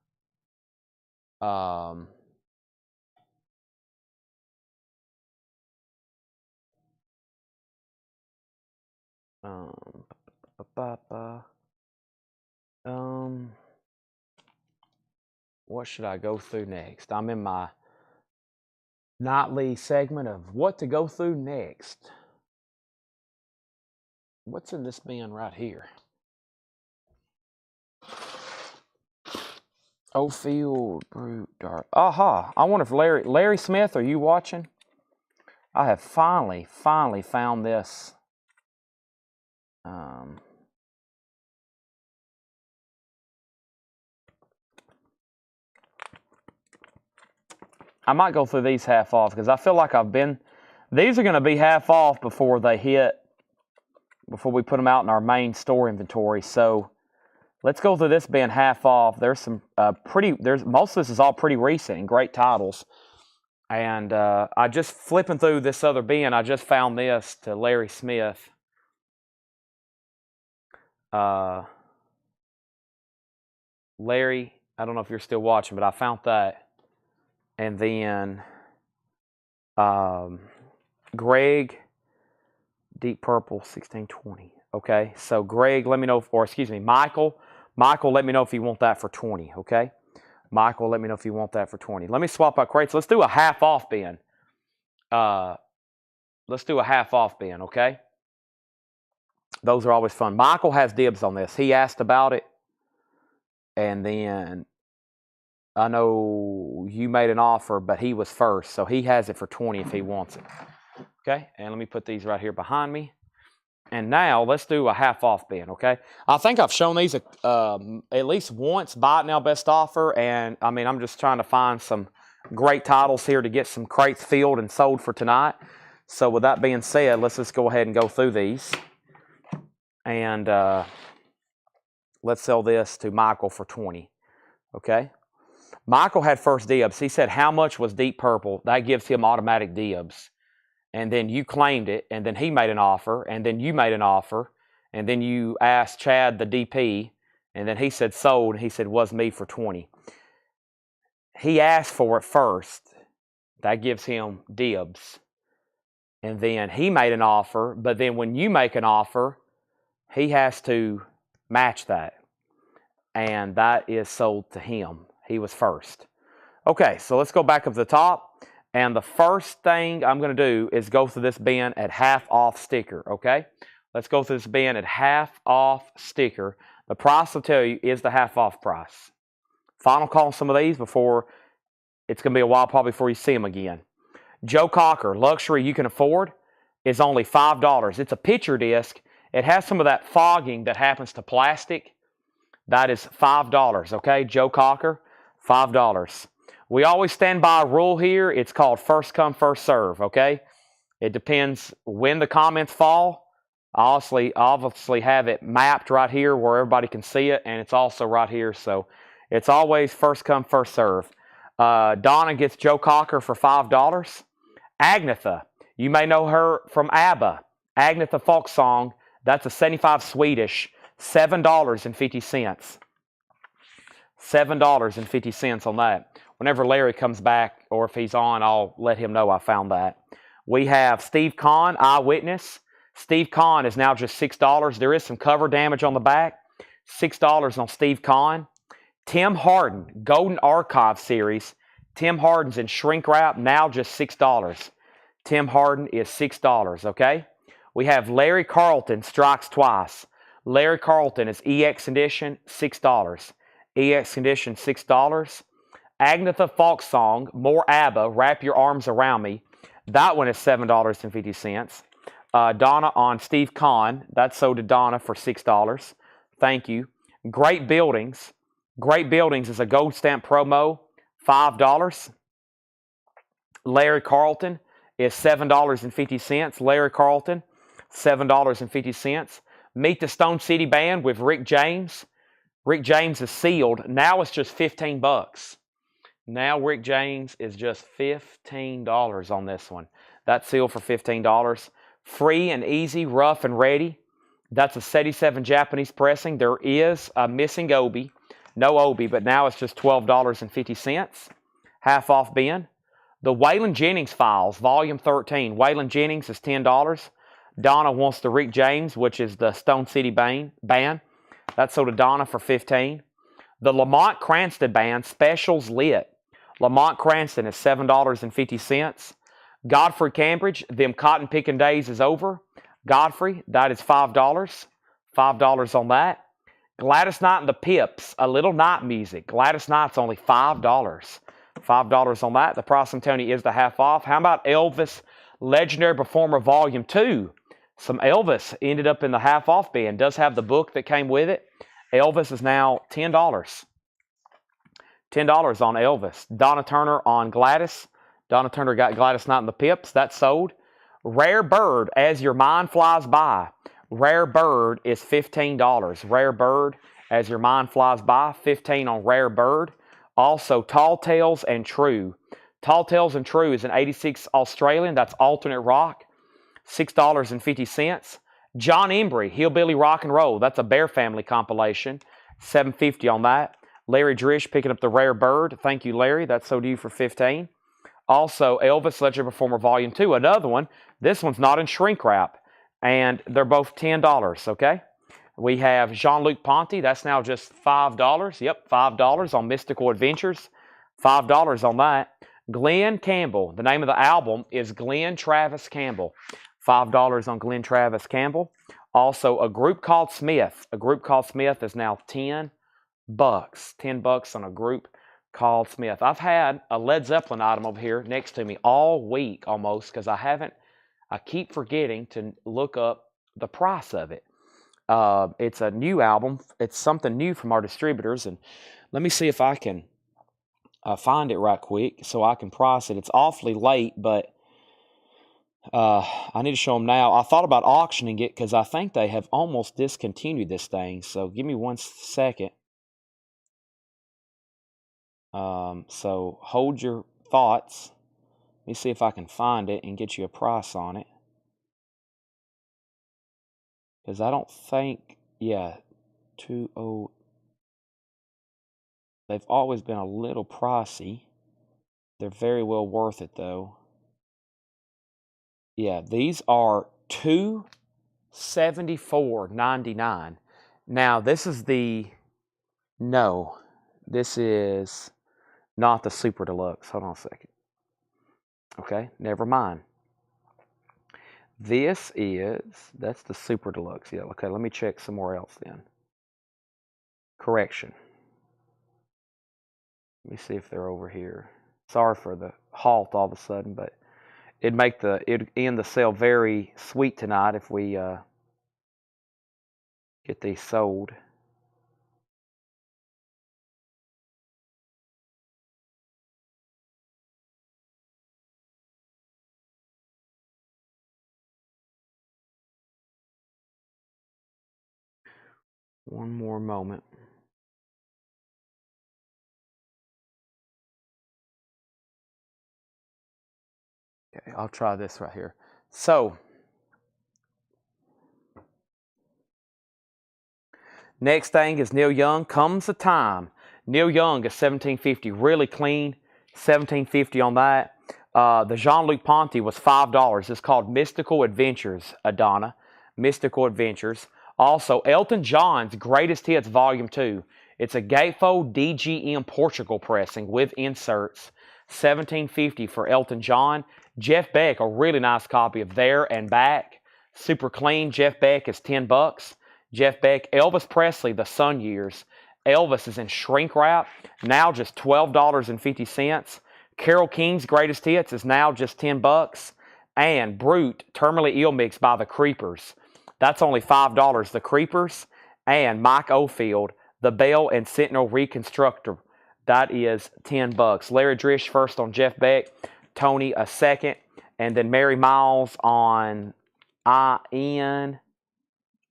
What should I go through next? I'm in my nightly segment of what to go through next. What's in this bin right here? Oldfield, Brute, Dark. Aha! I wonder if Larry Smith, are you watching? I have finally found this. I might go through these half off because I feel like these are going to be half off before we put them out in our main store inventory. So let's go through this bin half off. There's some most of this is all pretty recent and great titles. And I just flipping through this other bin, I just found this to Larry Smith. Larry, I don't know if you're still watching, but I found that. And then Greg, Deep Purple, 1620. Okay, so Greg, let me know, Michael, let me know if you want that for 20. Okay, Michael, let me know if you want that for 20. Let me swap out crates. Let's do a half off bin. Okay? Those are always fun. Michael has dibs on this. He asked about it, and then I know you made an offer, but he was first, so he has it for 20 if he wants it. Okay, and let me put these right here behind me. And now let's do a half off bin, okay? I think I've shown these at least once, buy it now, best offer, and I mean, I'm just trying to find some great titles here to get some crates filled and sold for tonight. So with that being said, let's just go ahead and go through these. And let's sell this to Michael for 20, okay? Michael had first dibs. He said, how much was Deep Purple? That gives him automatic dibs. And then you claimed it, and then he made an offer, and then you made an offer, and then you asked Chad, the DP, and then he said sold, and he said was me for 20. He asked for it first. That gives him dibs. And then he made an offer, but then when you make an offer, he has to match that. And that is sold to him. He was first. Okay, so let's go back up to the top. And the first thing I'm going to do is go through this bin at half off sticker, okay? Let's go through this bin at half off sticker. The price I'll tell you is the half off price. Final call on some of these before it's going to be a while probably before you see them again. Joe Cocker, luxury you can afford, is only $5. It's a picture disc. It has some of that fogging that happens to plastic. That is $5, okay? Joe Cocker, $5. We always stand by a rule here. It's called first come, first serve, okay? It depends when the comments fall. I obviously have it mapped right here where everybody can see it, and it's also right here, so it's always first come, first serve. Donna gets Joe Cocker for $5. Agnetha, you may know her from ABBA. Agnetha folk song, that's a 75 Swedish, $7.50. $7.50 on that. Whenever Larry comes back, or if he's on, I'll let him know I found that. We have Steve Kahn, Eyewitness. Steve Kahn is now just $6. There is some cover damage on the back. $6 on Steve Kahn. Tim Harden, Golden Archive Series. Tim Harden's in shrink wrap, now just $6. Tim Harden is $6, okay? We have Larry Carlton, Strikes Twice. Larry Carlton is EX Edition, $6. EX Edition, $6. Agnetha folk song, More ABBA, Wrap Your Arms Around Me. That one is $7.50. Donna on Steve Kahn, that's sold to Donna for $6. Thank you. Great Buildings. Great Buildings is a gold stamp promo, $5. Larry Carlton is $7.50. Larry Carlton, $7.50. Meet the Stone City Band with Rick James. Rick James is sealed. Now it's just $15. Now Rick James is just $15 on this one. That's sealed for $15. Free and Easy, Rough and Ready. That's a 77 Japanese pressing. There is a missing Obi. No Obi, but now it's just $12.50. Half off bin. The Waylon Jennings Files, Volume 13. Waylon Jennings is $10. Donna wants the Rick James, which is the Stone City Band. That's sold to Donna for $15. The Lamont Cranston Band, Specials Lit. Lamont Cranston is $7.50. Godfrey Cambridge, Them Cotton Picking Days is Over. Godfrey, that is $5. $5 on that. Gladys Knight and the Pips, A Little Night Music. Gladys Knight's only $5. $5 on that. The price I'm telling you is the half off. How about Elvis Legendary Performer Volume 2? Some Elvis ended up in the half off bin. Does have the book that came with it. Elvis is now $10. $10 on Elvis. Donna Turner on Gladys. Donna Turner got Gladys Knight and the Pips. That's sold. Rare Bird, As Your Mind Flies By. Rare Bird is $15. Rare Bird, As Your Mind Flies By. $15 on Rare Bird. Also, Tall Tales and True. Tall Tales and True is an 86 Australian. That's alternate rock. $6.50. John Embry, Hillbilly Rock and Roll. That's a Bear Family compilation. $7.50 on that. Larry Drish picking up the Rare Bird. Thank you, Larry. That's sold to you for $15. Also, Elvis Legendary Performer Volume 2. Another one. This one's not in shrink wrap. And they're both $10, okay? We have Jean-Luc Ponty. That's now just $5. Yep, $5 on Mystical Adventures. $5 on that. Glenn Campbell. The name of the album is Glenn Travis Campbell. $5 on Glenn Travis Campbell. Also, A Group Called Smith. A Group Called Smith is now $10. $10 on A Group Called Smith. I've had a Led Zeppelin item over here next to me all week almost because I keep forgetting to look up the price of it. It's a new album. It's something new from our distributors. And let me see if I can find it right quick so I can price it. It's awfully late, but I need to show them now. I thought about auctioning it because I think they have almost discontinued this thing. So give me 1 second. So hold your thoughts. Let me see if I can find it and get you a price on it. Because I don't think, yeah, 20. They've always been a little pricey. They're very well worth it, though. Yeah, these are $274.99. Now, this is this is not the Super Deluxe. Hold on a second. Okay, never mind. That's the Super Deluxe. Yeah, okay, let me check somewhere else then. Correction. Let me see if they're over here. Sorry for the halt all of a sudden, but it'd end the sale very sweet tonight if we get these sold. One more moment. Okay, I'll try this right here. So, next thing is Neil Young, Comes a Time. Neil Young is $17.50, really clean, $17.50 on that. The Jean-Luc Ponty was $5. It's called Mystical Adventures, Adonna. Mystical Adventures. Also, Elton John's Greatest Hits Volume 2. It's a gatefold DGM Portugal pressing with inserts. $17.50 for Elton John. Jeff Beck, a really nice copy of There and Back. Super clean. Jeff Beck is $10. Jeff Beck. Elvis Presley, The Sun Years. Elvis is in shrink wrap, now just $12.50. Carole King's Greatest Hits is now just $10. And Brute, Terminally Ill Mix by The Creepers. That's only $5. The Creepers. And Mike Oldfield, The Bell and Sentinel Reconstructor. That is $10. Larry Drish first on Jeff Beck. Tony a second. And then Mary Miles on IN.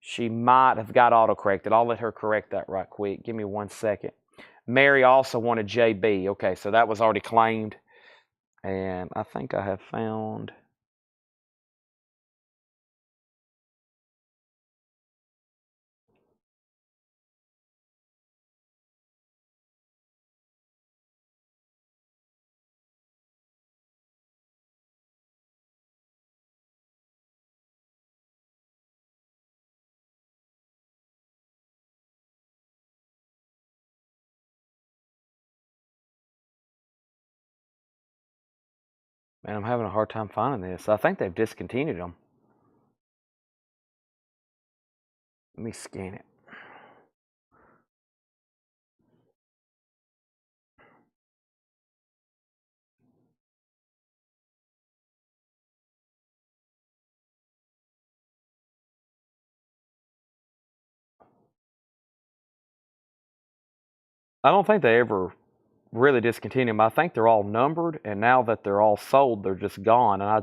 She might have got auto-corrected. I'll let her correct that right quick. Give me 1 second. Mary also wanted JB. Okay, so that was already claimed. And I think I have found... Man, I'm having a hard time finding this. I think they've discontinued them. Let me scan it. I don't think they ever really discontinued them. I think they're all numbered, and now that they're all sold, they're just gone. And I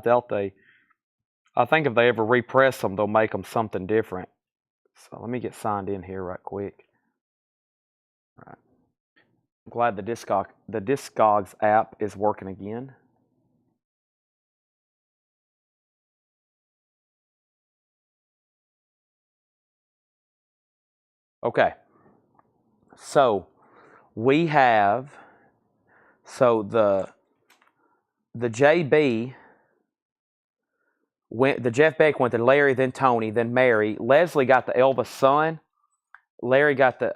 think if they ever repress them, they'll make them something different. So let me get signed in here right quick. All right. I'm glad the Discogs app is working again. Okay. So we have the JB went, the Jeff Beck went to Larry, then Tony, then Mary. Leslie got the Elvis son. Leslie got the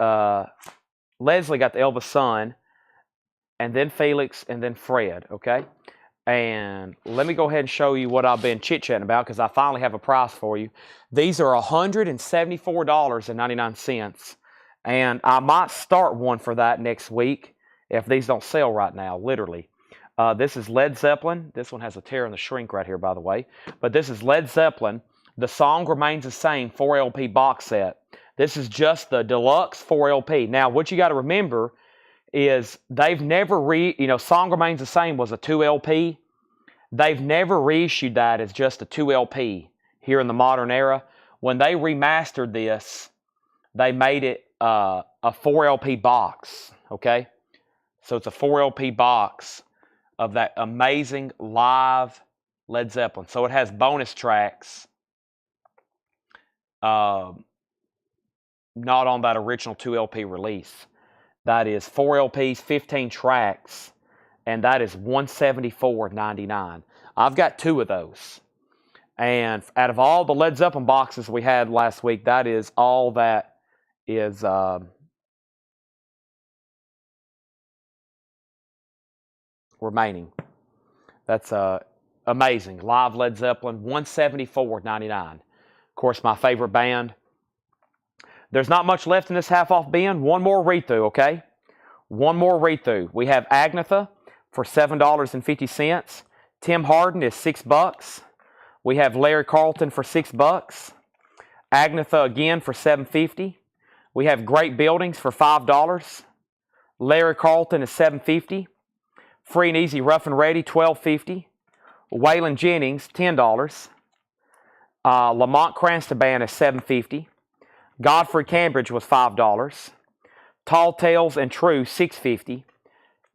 Elvis son, and then Felix, and then Fred. Okay. And let me go ahead and show you what I've been chit-chatting about, because I finally have a price for you. These are $174.99. And I might start one for that next week if these don't sell right now, literally. This is Led Zeppelin. This one has a tear in the shrink right here, by the way. But this is Led Zeppelin. The Song Remains the Same 4LP box set. This is just the deluxe 4LP. Now, what you got to remember is they've never Song Remains the Same was a 2LP. They've never reissued that as just a 2LP here in the modern era. When they remastered this, they made it a 4LP box, okay? So it's a 4LP box of that amazing live Led Zeppelin. So it has bonus tracks, not on that original 2LP release. That is 4 LPs, 15 tracks, and that is $174.99. I've got 2 of those. And out of all the Led Zeppelin boxes we had last week, that is all that is remaining. That's amazing. Live Led Zeppelin, $174.99. Of course, my favorite band. There's not much left in this half-off bin. One more read-through, okay? One more read-through. We have Agnetha for $7.50. Tim Hardin is $6. We have Larry Carlton for $6. Agnetha again for $7.50. We have Great Buildings for $5. Larry Carlton is $7.50. Free and Easy Rough and Ready, $12.50. Waylon Jennings, $10. Lamont Cranston Band is $7.50. Godfrey Cambridge was $5. Tall Tales and True, $6.50.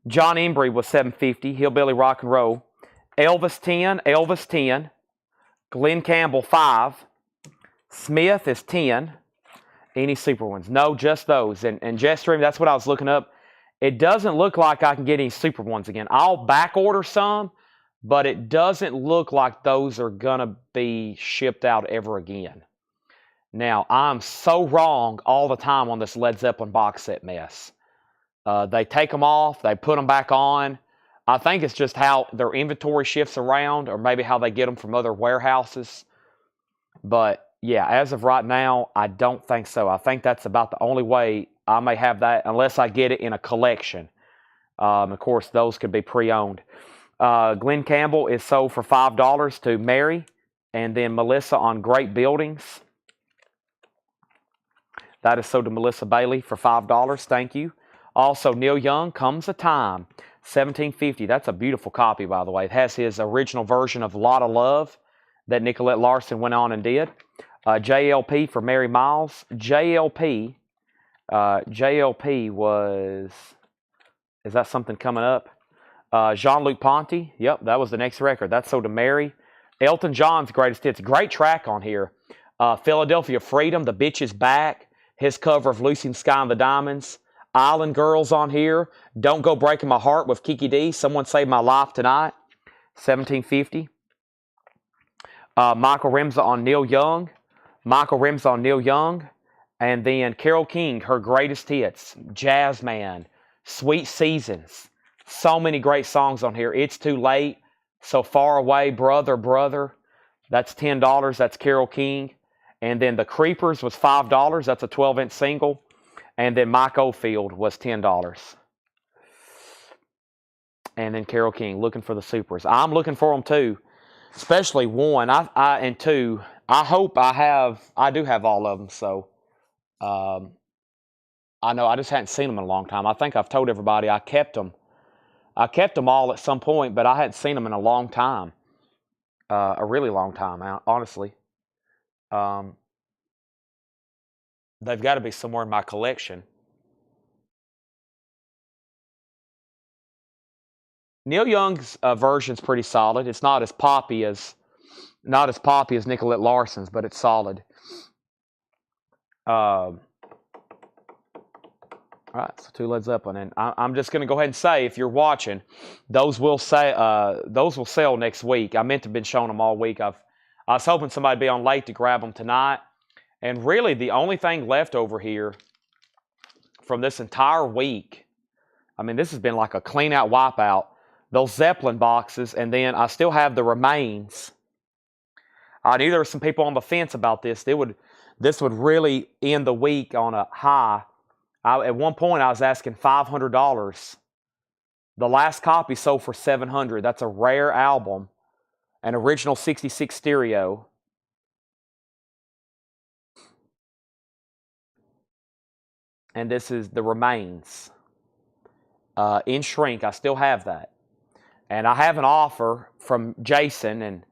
John Embry was $7.50. Hillbilly Rock and Roll. Elvis, $10. Glenn Campbell, $5. Smith is $10. Any super ones? No, just those. And Jetstream, that's what I was looking up. It doesn't look like I can get any super ones again. I'll back order some, but it doesn't look like those are going to be shipped out ever again. Now, I'm so wrong all the time on this Led Zeppelin box set mess. They take them off, they put them back on. I think it's just how their inventory shifts around, or maybe how they get them from other warehouses. But yeah, as of right now, I don't think so. I think that's about the only way I may have that, unless I get it in a collection. Of course, those could be pre-owned. Glenn Campbell is sold for $5 to Mary, and then Melissa on Great Buildings. That is sold to Melissa Bailey for $5. Thank you. Also, Neil Young, Comes a Time, $17.50. That's a beautiful copy, by the way. It has his original version of Lot of Love that Nicolette Larson went on and did. JLP for Mary Miles. JLP was, is that something coming up? Jean-Luc Ponty. Yep, that was the next record. That's sold to Mary. Elton John's Greatest Hits. Great track on here. Philadelphia Freedom, The Bitch Is Back. His cover of Lucy in the Sky and the Diamonds. Island Girls on here. Don't Go Breaking My Heart with Kiki D. Someone Saved My Life Tonight. $17.50. Michael Remza on Neil Young. And then Carole King, her greatest hits. Jazzman. Sweet Seasons. So many great songs on here. It's Too Late. So Far Away. Brother. That's $10. That's Carole King. And then The Creepers was $5. That's a 12-inch single. And then Mike Oldfield was $10. And then Carole King, Looking for the Supers. I'm looking for them too. Especially one and two. I hope I do have all of them. So I know I just hadn't seen them in a long time. I think I've told everybody I kept them. I kept them all at some point, but I hadn't seen them in a long time. A really long time, honestly. They've got to be somewhere in my collection. Neil Young's version's pretty solid. It's not as poppy as Nicolette Larson's, but it's solid. All right, so two Led Zeppelin, and I'm just going to go ahead and say, if you're watching, those will sell next week. I meant to have been showing them all week. I was hoping somebody'd be on late to grab them tonight. And really, the only thing left over here from this entire week, I mean, this has been like a clean-out wipeout, those Zeppelin boxes, and then I still have the remains. I knew there were some people on the fence about this. This would really end the week on a high. At one point, I was asking $500. The last copy sold for $700. That's a rare album, an original 66 stereo. And this is the remains. In shrink, I still have that. And I have an offer from Jason, and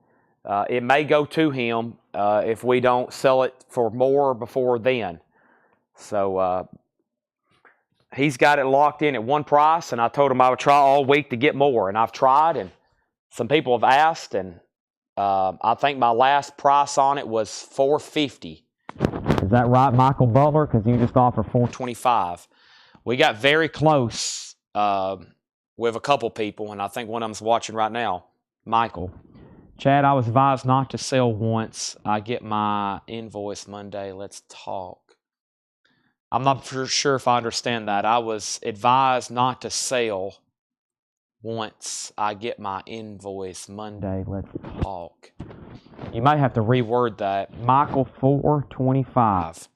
it may go to him if we don't sell it for more before then. So he's got it locked in at one price, and I told him I would try all week to get more. And I've tried, and some people have asked, and I think my last price on it was $450. Is that right, Michael Butler? Because you just offered $425. We got very close with a couple people, and I think one of them's watching right now. Michael. Chad, I was advised not to sell once I get my invoice Monday. Let's talk. I'm not sure if I understand that. I was advised not to sell once I get my invoice Monday. Let's talk. You might have to reword that. Michael 425.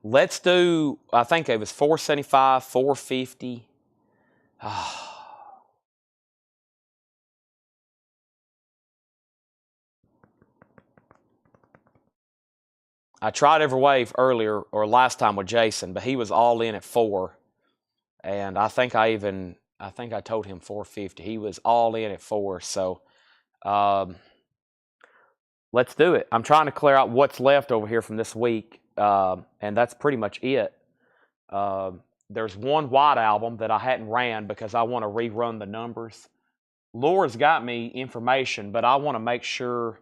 Let's do, I think it was 475, 450. I tried every way earlier or last time with Jason, but he was all in at 4. And I think I told him 450. He was all in at 4. So let's do it. I'm trying to clear out what's left over here from this week. And that's pretty much it. There's one White album that I hadn't ran because I want to rerun the numbers. Laura's got me information, but I want to make sure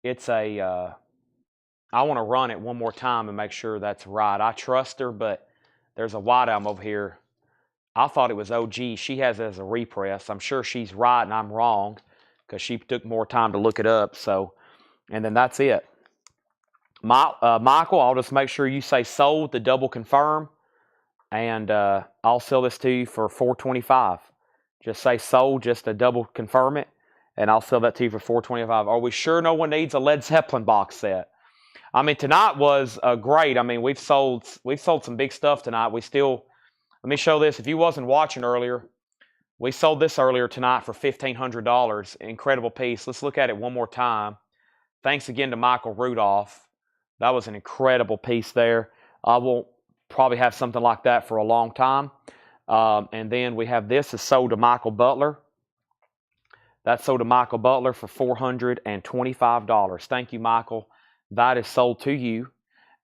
it's I want to run it one more time and make sure that's right. I trust her, but there's a White album over here. I thought it was OG. She has it as a repress. I'm sure she's right and I'm wrong because she took more time to look it up. So, and then that's it. Michael, I'll just make sure you say sold to double confirm, and I'll sell this to you for $425. Just say sold just to double confirm it, and I'll sell that to you for $425. Are we sure no one needs a Led Zeppelin box set? I mean, tonight was great. I mean, we've sold some big stuff tonight. Let me show this. If you wasn't watching earlier, we sold this earlier tonight for $1,500. Incredible piece. Let's look at it one more time. Thanks again to Michael Rudolph. That was an incredible piece there. I won't probably have something like that for a long time. And then we have this is sold to Michael Butler. That's sold to Michael Butler for $425. Thank you, Michael. That is sold to you.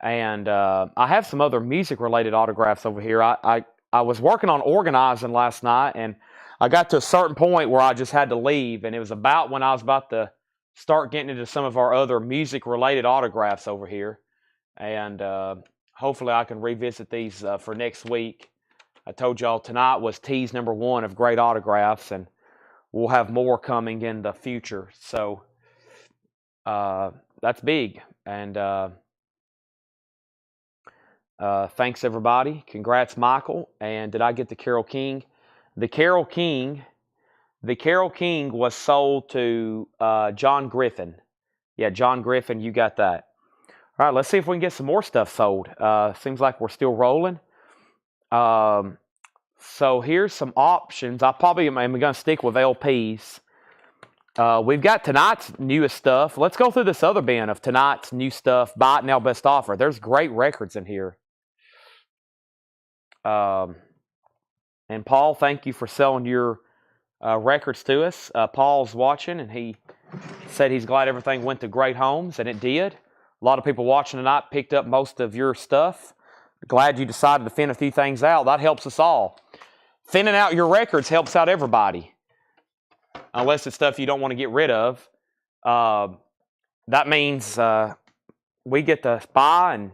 And I have some other music-related autographs over here. I was working on organizing last night, and I got to a certain point where I just had to leave. And it was about when I was about to start getting into some of our other music-related autographs over here. And hopefully I can revisit these for next week. I told y'all tonight was tease number 1 of great autographs, and we'll have more coming in the future. So that's big. And thanks, everybody. Congrats, Michael. And did I get the Carole King? The Carole King was sold to John Griffin. Yeah, John Griffin, you got that. All right, let's see if we can get some more stuff sold. Seems like we're still rolling. So here's some options. I probably am going to stick with LPs. We've got tonight's newest stuff. Let's go through this other bin of tonight's new stuff. Buy it now, best offer. There's great records in here. And Paul, thank you for selling your records to us. Paul's watching, and he said he's glad everything went to great homes, and it did. A lot of people watching tonight picked up most of your stuff. Glad you decided to thin a few things out. That helps us all. Thinning out your records helps out everybody. Unless it's stuff you don't want to get rid of. That means we get to buy,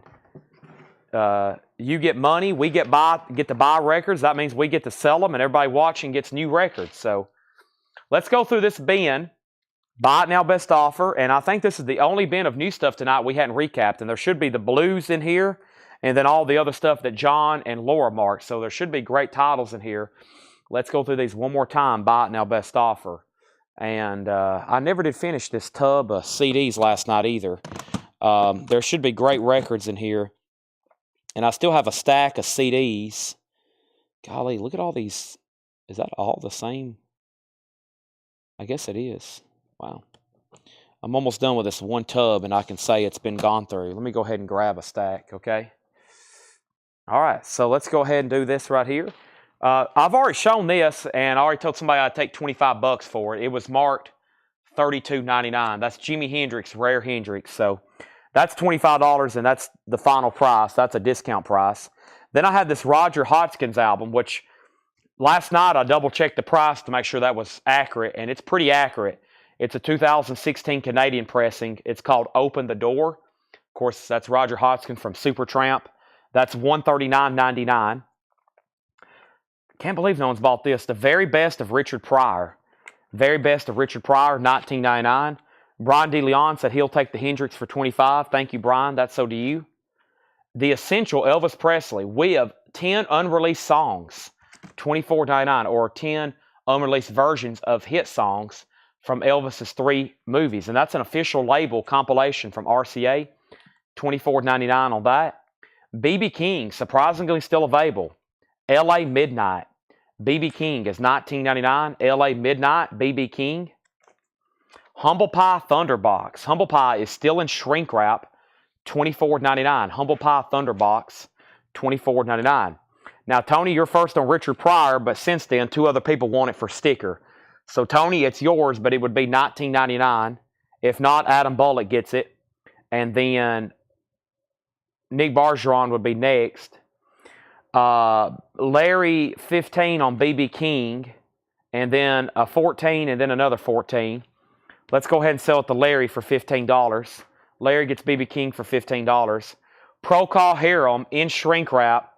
and you get money. We get to buy records. That means we get to sell them, and everybody watching gets new records. So let's go through this bin. Buy it now, best offer. And I think this is the only bin of new stuff tonight we hadn't recapped. And there should be the blues in here, and then all the other stuff that John and Laura marked. So there should be great titles in here. Let's go through these one more time. Buy it now, best offer. And I never did finish this tub of CDs last night either. There should be great records in here. And I still have a stack of CDs. Golly, look at all these. Is that all the same? I guess it is. Wow. I'm almost done with this one tub, and I can say it's been gone through. Let me go ahead and grab a stack, okay? All right, so let's go ahead and do this right here. I've already shown this, and I already told somebody I'd take $25 for it. It was marked $32.99. That's Jimi Hendrix, Rare Hendrix. So that's $25, and that's the final price. That's a discount price. Then I had this Roger Hodgkins album, which last night I double-checked the price to make sure that was accurate, and it's pretty accurate. It's a 2016 Canadian pressing. It's called Open the Door. Of course, that's Roger Hodgkins from Supertramp. That's $139.99. Can't believe no one's bought this. The very best of Richard Pryor. Very best of Richard Pryor, $19.99. Brian DeLeon said he'll take the Hendrix for $25. Thank you, Brian. That's so do you. The Essential Elvis Presley. We have 10 unreleased songs, $24.99, or 10 unreleased versions of hit songs from Elvis's 3 movies. And that's an official label compilation from RCA, $24.99 on that. B.B. King, surprisingly still available. L.A. Midnight. B.B. King is $19.99. L.A. Midnight, B.B. King. Humble Pie Thunderbox. Humble Pie is still in shrink wrap, $24.99. Humble Pie Thunderbox, $24.99. Now, Tony, you're first on Richard Pryor, but since then, 2 other people want it for sticker. So, Tony, it's yours, but it would be $19.99. If not, Adam Bullock gets it. And then Nick Bargeron would be next. Larry, 15 on B.B. King, and then a 14, and then another 14. Let's go ahead and sell it to Larry for $15. Larry gets B.B. King for $15. Procol Harum in shrink wrap.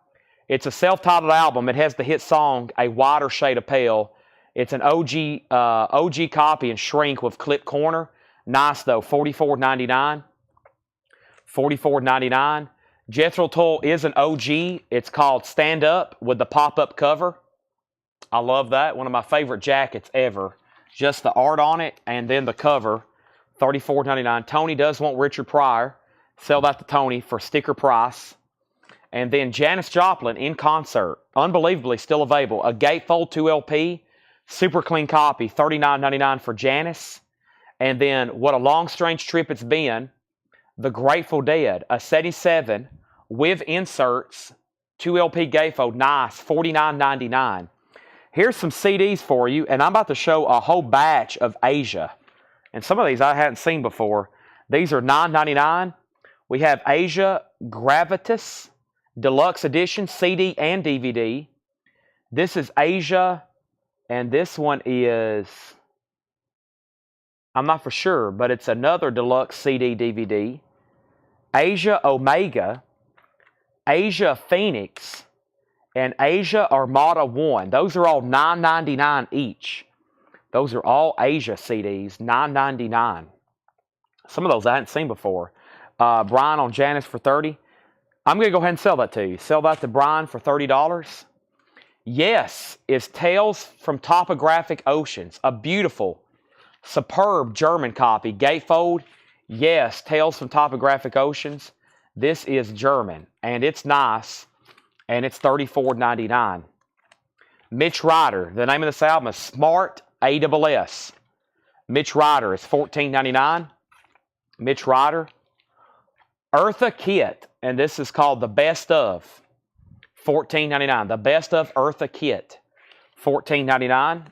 It's a self-titled album. It has the hit song, A Wider Shade of Pale. It's an OG copy in shrink with clip corner. Nice, though, $44.99. $44.99. Jethro Tull is an OG. It's called Stand Up with the pop-up cover. I love that. One of my favorite jackets ever. Just the art on it and then the cover. $34.99. Tony does want Richard Pryor. Sell that to Tony for sticker price. And then Janis Joplin in concert. Unbelievably still available. A Gatefold 2 LP. Super clean copy. $39.99 for Janis. And then What a Long Strange Trip It's Been. The Grateful Dead. A 77 with inserts. 2 LP Gatefold. Nice. $49.99. Here's some CDs for you, and I'm about to show a whole batch of Asia. And some of these I hadn't seen before. These are $9.99. We have Asia Gravitas Deluxe Edition, CD and DVD. This is Asia, and this one is, I'm not for sure, but it's another deluxe CD, DVD. Asia Omega, Asia Phoenix, and Asia Armada 1. Those are all $9.99 each. Those are all Asia CDs, $9.99. Some of those I hadn't seen before. Brian on Janis for $30. I'm going to go ahead and sell that to you. Sell that to Brian for $30. Yes is Tales from Topographic Oceans. A beautiful, superb German copy. Gatefold. Yes, Tales from Topographic Oceans. This is German, and it's nice. And it's $34.99. Mitch Ryder. The name of this album is Smart ASS. Mitch Ryder is $14.99. Mitch Ryder. Eartha Kitt. And this is called The Best Of. $14.99. The Best Of Eartha Kitt. $14.99.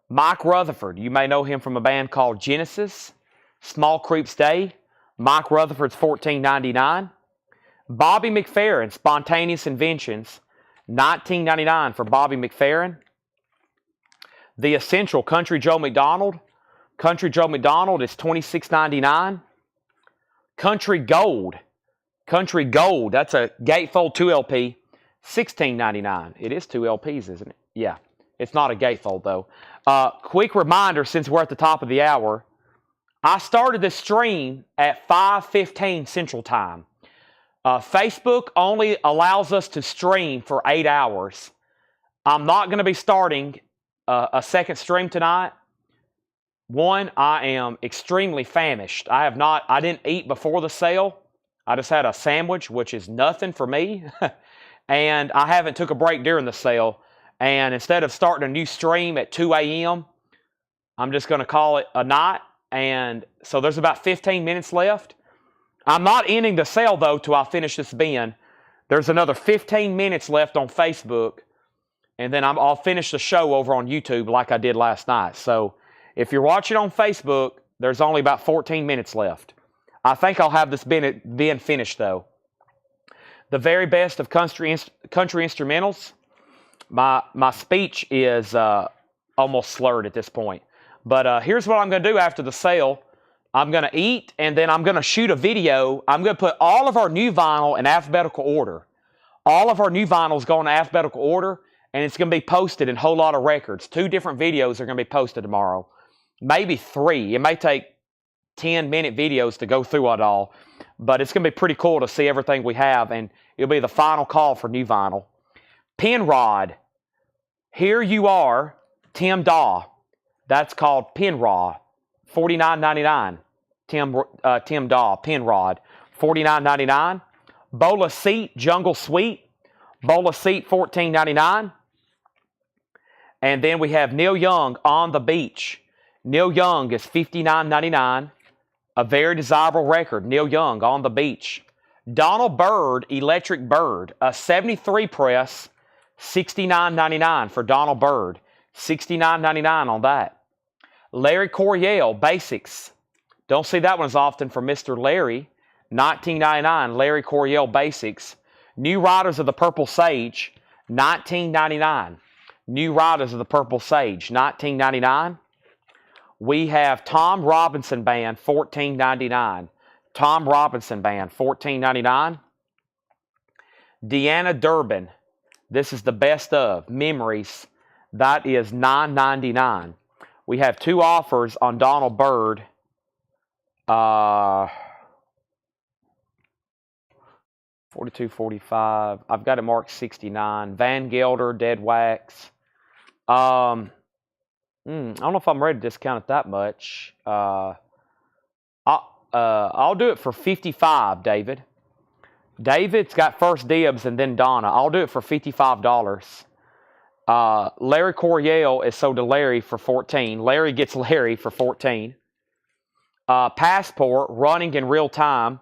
Mike Rutherford. You may know him from a band called Genesis. Small Creeps Day. Mike Rutherford's $14.99. Bobby McFerrin, Spontaneous Inventions, $19.99 for Bobby McFerrin. The Essential, Country Joe McDonald. Country Joe McDonald is $26.99. Country Gold. Country Gold, that's a Gatefold 2 LP, $16.99. It is 2 LPs, isn't it? Yeah, it's not a Gatefold, though. Quick reminder, since we're at the top of the hour, I started this stream at 5:15 Central Time. Facebook only allows us to stream for 8 hours. I'm not going to be starting a second stream tonight. One, I am extremely famished. I didn't eat before the sale. I just had a sandwich, which is nothing for me. And I haven't took a break during the sale. And instead of starting a new stream at 2 a.m., I'm just going to call it a night. And so there's about 15 minutes left. I'm not ending the sale, though, till I finish this bin. There's another 15 minutes left on Facebook, and then I'll finish the show over on YouTube like I did last night. So if you're watching on Facebook, there's only about 14 minutes left. I think I'll have this bin finished, though. The very best of country instrumentals. My speech is almost slurred at this point. But here's what I'm going to do after the sale. I'm going to eat, and then I'm going to shoot a video. I'm going to put all of our new vinyl in alphabetical order. All of our new vinyls go in alphabetical order, and it's going to be posted in Whole Lot of Records. 2 different videos are going to be posted tomorrow. maybe 3. It may take 10-minute videos to go through it all, but it's going to be pretty cool to see everything we have, and it'll be the final call for new vinyl. Penrod. Here You Are, Tim Daw. That's called Penrod. $49.99. Tim Daw, Penrod. $49.99. Bola Seat, Jungle Suite. Bola Seat, $14.99. And then we have Neil Young, On the Beach. Neil Young is $59.99. A very desirable record. Neil Young, On the Beach. Donald Byrd, Electric Bird. A 73 press, $69.99 for Donald Byrd. $69.99 on that. Larry Coryell, Basics. Don't see that one as often for Mr. Larry. $19.99, Larry Coryell, Basics. New Riders of the Purple Sage, $19.99. New Riders of the Purple Sage, $19.99. We have Tom Robinson Band, $14.99. Tom Robinson Band, $14.99. Deanna Durbin. This is the best of Memories. That is $9.99. We have 2 offers on Donald Byrd. 42.45. I've got it marked 69. Van Gelder, Dead Wax. I don't know if I'm ready to discount it that much. I'll do it for 55, David. David's got first dibs and then Donna. I'll do it for $55. Larry Coryell is sold to Larry for $14. Larry gets Larry for $14. Passport, Running in Real Time.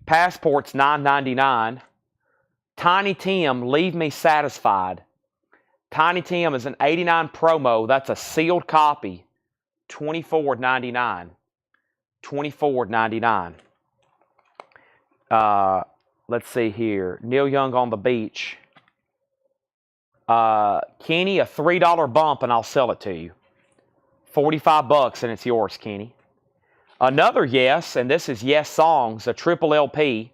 Passport's $9.99. Tiny Tim, Leave Me Satisfied. Tiny Tim is an 89 promo. That's a sealed copy. $24.99. $24.99. Let's see here. Neil Young, On the Beach. Kenny, a $3 bump and I'll sell it to you. $45 and it's yours, Kenny. Another Yes, and this is Yes Songs, a triple LP.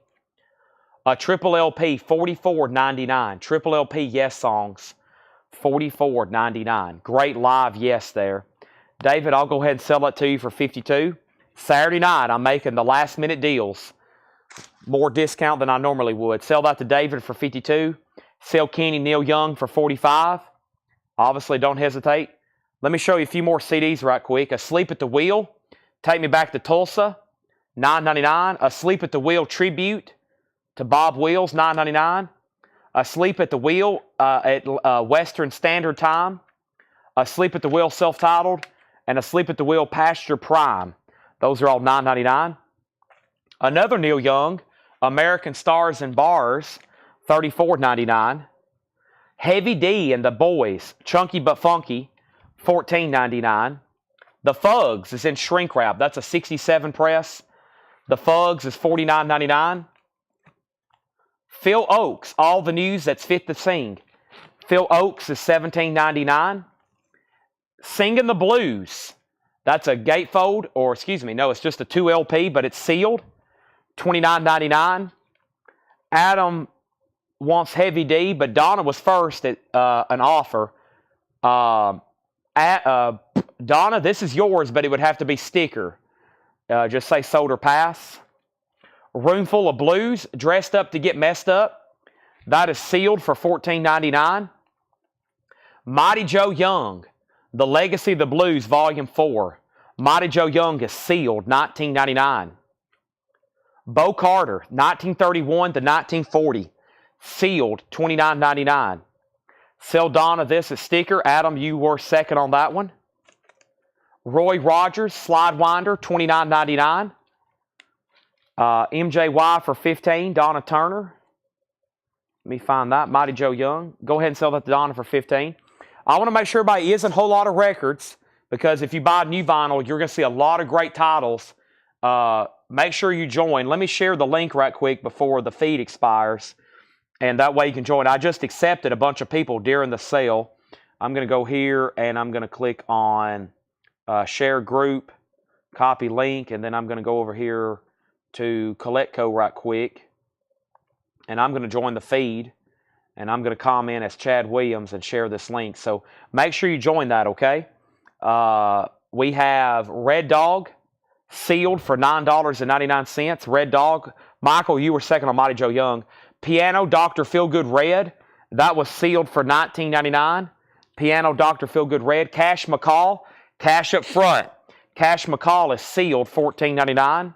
A triple LP, $44.99. Triple LP Yes Songs, $44.99. Great live Yes there. David, I'll go ahead and sell that to you for $52. Saturday night, I'm making the last minute deals. More discount than I normally would. Sell that to David for $52. Sell Kenny Neil Young for $45. Obviously, don't hesitate. Let me show you a few more CDs right quick. Asleep at the Wheel, Take Me Back to Tulsa, $9.99. Asleep at the Wheel Tribute to Bob Wills, $9.99. Asleep at the Wheel at Western Standard Time. Asleep at the Wheel Self-Titled. And Asleep at the Wheel Pasture Prime. Those are all $9.99. Another Neil Young, American Stars and Bars, $34.99. Heavy D and the Boys, Chunky But Funky, $14.99. The Fugs is in shrink wrap. That's a 67 press. The Fugs is $49.99. Phil Oakes, All the News That's Fit to Sing. Phil Oakes is $17.99. Singing the Blues. That's a gatefold, or excuse me, no, it's just a 2 LP, but it's sealed. $29.99. Adam wants Heavy D, but Donna was first at an offer. Donna, this is yours, but it would have to be sticker. Just say sold or pass. Roomful of Blues, Dressed Up to Get Messed Up. That is sealed for $14.99. Mighty Joe Young, The Legacy of the Blues, Volume 4. Mighty Joe Young is sealed, $19.99. Bo Carter, 1931 to 1940, sealed, $29.99. Sell Donna this as sticker. Adam, you were second on that one. Roy Rogers, Slide Winder, $29.99. MJY for $15. Donna Turner. Let me find that. Mighty Joe Young. Go ahead and sell that to Donna for $15. I want to make sure everybody isn't a whole lot of records, because if you buy new vinyl, you're going to see a lot of great titles. Make sure you join. Let me share the link right quick before the feed expires, and that way you can join. I just accepted a bunch of people during the sale. I'm going to go here, and I'm going to click on Share Group, Copy Link, and then I'm going to go over here to Collectco right quick, and I'm going to join the feed, and I'm going to comment as Chad Williams and share this link. So make sure you join that, okay? We have Red Dog, sealed for $9.99. Red Dog. Michael, you were second on Mighty Joe Young. Piano Dr. Feelgood Red. That was sealed for $19.99. Piano Dr. Feelgood Red. Cash McCall. Cash up front. Cash McCall is sealed $14.99.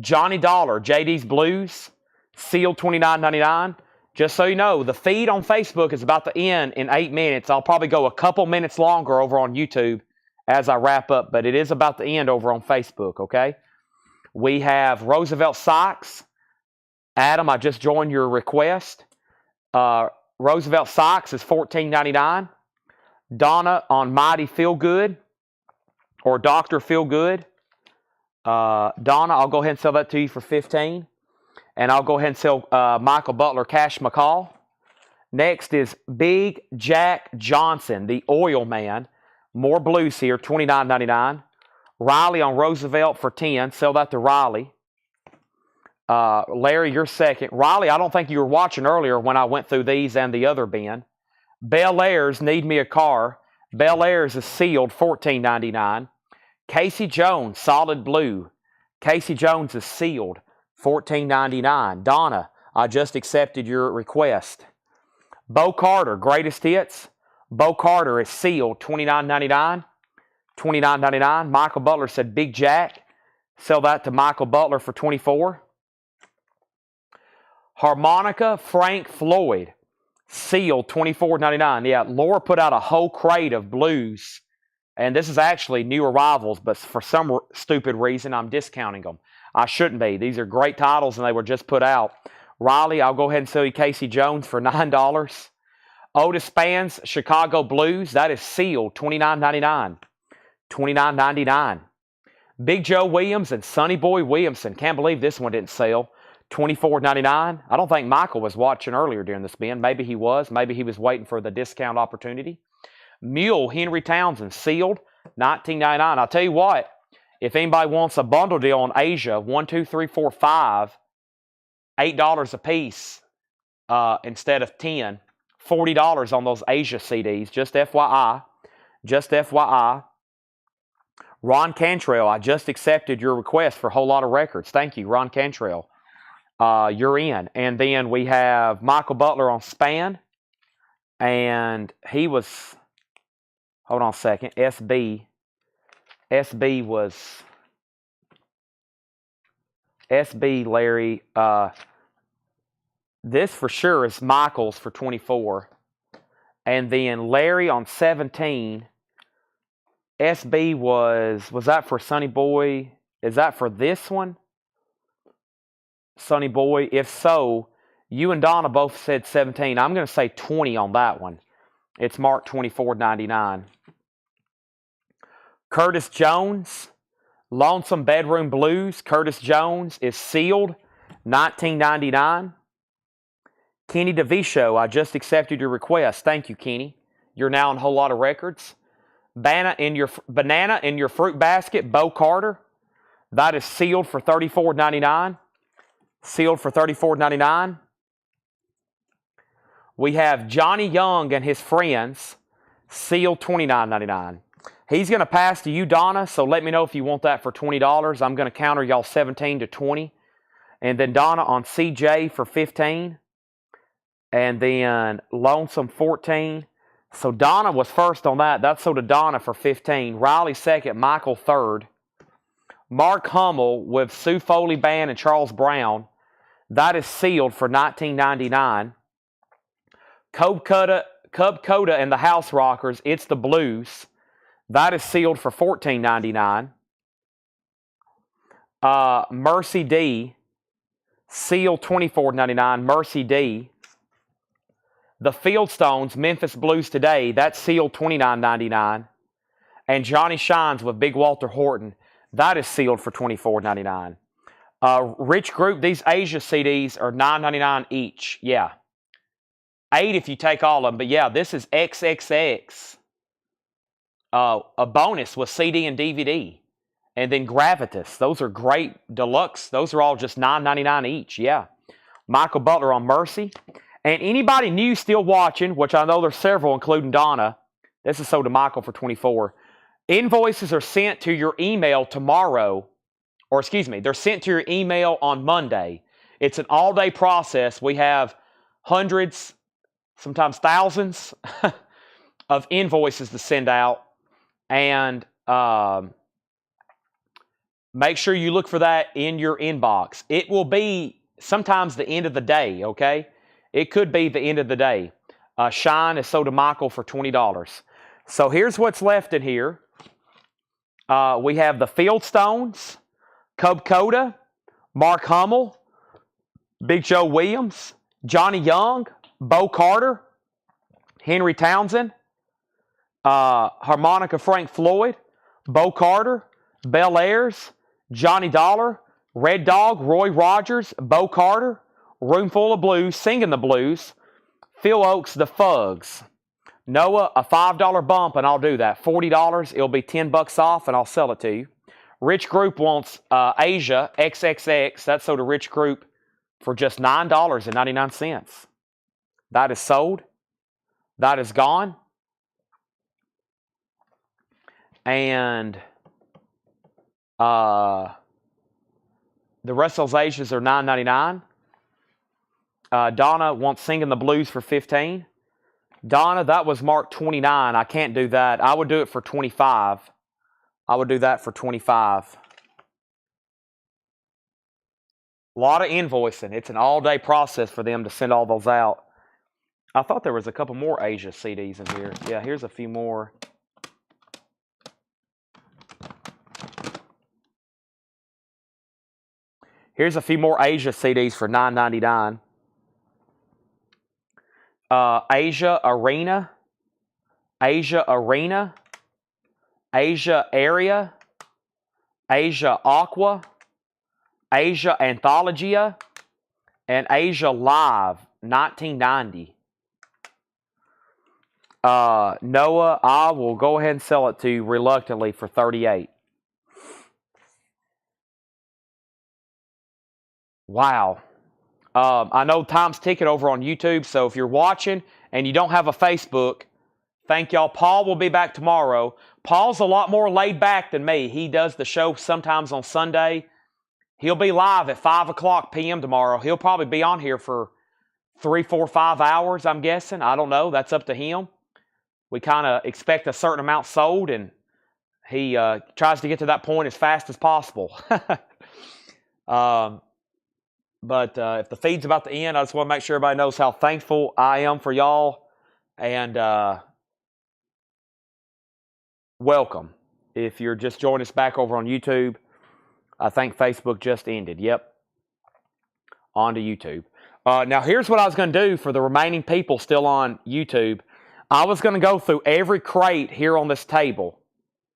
Johnny Dollar, JD's Blues, sealed $29.99. Just so you know, the feed on Facebook is about to end in 8 minutes. I'll probably go a couple minutes longer over on YouTube as I wrap up, but it is about to end over on Facebook, okay? We have Roosevelt Socks. Adam, I just joined your request. Roosevelt Socks is $14.99. Donna on Mighty Feelgood or Dr. Feelgood. Donna, I'll go ahead and sell that to you for $15. And I'll go ahead and sell Michael Butler Cash McCall. Next is Big Jack Johnson, the oil man. More blues here, $29.99. Riley on Roosevelt for $10. Sell that to Riley. Larry, you're second. Riley, I don't think you were watching earlier when I went through these and the other bin. Bel Air's Need Me a Car. Bel Air's is sealed, $14.99. Casey Jones, Solid Blue. Casey Jones is sealed, $14.99. Donna, I just accepted your request. Bo Carter, Greatest Hits. Bo Carter is sealed, $29.99. $29.99. Michael Butler said Big Jack. Sell that to Michael Butler for $24. Harmonica Frank Floyd, sealed, $24.99. Yeah, Laura put out a whole crate of blues. And this is actually new arrivals, but for some stupid reason, I'm discounting them. I shouldn't be. These are great titles, and they were just put out. Riley, I'll go ahead and sell you Casey Jones for $9. Otis Span's Chicago Blues, that is sealed, $29.99. $29.99. Big Joe Williams and Sonny Boy Williamson. Can't believe this one didn't sell. $24.99. I don't think Michael was watching earlier during this bin. Maybe he was. Maybe he was waiting for the discount opportunity. Mule Henry Townsend, sealed, $19.99. I'll tell you what, if anybody wants a bundle deal on Asia, 1, 2, 3, 4, 5, $8 a piece instead of 10, $40 on those Asia CDs. Just FYI. Just FYI. Ron Cantrell, I just accepted your request for a whole lot of records. Thank you, Ron Cantrell. You're in. And then we have Michael Butler on Span. And he was... Hold on a second. SB was... SB, Larry. This for sure is Michael's for 24. And then Larry on 17. SB was that for Sonny Boy? Is that for this one? Sonny Boy? If so, you and Donna both said 17. I'm going to say 20 on that one. It's marked $24.99. Curtis Jones, Lonesome Bedroom Blues. Curtis Jones is sealed, $19.99. Kenny DeVisho, I just accepted your request. Thank you, Kenny. You're now on a whole lot of records. Banana in your fruit basket, Bo Carter. That is sealed for $34.99. Sealed for $34.99. We have Johnny Young and his friends, sealed $29.99. He's going to pass to you, Donna, so let me know if you want that for $20. I'm going to counter y'all 17 to 20. And then Donna on CJ for 15. And then Lonesome 14. So Donna was first on that. That's sold to Donna for 15. Riley second, Michael third. Mark Hummel with Sue Foley Band and Charles Brown. That is sealed for $19.99. Cub Coda and the House Rockers, It's the Blues. That is sealed for $14.99. Mercy D, sealed $24.99. Mercy D. The Fieldstones, Memphis Blues Today, that's sealed $29.99. And Johnny Shines with Big Walter Horton, that is sealed for $24.99. Rich Group, these Asia CDs are $9.99 each. Yeah. 8 if you take all of them. But yeah, this is XXX. A bonus with CD and DVD. And then Gravitas. Those are great deluxe. Those are all just $9.99 each. Yeah. Michael Butler on Mercy. And anybody new still watching, which I know there's several, including Donna. This is sold to Michael for 24. Invoices are sent to your email tomorrow, or excuse me, they're sent to your email on Monday. It's an all-day process. We have hundreds, sometimes thousands of invoices to send out, and make sure you look for that in your inbox. It will be sometimes the end of the day, okay? It could be the end of the day. Shine is sold to Michael for $20. So here's what's left in here. We have the Fieldstones, Cub Coda, Mark Hummel, Big Joe Williams, Johnny Young, Bo Carter, Henry Townsend, Harmonica Frank Floyd, Bo Carter, Bel Airs, Johnny Dollar, Red Dog, Roy Rogers, Bo Carter, Roomful of Blues, Singing the Blues, Phil Oakes, The Fugs. Noah, a $5 bump, and I'll do that. $40, it'll be $10 off, and I'll sell it to you. Rich Group wants Asia, XXX. That's sold to Rich Group for just $9.99. That is sold. That is gone. And the rest of those Asias are $9.99. Donna wants Singing the Blues for $15. Donna, that was marked 29. I can't do that. I would do it for 25. I would do that for 25. A lot of invoicing. It's an all-day process for them to send all those out. I thought there was a couple more Asia CDs in here. Yeah, here's a few more. Here's a few more Asia CDs for $9.99. Asia Arena, Asia Arena, Asia Area, Asia Aqua, Asia Anthologia, and Asia Live, 1990. Noah, I will go ahead and sell it to you reluctantly for $38. Wow. I know time's ticking over on YouTube, so if you're watching and you don't have a Facebook, thank y'all. Paul will be back tomorrow. Paul's a lot more laid back than me. He does the show sometimes on Sunday. He'll be live at 5 o'clock p.m. tomorrow. He'll probably be on here for 3, 4, 5 hours, I'm guessing. I don't know. That's up to him. We kind of expect a certain amount sold, and he tries to get to that point as fast as possible. But if the feed's about to end, I just want to make sure everybody knows how thankful I am for y'all. And welcome. If you're just joining us back over on YouTube, I think Facebook just ended. Yep. On to YouTube. Now, here's what I was going to do for the remaining people still on YouTube. I was going to go through every crate here on this table.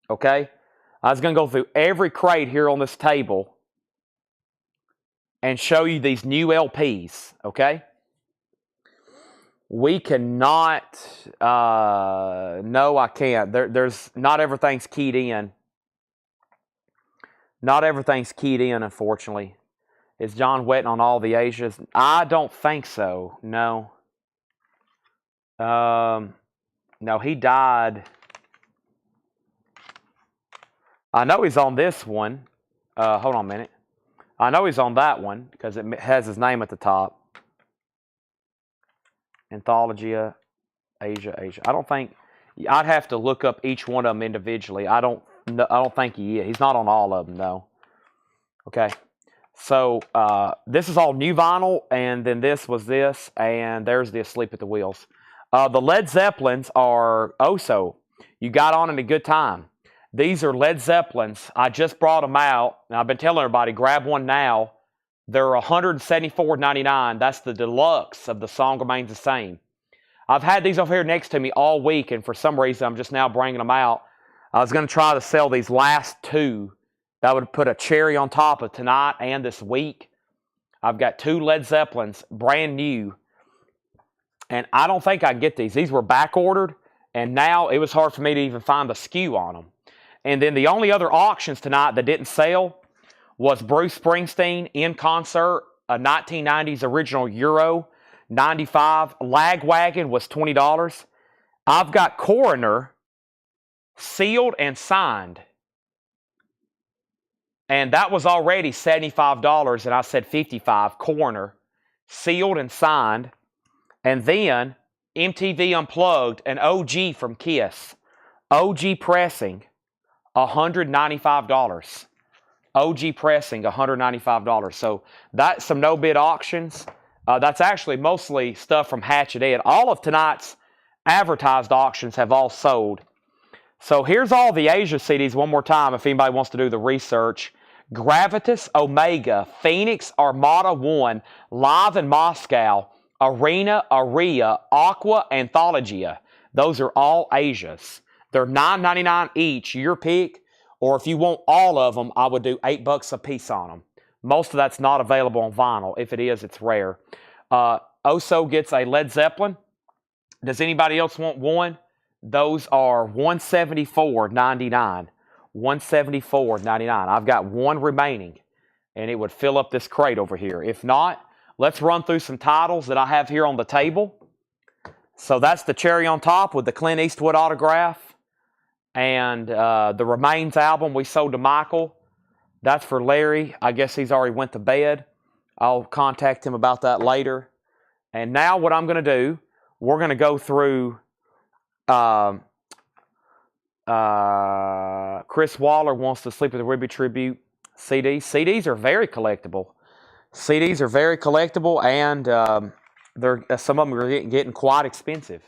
Okay? I was going to go through every crate here on this table and show you these new LPs, okay? We cannot, no, I can't. There's not everything's keyed in. Not everything's keyed in, unfortunately. Is John wetting on all the Asias? I don't think so, no. No, he died. I know he's on this one. Hold on a minute. I know he's on that one because it has his name at the top. Anthologia, Asia. I don't think I'd have to look up each one of them individually. I don't think he is. He's not on all of them though. Okay, so this is all new vinyl, and then this was this, and there's the Asleep at the Wheels. The Led Zeppelins are also. You got on in a good time. These are Led Zeppelins. I just brought them out, and I've been telling everybody, grab one now. They're $174.99. That's the deluxe of The Song Remains the Same. I've had these over here next to me all week, and for some reason, I'm just now bringing them out. I was going to try to sell these last two. That would put a cherry on top of tonight and this week. I've got 2 Led Zeppelins, brand new, and I don't think I can get these. These were back ordered, and now it was hard for me to even find the SKU on them. And then the only other auctions tonight that didn't sell was Bruce Springsteen in concert, a 1990s original Euro, 95. Lagwagon was $20. I've got Coroner sealed and signed. And that was already $75, and I said $55, corner, sealed and signed. And then MTV Unplugged, an OG from Kiss. OG pressing, $195. OG pressing, $195. So that's some no-bid auctions. That's actually mostly stuff from Hatchet Ed. All of tonight's advertised auctions have all sold. So here's all the Asia CDs one more time if anybody wants to do the research. Gravitas, Omega, Phoenix, Armada 1, Live in Moscow, Arena, Aria, Aqua, Anthologia. Those are all Asias. They're $9.99 each, your pick. Or if you want all of them, I would do $8 a piece on them. Most of that's not available on vinyl. If it is, it's rare. Oso gets a Led Zeppelin. Does anybody else want one? Those are $174.99. $174.99. I've got one remaining, and it would fill up this crate over here. If not, let's run through some titles that I have here on the table. So that's the cherry on top with the Clint Eastwood autograph. And the Remains album we sold to Michael. That's for Larry. I guess he's already went to bed. I'll contact him about that later. And now what I'm going to do, we're going to go through Chris Waller wants to Sleep with the Ruby Tribute CDs. CDs are very collectible. CDs are very collectible, and some of them are getting quite expensive.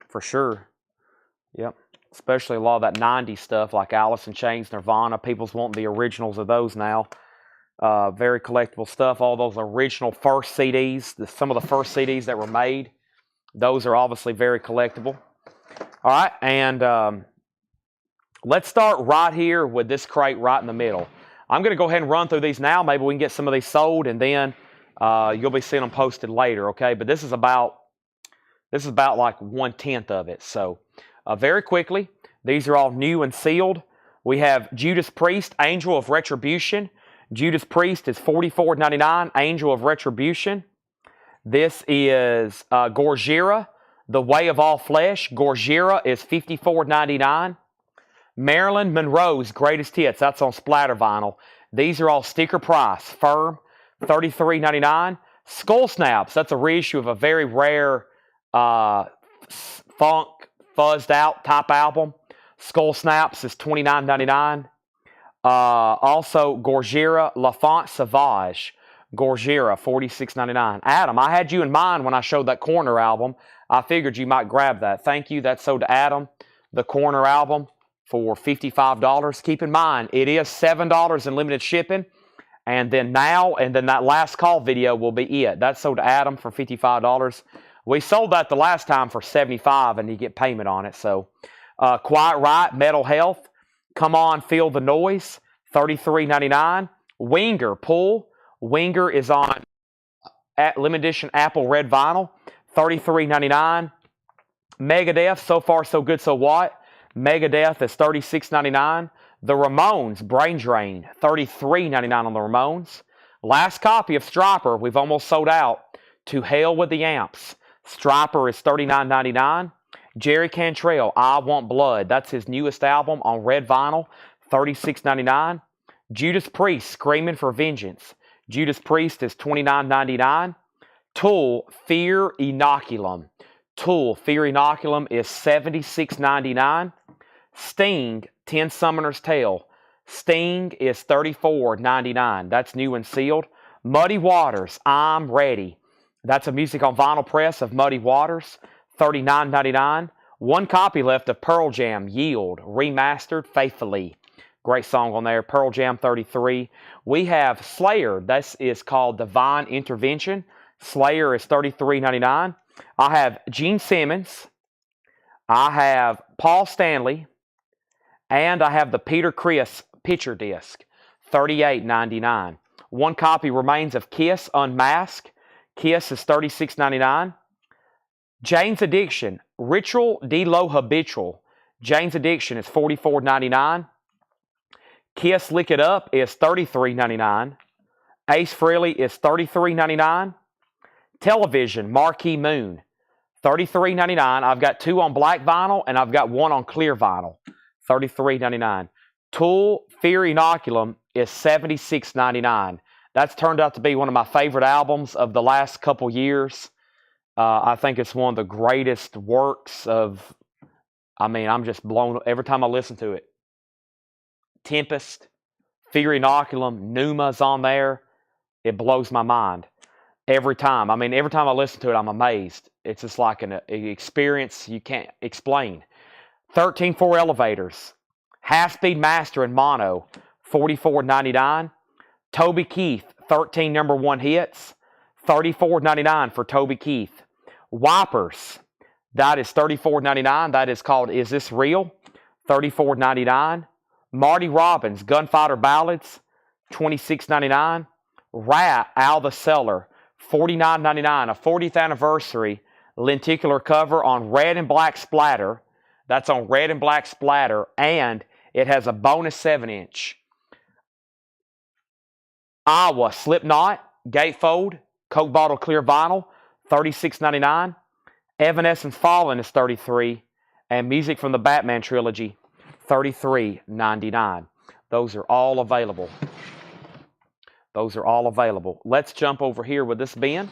For sure. Yep. Especially a lot of that 90s stuff like Alice in Chains, Nirvana. People's wanting the originals of those now. Very collectible stuff. All those original first CDs, some of the first CDs that were made, those are obviously very collectible. All right, and let's start right here with this crate right in the middle. I'm going to go ahead and run through these now. Maybe we can get some of these sold, and then you'll be seeing them posted later, okay? But this is about like 1/10 of it. So very quickly, these are all new and sealed. We have Judas Priest, Angel of Retribution. Judas Priest is $44.99, Angel of Retribution. This is Gojira, The Way of All Flesh. Gojira is $54.99. Marilyn Monroe's Greatest Hits. That's on splatter vinyl. These are all sticker price. Firm, $33.99. Skull Snaps. That's a reissue of a very rare funk, fuzzed out type album. Skull Snaps is $29.99. Also, Gojira, L'Enfant Sauvage. Gojira, $46.99. Adam, I had you in mind when I showed that Corner album. I figured you might grab that. Thank you. That's sold to Adam. The Corner album for $55. Keep in mind, it is $7 in limited shipping. And then that last call video will be it. That's sold to Adam for $55. We sold that the last time for $75, and you get payment on it. So, Quiet Riot, Metal Health, Come On, Feel the Noise, $33.99. Winger, Pull. Winger is on limited edition Apple Red Vinyl, $33.99. Megadeth, So Far So Good So What. Megadeth is $36.99. The Ramones, Brain Drain, $33.99 on the Ramones. Last copy of Stryper, we've almost sold out. To Hell with the Amps. Stryper is $39.99. Jerry Cantrell, I Want Blood. That's his newest album on red vinyl, $36.99. Judas Priest, Screaming for Vengeance. Judas Priest is $29.99. Tool, Fear Inoculum. Tool, Fear Inoculum is $76.99. Sting, Ten Summoner's Tale. Sting is $34.99. That's new and sealed. Muddy Waters, I'm Ready. That's a music on vinyl press of Muddy Waters, $39.99. One copy left of Pearl Jam, Yield, remastered faithfully. Great song on there, Pearl Jam 33. We have Slayer. This is called Divine Intervention. Slayer is $33.99. I have Gene Simmons. I have Paul Stanley. And I have the Peter Criss picture disc, $38.99. One copy remains of Kiss Unmasked. Kiss is $36.99. Jane's Addiction, Ritual de lo Habitual. Jane's Addiction is $44.99. Kiss Lick It Up is $33.99. Ace Frehley is $33.99. Television, Marquee Moon, $33.99. I've got 2 on black vinyl, and I've got 1 on clear vinyl. $33.99. Tool Fear Inoculum is $76.99. That's turned out to be one of my favorite albums of the last couple years. I think it's one of the greatest works of, I'm just blown every time I listen to it. Tempest, Fear Inoculum, Numa's on there. It blows my mind every time. Every time I listen to it, I'm amazed. It's just like an experience you can't explain. 13.4 Elevators. Half-Speed Master in mono, $44.99. Toby Keith, 13 number 1 hits, $34.99 for Toby Keith. Wipers, that is $34.99. That is called Is This Real? $34.99. Marty Robbins, Gunfighter Ballads, $26.99. Rat, Al the Cellar, $49.99. A 40th anniversary lenticular cover on red and black splatter. That's on red and black splatter, and it has a bonus 7-inch. Iowa, Slipknot, Gatefold, Coke bottle clear vinyl, $36.99. Evanescence Fallen is $33, and music from the Batman trilogy, $33.99. Those are all available. Let's jump over here with this bin.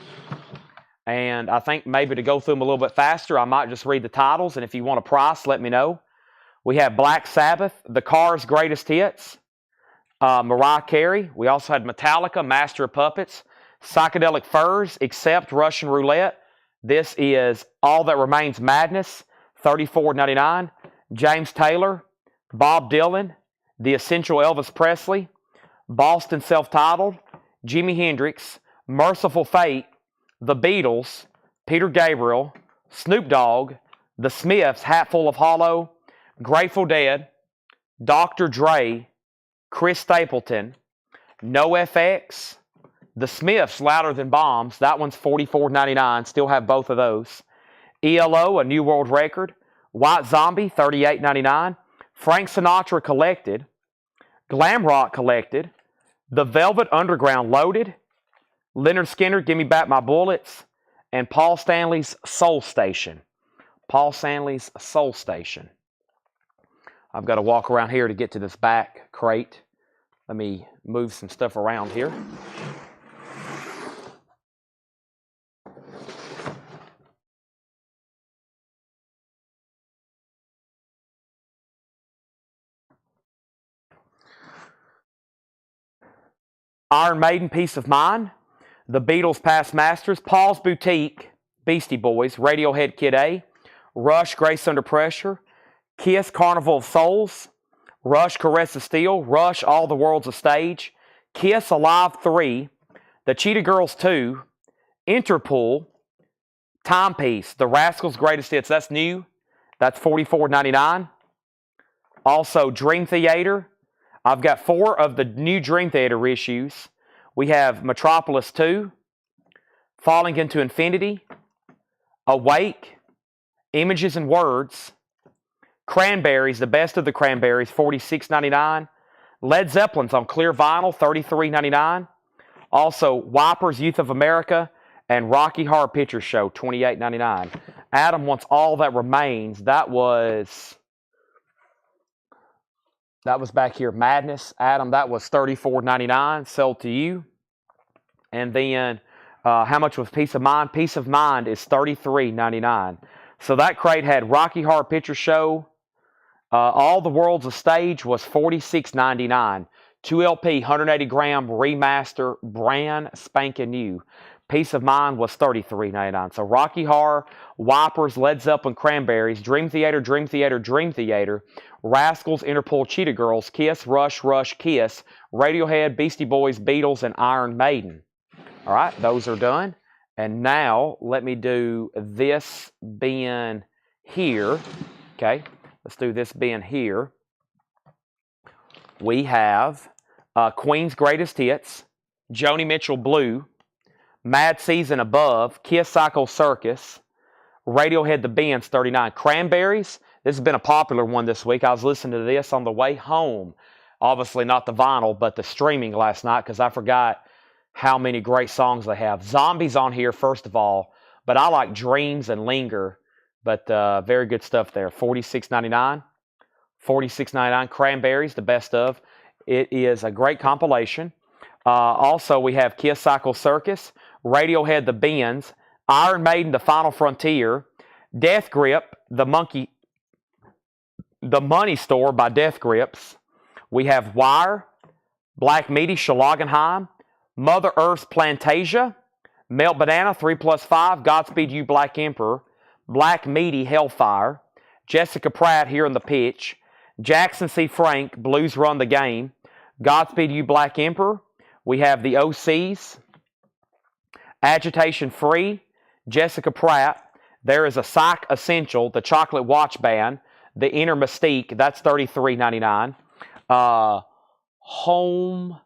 And I think maybe to go through them a little bit faster, I might just read the titles. And if you want a price, let me know. We have Black Sabbath, The Cars' Greatest Hits, Mariah Carey. We also had Metallica, Master of Puppets, Psychedelic Furs, Except Russian Roulette. This is All That Remains Madness, $34.99. James Taylor, Bob Dylan, The Essential Elvis Presley, Boston Self-Titled, Jimi Hendrix, Merciful Fate, The Beatles, Peter Gabriel, Snoop Dogg, The Smiths, Hatful of Hollow, Grateful Dead, Dr. Dre, Chris Stapleton, NoFX, The Smiths, Louder Than Bombs. That one's $44.99. Still have both of those. ELO, A New World Record. White Zombie, $38.99. Frank Sinatra Collected. Glam Rock Collected. The Velvet Underground Loaded. Leonard Skinner, Give Me Back My Bullets. And Paul Stanley's Soul Station. Paul Stanley's Soul Station. I've got to walk around here to get to this back crate. Let me move some stuff around here. Iron Maiden, Peace of Mind. The Beatles, Past Masters. Paul's Boutique, Beastie Boys. Radiohead, Kid A. Rush, Grace Under Pressure. Kiss, Carnival of Souls. Rush, Caress of Steel. Rush, All the World's a Stage. Kiss, Alive 3. The Cheetah Girls 2. Interpol. Timepiece, The Rascals' Greatest Hits. That's new. That's $44.99. Also, Dream Theater. I've got 4 of the new Dream Theater issues. We have Metropolis 2, Falling into Infinity, Awake, Images and Words, Cranberries, The Best of the Cranberries, $46.99. Led Zeppelin's on clear vinyl, $33.99. Also, Wipers, Youth of America, and Rocky Horror Picture Show, $28.99. Adam wants All That Remains. That was back here, Madness. Adam, that was $34.99, sold to you. And then, how much was Peace of Mind? Peace of Mind is $33.99. So that crate had Rocky Horror Picture Show. All the World's a Stage was $46.99. 2 LP, 180-gram remaster, brand spanking new. Peace of Mind was $33.99. So Rocky Horror, Wipers, Led Zeppelin, Cranberries, Dream Theater, Dream Theater, Dream Theater, Rascals, Interpol, Cheetah Girls, Kiss, Rush, Rush, Kiss, Radiohead, Beastie Boys, Beatles, and Iron Maiden. All right, those are done. And now let me do this bin here. Okay, let's do this bin here. We have Queen's Greatest Hits, Joni Mitchell Blue, Mad Season Above, Kiss Psycho Circus, Radiohead The Bends, $39. Cranberries, this has been a popular one this week. I was listening to this on the way home. Obviously not the vinyl, but the streaming last night because I forgot how many great songs they have. Zombies on here, first of all. but I like Dreams and Linger. But very good stuff there. $46.99. $46.99. Cranberries, the best of. It is a great compilation. Also, we have Kiss Cycle Circus, Radiohead, The Bends, Iron Maiden, The Final Frontier, Death Grip, The Money Store by Death Grips. We have Wire, Black Meaty, Schlagenheim, Mother Earth's Plantasia, Melt Banana, 3+5, Godspeed You, Black Emperor, Black Meaty, Hellfire, Jessica Pratt, Here in the Pitch, Jackson C. Frank, Blues Run the Game, Godspeed You, Black Emperor. We have the OCs, Agitation Free, Jessica Pratt. There is a Psych Essential, the Chocolate Watch Band, the Inner Mystique. That's $33.99. Home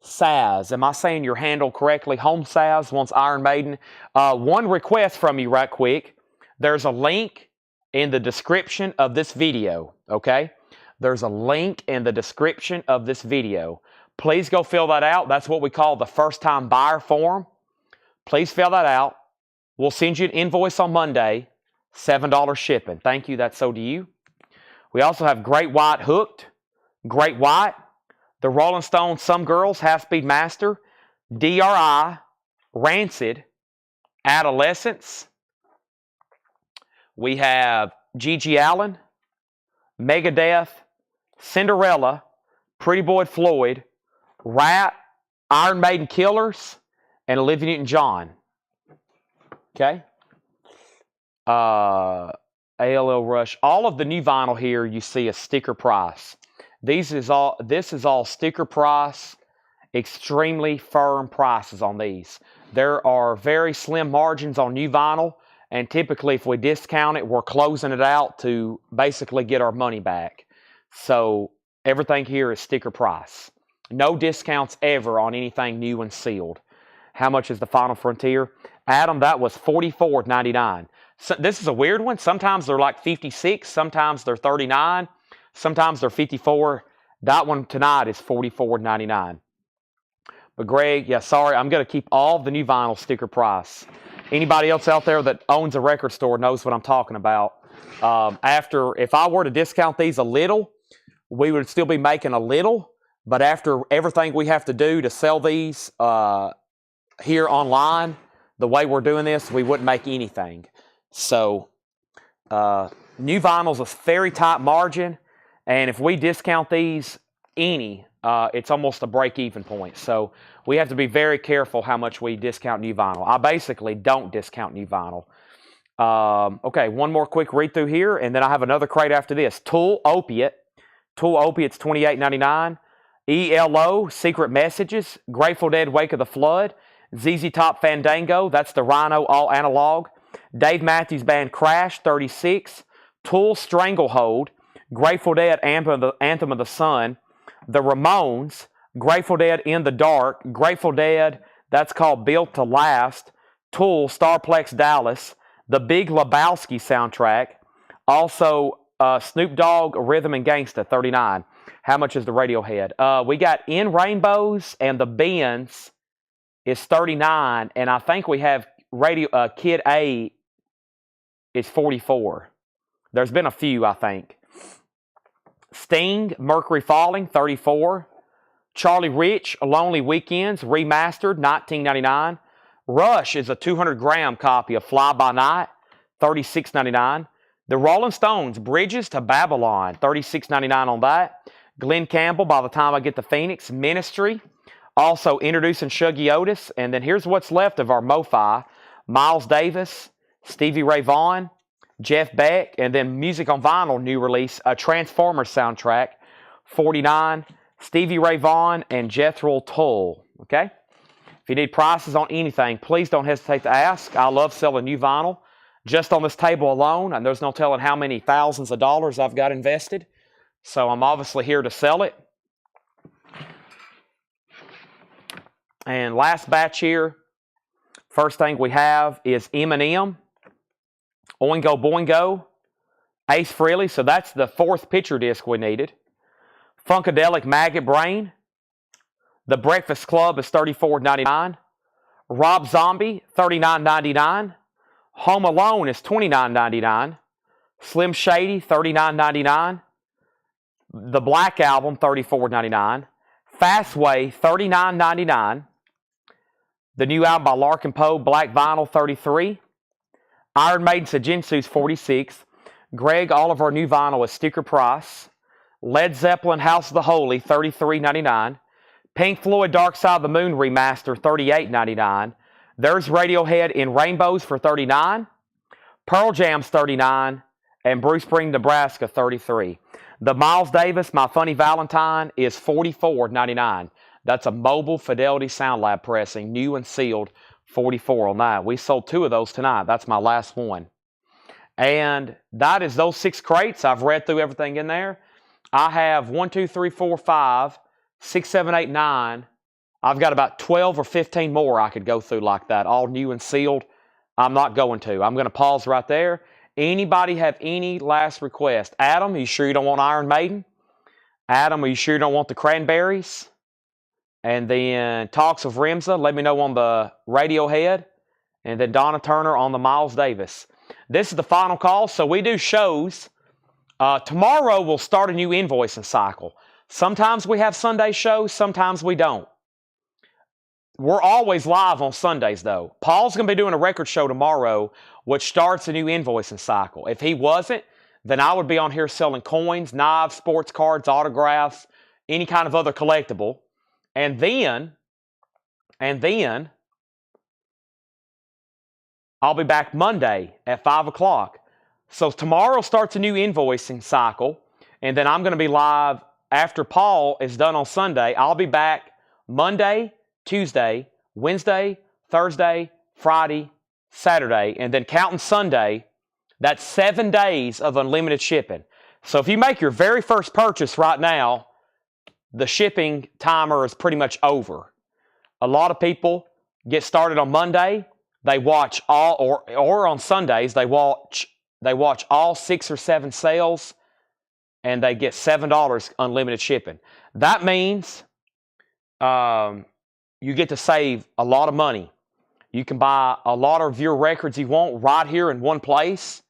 Saz. Am I saying your handle correctly? Home Saz wants Iron Maiden. One request from you right quick. There's a link in the description of this video, okay? There's a link in the description of this video. Please go fill that out. That's what we call the first-time buyer form. Please fill that out. We'll send you an invoice on Monday, $7 shipping. Thank you. That's so to you. We also have Great White Hooked, Great White, the Rolling Stones, Some Girls, Half Speed Master, DRI, Rancid, Adolescence. We have Gigi Allen, Megadeth, Cinderella, Pretty Boy Floyd, Rat, Iron Maiden Killers, and Olivia Newton-John. Okay? ALL Rush. All of the new vinyl here you see a sticker price. This is all sticker price, extremely firm prices on these. There are very slim margins on new vinyl, and typically if we discount it, we're closing it out to basically get our money back. So everything here is sticker price. No discounts ever on anything new and sealed. How much is the Final Frontier? Adam, that was $44.99. So this is a weird one. Sometimes they're like $56, sometimes they're $39, sometimes they're $54. That one tonight is $44.99. But Greg, yeah, sorry, I'm going to keep all the new vinyl sticker price. Anybody else out there that owns a record store knows what I'm talking about. If I were to discount these a little, we would still be making a little. But after everything we have to do to sell these here online, the way we're doing this, we wouldn't make anything. So new vinyl's a very tight margin, and if we discount these it's almost a break-even point. So we have to be very careful how much we discount new vinyl. I basically don't discount new vinyl. Okay, one more quick read through here, and then I have another crate after this. Tool Opiate. Tool Opiate's $28.99. ELO, Secret Messages. Grateful Dead, Wake of the Flood. ZZ Top Fandango, that's the Rhino all analog. Dave Matthews Band Crash, $36. Tool Stranglehold. Grateful Dead, Anthem of the Sun. The Ramones, Grateful Dead, In the Dark. Grateful Dead, that's called Built to Last. Tool, Starplex Dallas. The Big Lebowski soundtrack. Also, Snoop Dogg, Rhythm and Gangsta, $39. How much is the Radiohead? We got In Rainbows and The Bends is $39, and I think we have Kid A is $44. There's been a few, I think. Sting, Mercury Falling, $34. Charlie Rich, Lonely Weekends, remastered, $19.99. Rush is a 200-gram copy of Fly By Night, $36.99. The Rolling Stones, Bridges to Babylon, $36.99 on that. Glenn Campbell, By the Time I Get to Phoenix, Ministry. Also introducing Shuggy Otis. And then here's what's left of our Mofi. Miles Davis, Stevie Ray Vaughan, Jeff Beck, and then Music on Vinyl, new release, a Transformers soundtrack, $49. Stevie Ray Vaughan and Jethro Tull. Okay? If you need prices on anything, please don't hesitate to ask. I love selling new vinyl. Just on this table alone, and there's no telling how many thousands of dollars I've got invested. So I'm obviously here to sell it. And last batch here, first thing we have is Eminem, Oingo Boingo, Ace Frehley, so that's the fourth picture disc we needed. Funkadelic Maggot Brain, The Breakfast Club is $34.99. Rob Zombie, $39.99. Home Alone is $29.99. Slim Shady, $39.99. The Black Album, $34.99. Fastway, $39.99. The new album by Larkin Poe, Black Vinyl, $33. Iron Maiden Sajinsu's $46. Greg, all of our new vinyl is sticker price. Led Zeppelin House of the Holy, $33.99. Pink Floyd Dark Side of the Moon Remaster, $38.99. There's Radiohead in Rainbows for $39. Pearl Jam's $39. And Bruce Spring, Nebraska, $33. The Miles Davis, My Funny Valentine, is $44.99. That's a mobile Fidelity Sound Lab pressing, new and sealed, $44 on that. We sold 2 of those tonight. That's my last one. And that is those 6 crates. I've read through everything in there. I have 1, 2, 3, 4, 5, 6, 7, 8, 9. I've got about 12 or 15 more I could go through like that, all new and sealed. I'm not going to. I'm going to pause right there. Anybody have any last request? Adam, are you sure you don't want Iron Maiden? Adam, are you sure you don't want the Cranberries? And then Talks of Rimza, let me know on the Radiohead. And then Donna Turner on the Miles Davis. This is the final call, so we do shows. Tomorrow we'll start a new invoicing cycle. Sometimes we have Sunday shows, sometimes we don't. We're always live on Sundays, though. Paul's going to be doing a record show tomorrow, which starts a new invoicing cycle. If he wasn't, then I would be on here selling coins, knives, sports cards, autographs, any kind of other collectible. And then, I'll be back Monday at 5 o'clock. So tomorrow starts a new invoicing cycle, and then I'm going to be live after Paul is done on Sunday. I'll be back Monday, Tuesday, Wednesday, Thursday, Friday, Saturday, and then counting Sunday, that's 7 days of unlimited shipping. So if you make your very first purchase right now, the shipping timer is pretty much over. A lot of people get started on Monday. They watch all, or on Sundays, they watch all 6 or 7 sales, and they get $7 unlimited shipping. That means you get to save a lot of money. You can buy a lot of your records you want right here in one place,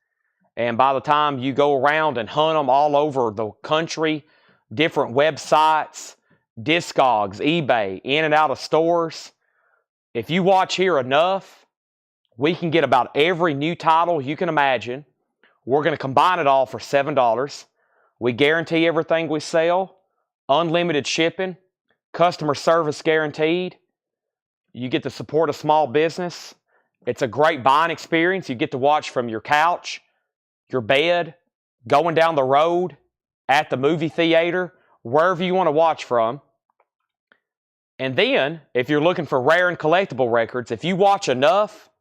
and by the time you go around and hunt them all over the country, different websites, Discogs, eBay, in and out of stores, if you watch here enough, we can get about every new title you can imagine. We're going to combine it all for $7. We guarantee everything we sell, unlimited shipping, customer service guaranteed. You get to support a small business. It's a great buying experience. You get to watch from your couch, your bed, going down the road, at the movie theater, wherever you want to watch from. And then, if you're looking for rare and collectible records, if you watch enough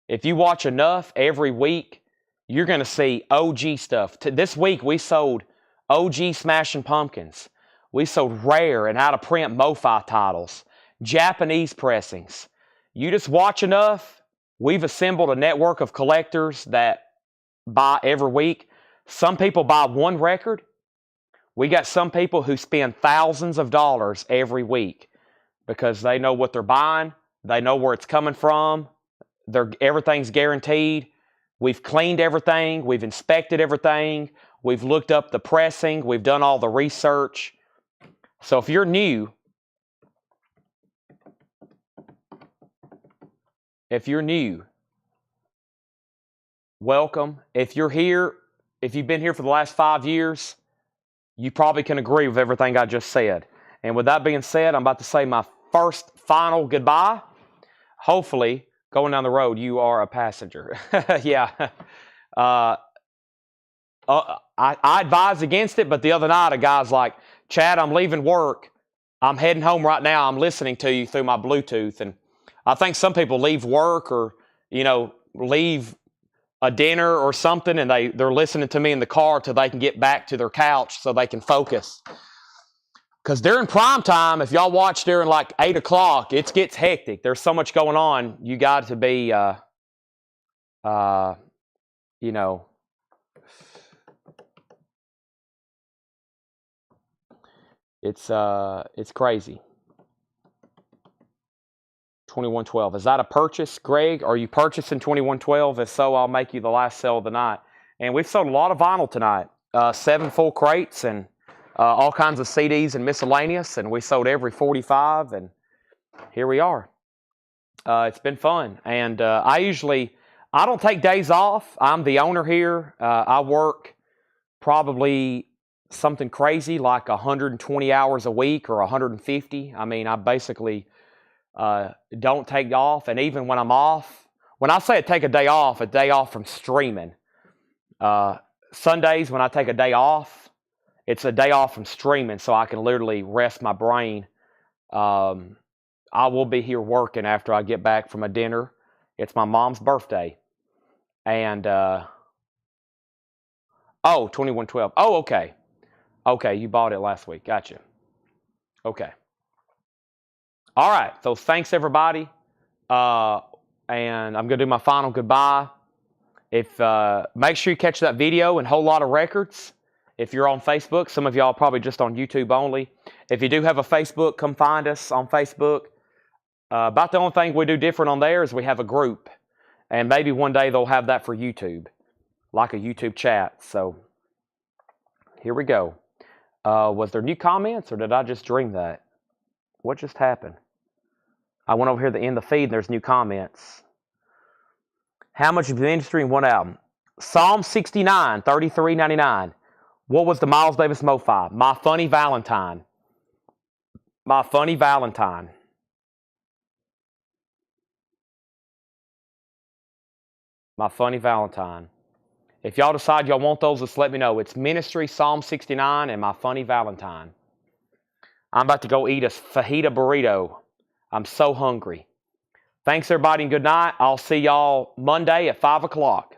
every week, you're going to see OG stuff. This week, we sold OG Smashing Pumpkins. We sold rare and out-of-print Mofi titles, Japanese pressings. You just watch enough, we've assembled a network of collectors that buy every week. Some people buy one record. We got some people who spend thousands of dollars every week because they know what they're buying. They know where it's coming from. Everything's guaranteed. We've cleaned everything. We've inspected everything. We've looked up the pressing. We've done all the research. So if you're new, welcome. If you're here, if you've been here for the last 5 years, you probably can agree with everything I just said. And with that being said, I'm about to say my first final goodbye. Hopefully, going down the road, you are a passenger. Yeah. I advise against it, but the other night, a guy's like, Chad, I'm leaving work. I'm heading home right now. I'm listening to you through my Bluetooth. And I think some people leave work or, leave a dinner or something, and they're listening to me in the car till they can get back to their couch so they can focus. Because during prime time, if y'all watch during like 8 o'clock, it gets hectic. There's so much going on. You got to be, it's crazy. 2112. Is that a purchase, Greg? Are you purchasing 2112? If so, I'll make you the last sale of the night. And we've sold a lot of vinyl tonight. 7 full crates and all kinds of CDs and miscellaneous. And we sold every 45. And here we are. It's been fun. And I don't take days off. I'm the owner here. I work probably something crazy like 120 hours a week or 150. I mean, I basically don't take off. And even when I'm off, when I say I take a day off from streaming. Sundays when I take a day off, it's a day off from streaming so I can literally rest my brain. I will be here working after I get back from a dinner. It's my mom's birthday. And, 2112. Oh, okay. Okay, you bought it last week. Gotcha. Okay. All right, so thanks, everybody. And I'm going to do my final goodbye. Make sure you catch that video and Whole Lot of Records. If you're on Facebook, some of y'all are probably just on YouTube only. If you do have a Facebook, come find us on Facebook. About the only thing we do different on there is we have a group. And maybe one day they'll have that for YouTube, like a YouTube chat. So here we go. Was there new comments or did I just dream that? What just happened? I went over here to end the feed and there's new comments. How much of the industry in one album? Psalm 69, $33.99. What was the Miles Davis Mofi? My Funny Valentine. My Funny Valentine. My Funny Valentine. If y'all decide y'all want those, just let me know. It's Ministry, Psalm 69, and My Funny Valentine. I'm about to go eat a fajita burrito. I'm so hungry. Thanks, everybody, and good night. I'll see y'all Monday at 5 o'clock.